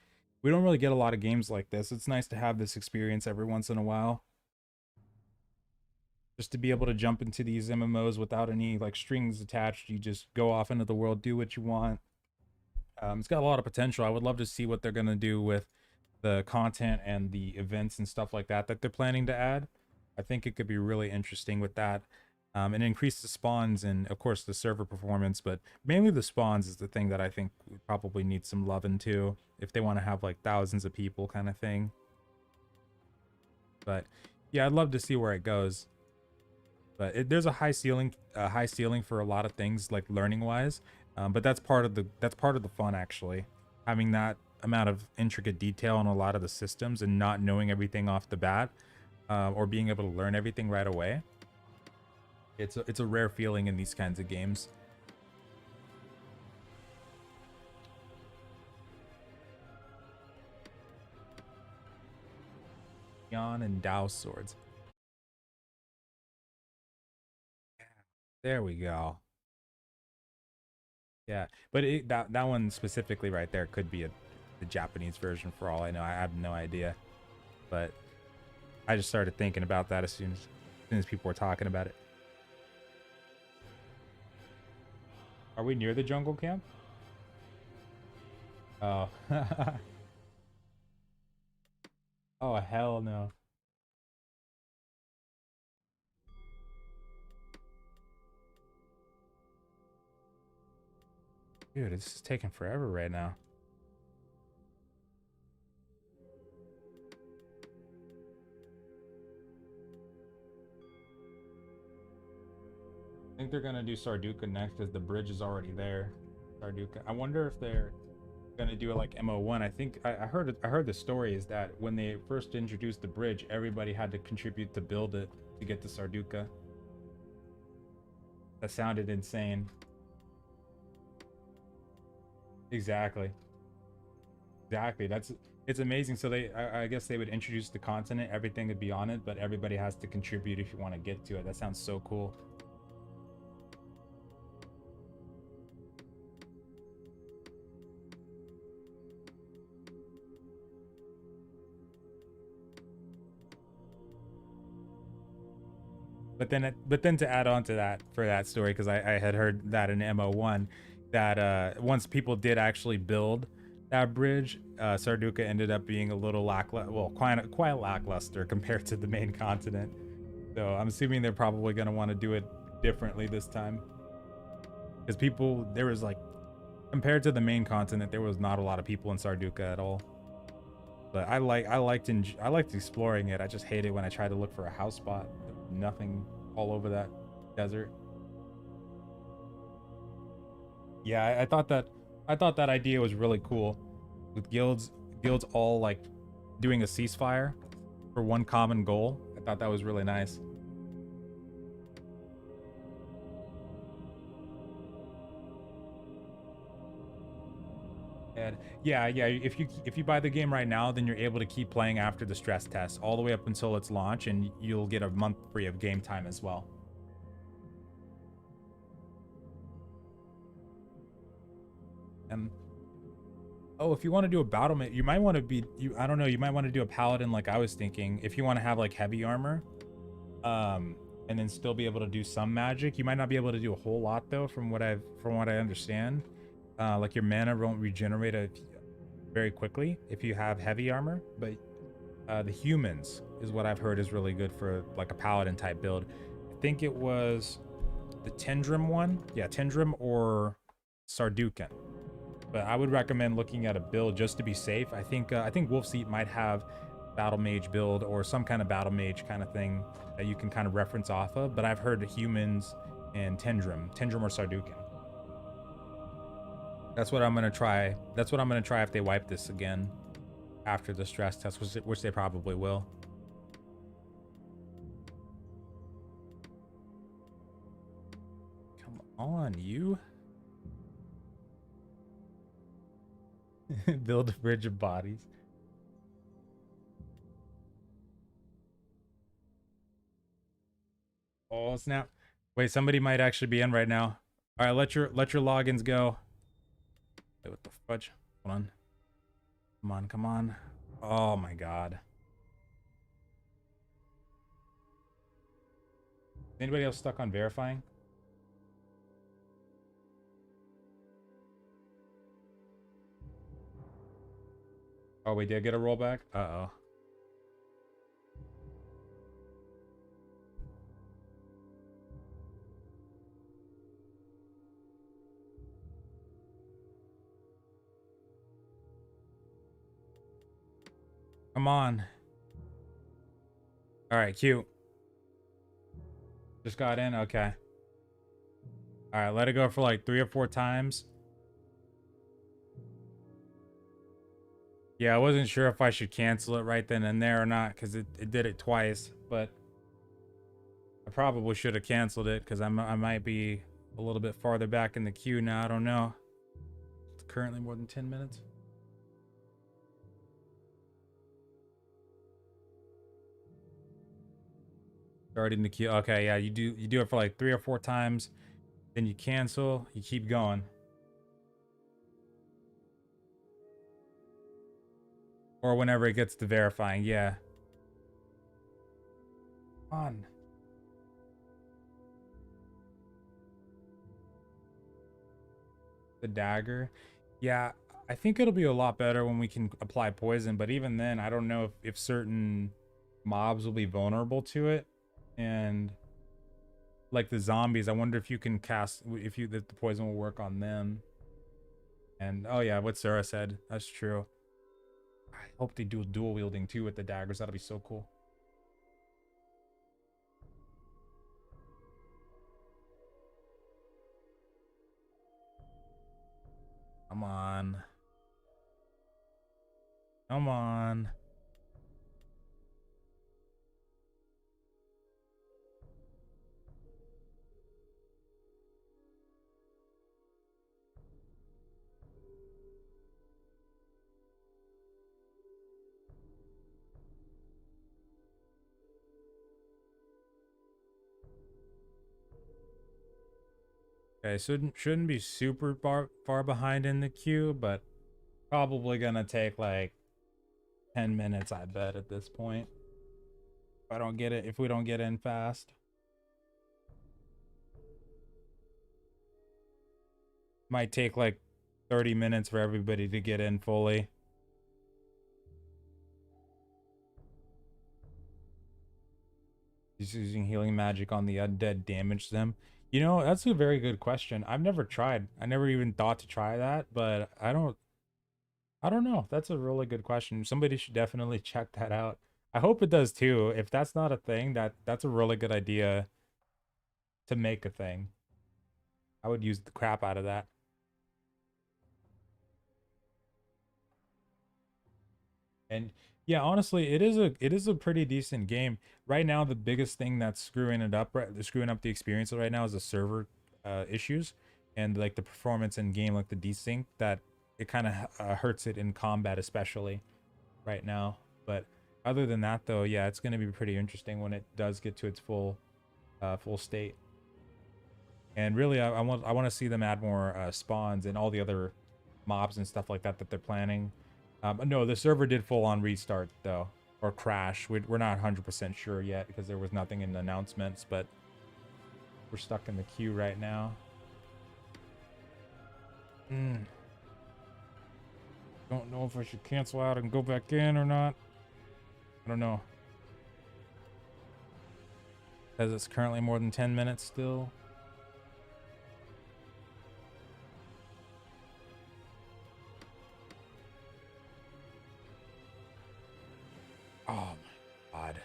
don't really get a lot of games like this. It's nice to have this experience every once in a while, just to be able to jump into these MMOs without any like strings attached. You just go off into the world, do what you want. It's got a lot of potential. I would love to see what they're gonna do with the content and the events and stuff like that that they're planning to add. I think it could be really interesting with that. And increase the spawns and of course the server performance, but mainly the spawns is the thing that I think we probably need some love into if they want to have like thousands of people kind of thing. But yeah, I'd love to see where it goes. But there's a high ceiling for a lot of things like learning wise. But that's part of the fun actually, having that amount of intricate detail on a lot of the systems and not knowing everything off the bat, or being able to learn everything right away. It's a rare feeling in these kinds of games. Yon and Dao swords. There we go. Yeah, but that one specifically right there could be the Japanese version for all I know. I have no idea, but I just started thinking about that as soon as people were talking about it. Are we near the jungle camp? Oh. Oh, hell no. Dude, this is taking forever right now. I think they're gonna do Sarduka next as the bridge is already there. Sarduka. I wonder if they're gonna do it like MO1. I think I heard the story is that when they first introduced the bridge, everybody had to contribute to build it to get to Sarduka. That sounded insane. Exactly. Exactly. It's amazing. So I guess they would introduce the continent, everything would be on it, but everybody has to contribute if you want to get to it. That sounds so cool. But then to add on to that for that story, because I had heard that in MO1, that once people did actually build that bridge, Sarduka ended up being a little quite lackluster compared to the main continent. So I'm assuming they're probably going to want to do it differently this time, because people there was like compared to the main continent, there was not a lot of people in Sarduka at all. But I liked exploring it. I just hate it when I try to look for a house spot. Nothing all over that desert. Yeah, I thought that idea was really cool, with guilds all like doing a ceasefire for one common goal. I thought that was really nice. And yeah, if you buy the game right now, then you're able to keep playing after the stress test all the way up until its launch, and you'll get a month free of game time as well. And oh, if you want to do a battle mate, you might want to be I don't know, you might want to do a paladin like I was thinking. If you want to have like heavy armor, and then still be able to do some magic. You might not be able to do a whole lot though, from what I understand. Like your mana won't regenerate very quickly if you have heavy armor, but the humans is what I've heard is really good for like a paladin type build. I think it was the Tindrem one. Yeah, Tindrem or Sardukan. But I would recommend looking at a build just to be safe. I think Wolf's Eat might have battle mage build or some kind of battle mage kind of thing that you can kind of reference off of. But I've heard humans and Tindrem or Sardukan. That's what I'm gonna try. That's what I'm gonna try if they wipe this again after the stress test, which they probably will. Come on, you. Build a bridge of bodies. Oh snap! Wait, somebody might actually be in right now. All right, let your logins go. Wait, what the fudge? Hold on. Come on, come on. Oh my god. Anybody else stuck on verifying? Oh, we did get a rollback? Uh-oh. Come on. All right, cute. Just got in? Okay. All right, let it go for like 3 or 4 times. Yeah, I wasn't sure if I should cancel it right then and there or not because it did it twice, but I probably should have canceled it because I might be a little bit farther back in the queue now. I don't know. It's currently more than 10 minutes. Starting the queue. Okay, yeah, you do it for like 3 or 4 times, then you cancel, you keep going. Or whenever it gets to verifying, yeah. Come on. The dagger. Yeah, I think it'll be a lot better when we can apply poison, but even then, I don't know if certain mobs will be vulnerable to it. And like the zombies, I wonder if you can cast if the poison will work on them. And oh yeah, what Sarah said, that's true. I hope they do dual wielding too with the daggers. That'll be so cool. Come on. Come on. Okay, shouldn't be super far behind in the queue, but probably gonna take like 10 minutes, I bet, at this point. If we don't get in fast. Might take like 30 minutes for everybody to get in fully. He's using healing magic on the undead, damage them. You know, that's a very good question. I've never tried. I never even thought to try that, but I don't know. That's a really good question. Somebody should definitely check that out. I hope it does too. If that's not a thing, that's a really good idea to make a thing. I would use the crap out of that. And yeah, honestly, it is a pretty decent game. Right now, the biggest thing that's screwing up the experience right now is the server issues and like the performance in game, like the desync that it kind of hurts it in combat, especially right now. But other than that, though, yeah, it's going to be pretty interesting when it does get to its full state. And really, I want to see them add more spawns and all the other mobs and stuff like that they're planning. No, the server did full on restart though, or crash. We're not 100% sure yet because there was nothing in the announcements, but we're stuck in the queue right now. Don't know if I should cancel out and go back in or not. I don't know. Because it's currently more than 10 minutes still. Oh my god.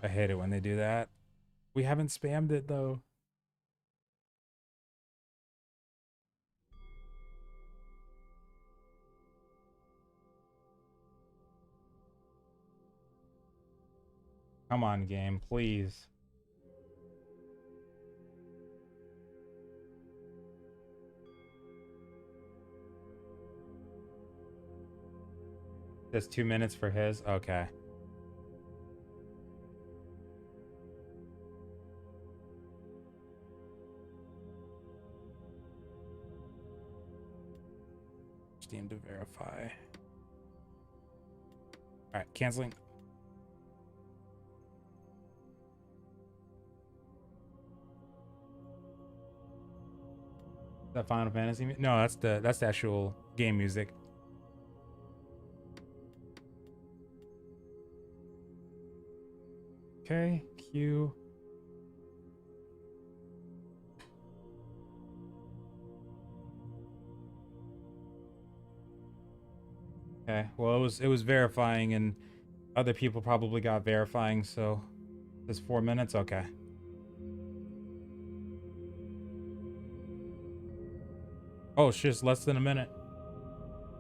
I hate it when they do that. We haven't spammed it though. Come on, game, please. That's 2 minutes for his. Okay. Steam to verify. All right, canceling. Is that Final Fantasy? No, that's the actual game music. Okay, Q. Okay, well it was verifying, and other people probably got verifying, so this 4 minutes. Okay. Oh, shit, less than a minute.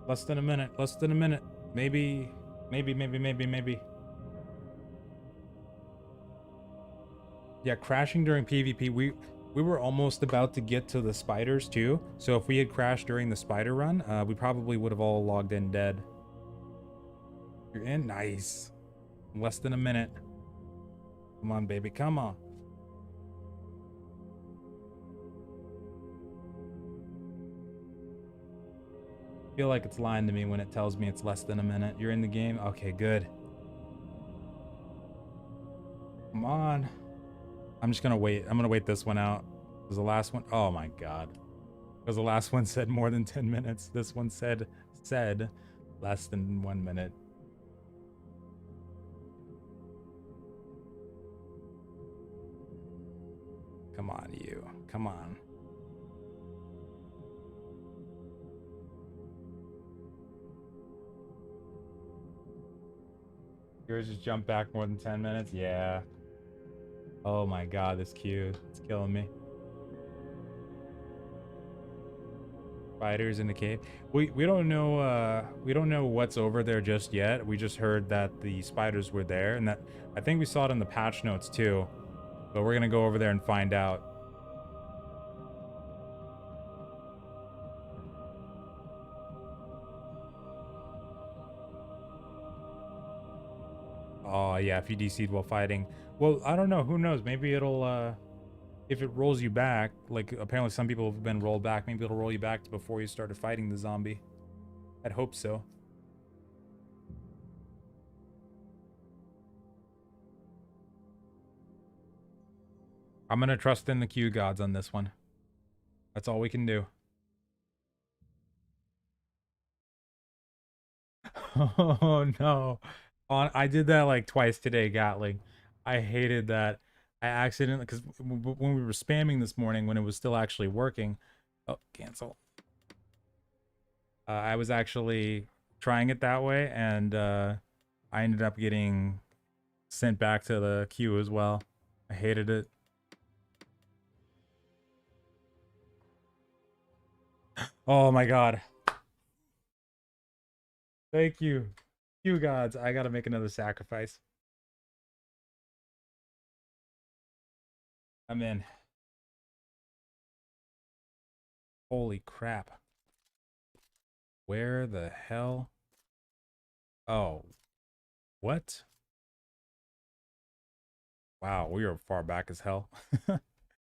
Less than a minute. Less than a minute. Maybe. Yeah, crashing during PvP. We were almost about to get to the spiders too. So if we had crashed during the spider run, we probably would have all logged in dead. You're in? Nice. Less than a minute. Come on, baby. Come on. I feel like it's lying to me when it tells me it's less than a minute. You're in the game? Okay, good. Come on. I'm just gonna wait. I'm gonna wait this one out. Because the last one, oh my god. Because the last one said more than 10 minutes. This one said less than 1 minute. Come on, you. Come on. Yours just jumped back more than 10 minutes? Yeah. Oh my god, this queue. It's killing me. Spiders in the cave. We don't know what's over there just yet. We just heard that the spiders were there, and that I think we saw it in the patch notes too. But we're gonna go over there and find out. Oh yeah, if you DC'd while fighting. Well, I don't know. Who knows? Maybe it'll if it rolls you back, like apparently some people have been rolled back, maybe it'll roll you back to before you started fighting the zombie. I'd hope so. I'm gonna trust in the Q gods on this one. That's all we can do. Oh no. I did that like twice today, Gatling. I hated that. I accidentally, because when we were spamming this morning, when it was still actually working. Oh, cancel. I was actually trying it that way, and I ended up getting sent back to the queue as well. I hated it. Oh my god. Thank you. You gods. I gotta make another sacrifice. I'm in. Holy crap. Where the hell? Oh. What? Wow, we are far back as hell.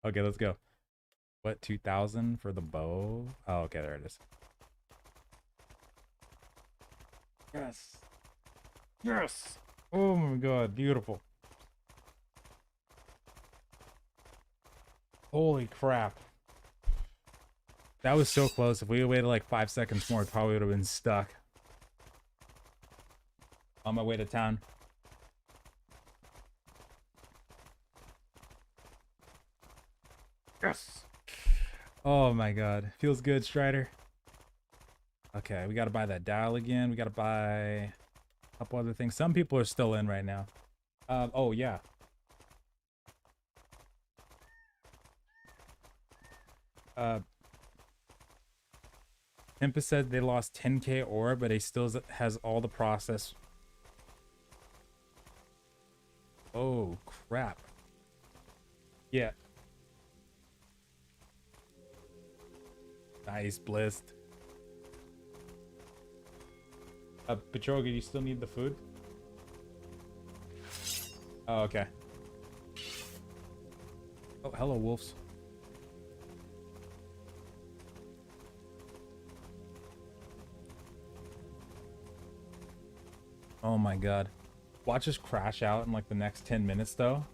Okay, let's go. What, 2,000 for the bow? Oh, okay, there it is. Yes. Yes. Oh my god, beautiful. Holy crap. That was so close. If we had waited like 5 seconds more, it probably would have been stuck. On my way to town. Yes. Oh my god. Feels good, Strider. Okay, we gotta buy that dial again. We gotta buy a couple other things. Some people are still in right now. Oh yeah. Impa said they lost 10k ore, but he still has all the process. Oh crap. Yeah. Nice, blissed. Petroga, do you still need the food? Oh, okay. Oh, hello, wolves. Oh my god. Watch us crash out in like the next 10 minutes though.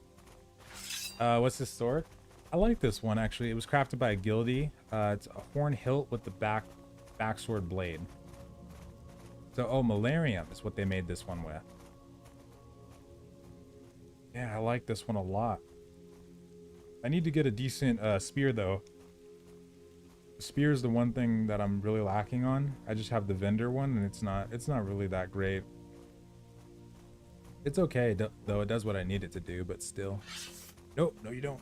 What's this sword? I like this one actually. It was crafted by a guildie. It's a horn hilt with the backsword blade. So, oh, Malarium is what they made this one with. Yeah, I like this one a lot. I need to get a decent spear though. The spear is the one thing that I'm really lacking on. I just have the vendor one and it's not really that great. It's okay though, it does what I need it to do, but still. Nope, no you don't.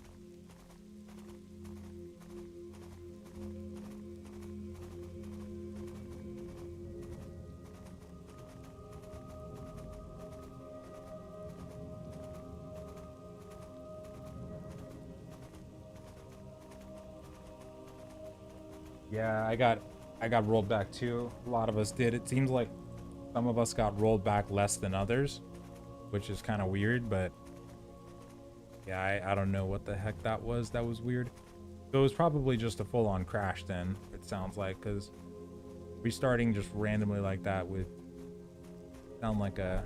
Yeah, I got rolled back too. A lot of us did. It seems like some of us got rolled back less than others, which is kind of weird, but yeah, I don't know what the heck that was. That was weird. So it was probably just a full-on crash then, it sounds like, because restarting just randomly like that would sound like a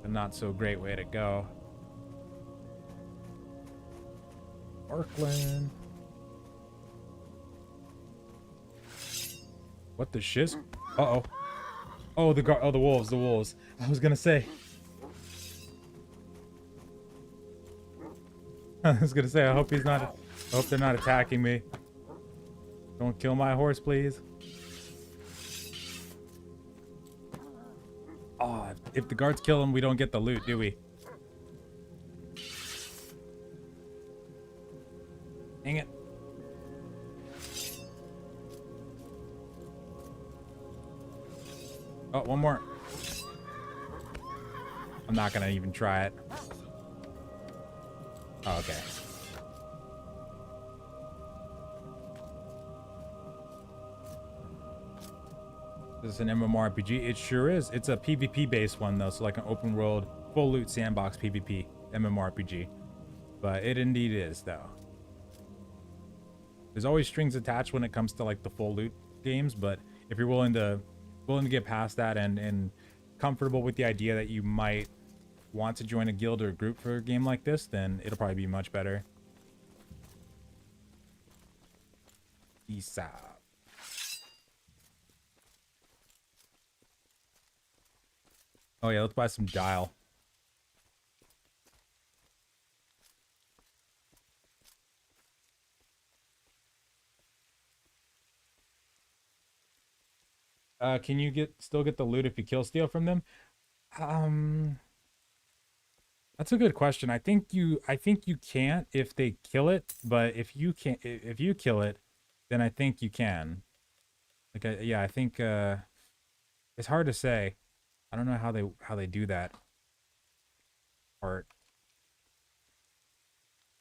not so great way to go. Parkland. What the shiz? Uh-oh. Oh, the wolves. I was gonna say. I hope they're not attacking me. Don't kill my horse, please. Oh, if the guards kill him, we don't get the loot, do we? Dang it. Oh, one more. I'm not gonna even try it. Oh, okay. This is an MMORPG. It sure is. It's a PvP based one though, so like an open world, full loot sandbox PvP MMORPG. But it indeed is though. There's always strings attached when it comes to like the full loot games, but if you're willing to get past that and comfortable with the idea that you might want to join a guild or a group for a game like this, then it'll probably be much better. Isa. Oh yeah, let's buy some dial. Can you still get the loot if you kill steal from them? That's a good question. I think you can't if they kill it, but if you kill it, then I think you can. Like yeah, I think it's hard to say. I don't know how they do that part.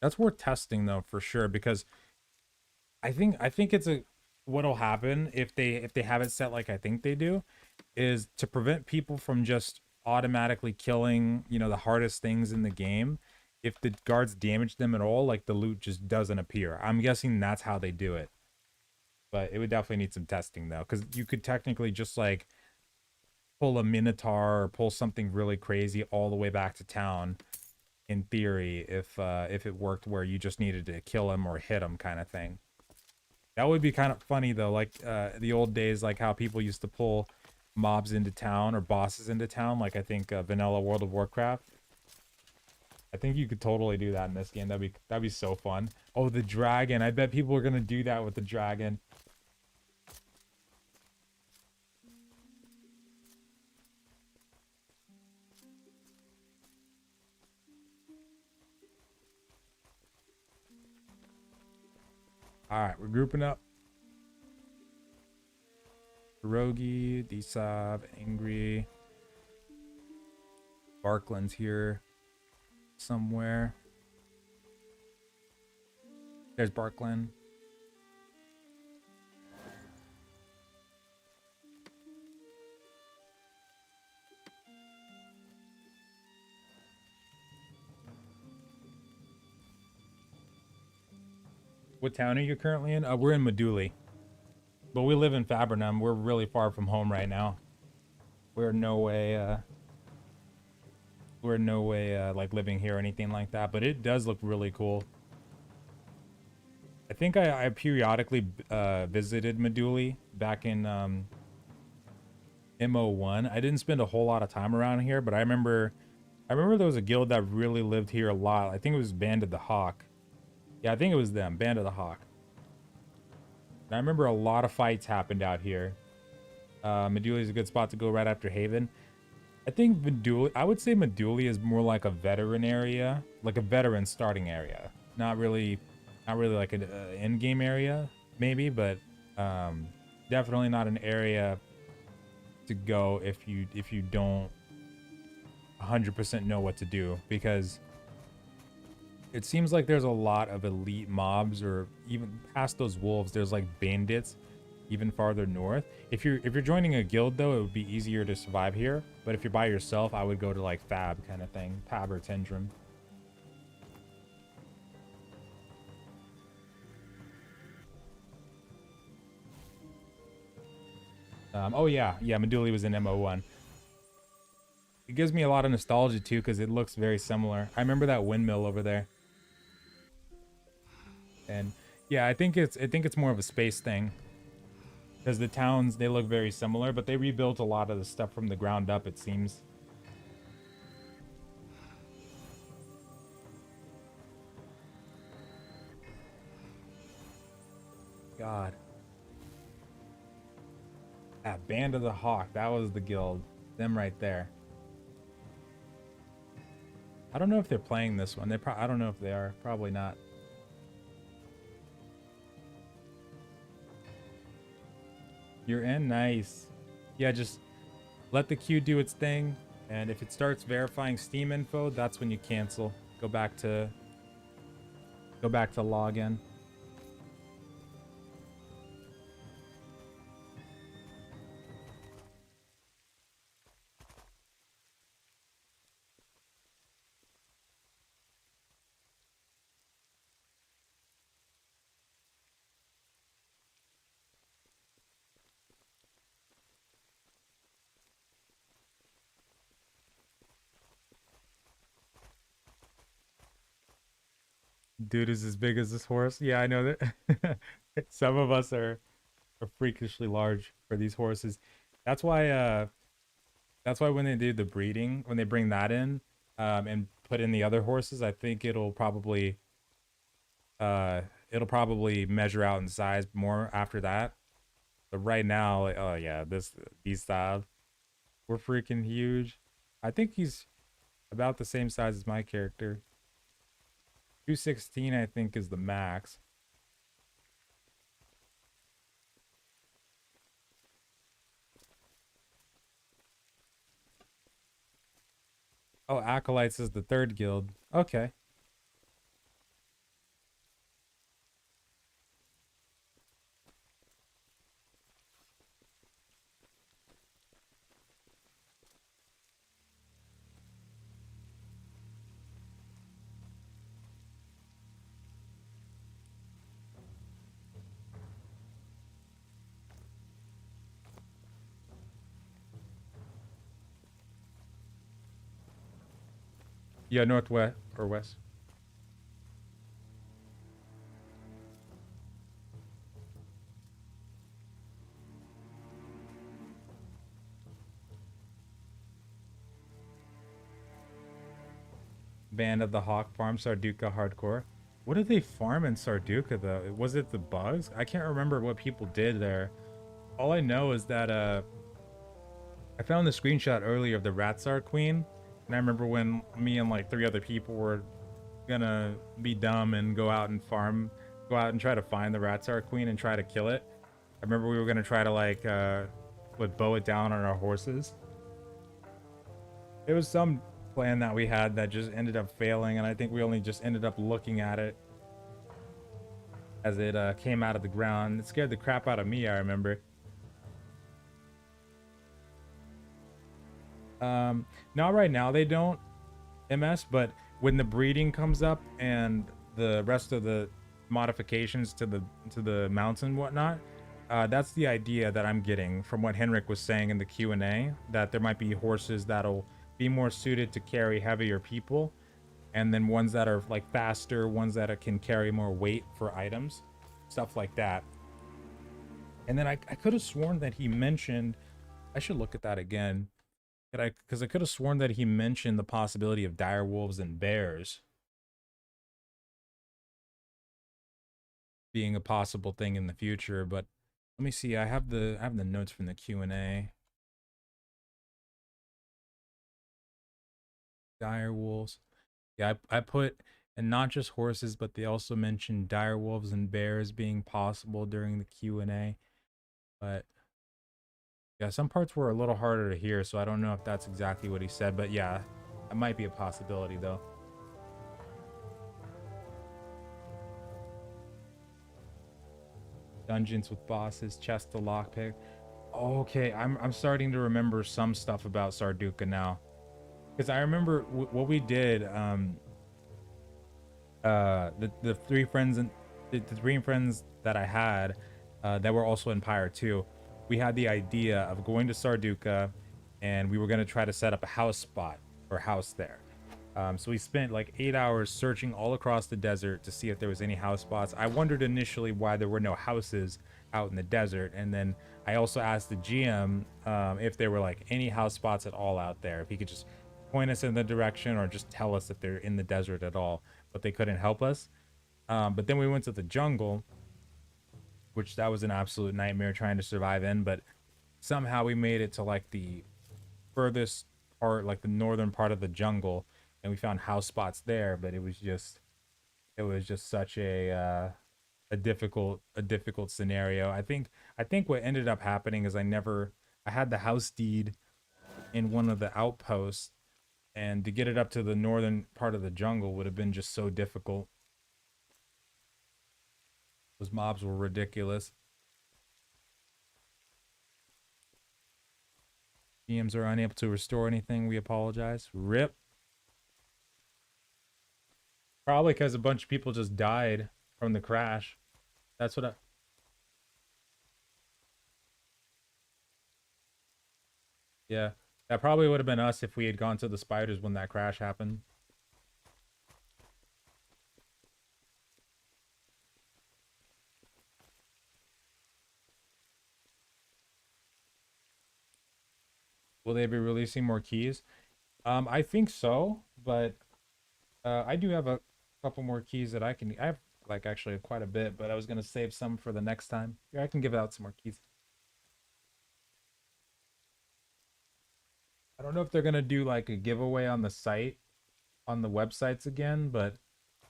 That's worth testing though for sure, because I think it's what'll happen if they have it set like I think they do is to prevent people from just automatically killing, you know, the hardest things in the game. If the guards damage them at all, like the loot just doesn't appear. I'm guessing that's how they do it. But it would definitely need some testing though, because you could technically just like pull a minotaur or pull something really crazy all the way back to town in theory if it worked where you just needed to kill him or hit him kind of thing. That would be kind of funny though, like the old days, like how people used to pull mobs into town or bosses into town, like I think vanilla World of Warcraft. I think you could totally do that in this game. That'd be so fun. Oh, the dragon. I bet people are gonna do that with the dragon. Alright, we're grouping up. Pierogi, Desav, Angry. Barkland's here somewhere. There's Barkland. What town are you currently in? We're in Meduli, but we live in Fabernum. We're really far from home right now. We're no way, like living here or anything like that. But it does look really cool. I think I periodically visited Meduli back in MO1. I didn't spend a whole lot of time around here, but I remember there was a guild that really lived here a lot. I think it was Band of the Hawk. Yeah, I think it was them, Band of the Hawk. And I remember a lot of fights happened out here. Meduli is a good spot to go right after Haven. I think Meduli, I would say Meduli is more like a veteran area, like a veteran starting area. Not really like an in-game area, maybe, but definitely not an area to go if you don't 100% know what to do, because it seems like there's a lot of elite mobs, or even past those wolves there's like bandits even farther north. If you're joining a guild though, it would be easier to survive here, but if you're by yourself, I would go to like Fab kind of thing, Fab or Tindrem. Oh yeah, Meduli was in MO1. It gives me a lot of nostalgia too, because it looks very similar. I remember that windmill over there. And yeah, I think it's more of a space thing, because the towns, they look very similar, but they rebuilt a lot of the stuff from the ground up, it seems. God. That Band of the Hawk, that was the guild. Them right there. I don't know if they're playing this one. I don't know if they are. Probably not. You're in? Nice. Yeah, just let the queue do its thing, and if it starts verifying Steam info, that's when you cancel. Go back to login. Dude is as big as this horse. Yeah, I know that. Some of us are freakishly large for these horses. That's why when they do the breeding, when they bring that in, and put in the other horses, I think it'll probably measure out in size more after that. But right now, like, oh yeah, these styles, we're freaking huge. I think he's about the same size as my character. 216, I think, is the max. Oh, Acolytes is the third guild. Okay. Yeah, northwest or west. Band of the Hawk farm Sarduka hardcore. What did they farm in Sarduka though? Was it the bugs? I can't remember what people did there. All I know is that I found the screenshot earlier of the Ratsar Queen, and I remember when me and like 3 other people were gonna be dumb and go out and try to find the Ratsar Queen and try to kill it. I remember we were gonna try to like would bow it down on our horses. It was some plan that we had that just ended up failing, and I think we only just ended up looking at it as it came out of the ground. It scared the crap out of me, I remember. Not right now, they don't MS, but when the breeding comes up and the rest of modifications to the mounts and whatnot. That's the idea that I'm getting from what Henrik was saying in the Q&A, that there might be horses that'll be more suited to carry heavier people, and then ones that are like faster, ones that can carry more weight for items, stuff like that. And then I could have sworn that he mentioned, I should look at that again, because I could have sworn that he mentioned the possibility of dire wolves and bears being a possible thing in the future. But let me see, I have the notes from the Q&A. Dire wolves. Yeah, I put, and not just horses, but they also mentioned dire wolves and bears being possible during the Q&A. But yeah, some parts were a little harder to hear, so I don't know if that's exactly what he said. But yeah, it might be a possibility though. Dungeons with bosses, chest to lockpick. Okay, I'm starting to remember some stuff about Sarduka now, because I remember what we did. The three friends and the three friends that I had that were also in Pyre 2, we had the idea of going to Sarduka, and we were going to try to set up a house spot or house there. So we spent like 8 hours searching all across the desert to see if there was any house spots. I wondered initially why there were no houses out in the desert, and then I also asked the GM if there were like any house spots at all out there, if he could just point us in the direction or just tell us that they're in the desert at all. But they couldn't help us. But then we went to the jungle, which that was an absolute nightmare trying to survive in. But somehow we made it to like the furthest part, like the northern part of the jungle, and we found house spots there. But it was just such a difficult scenario. I think what ended up happening is I had the house deed in one of the outposts, and to get it up to the northern part of the jungle would have been just so difficult. Those mobs were ridiculous. GMs are unable to restore anything. We apologize. RIP. Probably because a bunch of people just died from the crash. That's what yeah. That probably would have been us if we had gone to the spiders when that crash happened. Will they be releasing more keys? I think so, but I do have a couple more keys that I have like actually quite a bit, but I was gonna save some for the next time. Yeah, I can give out some more keys. I don't know if they're gonna do like a giveaway on the site, on the websites again, but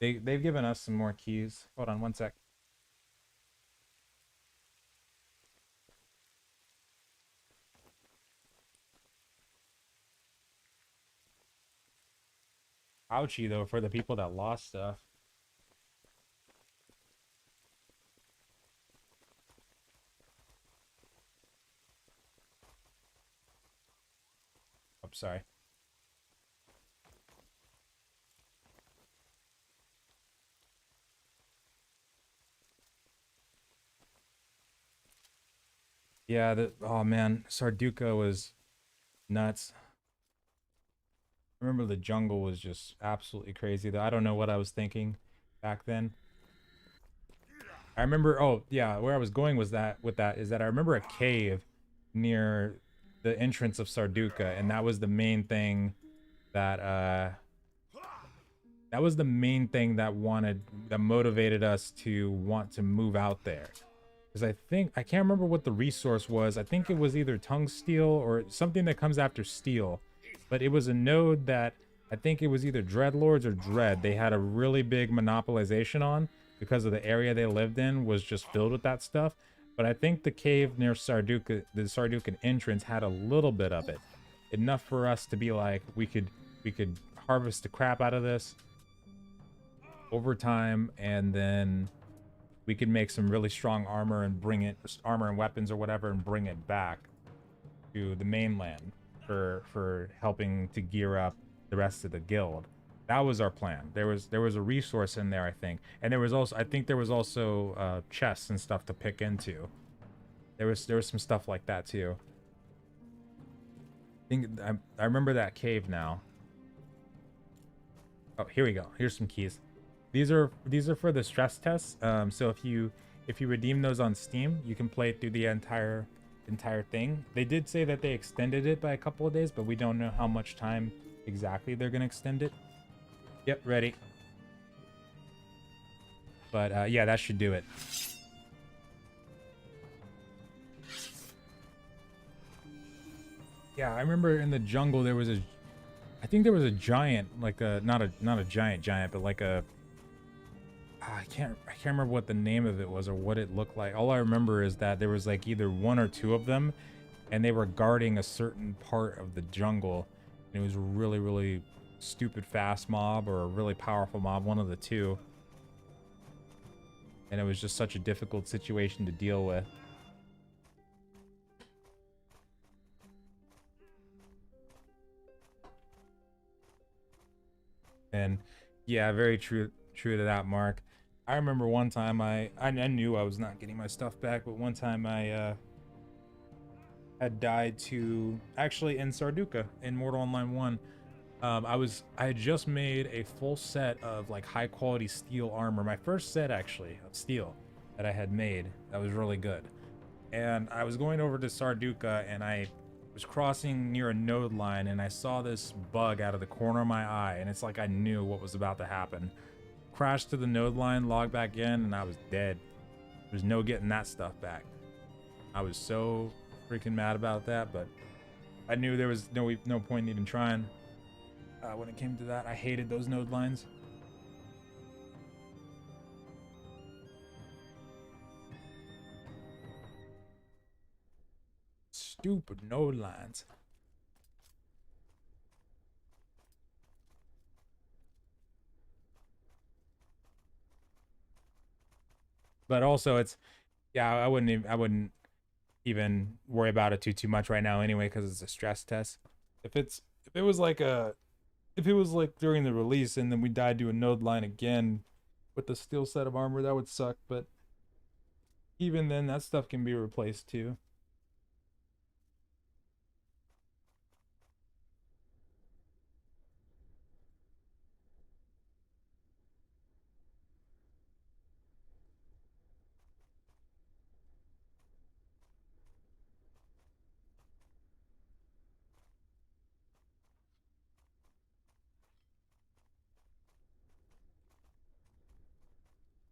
they've given us some more keys. Hold on one sec. Ouchie though for the people that lost stuff. I'm sorry. Yeah, oh man, Sarduka was nuts. I remember the jungle was just absolutely crazy though. I don't know what I was thinking back then. I remember, oh yeah, where I was going was that with that is that I remember a cave near the entrance of Sarduka, and that was the main thing that that motivated us to want to move out there. Because I can't remember what the resource was. I think it was either tungsteel or something that comes after steel. But it was a node that I think it was either Dreadlords or Dread. They had a really big monopolization on because of the area they lived in was just filled with that stuff. But I think the cave near Sarduka, the Sardukan entrance, had a little bit of it. Enough for us to be like, we could harvest the crap out of this over time, and then we could make some really strong armor and armor and weapons or whatever, and bring it back to the mainland for helping to gear up the rest of the guild. That was our plan. There was a resource in there, I think, and there was also, I think there was also chests and stuff to pick into. There was some stuff like that too. I remember that cave now. Oh, here we go. Here's some keys. These are for the stress tests. So if you redeem those on Steam, you can play through the entire thing. They did say that they extended it by a couple of days, but we don't know how much time exactly they're gonna extend it. Yep, ready. But yeah, that should do it. Yeah, I remember in the jungle there was I think there was a giant, like a not a giant, but like a I can't remember what the name of it was or what it looked like. All I remember is that there was like either one or two of them, and they were guarding a certain part of the jungle. And it was a really, really stupid fast mob or a really powerful mob, one of the two. And it was just such a difficult situation to deal with. And yeah, very true to that, Mark. I remember one time I knew I was not getting my stuff back, but one time I had died to, actually in Sarduka in Mortal Online 1. I had just made a full set of like high quality steel armor, my first set actually of steel that I had made. That was really good. And I was going over to Sarduka and I was crossing near a node line and I saw this bug out of the corner of my eye, and it's like I knew what was about to happen. Crashed to the node line, logged back in, and I was dead. There's no getting that stuff back. I was so freaking mad about that, but I knew there was no point in even trying. When it came to that, I hated those node lines. Stupid node lines. But also, it's yeah, I wouldn't even worry about it too much right now anyway, because it's a stress test. If it was like during the release and then we died to a node line again with the steel set of armor, that would suck. But even then, that stuff can be replaced too.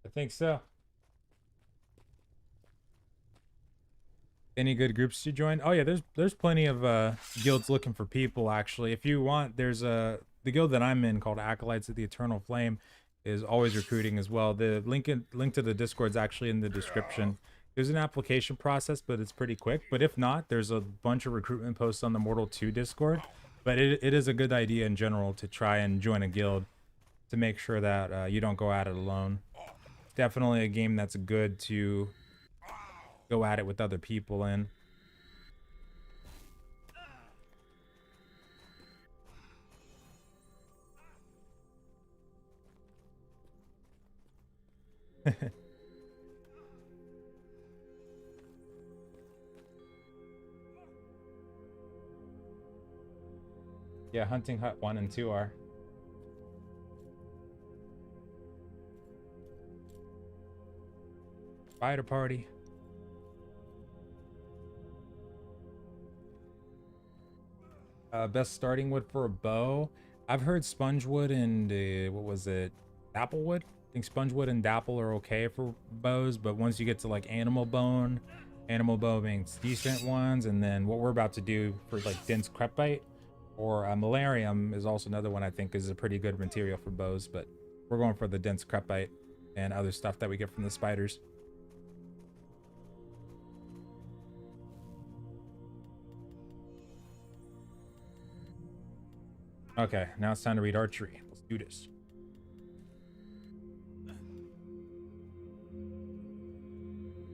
I think so. Any good groups to join? Oh yeah, there's plenty of guilds looking for people actually. If you want, there's the guild that I'm in called Acolytes of the Eternal Flame is always recruiting as well. The link to the Discord's actually in the description. There's an application process, but it's pretty quick. But if not, there's a bunch of recruitment posts on the Mortal 2 Discord. But it is a good idea in general to try and join a guild to make sure that you don't go at it alone. Definitely a game that's good to go at it with other people in. Yeah, Hunting Hut 1 and 2 are. Spider Party. Best starting wood for a bow. I've heard spongewood and what was it? Dapplewood? I think spongewood and dapple are okay for bows, but once you get to like animal bow being decent ones, and then what we're about to do for like dense crepite or malarium is also another one I think is a pretty good material for bows, but we're going for the dense crepite and other stuff that we get from the spiders. Okay, now it's time to read archery. Let's do this.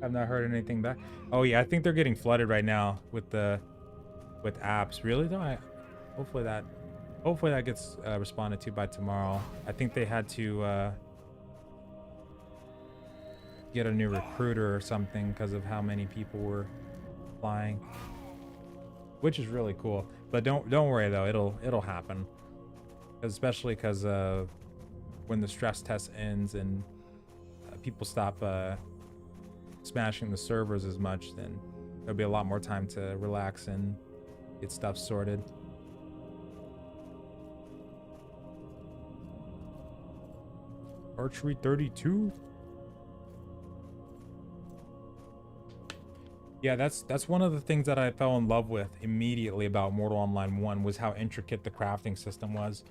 I've not heard anything back. Oh yeah, I think they're getting flooded right now with apps. Really though? Hopefully Hopefully that gets responded to by tomorrow. I think they had to get a new recruiter or something because of how many people were applying, which is really cool. But don't worry though, it'll happen, especially because when the stress test ends and people stop smashing the servers as much, then there'll be a lot more time to relax and get stuff sorted. Archery 32. Yeah, that's one of the things that I fell in love with immediately about Mortal Online 1 was how intricate the crafting system was.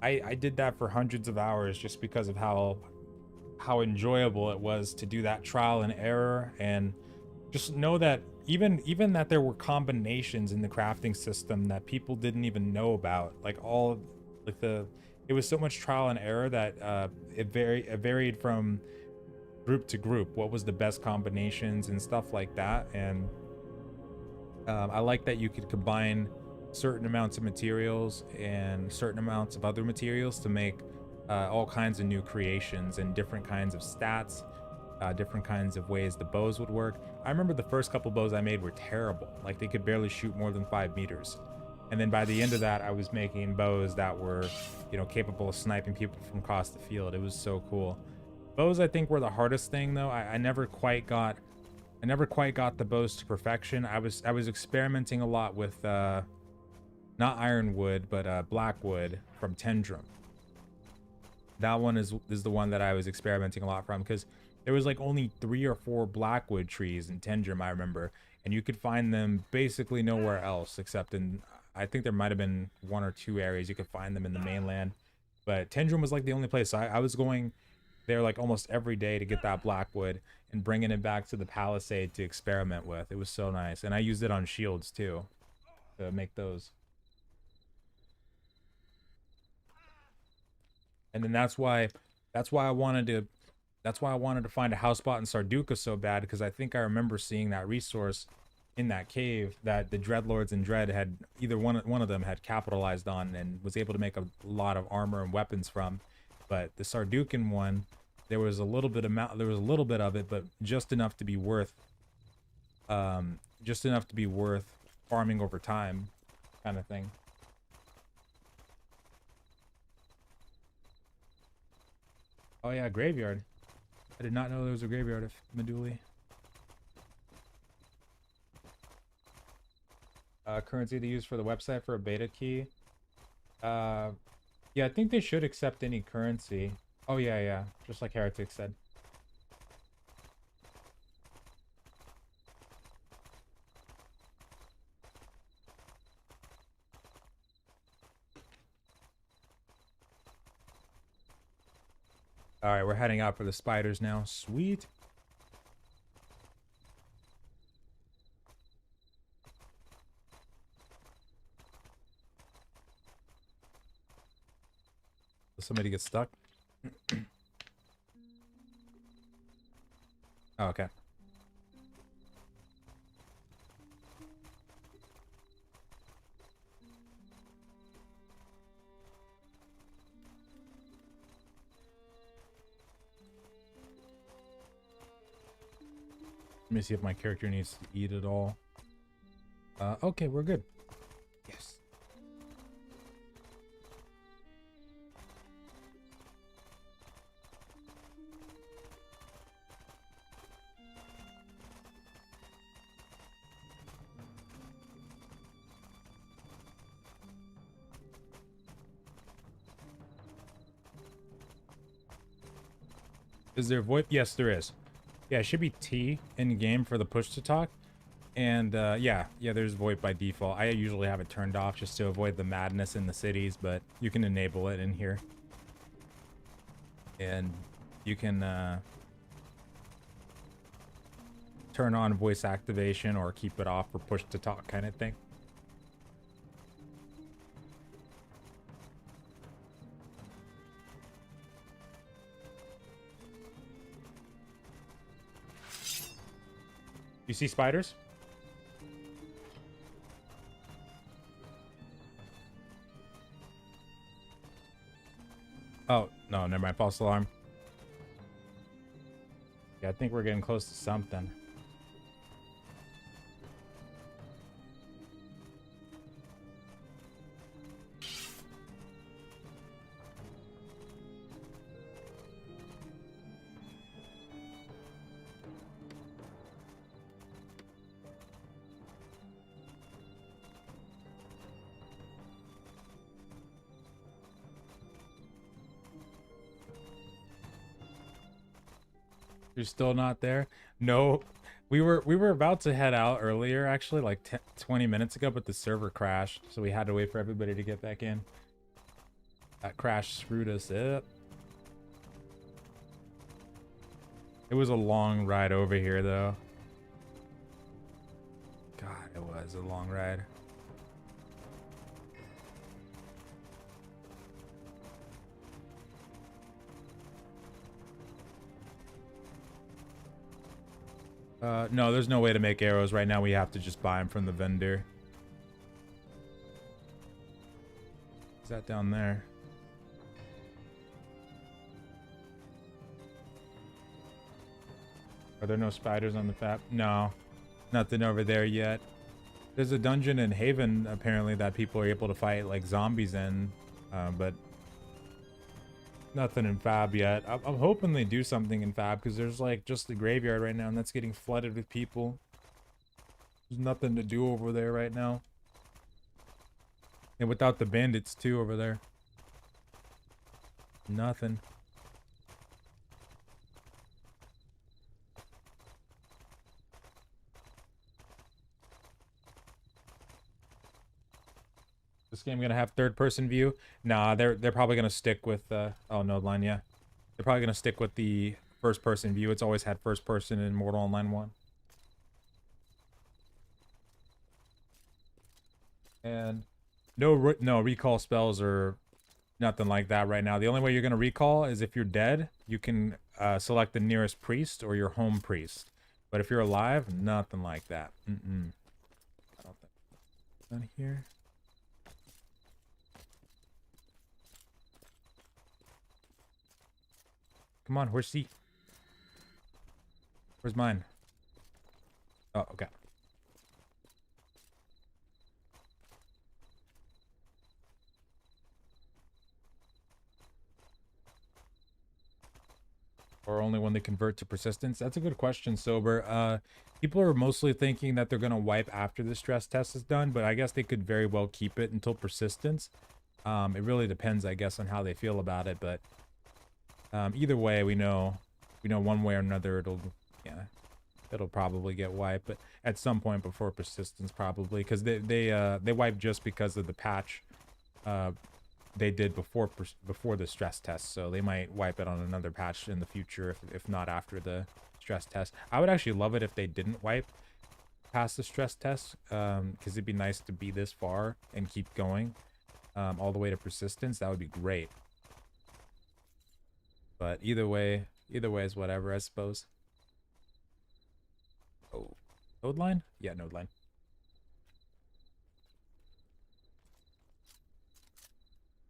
I did that for hundreds of hours just because of how enjoyable it was to do that trial and error, and just know that even that there were combinations in the crafting system that people didn't even know about, like all like it was so much trial and error that it varied from group to group what was the best combinations and stuff like that. And I like that you could combine certain amounts of materials and certain amounts of other materials to make all kinds of new creations and different kinds of stats, different kinds of ways the bows would work. I remember the first couple bows I made were terrible, like they could barely shoot more than 5 meters. And then by the end of that, I was making bows that were, you know, capable of sniping people from across the field. It was so cool. Bows, I think, were the hardest thing though. I never quite got the bows to perfection. I was experimenting a lot with not ironwood, but blackwood from Tindrem. That one is the one that I was experimenting a lot from, because there was like only 3 or 4 blackwood trees in Tindrem, I remember, and you could find them basically nowhere else except in, I think there might have been 1 or 2 areas you could find them in the mainland, but Tindrem was like the only place. So I was going there like almost every day to get that blackwood and bringing it back to the palisade to experiment with. It was so nice, and I used it on shields too to make those. And then that's why I wanted to find a house spot in Sarduka so bad, because I think I remember seeing that resource in that cave that the Dreadlords and Dread had, either one of them had capitalized on and was able to make a lot of armor and weapons from. But the Sardukan one, there was a little bit of it, but just enough to be worth farming over time, kind of thing. Oh yeah, graveyard. I did not know there was a graveyard of Meduli. Currency to use for the website for a beta key. Yeah, I think they should accept any currency. Oh yeah, just like Heretic said. All right, we're heading out for the spiders now. Sweet. Does somebody get stuck? Oh, okay. Let me see if my character needs to eat at all. Okay, we're good. Yes. Is there VoIP? Yes, there is. Yeah, it should be T in game for the push to talk. And yeah, there's VoIP by default. I usually have it turned off just to avoid the madness in the cities, but you can enable it in here. And you can turn on voice activation or keep it off for push to talk kind of thing. You see spiders? mind. False alarm. Yeah, I think we're getting close to something. You're still not there? No. We were about to head out earlier, actually, like 20 minutes ago, but the server crashed, so we had to wait for everybody to get back in. That crash screwed us up. It was a long ride over here, though. God, it was a long ride. No, there's no way to make arrows right now. We have to just buy them from the vendor. Is that down there? Are there no spiders on the map? No, nothing over there yet. There's a dungeon in Haven, apparently, that people are able to fight like zombies in, but nothing in Fab yet. I'm hoping they do something in Fab, because there's like just the graveyard right now, and that's getting flooded with people. There's nothing to do over there right now. And without the bandits too over there. Nothing. This game gonna have third-person view? Nah, they're probably gonna stick with oh, node line, yeah. They're probably gonna stick with the first-person view. It's always had first-person in Mortal Online 1. And no recall spells or nothing like that right now. The only way you're gonna recall is if you're dead. You can select the nearest priest or your home priest. But if you're alive, nothing like that. I don't think. Down here. Come on, where's C? Where's mine? Oh, okay. Or only when they convert to persistence? That's a good question, Sober. People are mostly thinking that they're going to wipe after the stress test is done, but I guess they could very well keep it until persistence. It really depends, I guess, on how they feel about it, but either way, we know one way or another it'll probably get wiped, but at some point before persistence probably, because they wipe just because of the patch they did before the stress test, so they might wipe it on another patch in the future if not after the stress test. I would actually love it if they didn't wipe past the stress test, because it'd be nice to be this far and keep going all the way to persistence. That would be great. But either way is whatever, I suppose. Oh, node line? Yeah, node line.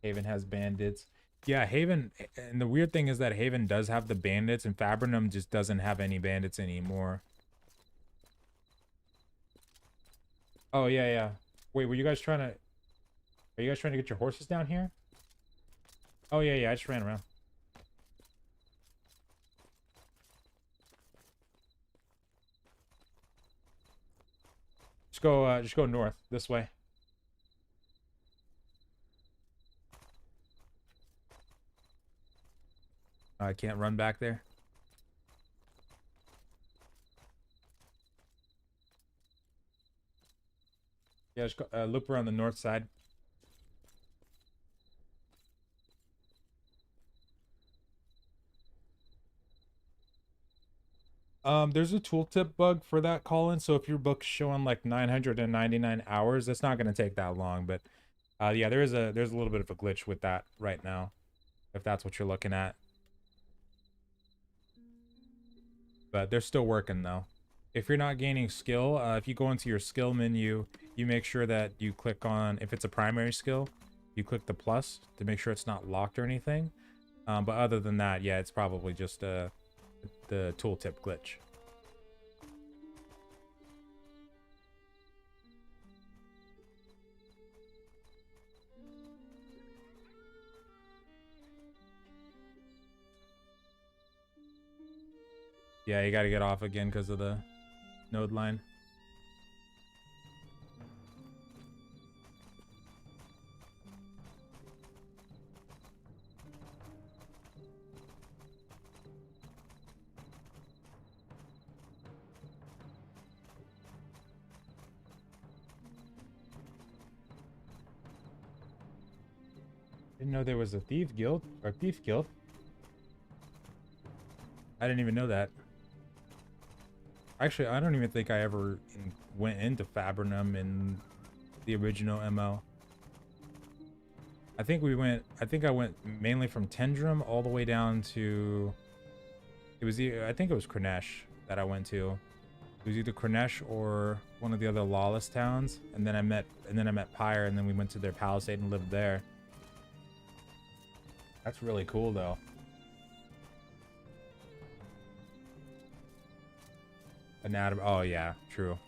Haven has bandits. Yeah, Haven, and the weird thing is that Haven does have the bandits, and Fabrinum just doesn't have any bandits anymore. Oh, yeah. Wait, are you guys trying to get your horses down here? Oh, yeah, I just ran around. Just go north, this way. I can't run back there. Yeah, just go, loop around the north side. There's a tooltip bug for that, Colin. So if your book's showing like 999 hours, that's not gonna take that long. But yeah, there's a little bit of a glitch with that right now, if that's what you're looking at. But they're still working though. If you're not gaining skill, if you go into your skill menu, you make sure that you click on, if it's a primary skill, you click the plus to make sure it's not locked or anything. But other than that, yeah, it's probably just the tooltip glitch. Yeah, you got to get off again because of the node line. Didn't know there was a thief guild or thief guild. I didn't even know that. Actually, I don't even think I ever went into Fabrinum in the original MO. I think I went mainly from Tindrem all the way down to, I think it was Kranesh that I went to. It was either Kranesh or one of the other lawless towns, and then I met Pyre, and then we went to their palisade and lived there. That's really cool though. Anatomy. Oh yeah, true.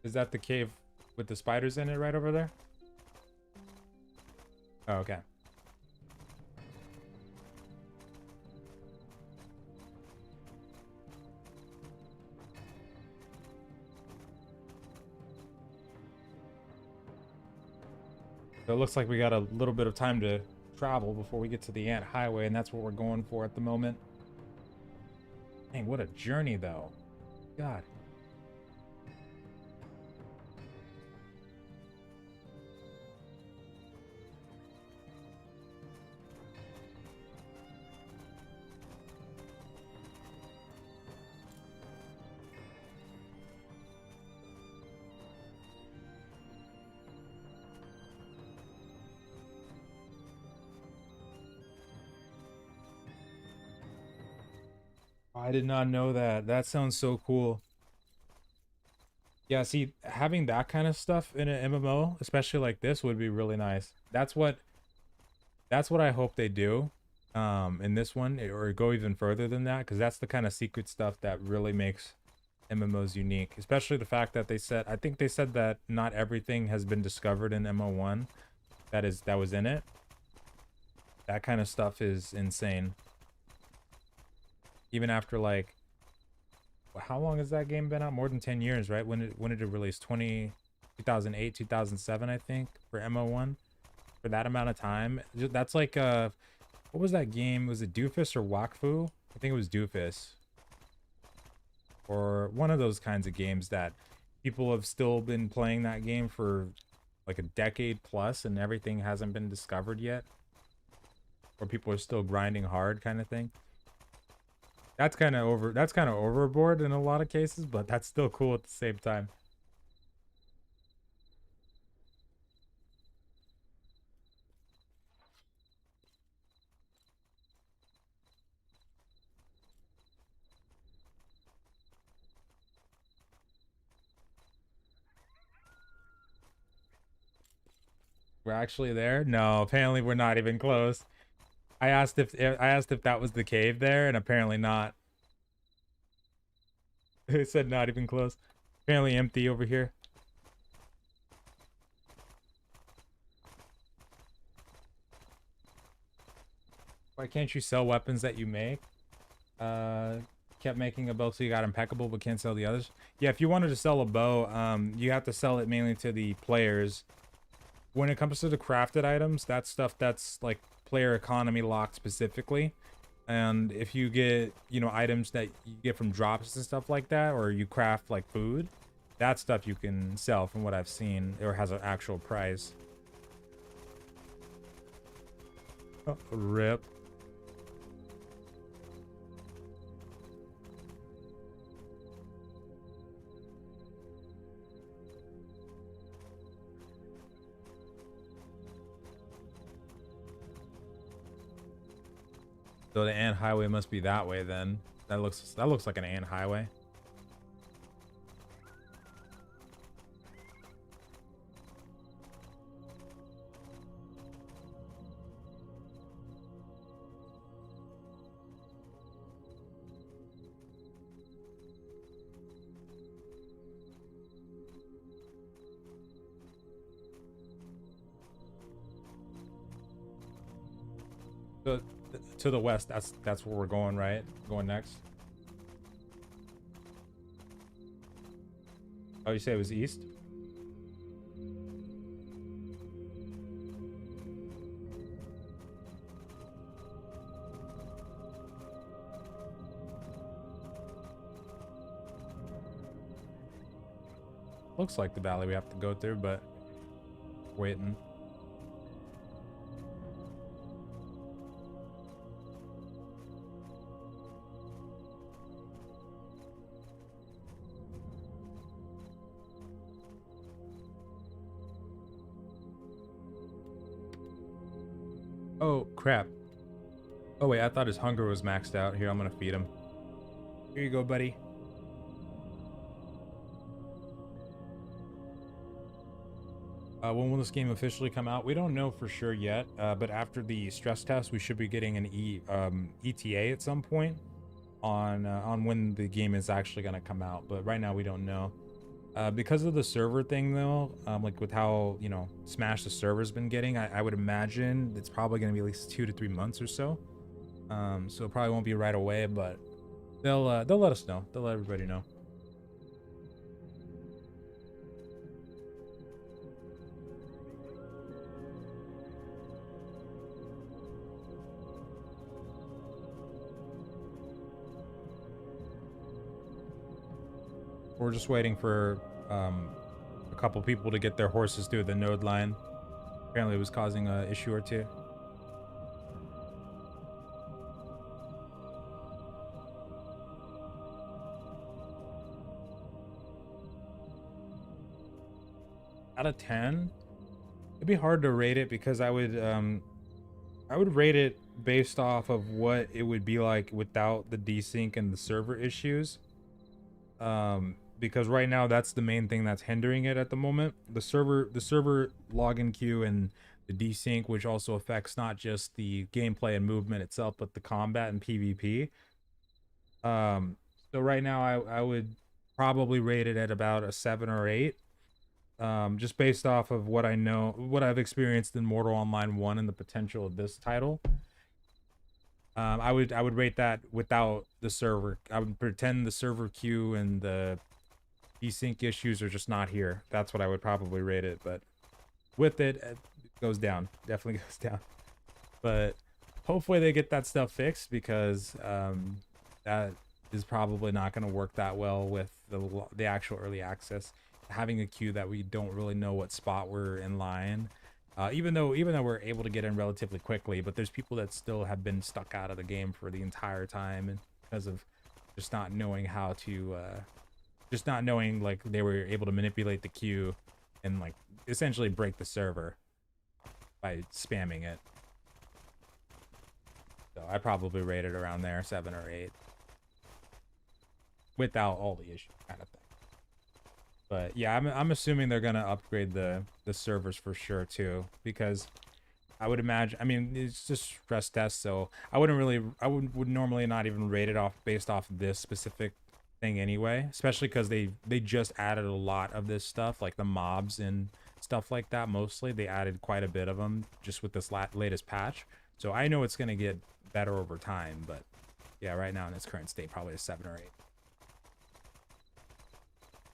Is that the cave with the spiders in it right over there? Oh, okay. So it looks like we got a little bit of time to travel before we get to the Ant Highway, and that's what we're going for at the moment. Dang, what a journey though. God. I did not know that. That sounds so cool. Yeah, see, having that kind of stuff in an MMO, especially like this, would be really nice. That's what I hope they do in this one, or go even further than that, because that's the kind of secret stuff that really makes MMOs unique. Especially the fact that I think they said that not everything has been discovered in MO1 that was in it. That kind of stuff is insane. Even after like, how long has that game been out? More than 10 years, right? When did it release? 2008, 2007, I think, for MO1. For that amount of time, that's like what was that game? Was it Doofus or Wakfu? I think it was Doofus, or one of those kinds of games that people have still been playing that game for like a decade plus, and everything hasn't been discovered yet, or people are still grinding hard, kind of thing. That's kind of overboard in a lot of cases, but that's still cool at the same time. We're actually there? No, apparently we're not even close. I asked if that was the cave there, and apparently not. It said not even close. Apparently empty over here. Why can't you sell weapons that you make? Kept making a bow so you got impeccable, but can't sell the others. Yeah, if you wanted to sell a bow, you have to sell it mainly to the players. When it comes to the crafted items, that's stuff that's like player economy locked specifically. And if you get, items that you get from drops and stuff like that, or you craft like food, that stuff you can sell from what I've seen, or has an actual price. Rip. So the ant highway must be that way then. That looks like an ant highway. So to the west, that's where we're going, right? Going next. Oh, you say it was east? Looks like the valley we have to go through, but waiting. Oh, crap. Oh, wait, I thought his hunger was maxed out. Here, I'm gonna feed him. Here you go, buddy. When will this game officially come out? We don't know for sure yet, but after the stress test, we should be getting an ETA at some point on when the game is actually gonna come out. But right now, we don't know. Because of the server thing, though, like with how, you know, smash the server's been getting, I would imagine it's probably going to be at least 2 to 3 months or so. So it probably won't be right away, but they'll let us know. They'll let everybody know. We're just waiting for a couple people to get their horses through the node line. Apparently it was causing an issue or two. Out of 10, it'd be hard to rate it because I would rate it based off of what it would be like without the desync and the server issues. Because right now that's the main thing that's hindering it at the moment. The server login queue and the desync, which also affects not just the gameplay and movement itself, but the combat and PvP. So right now I would probably rate it at about a 7 or 8. Just based off of what I know, what I've experienced in Mortal Online 1 and the potential of this title. I would rate that without the server. I would pretend the server queue and the desync issues are just not here. That's what I would probably rate it, but with it, it goes down. Definitely goes down. But hopefully they get that stuff fixed, because that is probably not going to work that well with the actual early access. Having a queue that we don't really know what spot we're in line. Even though we're able to get in relatively quickly, but there's people that still have been stuck out of the game for the entire time, and because of just not knowing how to just not knowing, like, they were able to manipulate the queue and, like, essentially break the server by spamming it. So I probably rated around there, 7 or 8, without all the issues, kind of thing. But yeah, I'm assuming they're gonna upgrade the servers for sure too, because I would imagine, I mean, it's just stress test, so I would normally not even rate it off based off this specific thing anyway, especially because they just added a lot of this stuff, like the mobs and stuff like that. Mostly they added quite a bit of them just with this latest patch, so I know it's gonna get better over time. But yeah, right now in its current state, probably a 7 or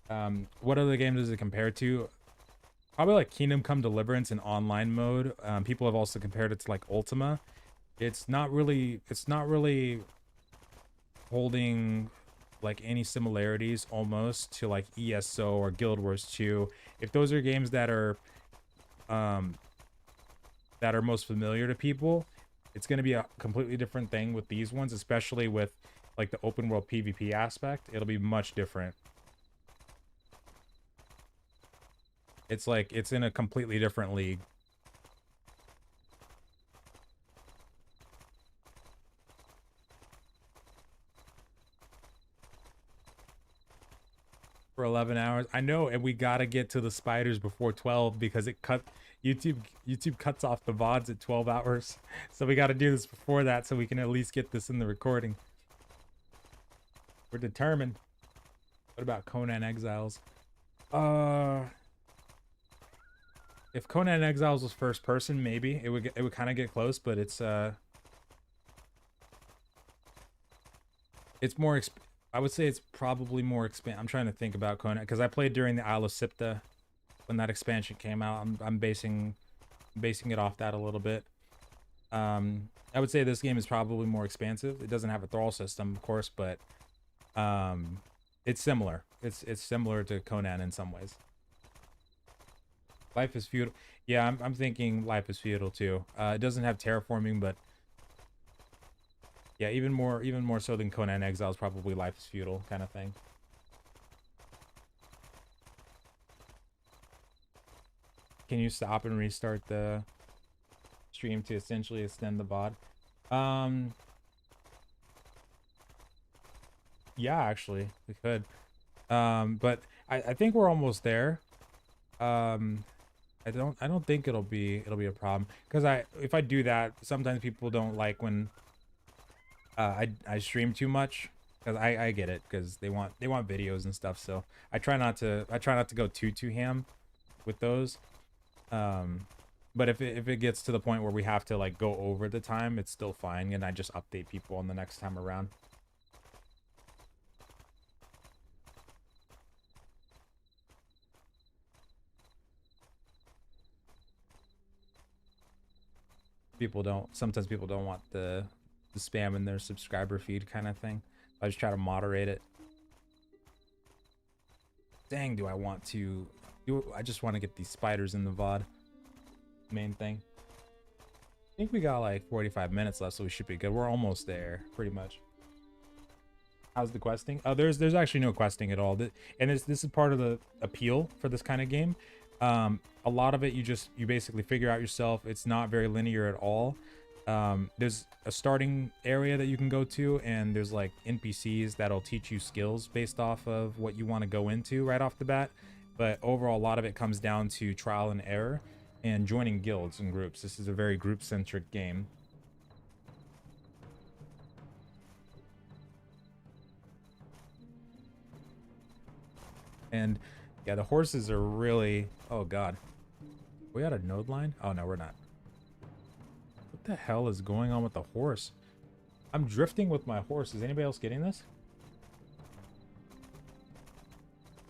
8. What other game does it compare to? Probably like Kingdom Come Deliverance in online mode. People have also compared it to like Ultima. It's not really holding like any similarities almost to like ESO or Guild Wars 2. If those are games that are most familiar to people, It's going to be a completely different thing with these ones, especially with like the open world PvP aspect. It'll be much different. It's like it's in a completely different league. For 11 hours. I know, and we gotta get to the spiders before 12 because YouTube cuts off the VODs at 12 hours. So we gotta do this before that so we can at least get this in the recording. We're determined. What about Conan Exiles? If Conan Exiles was first person, maybe it would kind of get close, but it's more I would say it's probably more I'm trying to think about Conan because I played during the Isle of Sipta when that expansion came out. I'm basing it off that a little bit. I would say this game is probably more expansive. It doesn't have a thrall system, of course, but it's similar. It's similar to Conan in some ways. Life is Feudal. Yeah, I'm thinking Life is Feudal too. It doesn't have terraforming, but yeah, even more so than Conan Exiles, probably Life is Feudal kind of thing. Can you stop and restart the stream to essentially extend the VOD? Yeah, actually, we could. But I think we're almost there. I don't think it'll be a problem because if I do that, sometimes people don't like when I stream too much because I get it because they want videos and stuff. So I try not to go too ham with those. But if it gets to the point where we have to like go over the time, it's still fine, and I just update people on the next time around. Sometimes people don't want the spam in their subscriber feed kind of thing. I just try to moderate it. Dang, do I want to I just want to get these spiders in the VOD. Main thing. I think we got like 45 minutes left, so we should be good. We're almost there, pretty much. How's the questing? Oh, there's actually no questing at all. And this is part of the appeal for this kind of game. A lot of it you basically figure out yourself. It's not very linear at all. There's a starting area that you can go to, and there's like NPCs that'll teach you skills based off of what you want to go into right off the bat. But overall, a lot of it comes down to trial and error and joining guilds and groups. This is a very group-centric game. And yeah, the horses are really... Oh god. We got a node line? Oh no, we're not. What the hell is going on with the horse? I'm drifting with my horse. Is anybody else getting this?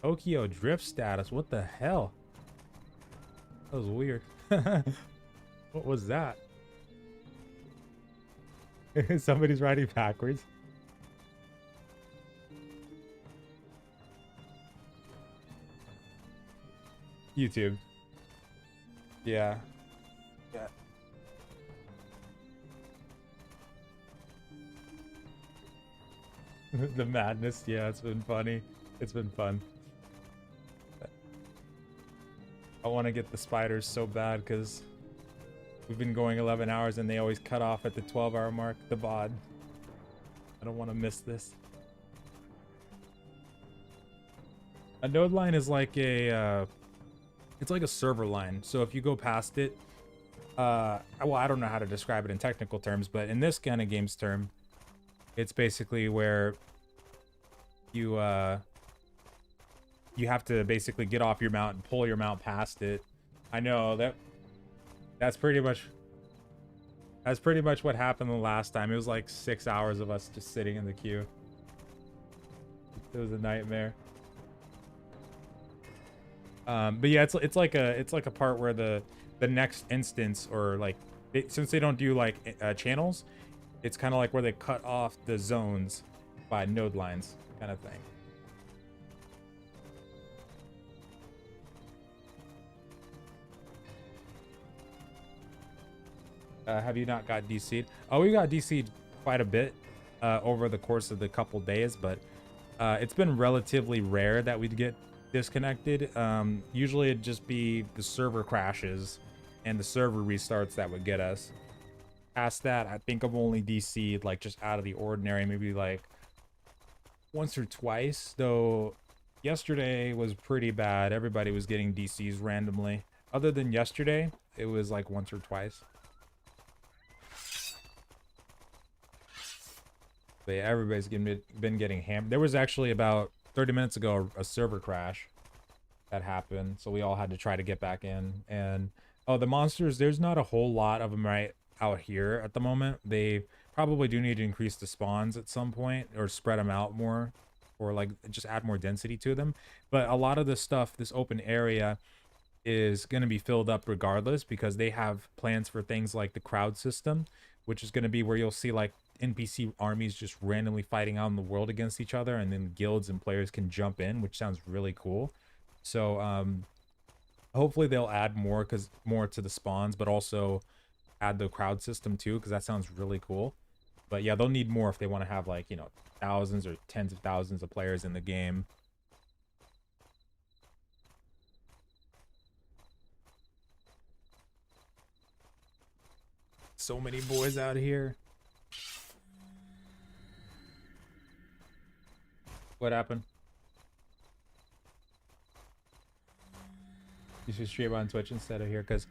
Tokyo drift status. What the hell? That was weird. What was that? Somebody's riding backwards. YouTube. Yeah. Yeah. The madness. Yeah, it's been funny. It's been fun. I want to get the spiders so bad because we've been going 11 hours and they always cut off at the 12-hour mark, the VOD. I don't want to miss this. A node line is like a it's like a server line. So if you go past it, well, I don't know how to describe it in technical terms, but in this kind of game's term, it's basically where you you have to basically get off your mount and pull your mount past it. I know that's pretty much what happened the last time. It was like 6 hours of us just sitting in the queue. It was a nightmare. But yeah, it's like a part where the next instance, or like since they don't do like channels, it's kind of like where they cut off the zones by node lines kind of thing. Have you not got DC'd? Oh, we got DC'd quite a bit over the course of the couple days, but it's been relatively rare that we'd get disconnected. Usually it'd just be the server crashes and the server restarts that would get us. Past that, I think I've only DC'd like just out of the ordinary, maybe like once or twice, though yesterday was pretty bad. Everybody was getting DCs randomly. Other than yesterday, it was like once or twice. But yeah, everybody's been getting hammered. There was actually about 30 minutes ago a server crash that happened, so we all had to try to get back in. And oh, the monsters, there's not a whole lot of them right out here at the moment. They probably do need to increase the spawns at some point or spread them out more, or like just add more density to them. But a lot of the stuff, this open area, is going to be filled up regardless, because they have plans for things like the crowd system, which is going to be where you'll see like NPC armies just randomly fighting out in the world against each other, and then guilds and players can jump in, which sounds really cool. So hopefully they'll add more to the spawns, but also add the crowd system too, because that sounds really cool. But yeah, they'll need more if they want to have like, you know, thousands or tens of thousands of players in the game. So many boys out here. What happened? You should stream on Twitch instead of here, because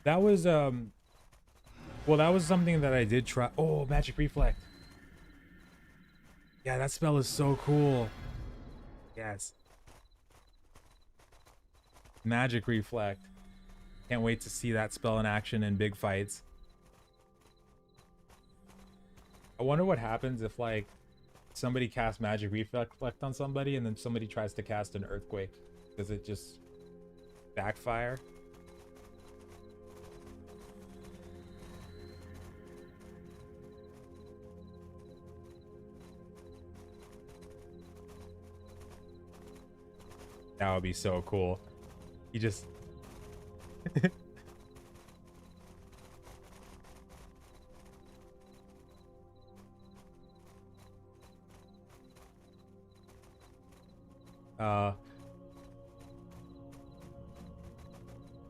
that was well, that was something that I did try. Oh, magic reflect. Yeah, that spell is so cool. Yes. Magic reflect. Can't wait to see that spell in action in big fights. I wonder what happens if like somebody casts magic reflect on somebody and then somebody tries to cast an earthquake. Does it just backfire? That would be so cool. You just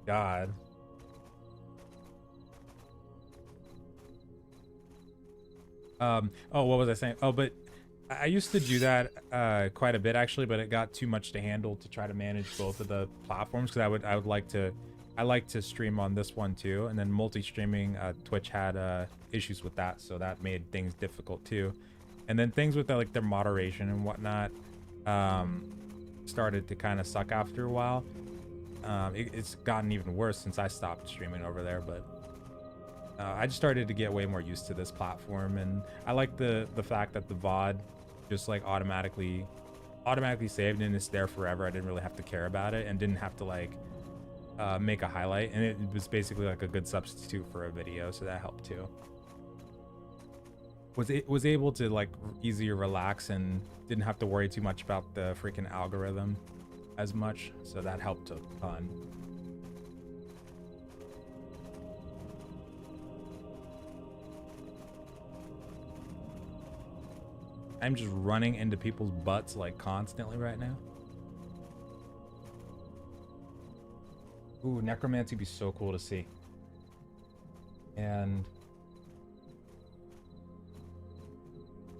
God. Oh, what was I saying? Oh, but I used to do that quite a bit actually, but it got too much to handle to try to manage both of the platforms, because I like to stream on this one too, and then multi-streaming. Twitch had issues with that, so that made things difficult too. And then things with like their moderation and whatnot started to kind of suck after a while. It's gotten even worse since I stopped streaming over there, but I just started to get way more used to this platform, and I like the fact that the VOD just like automatically saved and it's there forever. I didn't really have to care about it and didn't have to like make a highlight, and it was basically like a good substitute for a video, so that helped too. Was able to like easier relax and didn't have to worry too much about the freaking algorithm as much, so that helped a ton. I'm just running into people's butts like constantly right now. Ooh, necromancy would be so cool to see. And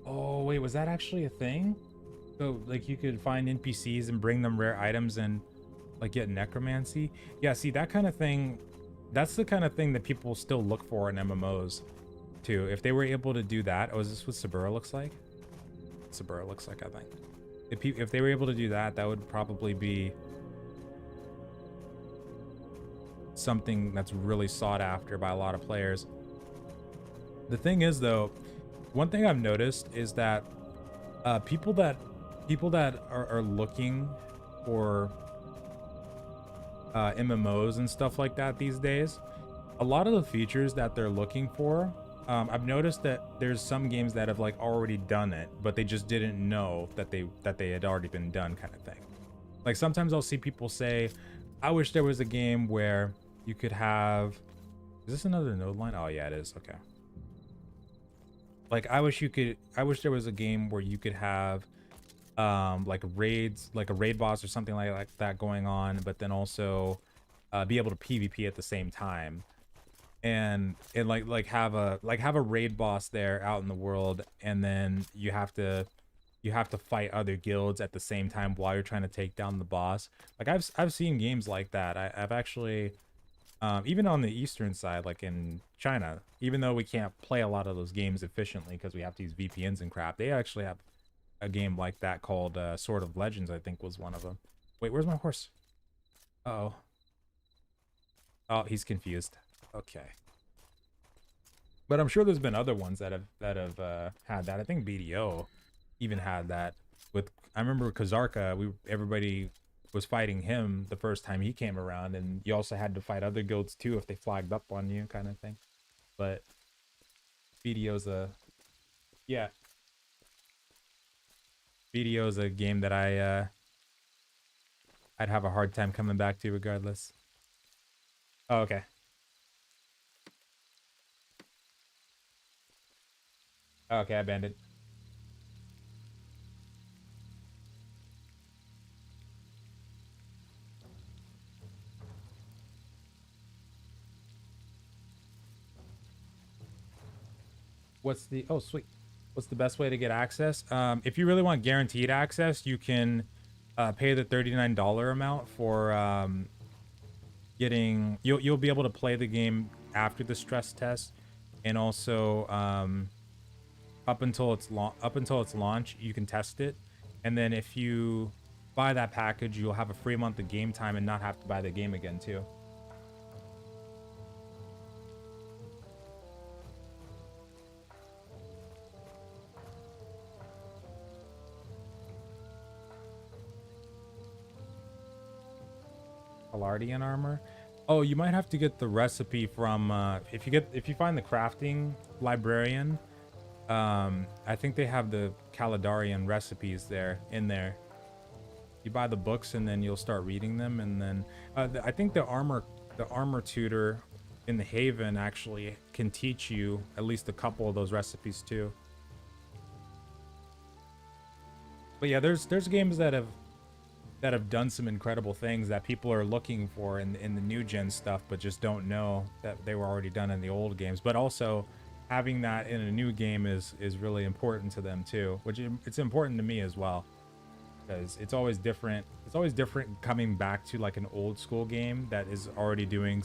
oh wait, was that actually a thing? So like you could find NPCs and bring them rare items and like get necromancy? Yeah, see, that kind of thing, that's the kind of thing that people still look for in MMOs too. If they were able to do that. Oh, is this what Sabura looks like? Sabura looks like, I think. If they were able to do that, that would probably be something that's really sought after by a lot of players. The thing is though, one thing I've noticed is that people that are looking for MMOs and stuff like that these days, a lot of the features that they're looking for, I've noticed that there's some games that have like already done it, but they just didn't know that they had already been done, kind of thing. Like sometimes I'll see people say, I wish there was a game where you could have Is this another node line? Oh yeah, it is. Okay. Like I wish there was a game where you could have like raids, like a raid boss or something like that going on, but then also be able to PvP at the same time. And have a raid boss there out in the world, and then you have to fight other guilds at the same time while you're trying to take down the boss. Like I've seen games like that. I've actually even on the eastern side, like in China, even though we can't play a lot of those games efficiently because we have to use VPNs and crap, they actually have a game like that called Sword of Legends, I think was one of them. Wait, where's my horse? Uh-oh. Oh, he's confused. Okay. But I'm sure there's been other ones that have had that. I think BDO even had that. With I remember Kazarka, everybody was fighting him the first time he came around, and you also had to fight other guilds too if they flagged up on you, kind of thing. But BDO's a yeah, BDO's a game that I'd have a hard time coming back to regardless. Oh, okay. Okay, I abandoned. What's the oh sweet. What's the best way to get access? If you really want guaranteed access, you can pay the $39 amount for getting you'll be able to play the game after the stress test, and also up until its launch you can test it, and then if you buy that package you'll have a free month of game time and not have to buy the game again too. Palardian armor. Oh, you might have to get the recipe from if you find the crafting librarian. I think they have the Caladarian recipes there in there. You buy the books and then you'll start reading them, and then I think the armor tutor in the Haven actually can teach you at least a couple of those recipes too. But yeah, there's games that have done some incredible things that people are looking for in the new gen stuff, but just don't know that they were already done in the old games. But also having that in a new game is really important to them too, which it's important to me as well, because it's always different. It's always different coming back to like an old school game that is already doing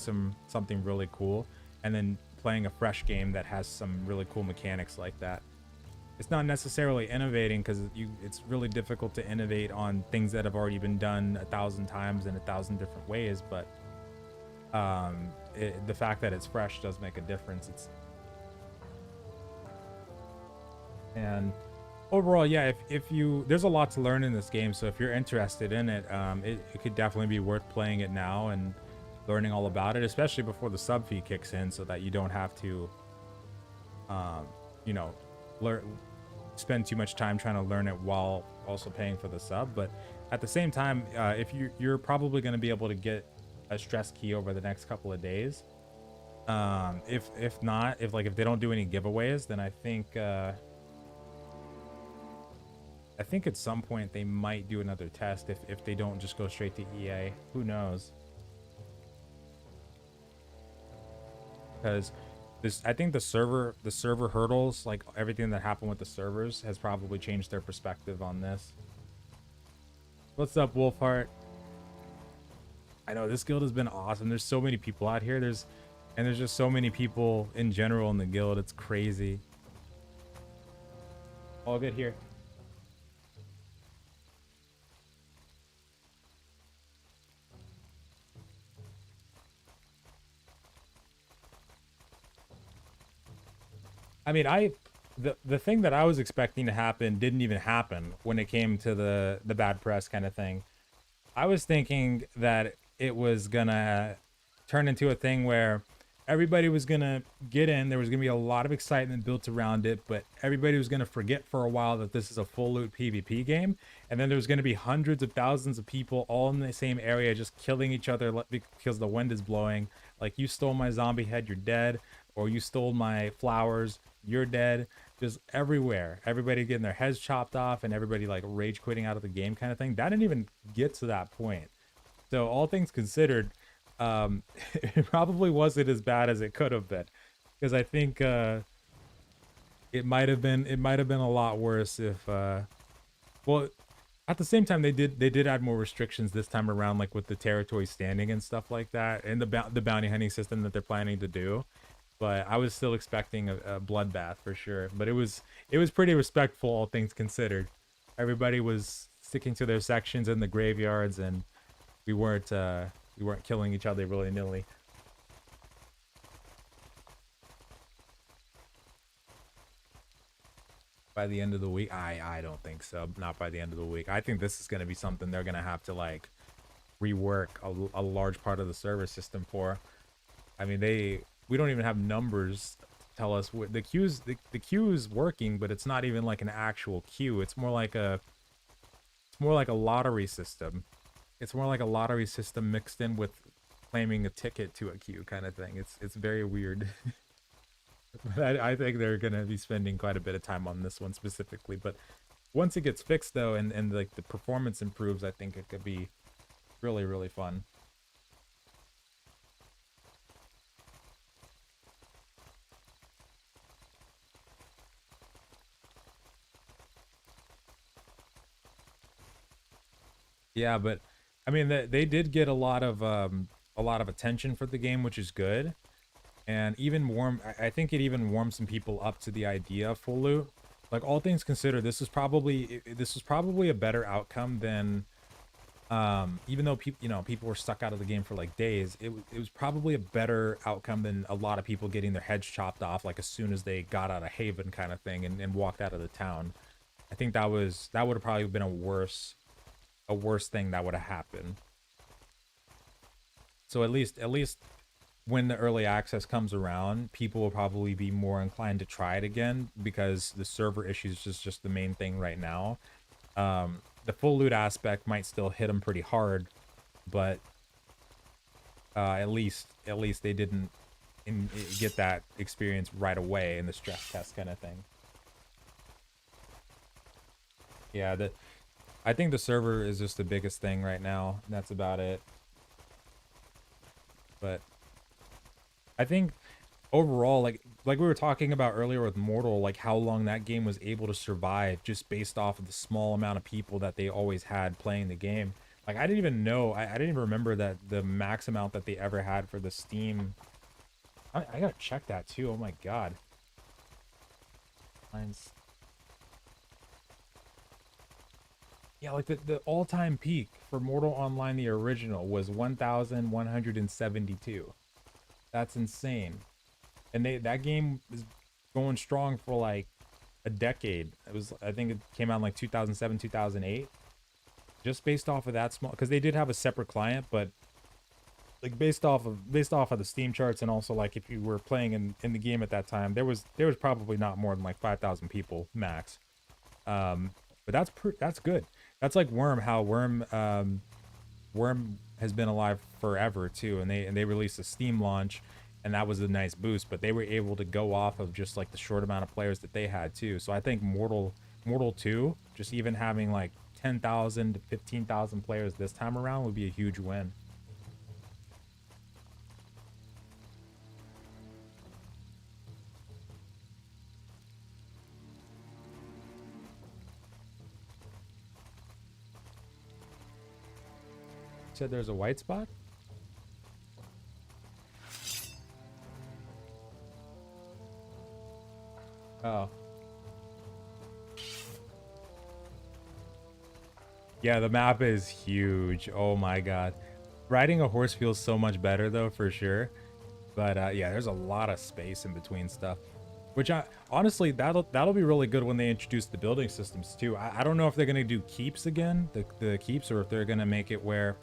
something really cool, and then playing a fresh game that has some really cool mechanics like that. It's not necessarily innovating because it's really difficult to innovate on things that have already been done 1,000 times in 1,000 different ways, but the fact that it's fresh does make a difference. And overall, yeah, if you there's a lot to learn in this game, so if you're interested in it, it could definitely be worth playing it now and learning all about it, especially before the sub fee kicks in, so that you don't have to you know, spend too much time trying to learn it while also paying for the sub. But at the same time, if you're probably going to be able to get a stress key over the next couple of days. If not, if they don't do any giveaways, then I think at some point they might do another test if they don't just go straight to EA. Who knows? Because I think the server hurdles, like everything that happened with the servers, has probably changed their perspective on this. What's up, Wolfheart? I know this guild has been awesome. There's so many people out here. There's just so many people in general in the guild. It's crazy. All good here. I mean, the thing that I was expecting to happen didn't even happen when it came to the bad press kind of thing. I was thinking that it was gonna turn into a thing where everybody was gonna get in, there was gonna be a lot of excitement built around it, but everybody was gonna forget for a while that this is a full loot PvP game, and then there was gonna be hundreds of thousands of people all in the same area just killing each other because the wind is blowing, Like, you stole my zombie head, you're dead. Or you stole my flowers, you're dead. Just everywhere. Everybody getting their heads chopped off and everybody like rage quitting out of the game kind of thing. That didn't even get to that point. So all things considered, it probably wasn't as bad as it could have been. Because I think it might have been a lot worse if well, at the same time they did add more restrictions this time around, like with the territory standing and stuff like that, and the bounty hunting system that they're planning to do. But I was still expecting a bloodbath for sure. But it was pretty respectful, all things considered. Everybody was sticking to their sections in the graveyards, and we weren't killing each other willy nilly. By the end of the week, I don't think so. Not by the end of the week. I think this is going to be something they're going to have to like rework a large part of the server system for. I mean, we don't even have numbers to tell us what the queue is working, but it's not even like an actual queue. It's more like a lottery system. It's more like a lottery system mixed in with claiming a ticket to a queue kind of thing. It's very weird. I think they're gonna be spending quite a bit of time on this one specifically. But once it gets fixed though, and like the performance improves, I think it could be really, really fun. Yeah, but I mean they did get a lot of attention for the game, which is good. And even I think it even warmed some people up to the idea of full loot. Like, all things considered, this was probably a better outcome than even though people were stuck out of the game for like days. It was probably a better outcome than a lot of people getting their heads chopped off like as soon as they got out of Haven kind of thing, and walked out of the town. I think that would have probably been a worse thing that would have happened. So at least when the early access comes around, people will probably be more inclined to try it again, because the server issues is just the main thing right now. The full loot aspect might still hit them pretty hard, but at least they didn't get that experience right away in the stress test kind of thing. Yeah, I think the server is just the biggest thing right now. And that's about it. But I think overall, like we were talking about earlier with Mortal, like how long that game was able to survive just based off of the small amount of people that they always had playing the game. Like, I didn't even know, I didn't even remember that the max amount that they ever had for the Steam. I gotta check that too. Oh my god. Mine's, yeah, like the all-time peak for Mortal Online, the original, was 1,172. That's insane. And that game is going strong for like a decade. I think it came out in like 2007, 2008. Just based off of that small, because they did have a separate client, but like based off of the Steam charts, and also like if you were playing in the game at that time, there was probably not more than like 5,000 people max. But that's good. That's like Worm, how Worm has been alive forever too, and they released a Steam launch, and that was a nice boost. But they were able to go off of just like the short amount of players that they had too. So I think Mortal 2, just even having like 10,000 to 15,000 players this time around would be a huge win. Said there's a white spot. Oh. Yeah, the map is huge. Oh my god. Riding a horse feels so much better though, for sure. But yeah, there's a lot of space in between stuff. Which I honestly, that'll be really good when they introduce the building systems too. I don't know if they're gonna do keeps again, the keeps, or if they're gonna make it where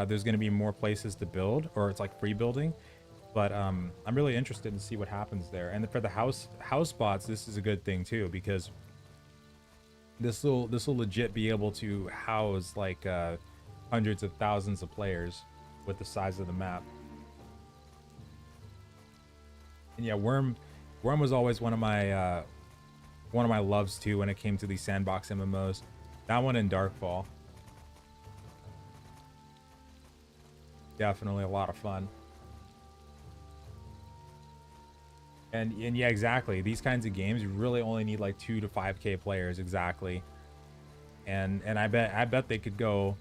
there's gonna be more places to build, or it's like free building. But I'm really interested to see what happens there. And for the house spots, this is a good thing too, because this will legit be able to house like hundreds of thousands of players with the size of the map. And yeah, Worm was always one of my loves too when it came to these sandbox MMOs. That one and Darkfall. Definitely a lot of fun. And yeah, exactly. These kinds of games, you really only need like 2 to 5K players exactly. And I bet they could go.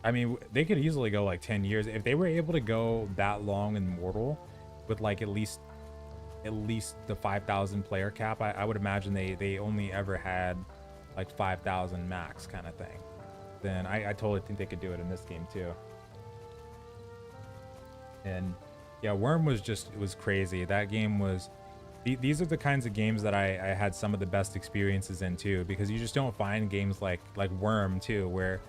I mean, they could easily go like 10 years if they were able to go that long in Mortal with like at least the 5,000 player cap. I would imagine they only ever had like 5,000 max kind of thing. Then I totally think they could do it in this game too. And yeah, Worm was just, it was crazy. That game was, these are the kinds of games that I had some of the best experiences in too, because you just don't find games like Worm too, where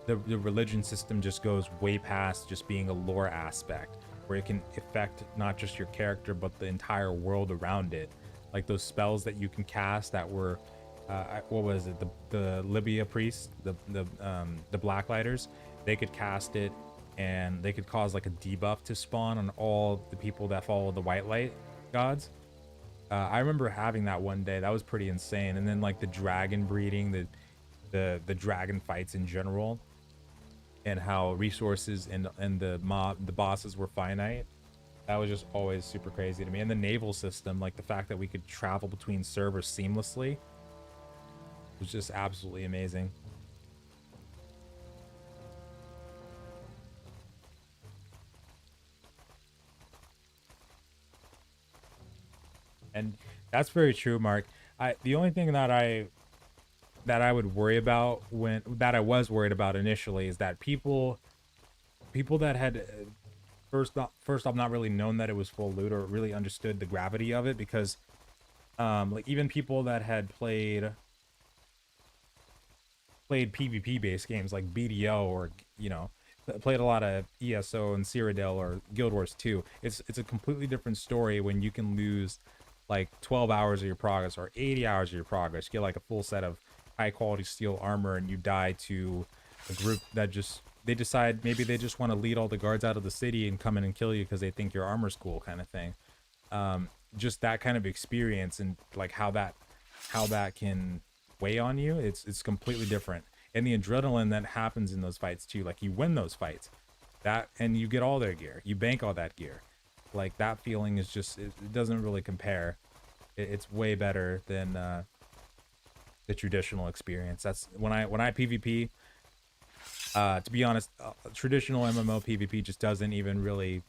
the religion system just goes way past just being a lore aspect, where it can affect not just your character but the entire world around it. Like those spells that you can cast that were what was it, the Libya priests, the Blacklighters, they could cast it and they could cause like a debuff to spawn on all the people that follow the white light gods. I remember having that one day. That was pretty insane. And then like the dragon breeding, the dragon fights in general, and how resources and the bosses were finite. That was just always super crazy to me. And the naval system, like the fact that we could travel between servers seamlessly, was just absolutely amazing. And that's very true, Mark. The only thing that I would worry about when that I was worried about initially is that people that had first off not really known that it was full loot or really understood the gravity of it, because like even people that had played PvP based games like BDO, or played a lot of ESO and Cyrodiil or Guild Wars 2, it's a completely different story when you can lose like 12 hours of your progress or 80 hours of your progress. You get like a full set of high quality steel armor and you die to a group that just, they decide maybe they just want to lead all the guards out of the city and come in and kill you because they think your armor's cool, kind of thing. Just that kind of experience, and like how that can weigh on you, it's completely different. And the adrenaline that happens in those fights too, like you win those fights, that, and you get all their gear, you bank all that gear, like that feeling is just, it doesn't really compare. It's way better than the traditional experience. That's when I PvP. To be honest, traditional MMO PvP just doesn't even really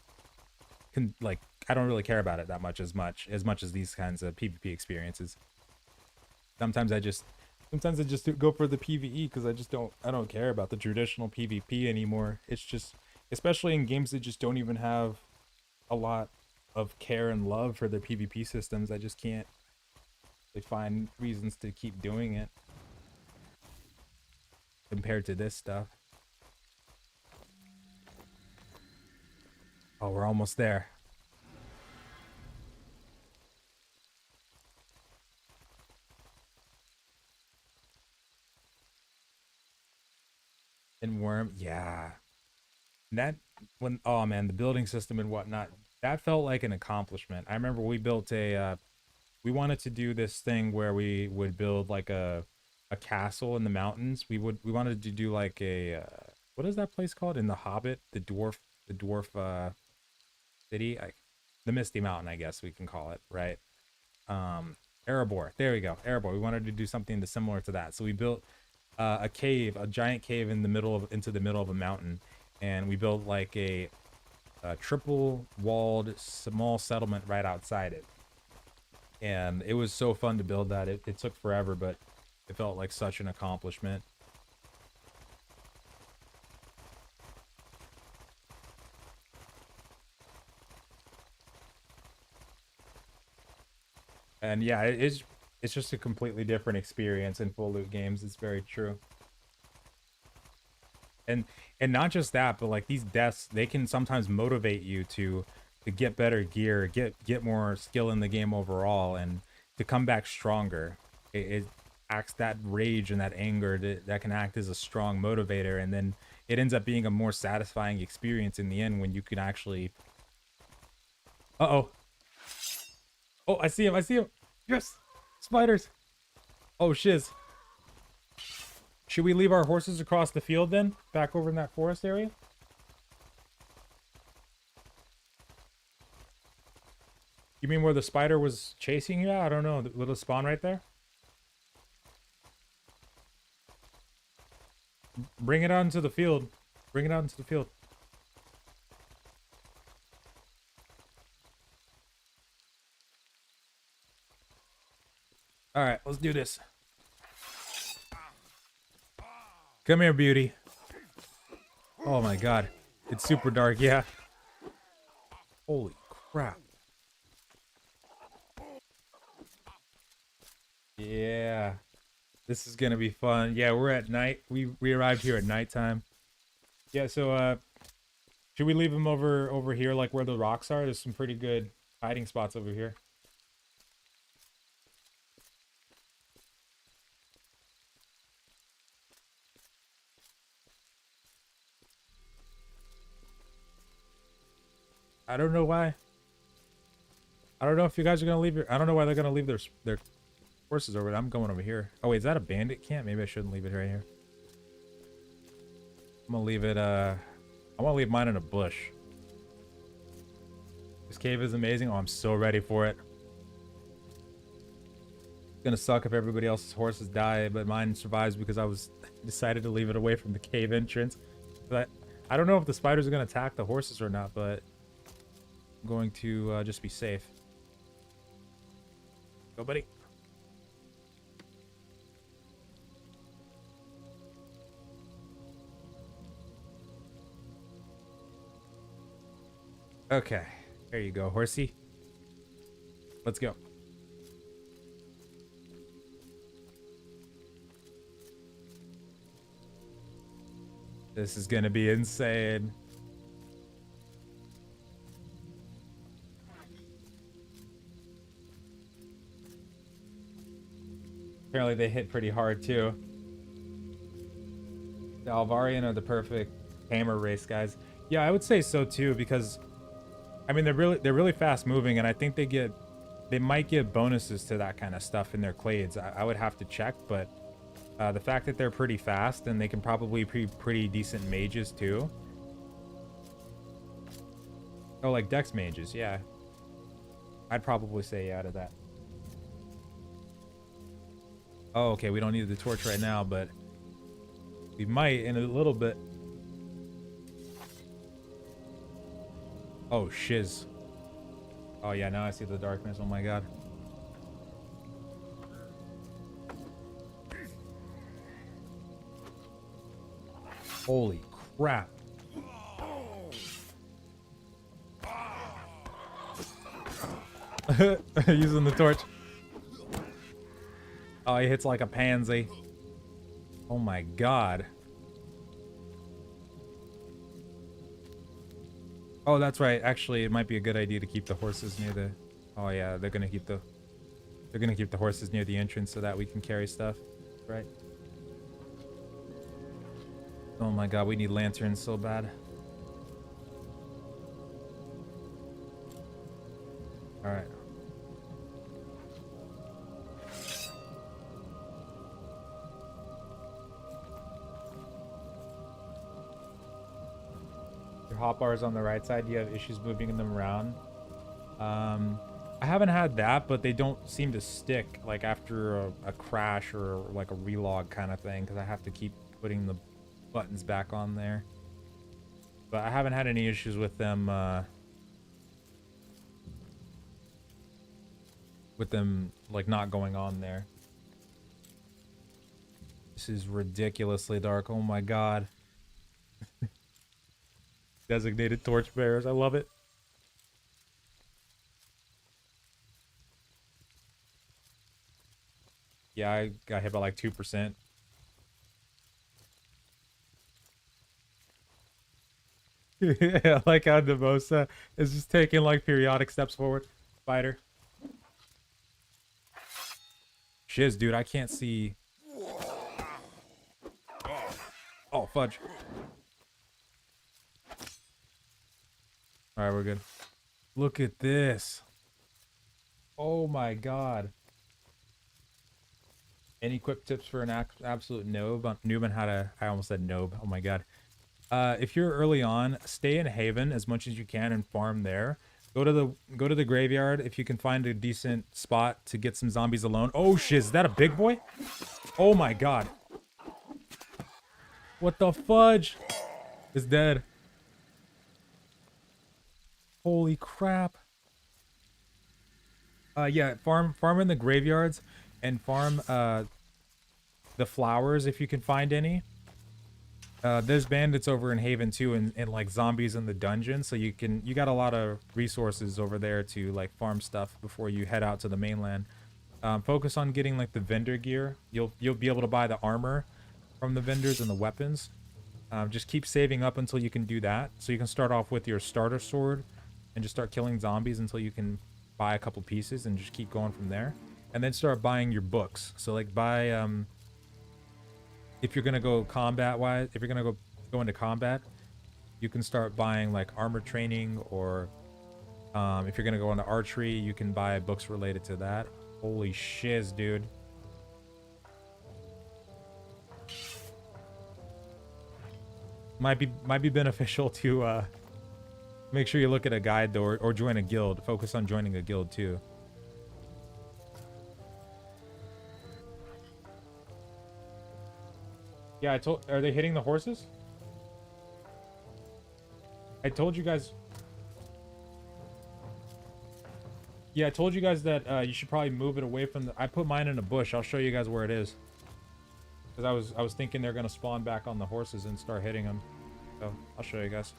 like, I don't really care about it that much as these kinds of PvP experiences. Sometimes I just go for the PvE because I don't care about the traditional PvP anymore. It's just, especially in games that just don't even have a lot of care and love for their PvP systems, I just can't really find reasons to keep doing it compared to this stuff. Oh, we're almost there. And Worm, yeah. And that, when, oh man, the building system and whatnot, that felt like an accomplishment. I remember we built we wanted to do this thing where we would build like a castle in the mountains. We wanted to do like a what is that place called in The Hobbit? The dwarf city, the Misty Mountain, I guess we can call it, right? Erebor. There we go, Erebor. We wanted to do something similar to that, so we built a cave, a giant cave in the middle of into the middle of a mountain, and we built like a triple walled small settlement right outside it. And it was so fun to build that. It took forever, but it felt like such an accomplishment. And yeah, it's just a completely different experience in full loot games. It's very true. and and not just that, but like these deaths, they can sometimes motivate you to get better gear, get more skill in the game overall, and to come back stronger. It acts, that rage and that anger that can act as a strong motivator, and then it ends up being a more satisfying experience in the end when you can actually, uh-oh, Oh, I see him. I see him. Yes. Spiders. Oh, shiz. Should we leave our horses across the field then? Back over in that forest area? You mean where the spider was chasing you at? I don't know. The little spawn right there? Bring it out into the field. Bring it out into the field. All right, let's do this. Come here, beauty. Oh my god. It's super dark, yeah. Holy crap. Yeah. This is gonna be fun. Yeah, we're at night. We arrived here at nighttime. Yeah, so should we leave him over here like where the rocks are? There's some pretty good hiding spots over here. I don't know why. I don't know if you guys are gonna leave your. I don't know why they're gonna leave their horses over there. I'm going over here. Oh wait, is that a bandit camp? Maybe I shouldn't leave it right here. I'm gonna leave it. I want to leave mine in a bush. This cave is amazing. Oh, I'm so ready for it. It's gonna suck if everybody else's horses die, but mine survives because I decided to leave it away from the cave entrance. But I don't know if the spiders are gonna attack the horses or not, but I'm going to just be safe. Go, buddy. Okay, there you go, horsey. Let's go. This is gonna be insane. Apparently they hit pretty hard too. The Alvarian are the perfect tamer race guys. Yeah, I would say so too, because I mean they're really fast moving, and I think they might get bonuses to that kind of stuff in their clades. I would have to check, but the fact that they're pretty fast and they can probably be pretty decent mages too. Oh, like dex mages, yeah. I'd probably say yeah to that. Oh, okay, we don't need the torch right now, but we might in a little bit. Oh, shiz. Oh, yeah, now I see the darkness. Oh, my God. Holy crap. Using the torch. Oh, he hits like a pansy. Oh my god. Oh, that's right. Actually, it might be a good idea to keep the horses near the... Oh yeah, they're gonna keep the horses near the entrance so that we can carry stuff. Right. Oh my god, we need lanterns so bad. Alright. Your hotbars on the right side, do you have issues moving them around? I haven't had that, but they don't seem to stick like after a crash or like a relog kind of thing, because I have to keep putting the buttons back on there. But I haven't had any issues with them like not going on there. This is ridiculously dark. Oh my god. Designated torchbearers. I love it. Yeah, I got hit by like 2%. I like how Devosa is just taking like periodic steps forward. Spider. Shiz, dude, I can't see. Oh, fudge. Alright, we're good. Look at this. Oh my god. Any quick tips for an absolute noob on how to, I almost said noob. Oh my god. If you're early on, stay in Haven as much as you can and farm there. Go to the graveyard if you can find a decent spot to get some zombies alone. Oh shit, is that a big boy? Oh my god. What the fudge? Is dead. Holy crap. Yeah, farm in the graveyards and farm the flowers if you can find any. There's bandits over in Haven too, and like zombies in the dungeon, so you got a lot of resources over there to like farm stuff before you head out to the mainland. Focus on getting like the vendor gear. You'll be able to buy the armor from the vendors and the weapons. Just keep saving up until you can do that. So you can start off with your starter sword and just start killing zombies until you can buy a couple pieces and just keep going from there. And then start buying your books. So like buy if you're gonna go combat wise, if you're gonna go into combat, you can start buying like armor training, or if you're gonna go into archery, you can buy books related to that. Holy shiz, dude. Might be beneficial to make sure you look at a guide though, or join a guild. Focus on joining a guild too. Yeah, are they hitting the horses? I told you guys. Yeah, I told you guys that you should probably move it away from the. I put mine in a bush. I'll show you guys where it is. Because I was thinking they're gonna spawn back on the horses and start hitting them. So I'll show you guys.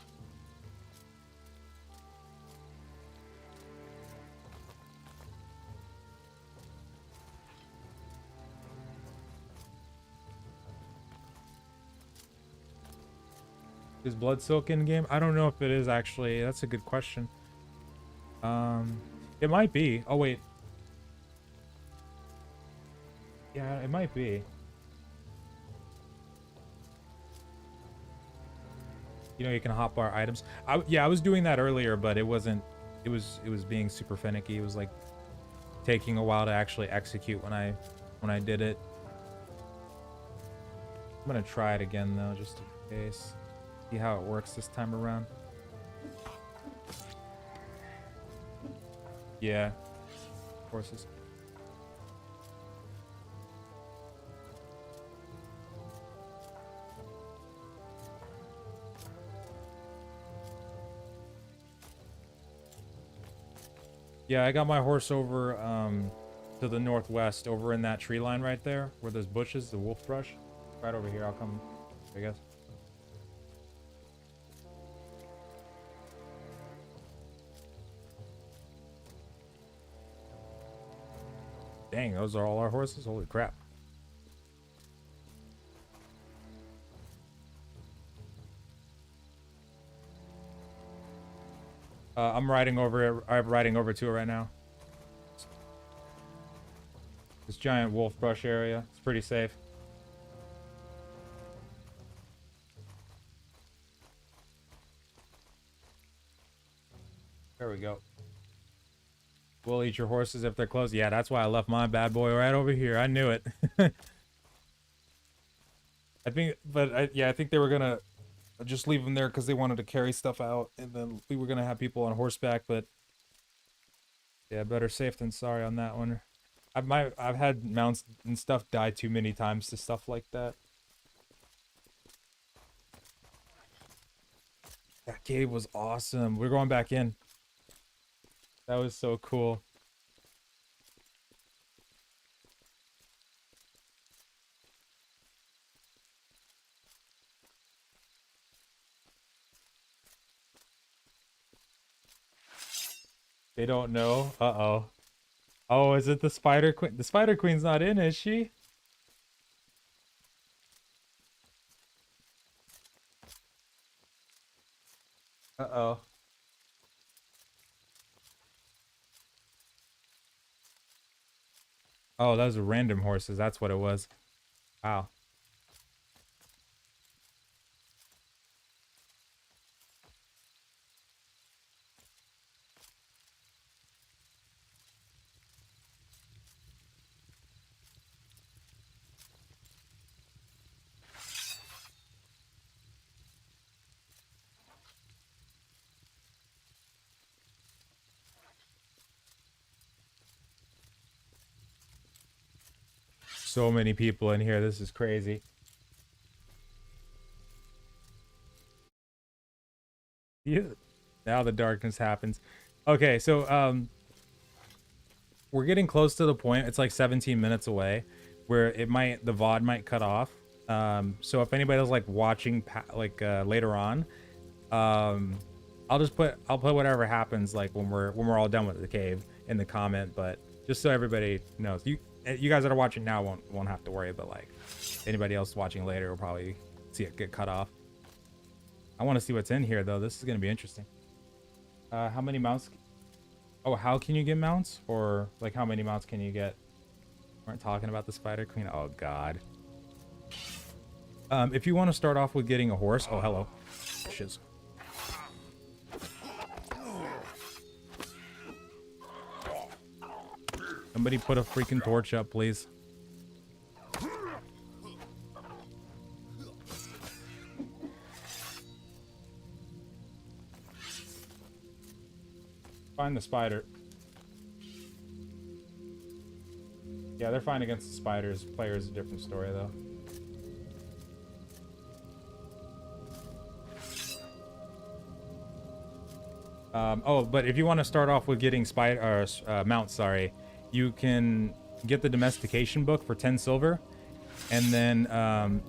Is Blood Silk in game? I don't know if it is actually. That's a good question. It might be. Oh wait. Yeah, it might be. You know, you can hotbar items. Yeah, I was doing that earlier, but it wasn't. It was being super finicky. It was like taking a while to actually execute when I did it. I'm gonna try it again though, just in case. See how it works this time around. Yeah, horses. Yeah, I got my horse over to the northwest, over in that tree line right there, where there's bushes, the wolf brush. Right over here, I'll come, I guess. Dang, those are all our horses? Holy crap. I'm riding over it. I'm riding over to it right now. This giant wolf brush area. It's pretty safe. There we go. We'll eat your horses if they're close. Yeah, that's why I left my bad boy right over here. I knew it. I think, yeah, I think they were gonna just leave them there because they wanted to carry stuff out, and then we were gonna have people on horseback. But yeah, better safe than sorry on that one. I've had mounts and stuff die too many times to stuff like that. That cave was awesome. We're going back in. That was so cool. They don't know. Uh-oh. Oh, is it the Spider Queen? The Spider Queen's not in, is she? Uh-oh. Oh, those are random horses. That's what it was. Wow. so many people in here. This is crazy. Yeah. Now the darkness happens. Okay, so we're getting close to the point. It's like 17 minutes away where the VOD might cut off. So if anybody's like watching later on, I'll put whatever happens like when we're all done with the cave in the comment, but just so everybody knows, you guys that are watching now won't have to worry, but like anybody else watching later will probably see it get cut off. I want to see what's in here though. This is going to be interesting. How many mounts? Oh, how can you get mounts? Or like how many mounts can you get? We're talking about the spider queen. Oh god. If you want to start off with getting a horse. Oh, hello. Shiz. Somebody put a freaking torch up, please. Find the spider. Yeah, they're fine against the spiders. Player is a different story, though. Oh, but if you want to start off with getting mounts, sorry, you can get the domestication book for 10 silver, and then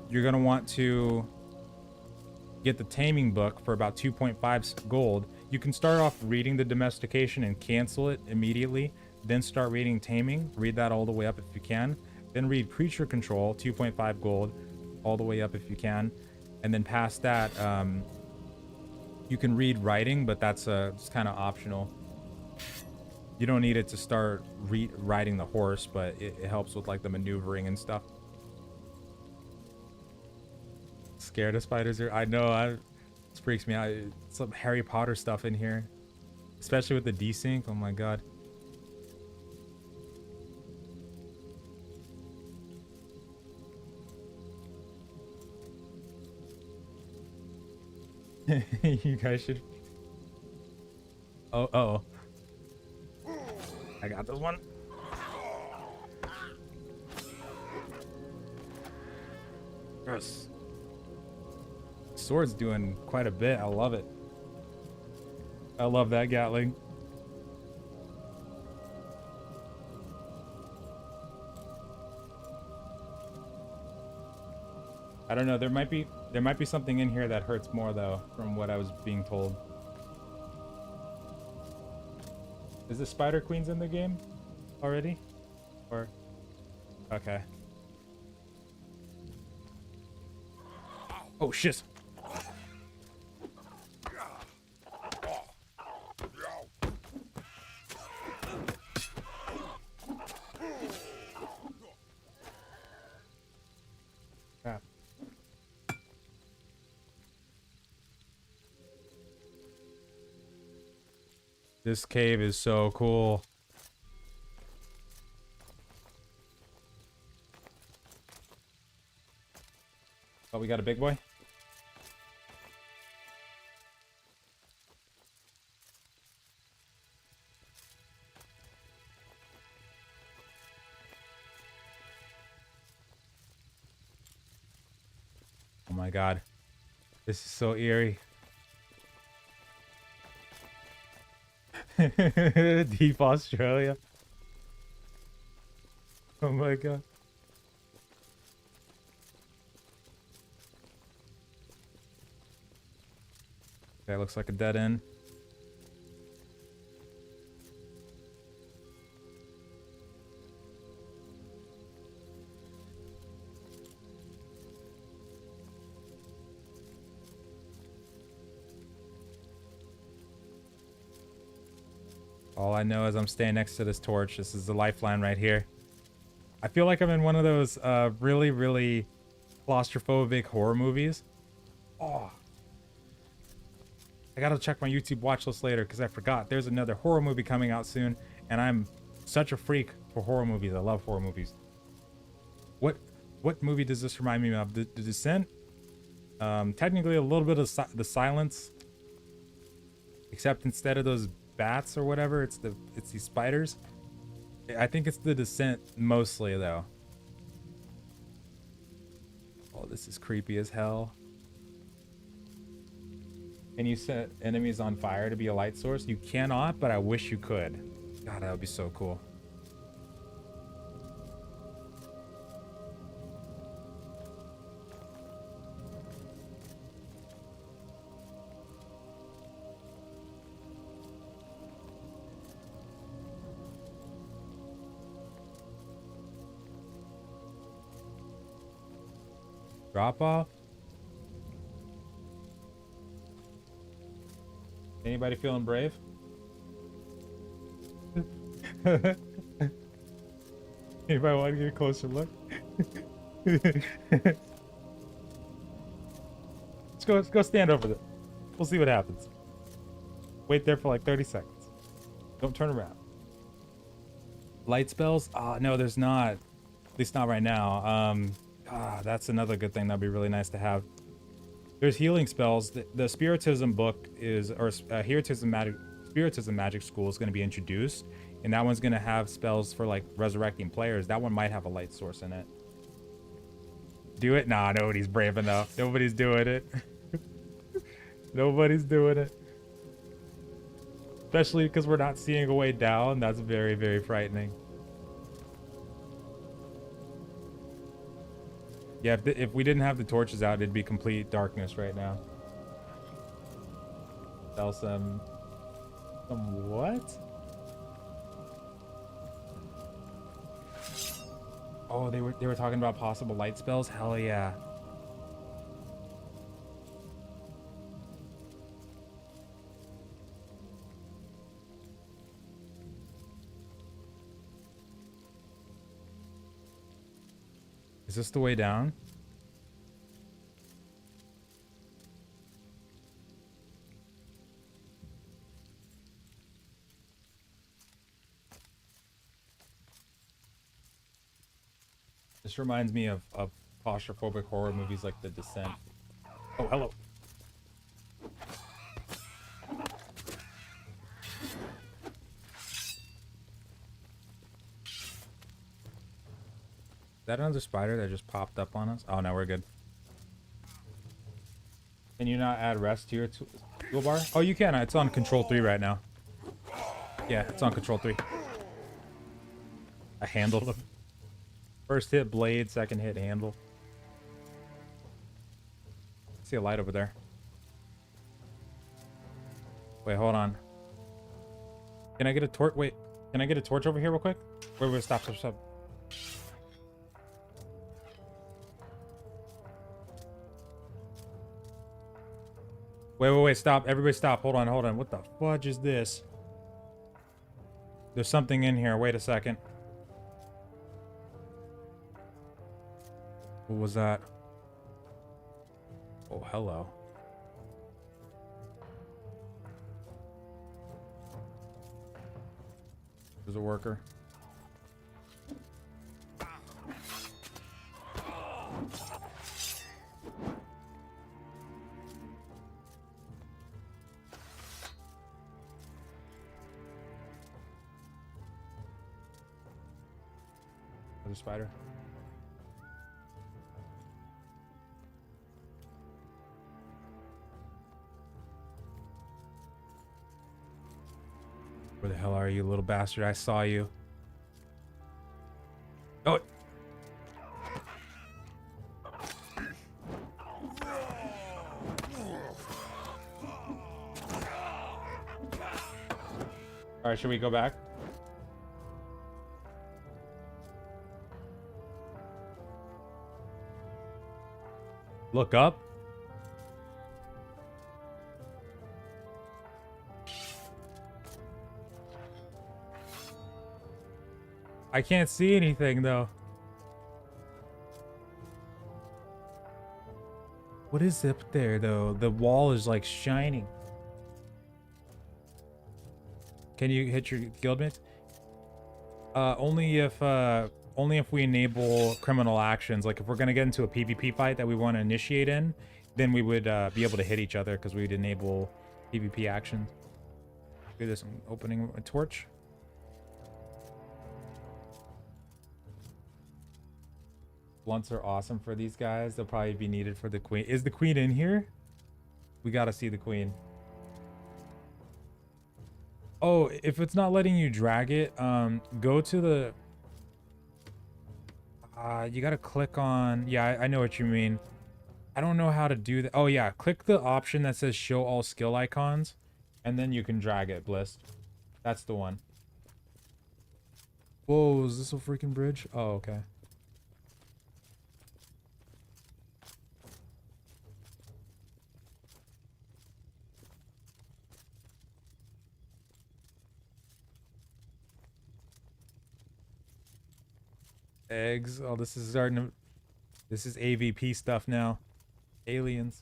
you're gonna want to get the taming book for about 2.5 gold. You can start off reading the domestication and cancel it immediately, then start reading taming. Read that all the way up if you can. Then read creature control, 2.5 gold, all the way up if you can. And then past that, you can read writing, but that's it's kind of optional. You don't need it to start riding the horse, but it helps with like the maneuvering and stuff. Scared of spiders here? I know, this freaks me out. Some Harry Potter stuff in here, especially with the desync. Oh my god. You guys should. Oh, I got this one. Yes. Sword's doing quite a bit. I love it. I love that Gatling. I don't know. There might be something in here that hurts more though, from what I was being told. Is the Spider Queens in the game already? Or okay. Oh shit. Crap. This cave is so cool. Oh, we got a big boy? Oh my god. This is so eerie. Deep Australia. Oh my god. That looks like a dead end. All I know is I'm staying next to this torch. This is the lifeline right here. I feel like I'm in one of those really, really claustrophobic horror movies. Oh. I gotta check my YouTube watch list later because I forgot. There's another horror movie coming out soon, and I'm such a freak for horror movies. I love horror movies. What movie does this remind me of? The Descent? Technically a little bit of The Silence, except instead of those bats or whatever, it's these spiders. I think it's The Descent mostly though. Oh, this is creepy as hell. Can you set enemies on fire to be a light source? You cannot, but I wish you could. God, that would be so cool. Drop off? Anybody feeling brave? Anybody want to get a closer look? Let's go stand over there. We'll see what happens. Wait there for like 30 seconds. Don't turn around. Light spells? No, there's not. At least not right now. That's another good thing that'd be really nice to have. There's healing spells. The Spiritism book is, or Spiritism Magic School is going to be introduced, and that one's going to have spells for like resurrecting players. That one might have a light source in it. Do it? Nah, nobody's brave enough. Nobody's doing it. Nobody's doing it. Especially because we're not seeing a way down. That's very, very frightening. Yeah, if we didn't have the torches out, it'd be complete darkness right now. Sell some what? Oh, they were talking about possible light spells? Hell yeah. Is this the way down? This reminds me of claustrophobic horror movies like The Descent. Oh, hello. Is that another spider that just popped up on us? Oh, no, we're good. Can you not add rest to your toolbar? Oh, you can. It's on control 3 right now. Yeah, it's on control 3. I handled them. First hit blade, second hit handle. I see a light over there. Wait, hold on. Can I get a torch? Wait, can I get a torch over here real quick? Wait, stop. Wait, stop. Everybody stop. Hold on. What the fudge is this? There's something in here. Wait a second. What was that? Oh, hello. There's a worker. There's a spider. Where the hell are you, little bastard? I saw you. Oh! Alright, should we go back? Look up? I can't see anything though. What is up there though? The wall is like shining. Can you hit your guildmates? Only if we enable criminal actions. Like if we're gonna get into a PvP fight that we want to initiate in, then we would be able to hit each other because we'd enable PvP actions. Do this. I'm opening a torch. Blunts are awesome for these guys. They'll probably be needed for the queen. Is the queen in here? We gotta see the queen. Oh, if it's not letting you drag it, go to the... you gotta click on... Yeah, I know what you mean. I don't know how to do that. Oh, yeah. Click the option that says show all skill icons, and then you can drag it, Bliss. That's the one. Whoa, is this a freaking bridge? Oh, okay. Eggs. Oh, this is starting to... This is AVP stuff now. Aliens.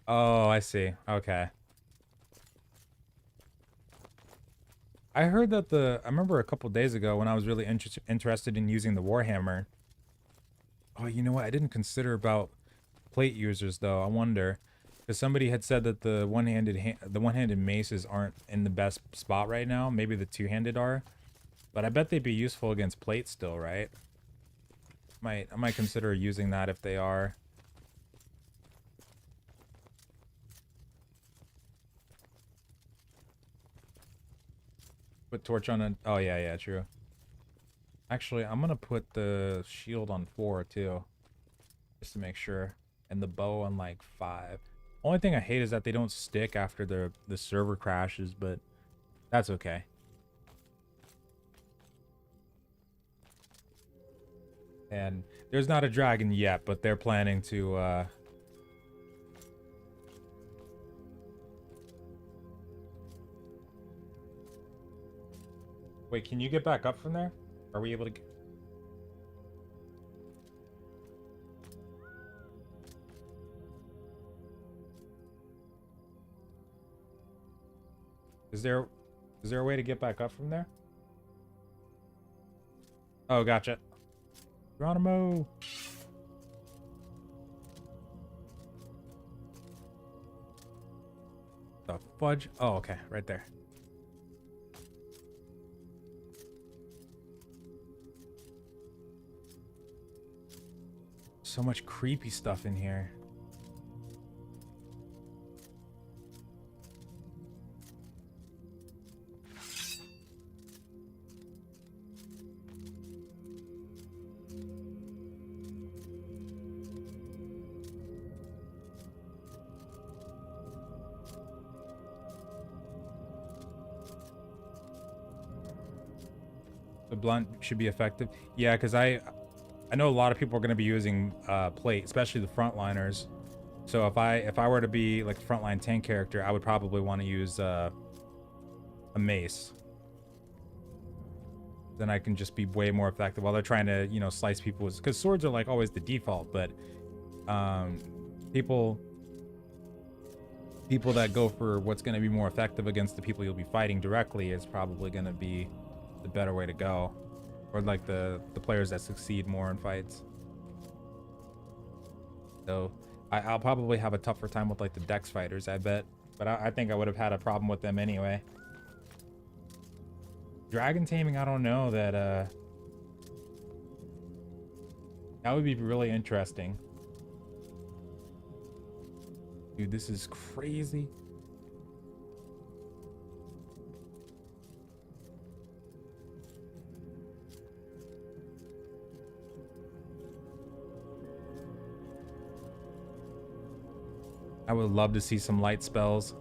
Oh, I see. Okay. I heard that I remember a couple days ago when I was really interested in using the Warhammer. Oh, you know what? I didn't consider about plate users though. I wonder, because somebody had said that the one-handed maces aren't in the best spot right now. Maybe the two-handed are, but I bet they'd be useful against plate still, right? I might consider using that if they are. Put torch on a... Oh, yeah, true. Actually, I'm gonna put the shield on 4 too, just to make sure, and the bow on like 5. Only thing I hate is that they don't stick after the server crashes, but that's okay. And there's not a dragon yet, but they're planning to Wait, can you get back up from there? Are we able to Is there a way to get back up from there? Oh, gotcha. Geronimo. The fudge. Oh, okay, right there. So much creepy stuff in here. The blunt should be effective. Yeah, because I know a lot of people are going to be using plate, especially the frontliners. So if I were to be like a frontline tank character, I would probably want to use a mace. Then I can just be way more effective while they're trying to, you know, slice people. Because swords are like always the default, but people that go for what's going to be more effective against the people you'll be fighting directly is probably going to be the better way to go. Or like the players that succeed more in fights. So I'll probably have a tougher time with like the dex fighters, I bet. But I think I would have had a problem with them anyway. Dragon taming, I don't know that that would be really interesting. Dude, this is crazy. I would love to see some light spells.